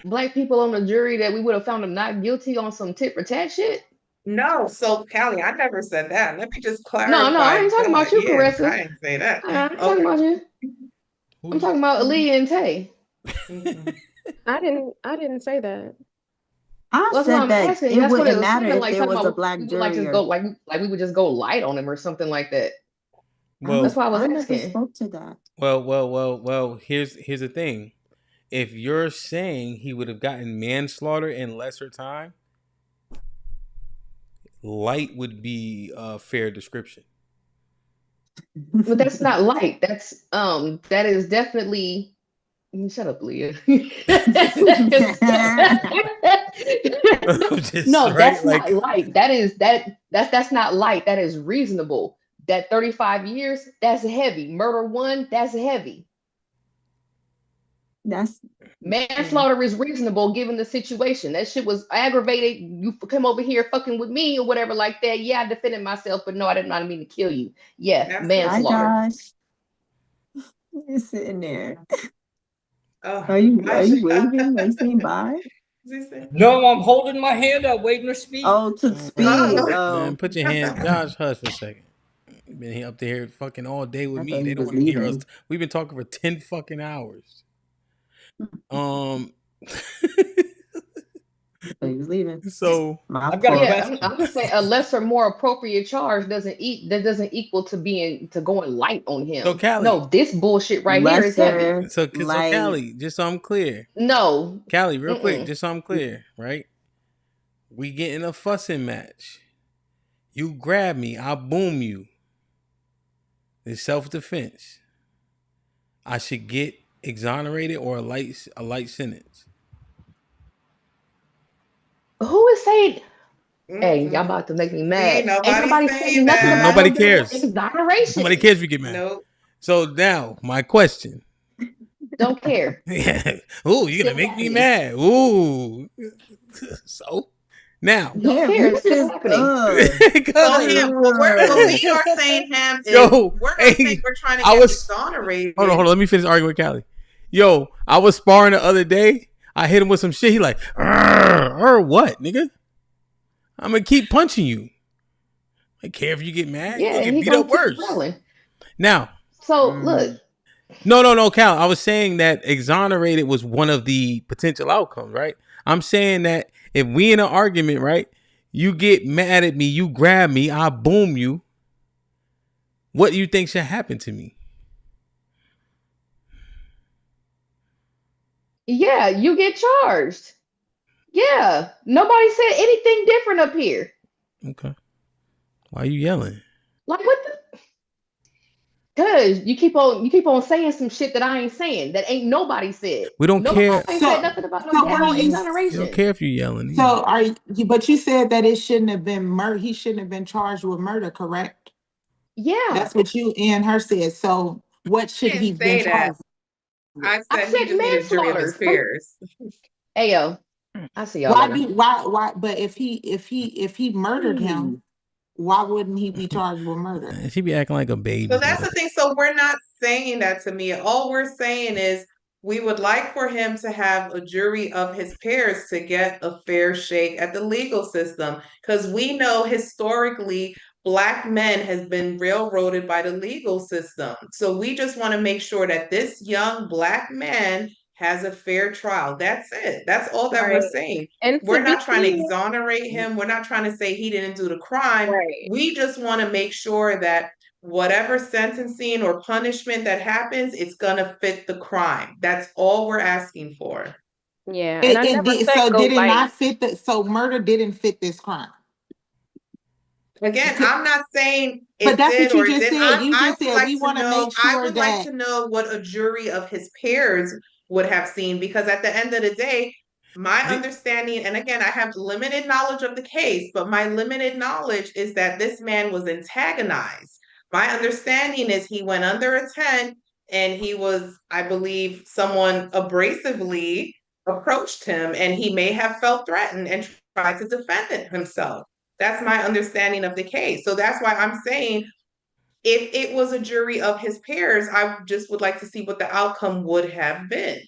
black people on the jury that we would have found them not guilty on some tit for tat shit? No, so Callie, I never said that. Let me just No, I clarify ain't talking about that. you, Yeah, Caressa. I didn't say that. I ain't talking Okay. about you. I'm talking about Aaliyah and Tay. I didn't say that. I That's why said I'm that asking. it That's what it wouldn't was matter sounding if like. there Talking was a about black we would like jury just or go like we would just go light on him or something like that. Well, That's why I was I never asking. spoke to that. Well. Here's the thing. If you're saying he would have gotten manslaughter in lesser time, light would be a fair description. But that's not light. That is definitely. Shut up, Leah. No, right? that's not light. That's not light. That is reasonable. That 35 years, that's heavy. Murder one, that's heavy. That's Manslaughter is reasonable given the situation. That shit was aggravated. You come over here fucking with me or whatever like that. Yeah, I defended myself, but no, I did not mean to kill you. Yeah, manslaughter. Hi, Josh. You're sitting there. Oh, Are you waving? Are you saying bye? No, I'm holding my hand up, waiting to speak. Oh, to speak. Man, Oh, put your hand, Josh. Hush for a second. You've been here up there fucking all day with I me. thought They he don't was want to hear us. leaving. We've been talking for 10 fucking hours. He was leaving. So My I've got a fault. Yeah, question. I'm just saying a lesser, more appropriate charge doesn't equal to going light on him. So Callie, no, this bullshit right here is heavy. So Callie, just so I'm clear. No, Callie, real quick, just so I'm clear, right? We get in a fussing match. You grab me, I boom you. It's self-defense. I should get exonerated or a light sentence. Who is saying? Hey, y'all about to make me mad. Ain't nobody saying nothing about Nobody no cares. exoneration. Nobody cares if you get mad. Nope. So now, my question. Don't care. Ooh, you're gonna make me mad. Ooh. So now, don't care. It's still happening. So Ham, what we are saying, Ham, is we're not saying we're trying to get exonerated. Hold on. Let me finish arguing with Callie. Yo, I was sparring the other day. I hit him with some shit. He like, what, nigga? I'm gonna keep punching you. I care if you get mad. Yeah, you and he get beat gonna up keep worse. growling. Now, so look. No, Cal. I was saying that exonerated was one of the potential outcomes, right? I'm saying that if we in an argument, right, you get mad at me, you grab me, I boom you. What do you think should happen to me? Yeah, you get charged. Yeah, nobody said anything different up here. Okay. Why are you yelling? Like what the? Cause you keep on saying some shit that I ain't saying, that ain't nobody said. We don't care. Nobody said nothing about no damn exoneration. You don't care if you're yelling. So are you? But you said that it shouldn't have been murder. He shouldn't have been charged with murder, correct? Yeah, that's what you and her said. So what should he been charged with? I said he just needed a jury of his peers. Hey yo, I see y'all Why later. why? But if he murdered him, why wouldn't he be charged with murder? She be acting like a baby. So that's the thing. So we're not saying that to me. All we're saying is we would like for him to have a jury of his peers to get a fair shake at the legal system. Because we know historically Black men has been railroaded by the legal system. So we just want to make sure that this young Black man has a fair trial. That's it. That's all that we're saying. And we're not trying to clear, exonerate him. We're not trying to say he didn't do the crime. right. We just want to make sure that whatever sentencing or punishment that happens, it's gonna fit the crime. That's all we're asking for. Yeah, and I never said So go did it light. not fit the? So murder didn't fit this crime. Again, I'm not saying But it that's did what you or it just didn't. said. You I just would said like we to want to know. make I sure would like that to know what a jury of his peers would have seen, because at the end of the day, my understanding, and again, I have limited knowledge of the case, but my limited knowledge is that this man was antagonized. My understanding is he went under a tent and he was, I believe, someone abrasively approached him and he may have felt threatened and tried to defend himself. That's my understanding of the case. So that's why I'm saying if it was a jury of his peers, I just would like to see what the outcome would have been.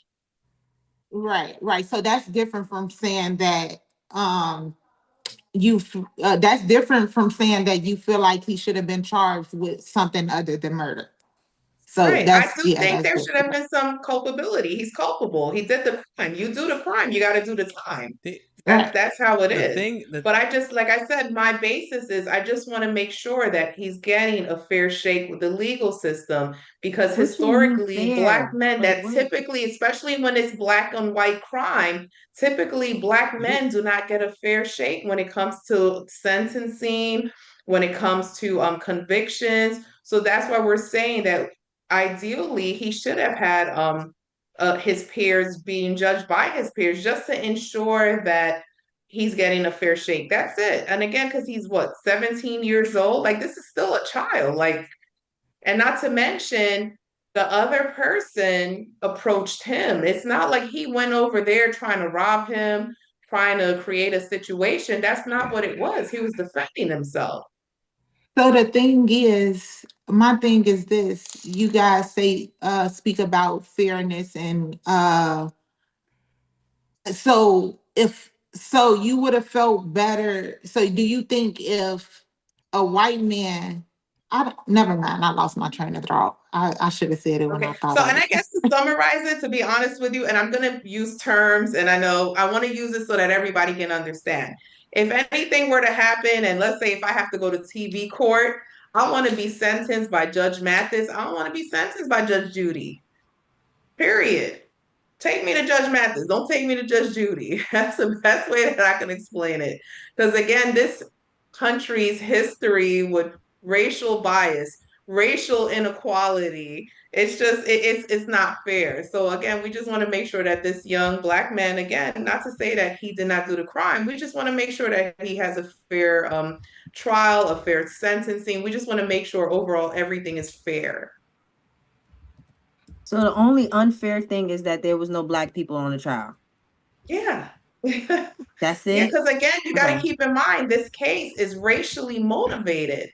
Right. So that's different from saying that that's different from saying that you feel like he should have been charged with something other than murder. So right. I do think that's there should have been some culpability. He's culpable. He did the crime. You do the crime, you got to do the time. That's how it is. But I just, like I said, my basis is I just want to make sure that he's getting a fair shake with the legal system, because historically, Black men that typically, especially when it's Black on white crime, typically Black men do not get a fair shake when it comes to sentencing, when it comes to convictions. So that's why we're saying that ideally he should have had his peers being judged by his peers, just to ensure that he's getting a fair shake. That's it. And again, because he's what, 17 years old? Like, this is still a child. Like, and not to mention the other person approached him. It's not like he went over there trying to rob him, trying to create a situation. That's not what it was. He was defending himself. So the thing is, my thing is this: you guys speak about fairness, and so you would have felt better. So do you think if a white man, never mind, I lost my train of thought. I should have said it when I thought. So, and I guess to summarize it, to be honest with you, and I'm going to use terms, and I know I want to use it so that everybody can understand. If anything were to happen, and let's say if I have to go to TV court, I want to be sentenced by Judge Mathis. I don't want to be sentenced by Judge Judy. Period. Take me to Judge Mathis. Don't take me to Judge Judy. That's the best way that I can explain it. Because again, this country's history with racial bias, racial inequality, it's just it's not fair. So again, we just want to make sure that this young Black man, again, not to say that he did not do the crime, we just want to make sure that he has a fair trial, a fair sentencing. We just want to make sure overall everything is fair. So the only unfair thing is that there was no Black people on the trial. Yeah. That's it. Yeah, because again, you got to keep in mind this case is racially motivated.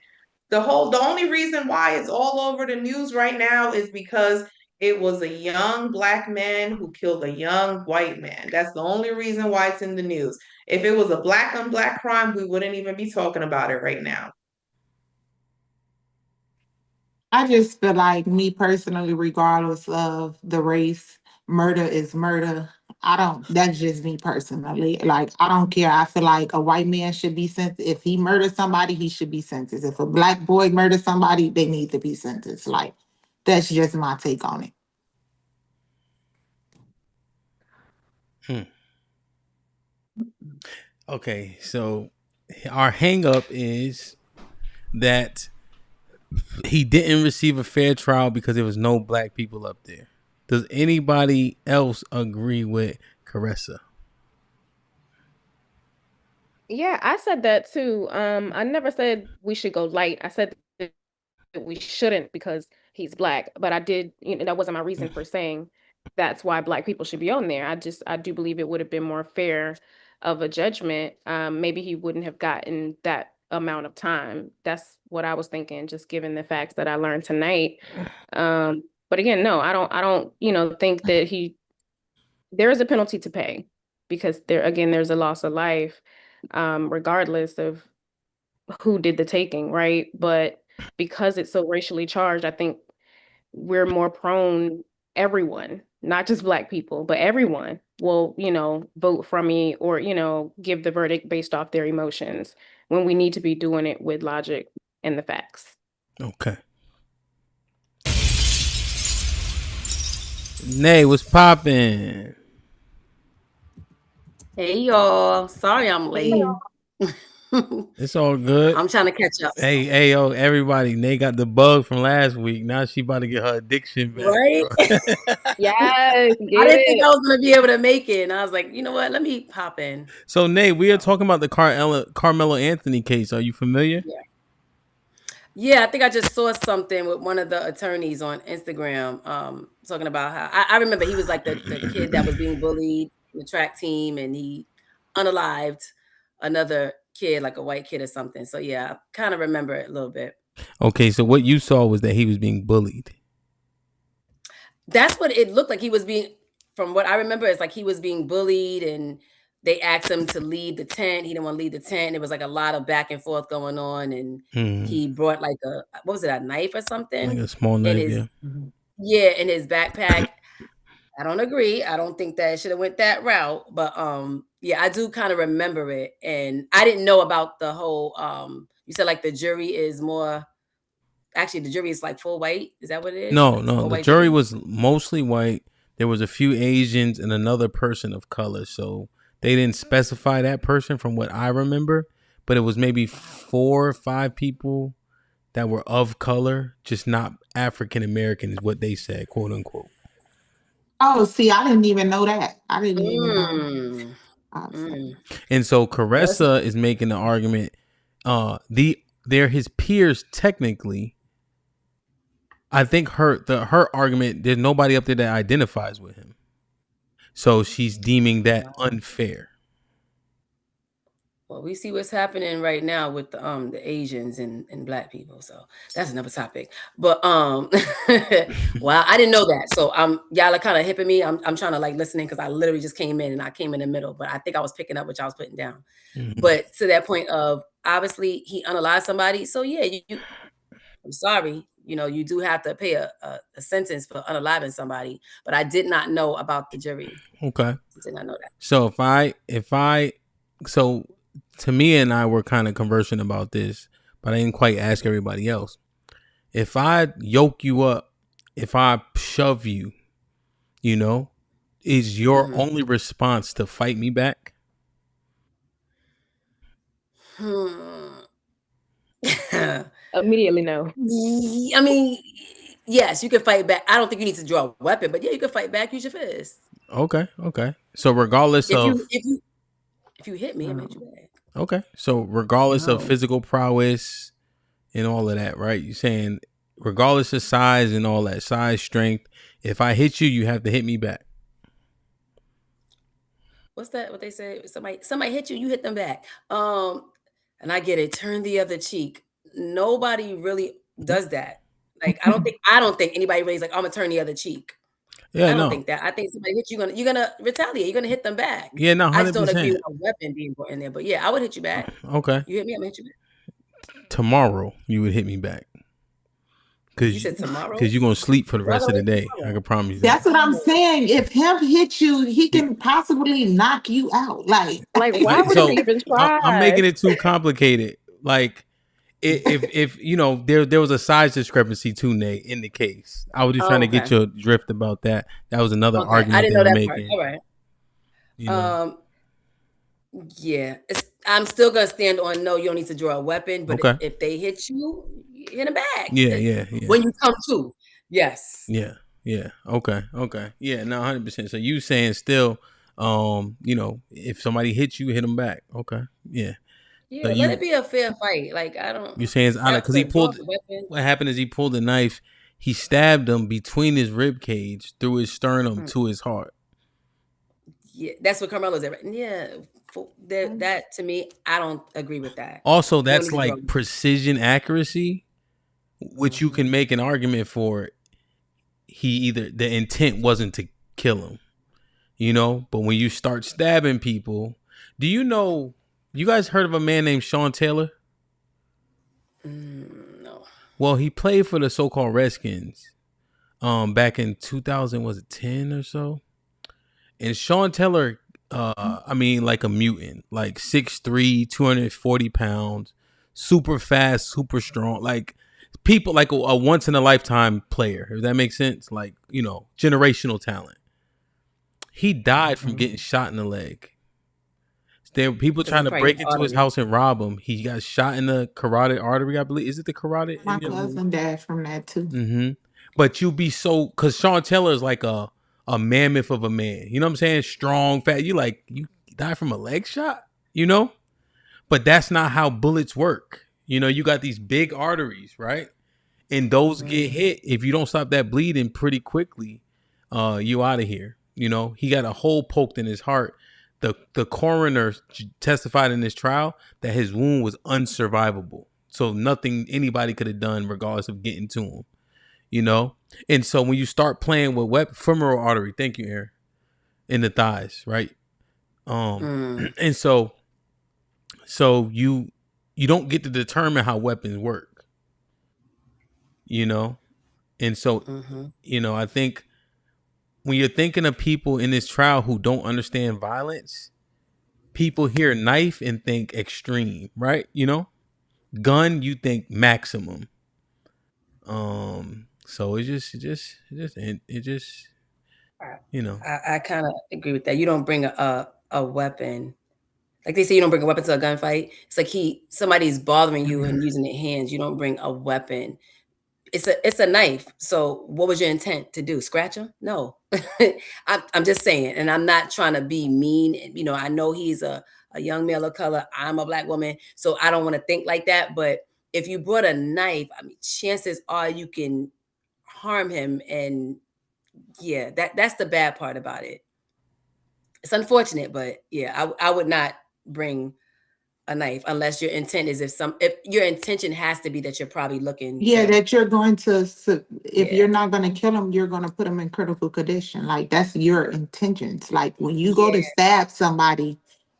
The only reason why it's all over the news right now is because it was a young Black man who killed a young white man. That's the only reason why it's in the news. If it was a Black on Black crime, we wouldn't even be talking about it right now. I just feel like, me personally, regardless of the race, murder is murder. That's just me personally. Like, I don't care. I feel like a white man should be sentenced. If he murdered somebody, he should be sentenced. If a Black boy murdered somebody, they need to be sentenced. Like, that's just my take on it. Okay, so our hang up is that he didn't receive a fair trial because there was no Black people up there. Does anybody else agree with Caressa? Yeah, I said that too. I never said we should go light. I said that we shouldn't because he's Black, but I did, that wasn't my reason for saying that's why Black people should be on there. I do believe it would have been more fair of a judgment. Maybe he wouldn't have gotten that amount of time. That's what I was thinking, just given the facts that I learned tonight. But again, no, I don't, think that there is a penalty to pay, because there's a loss of life, regardless of who did the taking, right? But because it's so racially charged, I think we're more prone, everyone, not just Black people, but everyone will, vote for me or, give the verdict based off their emotions, when we need to be doing it with logic and the facts. Okay. Nay, what's poppin'? Hey y'all, sorry I'm late. It's all good. I'm trying to catch up. Hey, yo, everybody. Nay got the bug from last week. Now she about to get her addiction back. Right? Yes. I didn't think I was gonna be able to make it, and I was like, you know what? Let me pop in. So, Nay, we are talking about the Carmelo Anthony case. Are you familiar? Yeah, I think I just saw something with one of the attorneys on Instagram, talking about how I remember he was like the kid that was being bullied in the track team, and he unalived another kid, like a white kid or something. So yeah, I kind of remember it a little bit. Okay, so what you saw was that he was being bullied. That's what it looked like. He was being, from what I remember, it's like he was being bullied, and they asked him to leave the tent. He didn't want to leave the tent. It was like a lot of back and forth going on, and he brought like what was it, a knife or something? Like a small in knife, his yeah. in his backpack. I don't agree. I don't think that it should have went that route, but yeah, I do kind of remember it, and I didn't know about the whole. You said like the jury is more. Actually, the jury is like full white. Is that what it is? No, It's no. all The white jury jury? was mostly white. There was a few Asians and another person of color. So they didn't specify that person from what I remember, but it was maybe 4 or 5 people that were of color, just not African American, is what they said, quote unquote. Oh, see, I didn't even know that. I didn't even know. And so Caressa is making the argument. They're his peers technically. I think her argument, there's nobody up there that identifies with him. So she's deeming that unfair. Well, we see what's happening right now with the Asians and black people. So that's another topic. But wow, I didn't know that. So y'all are kind of hipping me. I'm trying to like listening because I literally just came in and I came in the middle, but I think I was picking up what y'all was putting down. But to that point of obviously he unalived somebody. So yeah, you I'm sorry, you do have to pay a sentence for unaliving somebody, but I did not know about the jury. Okay. I did not know that. So so Tamia and I were kind of conversing about this, but I didn't quite ask everybody else. If I yoke you up, if I shove you, is your only response to fight me back? Immediately no. I mean, yes, you can fight back. I don't think you need to draw a weapon, but yeah, you can fight back. Use your fist. Okay. So regardless of if you hit me, I made you back. Okay. So regardless of physical prowess and all of that, right? You're saying regardless of size and all that, size, strength, if I hit you, you have to hit me back. What's that? What they say? Somebody hit you, you hit them back. And I get it. Turn the other cheek. Nobody really does that. Like I don't think anybody really is like, I'm gonna turn the other cheek. Yeah, I don't think that. I think somebody hit you, you're gonna retaliate. You're gonna hit them back. Yeah, no, 100%. I just don't agree with a weapon being brought in there. But yeah, I would hit you back. Okay. You hit me, I'm gonna hit you back. Tomorrow you would hit me back. You said tomorrow? Because you're gonna sleep for the rest of the day. I can promise you. That's what I'm saying. If him hit you, he can possibly knock you out. Like why would you even try? I'm making it too complicated. Like if there was a size discrepancy too, Nate, in the case. I was just trying to get your drift about that. That was another argument I didn't know that making. part. All right. Yeah, I'm still gonna stand on no. You don't need to draw a weapon, but if they hit you, hit them back. Yeah. When you come to, yes. Yeah. Okay. Yeah, no, 100%. So you saying still, if somebody hits you, hit them back. Okay. Yeah. Yeah, So let it be a fair fight. Like I don't. You're saying it's honest because he pulled. What happened is he pulled a knife. He stabbed him between his rib cage through his sternum to his heart. Yeah, that's what Carmelo said. Yeah, that to me, I don't agree with that. Also, that's like precision accuracy, which you can make an argument for. The intent wasn't to kill him, but when you start stabbing people, do you guys heard of a man named Sean Taylor? No. Well, he played for the so-called Redskins back in 2010 or so. And Sean Taylor, like a mutant, like 6'3", 240 pounds, super fast, super strong, like people like a once in a lifetime player, if that makes sense, like, generational talent. He died from getting shot in the leg. There were people trying to break into his house and rob him. He got shot in the carotid artery, I believe. Is it the carotid? My cousin died from that too. Mm-hmm. But you be so, because Sean Taylor is like a mammoth of a man. You know what I'm saying? Strong, fat. You die from a leg shot, But that's not how bullets work. You got these big arteries, right? And those get hit. If you don't stop that bleeding pretty quickly, you out of here. He got a hole poked in his heart. The coroner testified in this trial that his wound was unsurvivable. So nothing anybody could have done regardless of getting to him, you know? And so when you start playing with femoral artery, thank you, Aaron, in the thighs, right? And so you don't get to determine how weapons work, you know? And so, you know, I think when you're thinking of people in this trial who don't understand violence, people hear knife and think extreme, right? You know, gun, you think maximum. So it just, you know. I kind of agree with that. You don't bring a weapon. Like they say, you don't bring a weapon to a gunfight. It's like somebody's bothering you and using their hands. You don't bring a weapon. It's a knife. So what was your intent to do? Scratch him? No. I'm just saying, and I'm not trying to be mean. You know, I know he's a young male of color. I'm a Black woman, so I don't want to think like that. But if you brought a knife, I mean, chances are you can harm him. And yeah, that's the bad part about it. It's unfortunate, but yeah, I would not bring a knife unless your intent is if your intention has to be that you're probably looking Yeah, to. that you're going to, if you're not going to kill them, you're going to put them in critical condition. Like, that's your intentions. Like, when you go to stab somebody,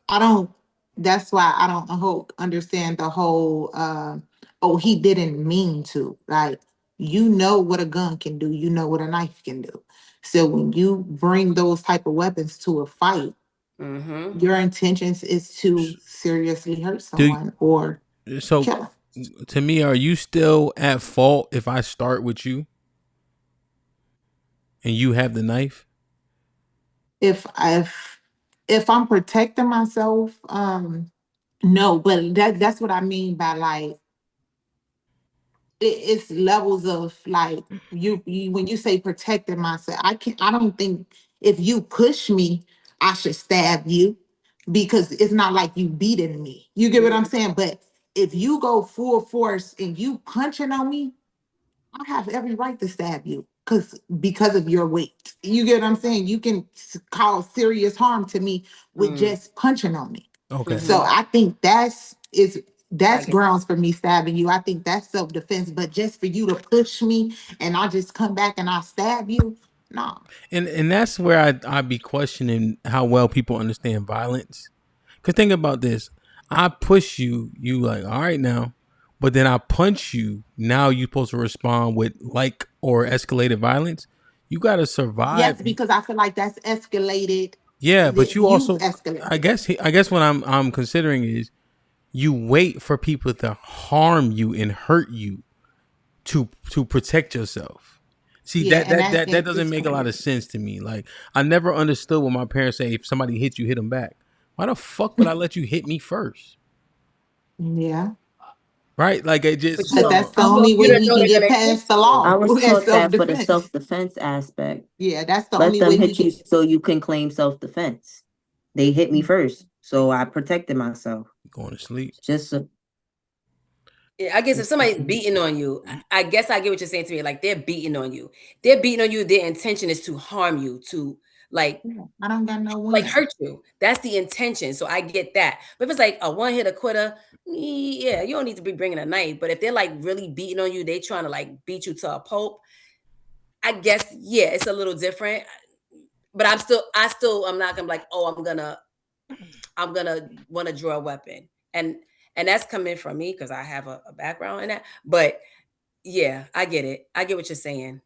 that's why I don't understand the whole, oh, he didn't mean to. Like, you know what a gun can do, you know what a knife can do. So when you bring those type of weapons to a fight, your intentions is to seriously hurt someone or kill them. To me, are you still at fault if I start with you and you have the knife? If I'm protecting myself, no, but that's what I mean by like it's levels of like you when you say protecting myself, I don't think if you push me, I should stab you because it's not like you beating me. You get what I'm saying? But if you go full force and you punching on me, I have every right to stab you because of your weight. You get what I'm saying? You can cause serious harm to me with just punching on me. Okay. So I think that's grounds for me stabbing you. I think that's self-defense. But just for you to push me and I just come back and I stab you, no. And that's where I'd be questioning how well people understand violence. Because think about this. I push you, you like, all right now. But then I punch you. Now you're supposed to respond with like or escalated violence. You got to survive. Yes, because I feel like that's escalated. Yeah, but you also escalated. I guess what I'm considering is you wait for people to harm you and hurt you to protect yourself. See, that doesn't make a lot of sense to me. Like, I never understood what my parents say, if somebody hits you, hit them back. Why the fuck would I let you hit me first? Yeah. Right? Like, it just... But that's the only way we can get past the law. I was taught that for the self-defense. self-defense aspect. Yeah, that's the Let only them way hit you so you can claim self-defense. They hit me first, so I protected myself. Going to sleep. Yeah, I guess if somebody's beating on you, I guess I get what you're saying to me. Like, they're beating on you. They're beating on you. Their intention is to harm you, to like, I don't got no like hurt you. That's the intention. So I get that. But if it's like a one hit quitter, yeah, you don't need to be bringing a knife. But if they're like really beating on you, they trying to like beat you to a pulp. I guess yeah, it's a little different. But I'm not gonna be like, oh, I'm gonna want to draw a weapon. And that's coming from me because I have a background in that. But yeah, I get it. I get what you're saying.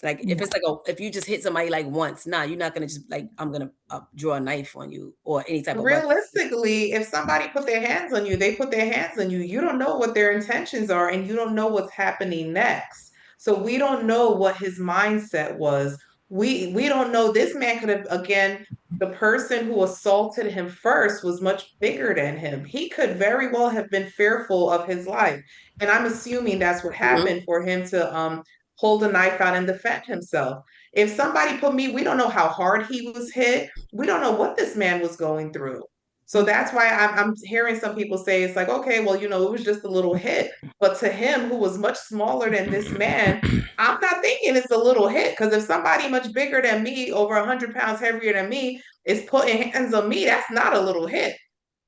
Like if it's like if you just hit somebody like once, nah, you're not gonna just like I'm gonna draw a knife on you or any type of weapon. Realistically, if somebody put their hands on you, they put their hands on you. You don't know what their intentions are, and you don't know what's happening next. So we don't know what his mindset was. We don't know. This man could have, again, the person who assaulted him first was much bigger than him. He could very well have been fearful of his life, and I'm assuming that's what happened for him to hold a knife out and defend himself. If somebody put me, we don't know how hard he was hit. We don't know what this man was going through. So that's why I'm hearing some people say it's like, okay, well, it was just a little hit. But to him, who was much smaller than this man, I'm not thinking it's a little hit. Because if somebody much bigger than me, over 100 pounds heavier than me, is putting hands on me, that's not a little hit.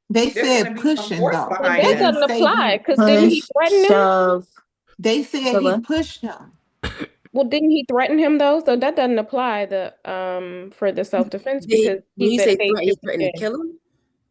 They There's said gonna be some pushing force though. Well, behind They that that. didn't doesn't say he apply because didn't he threaten him? shove. They said So he what? pushed him. Well, didn't he threaten him though? So that doesn't apply for the self-defense because When he you said, say "Hey, threat, do he it threatened to again." kill him?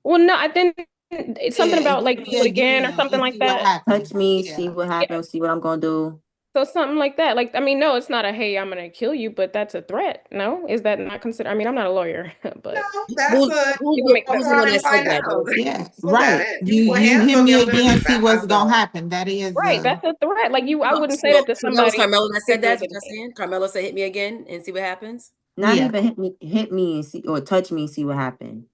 Well, no, I didn't. It's something Yeah, about like hit do me it again or again something and like see what that. happens. Touch me, Yeah. see what Yeah. happens, see what I'm gonna do. So something like that. Like, I mean, no, it's not a hey, I'm gonna kill you, but that's a threat. No, is that not considered? I mean, I'm not a lawyer, but That's a it would make go sense. the one try and that said find that? out. Yeah, That's what that right. is. You You put you hands hit on me, me I'm gonna again, take see that what's mask gonna off. happen. That is Right, that's a threat. Like I wouldn't say that to So that was somebody Carmelo that said bigger that? than Just me. saying. Carmelo said, "Hit me again and see what happens." Not yeah. even hit me and see or touch me and see what happened.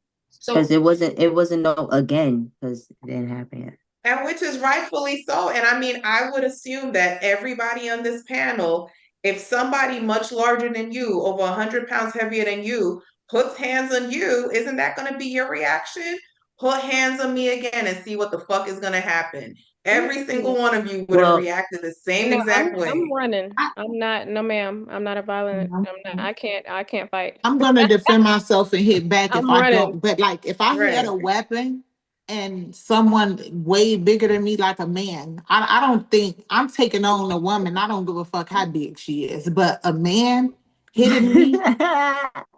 Because So it wasn't no again because it didn't happen yet. And which is rightfully so. And I mean, I would assume that everybody on this panel, if somebody much larger than you, over 100 pounds heavier than you, puts hands on you, isn't that going to be your reaction? Put hands on me again and see what the fuck is going to happen. Every single one of you would have Well, reacted the same No, exact way. I'm running. I'm not. No, ma'am. I'm not a violent. Mhm. I'm not. I can't fight. I'm gonna defend myself and hit back if I'm I running. don't. But like if I had Right. a weapon and someone way bigger than me, like a man, I don't think I'm taking on a woman. I don't give a fuck how big she is. But a man hitting me,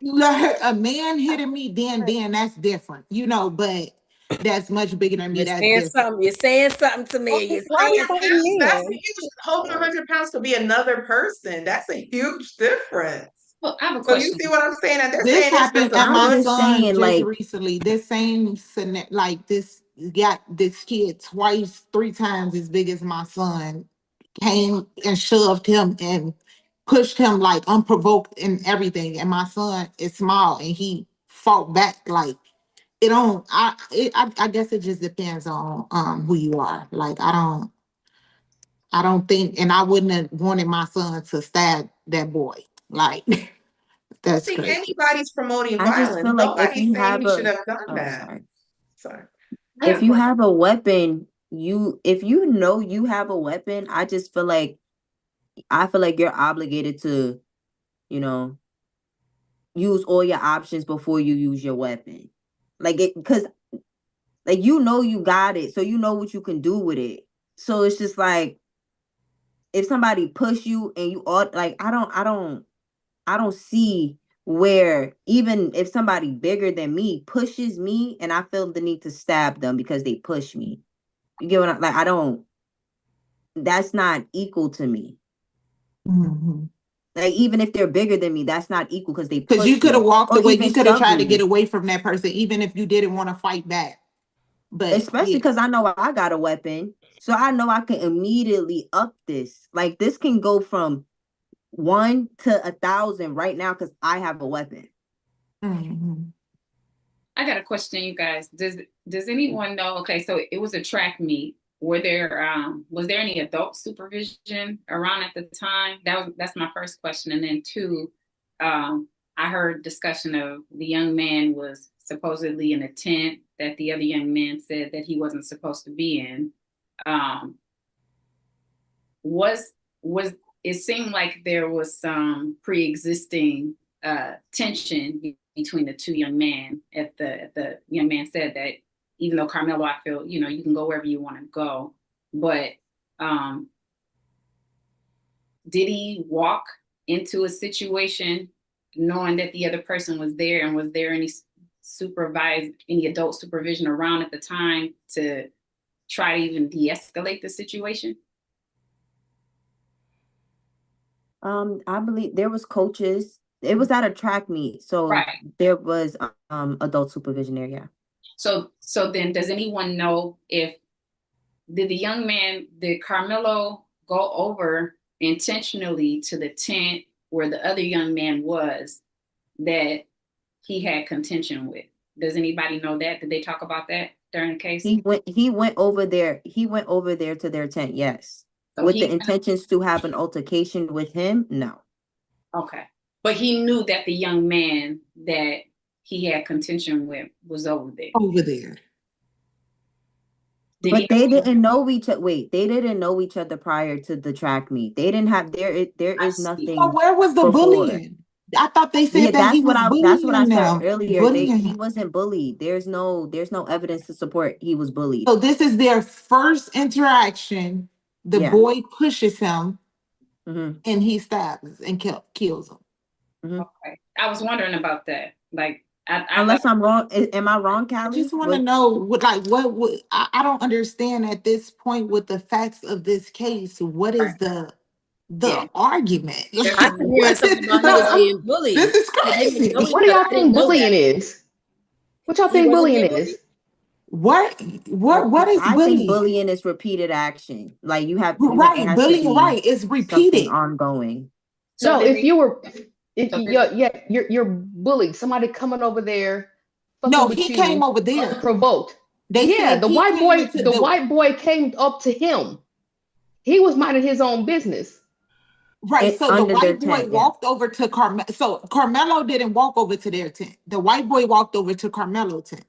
like, a man hitting me, then that's different, you know. But that's much bigger than me. You're That's saying different. something. You're saying something to me. You're Why are we saying fighting That's men? huge. Holding 100 pounds to be another person. That's a huge difference. well, I have a So you question. see what I'm saying? And they're This saying it's just happened a at I'm my push. just son saying, just like, recently. This same like this got this kid twice, three times as big as my son came and shoved him and pushed him like unprovoked and everything. And my son is small and he fought back like it don't. I guess it just depends on who you are. Like I don't think, and I wouldn't have wanted my son to stab that boy. Like I don't that's think crazy. anybody's promoting I just violence. feel like if Nobody's you saying have he should a have done oh that. sorry. Sorry. I have If a you question. have a weapon, if you know you have a weapon, I feel like you're obligated to, you know, use all your options before you use your weapon. Like it because like you know you got it, so you know what you can do with it. So it's just like if somebody push you and you ought like I don't see where even if somebody bigger than me pushes me and I feel the need to stab them because they push me. You get what I like? I don't. That's not equal to me. Mhm. Like even if they're bigger than me, that's not equal because they Because you push could have me walked or away. even You could have shove tried to me. get away from that person, even if you didn't want to fight back. But Especially yeah, because I know I got a weapon, so I know I can immediately up this. Like this can go from 1 to 1,000 right now because I have a weapon. mhm. I got a question, you guys. Does anyone know? Okay, so it was a track meet. Was there any adult supervision around at the time? That's my first question. And then two, I heard discussion of the young man was supposedly in a tent that the other young man said that he wasn't supposed to be in. Was it seemed like there was some pre-existing tension between the two young men. If the young man said that even though Carmelo, I feel you can go wherever you want to go, but did he walk into a situation knowing that the other person was there, and was there any adult supervision around at the time to try to even de-escalate the situation? I believe there was coaches. It was at a track meet, so Right. there was adult supervision there. Yeah. So then, does anyone know if did Carmelo go over intentionally to the tent where the other young man was that he had contention with? Does anybody know that? Did they talk about that during the case? He went over there. He went over there to their tent. Yes. So with the intentions to have an altercation with him? No. Okay. But he knew that the young man that he had contention with was over there. Over there. But they didn't know each other. Wait, they didn't know each other prior to the track meet. They didn't have there is nothing. So where was the before. bullying? I thought they said that he was bullying that's what I said them. earlier. He wasn't bullied. There's no evidence to support he was bullied. So this is their first interaction. The boy pushes him, and he stabs and kills him. Okay, I was wondering about that. Like, unless I'm wrong, am I wrong, Callie? I just want to know what I don't understand at this point with the facts of this case. What is the argument? Like, I could hear something about he was being bullied. This is crazy. What do y'all think bullying is? What y'all think bullying is? What is bullying? I think bullying is repeated action. Like you have right, bullying, right? It's repeated, ongoing. So if you're bullied, somebody coming over there. No, he came over there provoked. The white boy came up to him. He was minding his own business. Right. So the white boy walked over to Carmelo. So Carmelo didn't walk over to their tent. The white boy walked over to Carmelo's tent.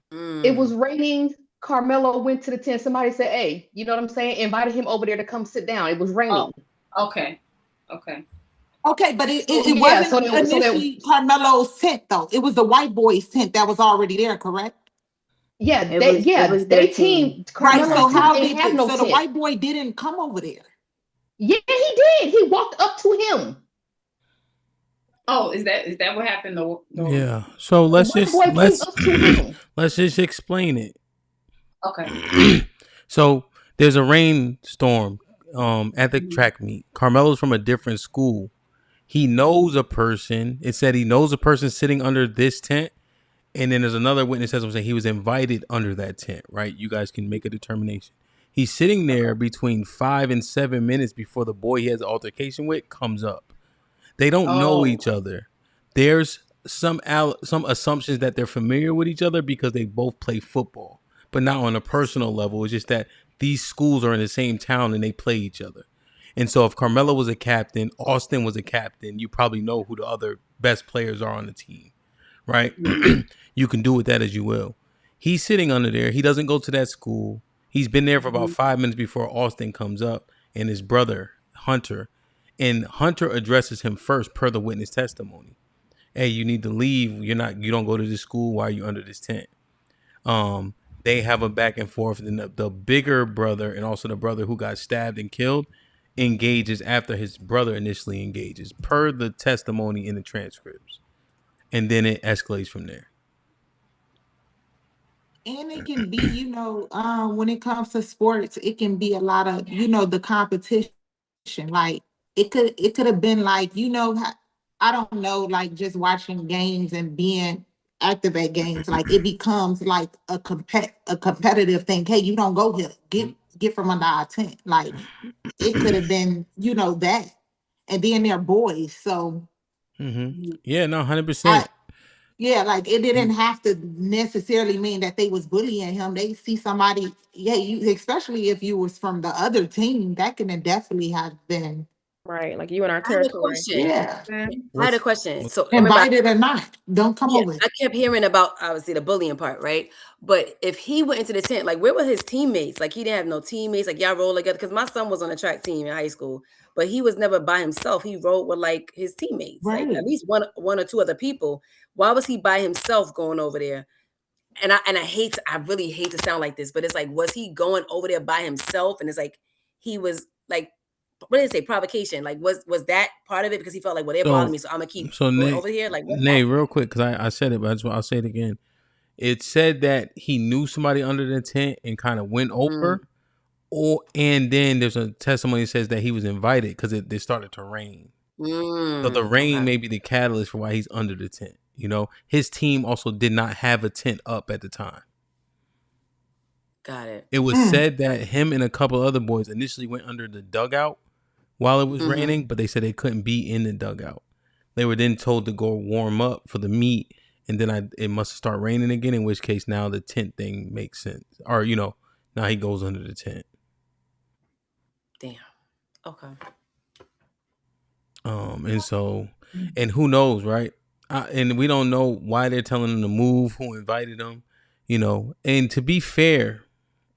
It was raining. Carmelo went to the tent. Somebody said, "Hey, you know what I'm saying?" Invited him over there to come sit down. It was raining. Okay, but it wasn't initially Carmelo's tent though. It was the white boy's tent that was already there, correct? Yeah, it was their team. Right. So the white boy didn't come over there. Yeah, he did. He walked up to him. Oh, is that what happened? Yeah. So let's just explain it. Okay. So there's a rainstorm at the track meet. Carmelo's from a different school. He knows a person. It said he knows a person sitting under this tent. And then there's another witness that's saying he was invited under that tent, right? You guys can make a determination. He's sitting there between 5 and 7 minutes before the boy he has an altercation with comes up. They don't know each other. There's some assumptions that they're familiar with each other because they both play football, but not on a personal level. It's just that these schools are in the same town and they play each other. And so if Carmelo was a captain, Austin was a captain, you probably know who the other best players are on the team, right? You can do with that as you will. He's sitting under there. He doesn't go to that school. He's been there for about 5 minutes before Austin comes up and his brother, Hunter. And Hunter addresses him first per the witness testimony. Hey, you need to leave. You don't go to this school. Why are you under this tent? They have a back and forth. And the bigger brother and also the brother who got stabbed and killed engages after his brother initially engages per the testimony in the transcripts. And then it escalates from there. And it can be, when it comes to sports, it can be a lot of, the competition. Like it could have been like, I don't know, like just watching games and being active at games. Like it becomes like a competitive thing. Hey, you don't go here. Get from under our tent. Like it could have been, that. And then they're boys. So yeah, no, 100%. Yeah, like it didn't have to necessarily mean that they was bullying him. They see somebody, especially if you was from the other team, that can definitely have been right. Like you in our territory. Yeah, I had a question. So invited or not, don't come over. I kept hearing about obviously the bullying part, right? But if he went into the tent, like where were his teammates? Like he didn't have no teammates. Like y'all roll together because my son was on the track team in high school, but he was never by himself. He rode with like his teammates, like at least one or two other people. Why was he by himself going over there? And I really hate to sound like this, but it's like, was he going over there by himself? And it's like he was like, what did it say? Provocation. Like was that part of it? Because he felt like, well, they're bothering me, so I'm gonna keep going over here. Like Nay, real quick, because I said it, but I'll say it again. It said that he knew somebody under the tent and kind of went over. And then there's a testimony that says that he was invited because it started to rain. So the rain may be the catalyst for why he's under the tent. His team also did not have a tent up at the time. Got it. It was said that him and a couple other boys initially went under the dugout while it was raining, but they said they couldn't be in the dugout. They were then told to go warm up for the meet, and then it must start raining again, in which case now the tent thing makes sense. Or, now he goes under the tent. Damn. Okay. And so, and who knows, right? And we don't know why they're telling him to move, who invited him, And to be fair,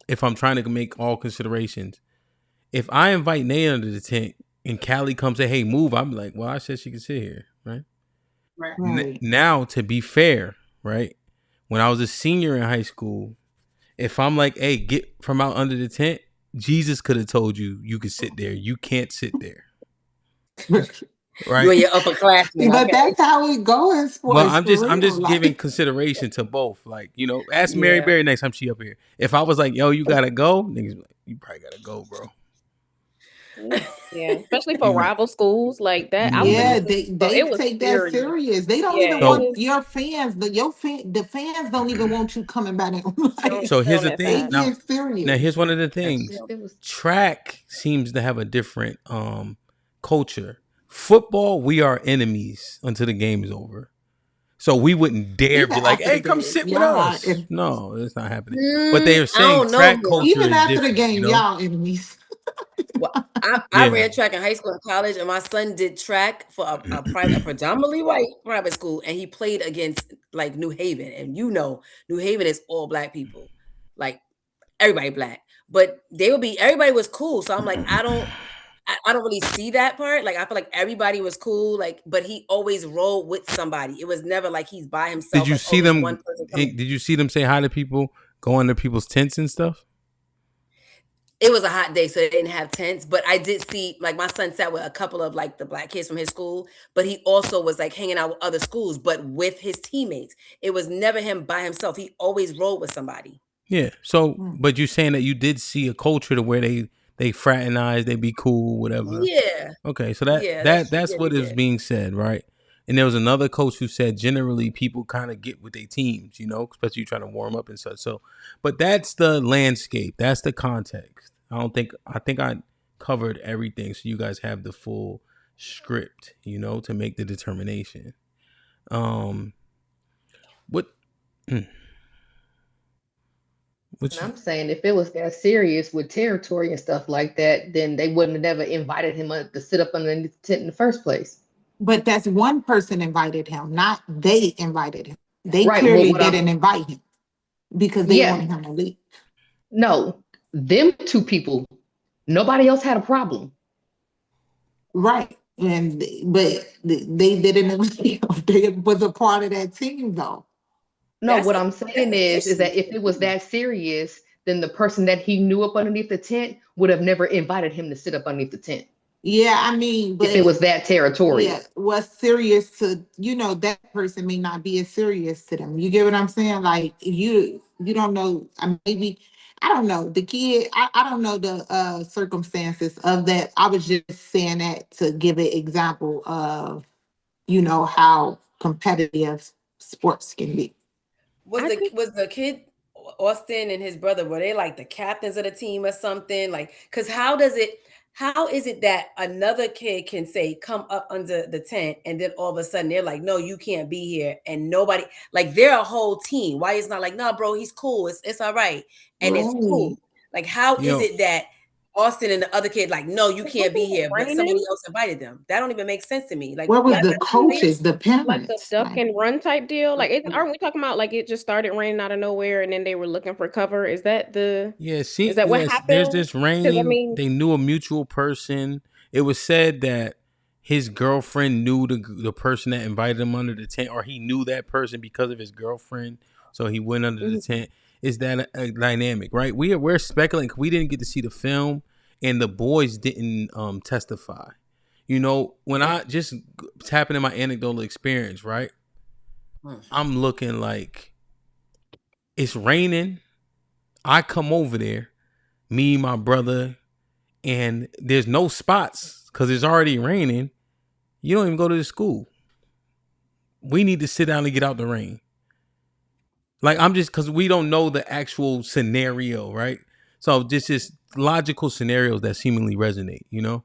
if I'm trying to make all considerations, if I invite Nay under the tent and Callie comes say, hey, move, I'm like, well, I said she could sit here, right? Right. Now, to be fair, right? When I was a senior in high school, if I'm like, hey, get from out under the tent, Jesus could have told you you could sit there. You can't sit there. Right. You and your upperclassmen. But Okay. that's how it goes for Well, us, I'm for just real. giving consideration to both. Like, you know, ask Mary Yeah. Berry next time she up here. If I was like, yo, you gotta go, niggas be like, you probably gotta go, bro. Yeah, especially for rival schools like that. I was Yeah, in, so they it was take that serious. serious. They don't Yeah, even it want was. your fans, the fans don't even want you coming back. So here's the They thing. Now get serious. here's one of the things. Track seems to have a different culture. Football, we are enemies until the game is over. So we wouldn't dare Even be like, after hey, the come game, sit with y'all are us. No, it's not happening. But they I are saying don't know track here. culture even is after the different, game, you know? y'all enemies. Well, I Yeah. ran track in high school and college, and my son did track for a predominantly white private school, and he played against like New Haven, and you know, New Haven is all black people, like everybody black, but everybody was cool. So I'm like, I don't really see that part. Like I feel like everybody was cool, like, but he always rolled with somebody. It was never like he's by Did himself. you Like, see this them? one person coming. Did you see them say hi to people, go into people's tents and stuff? It was a hot day, so they didn't have tents. But I did see, like, my son sat with a couple of like the black kids from his school, but he also was like hanging out with other schools, but with his teammates. It was never him by himself. He always rolled with somebody. Yeah. So, but you're saying that you did see a culture to where they fraternize, they be cool, whatever. Yeah. Okay, so Yeah, that's what is being said, right? And there was another coach who said generally people kind of get with their teams, you know, especially you trying to warm up and such. So, but that's the landscape, that's the context. I think I covered everything, so you guys have the full script, you know, to make the determination. What? And I'm saying if it was that serious with territory and stuff like that, then they wouldn't have never invited him up to sit up underneath the tent in the first place. But that's one person invited him, not they invited him. They Right. clearly Well, didn't invite him because they wanted him to leave. No, them two people, nobody else had a problem. Right. But they didn't invite him. They was a part of that team though. No, what I'm saying is that if it was that serious, then the person that he knew up underneath the tent would have never invited him to sit up underneath the tent. Yeah, I mean, but if it was that territorial. Yeah, what's serious to that person may not be as serious to them. You get what I'm saying? Like you don't know. Maybe I don't know the kid. I don't know the circumstances of that. I was just saying that to give an example of how competitive sports can be. Was the kid Austin and his brother, were they like the captains of the team or something? Like, because how is it that another kid can say come up under the tent and then all of a sudden they're like, no, you can't be here, and nobody, like, they're a whole team. Why it's not like, no, bro, he's cool, it's all right, and it's cool. Like, how is it that Austin and the other kid like, no, you can't be here, but somebody else invited them? That don't even make sense to me. Like, Where was the that's coaches, the like the parents? duck and run type deal? Like, aren't we talking about like it just started raining out of nowhere and then they were looking for cover? Is that what happened? There's this rain. I mean, they knew a mutual person. It was said that his girlfriend knew the person that invited him under the tent, or he knew that person because of his girlfriend, so he went under the tent. Is that a dynamic, right? We're speculating. We didn't get to see the film, and the boys didn't testify. You know, when I just tapping in my anecdotal experience, right? I'm looking like it's raining. I come over there, me, my brother, and there's no spots because it's already raining. You don't even go to the school. We need to sit down and get out the rain. Like, I'm just, because we don't know the actual scenario, right? So just logical scenarios that seemingly resonate, you know?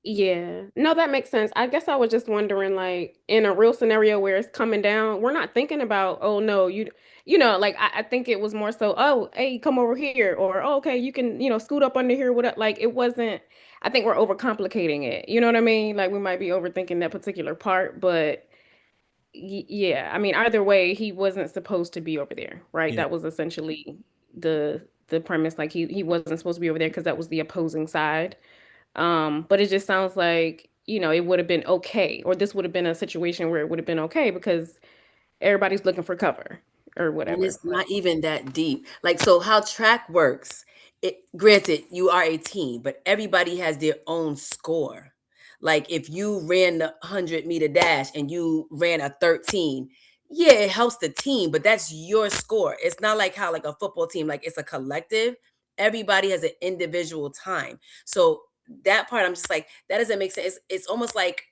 yeah, no, that makes sense. I guess I was just wondering, like, in a real scenario where it's coming down, we're not thinking about, oh no, like I think it was more so, oh, hey, come over here, or oh, okay, you can, scoot up under here. What like it wasn't. I think we're overcomplicating it. You know what I mean? Like we might be overthinking that particular part, but yeah, I mean, either way, he wasn't supposed to be over there, right? Yeah. That was essentially the premise. Like he wasn't supposed to be over there because that was the opposing side. But it just sounds like it would have been okay, or this would have been a situation where it would have been okay because everybody's looking for cover or whatever. And it's not even that deep. Like, so how track works, granted, you are a team, but everybody has their own score. Like, if you ran the 100-meter dash and you ran a 13, yeah, it helps the team, but that's your score. It's not like how, like, a football team, like, it's a collective. Everybody has an individual time. So that part, I'm just like, that doesn't make sense. It's almost like,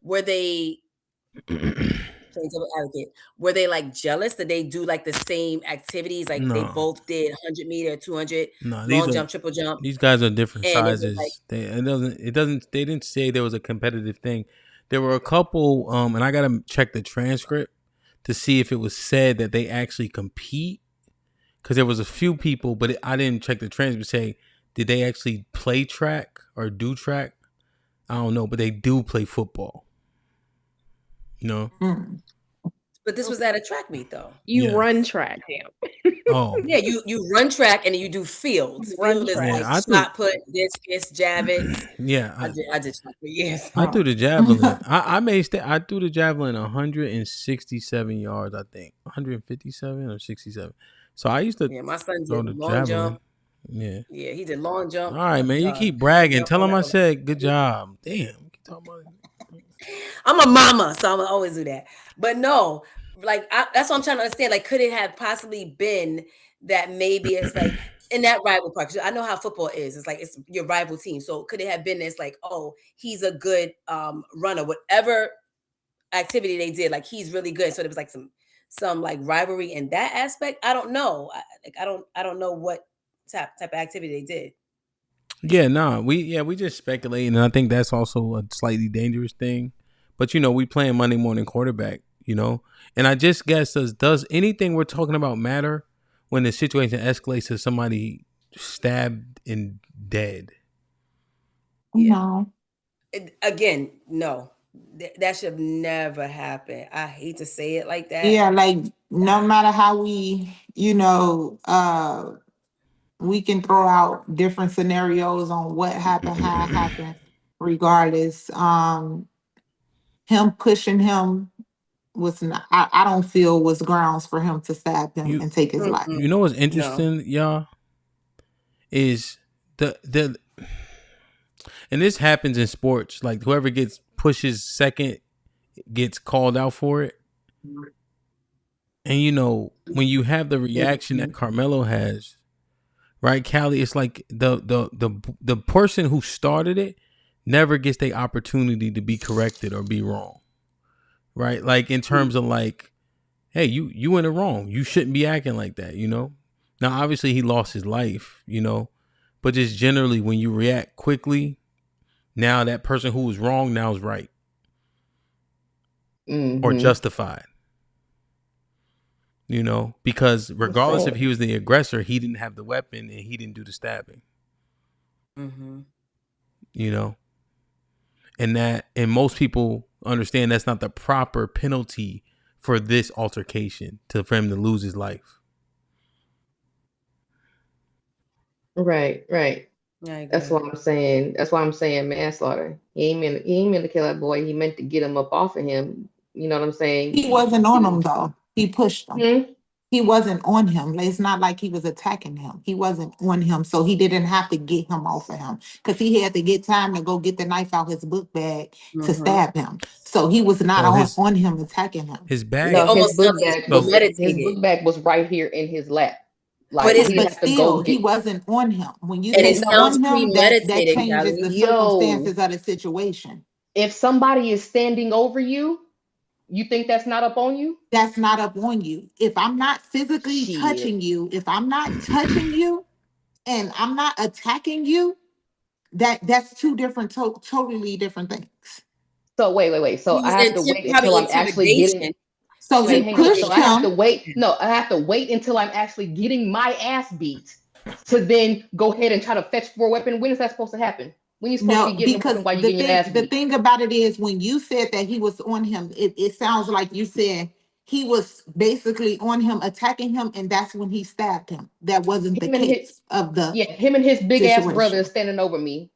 were they advocate, were they like jealous that they do like the same activities, like they No, both did 100-meter, 200, no, long jump, triple jump, these guys are different and it was like, sizes. They didn't say there was a competitive thing. There were a couple, and I gotta check the transcript to see if it was said that they actually compete. Because there was a few people, but I didn't check the transcript. Say, did they actually play track or do track? I don't know, but they do play football. No. But this was at a track meet, though. You run track, Oh. Yeah, you run track and then you do fields. Field is like shot put, discus, javits. Yeah, I did track for years. I threw the javelin. I threw the javelin 167 yards. I think 157 or 67. So I used to. Yeah, my son throw did the long javelin. jump. Yeah. Yeah, he did long jump. All right, man. You keep bragging. Tell him I said good job. Damn. I'm a mama, so I'm gonna always do that. But no, like that's what I'm trying to understand. Like, could it have possibly been that maybe it's like in that rival part? 'Cause I know how football is. It's like it's your rival team. So could it have been this like, oh, he's a good runner, whatever activity they did, like he's really good. So there was like some like rivalry in that aspect. I don't know. I don't know what type of activity they did. Yeah, nah. We just speculating, and I think that's also a slightly dangerous thing. But we playing Monday morning quarterback, and I just guess does anything we're talking about matter when the situation escalates to somebody stabbed and dead? No. Again, no. That should have never happened. I hate to say it like that. Yeah, like no matter how we we can throw out different scenarios on what happened, how it happened, regardless. Him pushing him was not, I don't feel was grounds for him to stab him and take his life. You know what's interesting, y'all, is the and this happens in sports. Like whoever gets pushes second gets called out for it. And when you have the reaction that Carmelo has, right, Callie, it's like the person who started it never gets the opportunity to be corrected or be wrong. Right? Like in terms of like, hey, you in the wrong. You shouldn't be acting like that, Now obviously he lost his life, but just generally when you react quickly, now that person who was wrong now is right. Or justified. Because regardless if he was the aggressor, he didn't have the weapon and he didn't do the stabbing. And most people understand that's not the proper penalty for this altercation for him to lose his life. Right. That's what I'm saying. That's why I'm saying manslaughter. He ain't meant to kill that boy. He meant to get him up off of him. You know what I'm saying? He wasn't on him though. He pushed him. He wasn't on him. It's not like he was attacking him. He wasn't on him. So he didn't have to get him off of him because he had to get time to go get the knife out his book bag to stab him. So he was not on him attacking him. His bag. No, his book bag was right here in his lap. Like, but still, he wasn't on him. When you say on him, that changes the circumstances of the situation. If somebody is standing over you, you think that's not up on you? That's not up on you. If I'm not physically touching you, if I'm not touching you and I'm not attacking you, that's two different, totally different things. So wait. So I have to wait until I'm actually getting. So he pushed him. I have to wait. No, I have to wait until I'm actually getting my ass beat to then go ahead and try to fetch for a weapon. When is that supposed to happen? When you supposed to be getting a weapon while you're getting your ass beat? The thing about it is when you said that he was on him, it sounds like you said he was basically on him, attacking him, and that's when he stabbed him. That wasn't the case of the him and his big ass brother is situation. standing over me.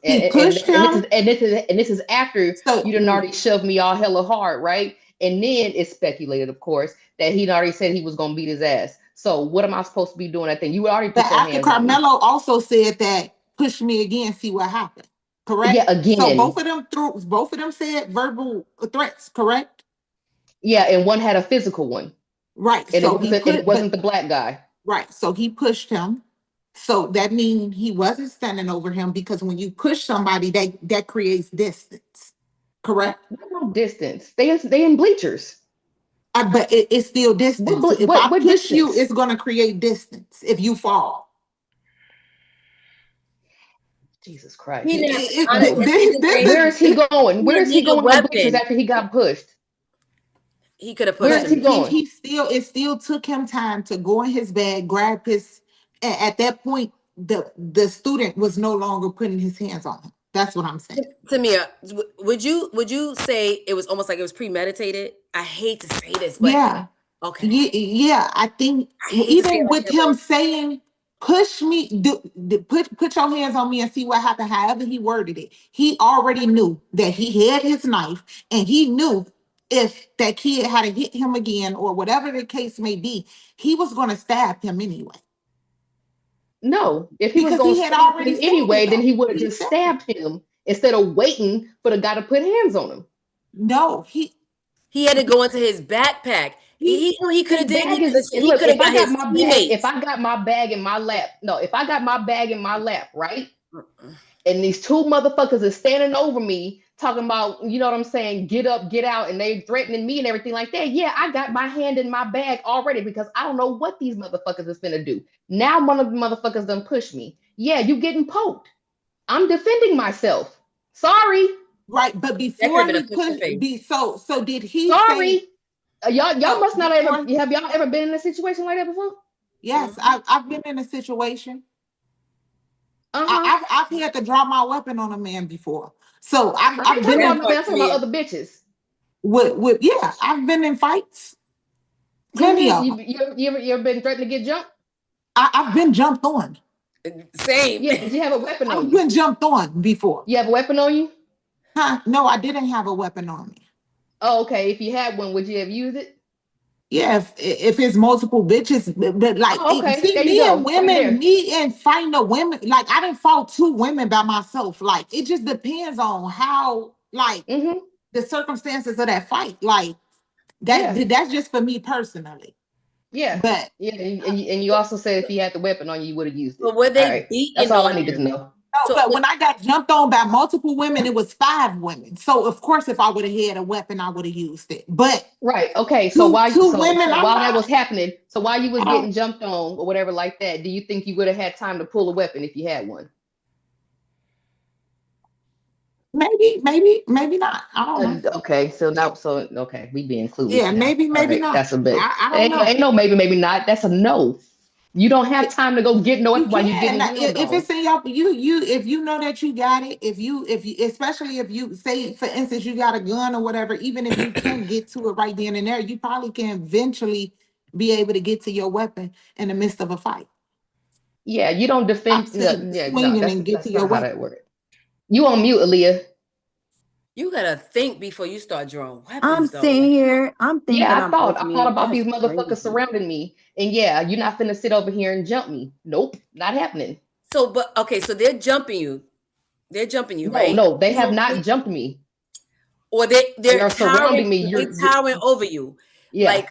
He pushed him. This is after you done already shoved me all hella hard, right? And then it's speculated, of course, that he'd already said he was gonna beat his ass. So what am I supposed to be doing? I think you already put But your after hands on me. Carmelo also said that, push me again, see what happened. Correct? Yeah, again. So both of them said verbal threats, correct? Yeah, and one had a physical one. Right. And so it wasn't the black guy. Right. So he pushed him. So that means he wasn't standing over him, because when you push somebody, that creates distance. Correct? No distance. They in bleachers. But it's still distance. If I push distance? You, it's going to create distance if you fall. Jesus Christ. Where is he going? Where is he going in bleachers after he got pushed? He could have pushed Where is he going? It still took him time to go in his bag, grab his. At that point, the student was no longer putting his hands on him. That's what I'm saying. Tamia, would you say it was almost like it was premeditated? I hate to say this, but yeah. Okay. Yeah, I think even with him saying, push me, put your hands on me and see what happened, however he worded it, he already knew that he had his knife, and he knew if that kid had to hit him again or whatever the case may be, he was going to stab him anyway. No, if he was going to stab him anyway, then he would have just stabbed him instead of waiting for the guy to put hands on him. No, he had to go into his backpack. He could have did. Look, if I got my bag in my lap, right? And these two motherfuckers are standing over me talking about, you know what I'm saying, get up, get out, and they threatening me and everything like that. Yeah, I got my hand in my bag already because I don't know what these motherfuckers is finna do. Now one of the motherfuckers done pushed me. Yeah, you getting poked. I'm defending myself. Sorry. Right, but before he pushed, so did he Sorry. say? Y'all must not have y'all ever been in a situation like that before? Yes, I've been in a situation. I've had to draw my weapon on a man before. So I've been in talking about other bitches. With yeah, I've been in fights. Plenty of them. You ever been threatened to get jumped? I've been jumped on. Same. Yeah, did you have a weapon on you? I've been jumped on before. You have a weapon on you? Huh? No, I didn't have a weapon on me. Oh, okay. If you had one, would you have used it? Yeah, if it's multiple bitches, but like, see, me and women, me and fighting the women, like I didn't fought two women by myself. Like it just depends on how, like, the circumstances of that fight. Like that, that's just for me personally. Yeah, but and you also said if you had the weapon on you, you would have used it. But were they beating? That's all I needed to know. No, but when I got jumped on by multiple women, it was 5 women. So of course, if I would have had a weapon, I would have used it. But right, okay. So while women, while that was happening, so while you was getting jumped on or whatever like that, do you think you would have had time to pull a weapon if you had one? Maybe not. I don't know. Okay, so okay, we being clueless. Yeah, now. maybe not. That's a bit. I don't know. Ain't no maybe not. That's a no. You don't have time to go get no weapon while you getting if it's in your if you know that you got it, if you especially if you say, for instance, you got a gun or whatever, even if you can't get to it right then and there, you probably can eventually be able to get to your weapon in the midst of a fight. Yeah, you don't defend. That's not how that works. You on mute, Aaliyah. You gotta think before you start drawing weapons. I'm sitting here. I'm thinking. Yeah, I thought about these motherfuckers surrounding me, and yeah, you're not finna sit over here and jump me. Nope, not happening. So, but okay, so they're jumping you. They're jumping you, right? No, they have not jumped me. Or they're surrounding me. They're towering over you. Yeah. Like,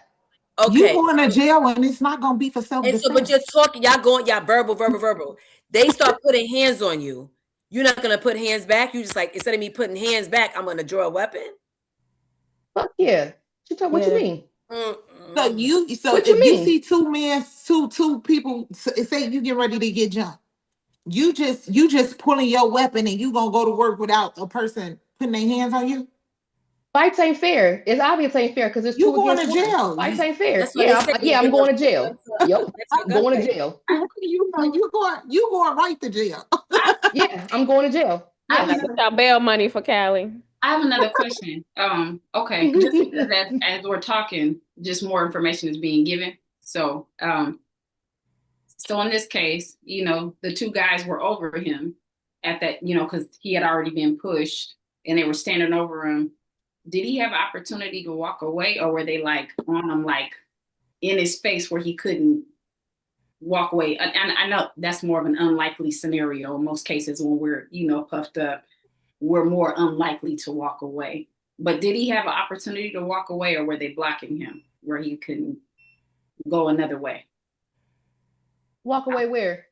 okay, you going to jail, and it's not gonna be for self-defense. So, but you're talking. Y'all verbal. They start putting hands on you. You're not gonna put hands back. You just like, instead of me putting hands back, I'm gonna draw a weapon. Fuck yeah. What you mean? So if you see two men, two people, say you get ready to get jumped, you just pulling your weapon and you gonna go to work without a person putting their hands on you? Fights ain't fair. It's obvious ain't fair because it's you two going against to jail. One. Fights ain't fair. I'm going to jail. Yep, I'm going to jail. You going right to jail. Yeah, I'm going to jail. I got bail money for Callie. I have another question. Okay, just because as we're talking, just more information is being given. So, so in this case, the two guys were over him at that, because he had already been pushed and they were standing over him. Did he have opportunity to walk away, or were they like on him, like in his face where he couldn't walk away? And I know that's more of an unlikely scenario. In most cases, when we're, puffed up, we're more unlikely to walk away. But did he have an opportunity to walk away, or were they blocking him where he couldn't go another way? Walk away where?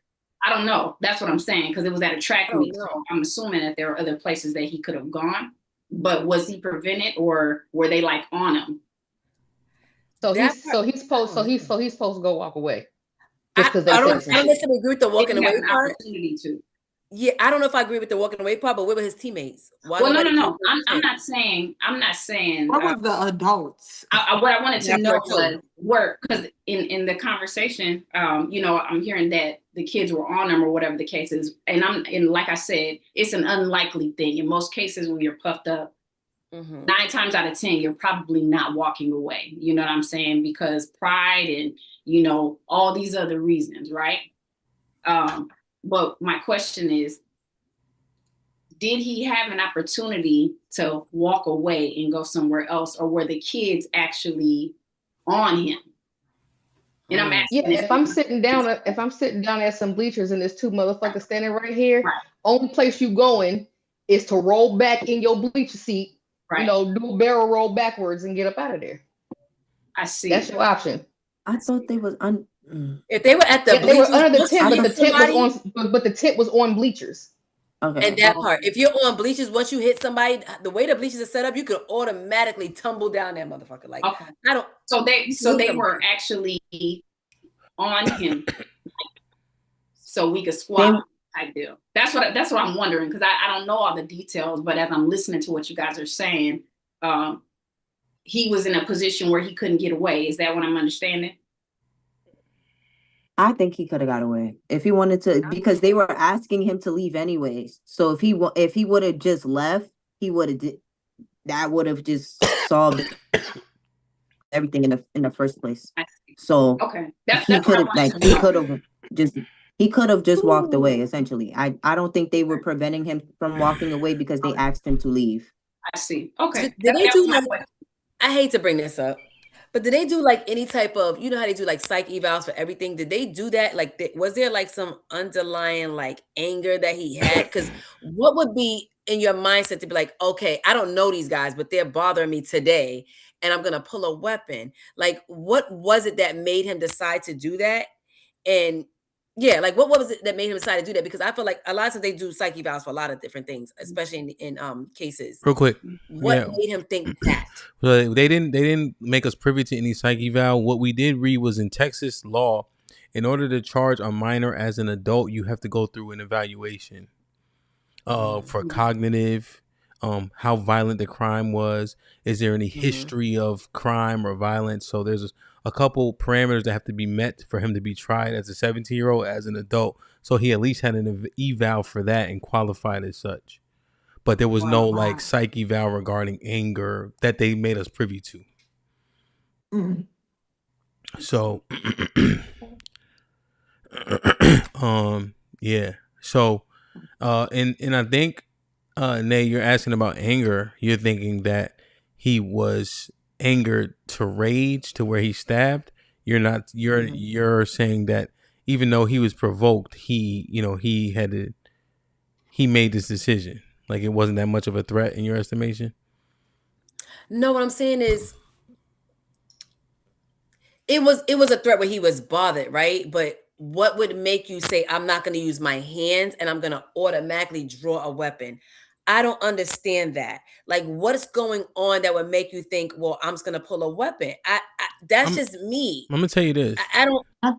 I don't know. That's what I'm saying, because it was at a track meet. No. So I'm assuming that there are other places that he could have gone. But was he prevented, or were they like on him? So he's supposed to go walk away. I don't necessarily agree with the walking away part. Yeah, I don't know if I agree with the walking away part, but where were his teammates? No. I'm not saying. What was the adults? What I wanted to know was because in the conversation, I'm hearing that the kids were on them or whatever the case is, and like I said, it's an unlikely thing. In most cases, when you're puffed up, 9 times out of 10, you're probably not walking away. You know what I'm saying? Because pride and all these other reasons, right? But my question is, did he have an opportunity to walk away and go somewhere else, or were the kids actually on him? And I'm asking. Yeah, if I'm sitting down at some bleachers and there's two motherfuckers standing right here, only place you going is to roll back in your bleacher seat, do a barrel roll backwards and get up out of there. I see. That's your option. I thought they was If they were at the bleachers, they were under the tent, but the tent was on bleachers. Okay. And that part, if you're on bleachers, once you hit somebody, the way the bleachers are set up, you could automatically tumble down that motherfucker. Like, okay. So they were actually on him, so we could squat type deal. That's what I'm wondering, because I don't know all the details, but as I'm listening to what you guys are saying, he was in a position where he couldn't get away. Is that what I'm understanding? I think he could have got away if he wanted to, because they were asking him to leave anyways. So if he would have just left, that would have just solved everything in the first place. So okay, he could have just walked away. Essentially, I don't think they were preventing him from walking away because they asked him to leave. I see. Okay. So did they do I hate to bring this up, but did they do like any type of, how they do like psych evals for everything? Did they do that? Like, was there like some underlying like anger that he had? Because what would be in your mindset to be like, okay, I don't know these guys, but they're bothering me today, and I'm gonna pull a weapon? Like, what was it that made him decide to do that? And yeah, like what was it that made him decide to do that? Because I feel like a lot of times they do psych evals for a lot of different things, especially in cases. Real quick, what made him think that? Well, they didn't make us privy to any psych eval. What we did read was in Texas law, in order to charge a minor as an adult, you have to go through an evaluation for cognitive, how violent the crime was. Is there any history of crime or violence? So there's a couple parameters that have to be met for him to be tried as a 17-year-old, as an adult. So he at least had an eval for that and qualified as such. But there was no like psych eval regarding anger that they made us privy to. So, yeah. So, and I think, Nay, you're asking about anger. You're thinking that he was angered to rage to where he stabbed. You're not. You're saying that even though he was provoked, he made this decision. Like it wasn't that much of a threat in your estimation? No, what I'm saying is it was a threat where he was bothered, right? But what would make you say, I'm not going to use my hands and I'm going to automatically draw a weapon? I don't understand that. Like, what's going on that would make you think, well, I'm just going to pull a weapon? That's just me. I'm going to tell you this. I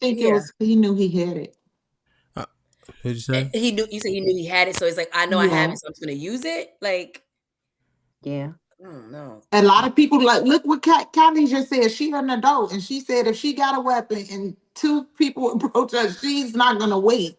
think it was, he knew he had it. What'd you say? You said he knew he had it. So it's like, I know I have it, so I'm just going to use it. Like, yeah. I don't know. A lot of people like, look what Callie just said. She's an adult, and she said if she got a weapon and two people approach her, she's not going to wait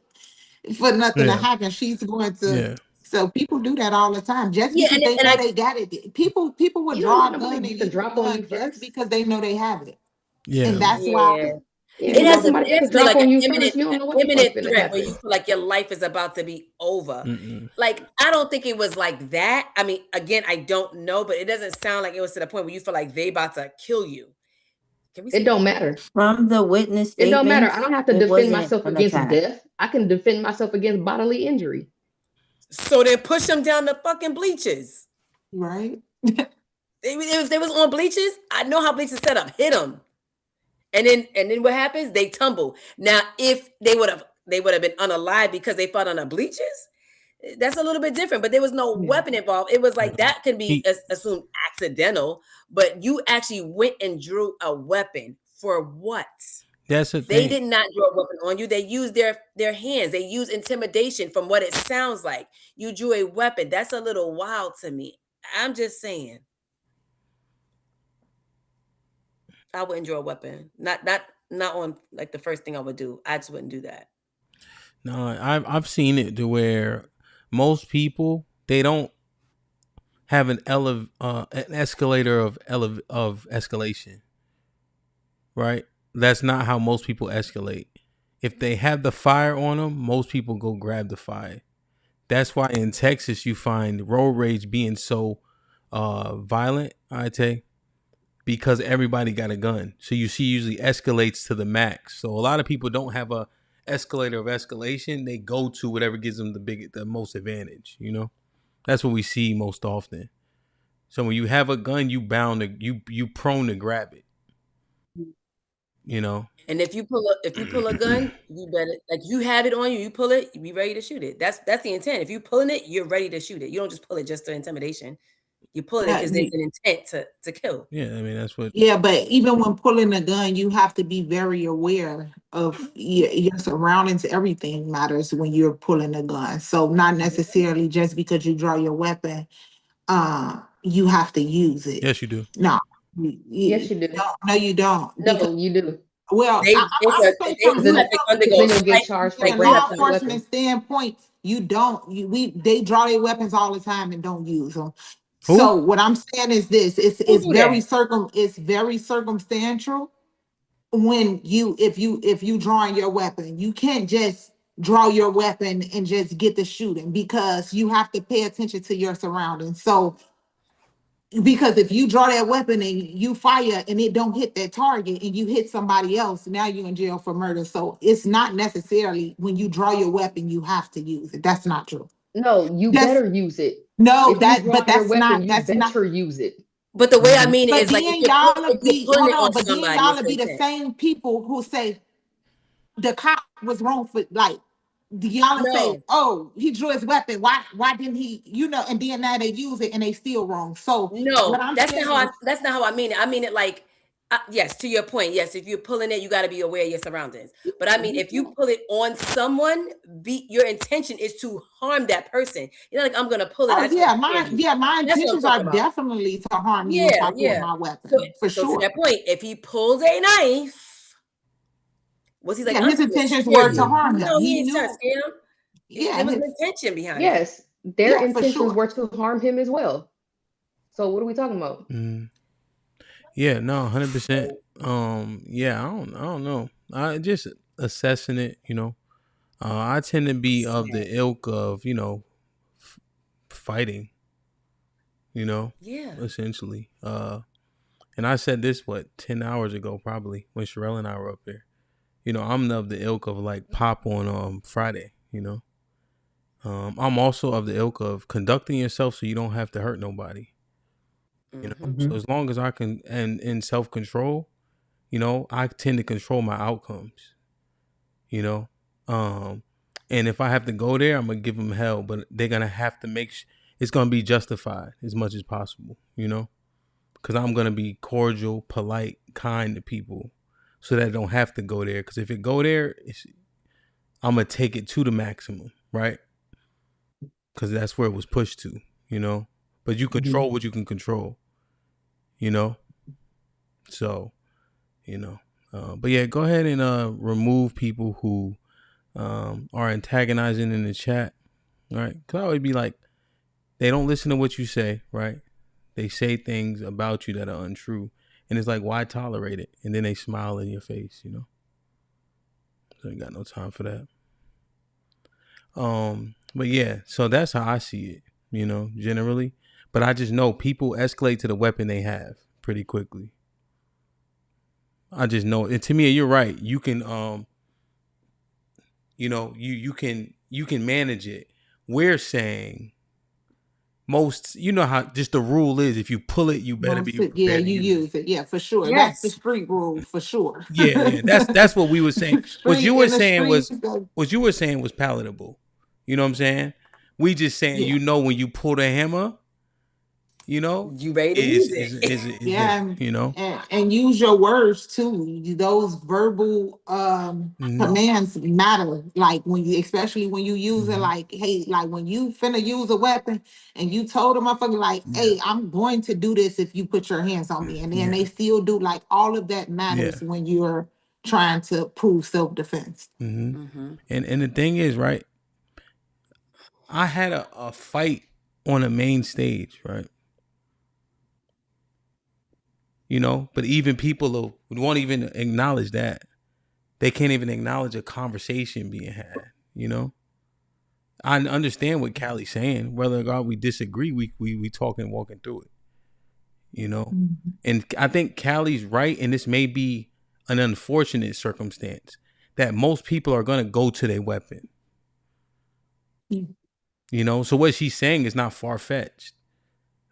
for nothing to happen. She's going to So people do that all the time. Just because they know they got it. People would draw a gun and use a gun just because they know they have it. Yeah. And that's why it has to be like an imminent fuck threat where you feel like your life is about to be over. Like, I don't think it was like that. I mean, again, I don't know, but it doesn't sound like it was to the point where you feel like they about to kill you. It don't matter. From the witness It don't matter. I statements, don't have to it defend wasn't myself an against attack. death. I can defend myself against bodily injury. So then push them down the fucking bleachers. Right. If they was on bleachers, I know how bleachers set up. Hit them. And then what happens? They tumble. Now, if they would have been unalive because they fought on the bleachers, that's a little bit different. But there was no weapon involved. It was like that can be assumed accidental, but you actually went and drew a weapon for what? That's the They thing. did not draw a weapon on you. They used their hands. They used intimidation from what it sounds like. You drew a weapon. That's a little wild to me. I'm just saying. I wouldn't draw a weapon. Not on like the first thing I would do. I just wouldn't do that. No, I've seen it to where most people, they don't have an escalator of escalation. Right? That's not how most people escalate. If they have the fire on them, most people go grab the fire. That's why in Texas you find road rage being so violent, I tell, because everybody got a gun. So you see usually escalates to the max. So a lot of people don't have a escalator of escalation. They go to whatever gives them the most advantage, you know? That's what we see most often. So when you have a gun, you prone to grab it. You know? And if you pull a gun, you better, like, you have it on you, you pull it, you be ready to shoot it. That's the intent. If you pulling it, you're ready to shoot it. You don't just pull it just for intimidation. You pull it because there's an intent to kill. Yeah, I mean, that's what. Yeah, but even when pulling a gun, you have to be very aware of your surroundings. Everything matters when you're pulling a gun. So not necessarily just because you draw your weapon, you have to use it. Yes, you do. No. Yes, you do. No, you don't. No, you do. Well, you have to undergo from a law enforcement standpoint, you don't. They draw their weapons all the time and don't use them. Who? So what I'm saying is this: it's very circumstantial. When if you drawing your weapon, you can't just draw your weapon and just get the shooting, because you have to pay attention to your surroundings. So because if you draw that weapon and you fire and it don't hit that target and you hit somebody else, now you're in jail for murder. So it's not necessarily when you draw your weapon you have to use it. That's not true. No, you better use it. No, if that's not. That's better use it. But the way I mean but it is like, then y'all be the same people who say the cop was wrong for, like, y'all say, oh, he drew his weapon. Why didn't he? And then now they use it and they still wrong. So no, that's not how I mean it. I mean it like, yes, to your point. Yes, if you're pulling it, you got to be aware of your surroundings. But I mean, if you pull it on someone, your intention is to harm that person. You're not like, I'm gonna pull it. My intentions are definitely to harm you if I pull my weapon. For sure. To that point, if he pulls a knife, was he like? His intentions were to harm him. No, he ain't trying to scare him. Yeah, there was an intention behind it. Yes, their intentions were to harm him as well. So what are we talking about? Yeah, no, 100%. Yeah, I don't know. I just assessing it, you know. I tend to be of the ilk of, you know, fighting, you know. Yeah. Essentially. And I said this 10 hours ago probably when Sherelle and I were up there. You know, I'm of the ilk of like pop on Friday, you know. I'm also of the ilk of conducting yourself so you don't have to hurt nobody. You know, so as long as I can, and in self-control, you know, I tend to control my outcomes, you know. And if I have to go there, I'm going to give them hell, but they're going to have to it's going to be justified as much as possible, you know, because I'm going to be cordial, polite, kind to people so that I don't have to go there. Because if it go there, I'm going to take it to the maximum, right? Because that's where it was pushed to, you know, but you control what you can control. You know, so, you know, but yeah, go ahead and remove people who are antagonizing in the chat. right? Because I always be like, they don't listen to what you say, right? They say things about you that are untrue, and it's like, why tolerate it? And then they smile in your face, you know. So you got no time for that. But yeah, so that's how I see it, you know, generally. But I just know people escalate to the weapon they have pretty quickly. I just know, and to me, you're right. You can, you know, you can manage it. We're saying most, you know how just the rule is: if you pull it, you better be prepared. Yeah, you use it. Yeah, for sure. Yes. That's the street rule for sure. Yeah. That's what we were saying. What you were saying was palatable. You know what I'm saying? We just saying, you know, when you pull the hammer, you know, you ready to use it. Yeah, you know, and use your words too. Those verbal commands matter. Like when you, especially when you use it, like, hey, like when you finna use a weapon and you told a motherfucker like, hey, I'm going to do this if you put your hands on me, and then they still do. Like all of that matters when you're trying to prove self-defense. And the thing is, right, I had a fight on a main stage, right? You know, but even people won't even acknowledge that. They can't even acknowledge a conversation being had, you know? I understand what Callie's saying. Whether or not we disagree, we talking, walking through it, you know? And I think Callie's right, and this may be an unfortunate circumstance that most people are going to go to their weapon. You know? So what she's saying is not far-fetched.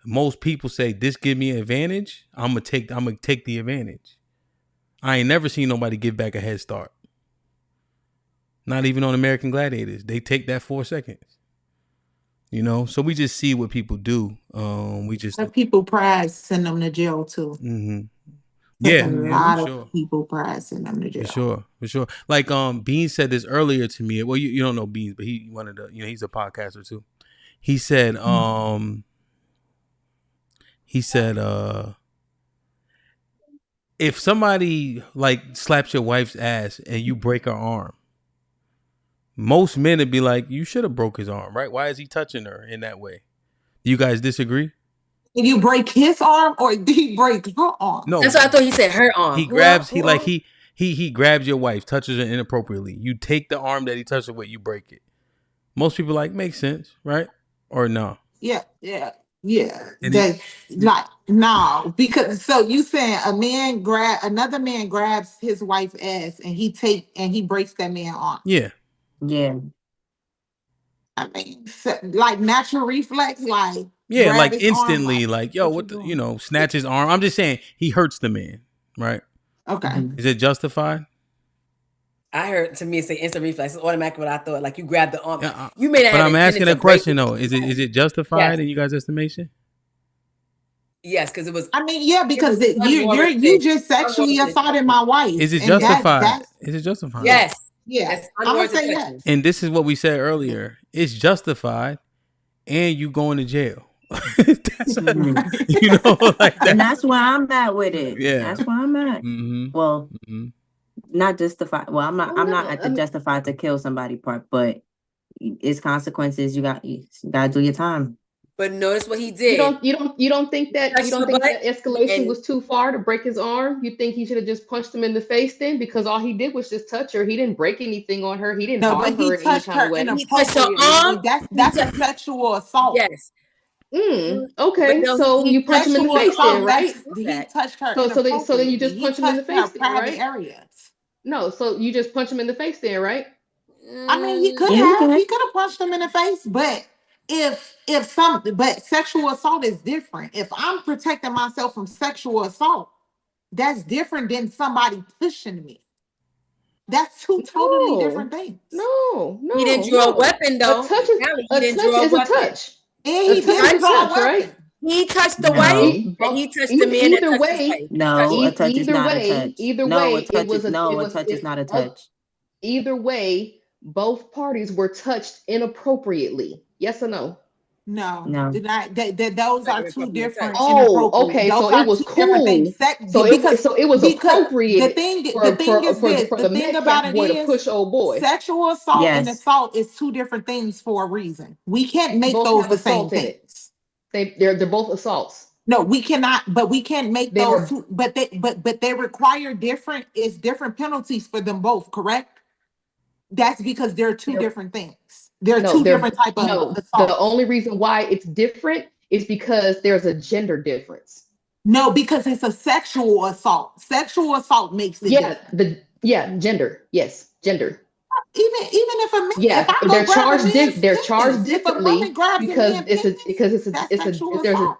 Most people say, this give me an advantage, I'm gonna take the advantage. I ain't never seen nobody give back a head start. Not even on American Gladiators. They take that 4 seconds. You know, so we just see what people do. We just people pride send them to jail too. Yeah, a lot of people pride send them to jail. For sure. Like Bean said this earlier to me. Well, you don't know Beans, but he wanted to, you know, he's a podcaster too. He said, if somebody like slaps your wife's ass and you break her arm, most men would be like, you should have broke his arm, right? Why is he touching her in that way? Do you guys disagree? Did you break his arm or did he break her arm? No. That's what I thought he said, her arm. He grabs, he grabs your wife, touches her inappropriately. You take the arm that he touched her with, you break it. Most people like, makes sense, right? Or no? Yeah. That's like, no, because so you saying another man grabs his wife's ass and he breaks that man's arm. Yeah. I mean, like natural reflex, like like instantly, arm, like yo, what the, you know, snatch his arm. I'm just saying he hurts the man, right? Okay. Is it justified? I heard to me say instant reflex. It's automatically what I thought. Like you grab the arm. Yeah, you may not. But have I'm asking a question though. Is it justified in you guys' estimation? Yes, because it was. I mean, yeah, because you just sexually assaulted my wife. Is it justified? Is it justified? Yes. Yeah. I'm gonna say yes. And this is what we said earlier. It's justified, and you going to jail. That's you know, like that. And that's where I'm at with it. Yeah, that's where I'm at. Well, not justified. Well, I'm not at the justified to kill somebody part, but it's consequences. You got to do your time. But notice what he did. You don't think that escalation was too far to break his arm? You think he should have just punched him in the face then? Because all he did was just touch her. He didn't break anything on her. He didn't harm her in any kind of way. He touched her arm. That's a sexual assault. Yes. Okay, so you punch him in the face then, right? He touched her. So then you just punch him in the face then, right? Areas. No, so you just punch him in the face then, right? I mean, he could have punched him in the face, but but sexual assault is different. If I'm protecting myself from sexual assault, that's different than somebody pushing me. That's two totally different things. No. He didn't draw a weapon though. A touch is a touch. And he didn't draw a weapon. He touched the wife, and he touched the man. Either way, no, a touch is not a touch. Either no, way, a touch is not a touch. Either way, both parties were touched inappropriately. Yes or no? No, No. those are two different Oh, inappropriate. okay. Those So it are was two different things. cool. So it was The appropriate thing is this. for The the thing about Metcalf it boy to is, push old boy. sexual assault and Yes. assault is two different things for a reason. We can't make Both those have the same assault in it. things. They're both assaults. No, we cannot. But we can't make They those were two. But they require different penalties for them both. Correct? That's because they're two they're different things. There are no, two they're different type of no. The assaults. only reason why it's different is because there's a gender difference. No, because it's a sexual assault. Sexual assault makes it different. Gender. Yes, gender. Even if a man, if Yeah, I go they're grab a charged. man's They're charged penis, if a woman differently grabs a because man's penis, that's it's a sexual there's a assault.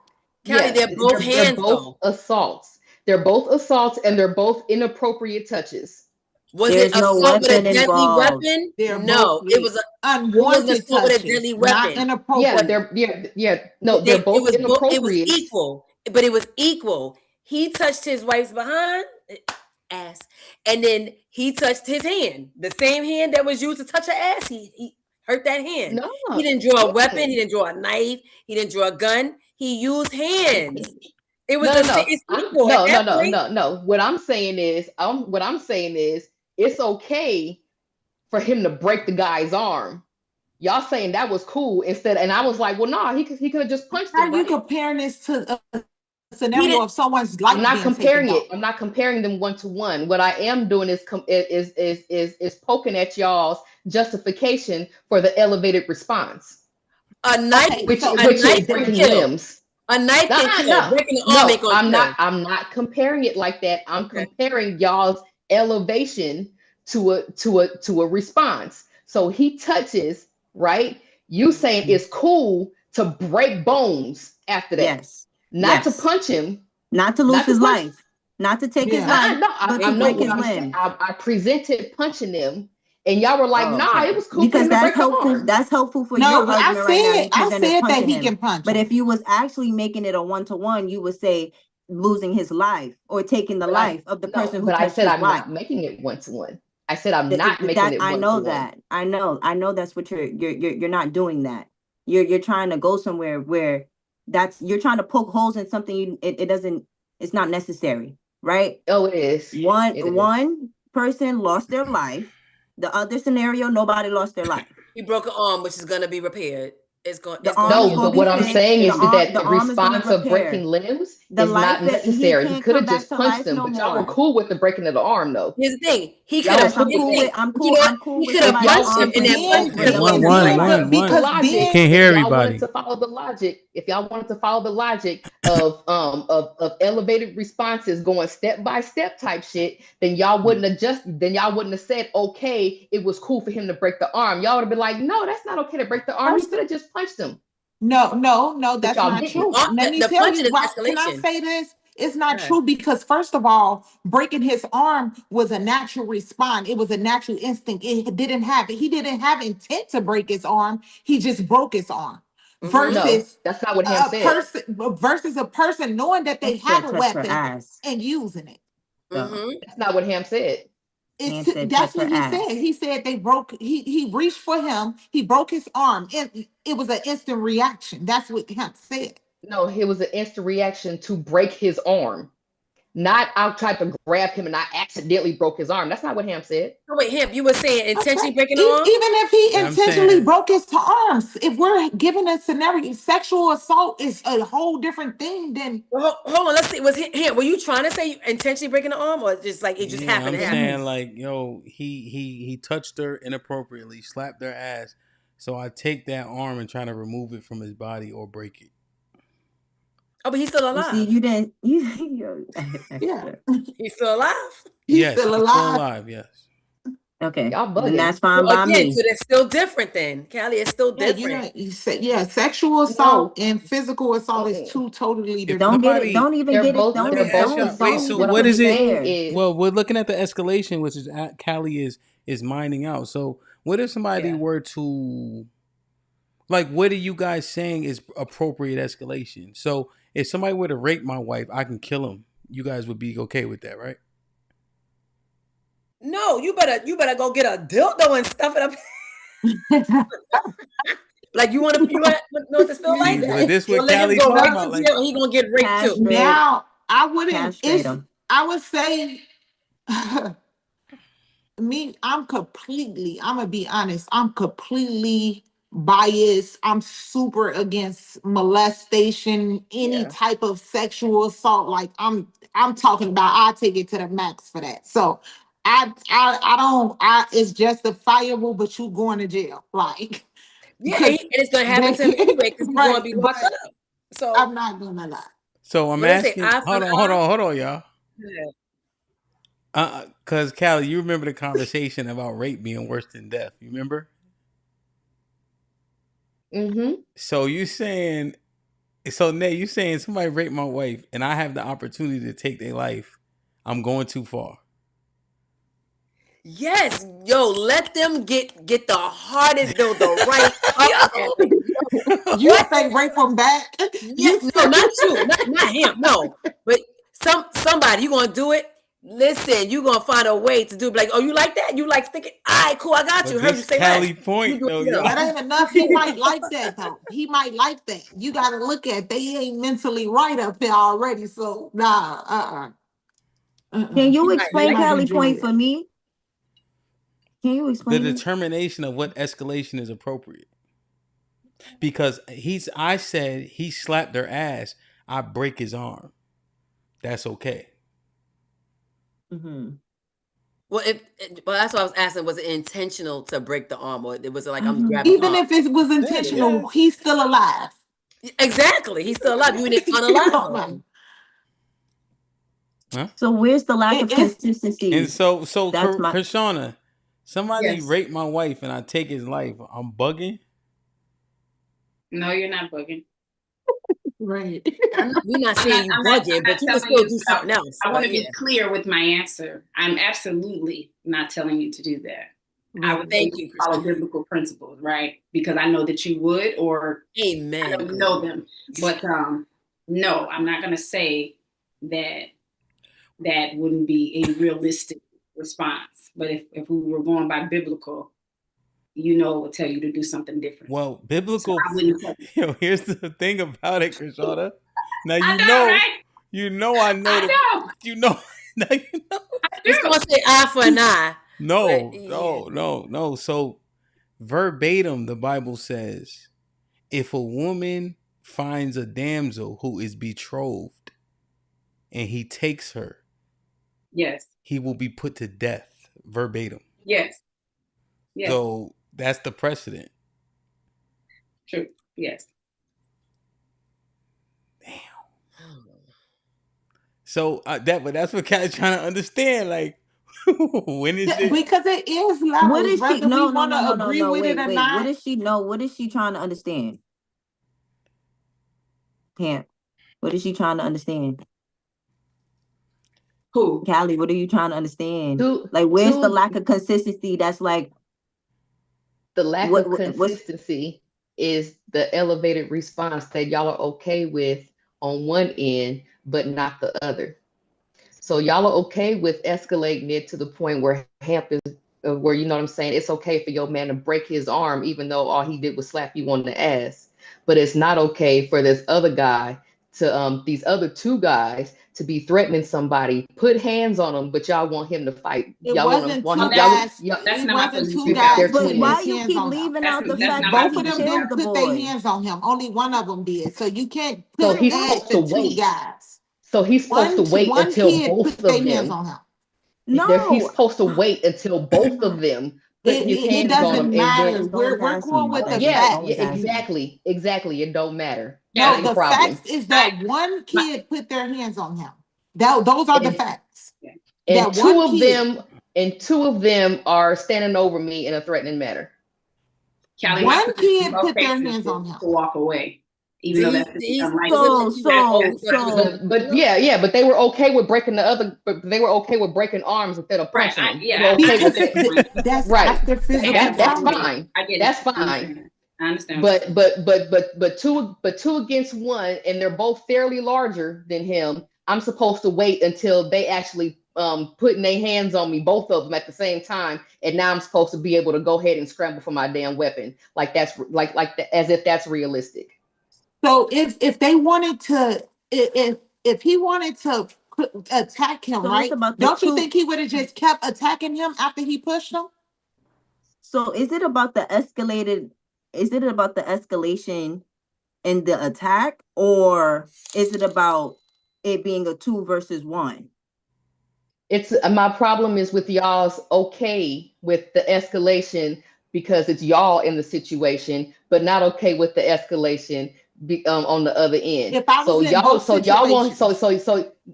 Callie, yeah. they're both They're hands both though. assaults. They're both assaults and they're both inappropriate touches. Was it There's no assault with a weapon deadly involved. weapon? They're both No, it was an unwanted assault with a touches, deadly not weapon. Yeah, inappropriate. no, they're It both was it was inappropriate. equal, but it was equal. He touched his wife's behind ass, and then he touched his hand, the same hand that was used to touch her ass. He hurt that hand. No, He didn't draw a weapon. He mm-mm. didn't draw a knife. He didn't draw a gun. He used hands. It was No. it's equal at No, that point. no. What I'm saying is, it's okay for him to break the guy's arm. Y'all saying that was cool instead, and I was like, well, no, he could have just punched How him, are you right? comparing this to a He scenario didn't. of someone's I'm life not being taken comparing it. off? I'm not comparing them one to one. What I am doing is poking at y'all's justification for the elevated response, A knife, which a is knife can breaking kill. limbs. A knife No, can kill. no, Breaking the arm ain't no. gonna kill. I'm not comparing it like that. I'm Okay. comparing y'all's elevation to a response. So he touches, right? You saying it's cool to break bones after that, Yes. not to Yes. punch him, Not to lose not to his punch. life. Not to take his Yeah. life, No, but I to know break what his I'm saying. limb. I presented punching them, and y'all were like, Oh, "Nah, okay. it was cool for Because him to that's break the helpful. arm." That's helpful for No, your argument right now. You I presented said that punching he him. can punch But him. if you was actually making it a 1-to-1, you would say losing his life or taking the life of the person who But I touched said his I'm wife. not making it 1-to-1. I said I'm not making it I 1-to-1. know that. I know that's what you're not doing that. You're trying to go somewhere where you're trying to poke holes in something it doesn't, it's not necessary, right? Oh, it is. One person lost their life. The other scenario, nobody lost their life. He broke an arm, which is gonna be repaired. It's going. The It's going. arm is No, going but to be what I'm fixed. saying is that the arm is going to response of breaking repair. limbs The is life not that he necessary. He can't could come have back just to punched life them, no but y'all were more. cool with the breaking of the arm, though. Here's the thing. He could Y'all have. were I'm cool with cool with that. You know what? I'm cool He with could have If somebody y'all punched him, arm wanted and to that being follow, punch broke, could but have no killed one if was y'all somebody. wanted to hurt. follow the Because logic, then Can't hear if y'all wanted everybody. to follow the logic, of elevated responses going step by step type shit, then y'all wouldn't have said, okay, it was cool for him to break the arm. Y'all would have been like, no, that's not okay to break the arm. He first, could have just punched him. no, But that's y'all not didn't. true. Let me The tell punching you is why. Can I escalation. say this? It's not Yeah. true because first of all, breaking his arm was a natural response. It was a natural instinct. He didn't have intent to break his arm. He just broke his arm. No, Versus that's not what Ham said. a person knowing that they He have said a touch her weapon ass. and using it. That's not what Ham said. Ham said That's touch what her he said. ass. He said they broke. He reached for him. He broke his arm. It was an instant reaction. That's what Hemp said. No, it was an instant reaction to break his arm. Not I tried to grab him and I accidentally broke his arm. That's not what Ham said. Oh, wait, Hemp, you were saying intentionally breaking the Even arm? if he Yeah, I'm intentionally saying broke his arms, if we're given a scenario, sexual assault is a whole different thing than. Well, hold on. Let's see. Was Hemp? Were you trying to say you intentionally breaking the arm, or just like it just yeah, happened I'm to happen? saying like, yo, he touched her inappropriately, slapped her ass. So I take that arm and try to remove it from his body or break it. Oh, but he's still You see, alive. you didn't. Yeah, He's still alive. he's Yes, still he's still alive. alive. Yes. Okay, Y'all then bugging. that's fine Well, by again, me. so that's still different. Then, Callie, it's still Yeah, different. sexual No. assault and physical assault is two totally If different. Don't get it. somebody, Don't even They're get it. both let Don't me they're ask both y'all. don't Wait, don't assaults. so even What what I'm put is me it? saying there. is Well, we're looking at the escalation, which is Callie is mining out. So what if somebody yeah. were to, like, what are you guys saying is appropriate escalation? So if somebody were to rape my wife, I can kill him. You guys would be okay with that, right? No, you better go get a dildo and stuff it up. Like you want to know what this feel like? But this Or what let him Callie go talking right about, to like jail. He gonna get raped too. Now I wouldn't. Castrate It's. him. I would say. I'm gonna be honest, I'm completely biased. I'm super against molestation, any type of sexual assault. Like I'm talking about, I take it to the max for that. So I don't, it's justifiable, but you going to jail. Like, Yeah, and it's gonna happen to him anyway because he's gonna be locked up. So I'm not gonna lie. So I'm when they say asking. eye for Hold eye, on, y'all. Because Callie, you remember the conversation about rape being worse than death? You remember? Mm-hmm. So you saying, so Nate, you saying somebody raped my wife and I have the opportunity to take their life? I'm going too far. yes, yo, let them get the hardest, the right up. You say rape them back? Yeah, no, not you, not him, no. But somebody, you gonna do it? Listen, you gonna find a way to do it. Like, oh, you like that? You like sticking? All right, cool, I got you. Heard you say Callie less. point You though, do it. That ain't enough. He might like that though. He might like that. You gotta look at they ain't mentally right up there already. So nah, Can you He explain might Callie enjoy point it. for me? Can you The explain it? determination of what escalation is appropriate. Because I said he slapped her ass. I break his arm. That's okay. Mm-hmm. Well, that's what I was asking. Was it intentional to break the arm, or it was like I'm Mm-hmm. grabbing the Even arm? if it was intentional, he's still alive. Exactly, he's still alive. You didn't You unalive know, him. Huh? So where's the lack of it's consistency? And so That's my Krishana, somebody Yes. raped my wife and I take his life. I'm bugging. No, you're not bugging. right. We're not saying you bugging, but you can still do something else. I want to But be clear with my answer. I'm absolutely not telling you to do that. I would Thank you, follow biblical principles, right? Because I know that you would, or Amen. I don't know them. But no, I'm not going to say that that wouldn't be a realistic response. But if we were going by biblical, it would tell you to do something different. Well, biblical. So I wouldn't tell you. Here's the thing about it, Krishana. Now I know, right? I know I know. you know. Now you know. It's gonna say eye for an eye. No. So verbatim, the Bible says, if a woman finds a damsel who is betrothed and he takes her, yes, he will be put to death. Verbatim. Yes. So that's the precedent. True. Yes. So that's what Cal's trying to understand. Like, when is it? Because it is levels. What is she? Whether No, we no, want no, to no, no, agree no. with Wait, it or wait. not. What is she? No, what is she trying to understand? Pam, what is she trying to understand? Who? Callie, what are you trying to understand? Like, where's the lack of consistency? That's like the lack of consistency is the elevated response that y'all are okay with on one end, but not the other. So y'all are okay with escalating it to the point where HAMP is, where, you know what I'm saying, it's okay for your man to break his arm, even though all he did was slap you on the ass. But it's not okay for this other guy to, these other two guys to be threatening somebody, put hands on him, but y'all want him to fight. It Y'all wasn't want two him, guys. That's It not my wasn't two position. guys They're putting why his twins. you hands keep on him. leaving out the That's fact not my that Both of he them position. killed didn't the put their boy? hands on him. Only one of them did. So you can't So put he's that supposed to the two wait. guys. So he's supposed to wait One until kid both put their of hands them. on him. He's No, supposed to wait until both of them put his It hands on him, doesn't and matter. then don't We're pass going me. with the Like, yeah, don't facts. pass me. exactly. It don't matter. No, That's the the problem. facts is that one kid put their hands on him. Those are the And facts. and That one kid. two of them are standing over me in a threatening manner. Callie, my One position in kid both put their cases hands on is him. to walk away, even though that's But they were okay with breaking they were okay with breaking arms instead of right. punching them. Yeah, They were okay Because with it. that's Right. after physical That's violence. fine. I get That's it. fine. I understand. What But two against one, and they're both fairly larger than him. I'm supposed to wait until they actually putting their hands on me, both of them at the same time, and now I'm supposed to be able to go ahead and scramble for my damn weapon. Like that's as if that's realistic. So if they wanted to, if he wanted to attack him, right? Don't you think he would have just kept attacking him after he pushed him? So is it about the escalation in the attack, or is it about it being a 2 versus 1? It's my problem is with y'all's okay with the escalation because it's y'all in the situation, but not okay with the escalation on the other end. If I was in both situations.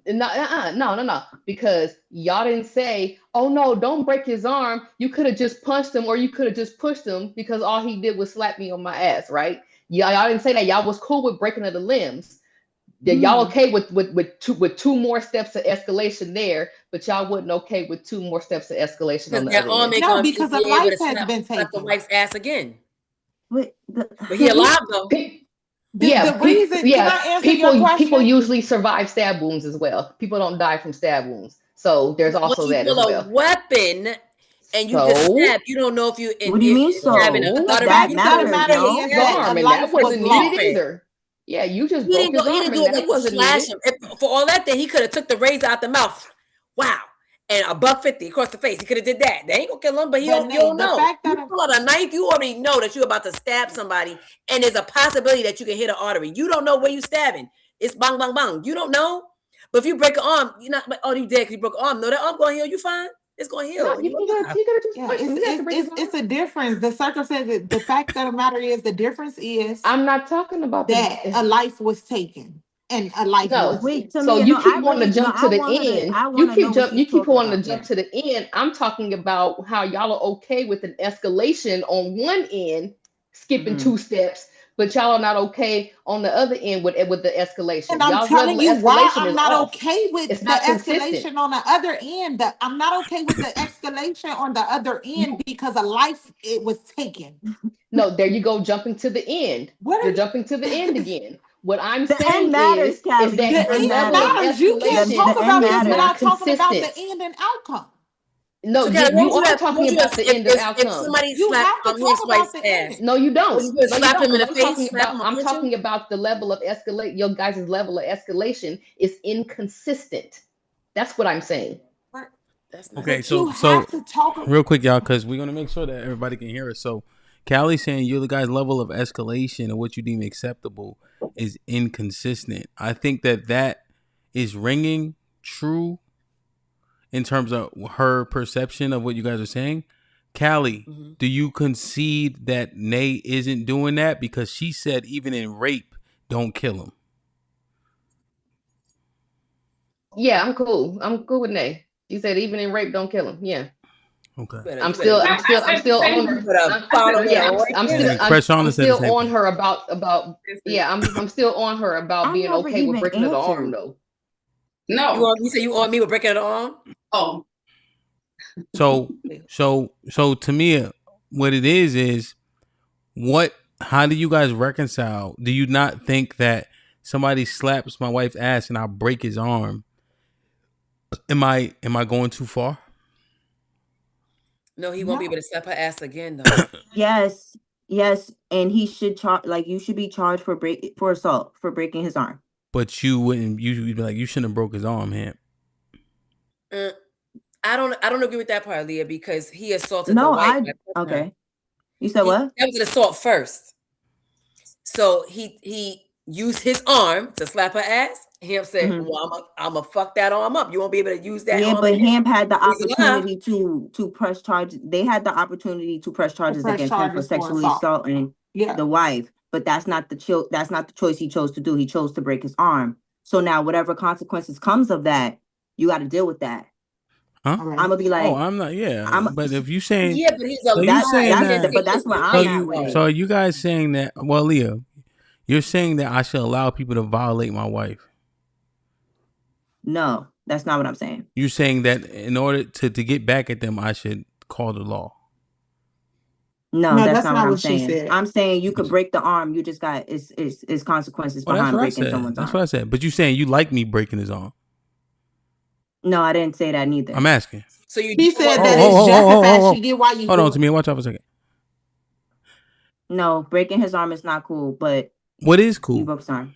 No, because y'all didn't say, oh no, don't break his arm. You could have just punched him, or you could have just pushed him because all he did was slap me on my ass, right? Y'all didn't say that. Y'all was cool with breaking of the limbs. Y'all okay with two more steps of escalation there, but y'all wasn't okay with 2 more steps of escalation on the other end. No, because a life has been taken. The wife's ass again. But he alive though. The reason, can I answer your question? People usually survive stab wounds as well. People don't die from stab wounds, so there's also that as well. A weapon. And you just stab. You don't know if you. What do you mean? So that matters, no? That wasn't needed either. Yeah, you just broke his arm, and that wasn't needed. For all that, then he could have took the razor out the mouth. Wow. And $150 across the face. He could have did that. They ain't gonna kill him, but you don't know. You pull out a knife, you already know that you're about to stab somebody, and there's a possibility that you can hit an artery. You don't know where you're stabbing. It's bang, bang, bang. You don't know. But if you break an arm, you're not like, oh, you dead because you broke an arm. No, that arm gonna heal. You fine. It's gonna heal. No, it's a difference. The circumstance, the fact of the matter is, the difference is I'm not talking about that a life was taken and a life was. Wait, so you keep wanting to jump to the end. You keep wanting to jump to the end. I'm talking about how y'all are okay with an escalation on one end, skipping 2 steps. But y'all are not okay on the other end with the escalation. And I'm telling you why I'm not okay with the escalation on the other end. I'm not okay with the escalation on the other end because a life it was taken. No, there you go, jumping to the end. You're jumping to the end again. What I'm saying end matters, is that the end matters. You can't talk about this without talking about the end and outcome. No, so you are talking about the end of outcome. If somebody slapped his ass. No, you don't. You slap him in the face. I'm talking about the level of escalate. Your guys' level of escalation is inconsistent. That's what I'm saying. Okay, so real quick, y'all, because we're gonna make sure that everybody can hear us. So, Callie's saying your guys' level of escalation and what you deem acceptable is inconsistent. I think that is ringing true. In terms of her perception of what you guys are saying, Callie, do you concede that Nay isn't doing that? Because she said even in rape, don't kill him. Yeah, I'm cool. I'm cool with Nay. She said even in rape, don't kill him. Yeah. Okay. I'm still on her. I'm still on her about. Yeah, I'm still on her about being okay with breaking the arm though. No, you say you on me with breaking the arm. Oh, so to me, what it is how do you guys reconcile? Do you not think that somebody slaps my wife's ass and I break his arm? Am I going too far? No, he won't be able to slap her ass again though. Yes, and he should you should be charged for assault for breaking his arm. But you'd be like, you shouldn't have broke his arm, Hamp. I don't agree with that part, Leah, because he assaulted the white. Okay. You said what? That was an assault first. So he used his arm to slap her ass. Hamp said, well, I'm gonna fuck that arm up. You won't be able to use that. Yeah, but Hamp had the opportunity to press charges. They had the opportunity to press charges against him for sexually assaulting the wife. But that's not the choice he chose to do. He chose to break his arm. So now whatever consequences comes of that, you got to deal with that. Huh? I'm gonna be like, I'm not. Yeah, but if you saying, but he's a but that's what I'm at. So are you guys saying that? Well, Leah, you're saying that I should allow people to violate my wife. No, that's not what I'm saying. You're saying that in order to get back at them, I should call the law. No, that's not what I'm saying. I'm saying you could break the arm. You just got it's consequences behind breaking someone's arm. That's what I said. But you saying you like me breaking his arm? No, I didn't say that neither. I'm asking. So you He said that it's justified. She get why you hold on to me. Watch out for a second. No, breaking his arm is not cool, but what is cool? You broke his arm.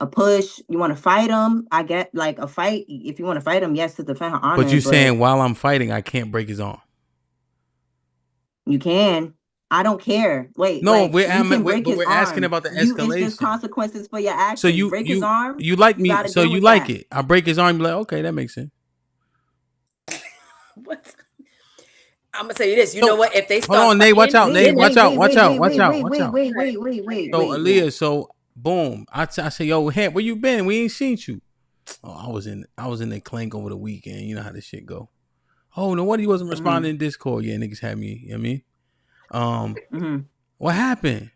A push. You want to fight him? I get like a fight. If you want to fight him, yes, to defend her honor. But you saying while I'm fighting, I can't break his arm? You can. I don't care. Wait, no, like, we're asking about the you escalation. Instant consequences for your actions. So you break his arm. You like me? So you like that. I break his arm. You're like, okay, that makes sense. What? I'm gonna tell you this. You know what? If they start, hold on, Nate. Watch out, Nate. Watch out. Watch out. Wait. So Aaliyah, so boom. I say, yo, Hamp, where you been? We ain't seen you. Oh, I was in the clink over the weekend. You know how this shit go. Oh, no wonder he wasn't responding in Discord. Yeah, niggas had me. You know what I mean? What happened?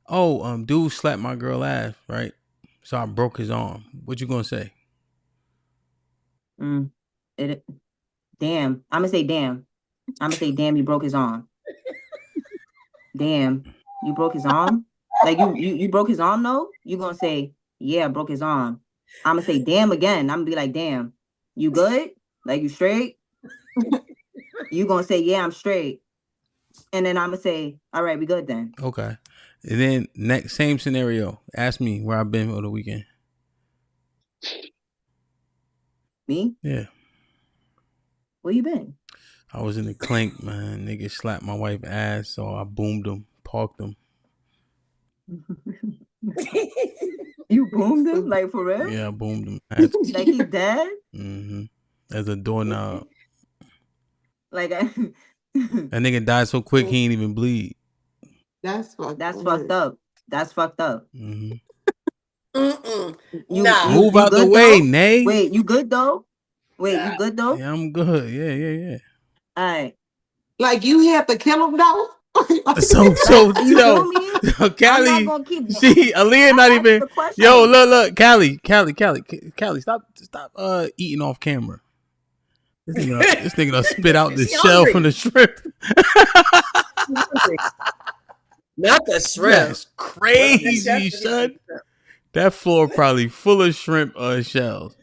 Oh, dude slapped my girl ass, right? So I broke his arm. What you gonna say? Damn. I'm gonna say damn. You broke his arm. Damn, you broke his arm? Like you broke his arm though? You gonna say, yeah, I broke his arm. I'm gonna say damn again. I'm gonna be like, damn, you good? Like you straight? You gonna say, yeah, I'm straight. And then I'm gonna say, all right, we good then. Okay. And then next same scenario. Ask me where I've been over the weekend. Me? Yeah. Where you been? I was in the clink, man. Nigga slapped my wife ass, so I boomed him, parked him. You boomed him? Like for real? Yeah, I boomed him. Like he's dead? As a doorknob. Like that nigga died so quick he ain't even bleed. That's fucked up. That's fucked up. You move out the way, Nay. Wait, you good though? You good though? Yeah, I'm good. Yeah. All right. Like you had to kill him though? so you yo, feel me? Callie, Aaliyah not even. Yo, look, Callie, stop eating off camera. This nigga done spit out the shell from the shrimp. Not the shrimp. That's crazy, son. That floor probably full of shrimp shells.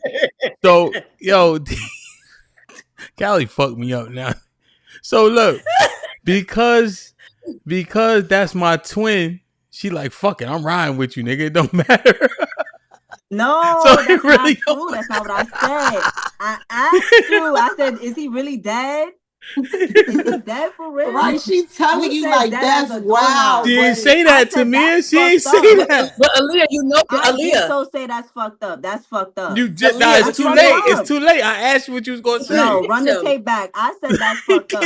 So, yo, Callie fucked me up now. So look, because that's my twin, she like, fuck it, I'm riding with you, nigga. It don't matter. No, so that's really not true. That's not what I said. I asked you. I said, is he really dead? Is he dead for real? Right, she telling you like that's wild. She didn't say that to me. She ain't say that. But Aaliyah, you know, Aaliyah. So say that's fucked up. That's fucked up. You just it's too late. It's too late. I asked you what you was gonna say. No, run the tape back. I said that's fucked up.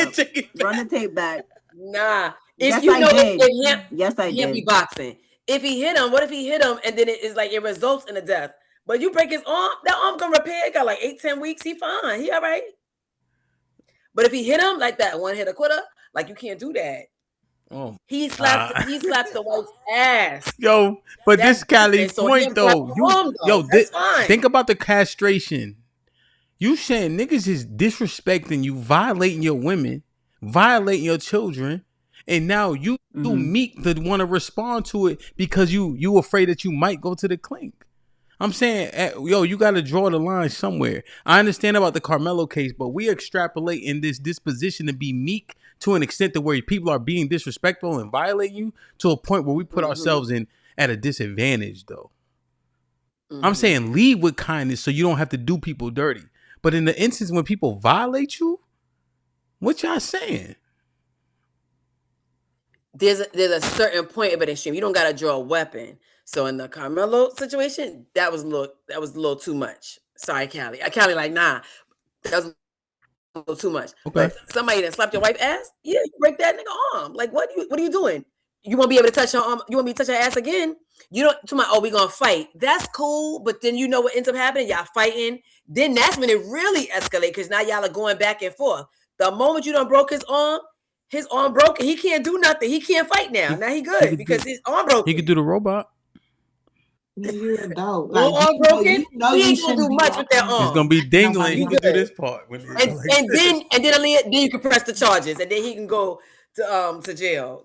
Run the tape back. Nah. If yes, you know if yes, I did. Be boxing. If he hit him, what if he hit him and then it results in a death? But you break his arm, that arm gonna repair. It got like 8-10 weeks. He fine. He all right. But if he hit him like that, one hit a quitter, like you can't do that. Oh, he slapped the wife's ass. Yo, but that's this Callie's point though. Think about the castration. You saying niggas is disrespecting you, violating your women, violating your children, and now you meek to want to respond to it because you afraid that you might go to the clink. I'm saying, yo, you got to draw the line somewhere. I understand about the Carmelo case, but we extrapolate in this disposition to be meek to an extent to where people are being disrespectful and violating you to a point where we put ourselves in at a disadvantage, though. I'm saying lead with kindness so you don't have to do people dirty. But in the instance when people violate you, what y'all saying? There's a certain point of an extreme. You don't got to draw a weapon. So in the Carmelo situation, that was a little too much. Sorry, Callie. Callie, like, nah, that was a little too much. Okay. But somebody that slapped your wife's ass, yeah, you break that nigga arm. Like, what are you doing? You won't be able to touch her arm. You want me to touch her ass again? You don't. To my, oh, we gonna fight. That's cool. But then you know what ends up happening? Y'all fighting. Then that's when it really escalates because now y'all are going back and forth. The moment you done broke his arm broken. He can't do nothing. He can't fight now. Now he good because his arm broken. He could do the robot. You're a dog. Like, arm broken. He ain't gonna do much with that arm. It's gonna be dingling. He can do this part. Then Aaliyah, then you can press the charges, and then he can go to jail.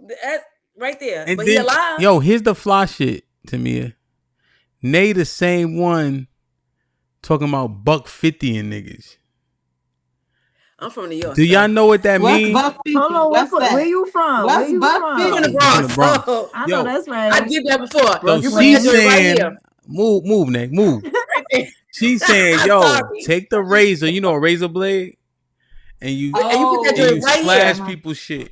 right there. And but then, he alive. yo, here's the fly shit to me. Nay the same one talking about $1.50 in niggas. I'm from New York. Do y'all know what that What's means? $1.50? Hold on, What's that? where you from? What's Where you $1.50? I'm from the from? Bronx. From the Bronx. So I Yo, know that's right. I give that before. So You put she's that joint right saying, here. move, Nick, move. Right there. She's saying, yo, Sorry. take the razor, you know, a razor blade, and you And you put that and you joint right slash here. people's shit.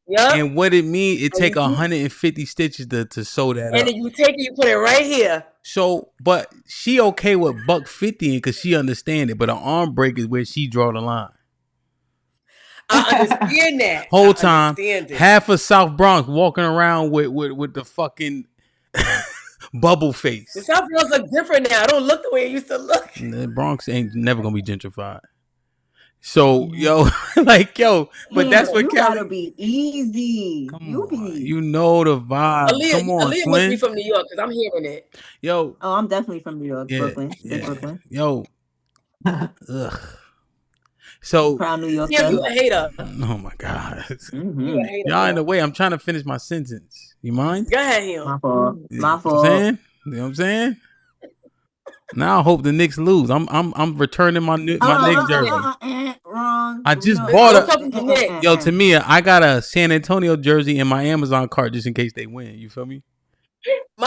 Yup. And what it means, it And take you- 150 stitches to sew that And up. then you take it, you put it right here. So, but she okay with $1.50 because she understand it, but an arm break is where she draw the line. I understand that. Whole time, understand it. half of South Bronx walking around with the fucking bubble face. The South Bronx look different now. I don't look the way it used to look. The Bronx ain't never gonna be gentrified. So yo, like yo, but that's what you Kelly. gotta be easy. You know the vibe. Come on, Aaliyah must twin. be from New York because I'm hearing it. Yo. Oh, I'm definitely from New York, Brooklyn. Brooklyn. Yo. Ugh. So proud New York. Damn, you a hater. Oh my God. You a hater. Y'all in the way. I'm trying to finish my sentence. You mind? Go ahead, him. My fault. You My know what fault. I'm saying? You know what I'm saying? Now I hope the Knicks lose. I'm returning my Knicks jersey. Wrong. I just No, bought talking to Nick. Yo, Tamia, I got a San Antonio jersey in my Amazon cart just in case they win. You feel me?